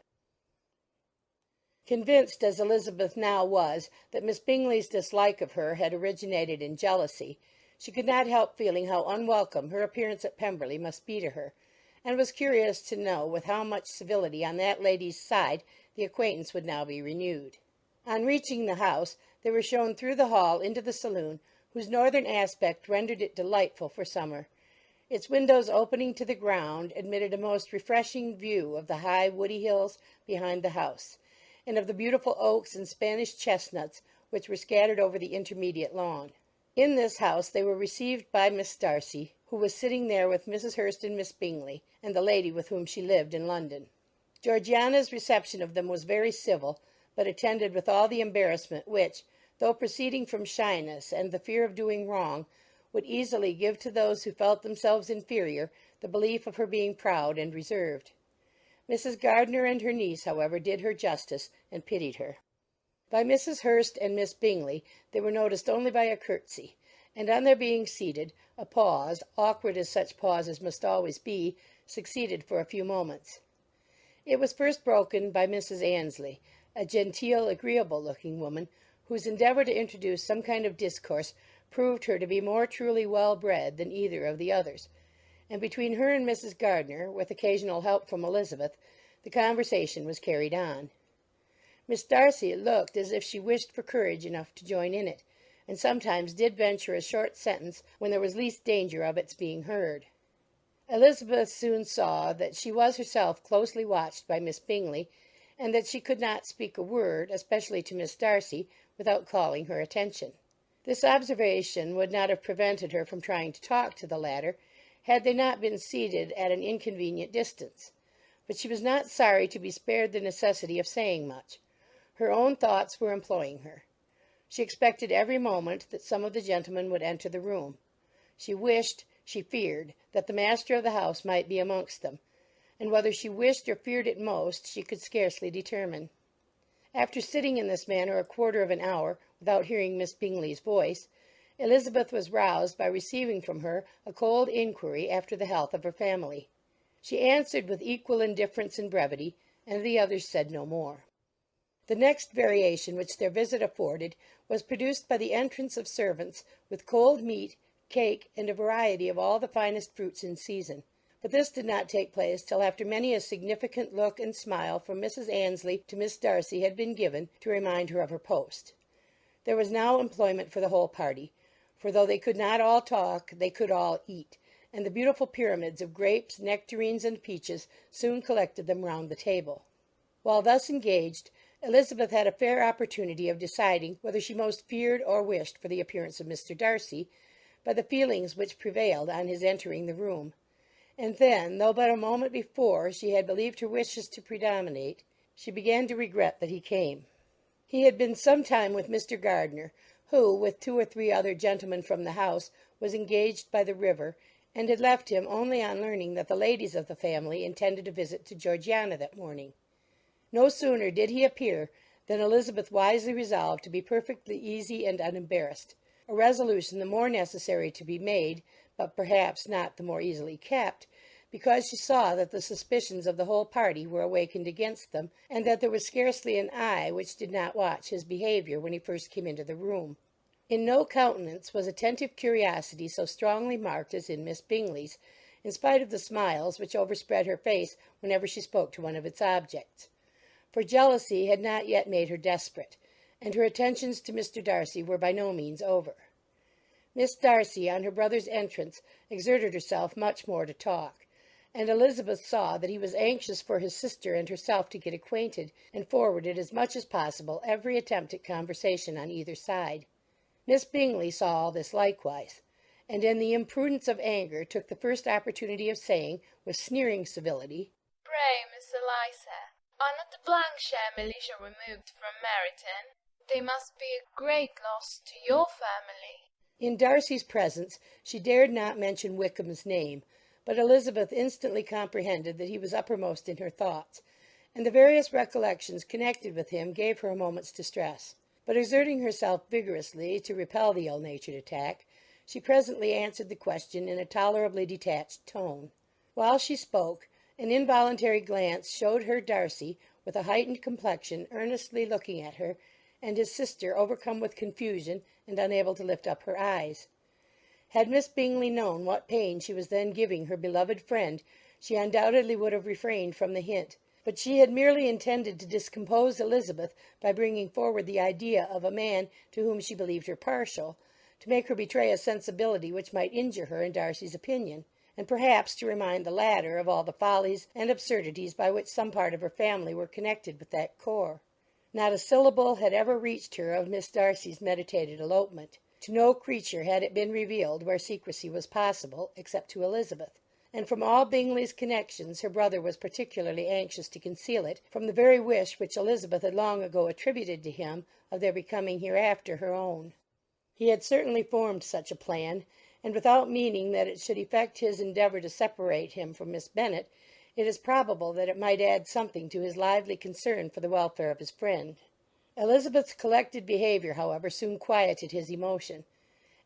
Convinced as Elizabeth now was that Miss Bingley's dislike of her had originated in jealousy, she could not help feeling how unwelcome her appearance at Pemberley must be to her, and was curious to know with how much civility on that lady's side the acquaintance would now be renewed. On reaching the house, they were shown through the hall into the saloon, whose northern aspect rendered it delightful for summer. Its windows opening to the ground admitted a most refreshing view of the high woody hills behind the house, and of the beautiful oaks and Spanish chestnuts which were scattered over the intermediate lawn. In this house they were received by Miss Darcy, who was sitting there with Mrs. Hurst and Miss Bingley, and the lady with whom she lived in London. Georgiana's reception of them was very civil, but attended with all the embarrassment which, though proceeding from shyness and the fear of doing wrong, would easily give to those who felt themselves inferior the belief of her being proud and reserved. Mrs. Gardiner and her niece, however, did her justice, and pitied her. By Mrs. Hurst and Miss Bingley they were noticed only by a curtsy, and on their being seated, a pause, awkward as such pauses must always be, succeeded for a few moments. It was first broken by Mrs. Annesley, a genteel, agreeable-looking woman, whose endeavour to introduce some kind of discourse proved her to be more truly well-bred than either of the others, and between her and Mrs. Gardiner, with occasional help from Elizabeth, the conversation was carried on. Miss Darcy looked as if she wished for courage enough to join in it, and sometimes did venture a short sentence when there was least danger of its being heard. Elizabeth soon saw that she was herself closely watched by Miss Bingley, and that she could not speak a word, especially to Miss Darcy, without calling her attention. This observation would not have prevented her from trying to talk to the latter, had they not been seated at an inconvenient distance. But she was not sorry to be spared the necessity of saying much. Her own thoughts were employing her. She expected every moment that some of the gentlemen would enter the room. She wished, she feared, that the master of the house might be amongst them, and whether she wished or feared it most she could scarcely determine. After sitting in this manner a quarter of an hour without hearing Miss Bingley's voice, Elizabeth was roused by receiving from her a cold inquiry after the health of her family. She answered with equal indifference and brevity, and the others said no more. The next variation which their visit afforded was produced by the entrance of servants with cold meat, cake, and a variety of all the finest fruits in season. But this did not take place till after many a significant look and smile from Mrs. Annesley to Miss Darcy had been given to remind her of her post. There was now employment for the whole party, for though they could not all talk, they could all eat, and the beautiful pyramids of grapes, nectarines, and peaches soon collected them round the table. While thus engaged, Elizabeth had a fair opportunity of deciding whether she most feared or wished for the appearance of Mr. Darcy, by the feelings which prevailed on his entering the room. And then, though but a moment before she had believed her wishes to predominate, she began to regret that he came. He had been some time with Mr. Gardiner, who, with 2 or 3 other gentlemen from the house, was engaged by the river, and had left him only on learning that the ladies of the family intended a visit to Georgiana that morning. No sooner did he appear than Elizabeth wisely resolved to be perfectly easy and unembarrassed, a resolution the more necessary to be made, but perhaps not the more easily kept, because she saw that the suspicions of the whole party were awakened against them, and that there was scarcely an eye which did not watch his behaviour when he first came into the room. In no countenance was attentive curiosity so strongly marked as in Miss Bingley's, in spite of the smiles which overspread her face whenever she spoke to one of its objects. For jealousy had not yet made her desperate, and her attentions to Mr. Darcy were by no means over. Miss Darcy, on her brother's entrance, exerted herself much more to talk, and Elizabeth saw that he was anxious for his sister and herself to get acquainted, and forwarded as much as possible every attempt at conversation on either side. Miss Bingley saw all this likewise, and in the imprudence of anger took the first opportunity of saying, with sneering civility, "Pray, Miss Eliza, are not the Militia removed from Meryton? They must be a great loss to your family." In Darcy's presence she dared not mention Wickham's name, but Elizabeth instantly comprehended that he was uppermost in her thoughts, and the various recollections connected with him gave her a moment's distress. But exerting herself vigorously to repel the ill-natured attack, she presently answered the question in a tolerably detached tone. While she spoke, an involuntary glance showed her Darcy, with a heightened complexion, earnestly looking at her, and his sister overcome with confusion and unable to lift up her eyes. Had Miss Bingley known what pain she was then giving her beloved friend, she undoubtedly would have refrained from the hint, but she had merely intended to discompose Elizabeth by bringing forward the idea of a man to whom she believed her partial, to make her betray a sensibility which might injure her in Darcy's opinion, and perhaps to remind the latter of all the follies and absurdities by which some part of her family were connected with that corps. Not a syllable had ever reached her of Miss Darcy's meditated elopement. To no creature had it been revealed where secrecy was possible, except to Elizabeth. And from all Bingley's connections her brother was particularly anxious to conceal it, from the very wish which Elizabeth had long ago attributed to him of their becoming hereafter her own. He had certainly formed such a plan, and without meaning that it should effect his endeavour to separate him from Miss Bennet, it is probable that it might add something to his lively concern for the welfare of his friend. Elizabeth's collected behaviour, however, soon quieted his emotion,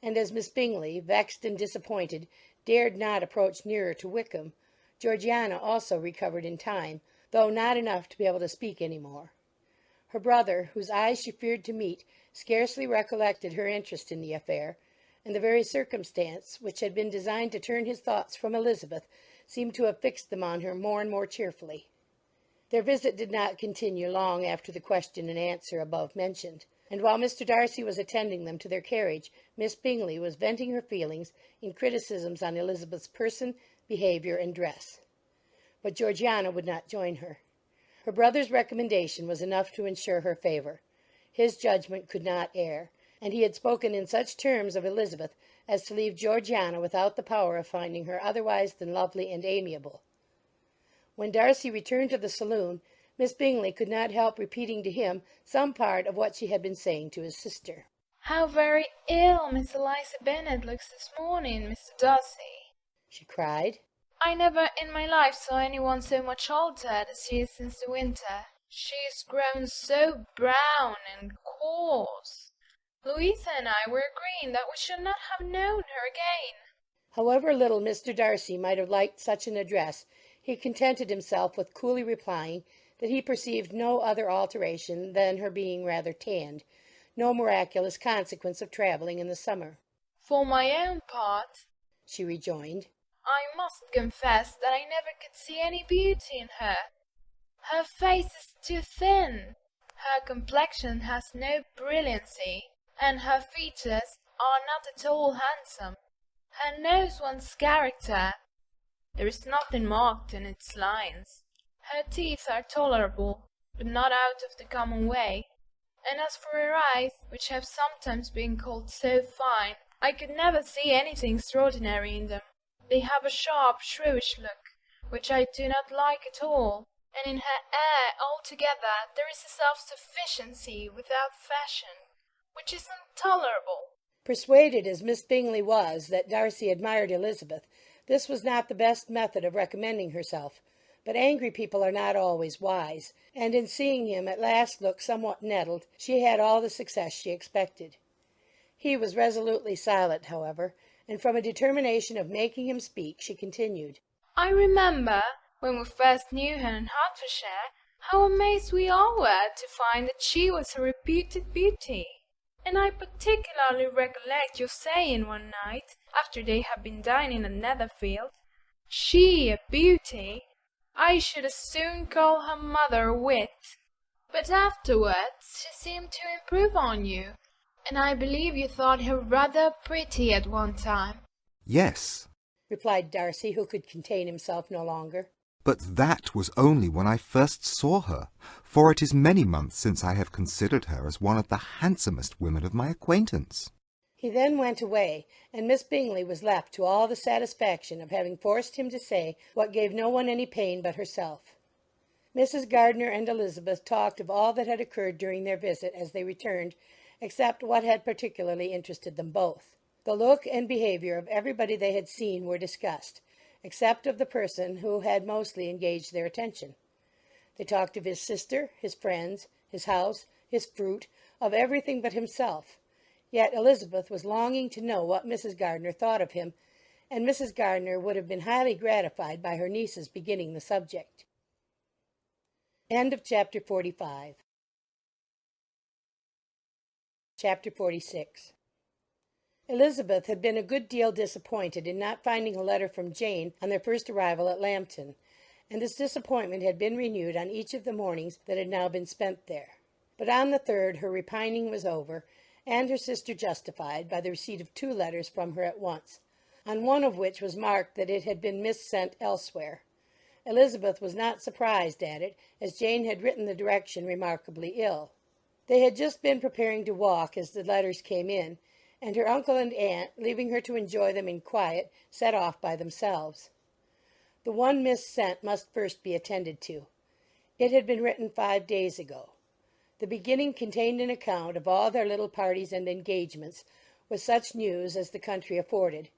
and as Miss Bingley, vexed and disappointed, dared not approach nearer to Wickham, Georgiana also recovered in time, though not enough to be able to speak any more. Her brother, whose eyes she feared to meet, scarcely recollected her interest in the affair, and the very circumstance which had been designed to turn his thoughts from Elizabeth seemed to have fixed them on her more and more cheerfully. Their visit did not continue long after the question and answer above mentioned, and while Mr. Darcy was attending them to their carriage, Miss Bingley was venting her feelings in criticisms on Elizabeth's person, behaviour, and dress. But Georgiana would not join her. Her brother's recommendation was enough to ensure her favour. His judgment could not err, and he had spoken in such terms of Elizabeth as to leave Georgiana without the power of finding her otherwise than lovely and amiable. When Darcy returned to the saloon, Miss Bingley could not help repeating to him some part of what she had been saying to his sister. "How very ill Miss Eliza Bennet looks this morning, Mr. Darcy!" she cried. "I never in my life saw anyone so much altered as she is since the winter. She is grown so brown and coarse. Louisa and I were agreeing that we should not have known her again." However little Mr. Darcy might have liked such an address, he contented himself with coolly replying that he perceived no other alteration than her being rather tanned, no miraculous consequence of travelling in the summer. "For my own part," she rejoined, "I must confess that I never could see any beauty in her. Her face is too thin, her complexion has no brilliancy, and her features are not at all handsome. Her nose wants character. There is nothing marked in its lines. Her teeth are tolerable, but not out of the common way. And as for her eyes, which have sometimes been called so fine, I could never see anything extraordinary in them. They have a sharp, shrewish look, which I do not like at all, and in her air altogether there is a self-sufficiency without fashion, which is intolerable." Persuaded as Miss Bingley was that Darcy admired Elizabeth, this was not the best method of recommending herself, but angry people are not always wise, and in seeing him at last look somewhat nettled, she had all the success she expected. He was resolutely silent, however, and from a determination of making him speak, she continued, "I remember, when we first knew her in Hertfordshire, how amazed we all were to find that she was a reputed beauty. And I particularly recollect your saying one night, after they had been dining at Netherfield, 'She a beauty! I should as soon call her mother a wit.' But afterwards she seemed to improve on you, and I believe you thought her rather pretty at one time." Yes, replied Darcy, who could contain himself no longer. but that was only when I first saw her, for it is many months since I have considered her as one of the handsomest women of my acquaintance. He then went away, and Miss Bingley was left to all the satisfaction of having forced him to say what gave no one any pain but herself. Mrs. Gardiner and Elizabeth talked of all that had occurred during their visit as they returned, except what had particularly interested them both. The look and behaviour of everybody they had seen were discussed, except of the person who had mostly engaged their attention. They talked of his sister, his friends, his house, his fruit, of everything but himself. Yet Elizabeth was longing to know what Mrs. Gardiner thought of him, and Mrs. Gardiner would have been highly gratified by her niece's beginning the subject. End of chapter 45. Chapter 46. Elizabeth had been a good deal disappointed in not finding a letter from Jane on their first arrival at Lambton, and this disappointment had been renewed on each of the mornings that had now been spent there. But on the third her repining was over, and her sister justified by the receipt of 2 letters from her at once, on one of which was marked that it had been missent elsewhere. Elizabeth was not surprised at it, as Jane had written the direction remarkably ill. They had just been preparing to walk as the letters came in, and her uncle and aunt, leaving her to enjoy them in quiet, set off by themselves. The one missed sent must first be attended to. It had been written 5 days ago. The beginning contained an account of all their little parties and engagements, with such news as the country afforded.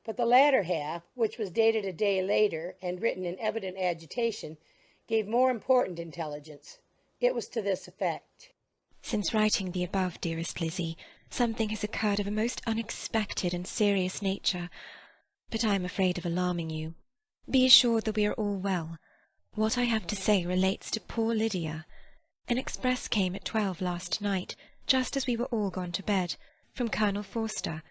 But the latter half, which was dated a day later, and written in evident agitation, gave more important intelligence. It was to this effect. Since writing the above, dearest Lizzie, something has occurred of a most unexpected and serious nature, but I am afraid of alarming you. Be assured that we are all well. What I have to say relates to poor Lydia. An express came at 12 last night, just as we were all gone to bed, from Colonel Forster,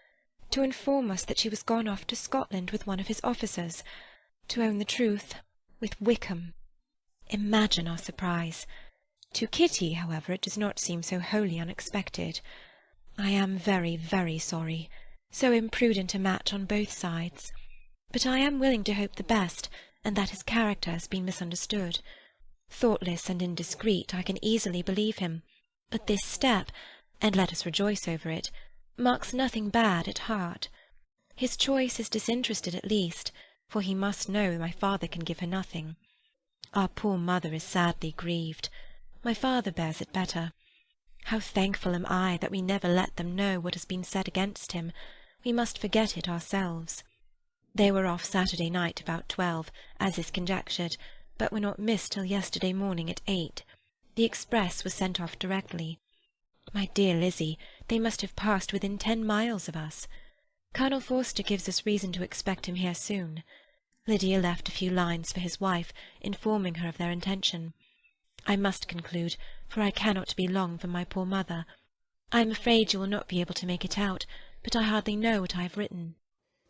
to inform us that she was gone off to Scotland with one of his officers, to own the truth, with Wickham. Imagine our surprise. To Kitty, however, it does not seem so wholly unexpected. I am very, very sorry. So imprudent a match on both sides. But I am willing to hope the best, and that his character has been misunderstood. Thoughtless and indiscreet, I can easily believe him. But this step, and let us rejoice over it, marks nothing bad at heart. His choice is disinterested at least, for he must know my father can give her nothing. Our poor mother is sadly grieved. My father bears it better. How thankful am I that we never let them know what has been said against him. We must forget it ourselves. They were off Saturday night about 12, as is conjectured, but were not missed till yesterday morning at 8. The express was sent off directly. My dear Lizzie, they must have passed within 10 miles of us. Colonel Forster gives us reason to expect him here soon. Lydia left a few lines for his wife, informing her of their intention. I must conclude, for I cannot be long from my poor mother. I am afraid you will not be able to make it out, but I hardly know what I have written.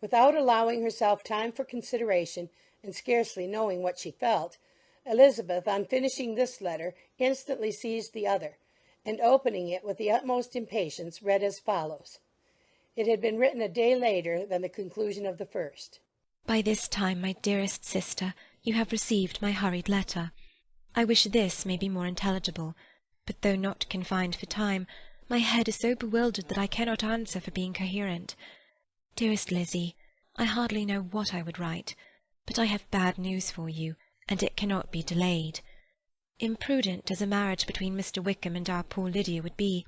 Without allowing herself time for consideration, and scarcely knowing what she felt, Elizabeth, on finishing this letter, instantly seized the other, and opening it with the utmost impatience, read as follows. It had been written a day later than the conclusion of the first. By this time, my dearest sister, you have received my hurried letter. I wish this may be more intelligible, but though not confined for time, my head is so bewildered that I cannot answer for being coherent. Dearest Lizzie, I hardly know what I would write, but I have bad news for you, and it cannot be delayed. Imprudent as a marriage between Mr. Wickham and our poor Lydia would be,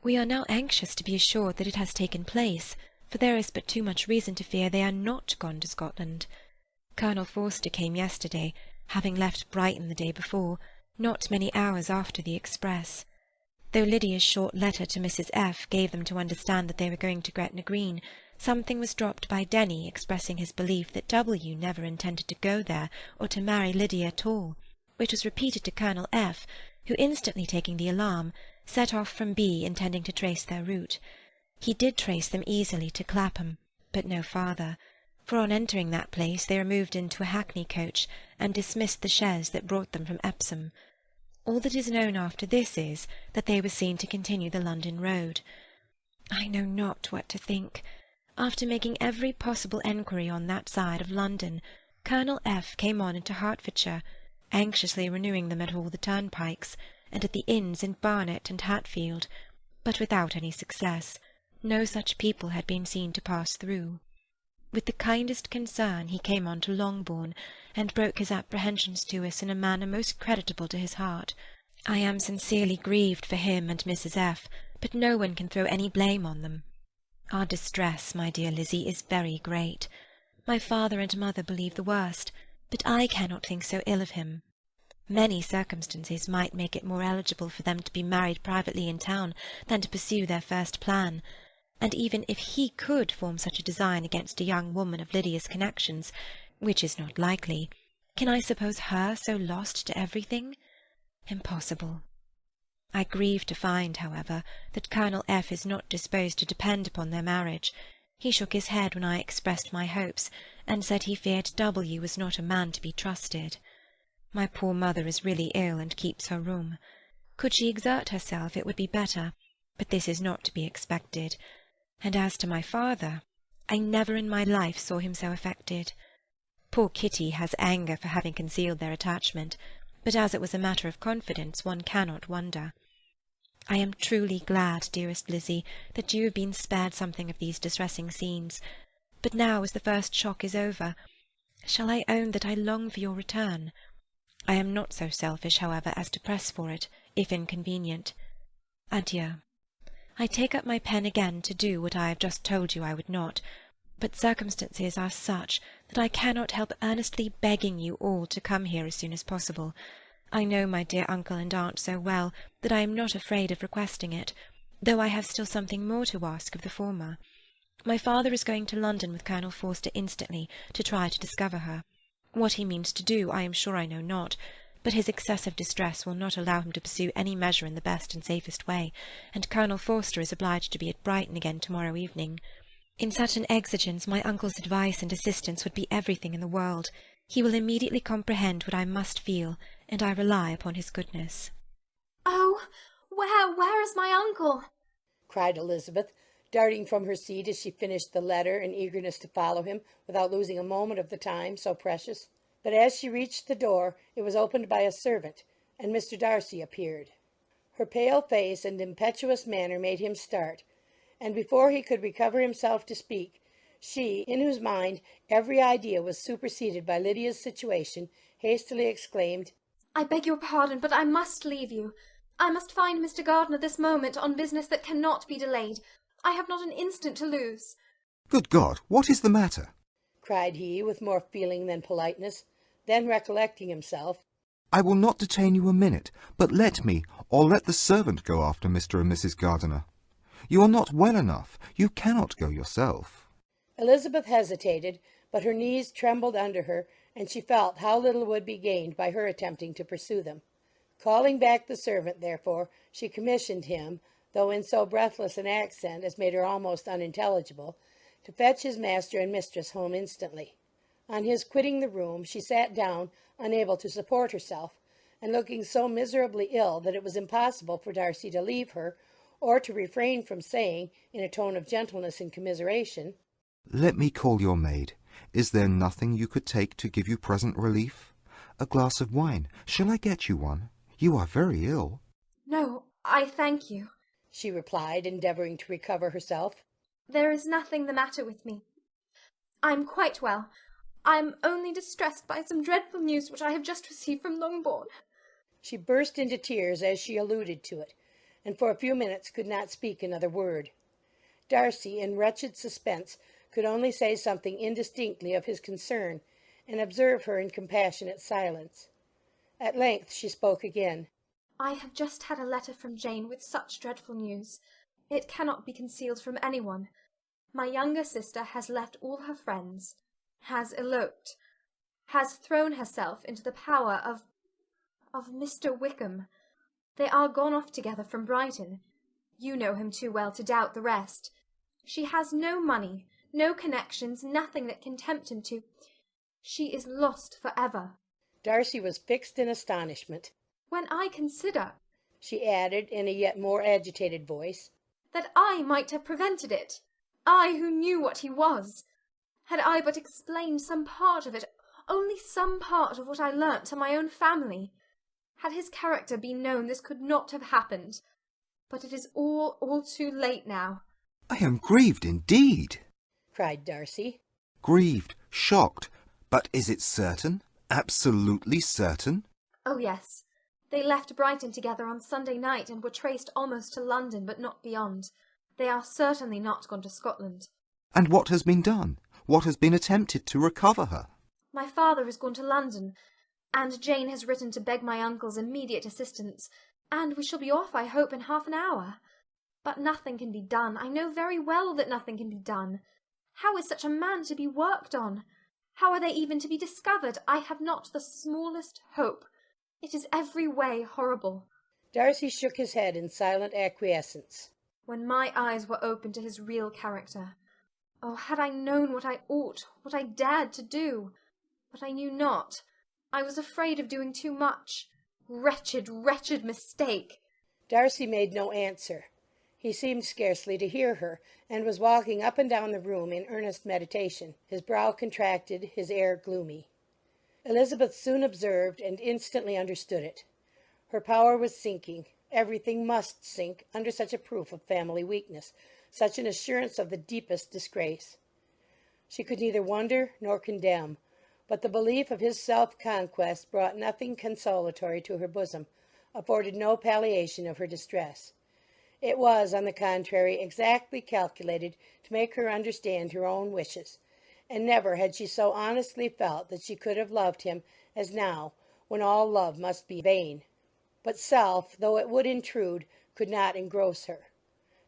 we are now anxious to be assured that it has taken place, for there is but too much reason to fear they are not gone to Scotland. Colonel Forster came yesterday, having left Brighton the day before, not many hours after the express. Though Lydia's short letter to Mrs. F. gave them to understand that they were going to Gretna Green, something was dropped by Denny expressing his belief that W. never intended to go there or to marry Lydia at all, which was repeated to Colonel F., who, instantly taking the alarm, set off from B. intending to trace their route. He did trace them easily to Clapham, but no farther, for on entering that place they removed into a hackney coach and dismissed the chaise that brought them from Epsom. All that is known after this is that they were seen to continue the London road. I know not what to think. After making every possible enquiry on that side of London, Colonel F. came on into Hertfordshire, anxiously renewing them at all the turnpikes, and at the inns in Barnet and Hatfield, but without any success. No such people had been seen to pass through. With the kindest concern he came on to Longbourn, and broke his apprehensions to us in a manner most creditable to his heart. I am sincerely grieved for him and Mrs. F., but no one can throw any blame on them. Our distress, my dear Lizzie, is very great. My father and mother believe the worst, but I cannot think so ill of him. Many circumstances might make it more eligible for them to be married privately in town than to pursue their first plan, and even if he could form such a design against a young woman of Lydia's connections, which is not likely, can I suppose her so lost to everything? Impossible. I grieve to find, however, that Colonel F. is not disposed to depend upon their marriage. He shook his head when I expressed my hopes, and said he feared W. was not a man to be trusted. My poor mother is really ill and keeps her room. Could she exert herself, it would be better, but this is not to be expected. And as to my father, I never in my life saw him so affected. Poor Kitty has anger for having concealed their attachment, but as it was a matter of confidence, one cannot wonder. I am truly glad, dearest Lizzie, that you have been spared something of these distressing scenes. But now, as the first shock is over, shall I own that I long for your return? I am not so selfish, however, as to press for it, if inconvenient. Adieu. I take up my pen again to do what I have just told you I would not, but circumstances are such that I cannot help earnestly begging you all to come here as soon as possible. I know my dear uncle and aunt so well that I am not afraid of requesting it, though I have still something more to ask of the former. My father is going to London with Colonel Forster instantly to try to discover her. What he means to do, I am sure I know not, but his excessive distress will not allow him to pursue any measure in the best and safest way, and Colonel Forster is obliged to be at Brighton again to-morrow evening. In such an exigence my uncle's advice and assistance would be everything in the world. He will immediately comprehend what I must feel, and I rely upon his goodness. Oh, where is my uncle? cried Elizabeth, darting from her seat as she finished the letter in eagerness to follow him without losing a moment of the time so precious. But as she reached the door it was opened by a servant, and Mr. Darcy appeared. Her pale face and impetuous manner made him start, and before he could recover himself to speak, she, in whose mind every idea was superseded by Lydia's situation, hastily exclaimed, I beg your pardon, but I must leave you. I must find Mr. Gardiner this moment on business that cannot be delayed. I have not an instant to lose. Good God, what is the matter? cried he, with more feeling than politeness. Then, recollecting himself, I will not detain you a minute, but let me, or let the servant go after Mr. and Mrs. Gardiner. You are not well enough. You cannot go yourself. Elizabeth hesitated, but her knees trembled under her, and she felt how little would be gained by her attempting to pursue them. Calling back the servant, therefore, she commissioned him, though in so breathless an accent as made her almost unintelligible, to fetch his master and mistress home instantly. On his quitting the room, she sat down, unable to support herself, and looking so miserably ill that it was impossible for Darcy to leave her, or to refrain from saying, in a tone of gentleness and commiseration, Let me call your maid. Is there nothing you could take to give you present relief? A glass of wine. Shall I get you one? You are very ill. No, I thank you, she replied, endeavouring to recover herself. There is nothing the matter with me. I am quite well. I am only distressed by some dreadful news which I have just received from Longbourn. She burst into tears as she alluded to it, and for a few minutes could not speak another word. Darcy, in wretched suspense, could only say something indistinctly of his concern, and observe her in compassionate silence. At length she spoke again. I have just had a letter from Jane with such dreadful news. It cannot be concealed from anyone. My younger sister has left all her friends, has eloped, has thrown herself into the power of Mr. Wickham. They are gone off together from Brighton. You know him too well to doubt the rest. She has no money, no connections, nothing that can tempt him to. She is lost for ever. Darcy was fixed in astonishment. When I consider, she added in a yet more agitated voice, that I might have prevented it, I who knew what he was. Had I but explained some part of it, only some part of what I learnt to my own family. Had his character been known, this could not have happened. But it is all too late now. I am grieved indeed, cried Darcy. Grieved, shocked. But is it certain? Absolutely certain? Oh, yes. They left Brighton together on Sunday night and were traced almost to London, but not beyond. They are certainly not gone to Scotland. And what has been done? What has been attempted to recover her? My father has gone to London, and Jane has written to beg my uncle's immediate assistance, and we shall be off, I hope, in half an hour. But nothing can be done. I know very well that nothing can be done. How is such a man to be worked on? How are they even to be discovered? I have not the smallest hope. It is every way horrible. Darcy shook his head in silent acquiescence. When my eyes were opened to his real character, oh, had I known what I ought, what I dared to do! But I knew not. I was afraid of doing too much. Wretched, wretched mistake! Darcy made no answer. He seemed scarcely to hear her, and was walking up and down the room in earnest meditation, his brow contracted, his air gloomy. Elizabeth soon observed and instantly understood it. Her power was sinking. Everything must sink under such a proof of family weakness, such an assurance of the deepest disgrace. She could neither wonder nor condemn, but the belief of his self-conquest brought nothing consolatory to her bosom, afforded no palliation of her distress. It was, on the contrary, exactly calculated to make her understand her own wishes, and never had she so honestly felt that she could have loved him as now, when all love must be vain. But self, though it would intrude, could not engross her.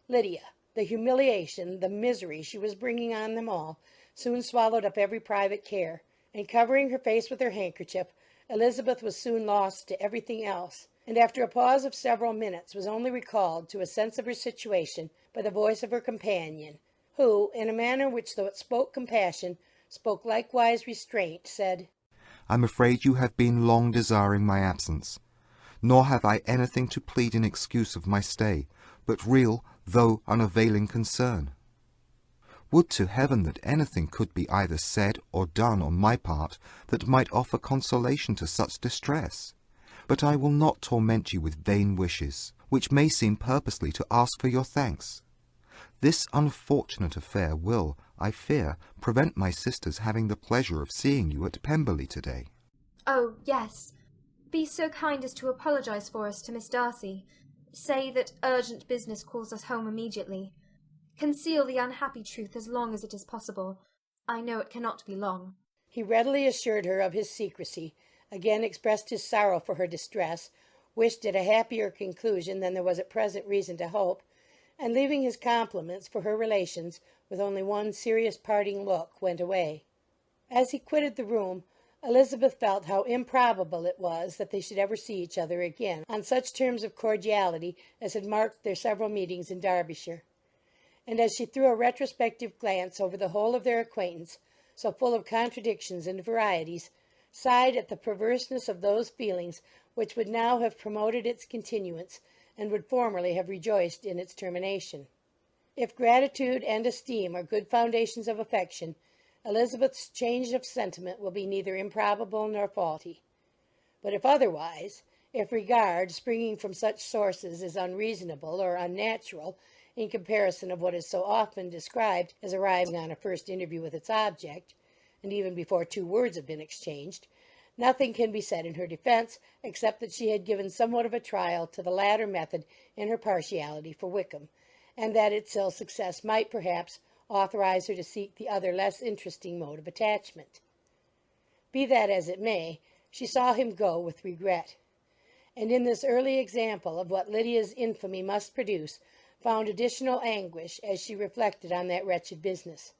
Lydia, the humiliation, the misery she was bringing on them all, soon swallowed up every private care, and covering her face with her handkerchief, Elizabeth was soon lost to everything else, and after a pause of several minutes was only recalled to a sense of her situation by the voice of her companion, who, in a manner which, though it spoke compassion, spoke likewise restraint, said, "I'm afraid you have been long desiring my absence, nor have I anything to plead in excuse of my stay, but real, though unavailing concern. Would to heaven that anything could be either said or done on my part that might offer consolation to such distress. But I will not torment you with vain wishes, which may seem purposely to ask for your thanks. This unfortunate affair will, I fear, prevent my sister's having the pleasure of seeing you at Pemberley to-day." Oh, yes. Be so kind as to apologize for us to Miss Darcy. Say that urgent business calls us home immediately. Conceal the unhappy truth as long as it is possible. I know it cannot be long. He readily assured her of his secrecy, again expressed his sorrow for her distress, wished it a happier conclusion than there was at present reason to hope, and leaving his compliments for her relations, with only one serious parting look, went away. As he quitted the room, Elizabeth felt how improbable it was that they should ever see each other again on such terms of cordiality as had marked their several meetings in Derbyshire. And as she threw a retrospective glance over the whole of their acquaintance, so full of contradictions and varieties, sighed at the perverseness of those feelings which would now have promoted its continuance, and would formerly have rejoiced in its termination. If gratitude and esteem are good foundations of affection, Elizabeth's change of sentiment will be neither improbable nor faulty. But if otherwise, if regard, springing from such sources, is unreasonable or unnatural, in comparison of what is so often described as arriving on a first interview with its object, and even before 2 words have been exchanged, nothing can be said in her defence, except that she had given somewhat of a trial to the latter method in her partiality for Wickham, and that its ill success might, perhaps, authorize her to seek the other less interesting mode of attachment. Be that as it may, she saw him go with regret, and in this early example of what Lydia's infamy must produce, found additional anguish as she reflected on that wretched business.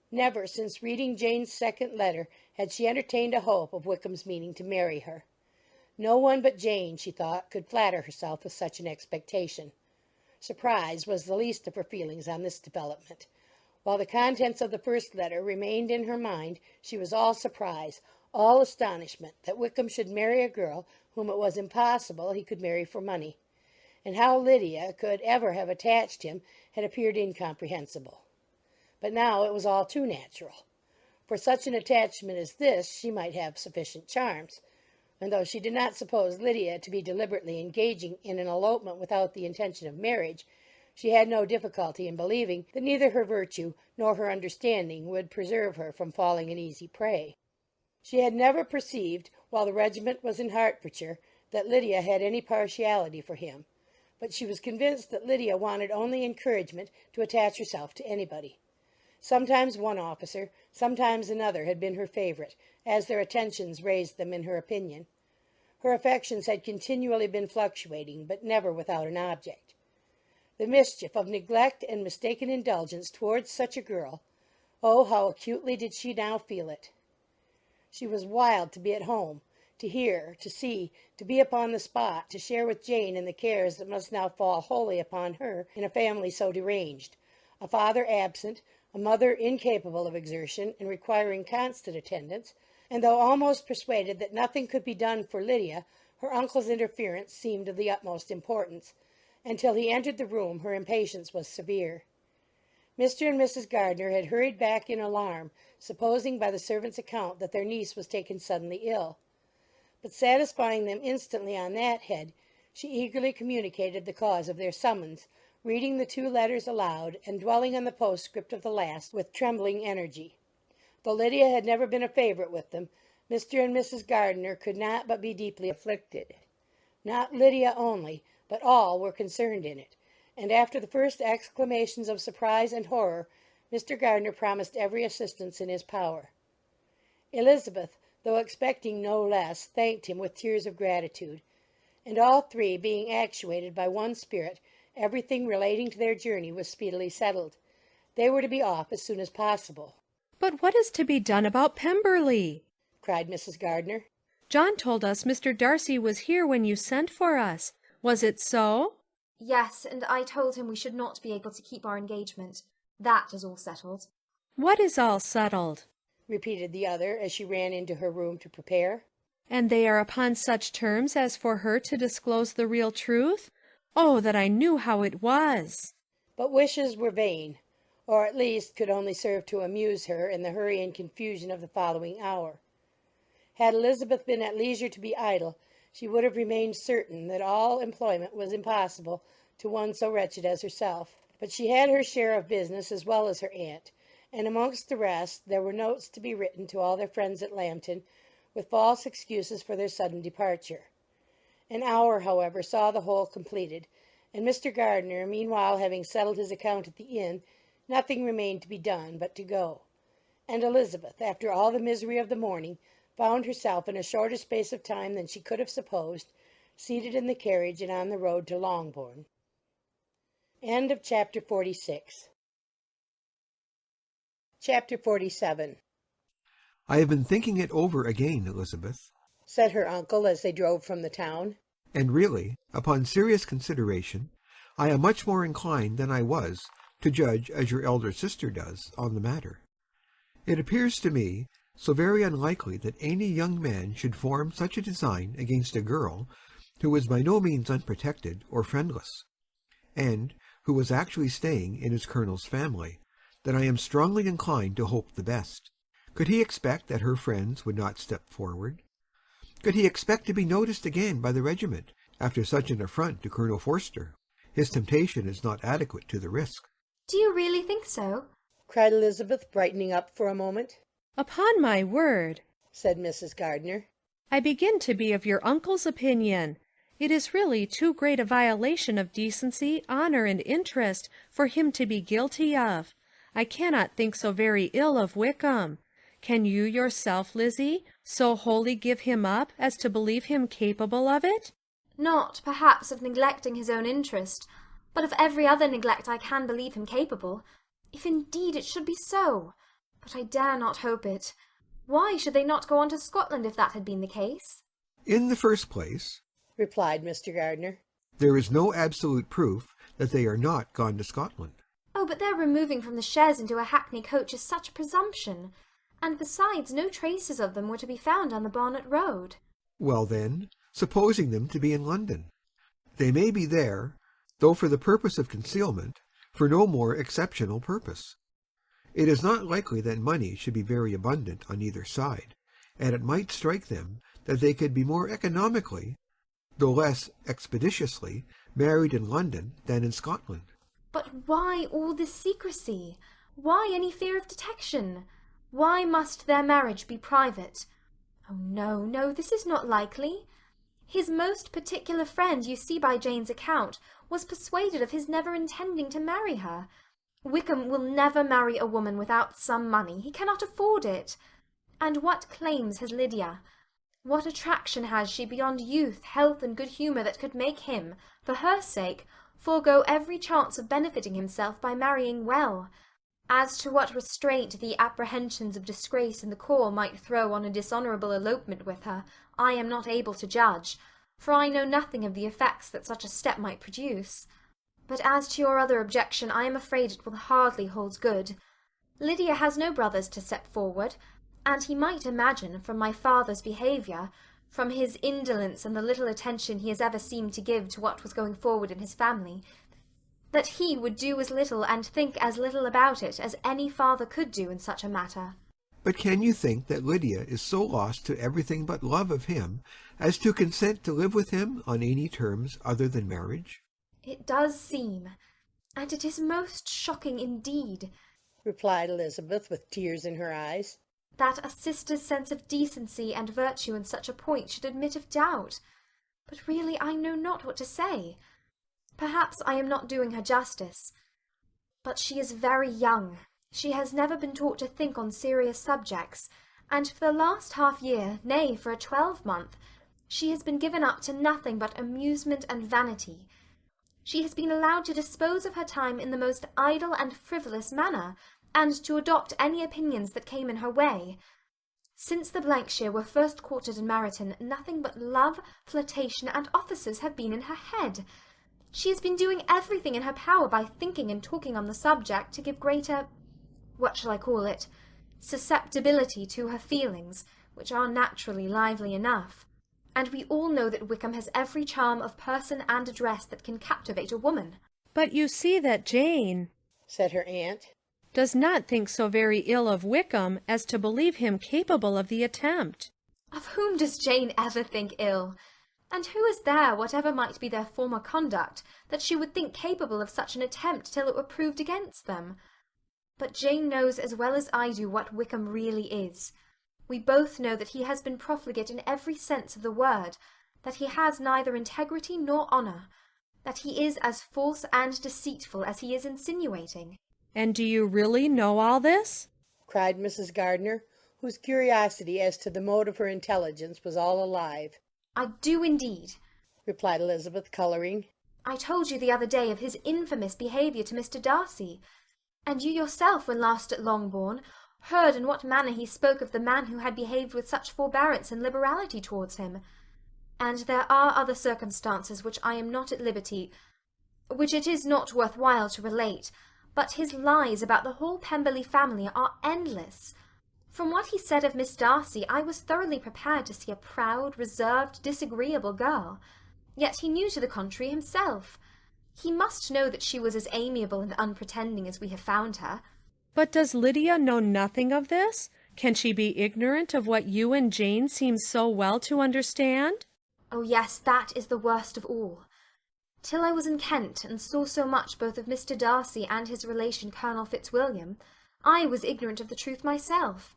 Never since reading Jane's second letter had she entertained a hope of Wickham's meaning to marry her. No one but Jane, she thought, could flatter herself with such an expectation. Surprise was the least of her feelings on this development. While the contents of the first letter remained in her mind, she was all surprise, all astonishment that Wickham should marry a girl whom it was impossible he could marry for money, and how Lydia could ever have attached him had appeared incomprehensible. But now it was all too natural. For such an attachment as this she might have sufficient charms, and though she did not suppose Lydia to be deliberately engaging in an elopement without the intention of marriage, she had no difficulty in believing that neither her virtue nor her understanding would preserve her from falling an easy prey. She had never perceived, while the regiment was in Hertfordshire, that Lydia had any partiality for him, but she was convinced that Lydia wanted only encouragement to attach herself to anybody. Sometimes one officer, sometimes another had been her favourite, as their attentions raised them in her opinion. Her affections had continually been fluctuating, but never without an object. The mischief of neglect and mistaken indulgence towards such a girl, oh, how acutely did she now feel it! She was wild to be at home, to hear, to see, to be upon the spot, to share with Jane in the cares that must now fall wholly upon her in a family so deranged, a father absent, a mother incapable of exertion and requiring constant attendance, and though almost persuaded that nothing could be done for Lydia, her uncle's interference seemed of the utmost importance, and till he entered the room her impatience was severe. Mr. and Mrs. Gardiner had hurried back in alarm, supposing by the servant's account that their niece was taken suddenly ill. But satisfying them instantly on that head, she eagerly communicated the cause of their summons, reading the 2 letters aloud, and dwelling on the postscript of the last with trembling energy. Though Lydia had never been a favourite with them, Mr. and Mrs. Gardiner could not but be deeply afflicted. Not Lydia only, but all were concerned in it, and after the first exclamations of surprise and horror, Mr. Gardiner promised every assistance in his power. Elizabeth, though expecting no less, thanked him with tears of gratitude, and all 3, being actuated by one spirit, everything relating to their journey was speedily settled. They were to be off as soon as possible. "But what is to be done about Pemberley?" cried Mrs. Gardiner. "John told us Mr. Darcy was here when you sent for us. Was it so?" Yes, and I told him we should not be able to keep our engagement. That is all settled. "What is all settled?" repeated the other, as she ran into her room to prepare. "And they are upon such terms as for her to disclose the real truth? Oh, that I knew how it was!" But wishes were vain, or at least could only serve to amuse her in the hurry and confusion of the following hour. Had Elizabeth been at leisure to be idle, she would have remained certain that all employment was impossible to one so wretched as herself. But she had her share of business as well as her aunt, and amongst the rest there were notes to be written to all their friends at Lambton, with false excuses for their sudden departure. An hour, however, saw the whole completed, and Mr. Gardiner, meanwhile having settled his account at the inn, nothing remained to be done but to go. And Elizabeth, after all the misery of the morning, found herself in a shorter space of time than she could have supposed, seated in the carriage and on the road to Longbourn. End of chapter 46. Chapter 47. "I have been thinking it over again, Elizabeth," said her uncle as they drove from the town, "and really, upon serious consideration, I am much more inclined than I was to judge as your elder sister does on the matter. It appears to me so very unlikely that any young man should form such a design against a girl who was by no means unprotected or friendless, and who was actually staying in his colonel's family, that I am strongly inclined to hope the best. Could he expect that her friends would not step forward? Could he expect to be noticed again by the regiment after such an affront to Colonel Forster? His temptation is not adequate to the risk." Do you really think so? cried Elizabeth, brightening up for a moment. "Upon my word," said Mrs. Gardiner, "I begin to be of your uncle's opinion. It is really too great a violation of decency, honour, and interest for him to be guilty of. I cannot think so very ill of Wickham. Can you yourself, Lizzie, so wholly give him up as to believe him capable of it?" Not, perhaps, of neglecting his own interest, but of every other neglect I can believe him capable, if indeed it should be so. But I dare not hope it. Why should they not go on to Scotland if that had been the case? "In the first place," replied Mr. Gardiner, "there is no absolute proof that they are not gone to Scotland." Oh, but their removing from the chaise into a hackney coach is such a presumption. And besides, no traces of them were to be found on the Bonnet Road. "Well then, supposing them to be in London, they may be there, though for the purpose of concealment, for no more exceptional purpose. It is not likely that money should be very abundant on either side, and it might strike them that they could be more economically, though less expeditiously, married in London than in Scotland." But why all this secrecy? Why any fear of detection? Why must their marriage be private? Oh, no, no, this is not likely. His most particular friend, you see by Jane's account, was persuaded of his never intending to marry her. Wickham will never marry a woman without some money. He cannot afford it. And what claims has Lydia? What attraction has she beyond youth, health, and good humour that could make him, for her sake, forego every chance of benefiting himself by marrying well? As to what restraint the apprehensions of disgrace in the corps might throw on a dishonourable elopement with her, I am not able to judge, for I know nothing of the effects that such a step might produce. But as to your other objection, I am afraid it will hardly hold good. Lydia has no brothers to step forward, and he might imagine, from my father's behaviour, from his indolence and the little attention he has ever seemed to give to what was going forward in his family, that he would do as little and think as little about it as any father could do in such a matter. But can you think that Lydia is so lost to everything but love of him as to consent to live with him on any terms other than marriage? It does seem, and it is most shocking indeed, replied Elizabeth, with tears in her eyes, that a sister's sense of decency and virtue in such a point should admit of doubt. But really I know not what to say. Perhaps I am not doing her justice. But she is very young. She has never been taught to think on serious subjects, and for the last half-year, nay, for a 12-month, she has been given up to nothing but amusement and vanity. She has been allowed to dispose of her time in the most idle and frivolous manner, and to adopt any opinions that came in her way. Since the Blankshire were first quartered in Meryton, nothing but love, flirtation, and offices have been in her head. She has been doing everything in her power by thinking and talking on the subject to give greater, what shall I call it, susceptibility to her feelings, which are naturally lively enough. And we all know that Wickham has every charm of person and address that can captivate a woman. But you see that Jane, said her aunt, does not think so very ill of Wickham as to believe him capable of the attempt. Of whom does Jane ever think ill? And who is there, whatever might be their former conduct, that she would think capable of such an attempt till it were proved against them? But Jane knows as well as I do what Wickham really is. We both know that he has been profligate in every sense of the word, that he has neither integrity nor honour, that he is as false and deceitful as he is insinuating. And do you really know all this? cried Mrs. Gardiner, whose curiosity as to the mode of her intelligence was all alive. I do indeed, replied Elizabeth, colouring. I told you the other day of his infamous behaviour to Mr. Darcy, and you yourself, when last at Longbourn, heard in what manner he spoke of the man who had behaved with such forbearance and liberality towards him. And there are other circumstances which I am not at liberty, which it is not worth while to relate, but his lies about the whole Pemberley family are endless. From what he said of Miss Darcy, I was thoroughly prepared to see a proud, reserved, disagreeable girl. Yet he knew to the contrary himself. He must know that she was as amiable and unpretending as we have found her. But does Lydia know nothing of this? Can she be ignorant of what you and Jane seem so well to understand? Oh yes, that is the worst of all. Till I was in Kent, and saw so much both of Mr. Darcy and his relation Colonel Fitzwilliam, I was ignorant of the truth myself.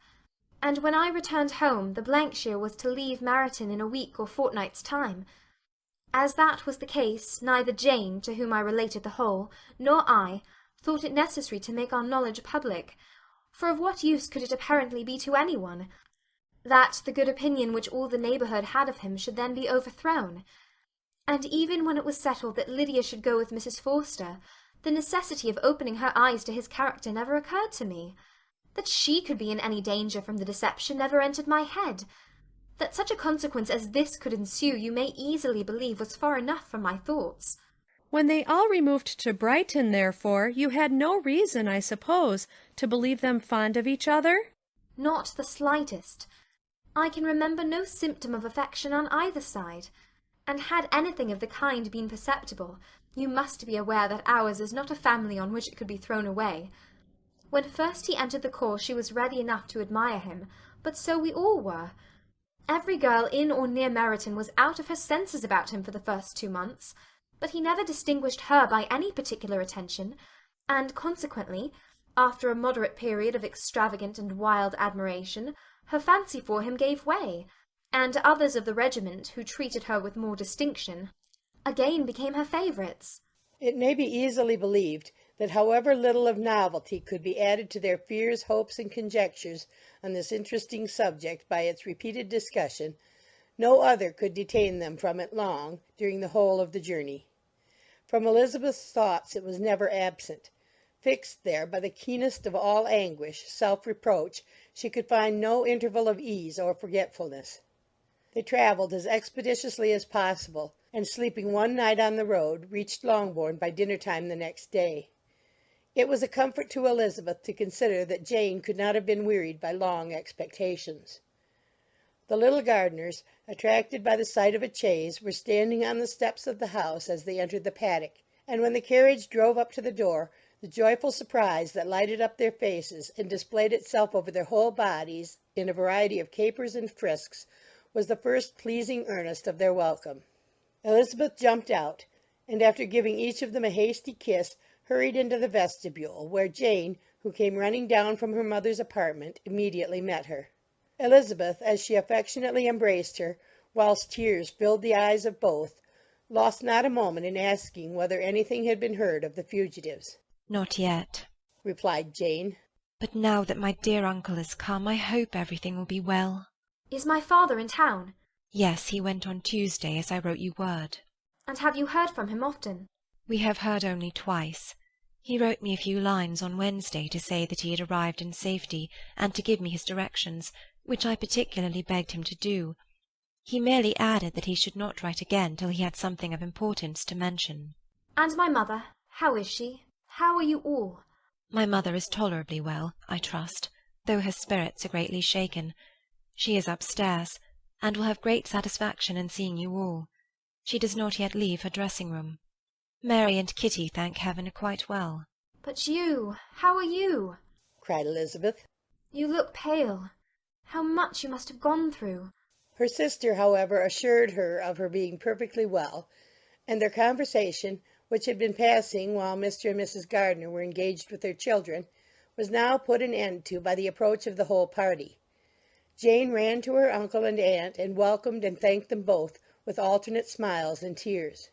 And when I returned home, the Blankshire was to leave Meryton in a week or fortnight's time. As that was the case, neither Jane, to whom I related the whole, nor I, thought it necessary to make our knowledge public, for of what use could it apparently be to any one, that the good opinion which all the neighbourhood had of him should then be overthrown? And even when it was settled that Lydia should go with Mrs. Forster, the necessity of opening her eyes to his character never occurred to me. That she could be in any danger from the deception never entered my head. That such a consequence as this could ensue, you may easily believe was far enough from my thoughts. When they all removed to Brighton, therefore, you had no reason, I suppose, to believe them fond of each other? Not the slightest. I can remember no symptom of affection on either side, and had anything of the kind been perceptible, you must be aware that ours is not a family on which it could be thrown away. When first he entered the corps, she was ready enough to admire him, but so we all were. Every girl in or near Meryton was out of her senses about him for the first 2 months, but he never distinguished her by any particular attention, and consequently, after a moderate period of extravagant and wild admiration, her fancy for him gave way, and others of the regiment, who treated her with more distinction, again became her favourites. It may be easily believed that however little of novelty could be added to their fears, hopes, and conjectures on this interesting subject by its repeated discussion, no other could detain them from it long during the whole of the journey. From Elizabeth's thoughts it was never absent. Fixed there by the keenest of all anguish, self-reproach, she could find no interval of ease or forgetfulness. They travelled as expeditiously as possible, and sleeping one night on the road, reached Longbourn by dinner-time the next day. It was a comfort to Elizabeth to consider that Jane could not have been wearied by long expectations. The little Gardiners, attracted by the sight of a chaise, were standing on the steps of the house as they entered the paddock, and when the carriage drove up to the door, The joyful surprise that lighted up their faces and displayed itself over their whole bodies in a variety of capers and frisks was the first pleasing earnest of their welcome. Elizabeth jumped out, and after giving each of them a hasty kiss, hurried into the vestibule, where Jane, who came running down from her mother's apartment, immediately met her. Elizabeth, as she affectionately embraced her, whilst tears filled the eyes of both, lost not a moment in asking whether anything had been heard of the fugitives. "Not yet," replied Jane. "but now that my dear uncle has come, I hope everything will be well." Is my father in town? "Yes, he went on Tuesday, as I wrote you word." And have you heard from him often? "We have heard only twice. He wrote me a few lines on Wednesday to say that he had arrived in safety, and to give me his directions, which I particularly begged him to do. He merely added that he should not write again till he had something of importance to mention." And my mother, how is she? How are you all? "My mother is tolerably well, I trust, though her spirits are greatly shaken. She is upstairs, and will have great satisfaction in seeing you all. She does not yet leave her dressing-room. Mary and Kitty, thank heaven, are quite well." But you, how are you? cried Elizabeth. You look pale. How much you must have gone through. Her sister, however, assured her of her being perfectly well, and their conversation, which had been passing while Mr. and Mrs. Gardiner were engaged with their children, was now put an end to by the approach of the whole party. Jane ran to her uncle and aunt, and welcomed and thanked them both with alternate smiles and tears.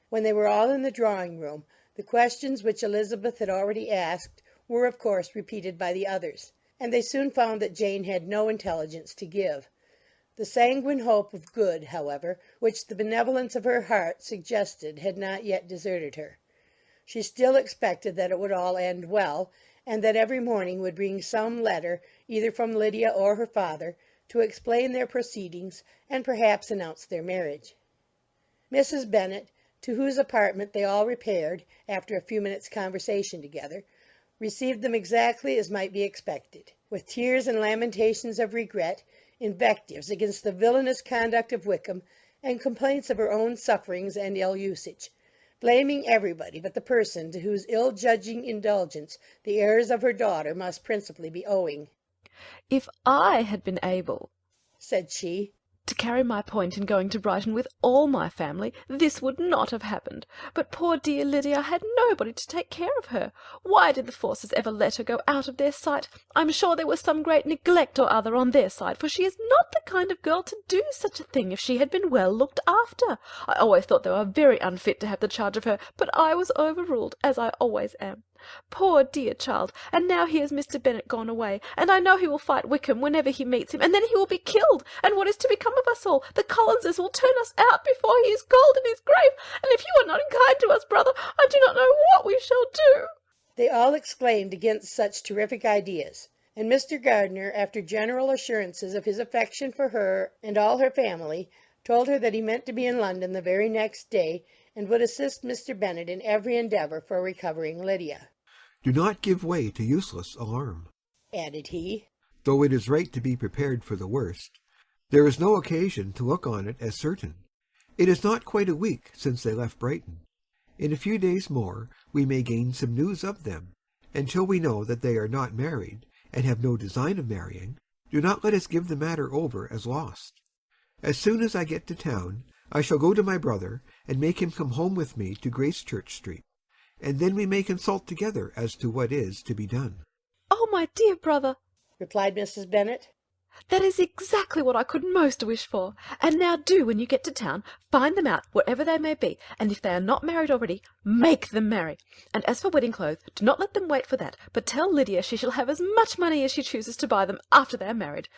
When they were all in the drawing-room, the questions which Elizabeth had already asked were of course repeated by the others, and they soon found that Jane had no intelligence to give. The sanguine hope of good, however, which the benevolence of her heart suggested, had not yet deserted her. She still expected that it would all end well, and that every morning would bring some letter, either from Lydia or her father, to explain their proceedings, and perhaps announce their marriage. Mrs. Bennet, to whose apartment they all repaired, after a few minutes' conversation together, received them exactly as might be expected, with tears and lamentations of regret, invectives against the villainous conduct of Wickham, and complaints of her own sufferings and ill-usage, blaming everybody but the person to whose ill-judging indulgence the errors of her daughter must principally be owing. "If I had been able," said she, "to carry my point in going to Brighton with all my family, this would not have happened. But poor dear Lydia had nobody to take care of her. Why did the Forces ever let her go out of their sight? I'm sure there was some great neglect or other on their side, for she is not the kind of girl to do such a thing if she had been well looked after. I always thought they were very unfit to have the charge of her, but I was overruled, as I always am. Poor dear child, and now here's Mr. Bennet gone away, and I know he will fight Wickham whenever he meets him, and then he will be killed, and what is to become of us all? The Collinses will turn us out before he is cold in his grave, and if you are not kind to us, brother, I do not know what we shall do." They all exclaimed against such terrific ideas, and Mr. Gardiner, after general assurances of his affection for her and all her family, told her that he meant to be in London the very next day, and would assist Mr. Bennet in every endeavour for recovering Lydia. "Do not give way to useless alarm," added he. "Though it is right to be prepared for the worst, there is no occasion to look on it as certain. It is not quite a week since they left Brighton. In a few days more we may gain some news of them, and till we know that they are not married, and have no design of marrying, do not let us give the matter over as lost. As soon as I get to town, I shall go to my brother, and make him come home with me to Gracechurch Street, and then we may consult together as to what is to be done." "Oh, my dear brother," replied Mrs. Bennet, "that is exactly what I could most wish for. And now do, when you get to town, find them out, whatever they may be, and if they are not married already, make them marry. And as for wedding clothes, do not let them wait for that, but tell Lydia she shall have as much money as she chooses to buy them after they are married.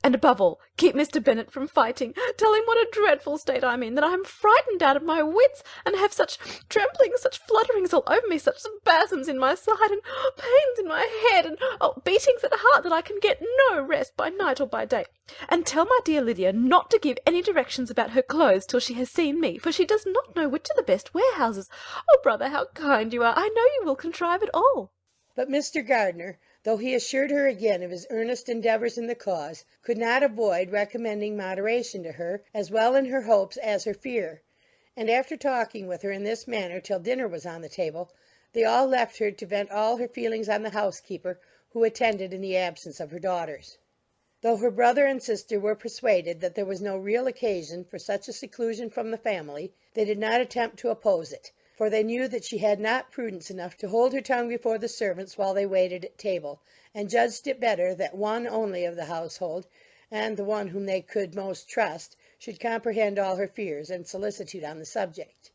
And above all, keep Mr. Bennet from fighting. Tell him what a dreadful state I'm in, that I am frightened out of my wits, and have such tremblings, such flutterings all over me, such spasms in my side, and pains in my head, and beatings at heart, that I can get no rest by night or by day. And tell my dear Lydia not to give any directions about her clothes till she has seen me, for she does not know which are the best warehouses. Oh, brother, how kind you are! I know you will contrive it all." But Mr. Gardiner, though he assured her again of his earnest endeavours in the cause, could not avoid recommending moderation to her, as well in her hopes as her fear, and after talking with her in this manner till dinner was on the table, They all left her to vent all her feelings on the housekeeper, who attended in the absence of her daughters. Though her brother and sister were persuaded that there was no real occasion for such a seclusion from the family, they did not attempt to oppose it, for they knew that she had not prudence enough to hold her tongue before the servants while they waited at table, and judged it better that one only of the household, and the one whom they could most trust, should comprehend all her fears and solicitude on the subject.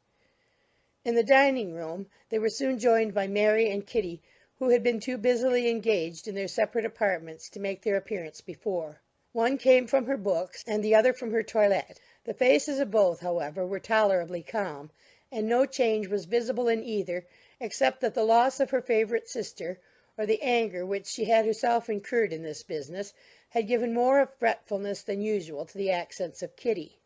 In the dining-room they were soon joined by Mary and Kitty, who had been too busily engaged in their separate apartments to make their appearance before. One came from her books, and the other from her toilette. The faces of both, however, were tolerably calm, and no change was visible in either, except that the loss of her favourite sister, or the anger which she had herself incurred in this business, had given more of fretfulness than usual to the accents of Kitty.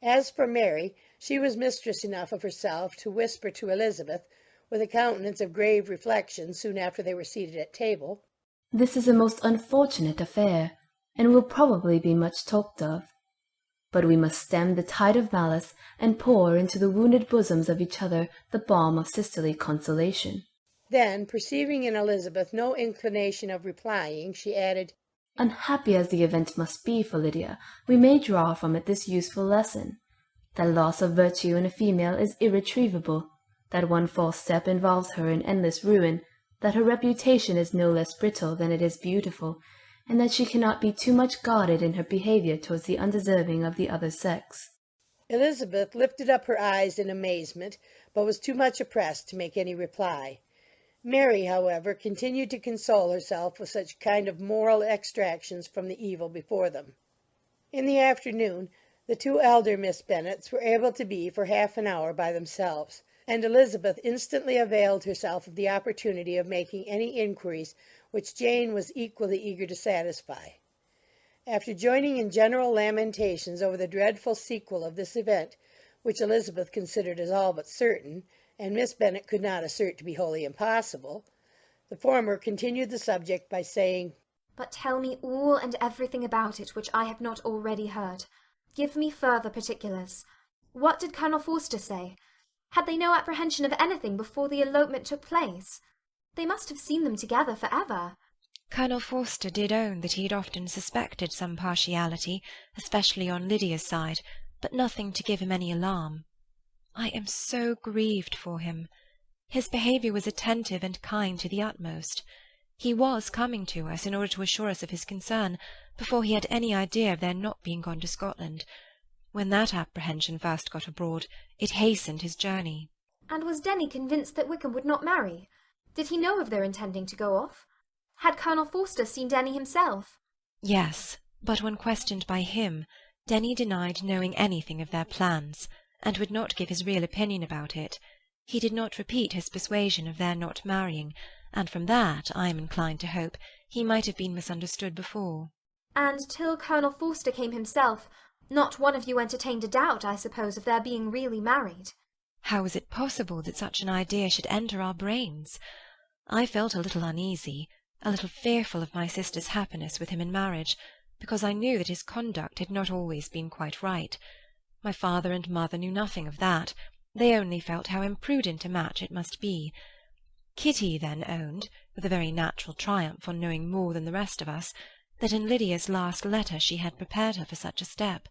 As for Mary, she was mistress enough of herself to whisper to Elizabeth, with a countenance of grave reflection, soon after they were seated at table, "This is a most unfortunate affair, and will probably be much talked of. But we must stem the tide of malice, and pour into the wounded bosoms of each other the balm of sisterly consolation." Then, perceiving in Elizabeth no inclination of replying, she added, "Unhappy as the event must be for Lydia, we may draw from it this useful lesson, that loss of virtue in a female is irretrievable, that one false step involves her in endless ruin, that her reputation is no less brittle than it is beautiful, and that she cannot be too much guarded in her behaviour towards the undeserving of the other sex." Elizabeth lifted up her eyes in amazement, but was too much oppressed to make any reply. Mary, however, continued to console herself with such kind of moral extractions from the evil before them. In the afternoon the two elder Miss Bennets were able to be for half an hour by themselves, and Elizabeth instantly availed herself of the opportunity of making any inquiries which Jane was equally eager to satisfy. After joining in general lamentations over the dreadful sequel of this event, which Elizabeth considered as all but certain, and Miss Bennet could not assert to be wholly impossible, the former continued the subject by saying, "But tell me all and everything about it which I have not already heard. Give me further particulars. What did Colonel Forster say? Had they no apprehension of anything before the elopement took place? They must have seen them together for ever." Colonel Forster did own that he had often suspected some partiality, especially on Lydia's side, but nothing to give him any alarm. I am so grieved for him. His behaviour was attentive and kind to the utmost. He was coming to us in order to assure us of his concern, before he had any idea of their not being gone to Scotland. When that apprehension first got abroad, it hastened his journey. And was Denny convinced that Wickham would not marry? Did he know of their intending to go off? Had Colonel Forster seen Denny himself? Yes, but when questioned by him, Denny denied knowing anything of their plans, and would not give his real opinion about it. He did not repeat his persuasion of their not marrying, and from that, I am inclined to hope, he might have been misunderstood before. And till Colonel Forster came himself, not one of you entertained a doubt, I suppose, of their being really married? How was it possible that such an idea should enter our brains? I felt a little uneasy, a little fearful of my sister's happiness with him in marriage, because I knew that his conduct had not always been quite right. My father and mother knew nothing of that. They only felt how imprudent a match it must be. Kitty then owned, with a very natural triumph on knowing more than the rest of us, that in Lydia's last letter she had prepared her for such a step.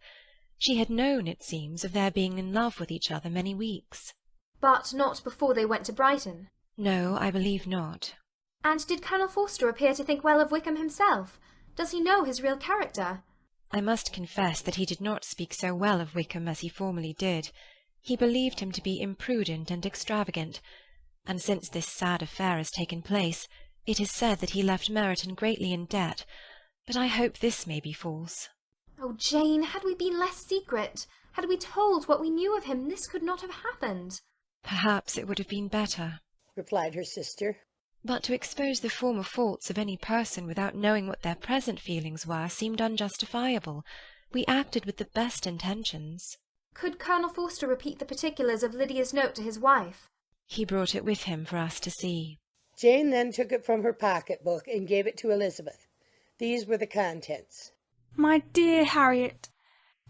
She had known, it seems, of their being in love with each other many weeks. But not before they went to Brighton? No, I believe not. And did Colonel Forster appear to think well of Wickham himself? Does he know his real character? I must confess that he did not speak so well of Wickham as he formerly did. He believed him to be imprudent and extravagant, and since this sad affair has taken place, it is said that he left Meryton greatly in debt, but I hope this may be false. Oh, Jane, had we been less secret, had we told what we knew of him, this could not have happened. Perhaps it would have been better, replied her sister. But to expose the former faults of any person without knowing what their present feelings were seemed unjustifiable. We acted with the best intentions. Could Colonel Forster repeat the particulars of Lydia's note to his wife? He brought it with him for us to see. Jane then took it from her pocket-book and gave it to Elizabeth. These were the contents. My dear Harriet,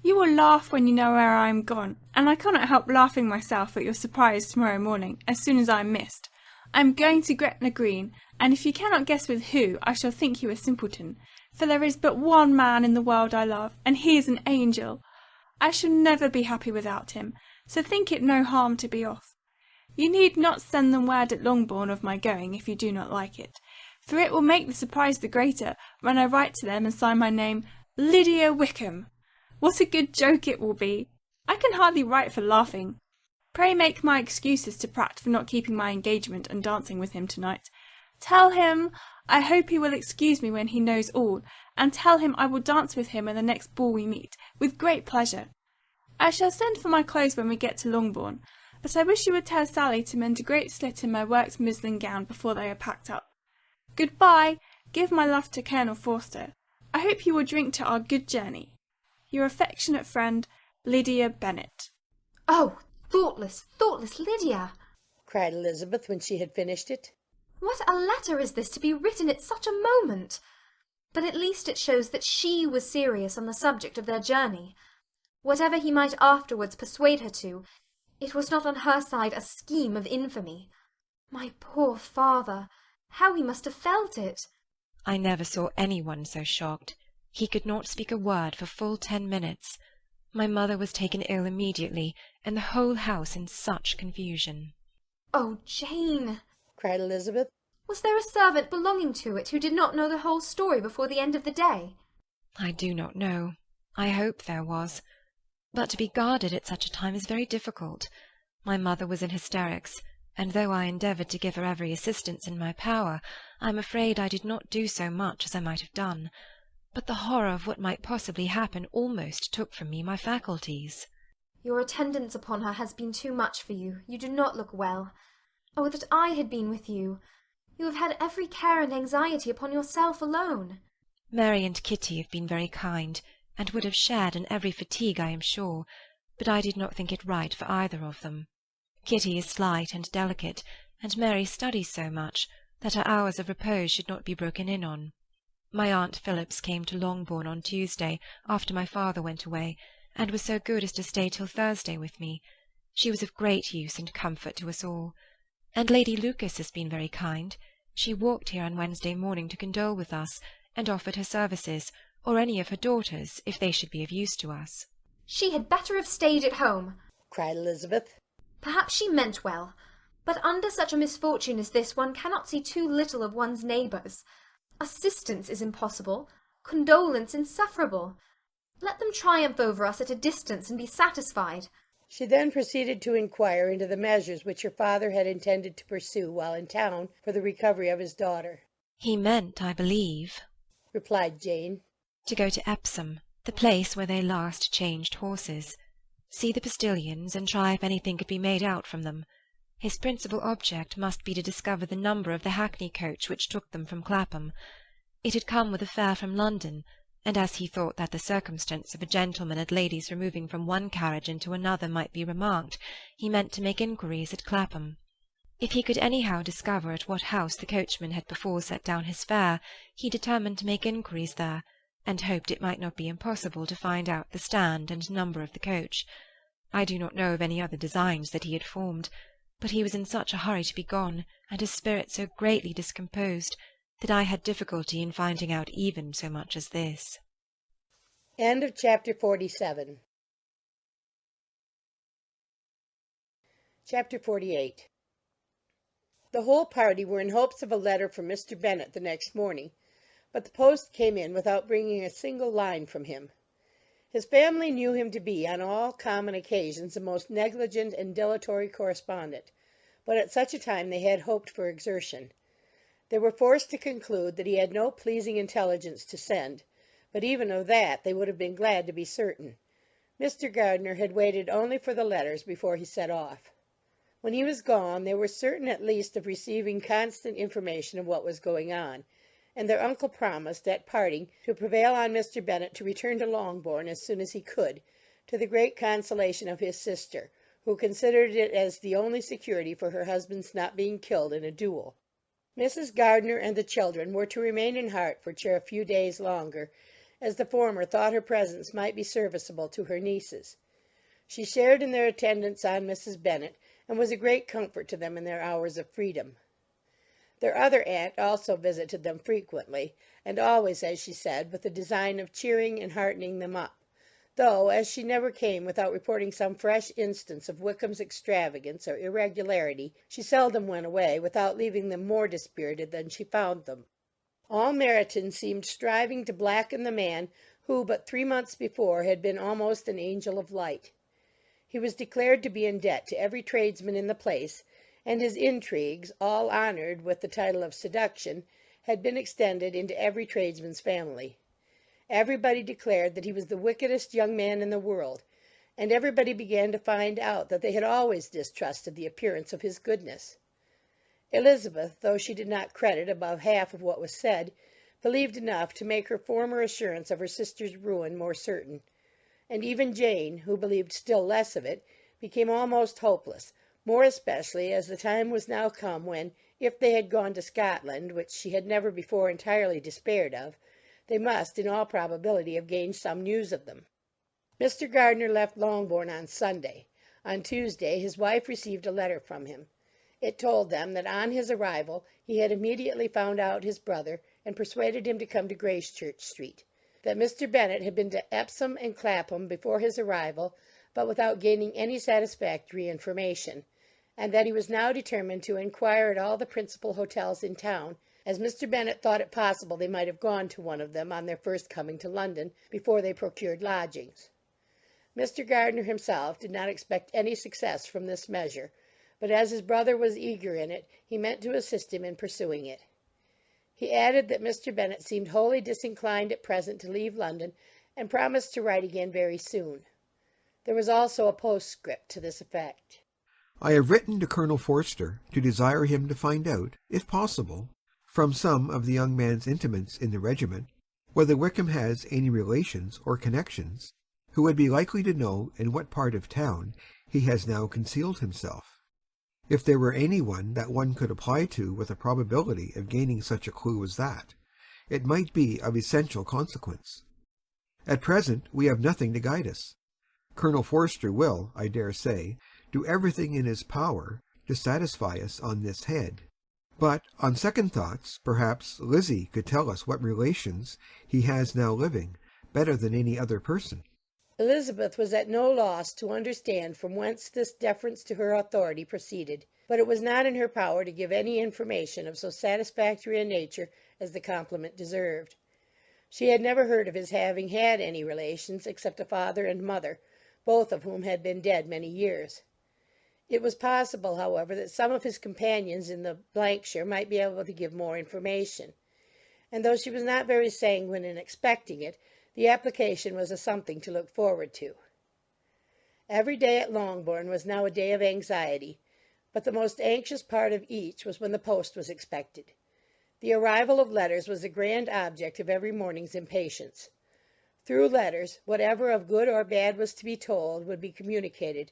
you will laugh when you know where I am gone, and I cannot help laughing myself at your surprise tomorrow morning, as soon as I am missed. I am going to Gretna Green, and if you cannot guess with who, I shall think you a simpleton, for there is but one man in the world I love, and he is an angel. I shall never be happy without him, so think it no harm to be off. You need not send them word at Longbourn of my going, if you do not like it, for it will make the surprise the greater when I write to them and sign my name Lydia Wickham. What a good joke it will be! I can hardly write for laughing. Pray make my excuses to Pratt for not keeping my engagement and dancing with him tonight. Tell him I hope he will excuse me when he knows all, and tell him I will dance with him at the next ball we meet, with great pleasure. I shall send for my clothes when we get to Longbourn, but I wish you would tell Sally to mend a great slit in my worked muslin gown before they are packed up. Good-bye. Give my love to Colonel Forster. I hope you will drink to our good journey. Your affectionate friend, Lydia Bennet. Oh, thoughtless, thoughtless Lydia! cried Elizabeth when she had finished it. What a letter is this to be written at such a moment! But at least it shows that she was serious on the subject of their journey. Whatever he might afterwards persuade her to, it was not on her side a scheme of infamy. My poor father! How he must have felt it! I never saw anyone so shocked. He could not speak a word for full 10 minutes. My mother was taken ill immediately, and the whole house in such confusion. Oh, Jane! cried Elizabeth. Was there a servant belonging to it who did not know the whole story before the end of the day? I do not know. I hope there was. But to be guarded at such a time is very difficult. My mother was in hysterics, and though I endeavoured to give her every assistance in my power, I am afraid I did not do so much as I might have done. But the horror of what might possibly happen almost took from me my faculties. Your attendance upon her has been too much for you. You do not look well. Oh, that I had been with you! You have had every care and anxiety upon yourself alone. Mary and Kitty have been very kind, and would have shared in every fatigue, I am sure, but I did not think it right for either of them. Kitty is slight and delicate, and Mary studies so much that her hours of repose should not be broken in on. My Aunt Phillips came to Longbourn on Tuesday, after my father went away, and was so good as to stay till Thursday with me. She was of great use and comfort to us all. And Lady Lucas has been very kind. She walked here on Wednesday morning to condole with us, and offered her services, or any of her daughters, if they should be of use to us. She had better have stayed at home, cried Elizabeth. Perhaps she meant well, but under such a misfortune as this one cannot see too little of one's neighbours. Assistance is impossible, condolence insufferable. Let them triumph over us at a distance and be satisfied. She then proceeded to inquire into the measures which her father had intended to pursue while in town for the recovery of his daughter. He meant, I believe, replied Jane, to go to Epsom, the place where they last changed horses, see the postillions, and try if anything could be made out from them. His principal object must be to discover the number of the hackney coach which took them from Clapham. It had come with a fare from London, and as he thought that the circumstance of a gentleman and ladies removing from one carriage into another might be remarked, he meant to make inquiries at Clapham. If he could anyhow discover at what house the coachman had before set down his fare, he determined to make inquiries there, and hoped it might not be impossible to find out the stand and number of the coach. I do not know of any other designs that he had formed, but he was in such a hurry to be gone, and his spirit so greatly discomposed, that I had difficulty in finding out even so much as this. End of chapter 47. Chapter 48. The whole party were in hopes of a letter from Mr. Bennet the next morning, but the post came in without bringing a single line from him. His family knew him to be, on all common occasions, a most negligent and dilatory correspondent, but at such a time they had hoped for exertion. They were forced to conclude that he had no pleasing intelligence to send, but even of that they would have been glad to be certain. Mr. Gardiner had waited only for the letters before he set off. When he was gone, they were certain at least of receiving constant information of what was going on, and their uncle promised, at parting, to prevail on Mr. Bennet to return to Longbourn as soon as he could, to the great consolation of his sister, who considered it as the only security for her husband's not being killed in a duel. Mrs. Gardiner and the children were to remain in Hertfordshire a few days longer, as the former thought her presence might be serviceable to her nieces. She shared in their attendance on Mrs. Bennet, and was a great comfort to them in their hours of freedom. Their other aunt also visited them frequently, and always, as she said, with the design of cheering and heartening them up, though, as she never came without reporting some fresh instance of Wickham's extravagance or irregularity, she seldom went away without leaving them more dispirited than she found them. All Meryton seemed striving to blacken the man who but 3 months before had been almost an angel of light. He was declared to be in debt to every tradesman in the place, and his intrigues, all honoured with the title of seduction, had been extended into every tradesman's family. Everybody declared that he was the wickedest young man in the world, and everybody began to find out that they had always distrusted the appearance of his goodness. Elizabeth, though she did not credit above half of what was said, believed enough to make her former assurance of her sister's ruin more certain, and even Jane, who believed still less of it, became almost hopeless, more especially as the time was now come when, if they had gone to Scotland, which she had never before entirely despaired of, they must in all probability have gained some news of them. Mr. Gardiner left Longbourn on Sunday. On Tuesday his wife received a letter from him. It told them that on his arrival he had immediately found out his brother and persuaded him to come to Gracechurch Street, that Mr. Bennet had been to Epsom and Clapham before his arrival, but without gaining any satisfactory information, and that he was now determined to inquire at all the principal hotels in town, as Mr. Bennet thought it possible they might have gone to one of them on their first coming to London, before they procured lodgings. Mr. Gardiner himself did not expect any success from this measure, but as his brother was eager in it, he meant to assist him in pursuing it. He added that Mr. Bennet seemed wholly disinclined at present to leave London, and promised to write again very soon. There was also a postscript to this effect. I have written to Colonel Forster to desire him to find out, if possible, from some of the young man's intimates in the regiment, whether Wickham has any relations or connections who would be likely to know in what part of town he has now concealed himself. If there were any one that one could apply to with a probability of gaining such a clue as that, it might be of essential consequence. At present we have nothing to guide us. Colonel Forster will, I dare say, do everything in his power to satisfy us on this head. But, on second thoughts, perhaps Lizzie could tell us what relations he has now living, better than any other person. Elizabeth was at no loss to understand from whence this deference to her authority proceeded, but it was not in her power to give any information of so satisfactory a nature as the compliment deserved. She had never heard of his having had any relations except a father and mother, both of whom had been dead many years. It was possible, however, that some of his companions in the shire might be able to give more information, and though she was not very sanguine in expecting it, the application was a something to look forward to. Every day at Longbourn was now a day of anxiety, but the most anxious part of each was when the post was expected. The arrival of letters was the grand object of every morning's impatience. Through letters, whatever of good or bad was to be told would be communicated,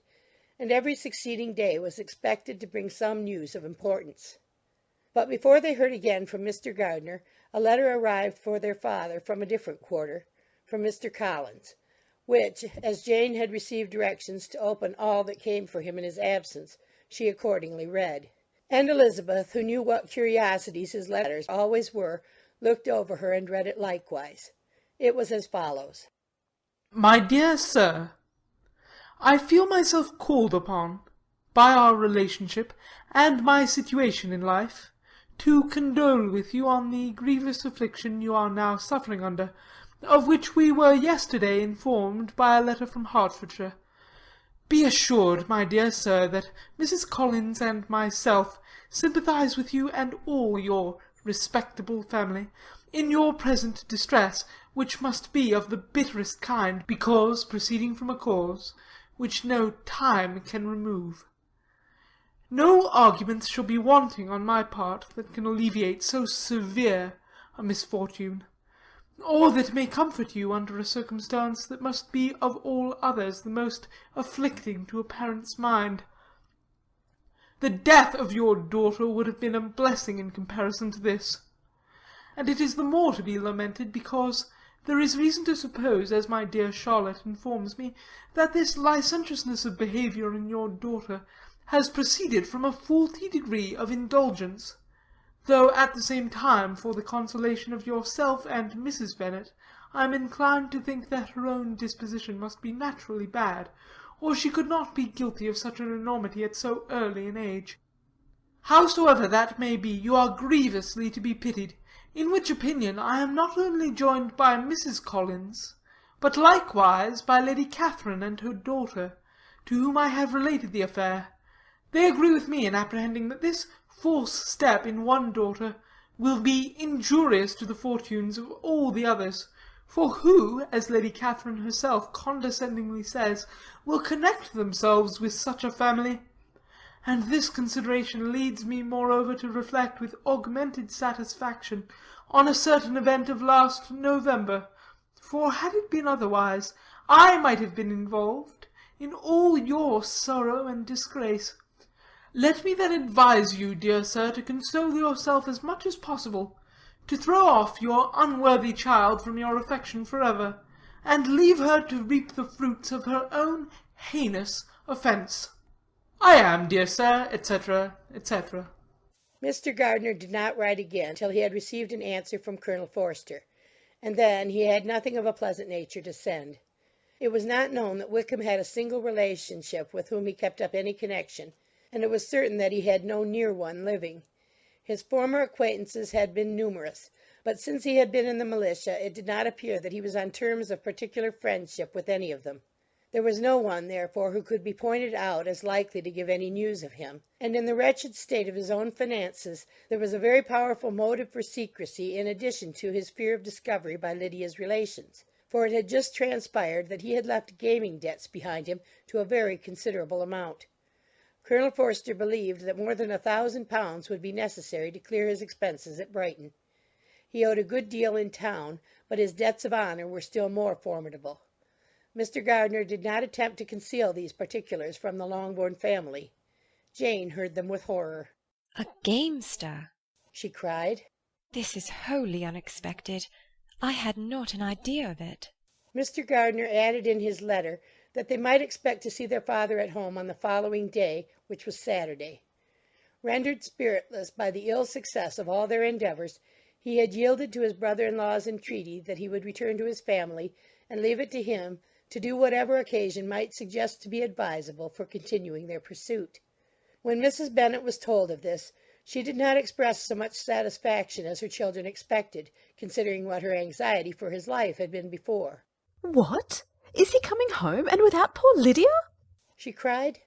and every succeeding day was expected to bring some news of importance. But before they heard again from Mr. Gardiner, a letter arrived for their father from a different quarter, from Mr. Collins, which, as Jane had received directions to open all that came for him in his absence, she accordingly read. And Elizabeth, who knew what curiosities his letters always were, looked over her and read it likewise. It was as follows. My dear Sir, I feel myself called upon, by our relationship and my situation in life, to condole with you on the grievous affliction you are now suffering under, of which we were yesterday informed by a letter from Hertfordshire. Be assured, my dear Sir, that Mrs. Collins and myself sympathize with you and all your respectable family in your present distress, which must be of the bitterest kind, because proceeding from a cause which no time can remove. No arguments shall be wanting on my part that can alleviate so severe a misfortune, or that may comfort you under a circumstance that must be of all others the most afflicting to a parent's mind. The death of your daughter would have been a blessing in comparison to this, and it is the more to be lamented because there is reason to suppose, as my dear Charlotte informs me, that this licentiousness of behaviour in your daughter has proceeded from a faulty degree of indulgence, though at the same time, for the consolation of yourself and Mrs. Bennet, I am inclined to think that her own disposition must be naturally bad, or she could not be guilty of such an enormity at so early an age. Howsoever that may be, you are grievously to be pitied, in which opinion I am not only joined by Mrs. Collins, but likewise by Lady Catherine and her daughter, to whom I have related the affair. They agree with me in apprehending that this false step in one daughter will be injurious to the fortunes of all the others, for who, as Lady Catherine herself condescendingly says, will connect themselves with such a family? And this consideration leads me moreover to reflect with augmented satisfaction on a certain event of last November, for had it been otherwise, I might have been involved in all your sorrow and disgrace. Let me then advise you, dear sir, to console yourself as much as possible, to throw off your unworthy child from your affection forever, and leave her to reap the fruits of her own heinous offence. I am, dear sir, etc., etc. Mr. Gardiner did not write again till he had received an answer from Colonel Forster, and then he had nothing of a pleasant nature to send. It was not known that Wickham had a single relationship with whom he kept up any connection, and it was certain that he had no near one living. His former acquaintances had been numerous, but since he had been in the militia it did not appear that he was on terms of particular friendship with any of them. There was no one, therefore, who could be pointed out as likely to give any news of him, and in the wretched state of his own finances there was a very powerful motive for secrecy in addition to his fear of discovery by Lydia's relations, for it had just transpired that he had left gaming debts behind him to a very considerable amount. Colonel Forster believed that more than £1,000 would be necessary to clear his expenses at Brighton. He owed a good deal in town, but his debts of honour were still more formidable. Mr. Gardiner did not attempt to conceal these particulars from the Longbourn family. Jane heard them with horror. "A gamester!" she cried. "This is wholly unexpected. I had not an idea of it." Mr. Gardiner added in his letter that they might expect to see their father at home on the following day, which was Saturday. Rendered spiritless by the ill success of all their endeavours, he had yielded to his brother-in-law's entreaty that he would return to his family, and leave it to him to do whatever occasion might suggest to be advisable for continuing their pursuit. When Mrs. Bennet was told of this, she did not express so much satisfaction as her children expected, considering what her anxiety for his life had been before. "What? Is he coming home, and without poor Lydia?" she cried.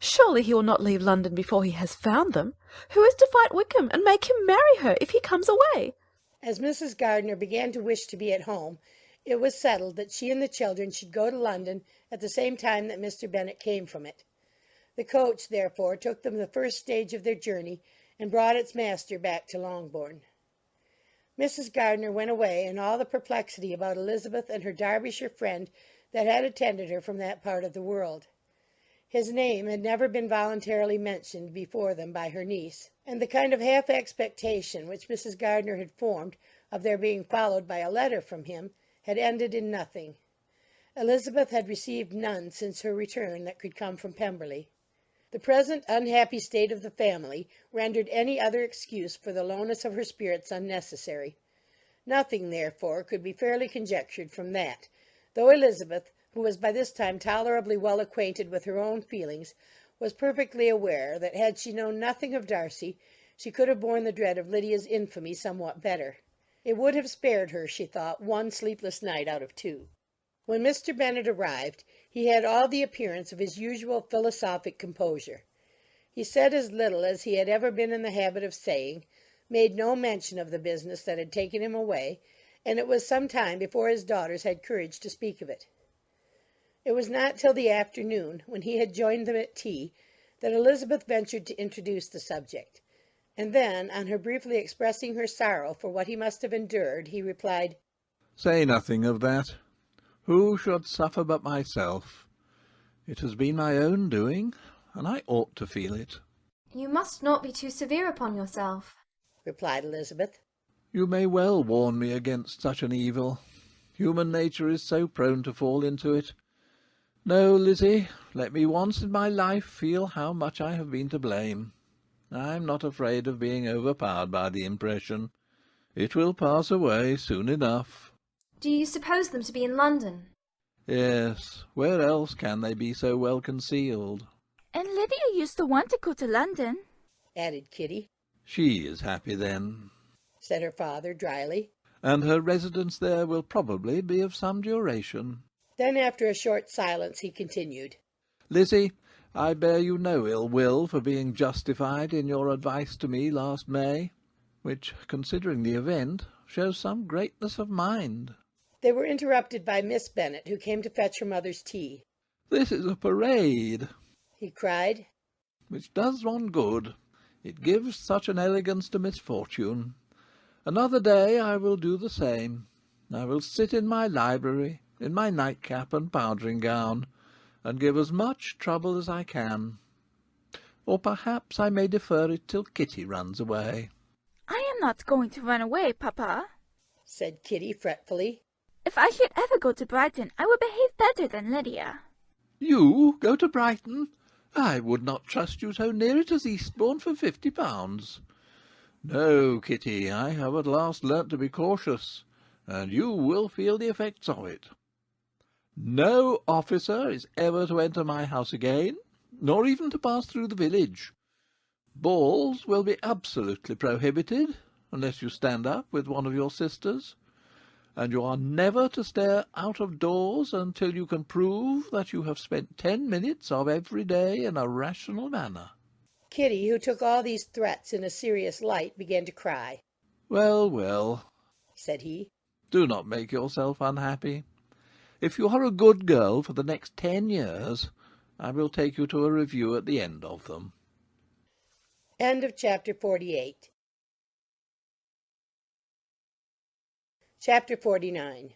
"Surely he will not leave London before he has found them. Who is to fight Wickham, and make him marry her if he comes away?" As Mrs. Gardiner began to wish to be at home, it was settled that she and the children should go to London at the same time that Mr. Bennet came from it. The coach, therefore, took them the first stage of their journey, and brought its master back to Longbourn. Mrs. Gardiner went away in all the perplexity about Elizabeth and her Derbyshire friend that had attended her from that part of the world. His name had never been voluntarily mentioned before them by her niece, and the kind of half expectation which Mrs. Gardiner had formed of their being followed by a letter from him had ended in nothing. Elizabeth had received none since her return that could come from Pemberley. The present unhappy state of the family rendered any other excuse for the lowness of her spirits unnecessary. Nothing, therefore, could be fairly conjectured from that, though Elizabeth, who was by this time tolerably well acquainted with her own feelings, was perfectly aware that had she known nothing of Darcy, she could have borne the dread of Lydia's infamy somewhat better. It would have spared her, she thought, one sleepless night out of 2. When Mr. Bennet arrived, he had all the appearance of his usual philosophic composure. He said as little as he had ever been in the habit of saying, made no mention of the business that had taken him away, and it was some time before his daughters had courage to speak of it. It was not till the afternoon, when he had joined them at tea, that Elizabeth ventured to introduce the subject, and then, on her briefly expressing her sorrow for what he must have endured, he replied, "Say nothing of that. Who should suffer but myself? It has been my own doing, and I ought to feel it." "You must not be too severe upon yourself," replied Elizabeth. "You may well warn me against such an evil. Human nature is so prone to fall into it. No, Lizzie, let me once in my life feel how much I have been to blame. I'm not afraid of being overpowered by the impression. It will pass away soon enough. Do you suppose them to be in London? Yes, where else can they be so well concealed? And Lydia used to want to go to London, added Kitty. She is happy then, said her father dryly. And her residence there will probably be of some duration. Then, after a short silence, he continued. Lizzie, I bear you no ill will for being justified in your advice to me last May, which, considering the event, shows some greatness of mind. They were interrupted by Miss Bennet, who came to fetch her mother's tea. This is a parade, he cried, which does one good. It gives such an elegance to misfortune. Another day I will do the same. I will sit in my library, in my nightcap and powdering gown, and give as much trouble as I can. Or perhaps I may defer it till Kitty runs away. I am not going to run away, Papa, said Kitty fretfully. If I should ever go to Brighton, I would behave better than Lydia. You go to Brighton? I would not trust you so near it as Eastbourne for £50. No, Kitty, I have at last learnt to be cautious, and you will feel the effects of it. No officer is ever to enter my house again, nor even to pass through the village. Balls will be absolutely prohibited, unless you stand up with one of your sisters, and you are never to stare out of doors until you can prove that you have spent 10 minutes of every day in a rational manner. Kitty, who took all these threats in a serious light, began to cry. Well, well, said he, do not make yourself unhappy. If you are a good girl for the next 10 years, I will take you to a review at the end of them. End of chapter 48. Chapter 49.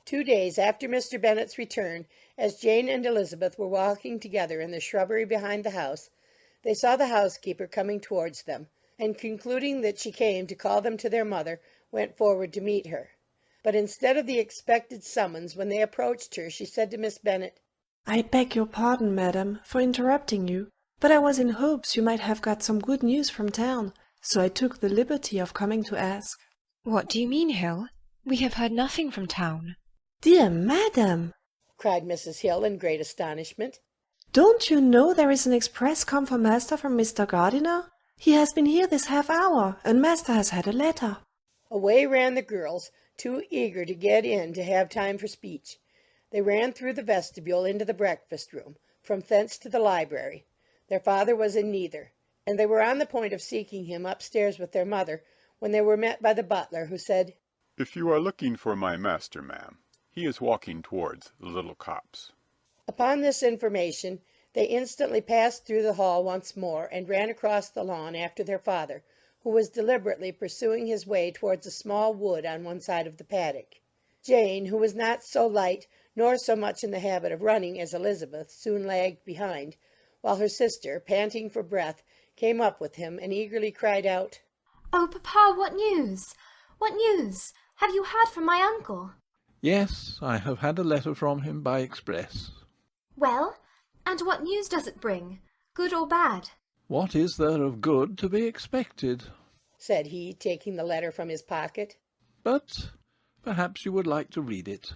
2 days after Mr. Bennet's return, as Jane and Elizabeth were walking together in the shrubbery behind the house, they saw the housekeeper coming towards them, and concluding that she came to call them to their mother, went forward to meet her. But instead of the expected summons, when they approached her, she said to Miss Bennet, "I beg your pardon, madam, for interrupting you, but I was in hopes you might have got some good news from town, so I took the liberty of coming to ask." What do you mean, Hill? We have heard nothing from town. "Dear madam," cried Mrs. Hill in great astonishment, "don't you know there is an express come for master from Mr. Gardiner? He has been here this half hour, and master has had a letter." Away ran the girls, too eager to get in to have time for speech. They ran through the vestibule into the breakfast-room, from thence to the library. Their father was in neither, and they were on the point of seeking him upstairs with their mother, when they were met by the butler, who said, "If you are looking for my master, ma'am, he is walking towards the little copse." Upon this information, they instantly passed through the hall once more, and ran across the lawn after their father, who was deliberately pursuing his way towards a small wood on one side of the paddock. Jane, who was not so light nor so much in the habit of running as Elizabeth, soon lagged behind, while her sister, panting for breath, came up with him and eagerly cried out, "Oh, Papa, what news? What news? Have you heard from my uncle?" Yes, I have had a letter from him by express. Well, and what news does it bring? Good or bad? What is there of good to be expected? said he, taking the letter from his pocket. But perhaps you would like to read it.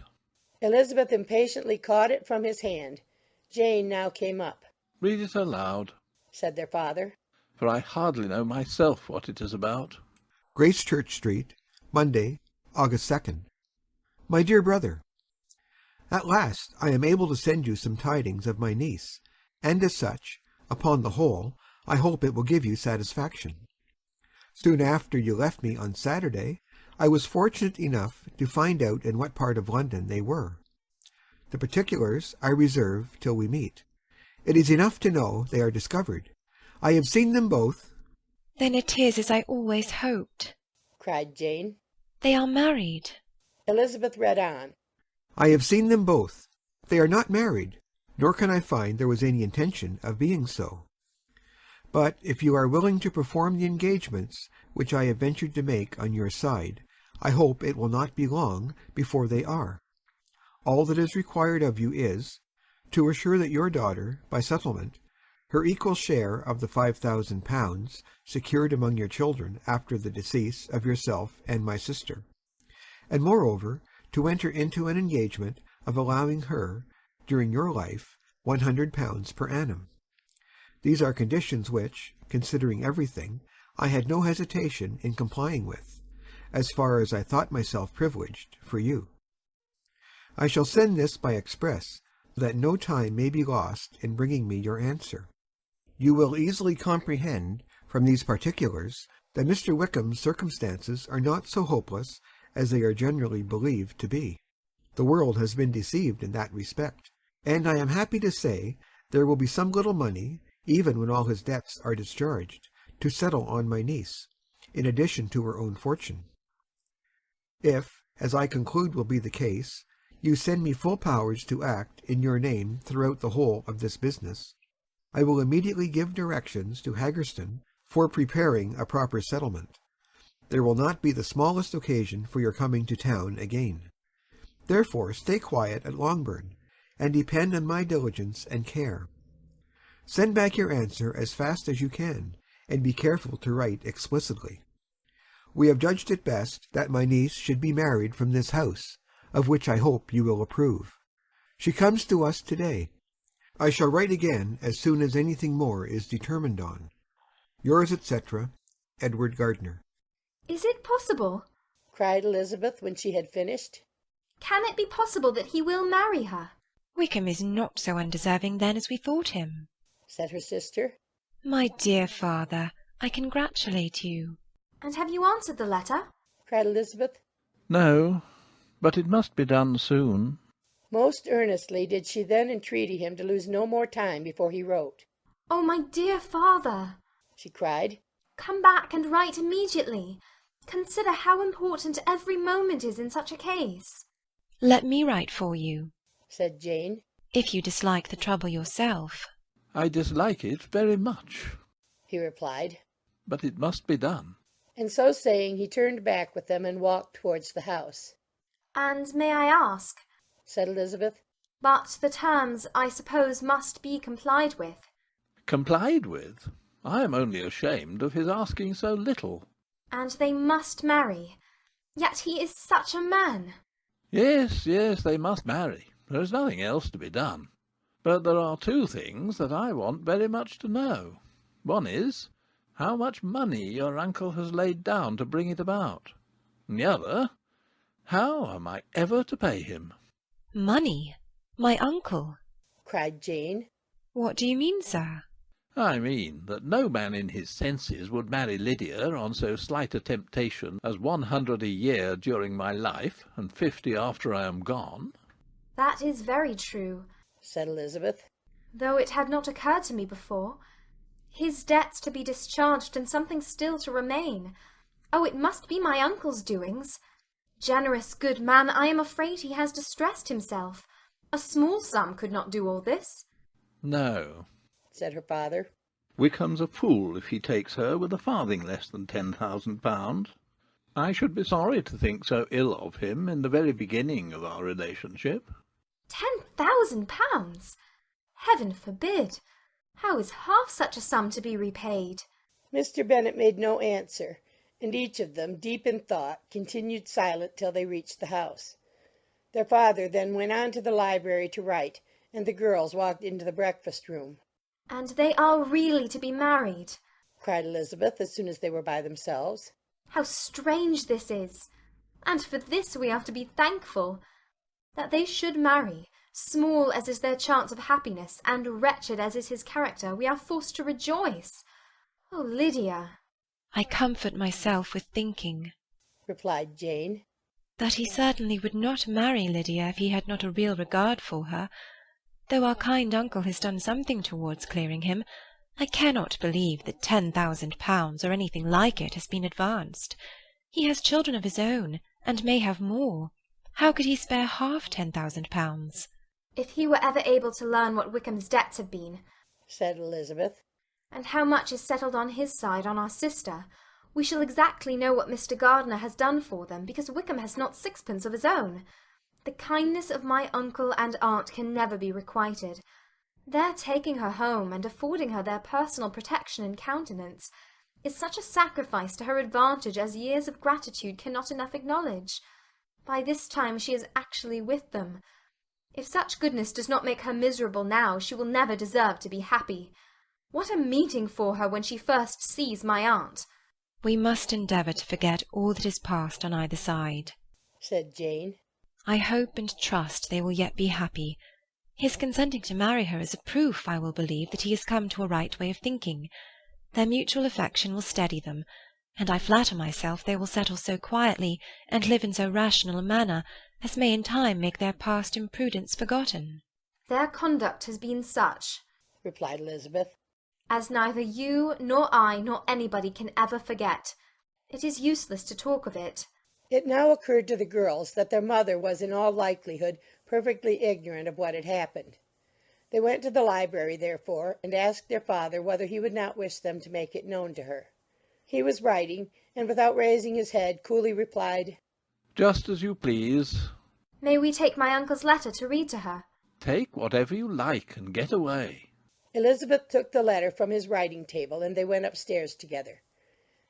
Elizabeth impatiently caught it from his hand. Jane now came up. Read it aloud, said their father, for I hardly know myself what it is about. Gracechurch Street, Monday, August 2nd. My dear brother, at last I am able to send you some tidings of my niece, and as such, upon the whole, I hope it will give you satisfaction. Soon after you left me on Saturday, I was fortunate enough to find out in what part of London they were. The particulars I reserve till we meet. It is enough to know they are discovered. I have seen them both. Then it is as I always hoped, cried Jane. They are married. Elizabeth read on. I have seen them both. They are not married, nor can I find there was any intention of being so. But if you are willing to perform the engagements which I have ventured to make on your side, I hope it will not be long before they are. All that is required of you is, to assure that your daughter, by settlement, her equal share of the £5,000 secured among your children after the decease of yourself and my sister, and moreover to enter into an engagement of allowing her, during your life, £100 per annum. These are conditions which, considering everything, I had no hesitation in complying with, as far as I thought myself privileged, for you. I shall send this by express, that no time may be lost in bringing me your answer. You will easily comprehend from these particulars that Mr. Wickham's circumstances are not so hopeless as they are generally believed to be. The world has been deceived in that respect, and I am happy to say there will be some little money, even when all his debts are discharged, to settle on my niece, in addition to her own fortune. If, as I conclude will be the case, you send me full powers to act in your name throughout the whole of this business, I will immediately give directions to Haggerston for preparing a proper settlement. There will not be the smallest occasion for your coming to town again. Therefore stay quiet at Longbourn, and depend on my diligence and care. Send back your answer as fast as you can, and be careful to write explicitly. We have judged it best that my niece should be married from this house, of which I hope you will approve. She comes to us to-day. I shall write again as soon as anything more is determined on. Yours, etc., Edward Gardner. Is it possible? Cried Elizabeth when she had finished. Can it be possible that he will marry her? Wickham is not so undeserving then as we thought him, said her sister. My dear father, I congratulate you. And have you answered the letter? Cried Elizabeth. No, but it must be done soon. Most earnestly did she then entreat him to lose no more time before he wrote. Oh, my dear father, she cried, come back and write immediately. Consider how important every moment is in such a case. Let me write for you, said Jane, if you dislike the trouble yourself. I dislike it very much, he replied, but it must be done. And so saying, he turned back with them and walked towards the house. And may I ask, said Elizabeth, but the terms, I suppose, must be complied with. Complied with? I am only ashamed of his asking so little. And they must marry. Yet he is such a man. Yes, they must marry. There is nothing else to be done. But there are two things that I want very much to know. One is, how much money your uncle has laid down to bring it about. And the other, how am I ever to pay him? Money? My uncle? Cried Jane. What do you mean, sir? I mean that no man in his senses would marry Lydia on so slight a temptation as 100 a year during my life, and 50 after I am gone. That is very true, said Elizabeth, though it had not occurred to me before. His debts to be discharged and something still to remain. Oh, it must be my uncle's doings. Generous, good man, I am afraid he has distressed himself. A small sum could not do all this. No, said her father. Wickham's a fool if he takes her with a farthing less than £10,000. I should be sorry to think so ill of him in the very beginning of our relationship. £10,000! Heaven forbid! How is half such a sum to be repaid? Mr. Bennet made no answer, and each of them, deep in thought, continued silent till they reached the house. Their father then went on to the library to write, and the girls walked into the breakfast-room. And they are really to be married? Cried Elizabeth as soon as they were by themselves. How strange this is! And for this we are to be thankful. That they should marry, small as is their chance of happiness, and wretched as is his character, we are forced to rejoice. Oh, Lydia! I comfort myself with thinking, replied Jane, that he certainly would not marry Lydia if he had not a real regard for her. Though our kind uncle has done something towards clearing him, I cannot believe that £10,000 or anything like it has been advanced. He has children of his own, and may have more. How could he spare half £10,000? If he were ever able to learn what Wickham's debts have been, said Elizabeth, and how much is settled on his side on our sister, we shall exactly know what Mr. Gardiner has done for them, because Wickham has not sixpence of his own. The kindness of my uncle and aunt can never be requited. Their taking her home, and affording her their personal protection and countenance, is such a sacrifice to her advantage as years of gratitude cannot enough acknowledge. By this time she is actually with them. If such goodness does not make her miserable now, she will never deserve to be happy. What a meeting for her when she first sees my aunt! We must endeavour to forget all that is past on either side, said Jane. I hope and trust they will yet be happy. His consenting to marry her is a proof, I will believe, that he has come to a right way of thinking. Their mutual affection will steady them, and I flatter myself they will settle so quietly, and live in so rational a manner, as may in time make their past imprudence forgotten. Their conduct has been such, replied Elizabeth, as neither you, nor I, nor anybody can ever forget. It is useless to talk of it. It now occurred to the girls that their mother was in all likelihood perfectly ignorant of what had happened. They went to the library, therefore, and asked their father whether he would not wish them to make it known to her. He was writing, and without raising his head, coolly replied, Just as you please. May we take my uncle's letter to read to her? Take whatever you like and get away. Elizabeth took the letter from his writing-table, and they went upstairs together.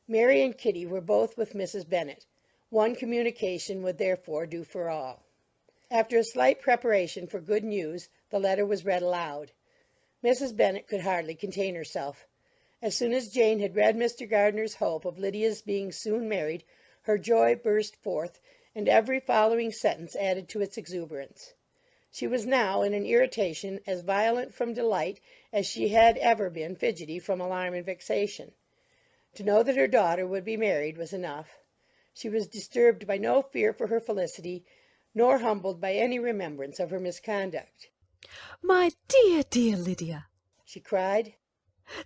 Mary and Kitty were both with Mrs. Bennet. One communication would therefore do for all. After a slight preparation for good news, the letter was read aloud. Mrs. Bennet could hardly contain herself. As soon as Jane had read Mr. Gardiner's hope of Lydia's being soon married, her joy burst forth, and every following sentence added to its exuberance. She was now in an irritation as violent from delight as she had ever been fidgety from alarm and vexation. To know that her daughter would be married was enough. She was disturbed by no fear for her felicity, nor humbled by any remembrance of her misconduct. My dear, dear Lydia, she cried,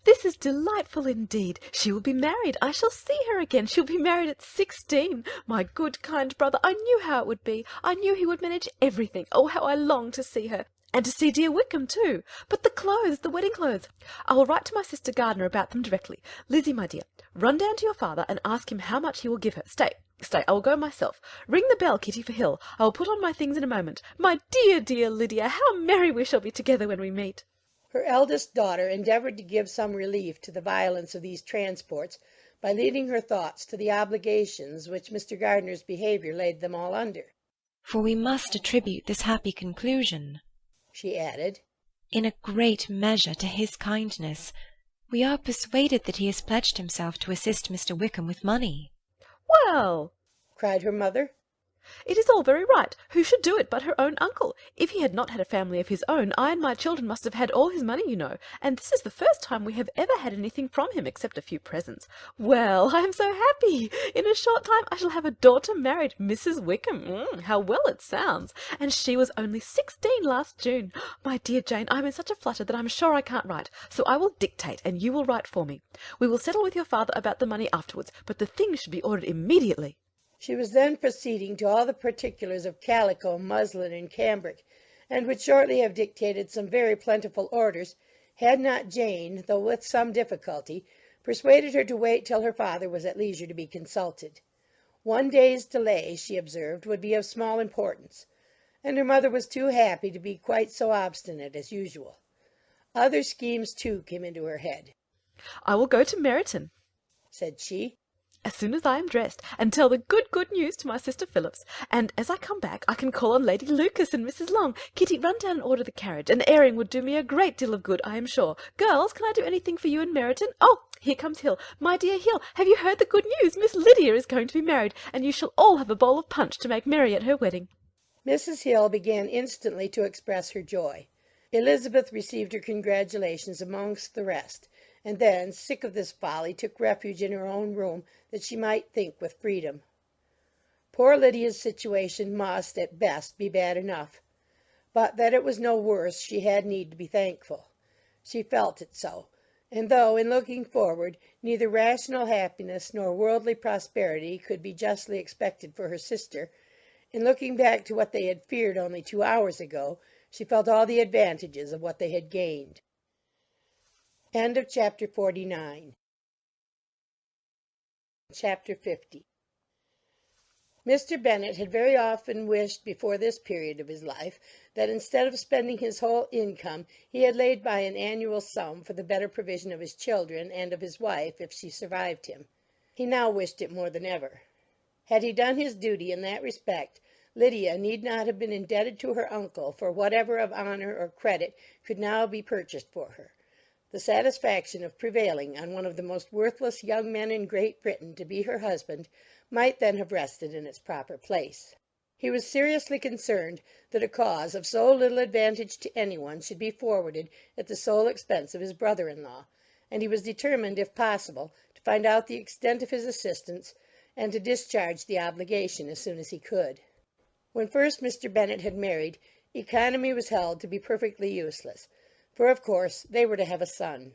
this is delightful indeed. She will be married. I shall see her again. She'll be married at 16. My good, kind brother, I knew how it would be. I knew he would manage everything. Oh, how I long to see her. And to see dear Wickham, too. But the clothes, the wedding clothes. I will write to my sister Gardiner about them directly. Lizzie, my dear, run down to your father and ask him how much he will give her. Stay, I will go myself. Ring the bell, Kitty, for Hill. I will put on my things in a moment. My dear, dear Lydia, how merry we shall be together when we meet. Her eldest daughter endeavoured to give some relief to the violence of these transports by leading her thoughts to the obligations which Mr. Gardiner's behaviour laid them all under. For we must attribute this happy conclusion, she added, in a great measure to his kindness. We are persuaded that he has pledged himself to assist Mr. Wickham with money. Well, cried her mother, it is all very right. Who should do it but her own uncle? If he had not had a family of his own, I and my children must have had all his money, you know, and this is the first time we have ever had anything from him except a few presents. Well, I am so happy. In a short time I shall have a daughter married, Mrs. Wickham. How well it sounds! And she was only 16 last June. My dear Jane, I am in such a flutter that I am sure I can't write, so I will dictate and you will write for me. We will settle with your father about the money afterwards, but the things should be ordered immediately. She was then proceeding to all the particulars of calico, muslin, and cambric, and would shortly have dictated some very plentiful orders, had not Jane, though with some difficulty, persuaded her to wait till her father was at leisure to be consulted. One day's delay, she observed, would be of small importance, and her mother was too happy to be quite so obstinate as usual. Other schemes, too, came into her head. I will go to Meryton, said she, as soon as I am dressed, and tell the good news to my sister Phillips. And as I come back, I can call on Lady Lucas and Mrs. Long. Kitty, run down and order the carriage. An airing would do me a great deal of good, I am sure. Girls, can I do anything for you in Meryton? Oh, here comes Hill. My dear Hill, have you heard the good news? Miss Lydia is going to be married, and you shall all have a bowl of punch to make merry at her wedding. Mrs. Hill began instantly to express her joy. Elizabeth received her congratulations amongst the rest, and then, sick of this folly, took refuge in her own room, that she might think with freedom. Poor Lydia's situation must, at best, be bad enough, but that it was no worse she had need to be thankful. She felt it so, and though, in looking forward, neither rational happiness nor worldly prosperity could be justly expected for her sister, in looking back to what they had feared only 2 hours ago, she felt all the advantages of what they had gained. End of chapter 49. Chapter 50. Mr. Bennet had very often wished before this period of his life that instead of spending his whole income he had laid by an annual sum for the better provision of his children and of his wife if she survived him. He now wished it more than ever. Had he done his duty in that respect, Lydia need not have been indebted to her uncle for whatever of honour or credit could now be purchased for her. The satisfaction of prevailing on one of the most worthless young men in Great Britain to be her husband might then have rested in its proper place. He was seriously concerned that a cause of so little advantage to anyone should be forwarded at the sole expense of his brother-in-law, and he was determined, if possible, to find out the extent of his assistance, and to discharge the obligation as soon as he could. When first Mr. Bennet had married, economy was held to be perfectly useless, for of course they were to have a son.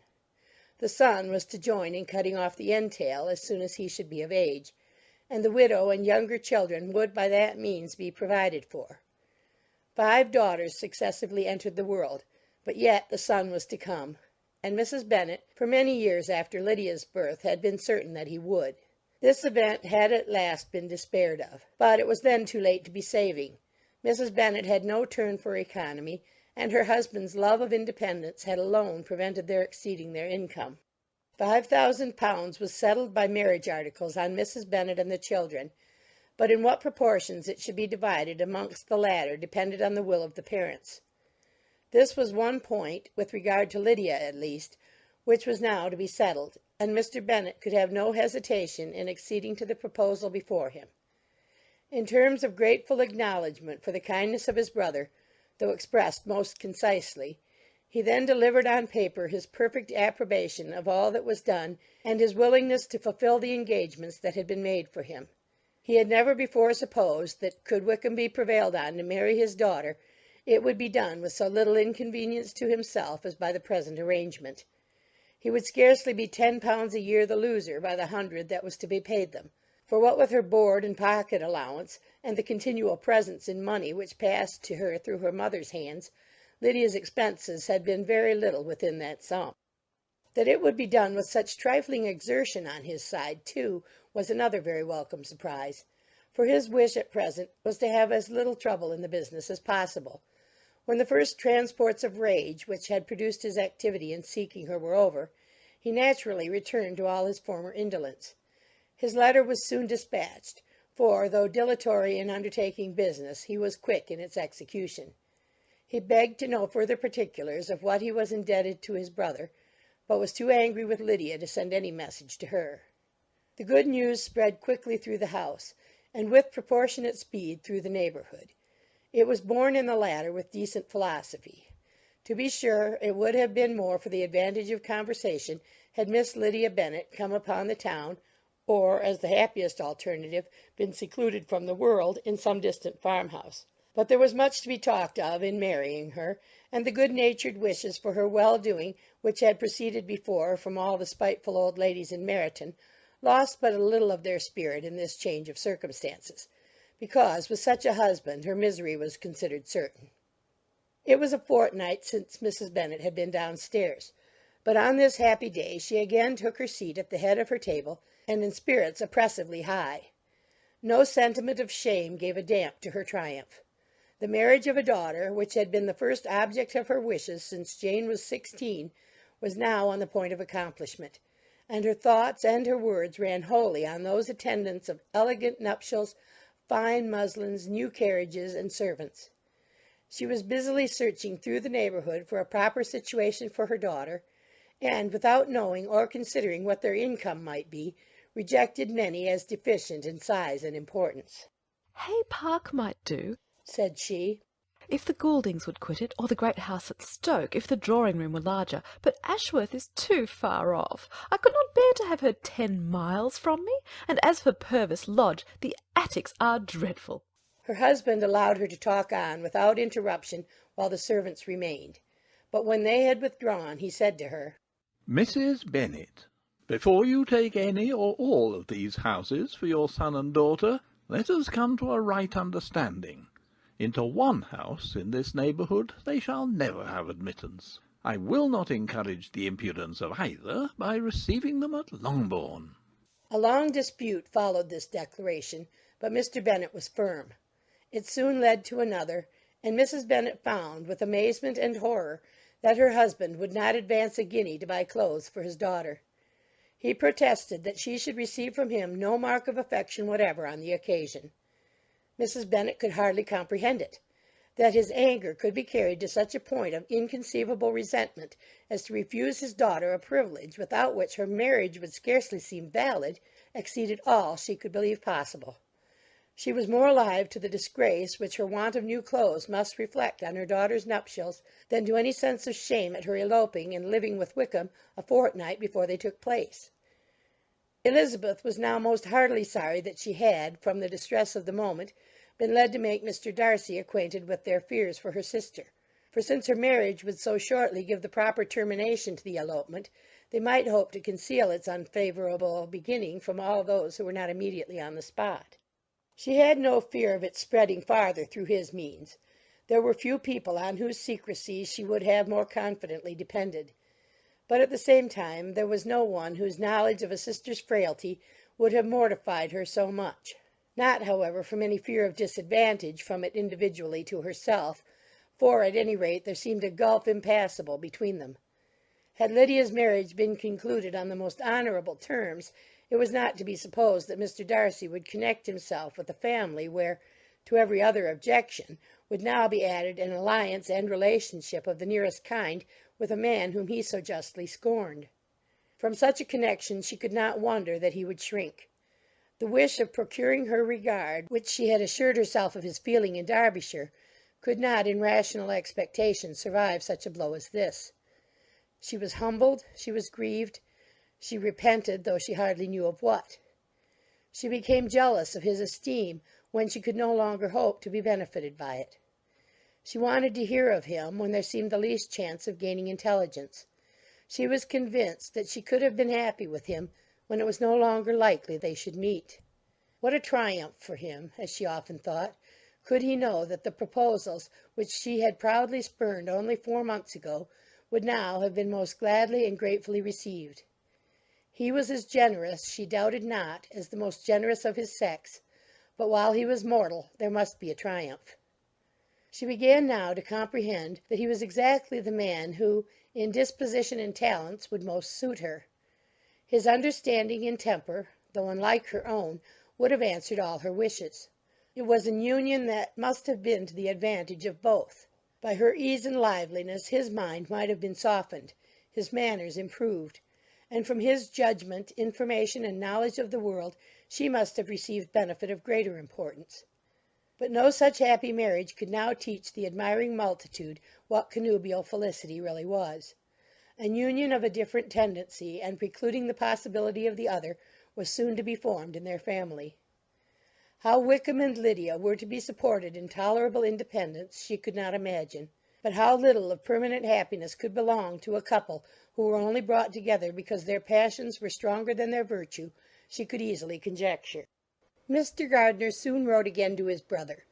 The son was to join in cutting off the entail as soon as he should be of age, and the widow and younger children would by that means be provided for. 5 daughters successively entered the world, but yet the son was to come, and Mrs. Bennet, for many years after Lydia's birth, had been certain that he would. This event had at last been despaired of, but it was then too late to be saving. Mrs. Bennet had no turn for economy, and her husband's love of independence had alone prevented their exceeding their income. £5,000 was settled by marriage articles on Mrs. Bennet and the children, but in what proportions it should be divided amongst the latter depended on the will of the parents. This was one point, with regard to Lydia at least, which was now to be settled, and Mr. Bennet could have no hesitation in acceding to the proposal before him. In terms of grateful acknowledgment for the kindness of his brother, though expressed most concisely, he then delivered on paper his perfect approbation of all that was done, and his willingness to fulfil the engagements that had been made for him. He had never before supposed that, could Wickham be prevailed on to marry his daughter, it would be done with so little inconvenience to himself as by the present arrangement. He would scarcely be £10 a year the loser by the 100 that was to be paid them, for what with her board and pocket allowance, and the continual presents in money which passed to her through her mother's hands, Lydia's expenses had been very little within that sum. That it would be done with such trifling exertion on his side, too, was another very welcome surprise, for his wish at present was to have as little trouble in the business as possible. When the first transports of rage which had produced his activity in seeking her were over, he naturally returned to all his former indolence. His letter was soon dispatched, for, though dilatory in undertaking business, he was quick in its execution. He begged to know further particulars of what he was indebted to his brother, but was too angry with Lydia to send any message to her. The good news spread quickly through the house, and with proportionate speed through the neighbourhood. It was borne in the latter with decent philosophy. To be sure, it would have been more for the advantage of conversation had Miss Lydia Bennet come upon the town, or, as the happiest alternative, been secluded from the world in some distant farmhouse. But there was much to be talked of in marrying her, and the good-natured wishes for her well-doing which had proceeded before from all the spiteful old ladies in Meryton lost but a little of their spirit in this change of circumstances, because with such a husband her misery was considered certain. It was a fortnight since Mrs. Bennet had been downstairs, but on this happy day she again took her seat at the head of her table, and in spirits oppressively high. No sentiment of shame gave a damp to her triumph. The marriage of a daughter, which had been the first object of her wishes since Jane was 16, was now on the point of accomplishment, and her thoughts and her words ran wholly on those attendants of elegant nuptials, fine muslins, new carriages, and servants. She was busily searching through the neighbourhood for a proper situation for her daughter, and, without knowing or considering what their income might be, rejected many as deficient in size and importance. Hay Park might do, said she, if the Gouldings would quit it, or the great house at Stoke, if the drawing-room were larger, but Ashworth is too far off. I could not bear to have her 10 miles from me, and as for Purvis Lodge, the attics are dreadful. Her husband allowed her to talk on without interruption while the servants remained, but when they had withdrawn, he said to her, Mrs. Bennet, before you take any or all of these houses for your son and daughter, let us come to a right understanding. Into one house in this neighbourhood they shall never have admittance. I will not encourage the impudence of either by receiving them at Longbourn. A long dispute followed this declaration, but Mr. Bennet was firm. It soon led to another, and Mrs. Bennet found, with amazement and horror, that her husband would not advance a guinea to buy clothes for his daughter. He protested that she should receive from him no mark of affection whatever on the occasion. Mrs. Bennet could hardly comprehend it. That his anger could be carried to such a point of inconceivable resentment as to refuse his daughter a privilege without which her marriage would scarcely seem valid, exceeded all she could believe possible. She was more alive to the disgrace which her want of new clothes must reflect on her daughter's nuptials than to any sense of shame at her eloping and living with Wickham a fortnight before they took place. Elizabeth was now most heartily sorry that she had, from the distress of the moment, been led to make Mr. Darcy acquainted with their fears for her sister, for since her marriage would so shortly give the proper termination to the elopement, they might hope to conceal its unfavourable beginning from all those who were not immediately on the spot. She had no fear of its spreading farther through his means. There were few people on whose secrecy she would have more confidently depended. But at the same time there was no one whose knowledge of a sister's frailty would have mortified her so much. Not, however, from any fear of disadvantage from it individually to herself, for at any rate there seemed a gulf impassable between them. Had Lydia's marriage been concluded on the most honourable terms, it was not to be supposed that Mr. Darcy would connect himself with a family where, to every other objection, would now be added an alliance and relationship of the nearest kind with a man whom he so justly scorned. From such a connection she could not wonder that he would shrink. The wish of procuring her regard, which she had assured herself of his feeling in Derbyshire, could not in rational expectation survive such a blow as this. She was humbled, she was grieved, she repented, though she hardly knew of what. She became jealous of his esteem when she could no longer hope to be benefited by it. She wanted to hear of him when there seemed the least chance of gaining intelligence. She was convinced that she could have been happy with him when it was no longer likely they should meet. What a triumph for him, as she often thought, could he know that the proposals which she had proudly spurned only 4 months ago would now have been most gladly and gratefully received. He was as generous, she doubted not, as the most generous of his sex, but while he was mortal there must be a triumph. She began now to comprehend that he was exactly the man who, in disposition and talents, would most suit her. His understanding and temper, though unlike her own, would have answered all her wishes. It was an union that must have been to the advantage of both. By her ease and liveliness his mind might have been softened, his manners improved, and from his judgment, information, and knowledge of the world she must have received benefit of greater importance. But no such happy marriage could now teach the admiring multitude what connubial felicity really was. An union of a different tendency, and precluding the possibility of the other, was soon to be formed in their family. How Wickham and Lydia were to be supported in tolerable independence she could not imagine, but how little of permanent happiness could belong to a couple who were only brought together because their passions were stronger than their virtue, she could easily conjecture. Mr. Gardiner soon wrote again to his brother.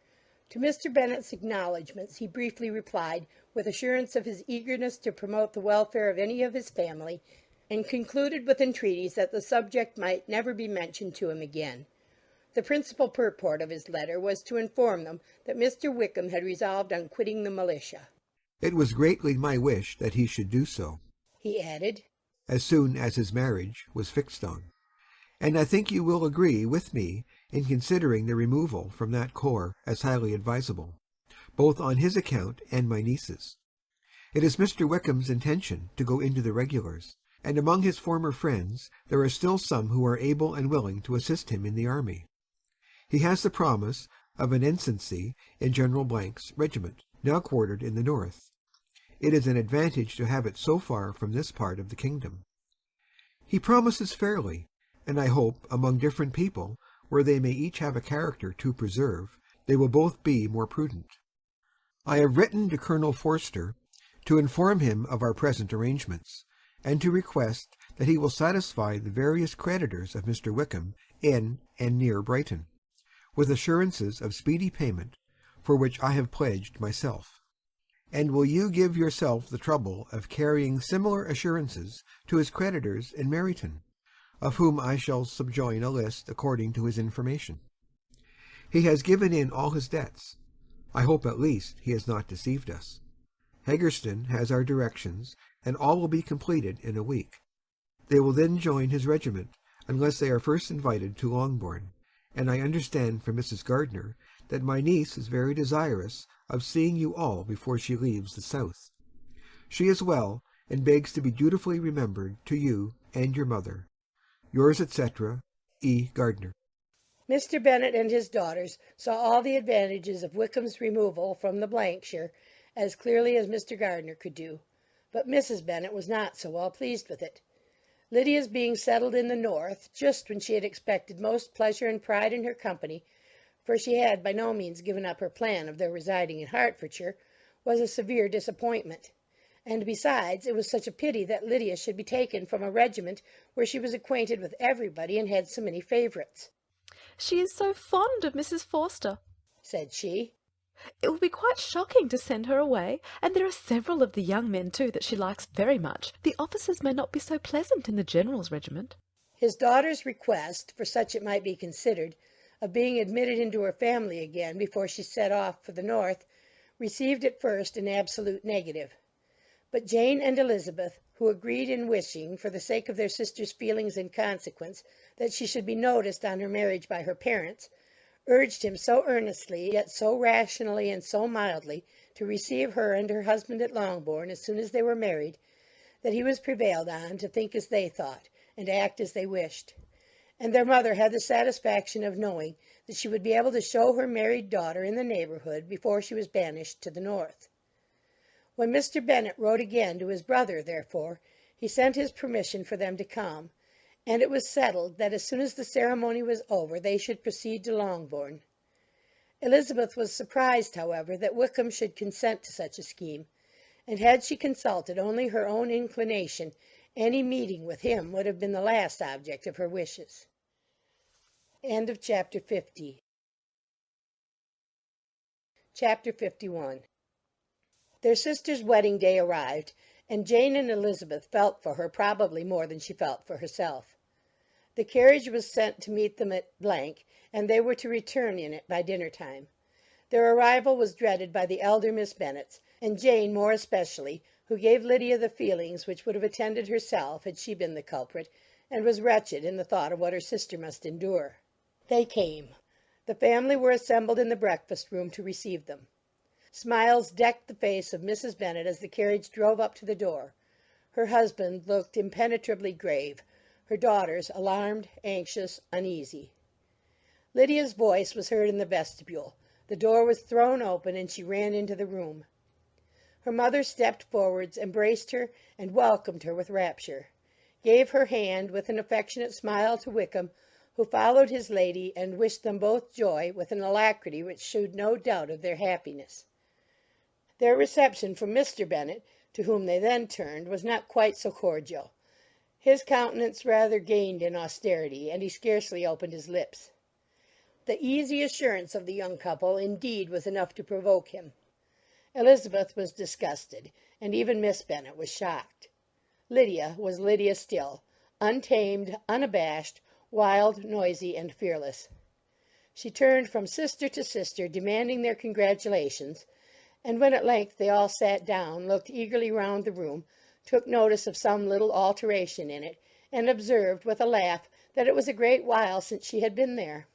To Mr. Bennet's acknowledgments he briefly replied, with assurance of his eagerness to promote the welfare of any of his family, and concluded with entreaties that the subject might never be mentioned to him again. The principal purport of his letter was to inform them that Mr. Wickham had resolved on quitting the militia. It was greatly my wish that he should do so, he added, as soon as his marriage was fixed on. And I think you will agree with me in considering the removal from that corps as highly advisable, both on his account and my niece's. It is Mr. Wickham's intention to go into the regulars, and among his former friends there are still some who are able and willing to assist him in the army. He has the promise of an ensigncy in General 's regiment, now quartered in the north. It is an advantage to have it so far from this part of the kingdom. He promises fairly, and I hope among different people, where they may each have a character to preserve, they will both be more prudent. I have written to Colonel Forster to inform him of our present arrangements, and to request that he will satisfy the various creditors of Mr. Wickham in and near Brighton, with assurances of speedy payment, for which I have pledged myself. And will you give yourself the trouble of carrying similar assurances to his creditors in Meryton, of whom I shall subjoin a list according to his information. He has given in all his debts. I hope at least he has not deceived us. Haggerston has our directions, and all will be completed in a week. They will then join his regiment, unless they are first invited to Longbourn, and I understand from Mrs. Gardiner that my niece is very desirous of seeing you all before she leaves the south. She is well, and begs to be dutifully remembered to you and your mother. Yours, etc., E. Gardiner. Mr. Bennet and his daughters saw all the advantages of Wickham's removal from the shire as clearly as Mr. Gardiner could do, but Mrs. Bennet was not so well pleased with it. Lydia's being settled in the north, just when she had expected most pleasure and pride in her company, for she had by no means given up her plan of their residing in Hertfordshire, was a severe disappointment. And besides, it was such a pity that Lydia should be taken from a regiment where she was acquainted with everybody and had so many favourites. "She is so fond of Mrs. Forster," said she. "It will be quite shocking to send her away, and there are several of the young men, too, that she likes very much. The officers may not be so pleasant in the general's regiment." His daughter's request, for such it might be considered, of being admitted into her family again before she set off for the north, received at first an absolute negative. But Jane and Elizabeth, who agreed in wishing, for the sake of their sister's feelings and consequence, that she should be noticed on her marriage by her parents, urged him so earnestly, yet so rationally and so mildly, to receive her and her husband at Longbourn as soon as they were married, that he was prevailed on to think as they thought, and act as they wished. And their mother had the satisfaction of knowing that she would be able to show her married daughter in the neighbourhood before she was banished to the north. When Mr. Bennet wrote again to his brother, therefore, he sent his permission for them to come, and it was settled that as soon as the ceremony was over they should proceed to Longbourn. Elizabeth was surprised, however, that Wickham should consent to such a scheme, and had she consulted only her own inclination, any meeting with him would have been the last object of her wishes. Chapter 50. Chapter 51. Their sister's wedding day arrived, and Jane and Elizabeth felt for her probably more than she felt for herself. The carriage was sent to meet them at , and they were to return in it by dinner time. Their arrival was dreaded by the elder Miss Bennets, and Jane more especially, who gave Lydia the feelings which would have attended herself had she been the culprit, and was wretched in the thought of what her sister must endure. They came. The family were assembled in the breakfast-room to receive them. Smiles decked the face of Mrs. Bennet as the carriage drove up to the door. Her husband looked impenetrably grave, her daughters alarmed, anxious, uneasy. Lydia's voice was heard in the vestibule. The door was thrown open, and she ran into the room. Her mother stepped forwards, embraced her, and welcomed her with rapture, gave her hand with an affectionate smile to Wickham, who followed his lady, and wished them both joy with an alacrity which shewed no doubt of their happiness. Their reception from Mr. Bennet, to whom they then turned, was not quite so cordial. His countenance rather gained in austerity, and he scarcely opened his lips. The easy assurance of the young couple, indeed, was enough to provoke him. Elizabeth was disgusted, and even Miss Bennet was shocked. Lydia was Lydia still, untamed, unabashed, wild, noisy, and fearless. She turned from sister to sister, demanding their congratulations, and when at length they all sat down, looked eagerly round the room, took notice of some little alteration in it, and observed, with a laugh, that it was a great while since she had been there.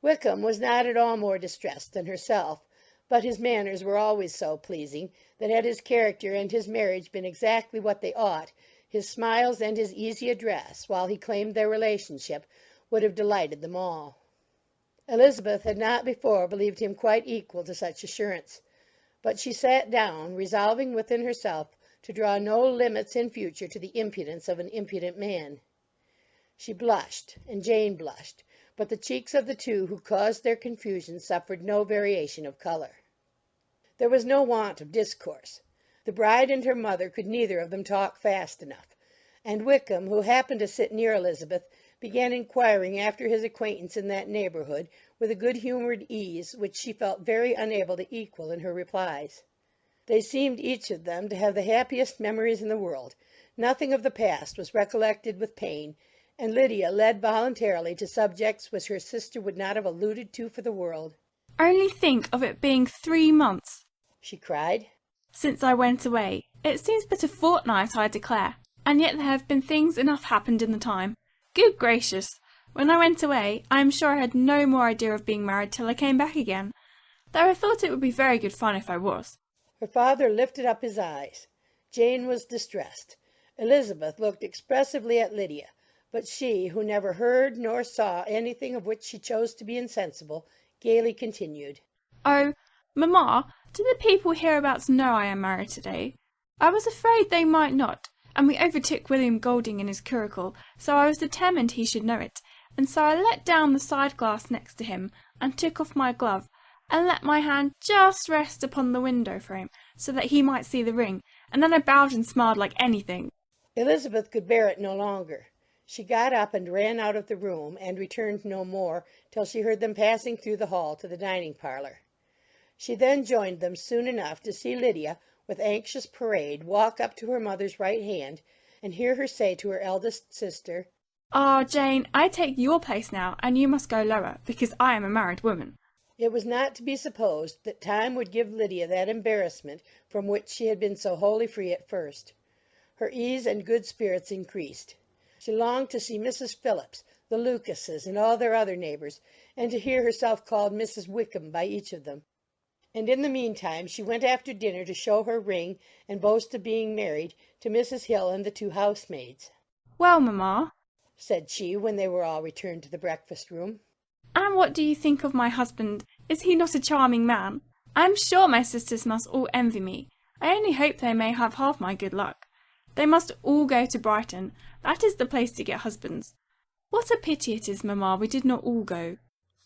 Wickham was not at all more distressed than herself, but his manners were always so pleasing, that had his character and his marriage been exactly what they ought, his smiles and his easy address, while he claimed their relationship, would have delighted them all. Elizabeth had not before believed him quite equal to such assurance, but she sat down, resolving within herself to draw no limits in future to the impudence of an impudent man. She blushed, and Jane blushed, but the cheeks of the two who caused their confusion suffered no variation of colour. There was no want of discourse. The bride and her mother could neither of them talk fast enough, and Wickham, who happened to sit near Elizabeth, began inquiring after his acquaintance in that neighbourhood with a good-humoured ease which she felt very unable to equal in her replies. They seemed each of them to have the happiest memories in the world, Nothing of the past was recollected with pain, and Lydia led voluntarily to subjects which her sister would not have alluded to for the world. Only think of it being 3 months, she cried, since I went away. It seems but a fortnight, I declare, and yet there have been things enough happened in the time. Good gracious! When I went away, I am sure I had no more idea of being married till I came back again, though I thought it would be very good fun if I was. Her father lifted up his eyes. Jane was distressed. Elizabeth looked expressively at Lydia, but she, who never heard nor saw anything of which she chose to be insensible, gaily continued. Oh, mamma, do the people hereabouts know I am married today? I was afraid they might not, and we overtook William Golding in his curricle, so I was determined he should know it, and so I let down the side glass next to him, and took off my glove, and let my hand just rest upon the window frame, so that he might see the ring, and then I bowed and smiled like anything. Elizabeth could bear it no longer. She got up and ran out of the room, and returned no more till she heard them passing through the hall to the dining parlour. She then joined them soon enough to see Lydia, with anxious parade, walk up to her mother's right hand, and hear her say to her eldest sister, "Ah, Jane, I take your place now, and you must go lower, because I am a married woman." It was not to be supposed that time would give Lydia that embarrassment from which she had been so wholly free at first. Her ease and good spirits increased. She longed to see Mrs. Phillips, the Lucases, and all their other neighbours, and to hear herself called Mrs. Wickham by each of them. And in the meantime she went after dinner to show her ring and boast of being married to Mrs. Hill and the 2 housemaids. "Well, mamma," said she, when they were all returned to the breakfast-room, "and what do you think of my husband? Is he not a charming man? I am sure my sisters must all envy me. I only hope they may have half my good luck. They must all go to Brighton. That is the place to get husbands. What a pity it is, mamma, we did not all go."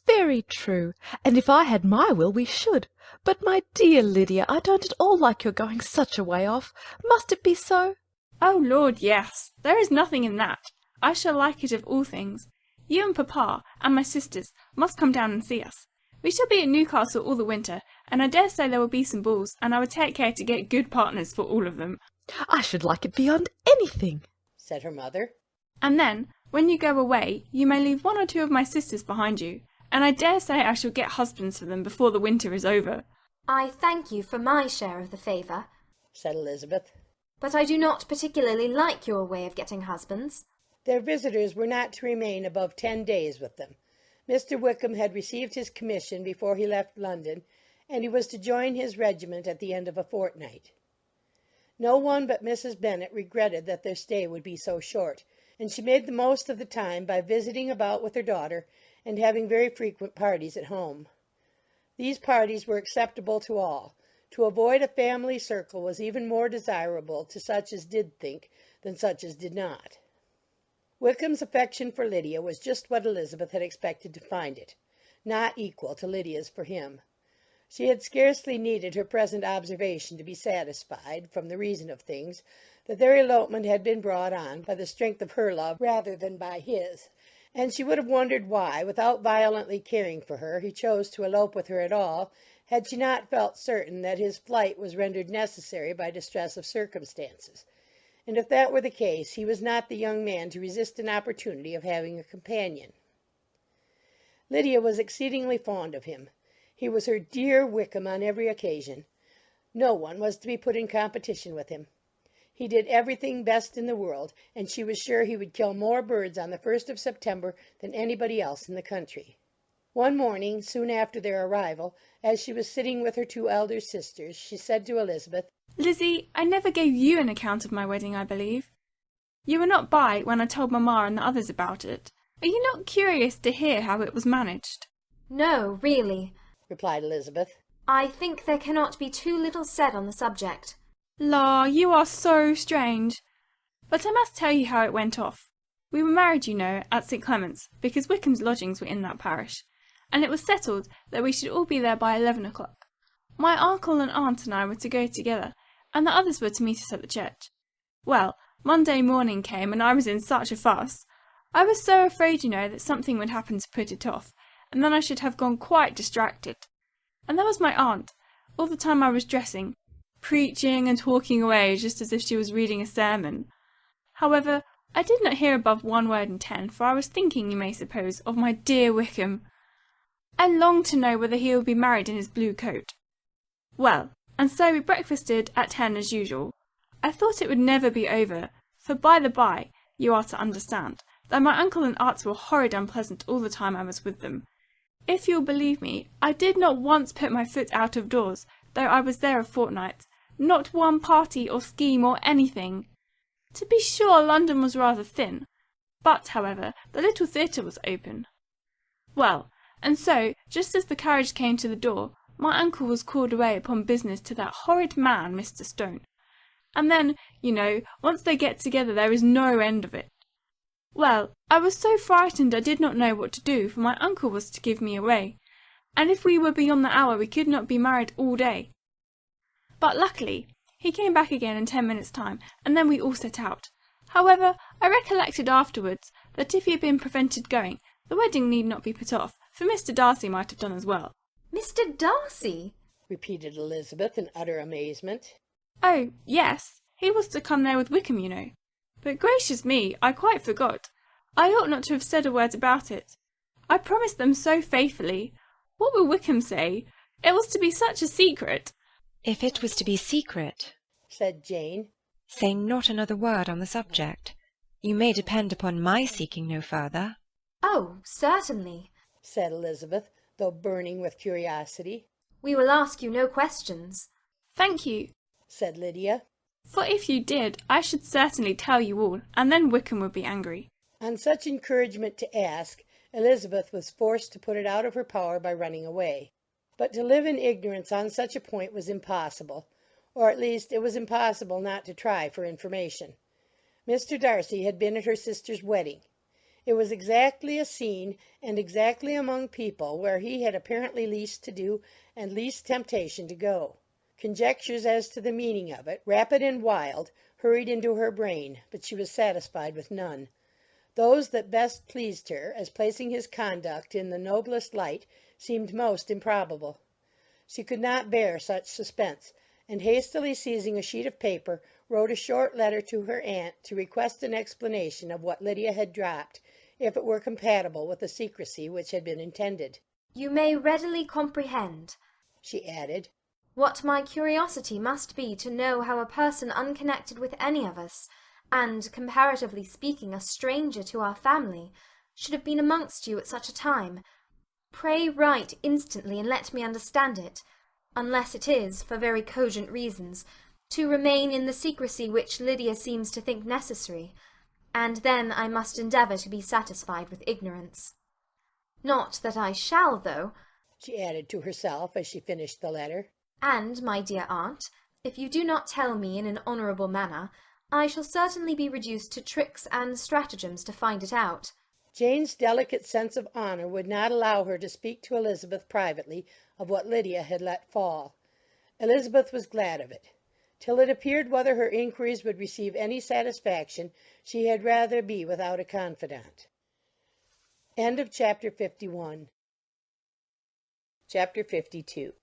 Very true, and if I had my will we should. But, my dear Lydia, I don't at all like your going such a way off. Must it be so? "Oh, Lord, yes. There is nothing in that. I shall like it of all things. You and papa, and my sisters, must come down and see us. We shall be at Newcastle all the winter, and I dare say there will be some balls, and I would take care to get good partners for all of them." I should like it beyond anything, said her mother. "And then, when you go away, you may leave 1 or 2 of my sisters behind you, and I dare say I shall get husbands for them before the winter is over." "I thank you for my share of the favour," said Elizabeth, "but I do not particularly like your way of getting husbands." Their visitors were not to remain above 10 days with them. Mr. Wickham had received his commission before he left London, and he was to join his regiment at the end of a fortnight. No one but Mrs. Bennet regretted that their stay would be so short, and she made the most of the time by visiting about with her daughter, and having very frequent parties at home. These parties were acceptable to all. To avoid a family circle was even more desirable to such as did think than such as did not. Wickham's affection for Lydia was just what Elizabeth had expected to find it, not equal to Lydia's for him. She had scarcely needed her present observation to be satisfied, from the reason of things, that their elopement had been brought on by the strength of her love rather than by his, and she would have wondered why, without violently caring for her, he chose to elope with her at all, had she not felt certain that his flight was rendered necessary by distress of circumstances. And if that were the case, he was not the young man to resist an opportunity of having a companion. Lydia was exceedingly fond of him. He was her dear Wickham on every occasion. No one was to be put in competition with him. He did everything best in the world, and she was sure he would kill more birds on the 1st of September than anybody else in the country. One morning, soon after their arrival, as she was sitting with her 2 elder sisters, she said to Elizabeth, "Lizzie, I never gave you an account of my wedding, I believe. You were not by when I told mamma and the others about it. Are you not curious to hear how it was managed?" "No, really," replied Elizabeth. "I think there cannot be too little said on the subject." "La, you are so strange. But I must tell you how it went off. We were married, you know, at St. Clement's, because Wickham's lodgings were in that parish, and it was settled that we should all be there by 11 o'clock. My uncle and aunt and I were to go together, and the others were to meet us at the church. Well, Monday morning came, and I was in such a fuss. I was so afraid, you know, that something would happen to put it off, and then I should have gone quite distracted. And there was my aunt, all the time I was dressing, preaching and talking away just as if she was reading a sermon. However, I did not hear above 1 word in 10, for I was thinking, you may suppose, of my dear Wickham. I longed to know whether he would be married in his blue coat. Well, and so we breakfasted at 10 as usual. I thought it would never be over, for by the by, you are to understand, that my uncle and aunt were horrid unpleasant all the time I was with them. If you'll believe me, I did not once put my foot out of doors, though I was there a fortnight, not one party or scheme or anything. To be sure, London was rather thin, but, however, the little theatre was open. Well, and so, just as the carriage came to the door, my uncle was called away upon business to that horrid man, Mr. Stone. And then, you know, once they get together there is no end of it. Well, I was so frightened I did not know what to do, for my uncle was to give me away, and if we were beyond the hour we could not be married all day. But luckily, he came back again in 10 minutes' time, and then we all set out. However, I recollected afterwards that if he had been prevented going, the wedding need not be put off, for Mr. Darcy might have done as well. Mr. Darcy? Repeated Elizabeth in utter amazement. Oh, yes, he was to come there with Wickham, you know. But gracious me, I quite forgot. I ought not to have said a word about it. I promised them so faithfully. What will Wickham say? It was to be such a secret. If it was to be secret, said Jane, say not another word on the subject. You may depend upon my seeking no further. Oh, certainly, said Elizabeth, though burning with curiosity. We will ask you no questions. Thank you, said Lydia. For if you did, I should certainly tell you all, and then Wickham would be angry. On such encouragement to ask, Elizabeth was forced to put it out of her power by running away. But to live in ignorance on such a point was impossible, or at least it was impossible not to try for information. Mr. Darcy had been at her sister's wedding. It was exactly a scene, and exactly among people where he had apparently least to do and least temptation to go. Conjectures as to the meaning of it, rapid and wild, hurried into her brain, but she was satisfied with none. Those that best pleased her, as placing his conduct in the noblest light, seemed most improbable. She could not bear such suspense, and hastily seizing a sheet of paper, wrote a short letter to her aunt to request an explanation of what Lydia had dropped, if it were compatible with the secrecy which had been intended. You may readily comprehend, she added, what my curiosity must be to know how a person unconnected with any of us, and, comparatively speaking, a stranger to our family, should have been amongst you at such a time. Pray write instantly and let me understand it, unless it is, for very cogent reasons, to remain in the secrecy which Lydia seems to think necessary, and then I must endeavour to be satisfied with ignorance. Not that I shall, though, she added to herself as she finished the letter. And, my dear aunt, if you do not tell me in an honourable manner, I shall certainly be reduced to tricks and stratagems to find it out. Jane's delicate sense of honour would not allow her to speak to Elizabeth privately of what Lydia had let fall. Elizabeth was glad of it. Till it appeared whether her inquiries would receive any satisfaction, she had rather be without a confidant. End of chapter 51. Chapter 52.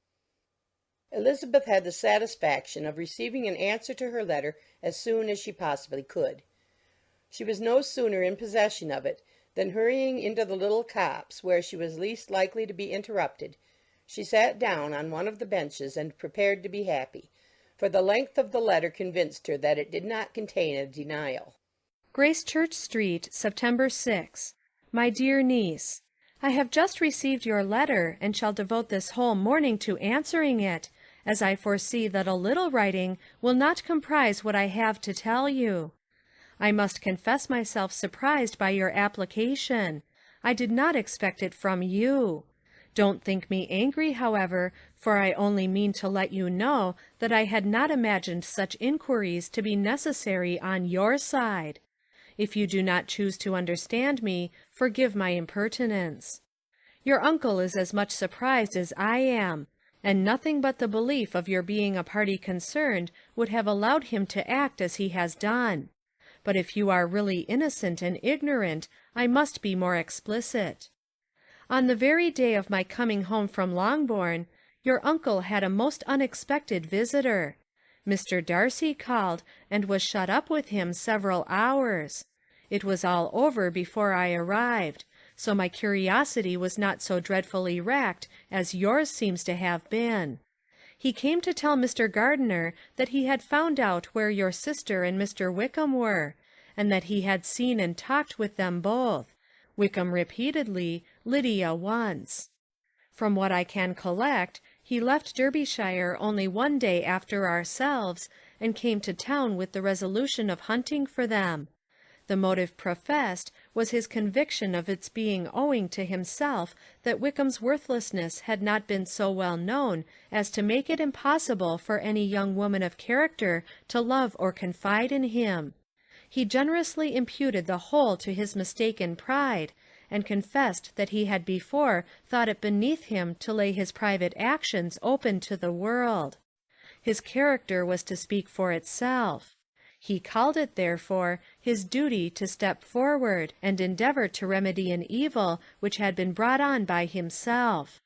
Elizabeth had the satisfaction of receiving an answer to her letter as soon as she possibly could. She was no sooner in possession of it than, hurrying into the little copse where she was least likely to be interrupted, she sat down on one of the benches and prepared to be happy, for the length of the letter convinced her that it did not contain a denial. Gracechurch Street, September 6. My dear niece, I have just received your letter, and shall devote this whole morning to answering it, as I foresee that a little writing will not comprise what I have to tell you. I must confess myself surprised by your application. I did not expect it from you. Don't think me angry, however, for I only mean to let you know that I had not imagined such inquiries to be necessary on your side. If you do not choose to understand me, forgive my impertinence. Your uncle is as much surprised as I am, and nothing but the belief of your being a party concerned would have allowed him to act as he has done. But if you are really innocent and ignorant, I must be more explicit. On the very day of my coming home from Longbourn, your uncle had a most unexpected visitor. Mr. Darcy called, and was shut up with him several hours. It was all over before I arrived, so my curiosity was not so dreadfully racked as yours seems to have been. He came to tell Mr. Gardiner that he had found out where your sister and Mr. Wickham were, and that he had seen and talked with them both, Wickham repeatedly, Lydia once. From what I can collect, he left Derbyshire only one day after ourselves, and came to town with the resolution of hunting for them. The motive professed was his conviction of its being owing to himself that Wickham's worthlessness had not been so well known as to make it impossible for any young woman of character to love or confide in him. He generously imputed the whole to his mistaken pride, and confessed that he had before thought it beneath him to lay his private actions open to the world. His character was to speak for itself. He called it, therefore, his duty to step forward and endeavour to remedy an evil which had been brought on by himself.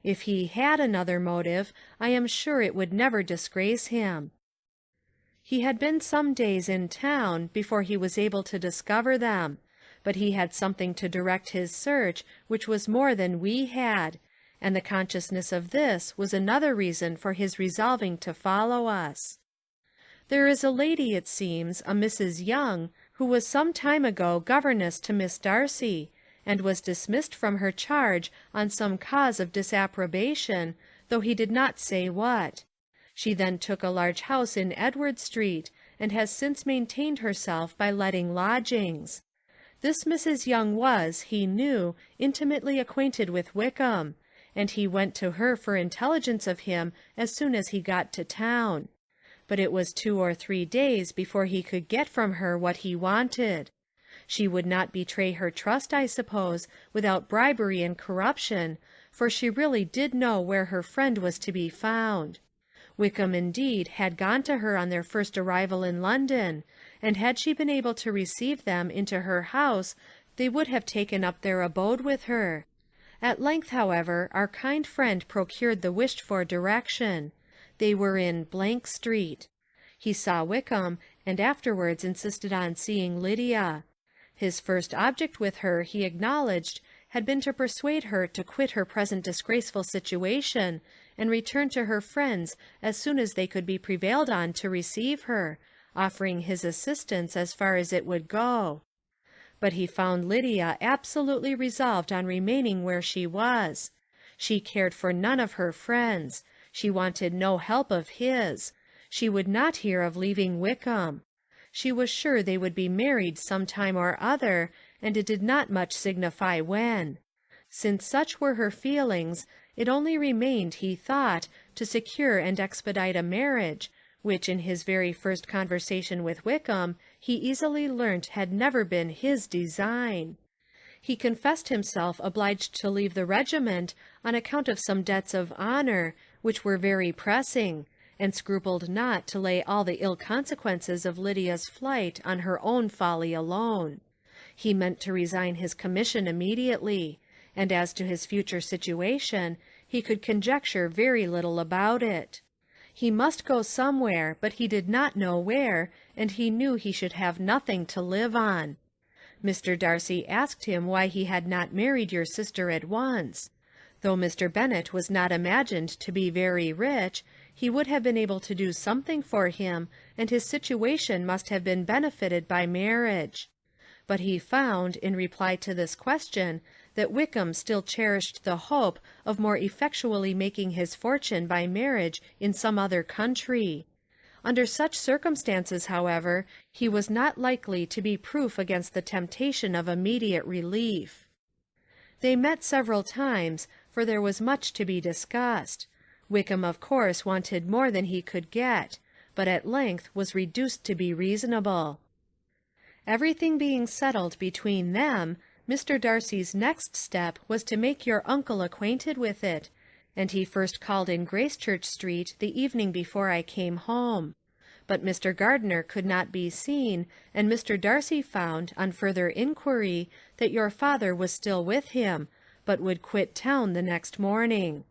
If he had another motive, I am sure it would never disgrace him. He had been some days in town before he was able to discover them, but he had something to direct his search which was more than we had, and the consciousness of this was another reason for his resolving to follow us. There is a lady, it seems, a Mrs. Young, who was some time ago governess to Miss Darcy, and was dismissed from her charge on some cause of disapprobation, though he did not say what. She then took a large house in Edward Street, and has since maintained herself by letting lodgings. This Mrs. Young was, he knew, intimately acquainted with Wickham, and he went to her for intelligence of him as soon as he got to town. But it was 2 or 3 days before he could get from her what he wanted. She would not betray her trust, I suppose, without bribery and corruption, for she really did know where her friend was to be found. Wickham, indeed, had gone to her on their first arrival in London, and had she been able to receive them into her house, they would have taken up their abode with her. At length, however, our kind friend procured the wished-for direction. They were in Street. He saw Wickham, and afterwards insisted on seeing Lydia. His first object with her, he acknowledged, had been to persuade her to quit her present disgraceful situation, and return to her friends as soon as they could be prevailed on to receive her, offering his assistance as far as it would go. But he found Lydia absolutely resolved on remaining where she was. She cared for none of her friends. She wanted no help of his. She would not hear of leaving Wickham. She was sure they would be married some time or other, and it did not much signify when. Since such were her feelings, it only remained, he thought, to secure and expedite a marriage, which in his very first conversation with Wickham he easily learnt had never been his design. He confessed himself obliged to leave the regiment on account of some debts of honour, which were very pressing, and scrupled not to lay all the ill consequences of Lydia's flight on her own folly alone. He meant to resign his commission immediately, and as to his future situation, he could conjecture very little about it. He must go somewhere, but he did not know where, and he knew he should have nothing to live on. Mr. Darcy asked him why he had not married your sister at once. Though Mr. Bennet was not imagined to be very rich, he would have been able to do something for him, and his situation must have been benefited by marriage. But he found, in reply to this question, that Wickham still cherished the hope of more effectually making his fortune by marriage in some other country. Under such circumstances, however, he was not likely to be proof against the temptation of immediate relief. They met several times, for there was much to be discussed. Wickham, of course, wanted more than he could get, but at length was reduced to be reasonable. Everything being settled between them, Mr. Darcy's next step was to make your uncle acquainted with it, and he first called in Gracechurch Street the evening before I came home. But Mr. Gardiner could not be seen, and Mr. Darcy found, on further inquiry, that your father was still with him, but would quit town the next morning.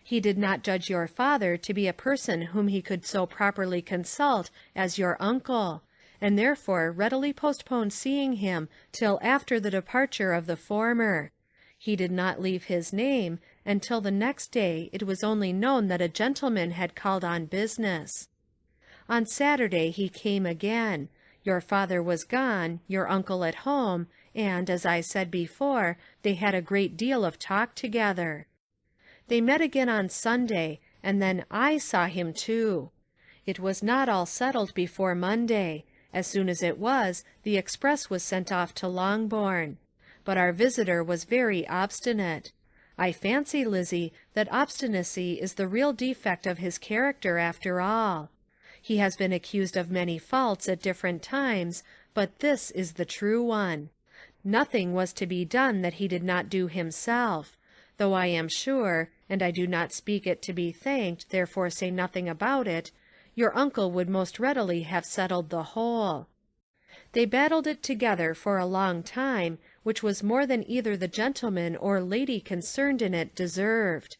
He did not judge your father to be a person whom he could so properly consult as your uncle, and therefore readily postponed seeing him till after the departure of the former. He did not leave his name, and till the next day it was only known that a gentleman had called on business. On Saturday he came again. Your father was gone, your uncle at home, and, as I said before, they had a great deal of talk together. They met again on Sunday, and then I saw him too. It was not all settled before Monday. As soon as it was, the express was sent off to Longbourn. But our visitor was very obstinate. I fancy, Lizzie, that obstinacy is the real defect of his character after all. He has been accused of many faults at different times, but this is the true one. Nothing was to be done that he did not do himself, though I am sure, and I do not speak it to be thanked, therefore say nothing about it, your uncle would most readily have settled the whole. They battled it together for a long time, which was more than either the gentleman or lady concerned in it deserved.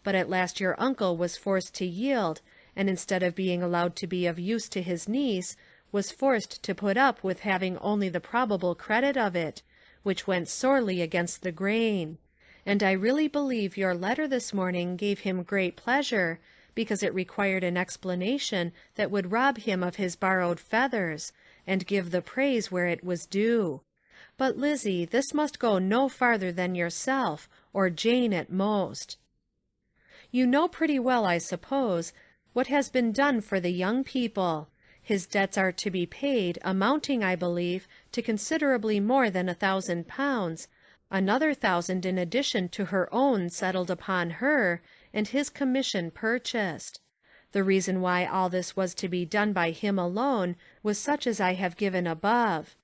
But at last your uncle was forced to yield, and instead of being allowed to be of use to his niece, was forced to put up with having only the probable credit of it, which went sorely against the grain. And I really believe your letter this morning gave him great pleasure, because it required an explanation that would rob him of his borrowed feathers, and give the praise where it was due. But, Lizzie, this must go no farther than yourself, or Jane at most. You know pretty well, I suppose, what has been done for the young people. His debts are to be paid, amounting, I believe, to considerably more than £1,000, another 1,000 in addition to her own settled upon her, and his commission purchased. The reason why all this was to be done by him alone was such as I have given above.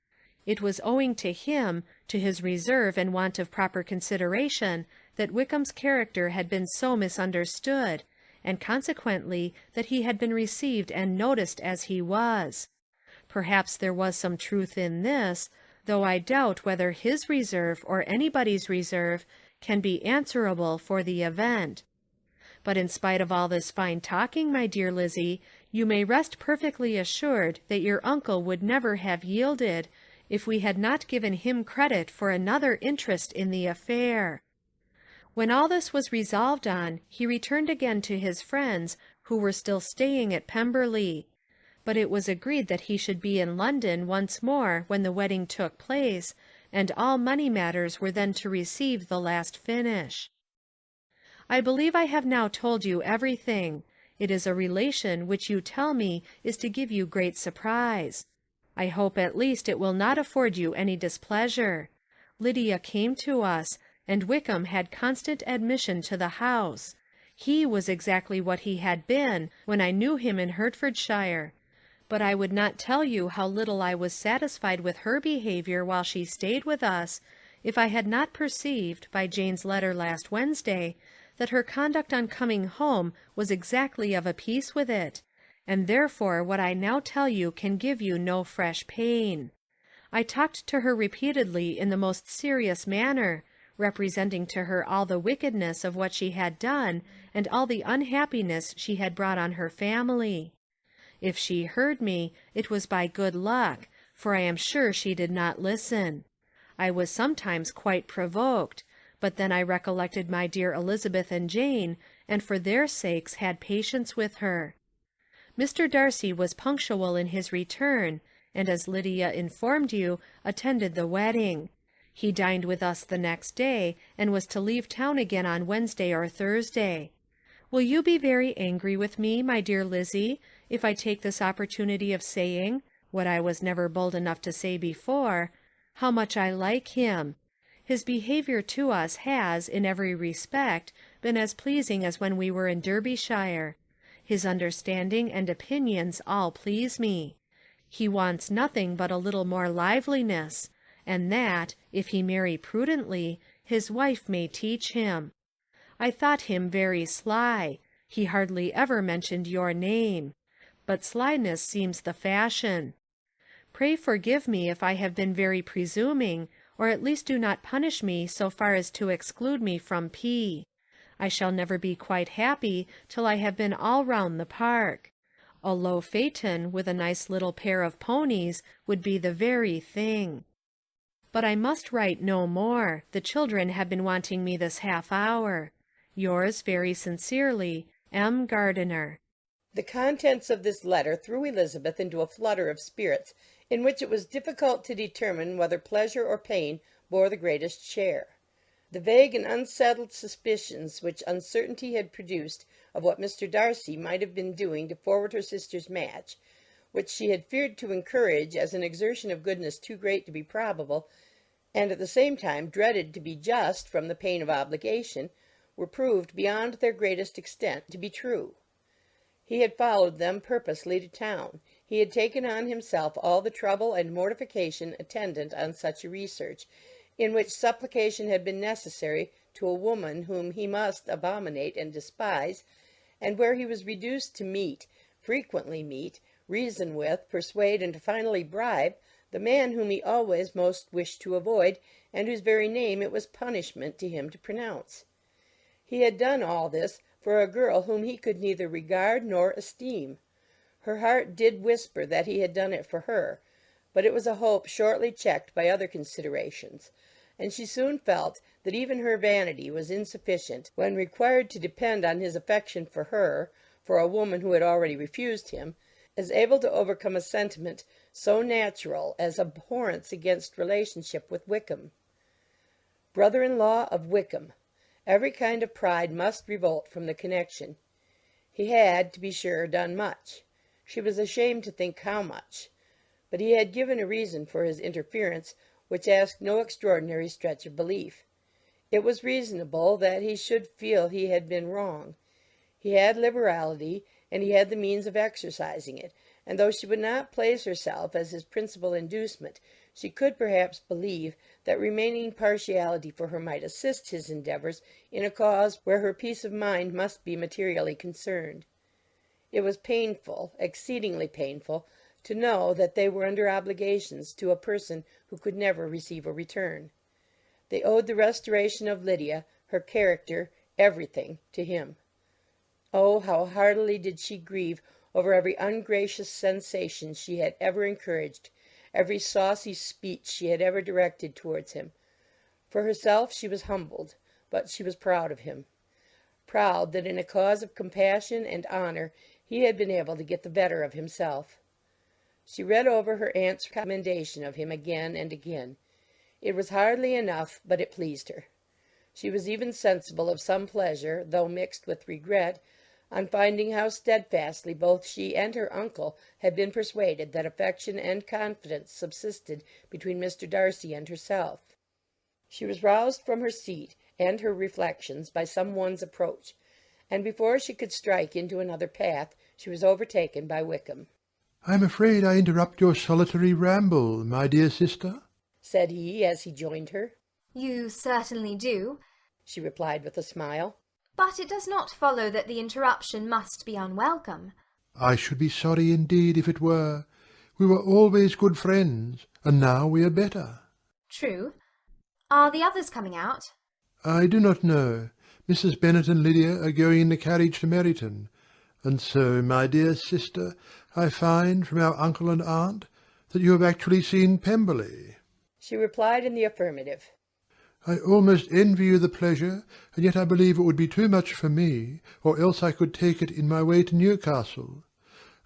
It was owing to him, to his reserve and want of proper consideration, that Wickham's character had been so misunderstood, and consequently that he had been received and noticed as he was. Perhaps there was some truth in this, though I doubt whether his reserve or anybody's reserve can be answerable for the event. But in spite of all this fine talking, my dear Lizzie, you may rest perfectly assured that your uncle would never have yielded if we had not given him credit for another interest in the affair. When all this was resolved on, he returned again to his friends, who were still staying at Pemberley. But it was agreed that he should be in London once more when the wedding took place, and all money matters were then to receive the last finish. I believe I have now told you everything. It is a relation which you tell me is to give you great surprise. I hope at least it will not afford you any displeasure. Lydia came to us, and Wickham had constant admission to the house. He was exactly what he had been when I knew him in Hertfordshire. But I would not tell you how little I was satisfied with her behaviour while she stayed with us, if I had not perceived, by Jane's letter last Wednesday, that her conduct on coming home was exactly of a piece with it, and therefore what I now tell you can give you no fresh pain. I talked to her repeatedly in the most serious manner, representing to her all the wickedness of what she had done, and all the unhappiness she had brought on her family. If she heard me, it was by good luck, for I am sure she did not listen. I was sometimes quite provoked, but then I recollected my dear Elizabeth and Jane, and for their sakes had patience with her. Mr. Darcy was punctual in his return, and as Lydia informed you, attended the wedding. He dined with us the next day, and was to leave town again on Wednesday or Thursday. Will you be very angry with me, my dear Lizzie, if I take this opportunity of saying, what I was never bold enough to say before, how much I like him? His behaviour to us has, in every respect, been as pleasing as when we were in Derbyshire. His understanding and opinions all please me. He wants nothing but a little more liveliness, and that, if he marry prudently, his wife may teach him. I thought him very sly. He hardly ever mentioned your name. But slyness seems the fashion. Pray forgive me if I have been very presuming, or at least do not punish me so far as to exclude me from P. I shall never be quite happy till I have been all round the park. A low phaeton with a nice little pair of ponies would be the very thing. But I must write no more. The children have been wanting me this half hour. Yours very sincerely, M. Gardiner. The contents of this letter threw Elizabeth into a flutter of spirits in which it was difficult to determine whether pleasure or pain bore the greatest share. The vague and unsettled suspicions which uncertainty had produced of what Mr. Darcy might have been doing to forward her sister's match, which she had feared to encourage as an exertion of goodness too great to be probable, and at the same time dreaded to be just from the pain of obligation, were proved beyond their greatest extent to be true. He had followed them purposely to town. He had taken on himself all the trouble and mortification attendant on such a research, in which supplication had been necessary to a woman whom he must abominate and despise, and where he was reduced to meet, frequently meet, reason with, persuade, and finally bribe, the man whom he always most wished to avoid, and whose very name it was punishment to him to pronounce. He had done all this for a girl whom he could neither regard nor esteem. Her heart did whisper that he had done it for her, but it was a hope shortly checked by other considerations, and she soon felt that even her vanity was insufficient when required to depend on his affection for her, for a woman who had already refused him, as able to overcome a sentiment so natural as abhorrence against relationship with Wickham. Brother-in-law of Wickham! Every kind of pride must revolt from the connection. He had, to be sure, done much. She was ashamed to think how much. But he had given a reason for his interference which asked no extraordinary stretch of belief. It was reasonable that he should feel he had been wrong. He had liberality, and he had the means of exercising it, and though she would not place herself as his principal inducement, she could perhaps believe that remaining partiality for her might assist his endeavours in a cause where her peace of mind must be materially concerned. It was painful, exceedingly painful, to know that they were under obligations to a person who could never receive a return. They owed the restoration of Lydia, her character, everything, to him. Oh, how heartily did she grieve over every ungracious sensation she had ever encouraged, every saucy speech she had ever directed towards him. For herself she was humbled, but she was proud of him, proud that in a cause of compassion and honour he had been able to get the better of himself. She read over her aunt's commendation of him again and again. It was hardly enough, but it pleased her. She was even sensible of some pleasure, though mixed with regret, on finding how steadfastly both she and her uncle had been persuaded that affection and confidence subsisted between Mr. Darcy and herself. She was roused from her seat and her reflections by some one's approach, and before she could strike into another path she was overtaken by Wickham. "I am afraid I interrupt your solitary ramble, my dear sister," said he as he joined her. You certainly do, she replied with a smile. But it does not follow that the interruption must be unwelcome. "I should be sorry indeed if it were. We were always good friends, and now we are better." True. Are the others coming out? "I do not know. Mrs. Bennet and Lydia are going in the carriage to Meryton. And so, my dear sister, I find from our uncle and aunt that you have actually seen Pemberley." She replied in the affirmative. "I almost envy you the pleasure, and yet I believe it would be too much for me, or else I could take it in my way to Newcastle.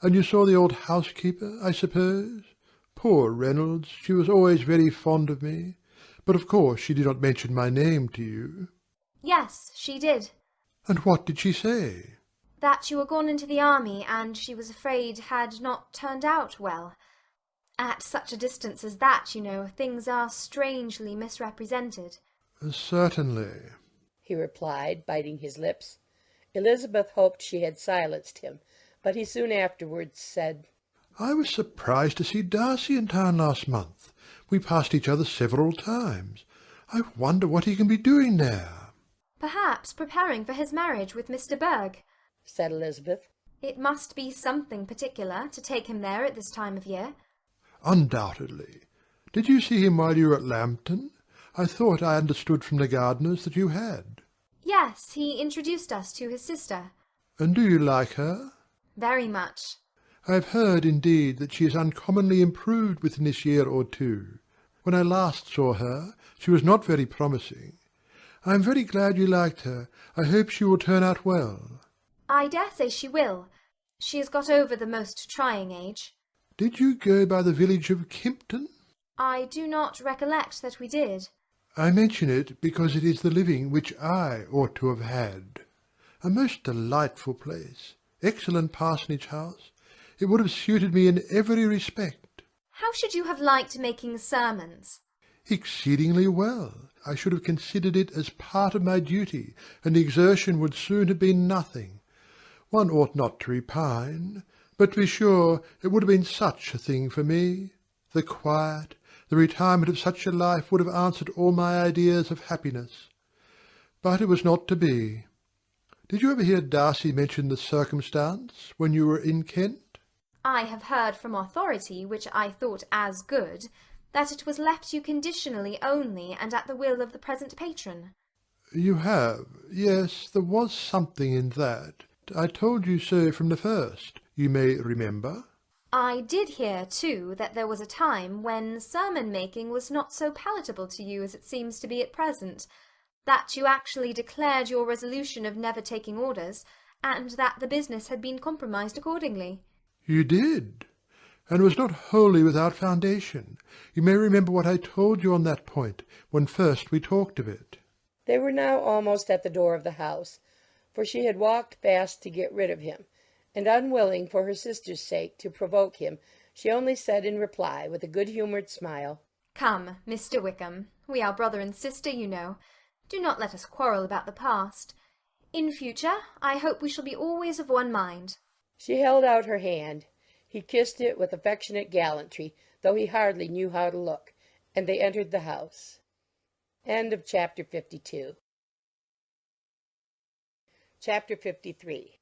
And you saw the old housekeeper, I suppose? Poor Reynolds, she was always very fond of me, but of course she did not mention my name to you." Yes, she did. "And what did she say?" That you were gone into the army, and she was afraid had not turned out well. At such a distance as that, you know, things are strangely misrepresented. "Certainly," he replied, biting his lips. Elizabeth hoped she had silenced him, but he soon afterwards said, "I was surprised to see Darcy in town last month. We passed each other several times. I wonder what he can be doing there." Perhaps preparing for his marriage with Mr. Berg, said Elizabeth. It must be something particular to take him there at this time of year. "Undoubtedly. Did you see him while you were at Lambton? I thought I understood from the gardeners that you had." Yes, he introduced us to his sister. And do you like her? Very much. I have heard, indeed, that she is uncommonly improved within this year or two. When I last saw her, she was not very promising. I am very glad you liked her. I hope she will turn out well. I dare say she will. She has got over the most trying age. Did you go by the village of Kimpton? I do not recollect that we did. I mention it because it is the living which I ought to have had. A most delightful place. Excellent parsonage house. It would have suited me in every respect. How should you have liked making sermons? Exceedingly well. I should have considered it as part of my duty, and the exertion would soon have been nothing. One ought not to repine, but to be sure it would have been such a thing for me. The quiet, the retirement of such a life would have answered all my ideas of happiness. But it was not to be. Did you ever hear Darcy mention the circumstance when you were in Kent? I have heard from authority, which I thought as good, that it was left you conditionally only, and at the will of the present patron. You have. Yes, there was something in that. I told you so from the first, you may remember. I did hear, too, that there was a time when sermon-making was not so palatable to you as it seems to be at present, that you actually declared your resolution of never taking orders, and that the business had been compromised accordingly. You did, and was not wholly without foundation. You may remember what I told you on that point, when first we talked of it. They were now almost at the door of the house, for she had walked fast to get rid of him, and unwilling, for her sister's sake, to provoke him, she only said in reply, with a good-humoured smile, "Come, Mr. Wickham, we are brother and sister, you know. Do not let us quarrel about the past. In future, I hope we shall be always of one mind." She held out her hand. He kissed it with affectionate gallantry, though he hardly knew how to look, and they entered the house. End of chapter 52. Chapter 53.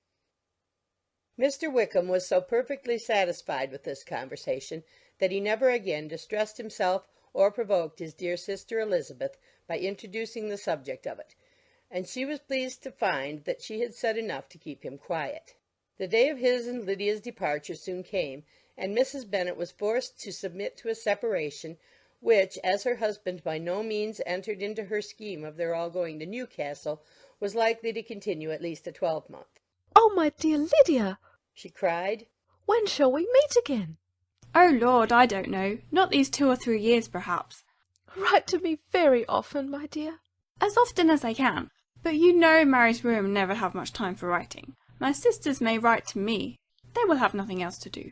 Mr. Wickham was so perfectly satisfied with this conversation that he never again distressed himself or provoked his dear sister Elizabeth by introducing the subject of it, and she was pleased to find that she had said enough to keep him quiet. The day of his and Lydia's departure soon came, and Mrs. Bennet was forced to submit to a separation, which, as her husband by no means entered into her scheme of their all going to Newcastle, was likely to continue at least a 12-month. "Oh, my dear Lydia!" she cried. "When shall we meet again?" "Oh, Lord, I don't know. Not these 2 or 3 years, perhaps." "Write to me very often, my dear." "As often as I can. But you know married women never have much time for writing. My sisters may write to me. They will have nothing else to do."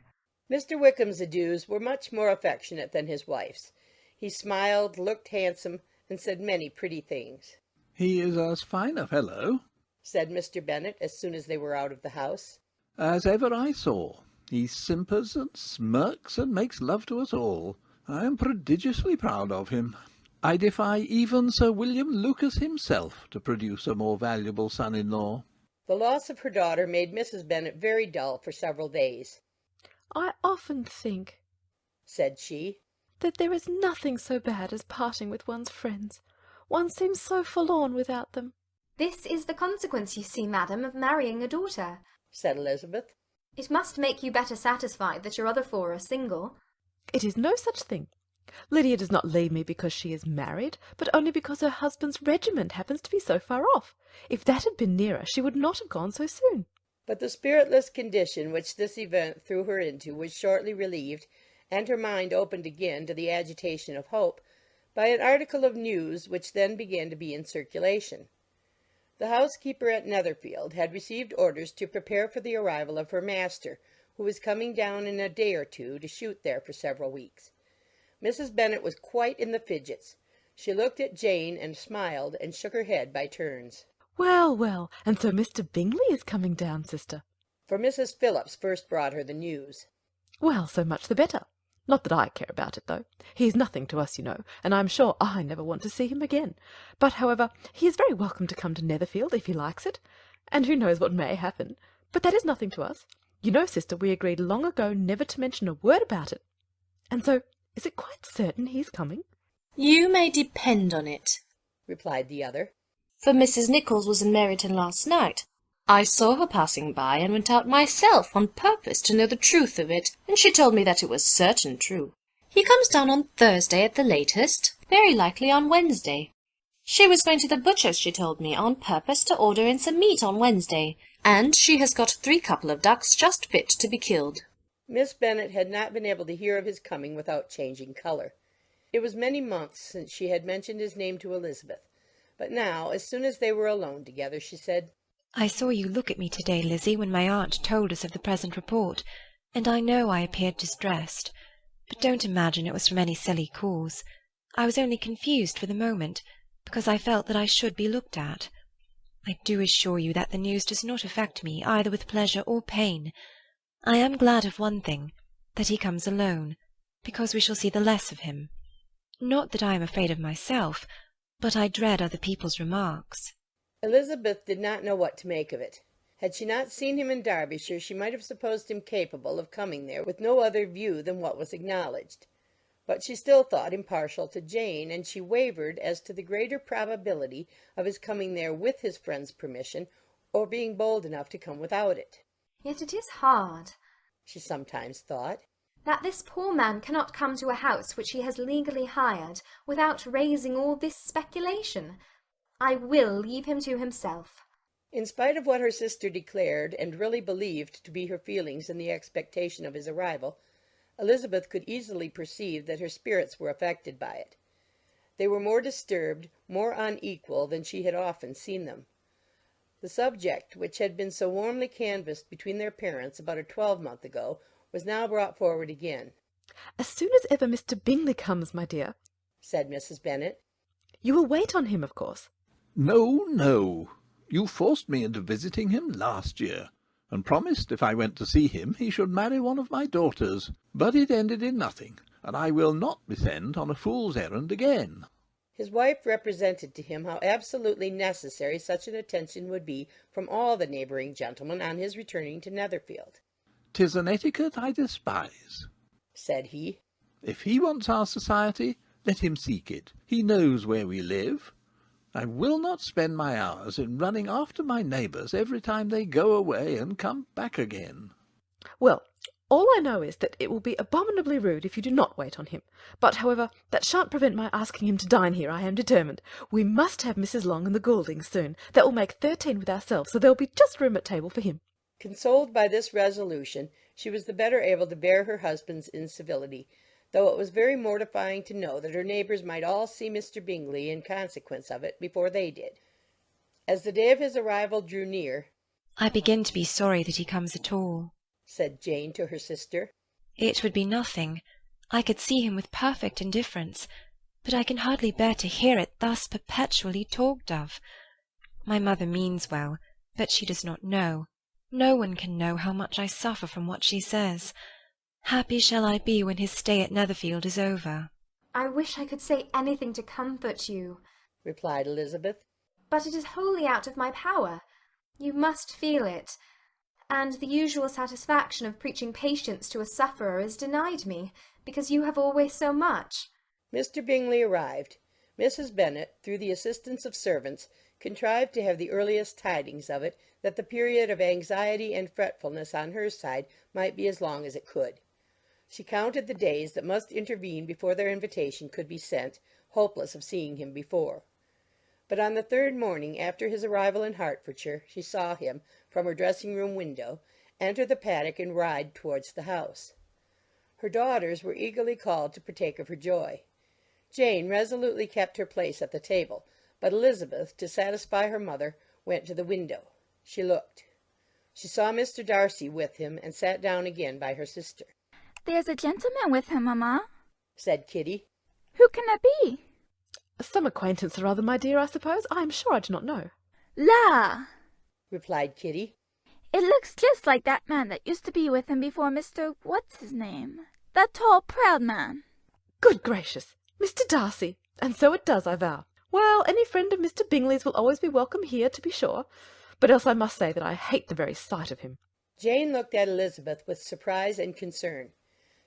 Mr. Wickham's adieus were much more affectionate than his wife's. He smiled, looked handsome, and said many pretty things. "He is as fine a fellow," said Mr. Bennet, as soon as they were out of the house, "as ever I saw. He simpers and smirks and makes love to us all. I am prodigiously proud of him. I defy even Sir William Lucas himself to produce a more valuable son-in-law." The loss of her daughter made Mrs. Bennet very dull for several days. "I often think," said she, "that there is nothing so bad as parting with one's friends. One seems so forlorn without them." "This is the consequence, you see, madam, of marrying a daughter," said Elizabeth. "It must make you better satisfied that your other 4 are single." "It is no such thing. Lydia does not leave me because she is married, but only because her husband's regiment happens to be so far off. If that had been nearer, she would not have gone so soon." But the spiritless condition which this event threw her into was shortly relieved, and her mind opened again to the agitation of hope, by an article of news which then began to be in circulation. The housekeeper at Netherfield had received orders to prepare for the arrival of her master, who was coming down in a day or two to shoot there for several weeks. Mrs. Bennet was quite in the fidgets. She looked at Jane and smiled and shook her head by turns. "Well, well, and so Mr. Bingley is coming down, sister?" For Mrs. Phillips first brought her the news. "Well, so much the better. Not that I care about it, though. He is nothing to us, you know, and I am sure I never want to see him again. But, however, he is very welcome to come to Netherfield if he likes it, and who knows what may happen. But that is nothing to us. You know, sister, we agreed long ago never to mention a word about it. And so, is it quite certain he's coming?" "You may depend on it," replied the other. for Mrs. Nichols was in Meryton last night. I saw her passing by, and went out myself on purpose to know the truth of it, and she told me that it was certain true. He comes down on Thursday at the latest, very likely on Wednesday. She was going to the butcher's, she told me, on purpose to order in some meat on Wednesday, and she has got 3 couple of ducks just fit to be killed. Miss Bennet had not been able to hear of his coming without changing colour. It was many months since she had mentioned his name to Elizabeth, but now, as soon as they were alone together, she said, "I saw you look at me to-day, Lizzie, when my aunt told us of the present report, and I know I appeared distressed. But don't imagine it was from any silly cause. I was only confused for the moment, because I felt that I should be looked at. I do assure you that the news does not affect me either with pleasure or pain. I am glad of one thing, that he comes alone, because we shall see the less of him. Not that I am afraid of myself, but I dread other people's remarks." Elizabeth did not know what to make of it. Had she not seen him in Derbyshire, she might have supposed him capable of coming there with no other view than what was acknowledged. But she still thought him partial to Jane, and she wavered as to the greater probability of his coming there with his friend's permission, or being bold enough to come without it. Yet it is hard, She sometimes thought, that this poor man cannot come to a house which he has legally hired, without raising all this speculation. I will leave him to himself. in spite of what her sister declared and really believed to be her feelings in the expectation of his arrival, Elizabeth could easily perceive that her spirits were affected by it. They were more disturbed, more unequal than she had often seen them. The subject, which had been so warmly canvassed between their parents about a 12-month ago, was now brought forward again. "As soon as ever Mr. Bingley comes, my dear," said Mrs. Bennet. "You will wait on him, of course." No, no. You forced me into visiting him last year, and promised if I went to see him he should marry one of my daughters. But it ended in nothing, and I will not be sent on a fool's errand again. His wife represented to him how absolutely necessary such an attention would be from all the neighbouring gentlemen on his returning to Netherfield. "'Tis an etiquette I despise," said he. "If he wants our society, let him seek it. He knows where we live. I will not spend my hours in running after my neighbours every time they go away and come back again." "Well, all I know is that it will be abominably rude if you do not wait on him. But, however, that shan't prevent my asking him to dine here, I am determined. We must have Mrs. Long and the Gouldings soon. That will make 13 with ourselves, so there will be just room at table for him." Consoled by this resolution, she was the better able to bear her husband's incivility, though it was very mortifying to know that her neighbours might all see Mr. Bingley in consequence of it before they did. As the day of his arrival drew near, "I begin to be sorry that he comes at all," said Jane to her sister. "It would be nothing. I could see him with perfect indifference, but I can hardly bear to hear it thus perpetually talked of. My mother means well, but she does not know. No one can know how much I suffer from what she says. Happy shall I be when his stay at Netherfield is over." I wish I could say anything to comfort you, replied Elizabeth. but it is wholly out of my power. You must feel it, and the usual satisfaction of preaching patience to a sufferer is denied me, because you have always so much. Mr. Bingley arrived. Mrs. Bennet, through the assistance of servants, contrived to have the earliest tidings of it, that the period of anxiety and fretfulness on her side might be as long as it could. She counted the days that must intervene before their invitation could be sent, hopeless of seeing him before. But on the 3rd morning after his arrival in Hertfordshire, she saw him, from her dressing-room window, enter the paddock and ride towards the house. Her daughters were eagerly called to partake of her joy. Jane resolutely kept her place at the table, but Elizabeth, to satisfy her mother, went to the window. She looked. She saw Mr. Darcy with him, and sat down again by her sister. "There's a gentleman with him, mamma," said Kitty. "Who can it be?" "Some acquaintance or other, my dear, I suppose. I am sure I do not know." "La!" replied Kitty. "It looks just like that man that used to be with him before Mr. What's-his-name. That tall, proud man." "Good gracious! Mr. Darcy! And so it does, I vow. Well, any friend of Mr. Bingley's will always be welcome here, to be sure. But else I must say that I hate the very sight of him." Jane looked at Elizabeth with surprise and concern.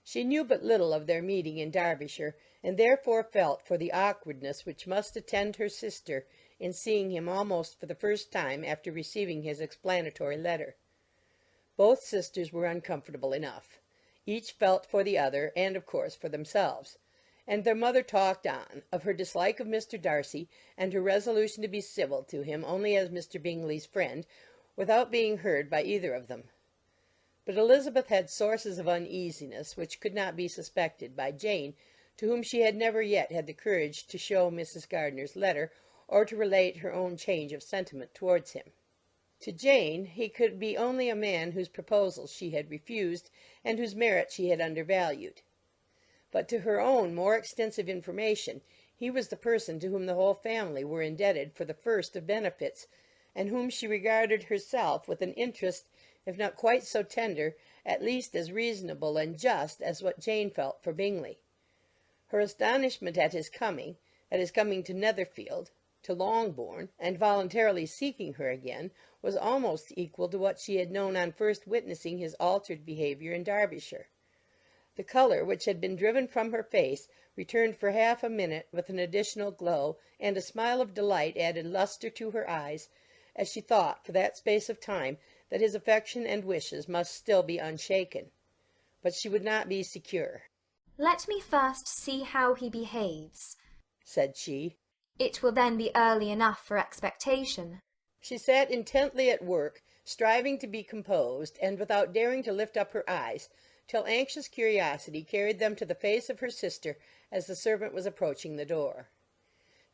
She knew but little of their meeting in Derbyshire, and therefore felt for the awkwardness which must attend her sister in seeing him almost for the first time after receiving his explanatory letter. Both sisters were uncomfortable enough. Each felt for the other, and of course for themselves. And their mother talked on, of her dislike of Mr. Darcy, and her resolution to be civil to him only as Mr. Bingley's friend, without being heard by either of them. But Elizabeth had sources of uneasiness which could not be suspected by Jane, to whom she had never yet had the courage to show Mrs. Gardiner's letter, or to relate her own change of sentiment towards him. To Jane he could be only a man whose proposals she had refused, and whose merit she had undervalued. But to her own more extensive information he was the person to whom the whole family were indebted for the first of benefits, and whom she regarded herself with an interest, if not quite so tender, at least as reasonable and just as what Jane felt for Bingley. Her astonishment at his coming to Netherfield, to Longbourn, and voluntarily seeking her again, was almost equal to what she had known on first witnessing his altered behaviour in Derbyshire. The colour which had been driven from her face returned for half a minute with an additional glow, and a smile of delight added lustre to her eyes, as she thought for that space of time that his affection and wishes must still be unshaken. But she would not be secure. "Let me first see how he behaves," said she. "It will then be early enough for expectation." She sat intently at work, striving to be composed, and without daring to lift up her eyes, till anxious curiosity carried them to the face of her sister as the servant was approaching the door.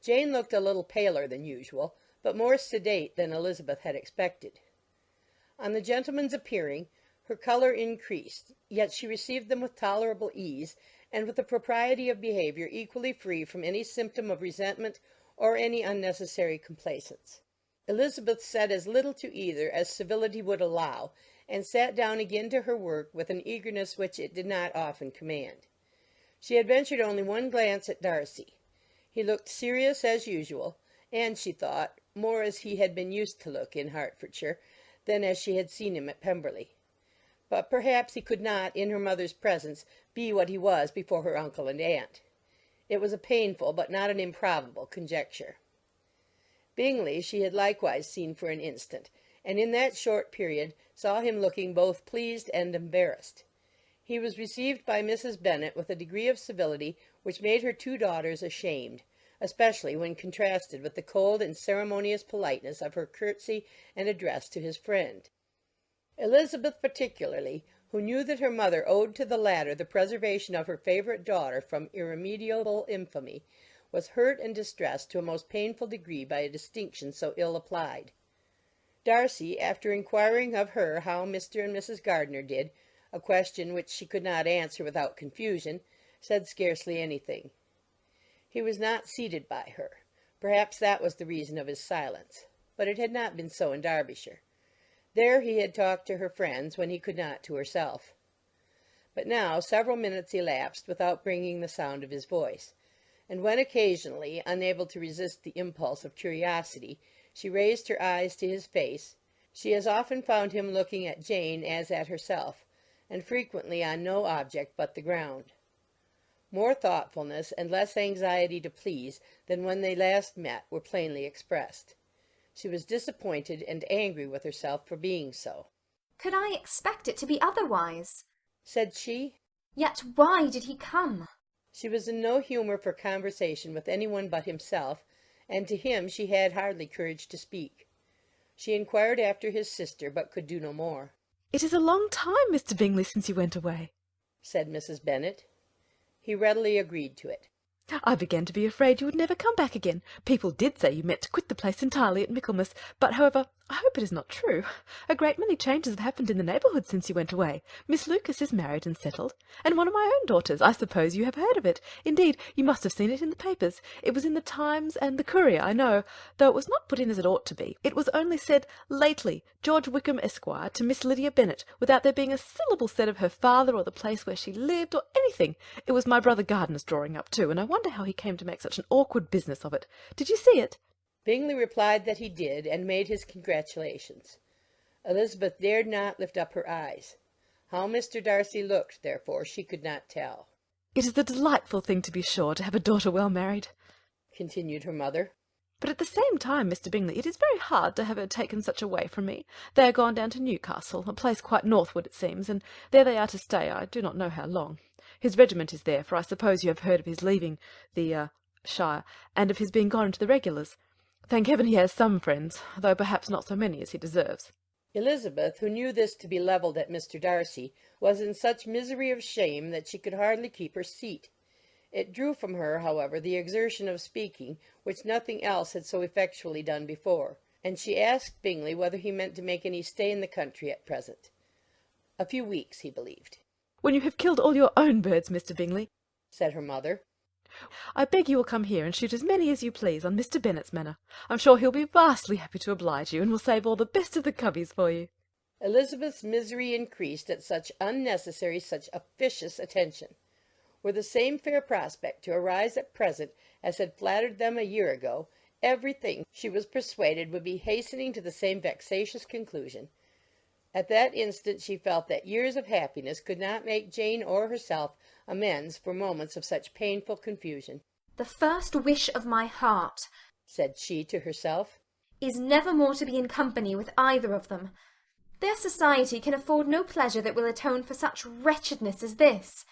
Jane looked a little paler than usual, but more sedate than Elizabeth had expected. On the gentleman's appearing, her colour increased, yet she received them with tolerable ease, and with a propriety of behaviour equally free from any symptom of resentment or any unnecessary complaisance. Elizabeth said as little to either as civility would allow, and sat down again to her work with an eagerness which it did not often command. She had ventured only one glance at Darcy. He looked serious as usual, and, she thought, more as he had been used to look in Hertfordshire than as she had seen him at Pemberley. But perhaps he could not, in her mother's presence, be what he was before her uncle and aunt. It was a painful but not an improbable conjecture. Bingley she had likewise seen for an instant, and in that short period saw him looking both pleased and embarrassed. He was received by Mrs. Bennet with a degree of civility which made her two daughters ashamed, especially when contrasted with the cold and ceremonious politeness of her curtsy and address to his friend. Elizabeth particularly, who knew that her mother owed to the latter the preservation of her favourite daughter from irremediable infamy, was hurt and distressed to a most painful degree by a distinction so ill applied. Darcy, after inquiring of her how Mr. and Mrs. Gardiner did, a question which she could not answer without confusion, said scarcely anything. He was not seated by her. Perhaps that was the reason of his silence. But it had not been so in Derbyshire. There he had talked to her friends when he could not to herself. But now several minutes elapsed without bringing the sound of his voice, and when occasionally, unable to resist the impulse of curiosity, she raised her eyes to his face, she as often found him looking at Jane as at herself, and frequently on no object but the ground. More thoughtfulness and less anxiety to please than when they last met were plainly expressed. She was disappointed and angry with herself for being so. "Could I expect it to be otherwise?" said she. "Yet why did he come?" She was in no humour for conversation with any one but himself, and to him she had hardly courage to speak. She inquired after his sister, but could do no more. "It is a long time, Mr. Bingley, since you went away," said Mrs. Bennet. He readily agreed to it. "I began to be afraid you would never come back again. People did say you meant to quit the place entirely at Michaelmas, but, however, I hope it is not true. A great many changes have happened in the neighbourhood since you went away. Miss Lucas is married and settled, and one of my own daughters. I suppose you have heard of it. Indeed, you must have seen it in the papers. It was in the Times and the Courier, I know, though it was not put in as it ought to be. It was only said, 'Lately, George Wickham, Esquire, to Miss Lydia Bennet,' without there being a syllable said of her father or the place where she lived, or anything. It was my brother Gardiner's drawing up, too, and I wonder how he came to make such an awkward business of it. Did you see it?" Bingley replied that he did, and made his congratulations. Elizabeth dared not lift up her eyes. How Mr. Darcy looked, therefore, she could not tell. "It is a delightful thing, to be sure, to have a daughter well married," continued her mother. But at the same time, Mr. Bingley, it is very hard to have her taken such away from me. They are gone down to Newcastle, a place quite northward, it seems, and there they are to stay, I do not know how long. His regiment is there, for I suppose you have heard of his leaving the shire, and of his being gone into the regulars. Thank heaven he has some friends, though perhaps not so many as he deserves. Elizabeth, who knew this to be levelled at Mr. Darcy, was in such misery of shame that she could hardly keep her seat. It drew from her, however, the exertion of speaking, which nothing else had so effectually done before, and she asked Bingley whether he meant to make any stay in the country at present. A few weeks, he believed. When you have killed all your own birds, Mr. Bingley, said her mother, I beg you will come here and shoot as many as you please on Mr. Bennet's manor. I'm sure he'll be vastly happy to oblige you, and will save all the best of the cubbies for you. Elizabeth's misery increased at such unnecessary, such officious attention. Were the same fair prospect to arise at present as had flattered them a year ago, everything, she was persuaded, would be hastening to the same vexatious conclusion. At that instant she felt that years of happiness could not make Jane or herself amends for moments of such painful confusion. The first wish of my heart, said she to herself, is never more to be in company with either of them. Their society can afford no pleasure that will atone for such wretchedness as this.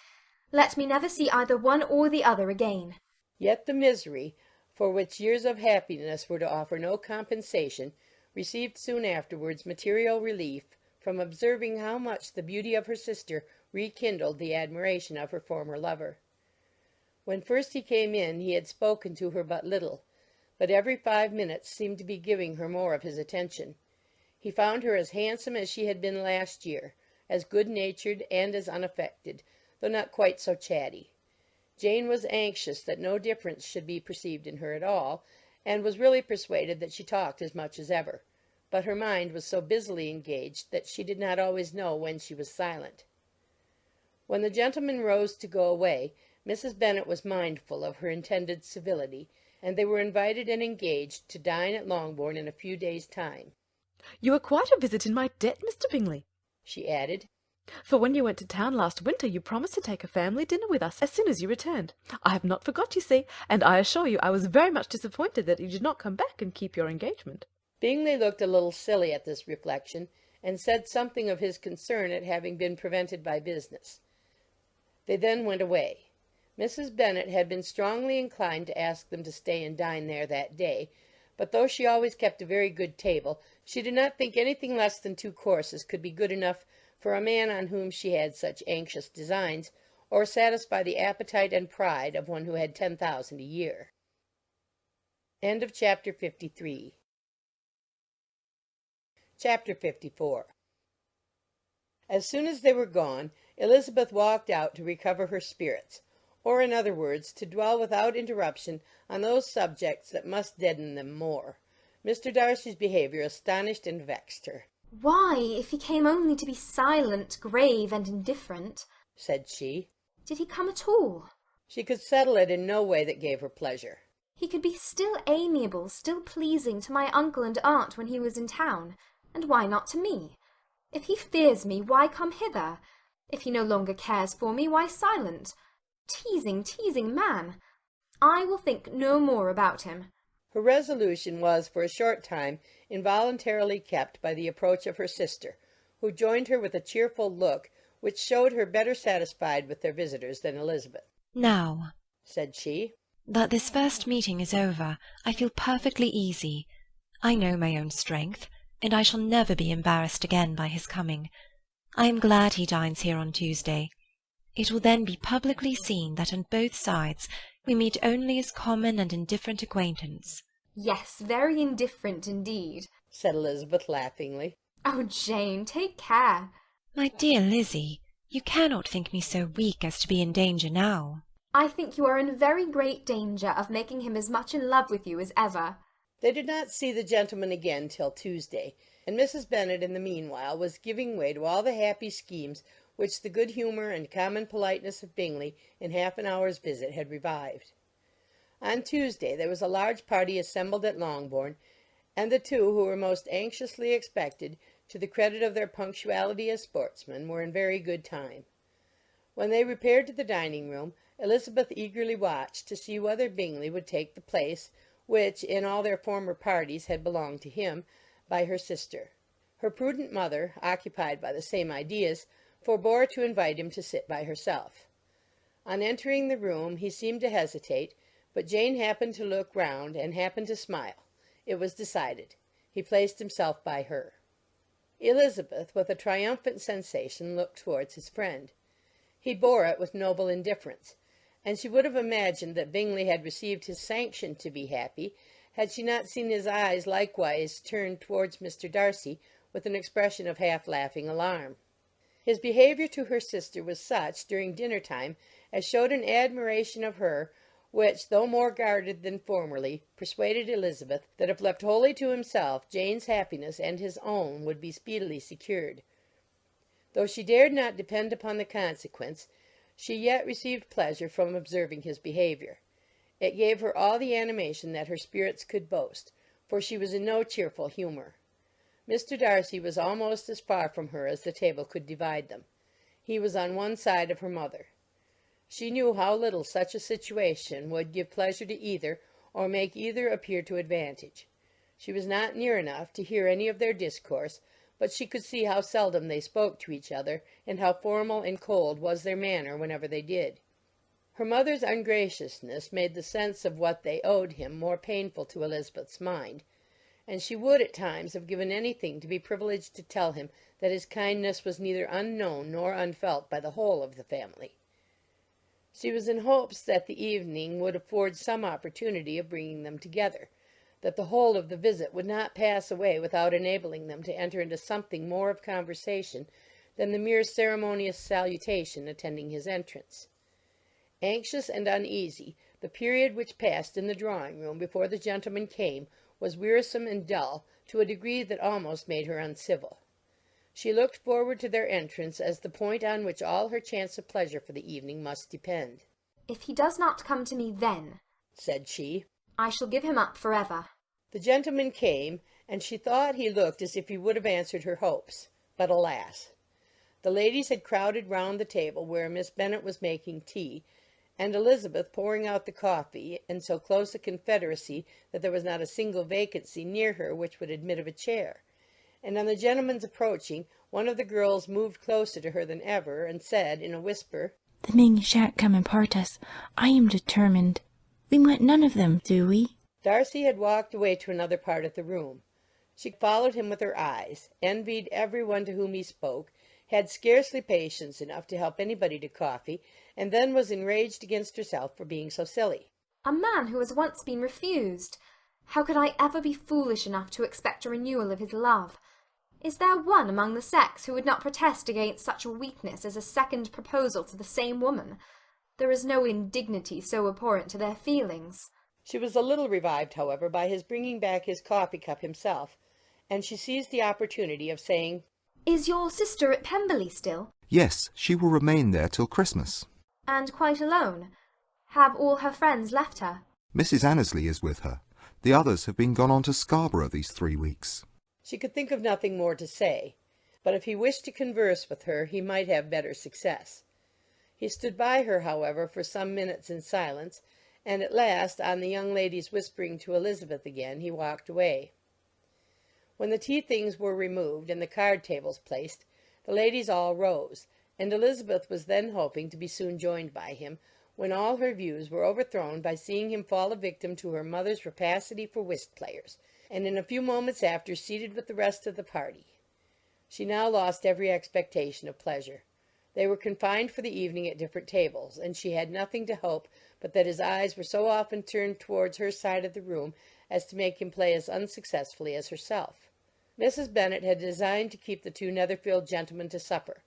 Let me never see either one or the other again. Yet the misery, for which years of happiness were to offer no compensation, received soon afterwards material relief from observing how much the beauty of her sister rekindled the admiration of her former lover. When first he came in he had spoken to her but little, but every 5 minutes seemed to be giving her more of his attention. He found her as handsome as she had been last year, as good-natured and as unaffected, though not quite so chatty. Jane was anxious that no difference should be perceived in her at all, and was really persuaded that she talked as much as ever, but her mind was so busily engaged that she did not always know when she was silent. When the gentlemen rose to go away, Mrs. Bennet was mindful of her intended civility, and they were invited and engaged to dine at Longbourn in a few days' time. You are quite a visit in my debt, Mr. Bingley, she added, for when you went to town last winter you promised to take a family dinner with us as soon as you returned. I have not forgot, you see, and I assure you I was very much disappointed that you did not come back and keep your engagement. Bingley looked a little silly at this reflection, and said something of his concern at having been prevented by business. They then went away. Mrs. Bennet had been strongly inclined to ask them to stay and dine there that day, but though she always kept a very good table, she did not think anything less than 2 courses could be good enough for a man on whom she had such anxious designs, or satisfy the appetite and pride of one who had 10,000 a year. End of chapter 53. Chapter 54. As soon as they were gone, Elizabeth walked out to recover her spirits, or, in other words, to dwell without interruption on those subjects that must deaden them more. Mr. Darcy's behaviour astonished and vexed her. Why, if he came only to be silent, grave, and indifferent, said she, did he come at all? She could settle it in no way that gave her pleasure. He could be still amiable, still pleasing to my uncle and aunt when he was in town, and why not to me? If he fears me, why come hither? If he no longer cares for me, why silent? Teasing man! I will think no more about him. Her resolution was for a short time involuntarily kept by the approach of her sister, who joined her with a cheerful look which showed her better satisfied with their visitors than Elizabeth. Now, said she, that this first meeting is over, I feel perfectly easy. I know my own strength, and I shall never be embarrassed again by his coming. I am glad he dines here on Tuesday. It will then be publicly seen that on both sides we meet only as common and indifferent acquaintance. Yes, very indifferent indeed, said Elizabeth laughingly. Oh, Jane, take care. My dear Lizzie, you cannot think me so weak as to be in danger now. I think you are in very great danger of making him as much in love with you as ever. They did not see the gentleman again till Tuesday, and Mrs. Bennet in the meanwhile was giving way to all the happy schemes which the good humour and common politeness of Bingley in half an hour's visit had revived. On Tuesday there was a large party assembled at Longbourn, and the two who were most anxiously expected, to the credit of their punctuality as sportsmen, were in very good time. When they repaired to the dining-room, Elizabeth eagerly watched to see whether Bingley would take the place, which in all their former parties had belonged to him, by her sister. Her prudent mother, occupied by the same ideas, forbore to invite him to sit by herself. On entering the room he seemed to hesitate, but Jane happened to look round and happened to smile. It was decided. He placed himself by her. Elizabeth, with a triumphant sensation, looked towards his friend. He bore it with noble indifference, and she would have imagined that Bingley had received his sanction to be happy, had she not seen his eyes likewise turned towards Mr. Darcy with an expression of half-laughing alarm. His behaviour to her sister was such, during dinner-time, as showed an admiration of her, which, though more guarded than formerly, persuaded Elizabeth that if left wholly to himself, Jane's happiness and his own would be speedily secured. Though she dared not depend upon the consequence, she yet received pleasure from observing his behaviour. It gave her all the animation that her spirits could boast, for she was in no cheerful humour. Mr. Darcy was almost as far from her as the table could divide them. He was on one side of her mother. She knew how little such a situation would give pleasure to either, or make either appear to advantage. She was not near enough to hear any of their discourse, but she could see how seldom they spoke to each other, and how formal and cold was their manner whenever they did. Her mother's ungraciousness made the sense of what they owed him more painful to Elizabeth's mind, and she would at times have given anything to be privileged to tell him that his kindness was neither unknown nor unfelt by the whole of the family. She was in hopes that the evening would afford some opportunity of bringing them together, that the whole of the visit would not pass away without enabling them to enter into something more of conversation than the mere ceremonious salutation attending his entrance. Anxious and uneasy, the period which passed in the drawing-room before the gentlemen came was wearisome and dull to a degree that almost made her uncivil. She looked forward to their entrance as the point on which all her chance of pleasure for the evening must depend. "If he does not come to me then," said she, "I shall give him up for ever." The gentleman came, and she thought he looked as if he would have answered her hopes. But alas! The ladies had crowded round the table where Miss Bennet was making tea, and Elizabeth pouring out the coffee, in so close a confederacy that there was not a single vacancy near her which would admit of a chair. And on the gentleman's approaching, one of the girls moved closer to her than ever, and said in a whisper, "The men shan't come and part us. I am determined. We want none of them, do we?" Darcy had walked away to another part of the room. She followed him with her eyes, envied every one to whom he spoke, had scarcely patience enough to help anybody to coffee, and then was enraged against herself for being so silly. A man who has once been refused! How could I ever be foolish enough to expect a renewal of his love? Is there one among the sex who would not protest against such a weakness as a second proposal to the same woman? There is no indignity so abhorrent to their feelings. She was a little revived, however, by his bringing back his coffee-cup himself, and she seized the opportunity of saying, "Is your sister at Pemberley still? Yes, she will remain there till Christmas. And quite alone? Have all her friends left her?" Mrs. Annesley is with her. The others have been gone on to Scarborough these 3 weeks. She could think of nothing more to say, but if he wished to converse with her he might have better success. He stood by her, however, for some minutes in silence, and at last, on the young lady's whispering to Elizabeth again, he walked away. When the tea things were removed and the card tables placed, the ladies all rose, and Elizabeth was then hoping to be soon joined by him, when all her views were overthrown by seeing him fall a victim to her mother's rapacity for whist-players, and in a few moments after seated with the rest of the party. She now lost every expectation of pleasure. They were confined for the evening at different tables, and she had nothing to hope but that his eyes were so often turned towards her side of the room as to make him play as unsuccessfully as herself. Mrs. Bennet had designed to keep the two Netherfield gentlemen to supper,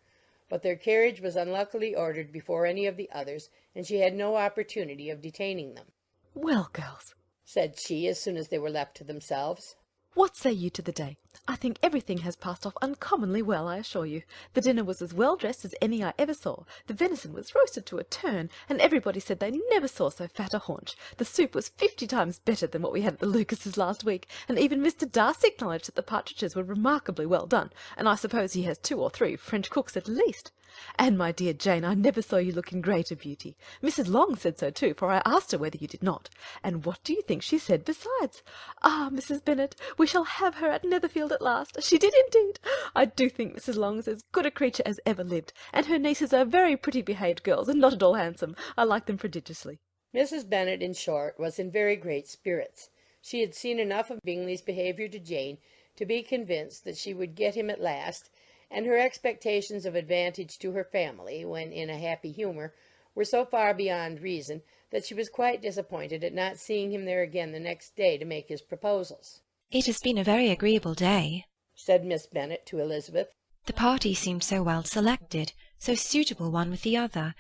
but their carriage was unluckily ordered before any of the others, and she had no opportunity of detaining them. "Well, girls," said she, as soon as they were left to themselves, "what say you to the day? I think everything has passed off uncommonly well, I assure you. The dinner was as well dressed as any I ever saw. The venison was roasted to a turn, and everybody said they never saw so fat a haunch. The soup was 50 times better than what we had at the Lucases last week, and even Mr. Darcy acknowledged that the partridges were remarkably well done, and I suppose he has 2 or 3 French cooks at least. And, my dear Jane, I never saw you look in greater beauty. Mrs. Long said so too, for I asked her whether you did not. And what do you think she said besides? Ah, Mrs. Bennet, we shall have her at Netherfield at last. She did indeed. I do think Mrs. Long's as good a creature as ever lived, and her nieces are very pretty behaved girls, and not at all handsome. I like them prodigiously. Mrs. Bennet, in short, was in very great spirits. She had seen enough of Bingley's behaviour to Jane to be convinced that she would get him at last, and her expectations of advantage to her family, when in a happy humour, were so far beyond reason that she was quite disappointed at not seeing him there again the next day to make his proposals. "It has been a very agreeable day," said Miss Bennet to Elizabeth. "The party seemed so well selected, so suitable one with the other.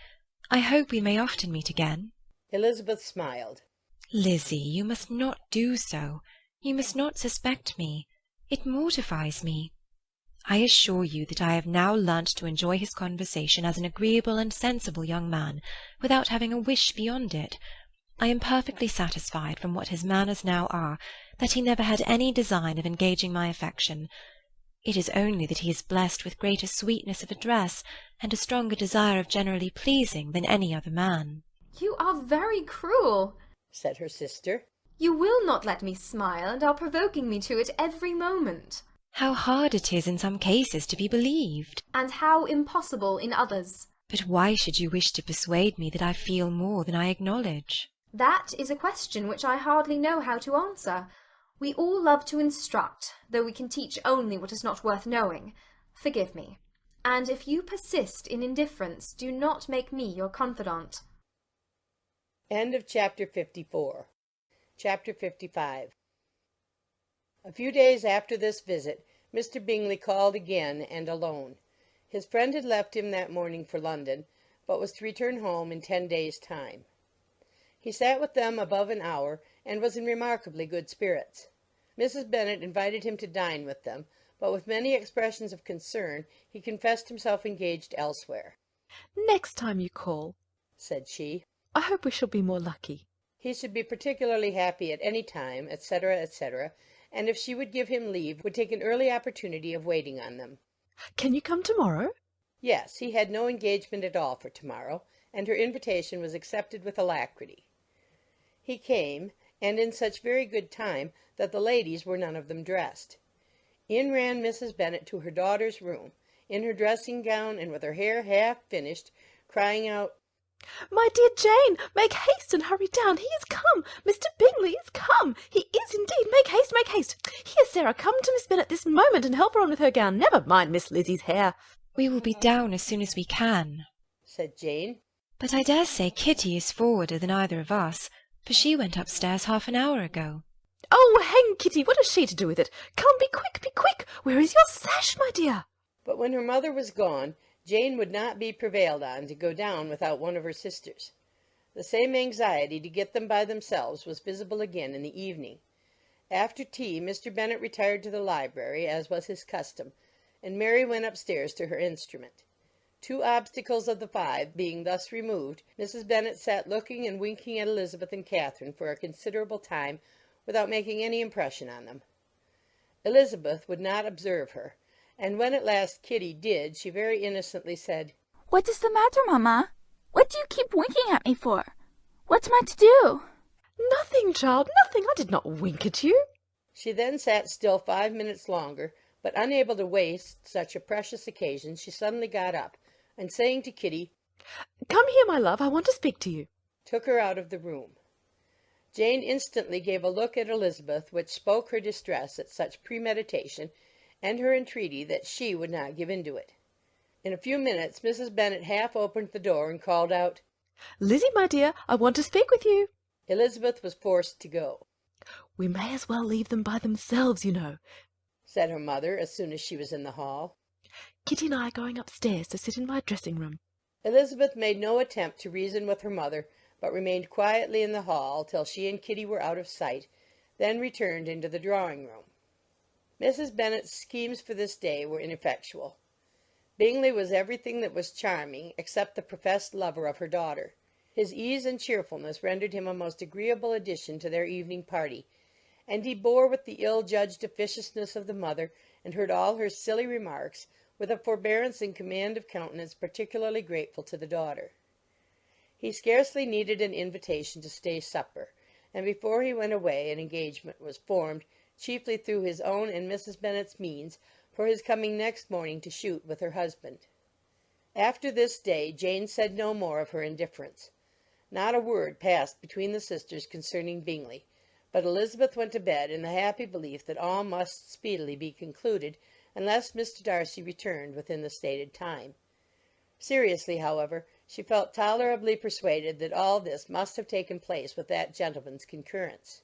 I hope we may often meet again." Elizabeth smiled. "Lizzie, you must not do so. You must not suspect me. It mortifies me. I assure you that I have now learnt to enjoy his conversation as an agreeable and sensible young man, without having a wish beyond it. I am perfectly satisfied, from what his manners now are, that he never had any design of engaging my affection. It is only that he is blessed with greater sweetness of address, and a stronger desire of generally pleasing than any other man." "You are very cruel," said her sister. "You will not let me smile, and are provoking me to it every moment." "How hard it is in some cases to be believed." "And how impossible in others." "But why should you wish to persuade me that I feel more than I acknowledge?" "That is a question which I hardly know how to answer. We all love to instruct, though we can teach only what is not worth knowing. Forgive me. And if you persist in indifference, do not make me your confidant." End of chapter 54. Chapter 55. A few days after this visit, Mr. Bingley called again, and alone. His friend had left him that morning for London, but was to return home in 10 days' time. He sat with them above an hour, and was in remarkably good spirits. Mrs. Bennet invited him to dine with them, but with many expressions of concern he confessed himself engaged elsewhere. "Next time you call," said she, "I hope we shall be more lucky." he should be particularly happy at any time, etc., etc., and if she would give him leave, would take an early opportunity of waiting on them. "Can you come tomorrow?" Yes, he had no engagement at all for tomorrow, and her invitation was accepted with alacrity. He came, and in such very good time that the ladies were none of them dressed. In ran Mrs. Bennet to her daughter's room, in her dressing-gown and with her hair half finished, crying out, "My dear Jane, make haste and hurry down. He is come. Mr. Bingley is come. He is indeed. Make haste, make haste. Here, Sarah, come to Miss Bennet this moment and help her on with her gown. Never mind Miss Lizzie's hair." "We will be down as soon as we can," said Jane. "But I dare say Kitty is forwarder than either of us, for she went upstairs half an hour ago." "Oh, hang Kitty! What has she to do with it? Come, be quick, be quick! Where is your sash, my dear?" But when her mother was gone, Jane would not be prevailed on to go down without one of her sisters. The same anxiety to get them by themselves was visible again in the evening. After tea Mr. Bennet retired to the library, as was his custom, and Mary went upstairs to her instrument. 2 obstacles of the 5 being thus removed, Mrs. Bennet sat looking and winking at Elizabeth and Catherine for a considerable time without making any impression on them. Elizabeth would not observe her, and when at last Kitty did, she very innocently said, "What is the matter, mamma? What do you keep winking at me for? What am I to do?" "Nothing, child, nothing. I did not wink at you." She then sat still 5 minutes longer, but unable to waste such a precious occasion, she suddenly got up, and saying to Kitty, "Come here, my love, I want to speak to you," took her out of the room. Jane instantly gave a look at Elizabeth which spoke her distress at such premeditation, and her entreaty that she would not give in to it. In a few minutes Mrs. Bennet half opened the door and called out, "Lizzie, my dear, I want to speak with you." Elizabeth was forced to go. "We may as well leave them by themselves, you know," said her mother as soon as she was in the hall. "Kitty and I are going upstairs to sit in my dressing-room." Elizabeth made no attempt to reason with her mother, but remained quietly in the hall till she and Kitty were out of sight, then returned into the drawing-room. Mrs. Bennet's schemes for this day were ineffectual. Bingley was everything that was charming, except the professed lover of her daughter. His ease and cheerfulness rendered him a most agreeable addition to their evening party, and he bore with the ill-judged officiousness of the mother, and heard all her silly remarks, with a forbearance and command of countenance particularly grateful to the daughter. He scarcely needed an invitation to stay supper, and before he went away an engagement was formed, chiefly through his own and Mrs. Bennet's means, for his coming next morning to shoot with her husband. After this day Jane said no more of her indifference. Not a word passed between the sisters concerning Bingley, but Elizabeth went to bed in the happy belief that all must speedily be concluded, unless Mr. Darcy returned within the stated time. Seriously, however, she felt tolerably persuaded that all this must have taken place with that gentleman's concurrence.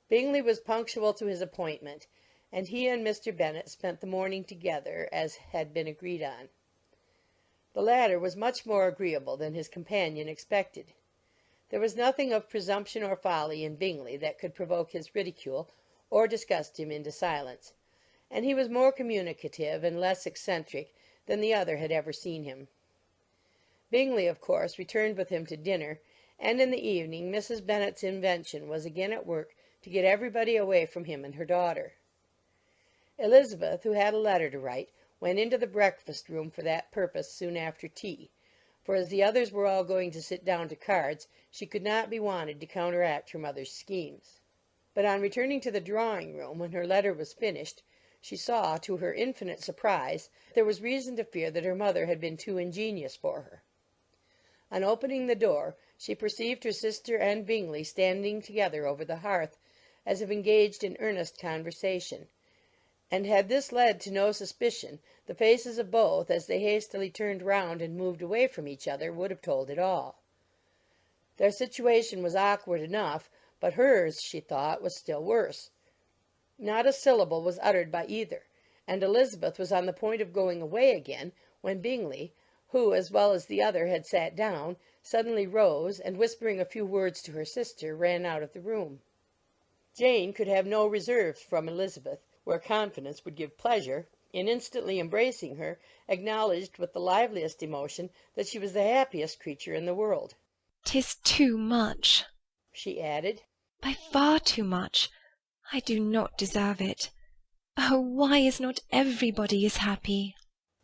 Bingley was punctual to his appointment, and he and Mr. Bennet spent the morning together, as had been agreed on. The latter was much more agreeable than his companion expected. There was nothing of presumption or folly in Bingley that could provoke his ridicule or disgust him into silence, and he was more communicative and less eccentric than the other had ever seen him. Bingley, of course, returned with him to dinner, and in the evening Mrs. Bennet's invention was again at work to get everybody away from him and her daughter. Elizabeth, who had a letter to write, went into the breakfast-room for that purpose soon after tea, for as the others were all going to sit down to cards, she could not be wanted to counteract her mother's schemes. But on returning to the drawing-room, when her letter was finished, she saw, to her infinite surprise, there was reason to fear that her mother had been too ingenious for her. On opening the door, she perceived her sister and Bingley standing together over the hearth, as if engaged in earnest conversation, and had this led to no suspicion, the faces of both, as they hastily turned round and moved away from each other, would have told it all. Their situation was awkward enough, but hers, she thought, was still worse. Not a syllable was uttered by either, and Elizabeth was on the point of going away again, when Bingley, who, as well as the other, had sat down, suddenly rose, and whispering a few words to her sister, ran out of the room. Jane could have no reserves from Elizabeth, where confidence would give pleasure, and instantly embracing her, acknowledged with the liveliest emotion that she was the happiest creature in the world. "'Tis too much," she added. "by far too much. I do not deserve it. Oh, why is not everybody as happy?"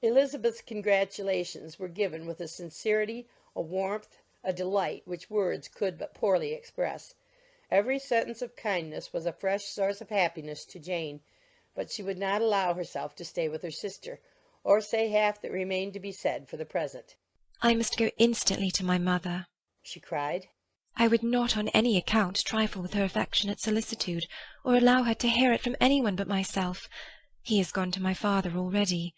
Elizabeth's congratulations were given with a sincerity, a warmth, a delight which words could but poorly express. Every sentence of kindness was a fresh source of happiness to Jane, but she would not allow herself to stay with her sister, or say half that remained to be said for the present. "I must go instantly to my mother," she cried. "I would not on any account trifle with her affectionate solicitude, or allow her to hear it from any one but myself. He is gone to my father already.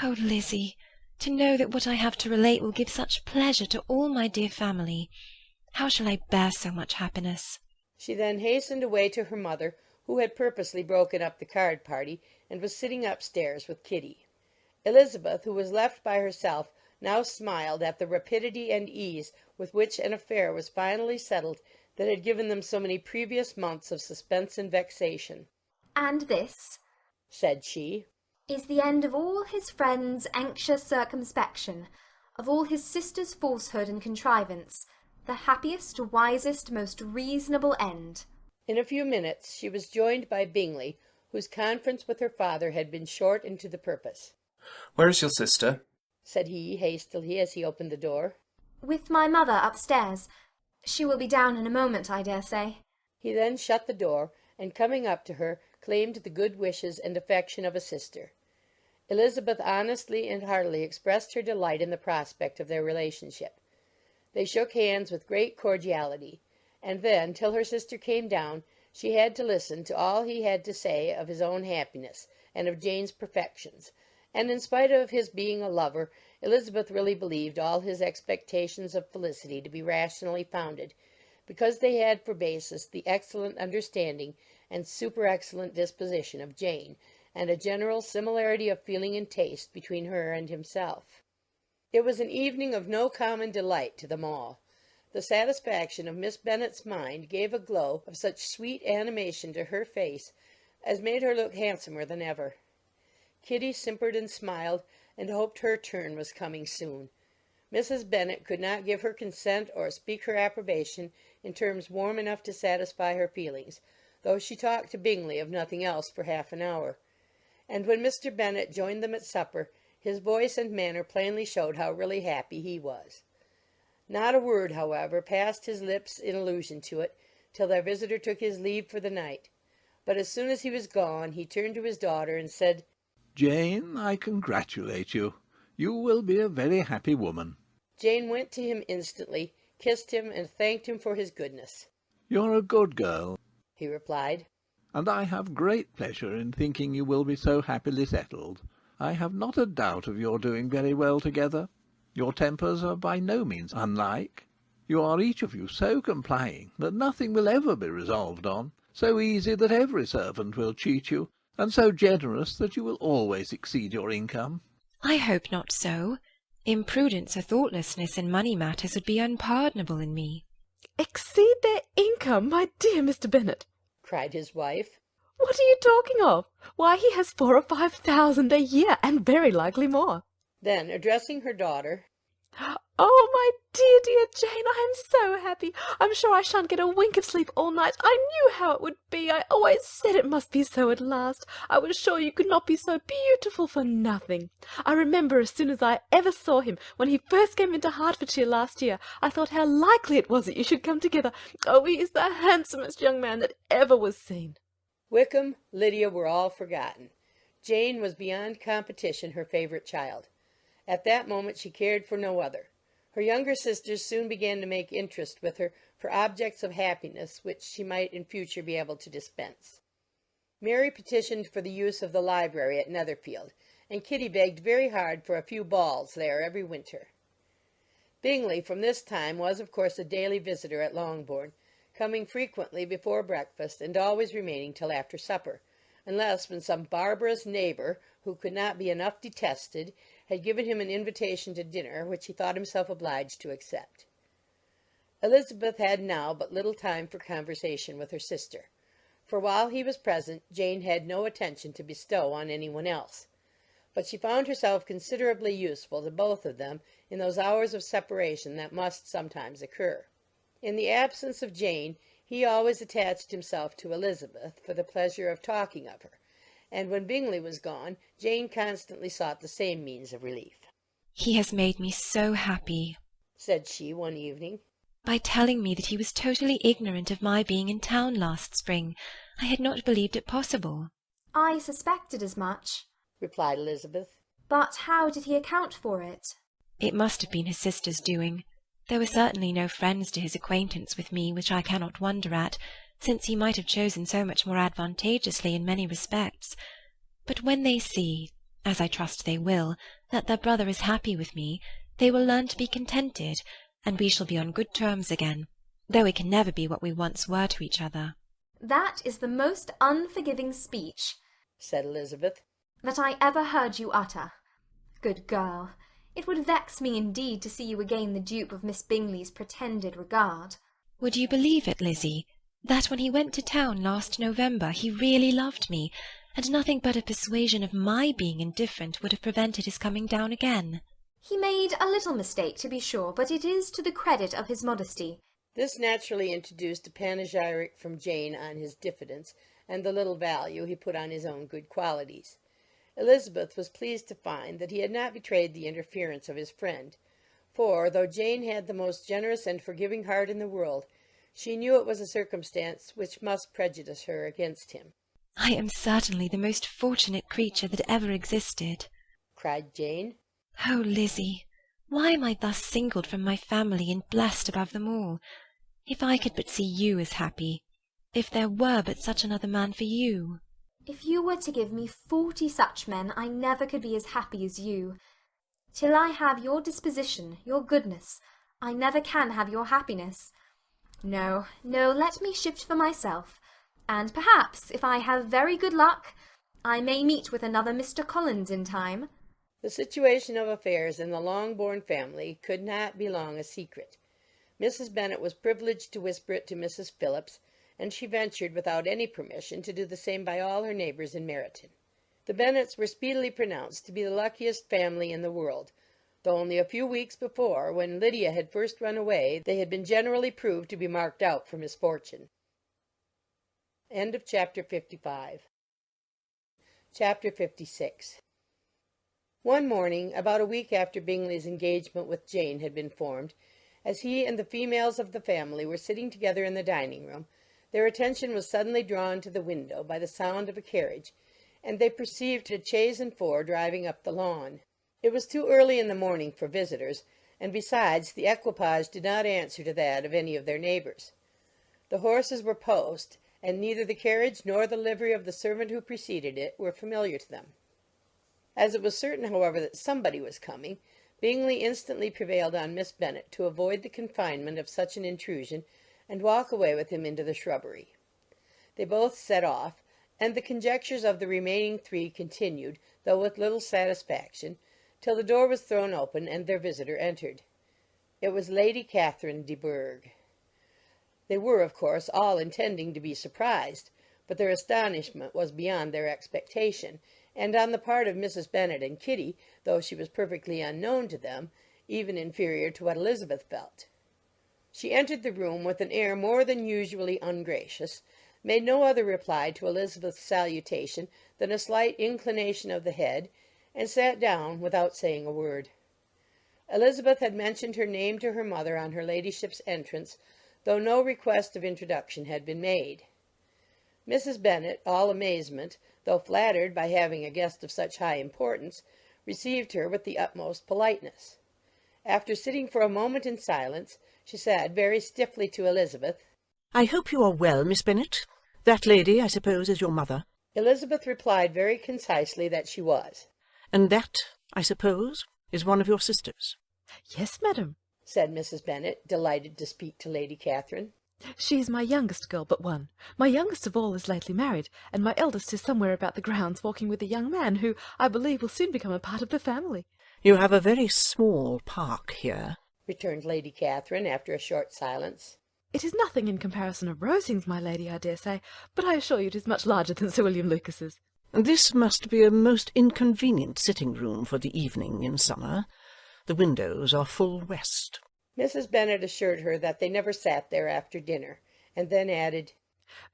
Oh, Lizzie, to know that what I have to relate will give such pleasure to all my dear family! How shall I bear so much happiness?" She then hastened away to her mother, who had purposely broken up the card party, and was sitting upstairs with Kitty. Elizabeth, who was left by herself, now smiled at the rapidity and ease with which an affair was finally settled that had given them so many previous months of suspense and vexation. "And this," said she, "is the end of all his friends' anxious circumspection, of all his sister's falsehood and contrivance, the happiest, wisest, most reasonable end." In a few minutes she was joined by Bingley, whose conference with her father had been short and to the purpose. "Where is your sister?" said he hastily as he opened the door. "With my mother upstairs. She will be down in a moment, I dare say." He then shut the door, and coming up to her, claimed the good wishes and affection of a sister. Elizabeth honestly and heartily expressed her delight in the prospect of their relationship. They shook hands with great cordiality, and then, till her sister came down, she had to listen to all he had to say of his own happiness, and of Jane's perfections, and in spite of his being a lover, Elizabeth really believed all his expectations of felicity to be rationally founded, because they had for basis the excellent understanding and super-excellent disposition of Jane, and a general similarity of feeling and taste between her and himself. It was an evening of no common delight to them all. The satisfaction of Miss Bennet's mind gave a glow of such sweet animation to her face as made her look handsomer than ever. Kitty simpered and smiled, and hoped her turn was coming soon. Mrs. Bennet could not give her consent or speak her approbation in terms warm enough to satisfy her feelings, though she talked to Bingley of nothing else for half an hour. And when Mr. Bennet joined them at supper, his voice and manner plainly showed how really happy he was. Not a word, however, passed his lips in allusion to it, till their visitor took his leave for the night. But as soon as he was gone, he turned to his daughter and said, "Jane, I congratulate you. You will be a very happy woman." Jane went to him instantly, kissed him, and thanked him for his goodness. "You're a good girl," he replied, "and I have great pleasure in thinking you will be so happily settled. I have not a doubt of your doing very well together. Your tempers are by no means unlike. You are each of you so complying that nothing will ever be resolved on, so easy that every servant will cheat you, and so generous that you will always exceed your income." I hope not so. Imprudence or thoughtlessness in money matters would be unpardonable in me. "Exceed their income, my dear Mr. Bennet!" cried his wife. "What are you talking of? Why, he has 4,000 or 5,000 a year, and very likely more." Then, addressing her daughter, "Oh, my dear, dear Jane, I am so happy. I'm sure I shan't get a wink of sleep all night. I knew how it would be. I always said it must be so at last. I was sure you could not be so beautiful for nothing. I remember as soon as I ever saw him, when he first came into Hertfordshire last year, I thought how likely it was that you should come together. Oh, he is the handsomest young man that ever was seen." Wickham, Lydia were all forgotten. Jane was beyond competition her favourite child. At that moment she cared for no other. Her younger sisters soon began to make interest with her for objects of happiness which she might in future be able to dispense. Mary petitioned for the use of the library at Netherfield, and Kitty begged very hard for a few balls there every winter. Bingley from this time was of course a daily visitor at Longbourn, coming frequently before breakfast and always remaining till after supper, unless when some barbarous neighbour, who could not be enough detested, had given him an invitation to dinner which he thought himself obliged to accept. Elizabeth had now but little time for conversation with her sister, for while he was present Jane had no attention to bestow on any one else. But she found herself considerably useful to both of them in those hours of separation that must sometimes occur. In the absence of Jane he always attached himself to Elizabeth for the pleasure of talking of her, and when Bingley was gone, Jane constantly sought the same means of relief. "He has made me so happy," said she one evening, "by telling me that he was totally ignorant of my being in town last spring. I had not believed it possible." "I suspected as much," replied Elizabeth. "but how did he account for it?" "It must have been his sister's doing. There were certainly no friends to his acquaintance with me, which I cannot wonder at, since he might have chosen so much more advantageously in many respects. But when they see, as I trust they will, that their brother is happy with me, they will learn to be contented, and we shall be on good terms again, though we can never be what we once were to each other." "That is the most unforgiving speech," said Elizabeth, "that I ever heard you utter. Good girl, it would vex me indeed to see you again the dupe of Miss Bingley's pretended regard." "Would you believe it, Lizzie, that when he went to town last November he really loved me, and nothing but a persuasion of my being indifferent would have prevented his coming down again?" "He made a little mistake, to be sure, but it is to the credit of his modesty." This naturally introduced a panegyric from Jane on his diffidence, and the little value he put on his own good qualities. Elizabeth was pleased to find that he had not betrayed the interference of his friend, for, though Jane had the most generous and forgiving heart in the world, she knew it was a circumstance which must prejudice her against him. "I am certainly the most fortunate creature that ever existed," cried Jane. "Oh, Lizzie, why am I thus singled from my family and blessed above them all? If I could but see you as happy, if there were but such another man for you!" "If you were to give me 40 such men, I never could be as happy as you. Till I have your disposition, your goodness, I never can have your happiness. No, no, let me shift for myself, and perhaps, if I have very good luck, I may meet with another Mr. Collins in time." The situation of affairs in the Longbourn family could not be long a secret. Mrs. Bennet was privileged to whisper it to Mrs. Phillips, and she ventured, without any permission, to do the same by all her neighbours in Meryton. The Bennets were speedily pronounced to be the luckiest family in the world, though only a few weeks before, when Lydia had first run away, they had been generally proved to be marked out for misfortune. End of chapter 55. Chapter 56. One morning, about a week after Bingley's engagement with Jane had been formed, as he and the females of the family were sitting together in the dining-room, their attention was suddenly drawn to the window by the sound of a carriage, and they perceived a chaise and four driving up the lawn. It was too early in the morning for visitors, and besides, the equipage did not answer to that of any of their neighbours. The horses were post, and neither the carriage nor the livery of the servant who preceded it were familiar to them. As it was certain, however, that somebody was coming, Bingley instantly prevailed on Miss Bennet to avoid the confinement of such an intrusion, and walk away with him into the shrubbery. They both set off, and the conjectures of the remaining three continued, though with little satisfaction, till the door was thrown open and their visitor entered. It was Lady Catherine de Bourgh. They were, of course, all intending to be surprised, but their astonishment was beyond their expectation, and on the part of Mrs. Bennet and Kitty, though she was perfectly unknown to them, even inferior to what Elizabeth felt. She entered the room with an air more than usually ungracious, made no other reply to Elizabeth's salutation than a slight inclination of the head, and sat down without saying a word. Elizabeth had mentioned her name to her mother on her ladyship's entrance, though no request of introduction had been made. Mrs. Bennet, all amazement, though flattered by having a guest of such high importance, received her with the utmost politeness. After sitting for a moment in silence, she said very stiffly to Elizabeth, "I hope you are well, Miss Bennet. That lady, I suppose, is your mother." Elizabeth replied very concisely that she was. "And that, I suppose, is one of your sisters?" "Yes, madam," said Mrs. Bennet, delighted to speak to Lady Catherine. "She is my youngest girl but one. My youngest of all is lately married, and my eldest is somewhere about the grounds walking with a young man who, I believe, will soon become a part of the family." "You have a very small park here," returned Lady Catherine, after a short silence. "It is nothing in comparison of Rosings, my lady, I dare say, but I assure you it is much larger than Sir William Lucas's." "This must be a most inconvenient sitting-room for the evening in summer. The windows are full west." Mrs. Bennet assured her that they never sat there after dinner, and then added,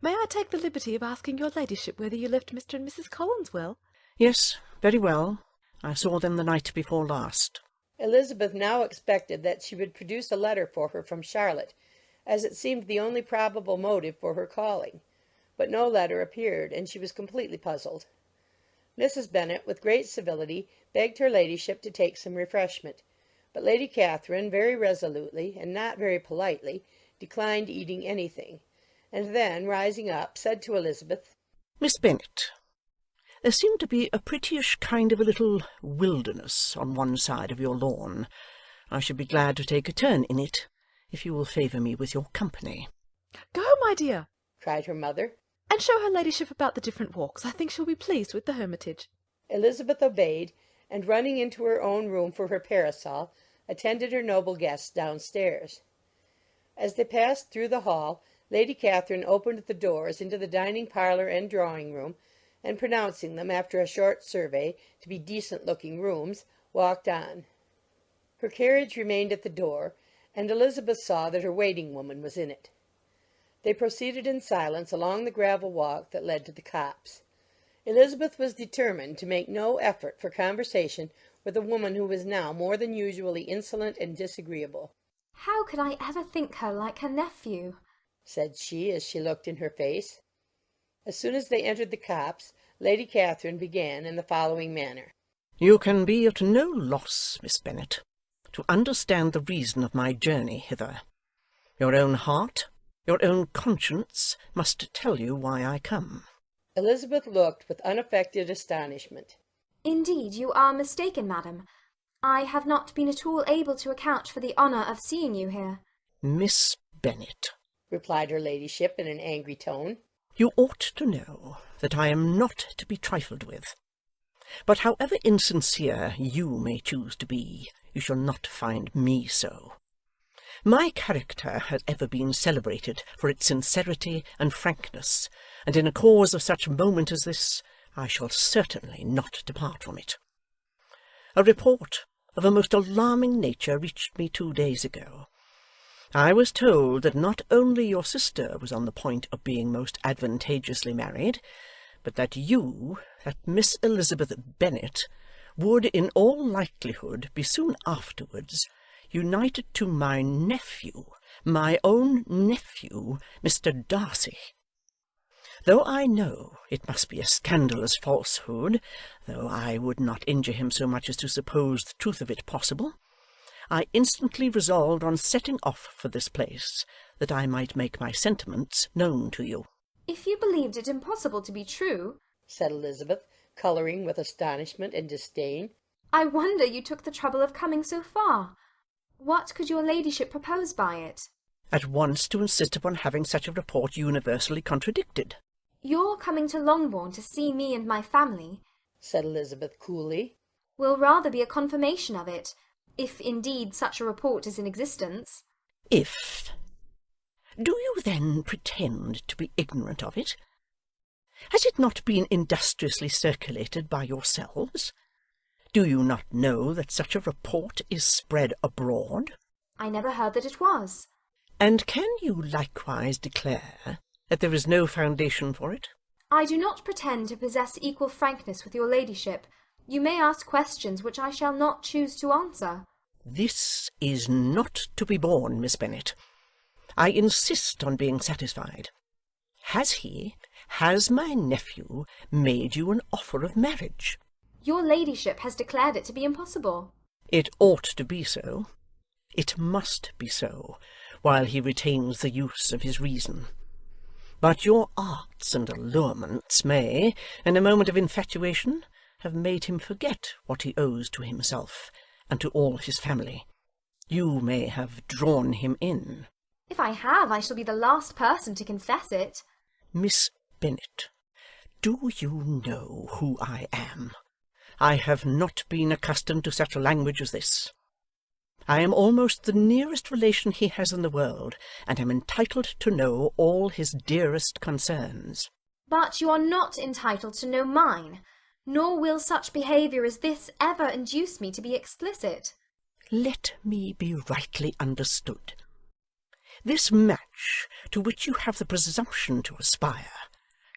"May I take the liberty of asking your ladyship whether you left Mr. and Mrs. Collins well?" "Yes, very well. I saw them the night before last." Elizabeth now expected that she would produce a letter for her from Charlotte, as it seemed the only probable motive for her calling, but no letter appeared, and she was completely puzzled. Mrs. Bennet, with great civility, begged her ladyship to take some refreshment, but Lady Catherine, very resolutely, and not very politely, declined eating anything, and then, rising up, said to Elizabeth, "Miss Bennet, there seemed to be a prettyish kind of a little wilderness on one side of your lawn. I should be glad to take a turn in it, if you will favour me with your company." "Go, my dear," cried her mother, "and show her ladyship about the different walks. I think she'll be pleased with the hermitage." Elizabeth obeyed, and running into her own room for her parasol, attended her noble guests downstairs. As they passed through the hall, Lady Catherine opened the doors into the dining parlour and drawing-room, and pronouncing them, after a short survey, to be decent-looking rooms, walked on. Her carriage remained at the door, and Elizabeth saw that her waiting-woman was in it. They proceeded in silence along the gravel walk that led to the copse. Elizabeth was determined to make no effort for conversation with a woman who was now more than usually insolent and disagreeable. "How could I ever think her like her nephew?" said she, as she looked in her face. As soon as they entered the copse, Lady Catherine began in the following manner. "You can be at no loss, Miss Bennet, to understand the reason of my journey hither. Your own heart, your own conscience, must tell you why I come." Elizabeth looked with unaffected astonishment. "Indeed, you are mistaken, madam. I have not been at all able to account for the honour of seeing you here." "Miss Bennet," replied her ladyship in an angry tone, "you ought to know that I am not to be trifled with. But however insincere you may choose to be, you shall not find me so. My character has ever been celebrated for its sincerity and frankness, and in a cause of such moment as this, I shall certainly not depart from it. A report of a most alarming nature reached me 2 days ago. I was told that not only your sister was on the point of being most advantageously married, but that you, that Miss Elizabeth Bennet, would in all likelihood be soon afterwards united to my nephew, my own nephew, Mr. Darcy. Though I know it must be a scandalous falsehood, though I would not injure him so much as to suppose the truth of it possible, I instantly resolved on setting off for this place, that I might make my sentiments known to you. If you believed it impossible to be true, said Elizabeth, colouring with astonishment and disdain, I wonder you took the trouble of coming so far. What could your ladyship propose by it? At once to insist upon having such a report universally contradicted. Your coming to Longbourn to see me and my family, said Elizabeth coolly, will rather be a confirmation of it, if indeed such a report is in existence. If? Do you then pretend to be ignorant of it? Has it not been industriously circulated by yourselves? Do you not know that such a report is spread abroad? I never heard that it was. And can you likewise declare that there is no foundation for it? I do not pretend to possess equal frankness with your ladyship. You may ask questions which I shall not choose to answer. This is not to be borne, Miss Bennet. I insist on being satisfied. Has my nephew made you an offer of marriage? Your ladyship has declared it to be impossible. It ought to be so. It must be so, while he retains the use of his reason. But your arts and allurements may, in a moment of infatuation, have made him forget what he owes to himself and to all his family. You may have drawn him in. If I have, I shall be the last person to confess it. Miss Bennet, do you know who I am? I have not been accustomed to such language as this. I am almost the nearest relation he has in the world, and am entitled to know all his dearest concerns. But you are not entitled to know mine, nor will such behaviour as this ever induce me to be explicit. Let me be rightly understood. This match, to which you have the presumption to aspire,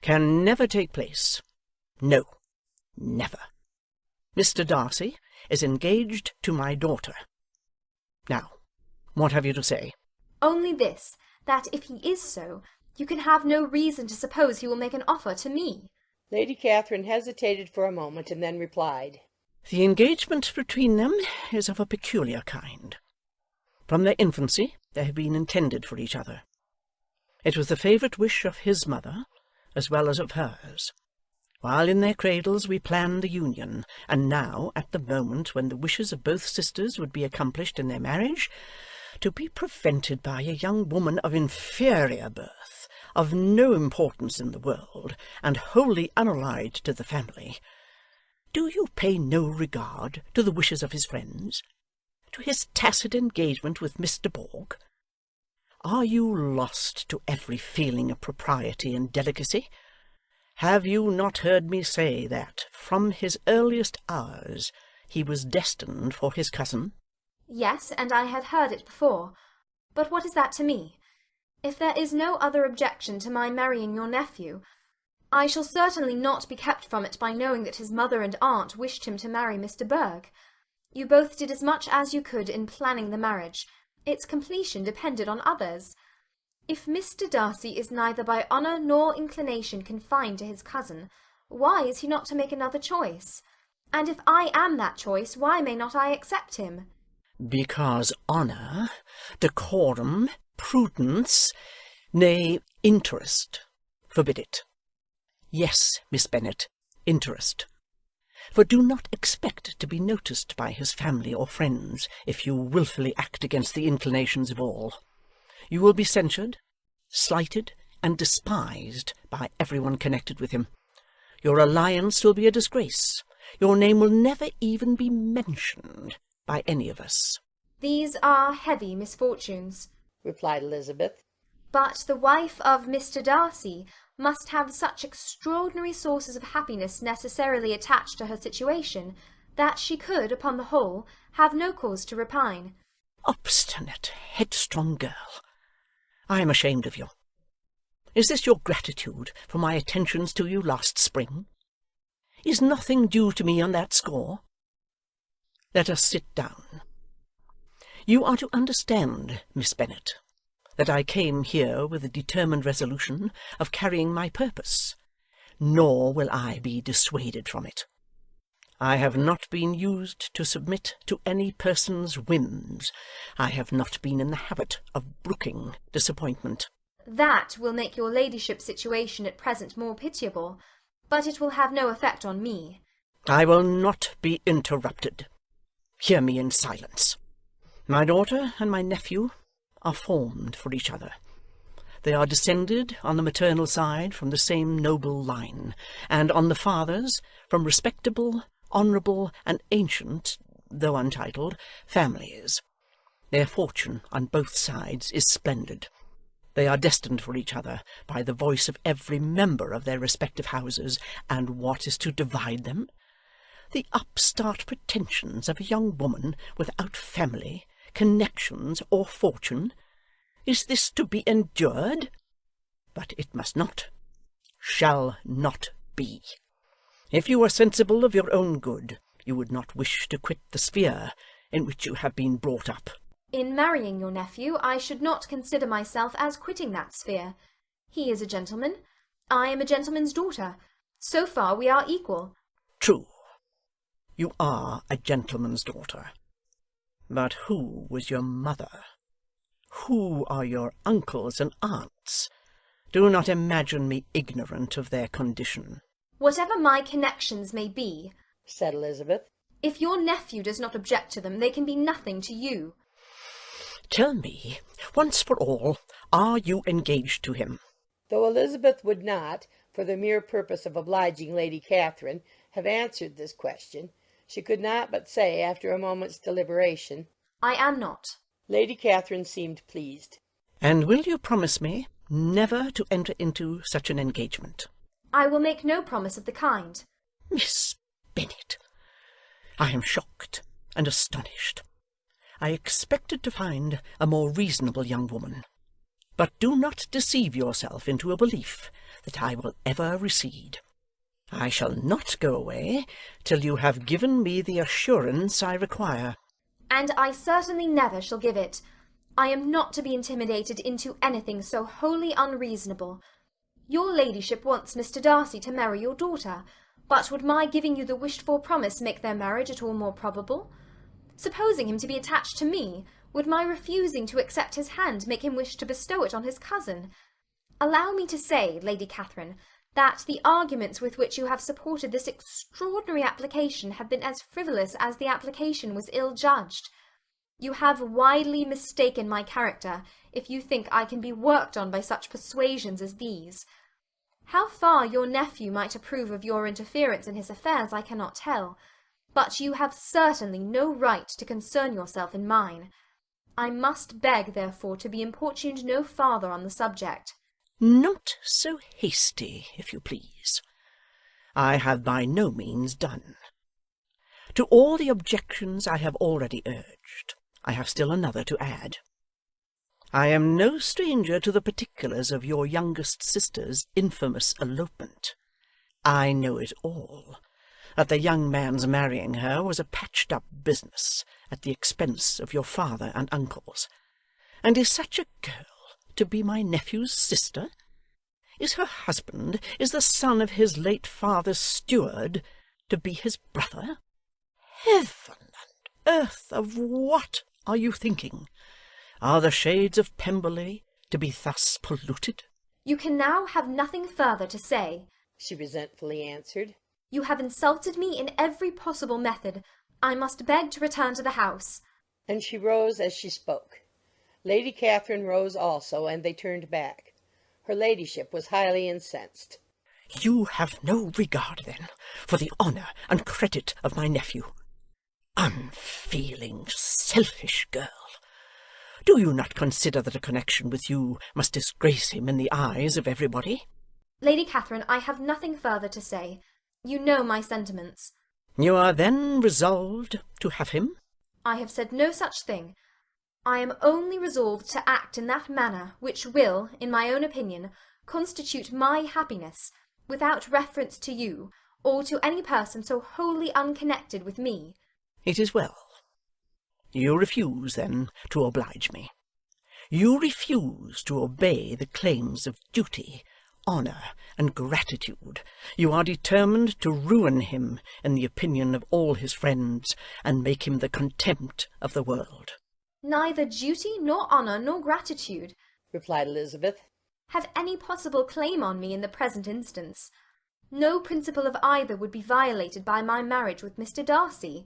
can never take place. No, never. Mr. Darcy is engaged to my daughter. Now, what have you to say? Only this, that if he is so, you can have no reason to suppose he will make an offer to me. Lady Catherine hesitated for a moment, and then replied, The engagement between them is of a peculiar kind. From their infancy they have been intended for each other. It was the favourite wish of his mother, as well as of hers. While in their cradles we planned the union, and now, at the moment when the wishes of both sisters would be accomplished in their marriage, to be prevented by a young woman of inferior birth, of no importance in the world, and wholly unallied to the family. Do you pay no regard to the wishes of his friends, to his tacit engagement with Mr. Borg? Are you lost to every feeling of propriety and delicacy? Have you not heard me say that, from his earliest hours, he was destined for his cousin? Yes, and I had heard it before. But what is that to me? If there is no other objection to my marrying your nephew, I shall certainly not be kept from it by knowing that his mother and aunt wished him to marry Mr. Berg. You both did as much as you could in planning the marriage. Its completion depended on others. If Mr. Darcy is neither by honour nor inclination confined to his cousin, why is he not to make another choice? And if I am that choice, why may not I accept him? Because honour, decorum, prudence, nay, interest, forbid it. Yes, Miss Bennet, interest. For do not expect to be noticed by his family or friends if you wilfully act against the inclinations of all. You will be censured, slighted, and despised by everyone connected with him. Your alliance will be a disgrace. Your name will never even be mentioned by any of us. These are heavy misfortunes, replied Elizabeth. But the wife of Mr. Darcy must have such extraordinary sources of happiness necessarily attached to her situation, that she could, upon the whole, have no cause to repine. Obstinate, headstrong girl! I am ashamed of you. Is this your gratitude for my attentions to you last spring? Is nothing due to me on that score? Let us sit down. You are to understand, Miss Bennet, that I came here with a determined resolution of carrying my purpose, nor will I be dissuaded from it. I have not been used to submit to any person's whims. I have not been in the habit of brooking disappointment. That will make your ladyship's situation at present more pitiable, but it will have no effect on me. I will not be interrupted. Hear me in silence. My daughter and my nephew are formed for each other. They are descended on the maternal side from the same noble line, and on the father's from respectable, honourable, and ancient, though untitled, families. Their fortune on both sides is splendid. They are destined for each other by the voice of every member of their respective houses, and what is to divide them? The upstart pretensions of a young woman without family, connections, or fortune. Is this to be endured? But it must not, shall not be. If you are sensible of your own good, you would not wish to quit the sphere in which you have been brought up. In marrying your nephew, I should not consider myself as quitting that sphere. He is a gentleman. I am a gentleman's daughter. So far we are equal. True. You are a gentleman's daughter. But who was your mother? Who are your uncles and aunts? Do not imagine me ignorant of their condition. Whatever my connections may be, said Elizabeth, if your nephew does not object to them, they can be nothing to you. Tell me, once for all, are you engaged to him? Though Elizabeth would not, for the mere purpose of obliging Lady Catherine, have answered this question, she could not but say, after a moment's deliberation, I am not. Lady Catherine seemed pleased. And will you promise me never to enter into such an engagement? I will make no promise of the kind. Miss Bennet, I am shocked and astonished. I expected to find a more reasonable young woman. But do not deceive yourself into a belief that I will ever recede. I shall not go away till you have given me the assurance I require. And I certainly never shall give it. I am not to be intimidated into anything so wholly unreasonable. Your ladyship wants Mr. Darcy to marry your daughter, but would my giving you the wished-for promise make their marriage at all more probable? Supposing him to be attached to me, would my refusing to accept his hand make him wish to bestow it on his cousin? Allow me to say, Lady Catherine, that the arguments with which you have supported this extraordinary application have been as frivolous as the application was ill-judged. You have widely mistaken my character, if you think I can be worked on by such persuasions as these. How far your nephew might approve of your interference in his affairs I cannot tell, but you have certainly no right to concern yourself in mine. I must beg, therefore, to be importuned no farther on the subject. Not so hasty, if you please. I have by no means done. To all the objections I have already urged, I have still another to add. I am no stranger to the particulars of your youngest sister's infamous elopement. I know it all, that the young man's marrying her was a patched-up business at the expense of your father and uncles. And is such a girl to be my nephew's sister? Is her husband, is the son of his late father's steward, to be his brother? Heaven and earth, of what are you thinking? Are the shades of Pemberley to be thus polluted? You can now have nothing further to say, she resentfully answered. You have insulted me in every possible method. I must beg to return to the house. And she rose as she spoke. Lady Catherine rose also, and they turned back. Her ladyship was highly incensed. You have no regard, then, for the honour and credit of my nephew. Unfeeling, selfish girl! Do you not consider that a connection with you must disgrace him in the eyes of everybody? Lady Catherine, I have nothing further to say. You know my sentiments. You are then resolved to have him? I have said no such thing. I am only resolved to act in that manner which will, in my own opinion, constitute my happiness, without reference to you, or to any person so wholly unconnected with me. It is well. You refuse, then, to oblige me. You refuse to obey the claims of duty, honour, and gratitude. You are determined to ruin him in the opinion of all his friends, and make him the contempt of the world. Neither duty, nor honour, nor gratitude, replied Elizabeth, have any possible claim on me in the present instance. No principle of either would be violated by my marriage with Mr. Darcy.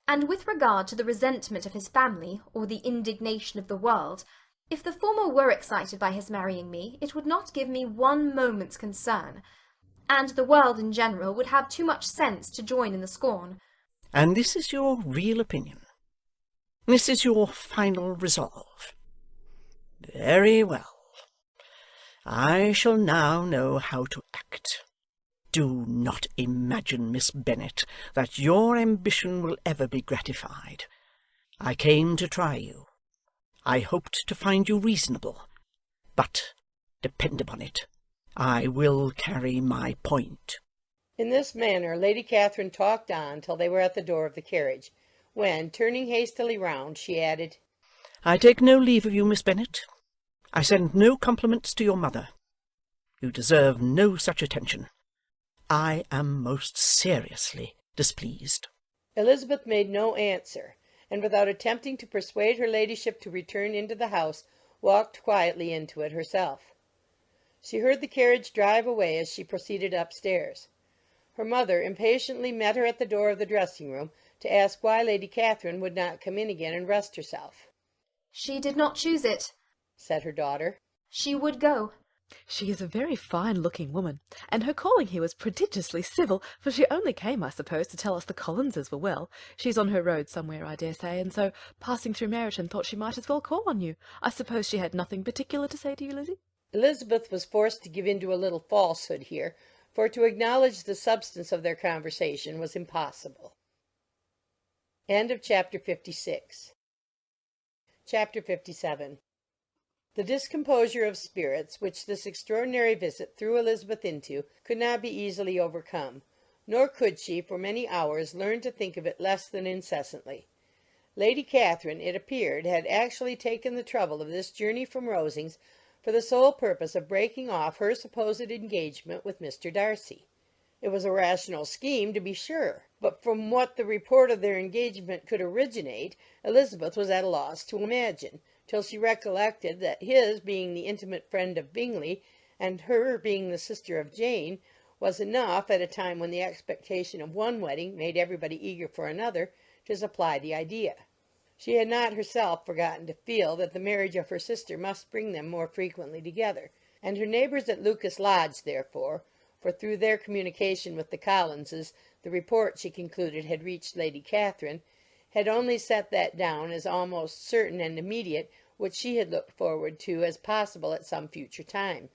And with regard to the resentment of his family, or the indignation of the world, if the former were excited by his marrying me, it would not give me one moment's concern, and the world in general would have too much sense to join in the scorn. And this is your real opinion? This is your final resolve? Very well. I shall now know how to act. Do not imagine, Miss Bennet, that your ambition will ever be gratified. I came to try you. I hoped to find you reasonable. But, depend upon it, I will carry my point. In this manner Lady Catherine talked on till they were at the door of the carriage, when, turning hastily round, she added, I take no leave of you, Miss Bennet. I send no compliments to your mother. You deserve no such attention. I am most seriously displeased. Elizabeth made no answer, and without attempting to persuade her ladyship to return into the house, walked quietly into it herself. She heard the carriage drive away as she proceeded upstairs. Her mother impatiently met her at the door of the dressing-room to ask why Lady Catherine would not come in again and rest herself. She did not choose it, said her daughter. She would go. She is a very fine-looking woman, and her calling here was prodigiously civil, for she only came, I suppose, to tell us the Collinses were well. She's on her road somewhere, I dare say, and so, passing through Meryton, thought she might as well call on you. I suppose she had nothing particular to say to you, Lizzie? Elizabeth was forced to give in to a little falsehood here, for to acknowledge the substance of their conversation was impossible. End of chapter 56. Chapter 57. The discomposure of spirits which this extraordinary visit threw Elizabeth into could not be easily overcome, nor could she for many hours learn to think of it less than incessantly. Lady Catherine, it appeared, had actually taken the trouble of this journey from Rosings for the sole purpose of breaking off her supposed engagement with Mr. Darcy. It was a rational scheme, to be sure, but from what the report of their engagement could originate, Elizabeth was at a loss to imagine, till she recollected that his being the intimate friend of Bingley, and her being the sister of Jane, was enough, at a time when the expectation of one wedding made everybody eager for another, to supply the idea. She had not herself forgotten to feel that the marriage of her sister must bring them more frequently together, and her neighbours at Lucas Lodge, therefore, for through their communication with the Collinses the report, she concluded, had reached Lady Catherine, had only set that down as almost certain and immediate, which she had looked forward to as possible at some future time.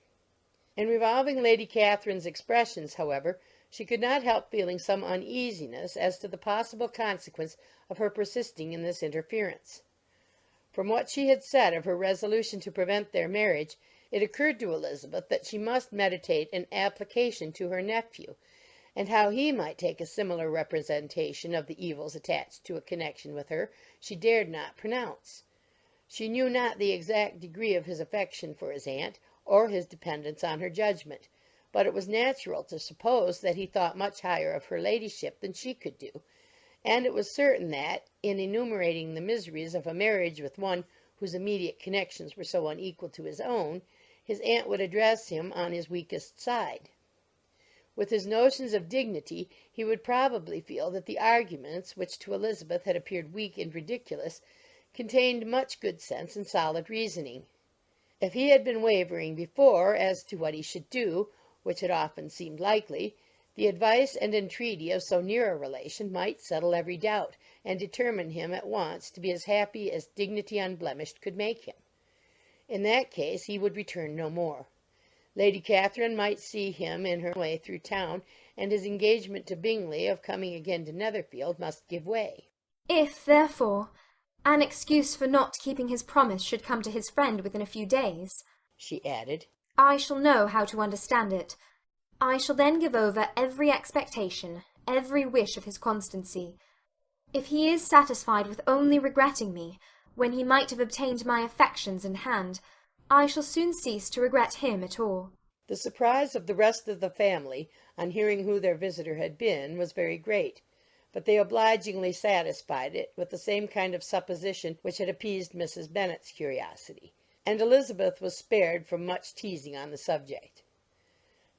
In revolving Lady Catherine's expressions, however, she could not help feeling some uneasiness as to the possible consequence of her persisting in this interference. From what she had said of her resolution to prevent their marriage, it occurred to Elizabeth that she must meditate an application to her nephew, and how he might take a similar representation of the evils attached to a connection with her she dared not pronounce. She knew not the exact degree of his affection for his aunt, or his dependence on her judgment, but it was natural to suppose that he thought much higher of her ladyship than she could do, and it was certain that, in enumerating the miseries of a marriage with one whose immediate connections were so unequal to his own, his aunt would address him on his weakest side. With his notions of dignity, he would probably feel that the arguments, which to Elizabeth had appeared weak and ridiculous, contained much good sense and solid reasoning. If he had been wavering before as to what he should do, which had often seemed likely, The advice and entreaty of so near a relation might settle every doubt, and determine him at once to be as happy as dignity unblemished could make him. In that case he would return no more. Lady Catherine might see him in her way through town, and his engagement to Bingley of coming again to Netherfield must give way. If, therefore, an excuse for not keeping his promise should come to his friend within a few days, she added, I shall know how to understand it. I shall then give over every expectation, every wish of his constancy. If he is satisfied with only regretting me, when he might have obtained my affections in hand, I shall soon cease to regret him at all. The surprise of the rest of the family, on hearing who their visitor had been, was very great, but they obligingly satisfied it with the same kind of supposition which had appeased Mrs. Bennet's curiosity, and Elizabeth was spared from much teasing on the subject.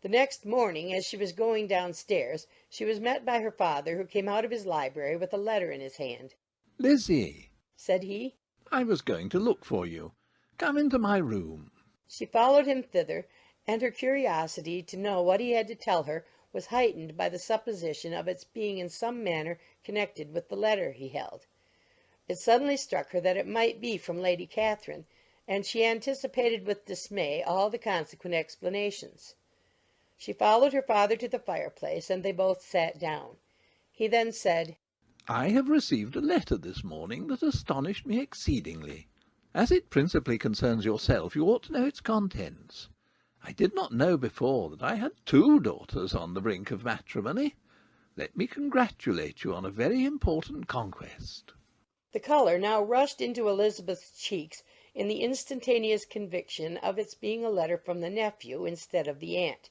The next morning, as she was going downstairs, she was met by her father, who came out of his library with a letter in his hand. "Lizzie," said he, "I was going to look for you. Come into my room." She followed him thither, and her curiosity to know what he had to tell her was heightened by the supposition of its being in some manner connected with the letter he held. It suddenly struck her that it might be from Lady Catherine, and she anticipated with dismay all the consequent explanations. She followed her father to the fireplace, and they both sat down. He then said, "I have received a letter this morning that astonished me exceedingly. As it principally concerns yourself, you ought to know its contents. I did not know before that I had 2 daughters on the brink of matrimony. Let me congratulate you on a very important conquest." The colour now rushed into Elizabeth's cheeks in the instantaneous conviction of its being a letter from the nephew instead of the aunt,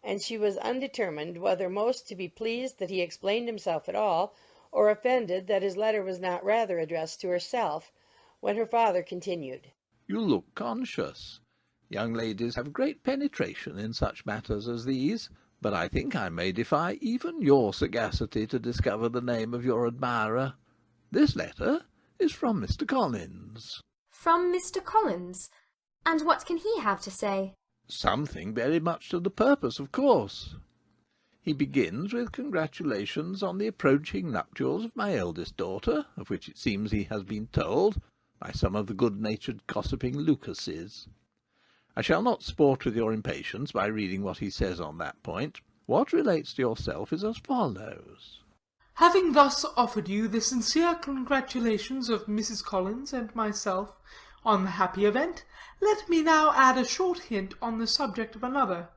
and she was undetermined whether most to be pleased that he explained himself at all, or offended that his letter was not rather addressed to herself, when her father continued, "You look conscious. Young ladies have great penetration in such matters as these, but I think I may defy even your sagacity to discover the name of your admirer. This letter is from Mr. Collins." From Mr. Collins? And what can he have to say? Something very much to the purpose, of course. He begins with congratulations on the approaching nuptials of my eldest daughter, of which it seems he has been told by some of the good-natured gossiping Lucases. I shall not sport with your impatience by reading what he says on that point. What relates to yourself is as follows. Having thus offered you the sincere congratulations of Mrs. Collins and myself on the happy event, let me now add a short hint on the subject of another,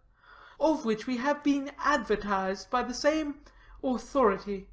of which we have been advertised by the same authority.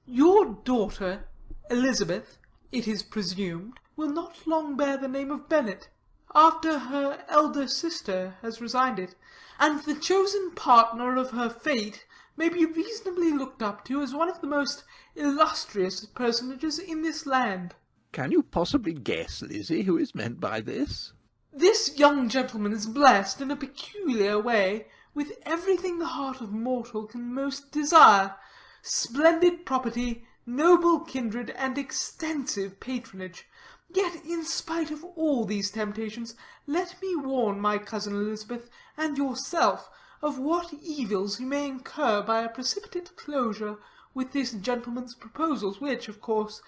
Your daughter, Elizabeth, it is presumed, will not long bear the name of Bennet, after her elder sister has resigned it, and the chosen partner of her fate may be reasonably looked up to as one of the most illustrious personages in this land. Can you possibly guess, Lizzie, who is meant by this? This young gentleman is blessed in a peculiar way with everything the heart of mortal can most desire, splendid property, noble kindred, and extensive patronage. Yet, in spite of all these temptations, let me warn my cousin Elizabeth and yourself of what evils you may incur by a precipitate closure with this gentleman's proposals, which, of course,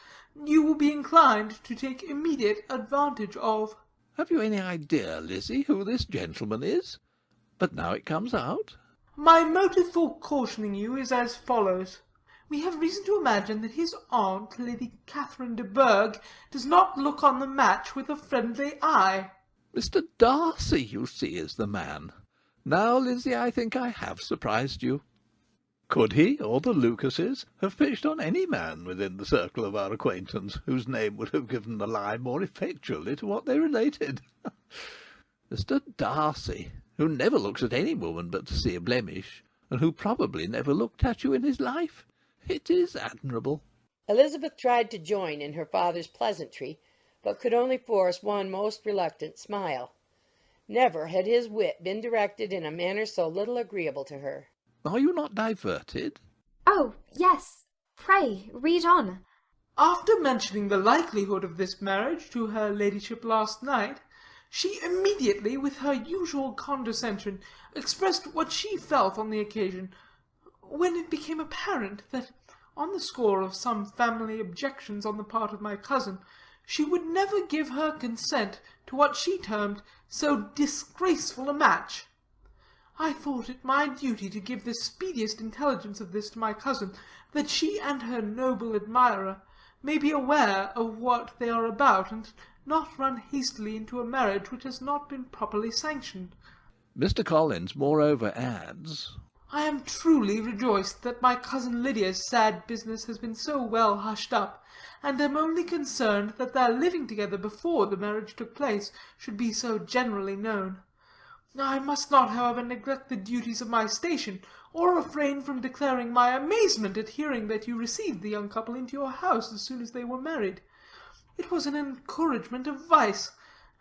you will be inclined to take immediate advantage of. Have you any idea, Lizzie, who this gentleman is? But now it comes out. My motive for cautioning you is as follows. We have reason to imagine that his aunt, Lady Catherine de Bourgh, does not look on the match with a friendly eye. Mr. Darcy, you see, is the man. Now, Lizzie, I think I have surprised you. Could he, or the Lucases, have pitched on any man within the circle of our acquaintance, whose name would have given the lie more effectually to what they related? Mr. Darcy, who never looks at any woman but to see a blemish, and who probably never looked at you in his life. It is admirable. Elizabeth tried to join in her father's pleasantry, but could only force one most reluctant smile. Never had his wit been directed in a manner so little agreeable to her. Are you not diverted? Oh, yes. Pray, read on. After mentioning the likelihood of this marriage to her ladyship last night, she immediately, with her usual condescension, expressed what she felt on the occasion, when it became apparent that, on the score of some family objections on the part of my cousin, she would never give her consent to what she termed so disgraceful a match. I thought it my duty to give the speediest intelligence of this to my cousin, that she and her noble admirer may be aware of what they are about, and not run hastily into a marriage which has not been properly sanctioned. Mr. Collins moreover adds, I am truly rejoiced that my cousin Lydia's sad business has been so well hushed up, and am only concerned that their living together before the marriage took place should be so generally known. I must not, however, neglect the duties of my station, or refrain from declaring my amazement at hearing that you received the young couple into your house as soon as they were married. It was an encouragement of vice,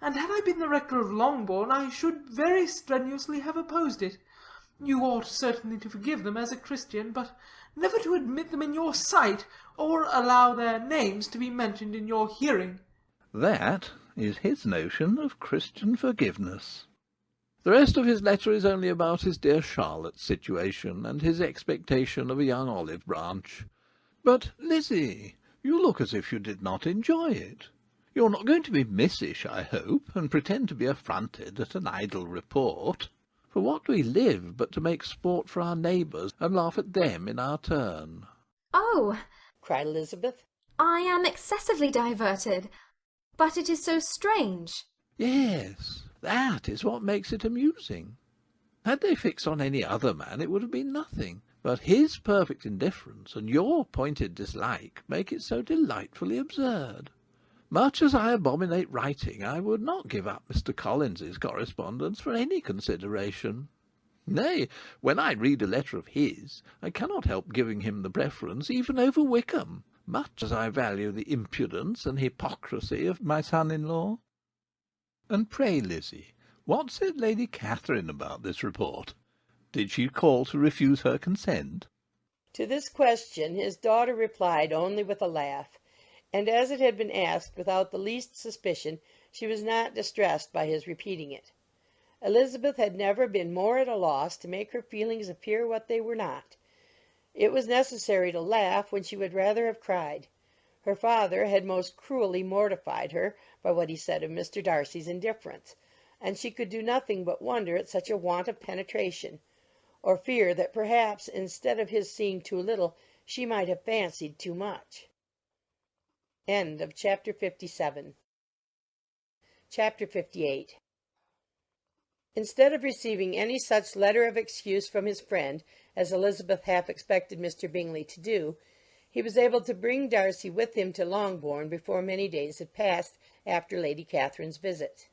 and had I been the rector of Longbourn, I should very strenuously have opposed it. You ought certainly to forgive them as a Christian, but never to admit them in your sight, or allow their names to be mentioned in your hearing. That is his notion of Christian forgiveness. The rest of his letter is only about his dear Charlotte's situation, and his expectation of a young olive branch. But, Lizzie, you look as if you did not enjoy it. You're not going to be missish, I hope, and pretend to be affronted at an idle report. For what do we live but to make sport for our neighbours, and laugh at them in our turn? Oh, cried Elizabeth, I am excessively diverted. But it is so strange. Yes, that is what makes it amusing. Had they fixed on any other man, it would have been nothing. But his perfect indifference and your pointed dislike make it so delightfully absurd. Much as I abominate writing, I would not give up Mr. Collins's correspondence for any consideration. Nay, when I read a letter of his, I cannot help giving him the preference even over Wickham, much as I value the impudence and hypocrisy of my son-in-law. And pray, Lizzie, what said Lady Catherine about this report? Did she call to refuse her consent? To this question his daughter replied only with a laugh, and as it had been asked without the least suspicion, she was not distressed by his repeating it. Elizabeth had never been more at a loss to make her feelings appear what they were not. It was necessary to laugh when she would rather have cried. Her father had most cruelly mortified her by what he said of Mr. Darcy's indifference, and she could do nothing but wonder at such a want of penetration, or fear that perhaps instead of his seeing too little, she might have fancied too much. End of chapter 57. Chapter 58. Instead of receiving any such letter of excuse from his friend as Elizabeth half expected Mr. Bingley to do, he was able to bring Darcy with him to Longbourn before many days had passed after Lady Catherine's visit.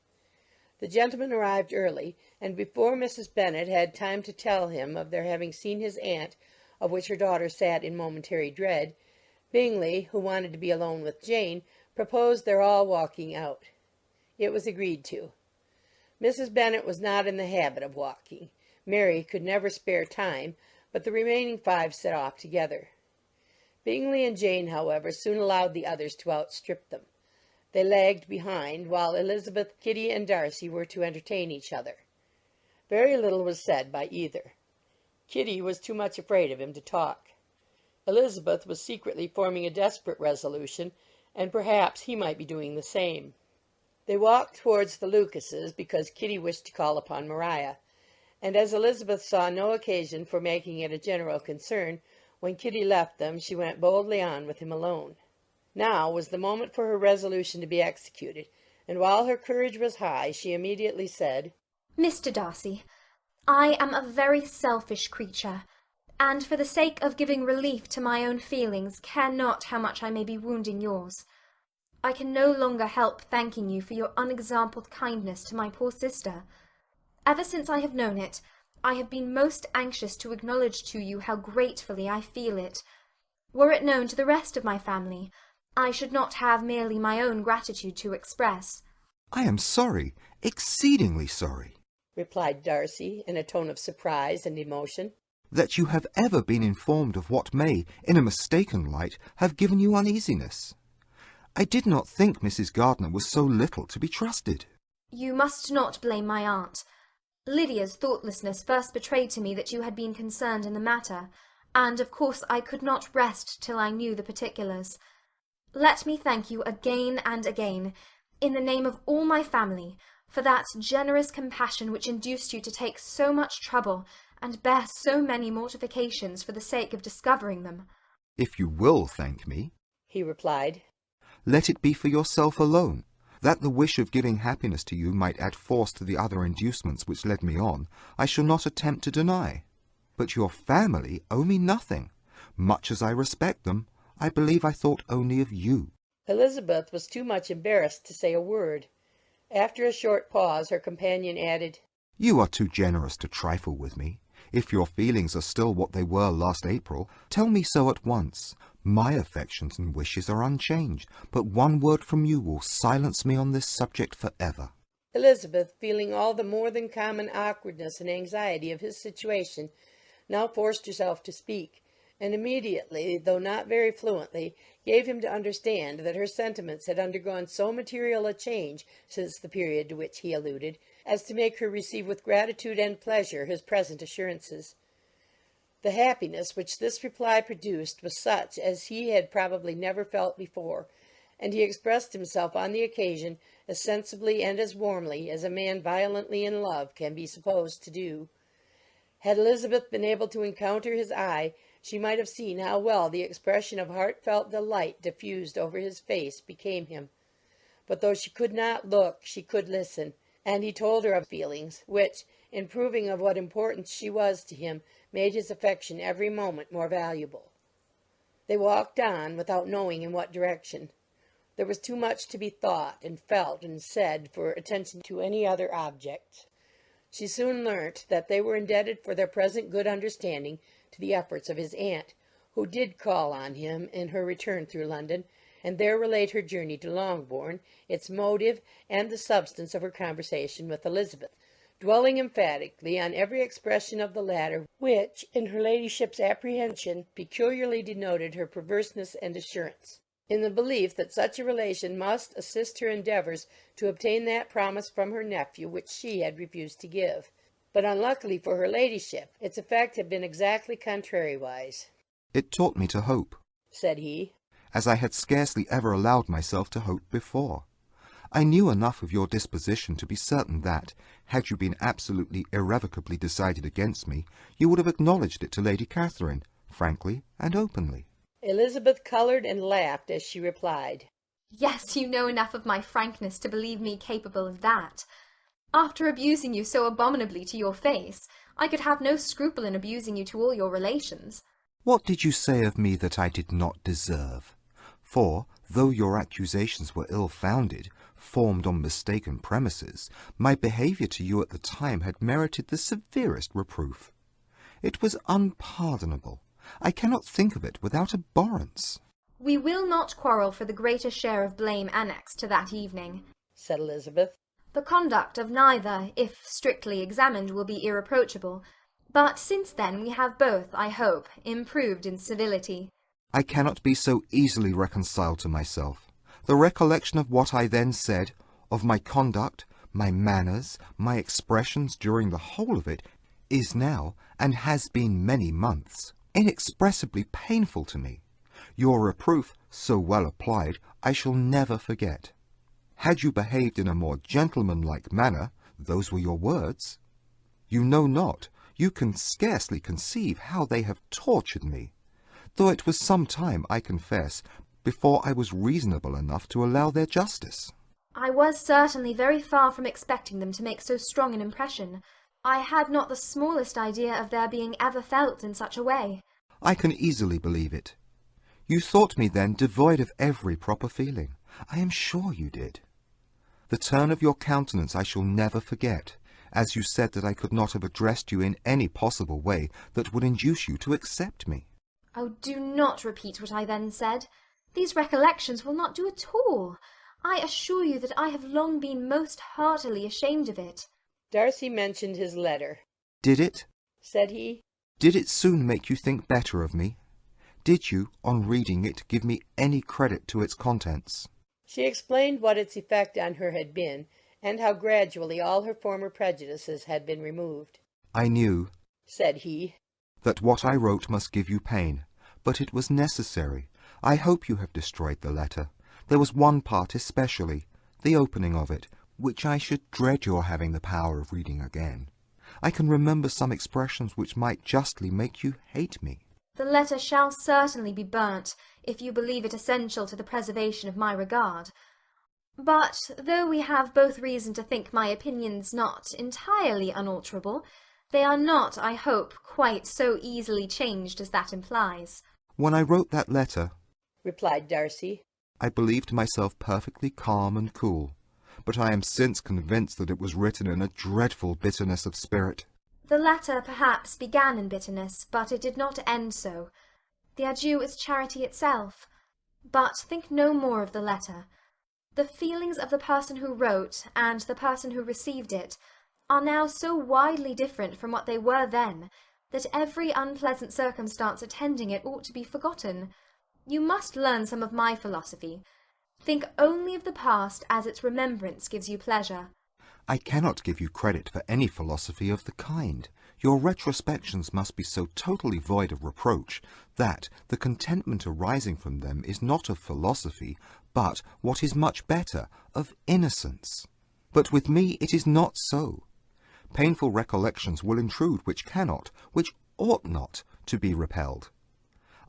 The gentleman arrived early, and before Mrs. Bennet had time to tell him of their having seen his aunt, of which her daughter sat in momentary dread, Bingley, who wanted to be alone with Jane, proposed their all walking out. It was agreed to. Mrs. Bennet was not in the habit of walking. Mary could never spare time, but the remaining 5 set off together. Bingley and Jane, however, soon allowed the others to outstrip them. They lagged behind, while Elizabeth, Kitty, and Darcy were to entertain each other. Very little was said by either. Kitty was too much afraid of him to talk. Elizabeth was secretly forming a desperate resolution, and perhaps he might be doing the same. They walked towards the Lucases because Kitty wished to call upon Maria, and as Elizabeth saw no occasion for making it a general concern, when Kitty left them she went boldly on with him alone. Now was the moment for her resolution to be executed, and while her courage was high, she immediately said, Mr. Darcy, I am a very selfish creature, and for the sake of giving relief to my own feelings, care not how much I may be wounding yours. I can no longer help thanking you for your unexampled kindness to my poor sister. Ever since I have known it, I have been most anxious to acknowledge to you how gratefully I feel it. Were it known to the rest of my family, I should not have merely my own gratitude to express. I am sorry, exceedingly sorry, replied Darcy, in a tone of surprise and emotion, that you have ever been informed of what may, in a mistaken light, have given you uneasiness. I did not think Mrs. Gardiner was so little to be trusted. You must not blame my aunt. Lydia's thoughtlessness first betrayed to me that you had been concerned in the matter, and of course I could not rest till I knew the particulars. Let me thank you again and again, in the name of all my family, for that generous compassion which induced you to take so much trouble and bear so many mortifications for the sake of discovering them. If you will thank me, he replied, let it be for yourself alone. That the wish of giving happiness to you might add force to the other inducements which led me on, I shall not attempt to deny. But your family owe me nothing. Much as I respect them, I believe I thought only of you. Elizabeth was too much embarrassed to say a word. After a short pause, her companion added, You are too generous to trifle with me. If your feelings are still what they were last April, tell me so at once. My affections and wishes are unchanged, but one word from you will silence me on this subject for ever. Elizabeth, feeling all the more than common awkwardness and anxiety of his situation, now forced herself to speak, and immediately, though not very fluently, gave him to understand that her sentiments had undergone so material a change since the period to which he alluded, as to make her receive with gratitude and pleasure his present assurances. The happiness which this reply produced was such as he had probably never felt before, and he expressed himself on the occasion as sensibly and as warmly as a man violently in love can be supposed to do. Had Elizabeth been able to encounter his eye, she might have seen how well the expression of heartfelt delight diffused over his face became him. But though she could not look, she could listen, and he told her of feelings which, in proving of what importance she was to him, made his affection every moment more valuable. They walked on, without knowing in what direction. There was too much to be thought and felt and said for attention to any other object. She soon learnt that they were indebted for their present good understanding to the efforts of his aunt, who did call on him in her return through London, and there relate her journey to Longbourn, its motive, and the substance of her conversation with Elizabeth, dwelling emphatically on every expression of the latter which, in her ladyship's apprehension, peculiarly denoted her perverseness and assurance, in the belief that such a relation must assist her endeavours to obtain that promise from her nephew which she had refused to give. But unluckily for her ladyship, its effect had been exactly contrariwise. It taught me to hope, said he, as I had scarcely ever allowed myself to hope before. I knew enough of your disposition to be certain that, had you been absolutely irrevocably decided against me, you would have acknowledged it to Lady Catherine, frankly and openly. Elizabeth coloured and laughed as she replied, Yes, you know enough of my frankness to believe me capable of that. After abusing you so abominably to your face, I could have no scruple in abusing you to all your relations. What did you say of me that I did not deserve? For, though your accusations were ill-founded, formed on mistaken premises, my behaviour to you at the time had merited the severest reproof. It was unpardonable. I cannot think of it without abhorrence. We will not quarrel for the greater share of blame annexed to that evening, said Elizabeth. The conduct of neither, if strictly examined, will be irreproachable. But since then we have both, I hope, improved in civility. I cannot be so easily reconciled to myself. The recollection of what I then said, of my conduct, my manners, my expressions during the whole of it, is now, and has been many months, inexpressibly painful to me. Your reproof, so well applied, I shall never forget. Had you behaved in a more gentlemanlike manner, those were your words. You know not, you can scarcely conceive how they have tortured me, though it was some time, I confess, before I was reasonable enough to allow their justice. I was certainly very far from expecting them to make so strong an impression. I had not the smallest idea of their being ever felt in such a way. I can easily believe it. You thought me then devoid of every proper feeling. I am sure you did. The turn of your countenance I shall never forget, as you said that I could not have addressed you in any possible way that would induce you to accept me. Oh, do not repeat what I then said. These recollections will not do at all. I assure you that I have long been most heartily ashamed of it. Darcy mentioned his letter. Did it? Said he. Did it soon make you think better of me? Did you, on reading it, give me any credit to its contents? She explained what its effect on her had been, and how gradually all her former prejudices had been removed. I knew, said he, that what I wrote must give you pain, but it was necessary. I hope you have destroyed the letter. There was one part especially, the opening of it, which I should dread your having the power of reading again. I can remember some expressions which might justly make you hate me. The letter shall certainly be burnt, if you believe it essential to the preservation of my regard. But, though we have both reason to think my opinions not entirely unalterable, they are not, I hope, quite so easily changed as that implies. When I wrote that letter, replied Darcy, I believed myself perfectly calm and cool, but I am since convinced that it was written in a dreadful bitterness of spirit. The letter perhaps began in bitterness, but it did not end so. The adieu is charity itself. But think no more of the letter. The feelings of the person who wrote, and the person who received it, are now so widely different from what they were then, that every unpleasant circumstance attending it ought to be forgotten. You must learn some of my philosophy. Think only of the past as its remembrance gives you pleasure. I cannot give you credit for any philosophy of the kind. Your retrospections must be so totally void of reproach that the contentment arising from them is not of philosophy, but, what is much better, of innocence. But with me it is not so. Painful recollections will intrude which cannot, which ought not, to be repelled.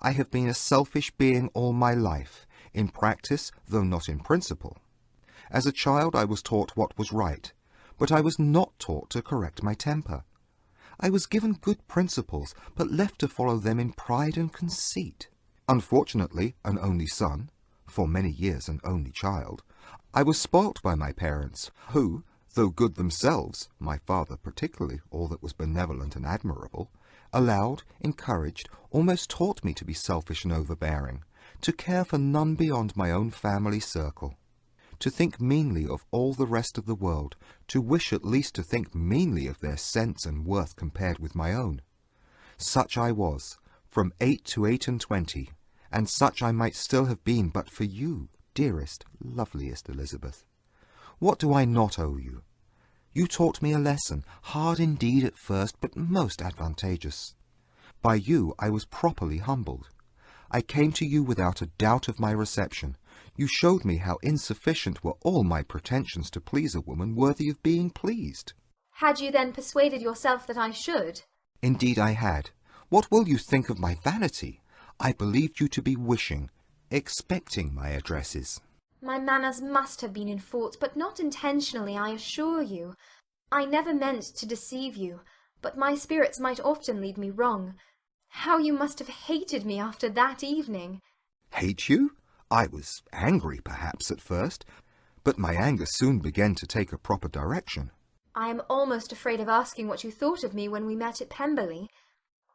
I have been a selfish being all my life, in practice, though not in principle. As a child I was taught what was right, but I was not taught to correct my temper. I was given good principles, but left to follow them in pride and conceit. Unfortunately, an only son, for many years an only child, I was spoilt by my parents, who, though good themselves, my father particularly, all that was benevolent and admirable, allowed, encouraged, almost taught me to be selfish and overbearing, to care for none beyond my own family circle, to think meanly of all the rest of the world, to wish at least to think meanly of their sense and worth compared with my own. Such I was, from 8 to 28, and such I might still have been but for you, dearest, loveliest Elizabeth. What do I not owe you? You taught me a lesson, hard indeed at first, but most advantageous. By you I was properly humbled. I came to you without a doubt of my reception. You showed me how insufficient were all my pretensions to please a woman worthy of being pleased. Had you then persuaded yourself that I should? Indeed I had. What will you think of my vanity? I believed you to be wishing, expecting my addresses. My manners must have been in fault, but not intentionally, I assure you. I never meant to deceive you, but my spirits might often lead me wrong. How you must have hated me after that evening! Hate you? I was angry, perhaps, at first, but my anger soon began to take a proper direction. I am almost afraid of asking what you thought of me when we met at Pemberley.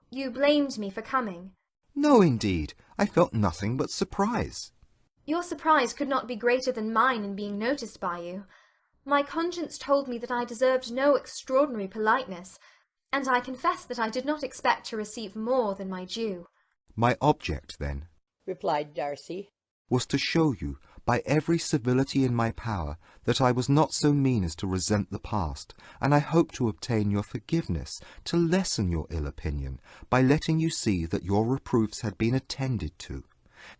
You blamed me for coming. No, indeed. I felt nothing but surprise. Your surprise could not be greater than mine in being noticed by you. My conscience told me that I deserved no extraordinary politeness, and I confess that I did not expect to receive more than my due. My object, then, replied Darcy, was to show you, by every civility in my power, that I was not so mean as to resent the past, and I hope to obtain your forgiveness, to lessen your ill opinion, by letting you see that your reproofs had been attended to.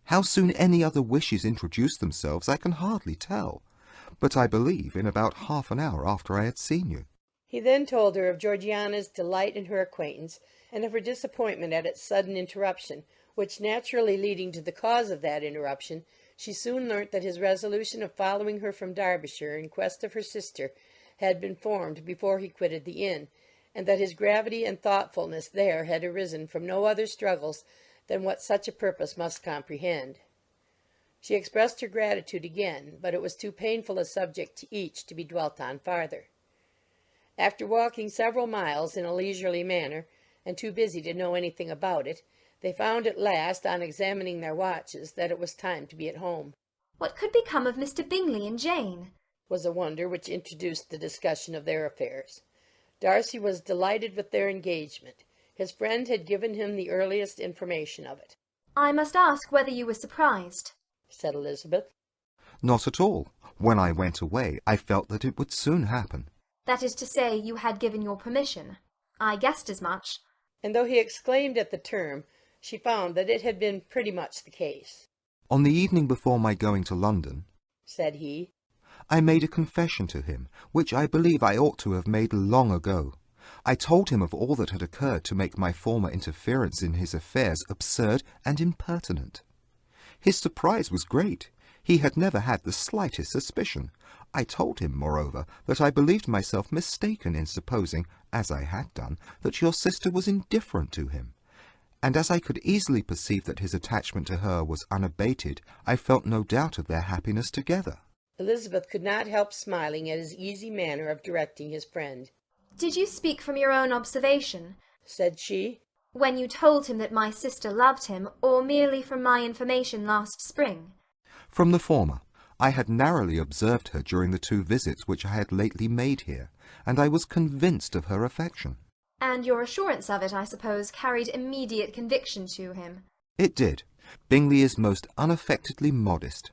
How soon any other wishes introduced themselves I can hardly tell, but I believe in about half an hour after I had seen you. He then told her of Georgiana's delight in her acquaintance, and of her disappointment at its sudden interruption, which, naturally leading to the cause of that interruption, she soon learnt that his resolution of following her from Derbyshire in quest of her sister had been formed before he quitted the inn, and that his gravity and thoughtfulness there had arisen from no other struggles than what such a purpose must comprehend. She expressed her gratitude again, but it was too painful a subject to each to be dwelt on farther. After walking several miles in a leisurely manner, and too busy to know anything about it, they found at last, on examining their watches, that it was time to be at home. What could become of Mr. Bingley and Jane? Was a wonder which introduced the discussion of their affairs. Darcy was delighted with their engagement. His friend had given him the earliest information of it. I must ask whether you were surprised, said Elizabeth. Not at all. When I went away, I felt that it would soon happen. That is to say, you had given your permission. I guessed as much. And though he exclaimed at the term, she found that it had been pretty much the case. On the evening before my going to London, said he, I made a confession to him, which I believe I ought to have made long ago. I told him of all that had occurred to make my former interference in his affairs absurd and impertinent. His surprise was great. He had never had the slightest suspicion. I told him, moreover, that I believed myself mistaken in supposing, as I had done, that your sister was indifferent to him. And as I could easily perceive that his attachment to her was unabated, I felt no doubt of their happiness together. Elizabeth could not help smiling at his easy manner of directing his friend. Did you speak from your own observation? Said she. When you told him that my sister loved him, or merely from my information last spring? From the former. I had narrowly observed her during the 2 visits which I had lately made here, and I was convinced of her affection. And your assurance of it, I suppose, carried immediate conviction to him? It did. Bingley is most unaffectedly modest.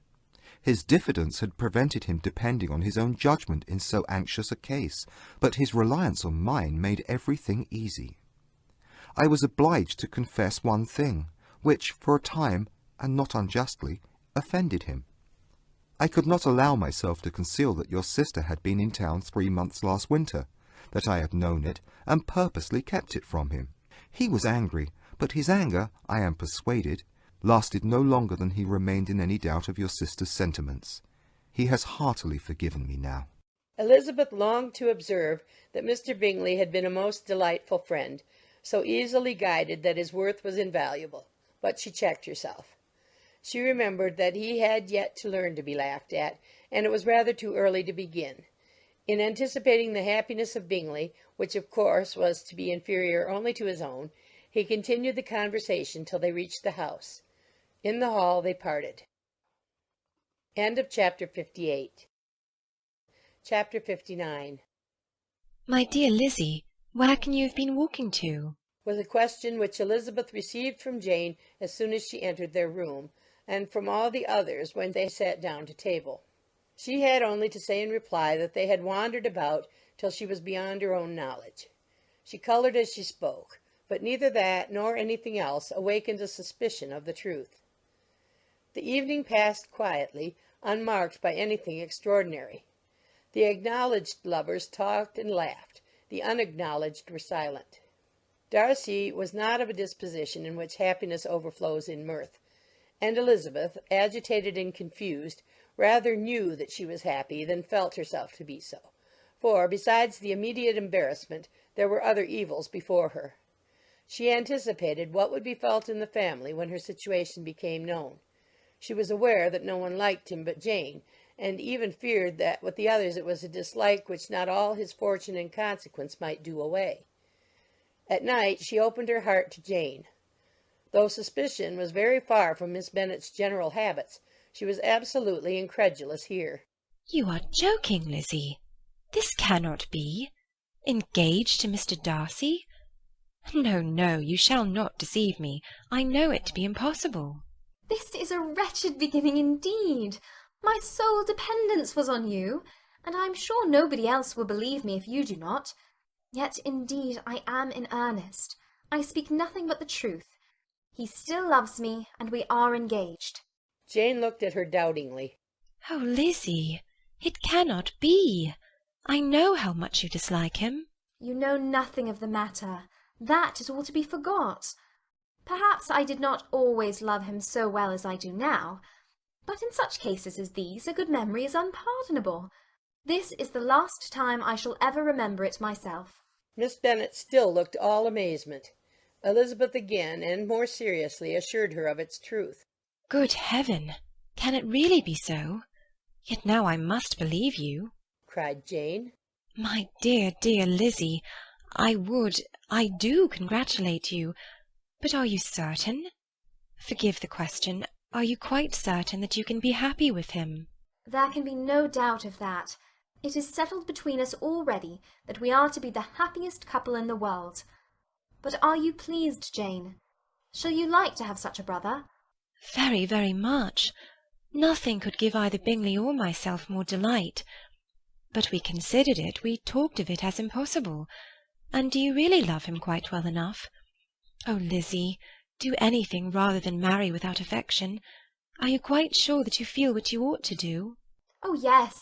His diffidence had prevented him depending on his own judgment in so anxious a case, but his reliance on mine made everything easy. I was obliged to confess one thing, which, for a time, and not unjustly, offended him. I could not allow myself to conceal that your sister had been in town 3 months last winter, that I had known it, and purposely kept it from him. He was angry, but his anger, I am persuaded, lasted no longer than he remained in any doubt of your sister's sentiments. He has heartily forgiven me now. Elizabeth longed to observe that Mr. Bingley had been a most delightful friend, so easily guided that his worth was invaluable, but she checked herself. She remembered that he had yet to learn to be laughed at, and it was rather too early to begin. In anticipating the happiness of Bingley, which of course was to be inferior only to his own, he continued the conversation till they reached the house. In the hall they parted. End of chapter 58. Chapter 59. My dear Lizzie, where can you have been walking to? Was a question which Elizabeth received from Jane as soon as she entered their room, and from all the others when they sat down to table. She had only to say in reply that they had wandered about till she was beyond her own knowledge. She coloured as she spoke, but neither that nor anything else awakened a suspicion of the truth. The evening passed quietly, unmarked by anything extraordinary. The acknowledged lovers talked and laughed. The unacknowledged were silent. Darcy was not of a disposition in which happiness overflows in mirth, and Elizabeth, agitated and confused, rather knew that she was happy than felt herself to be so, for, besides the immediate embarrassment, there were other evils before her. She anticipated what would be felt in the family when her situation became known. She was aware that no one liked him but Jane, and even feared that with the others it was a dislike which not all his fortune and consequence might do away. At night she opened her heart to Jane. Though suspicion was very far from Miss Bennet's general habits, she was absolutely incredulous here. You are joking, Lizzie. This cannot be. Engaged to Mr. Darcy? No, no, you shall not deceive me. I know it to be impossible. This is a wretched beginning indeed. My sole dependence was on you, and I am sure nobody else will believe me if you do not. Yet, indeed, I am in earnest. I speak nothing but the truth. He still loves me, and we are engaged. Jane looked at her doubtingly. Oh, Lizzie, it cannot be. I know how much you dislike him. You know nothing of the matter. That is all to be forgot. Perhaps I did not always love him so well as I do now, but in such cases as these a good memory is unpardonable. This is the last time I shall ever remember it myself. Miss Bennet still looked all amazement. Elizabeth again, and more seriously, assured her of its truth. Good heaven! Can it really be so? Yet now I must believe you, cried Jane. My dear, dear Lizzie, I do congratulate you. But are you certain? Forgive the question. Are you quite certain that you can be happy with him? There can be no doubt of that. It is settled between us already that we are to be the happiest couple in the world. But are you pleased, Jane? Shall you like to have such a brother? Very, very much. Nothing could give either Bingley or myself more delight. But we considered it, we talked of it as impossible. And do you really love him quite well enough? Oh, Lizzie, do anything rather than marry without affection. Are you quite sure that you feel what you ought to do? Oh, yes.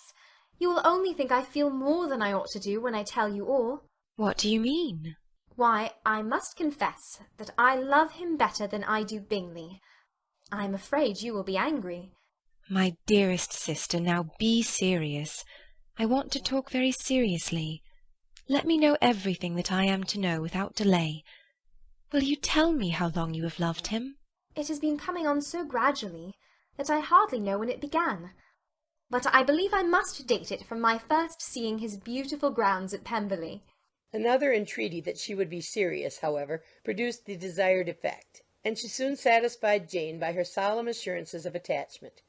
You will only think I feel more than I ought to do when I tell you all. What do you mean? Why, I must confess that I love him better than I do Bingley. I am afraid you will be angry. My dearest sister, now be serious. I want to talk very seriously. Let me know everything that I am to know without delay. Will you tell me how long you have loved him? It has been coming on so gradually that I hardly know when it began. But I believe I must date it from my first seeing his beautiful grounds at Pemberley. Another entreaty that she would be serious, however, produced the desired effect, and she soon satisfied Jane by her solemn assurances of attachment.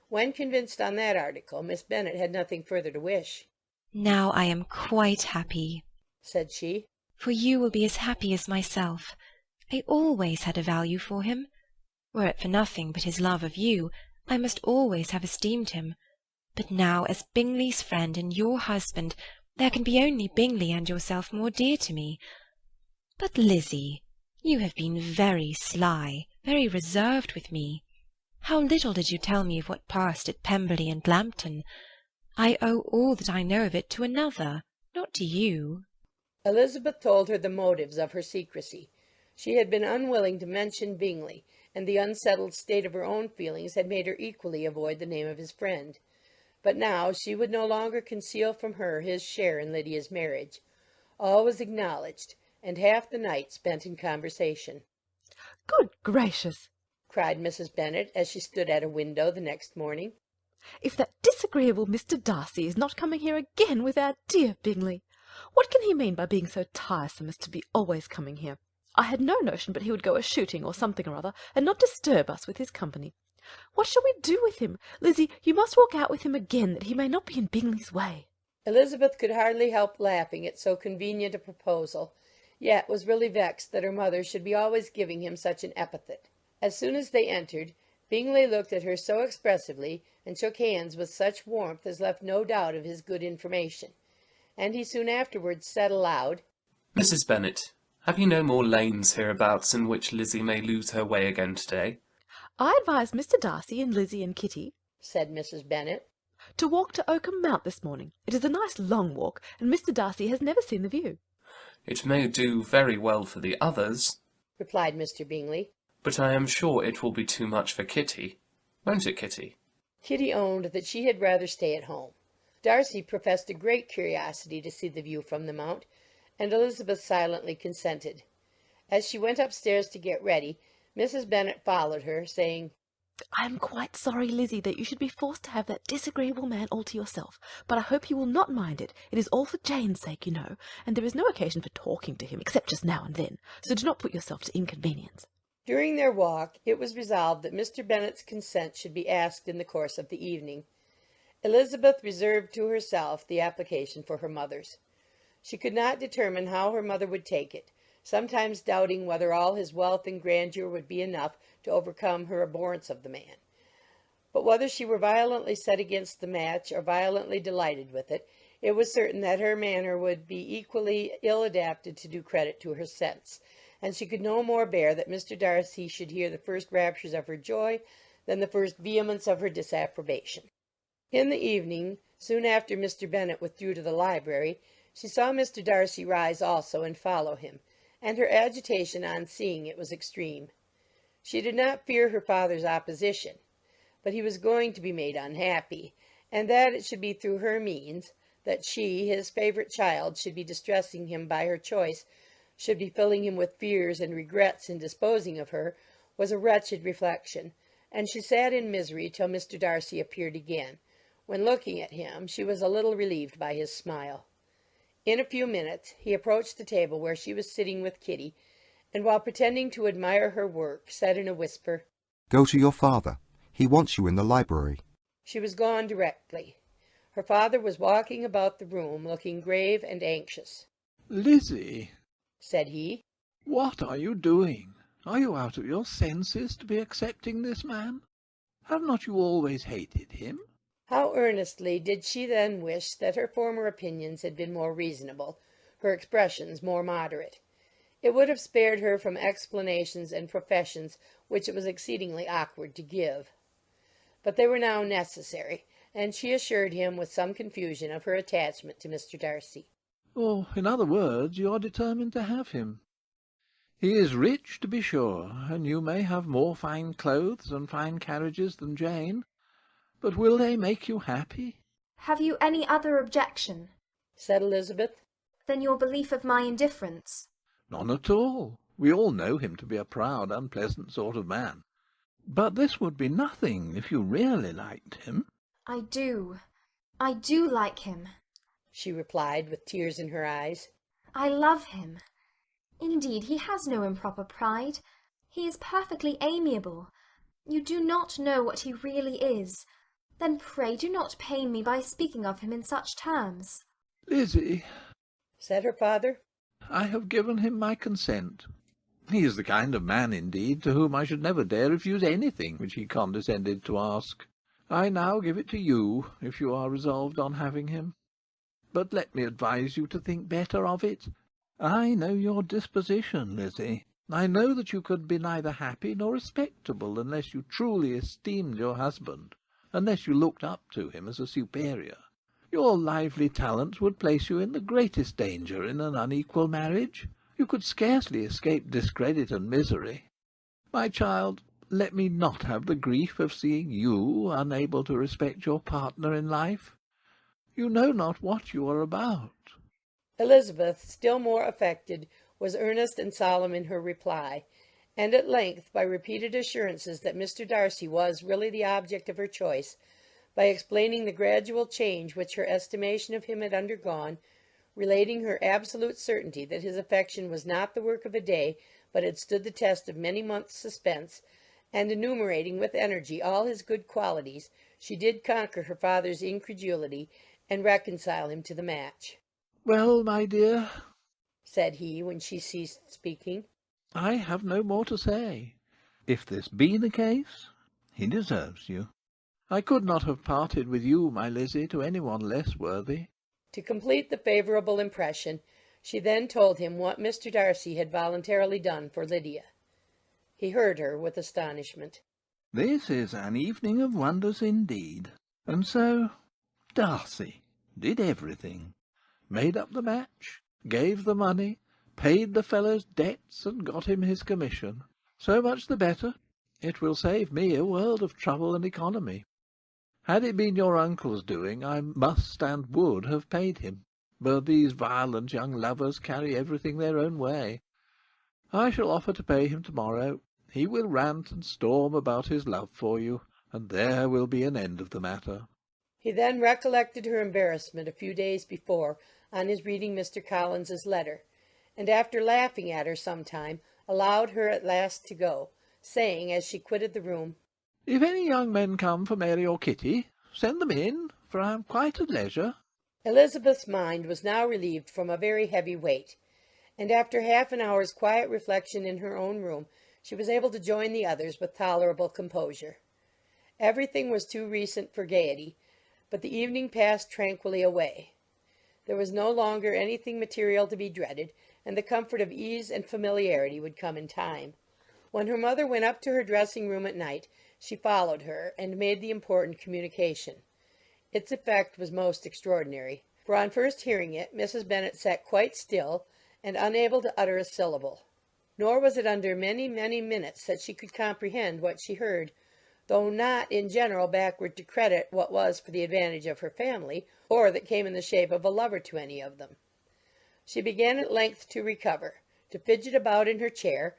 When convinced on that article, Miss Bennet had nothing further to wish. Now I am quite happy, said she, for you will be as happy as myself. I always had a value for him. Were it for nothing but his love of you, I must always have esteemed him. But now, as Bingley's friend and your husband, there can be only Bingley and yourself more dear to me. But, Lizzie, you have been very sly, very reserved with me. How little did you tell me of what passed at Pemberley and Lambton? I owe all that I know of it to another, not to you. Elizabeth told her the motives of her secrecy. She had been unwilling to mention Bingley, and the unsettled state of her own feelings had made her equally avoid the name of his friend. But now she would no longer conceal from her his share in Lydia's marriage. All was acknowledged, and half the night spent in conversation. Good gracious! cried Mrs. Bennet, as she stood at a window the next morning. If that disagreeable Mr. Darcy is not coming here again with our dear Bingley! What can he mean by being so tiresome as to be always coming here? I had no notion but he would go a-shooting or something or other, and not disturb us with his company. What shall we do with him? Lizzie, you must walk out with him again, that he may not be in Bingley's way. Elizabeth could hardly help laughing at so convenient a proposal, yet was really vexed that her mother should be always giving him such an epithet. As soon as they entered, Bingley looked at her so expressively, and shook hands with such warmth as left no doubt of his good information, and he soon afterwards said aloud, Mrs. Bennet, have you no more lanes hereabouts in which Lizzie may lose her way again to-day? I advise Mr. Darcy and Lizzie and Kitty, said Mrs. Bennet, to walk to Oakham Mount this morning. It is a nice long walk, and Mr. Darcy has never seen the view. It may do very well for the others, replied Mr. Bingley, but I am sure it will be too much for Kitty. Won't it, Kitty? Kitty owned that she had rather stay at home. Darcy professed a great curiosity to see the view from the mount, and Elizabeth silently consented. As she went upstairs to get ready, Mrs. Bennet followed her, saying, I am quite sorry, Lizzie, that you should be forced to have that disagreeable man all to yourself, but I hope you will not mind it. It is all for Jane's sake, you know, and there is no occasion for talking to him, except just now and then, so do not put yourself to inconvenience. During their walk, it was resolved that Mr. Bennet's consent should be asked in the course of the evening. Elizabeth reserved to herself the application for her mother's. She could not determine how her mother would take it, sometimes doubting whether all his wealth and grandeur would be enough to overcome her abhorrence of the man. But whether she were violently set against the match or violently delighted with it, it was certain that her manner would be equally ill adapted to do credit to her sense, and she could no more bear that Mr. Darcy should hear the first raptures of her joy than the first vehemence of her disapprobation. In the evening, soon after Mr. Bennet withdrew to the library, she saw Mr. Darcy rise also and follow him, and her agitation on seeing it was extreme. She did not fear her father's opposition, but he was going to be made unhappy, and that it should be through her means, that she, his favourite child, should be distressing him by her choice, should be filling him with fears and regrets in disposing of her, was a wretched reflection, and she sat in misery till Mr. Darcy appeared again, when, looking at him, she was a little relieved by his smile. In a few minutes he approached the table where she was sitting with Kitty, and while pretending to admire her work, said in a whisper, Go to your father. He wants you in the library. She was gone directly. Her father was walking about the room, looking grave and anxious. Lizzie, said he, what are you doing? Are you out of your senses to be accepting this man? Have not you always hated him? How earnestly did she then wish that her former opinions had been more reasonable, her expressions more moderate. It would have spared her from explanations and professions which it was exceedingly awkward to give. But they were now necessary, and she assured him with some confusion of her attachment to Mr. Darcy. "Oh, in other words, you are determined to have him. He is rich, to be sure, and you may have more fine clothes and fine carriages than Jane, but will they make you happy?" Have you any other objection, said Elizabeth, than your belief of my indifference? "None at all. We all know him to be a proud, unpleasant sort of man. But this would be nothing if you really liked him." I do like him, she replied, with tears in her eyes. I love him. Indeed, he has no improper pride. He is perfectly amiable. You do not know what he really is. Then pray do not pain me by speaking of him in such terms. "Lizzie," said her father, "I have given him my consent. He is the kind of man, indeed, to whom I should never dare refuse anything which he condescended to ask. I now give it to you, if you are resolved on having him. But let me advise you to think better of it. I know your disposition, Lizzie. I know that you could be neither happy nor respectable unless you truly esteemed your husband, unless you looked up to him as a superior. Your lively talents would place you in the greatest danger in an unequal marriage. You could scarcely escape discredit and misery. My child, let me not have the grief of seeing you unable to respect your partner in life. You know not what you are about." Elizabeth, still more affected, was earnest and solemn in her reply, and at length, by repeated assurances that Mr. Darcy was really the object of her choice, by explaining the gradual change which her estimation of him had undergone, relating her absolute certainty that his affection was not the work of a day, but had stood the test of many months' suspense, and enumerating with energy all his good qualities, she did conquer her father's incredulity, and reconcile him to the match. "Well, my dear," said he, when she ceased speaking, "I have no more to say. If this be the case, he deserves you. I could not have parted with you, my Lizzie, to any one less worthy." To complete the favourable impression, she then told him what Mr. Darcy had voluntarily done for Lydia. He heard her with astonishment. "This is an evening of wonders indeed. And so Darcy did everything. Made up the match, gave the money, paid the fellow's debts, and got him his commission. So much the better. It will save me a world of trouble and economy. Had it been your uncle's doing, I must and would have paid him. But these violent young lovers carry everything their own way. I shall offer to pay him to-morrow. He will rant and storm about his love for you, and there will be an end of the matter." He then recollected her embarrassment a few days before on his reading Mr. Collins's letter, and after laughing at her some time, allowed her at last to go, saying, as she quitted the room, "If any young men come for Mary or Kitty, send them in, for I am quite at leisure." Elizabeth's mind was now relieved from a very heavy weight, and after half an hour's quiet reflection in her own room, she was able to join the others with tolerable composure. Everything was too recent for gaiety, but the evening passed tranquilly away. There was no longer anything material to be dreaded, and the comfort of ease and familiarity would come in time. When her mother went up to her dressing-room at night, she followed her, and made the important communication. Its effect was most extraordinary, for on first hearing it, Mrs. Bennet sat quite still, and unable to utter a syllable. Nor was it under many, many minutes that she could comprehend what she heard, though not in general backward to credit what was for the advantage of her family, or that came in the shape of a lover to any of them. She began at length to recover, to fidget about in her chair,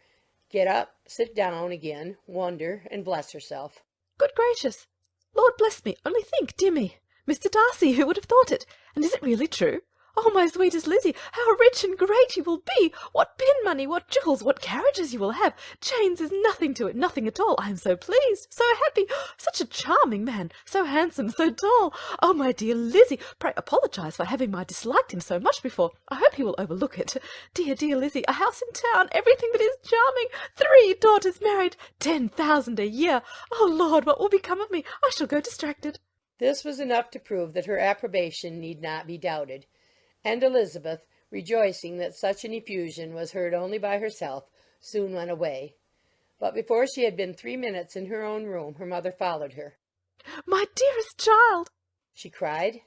get up, sit down again, wonder, and bless herself. Good gracious! Lord bless me! Only think, dear me! Mr. Darcy, who would have thought it? And is it really true? Oh, my sweetest Lizzie, how rich and great you will be! What pin money, what jewels, what carriages you will have! Jane's is nothing to it, nothing at all. I am so pleased, so happy! Such a charming man, so handsome, so tall! Oh, my dear Lizzie, pray apologise for having disliked him so much before. I hope he will overlook it. Dear, dear Lizzie, a house in town, everything that is charming, 3 daughters married, 10,000 a year. Oh, Lord, what will become of me? I shall go distracted. This was enough to prove that her approbation need not be doubted, and Elizabeth, rejoicing that such an effusion was heard only by herself, soon went away. But before she had been 3 minutes in her own room, her mother followed her. "My dearest child!" she cried.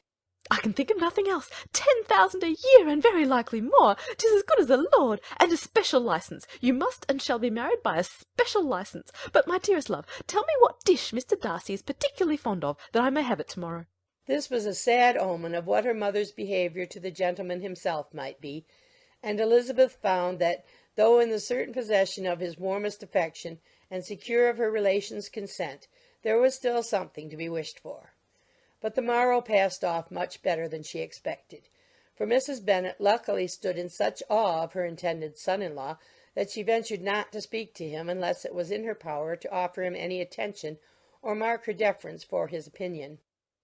"I can think of nothing else. 10,000 a year, and very likely more. 'Tis as good as a lord, and a special licence. You must and shall be married by a special licence. But, my dearest love, tell me what dish Mr. Darcy is particularly fond of, that I may have it to-morrow." This was a sad omen of what her mother's behaviour to the gentleman himself might be, and Elizabeth found that, though in the certain possession of his warmest affection, and secure of her relations' consent, there was still something to be wished for. But the morrow passed off much better than she expected, for Mrs. Bennet luckily stood in such awe of her intended son-in-law that she ventured not to speak to him unless it was in her power to offer him any attention or mark her deference for his opinion.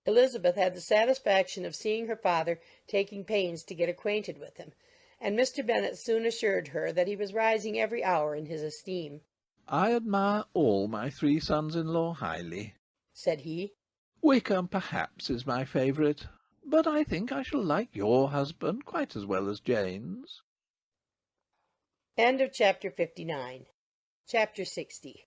Elizabeth had the satisfaction of seeing her father taking pains to get acquainted with him, and Mr. Bennet soon assured her that he was rising every hour in his esteem. "I admire all my 3 sons-in-law highly," said he. "Wickham, perhaps, is my favourite, but I think I shall like your husband quite as well as Jane's." End of chapter 59. Chapter 60.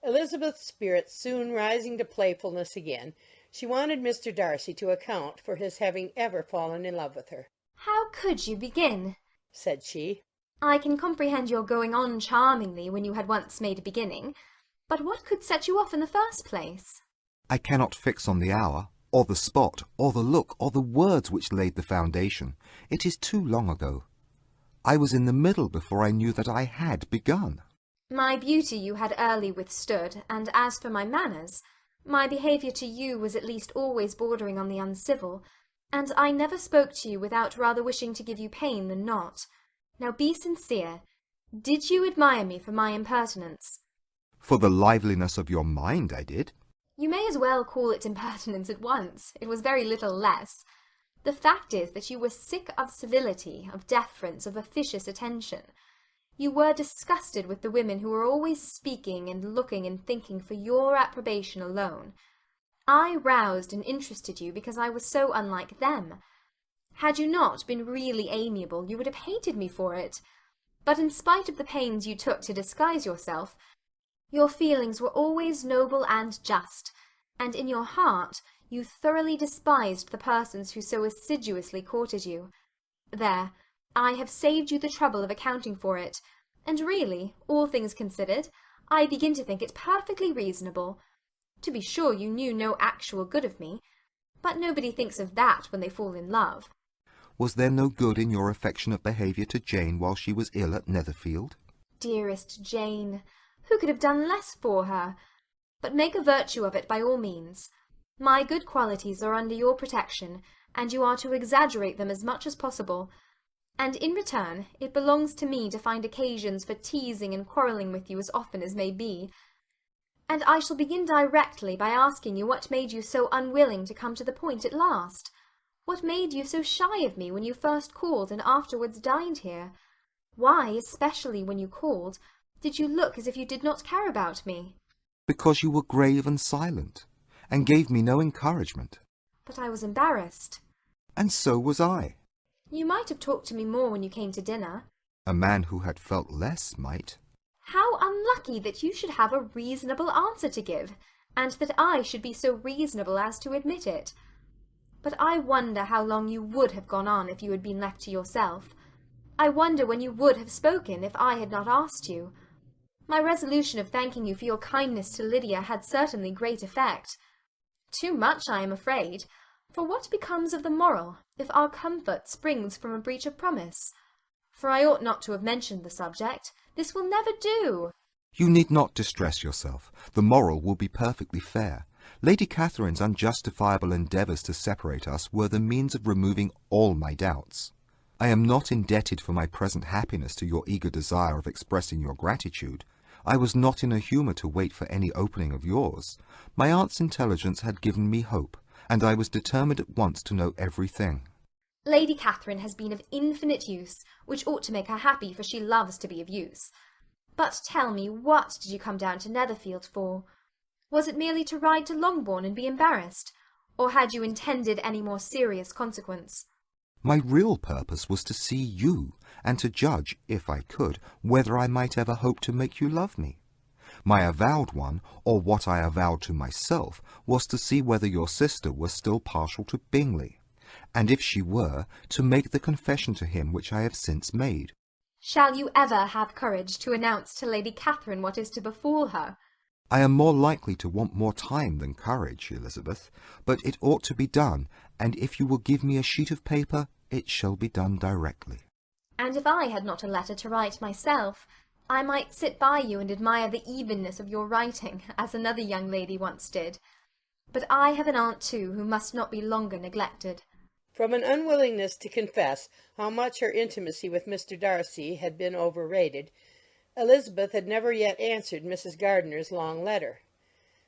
Elizabeth's spirits soon rising to playfulness again, she wanted Mr. Darcy to account for his having ever fallen in love with her. "How could you begin?" said she. "I can comprehend your going on charmingly when you had once made a beginning, but what could set you off in the first place?" I cannot fix on the hour, or the spot, or the look, or the words which laid the foundation. It is too long ago. I was in the middle before I knew that I had begun. My beauty you had early withstood, and as for my manners, my behaviour to you was at least always bordering on the uncivil, and I never spoke to you without rather wishing to give you pain than not. Now be sincere. Did you admire me for my impertinence? For the liveliness of your mind, I did. You may as well call it impertinence at once. It was very little less. The fact is that you were sick of civility, of deference, of officious attention. You were disgusted with the women who were always speaking and looking and thinking for your approbation alone. I roused and interested you because I was so unlike them. Had you not been really amiable, you would have hated me for it. But in spite of the pains you took to disguise yourself, your feelings were always noble and just, and in your heart you thoroughly despised the persons who so assiduously courted you. There, I have saved you the trouble of accounting for it, and really, all things considered, I begin to think it perfectly reasonable. To be sure, you knew no actual good of me, but nobody thinks of that when they fall in love. Was there no good in your affectionate behaviour to Jane while she was ill at Netherfield? Dearest Jane, who could have done less for her? But make a virtue of it by all means. My good qualities are under your protection, and you are to exaggerate them as much as possible. And in return, it belongs to me to find occasions for teasing and quarrelling with you as often as may be. And I shall begin directly by asking you what made you so unwilling to come to the point at last? What made you so shy of me when you first called and afterwards dined here? Why, especially when you called, did you look as if you did not care about me? Because you were grave and silent, and gave me no encouragement. But I was embarrassed. And so was I. You might have talked to me more when you came to dinner. A man who had felt less might. How unlucky that you should have a reasonable answer to give, and that I should be so reasonable as to admit it. But I wonder how long you would have gone on if you had been left to yourself. I wonder when you would have spoken if I had not asked you. My resolution of thanking you for your kindness to Lydia had certainly great effect. Too much, I am afraid, for what becomes of the moral if our comfort springs from a breach of promise? For I ought not to have mentioned the subject. This will never do. You need not distress yourself. The moral will be perfectly fair. Lady Catherine's unjustifiable endeavours to separate us were the means of removing all my doubts. I am not indebted for my present happiness to your eager desire of expressing your gratitude. I was not in a humour to wait for any opening of yours. My aunt's intelligence had given me hope, and I was determined at once to know everything. Lady Catherine has been of infinite use, which ought to make her happy, for she loves to be of use. But tell me, what did you come down to Netherfield for? Was it merely to ride to Longbourn and be embarrassed, or had you intended any more serious consequence? My real purpose was to see you, and to judge, if I could, whether I might ever hope to make you love me. My avowed one, or what I avowed to myself, was to see whether your sister was still partial to Bingley, and if she were, to make the confession to him which I have since made. Shall you ever have courage to announce to Lady Catherine what is to befall her? I am more likely to want more time than courage, Elizabeth, but it ought to be done, and if you will give me a sheet of paper, it shall be done directly. And if I had not a letter to write myself, I might sit by you and admire the evenness of your writing, as another young lady once did. But I have an aunt too, who must not be longer neglected. From an unwillingness to confess how much her intimacy with Mr. Darcy had been overrated, Elizabeth had never yet answered Mrs. Gardiner's long letter.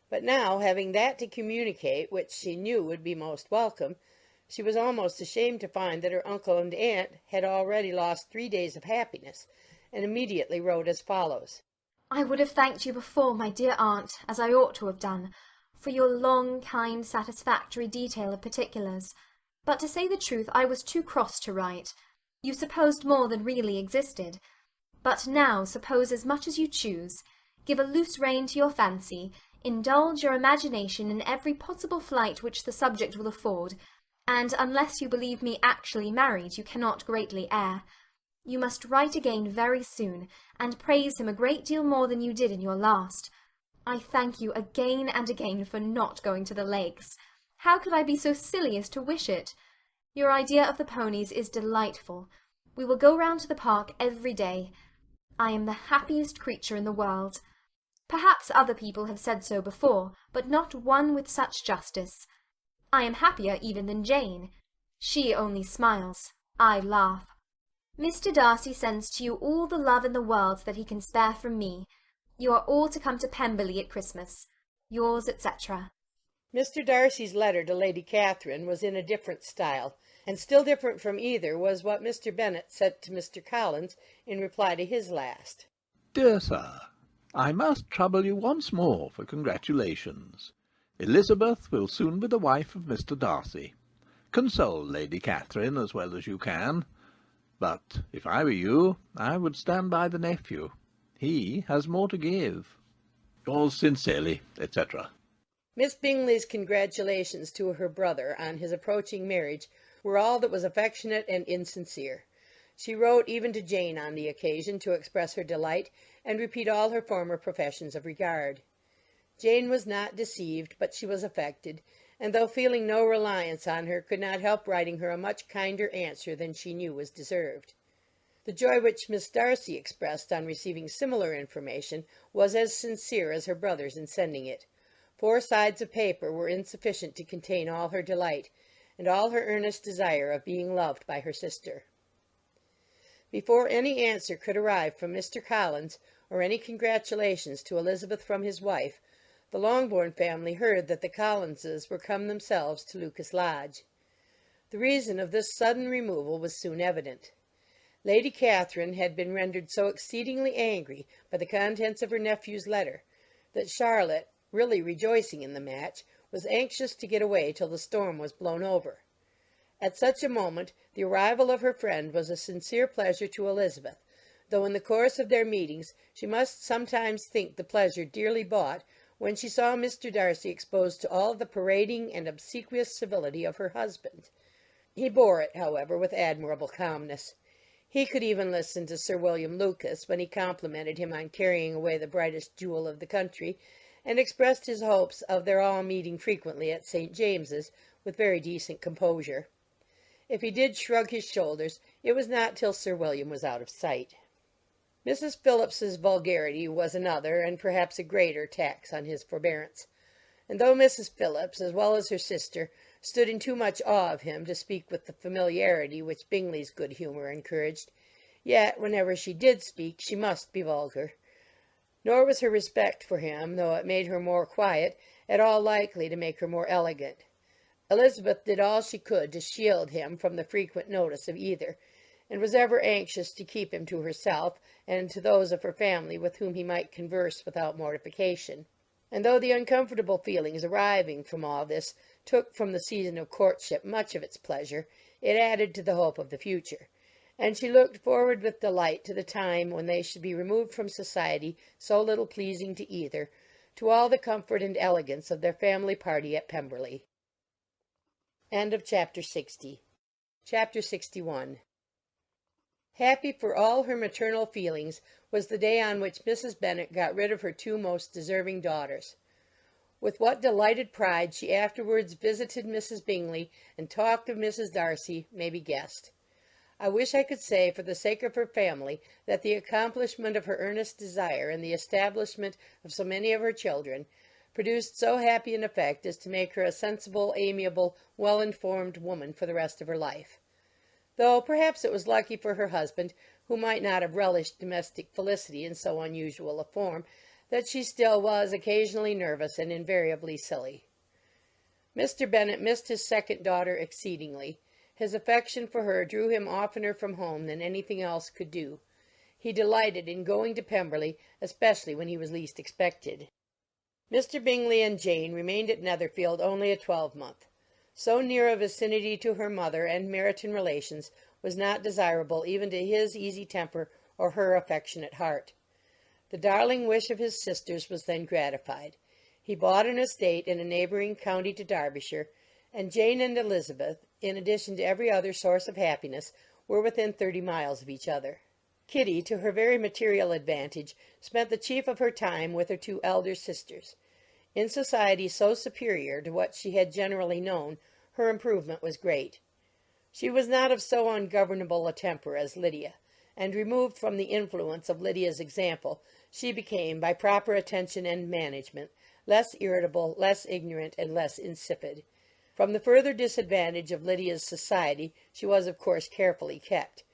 But now, having that to communicate which she knew would be most welcome, she was almost ashamed to find that her uncle and aunt had already lost 3 days of happiness, and immediately wrote as follows. I would have thanked you before, my dear aunt, as I ought to have done, for your long, kind, satisfactory detail of particulars. But to say the truth, I was too cross to write. You supposed more than really existed. But now suppose as much as you choose. Give a loose rein to your fancy, indulge your imagination in every possible flight which the subject will afford, and unless you believe me actually married, you cannot greatly err. You must write again very soon, and praise him a great deal more than you did in your last. I thank you again and again for not going to the Lakes. How could I be so silly as to wish it? Your idea of the ponies is delightful. We will go round to the park every day. I am the happiest creature in the world. Perhaps other people have said so before, but not one with such justice. I am happier even than Jane. She only smiles. I laugh. Mr. Darcy sends to you all the love in the world that he can spare from me. You are all to come to Pemberley at Christmas. Yours, etc. Mr. Darcy's letter to Lady Catherine was in a different style, and still different from either was what Mr. Bennet said to Mr. Collins in reply to his last. Dear Sir, I must trouble you once more for congratulations. Elizabeth will soon be the wife of Mr. Darcy. Console Lady Catherine as well as you can. But if I were you, I would stand by the nephew. He has more to give. Yours sincerely, etc. Miss Bingley's congratulations to her brother on his approaching marriage were all that was affectionate and insincere. She wrote even to Jane on the occasion to express her delight and repeat all her former professions of regard. Jane was not deceived, but she was affected, and though feeling no reliance on her, could not help writing her a much kinder answer than she knew was deserved. The joy which Miss Darcy expressed on receiving similar information was as sincere as her brother's in sending it. 4 sides of paper were insufficient to contain all her delight, and all her earnest desire of being loved by her sister. Before any answer could arrive from Mr. Collins, or any congratulations to Elizabeth from his wife, the Longbourn family heard that the Collinses were come themselves to Lucas Lodge. The reason of this sudden removal was soon evident. Lady Catherine had been rendered so exceedingly angry by the contents of her nephew's letter, that Charlotte, really rejoicing in the match, was anxious to get away till the storm was blown over. At such a moment the arrival of her friend was a sincere pleasure to Elizabeth, though in the course of their meetings she must sometimes think the pleasure dearly bought when she saw Mr. Darcy exposed to all the parading and obsequious civility of her husband. He bore it, however, with admirable calmness. He could even listen to Sir William Lucas when he complimented him on carrying away the brightest jewel of the country, and expressed his hopes of their all meeting frequently at St. James's with very decent composure. If he did shrug his shoulders, it was not till Sir William was out of sight. Mrs. Phillips's vulgarity was another, and perhaps a greater, tax on his forbearance; and though Mrs. Phillips, as well as her sister, stood in too much awe of him to speak with the familiarity which Bingley's good humour encouraged, yet, whenever she did speak, she must be vulgar. Nor was her respect for him, though it made her more quiet, at all likely to make her more elegant. Elizabeth did all she could to shield him from the frequent notice of either, and was ever anxious to keep him to herself and to those of her family with whom he might converse without mortification. And though the uncomfortable feelings arising from all this took from the season of courtship much of its pleasure, it added to the hope of the future, and she looked forward with delight to the time when they should be removed from society so little pleasing to either, to all the comfort and elegance of their family party at Pemberley. Chapter 61. Happy for all her maternal feelings was the day on which Mrs. Bennet got rid of her two most deserving daughters. With what delighted pride she afterwards visited Mrs. Bingley and talked of Mrs. Darcy may be guessed. I wish I could say, for the sake of her family, that the accomplishment of her earnest desire and the establishment of so many of her children produced so happy an effect as to make her a sensible, amiable, well-informed woman for the rest of her life. Though perhaps it was lucky for her husband, who might not have relished domestic felicity in so unusual a form, that she still was occasionally nervous and invariably silly. Mr. Bennet missed his second daughter exceedingly. His affection for her drew him oftener from home than anything else could do. He delighted in going to Pemberley, especially when he was least expected. Mr. Bingley and Jane remained at Netherfield only a twelvemonth. So near a vicinity to her mother and Meryton relations was not desirable even to his easy temper or her affectionate heart. The darling wish of his sisters was then gratified. He bought an estate in a neighbouring county to Derbyshire, and Jane and Elizabeth, in addition to every other source of happiness, were within 30 miles of each other. Kitty, to her very material advantage, spent the chief of her time with her two elder sisters. In society so superior to what she had generally known, her improvement was great. She was not of so ungovernable a temper as Lydia, and removed from the influence of Lydia's example, she became, by proper attention and management, less irritable, less ignorant, and less insipid. From the further disadvantage of Lydia's society she was of course carefully kept,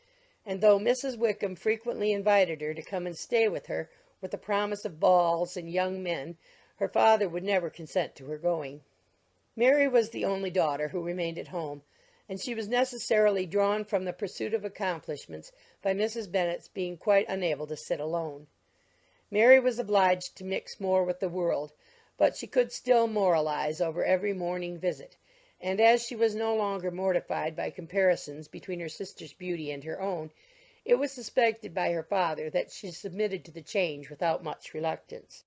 and though Mrs. Wickham frequently invited her to come and stay with her, with the promise of balls and young men, her father would never consent to her going. Mary was the only daughter who remained at home, and she was necessarily drawn from the pursuit of accomplishments by Mrs. Bennet's being quite unable to sit alone. Mary was obliged to mix more with the world, but she could still moralize over every morning visit, and as she was no longer mortified by comparisons between her sister's beauty and her own, it was suspected by her father that she submitted to the change without much reluctance.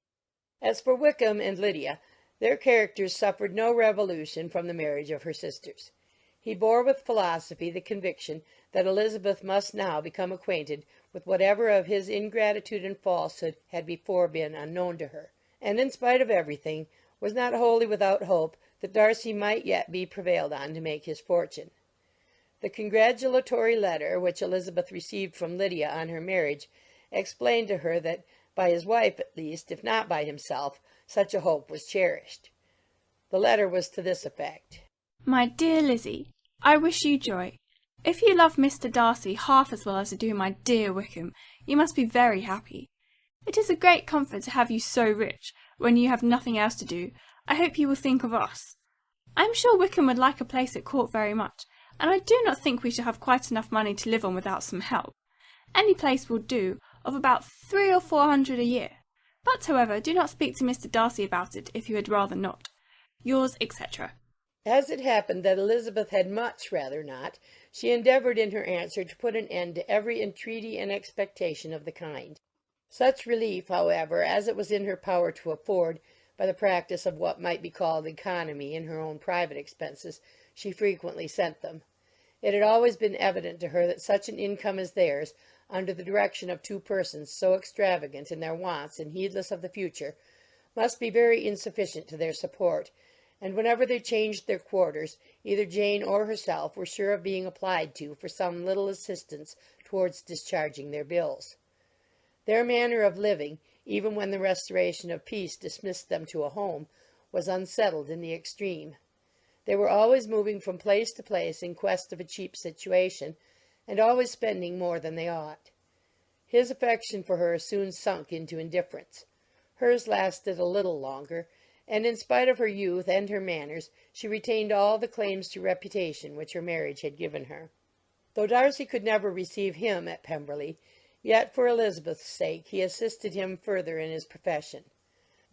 As for Wickham and Lydia, their characters suffered no revolution from the marriage of her sisters. He bore with philosophy the conviction that Elizabeth must now become acquainted with whatever of his ingratitude and falsehood had before been unknown to her, and in spite of everything, was not wholly without hope that Darcy might yet be prevailed on to make his fortune. The congratulatory letter which Elizabeth received from Lydia on her marriage explained to her that, by his wife at least, if not by himself, such a hope was cherished. The letter was to this effect: My dear Lizzie, I wish you joy. If you love Mr. Darcy half as well as I do my dear Wickham, you must be very happy. It is a great comfort to have you so rich, when you have nothing else to do. I hope you will think of us. I am sure Wickham would like a place at court very much, and I do not think we shall have quite enough money to live on without some help. Any place will do, of about 300 or 400 a year. But, however, do not speak to Mr. Darcy about it, if you had rather not. Yours, etc. As it happened that Elizabeth had much rather not, she endeavoured in her answer to put an end to every entreaty and expectation of the kind. Such relief, however, as it was in her power to afford, by the practice of what might be called economy in her own private expenses, she frequently sent them. It had always been evident to her that such an income as theirs, under the direction of two persons so extravagant in their wants and heedless of the future, must be very insufficient to their support, and whenever they changed their quarters, either Jane or herself were sure of being applied to for some little assistance towards discharging their bills. Their manner of living, even when the restoration of peace dismissed them to a home, was unsettled in the extreme. They were always moving from place to place in quest of a cheap situation, and always spending more than they ought. His affection for her soon sunk into indifference. Hers lasted a little longer, and in spite of her youth and her manners, she retained all the claims to reputation which her marriage had given her. Though Darcy could never receive him at Pemberley, yet for Elizabeth's sake he assisted him further in his profession.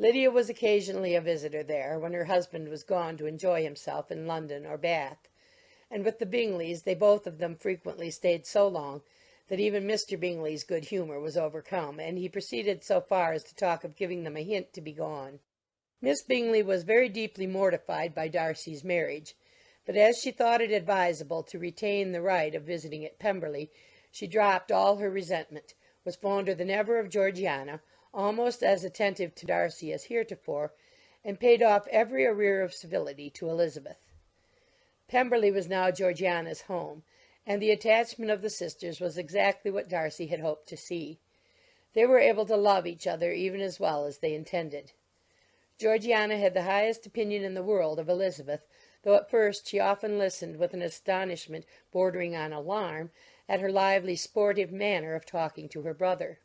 Lydia was occasionally a visitor there, when her husband was gone to enjoy himself in London or Bath, and with the Bingleys they both of them frequently stayed so long that even Mr. Bingley's good humour was overcome, and he proceeded so far as to talk of giving them a hint to be gone. Miss Bingley was very deeply mortified by Darcy's marriage, but as she thought it advisable to retain the right of visiting at Pemberley, she dropped all her resentment, was fonder than ever of Georgiana, almost as attentive to Darcy as heretofore, and paid off every arrear of civility to Elizabeth. Pemberley was now Georgiana's home, and the attachment of the sisters was exactly what Darcy had hoped to see. They were able to love each other even as well as they intended. Georgiana had the highest opinion in the world of Elizabeth, though at first she often listened with an astonishment bordering on alarm at her lively, sportive manner of talking to her brother.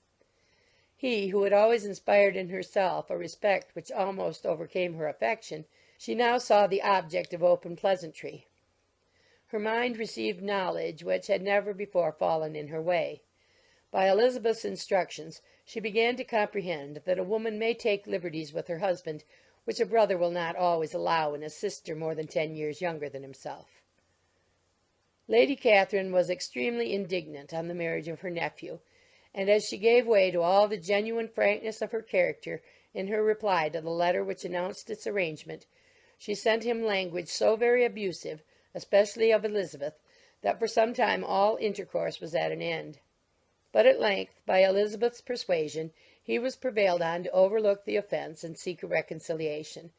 He, who had always inspired in herself a respect which almost overcame her affection, she now saw the object of open pleasantry. Her mind received knowledge which had never before fallen in her way. By Elizabeth's instructions she began to comprehend that a woman may take liberties with her husband which a brother will not always allow in a sister more than 10 years younger than himself. Lady Catherine was extremely indignant on the marriage of her nephew, and as she gave way to all the genuine frankness of her character in her reply to the letter which announced its arrangement, she sent him language so very abusive, especially of Elizabeth, that for some time all intercourse was at an end. But at length, by Elizabeth's persuasion, he was prevailed on to overlook the offence and seek a reconciliation,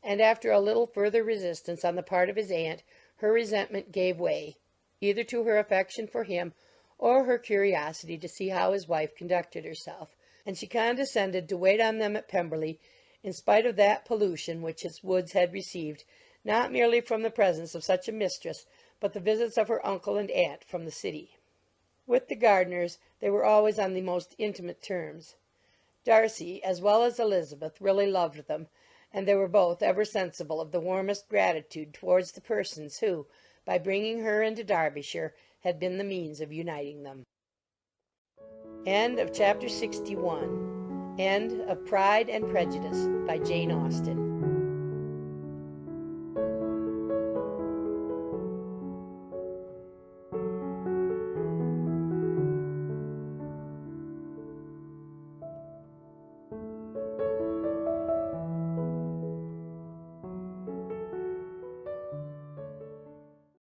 and after a little further resistance on the part of his aunt, her resentment gave way, either to her affection for him or her curiosity to see how his wife conducted herself, and she condescended to wait on them at Pemberley, in spite of that pollution which its woods had received, not merely from the presence of such a mistress, but the visits of her uncle and aunt from the city. With the Gardiners they were always on the most intimate terms. Darcy, as well as Elizabeth, really loved them, and they were both ever sensible of the warmest gratitude towards the persons who, by bringing her into Derbyshire, had been the means of uniting them. End of chapter 61. End of Pride and Prejudice by Jane Austen.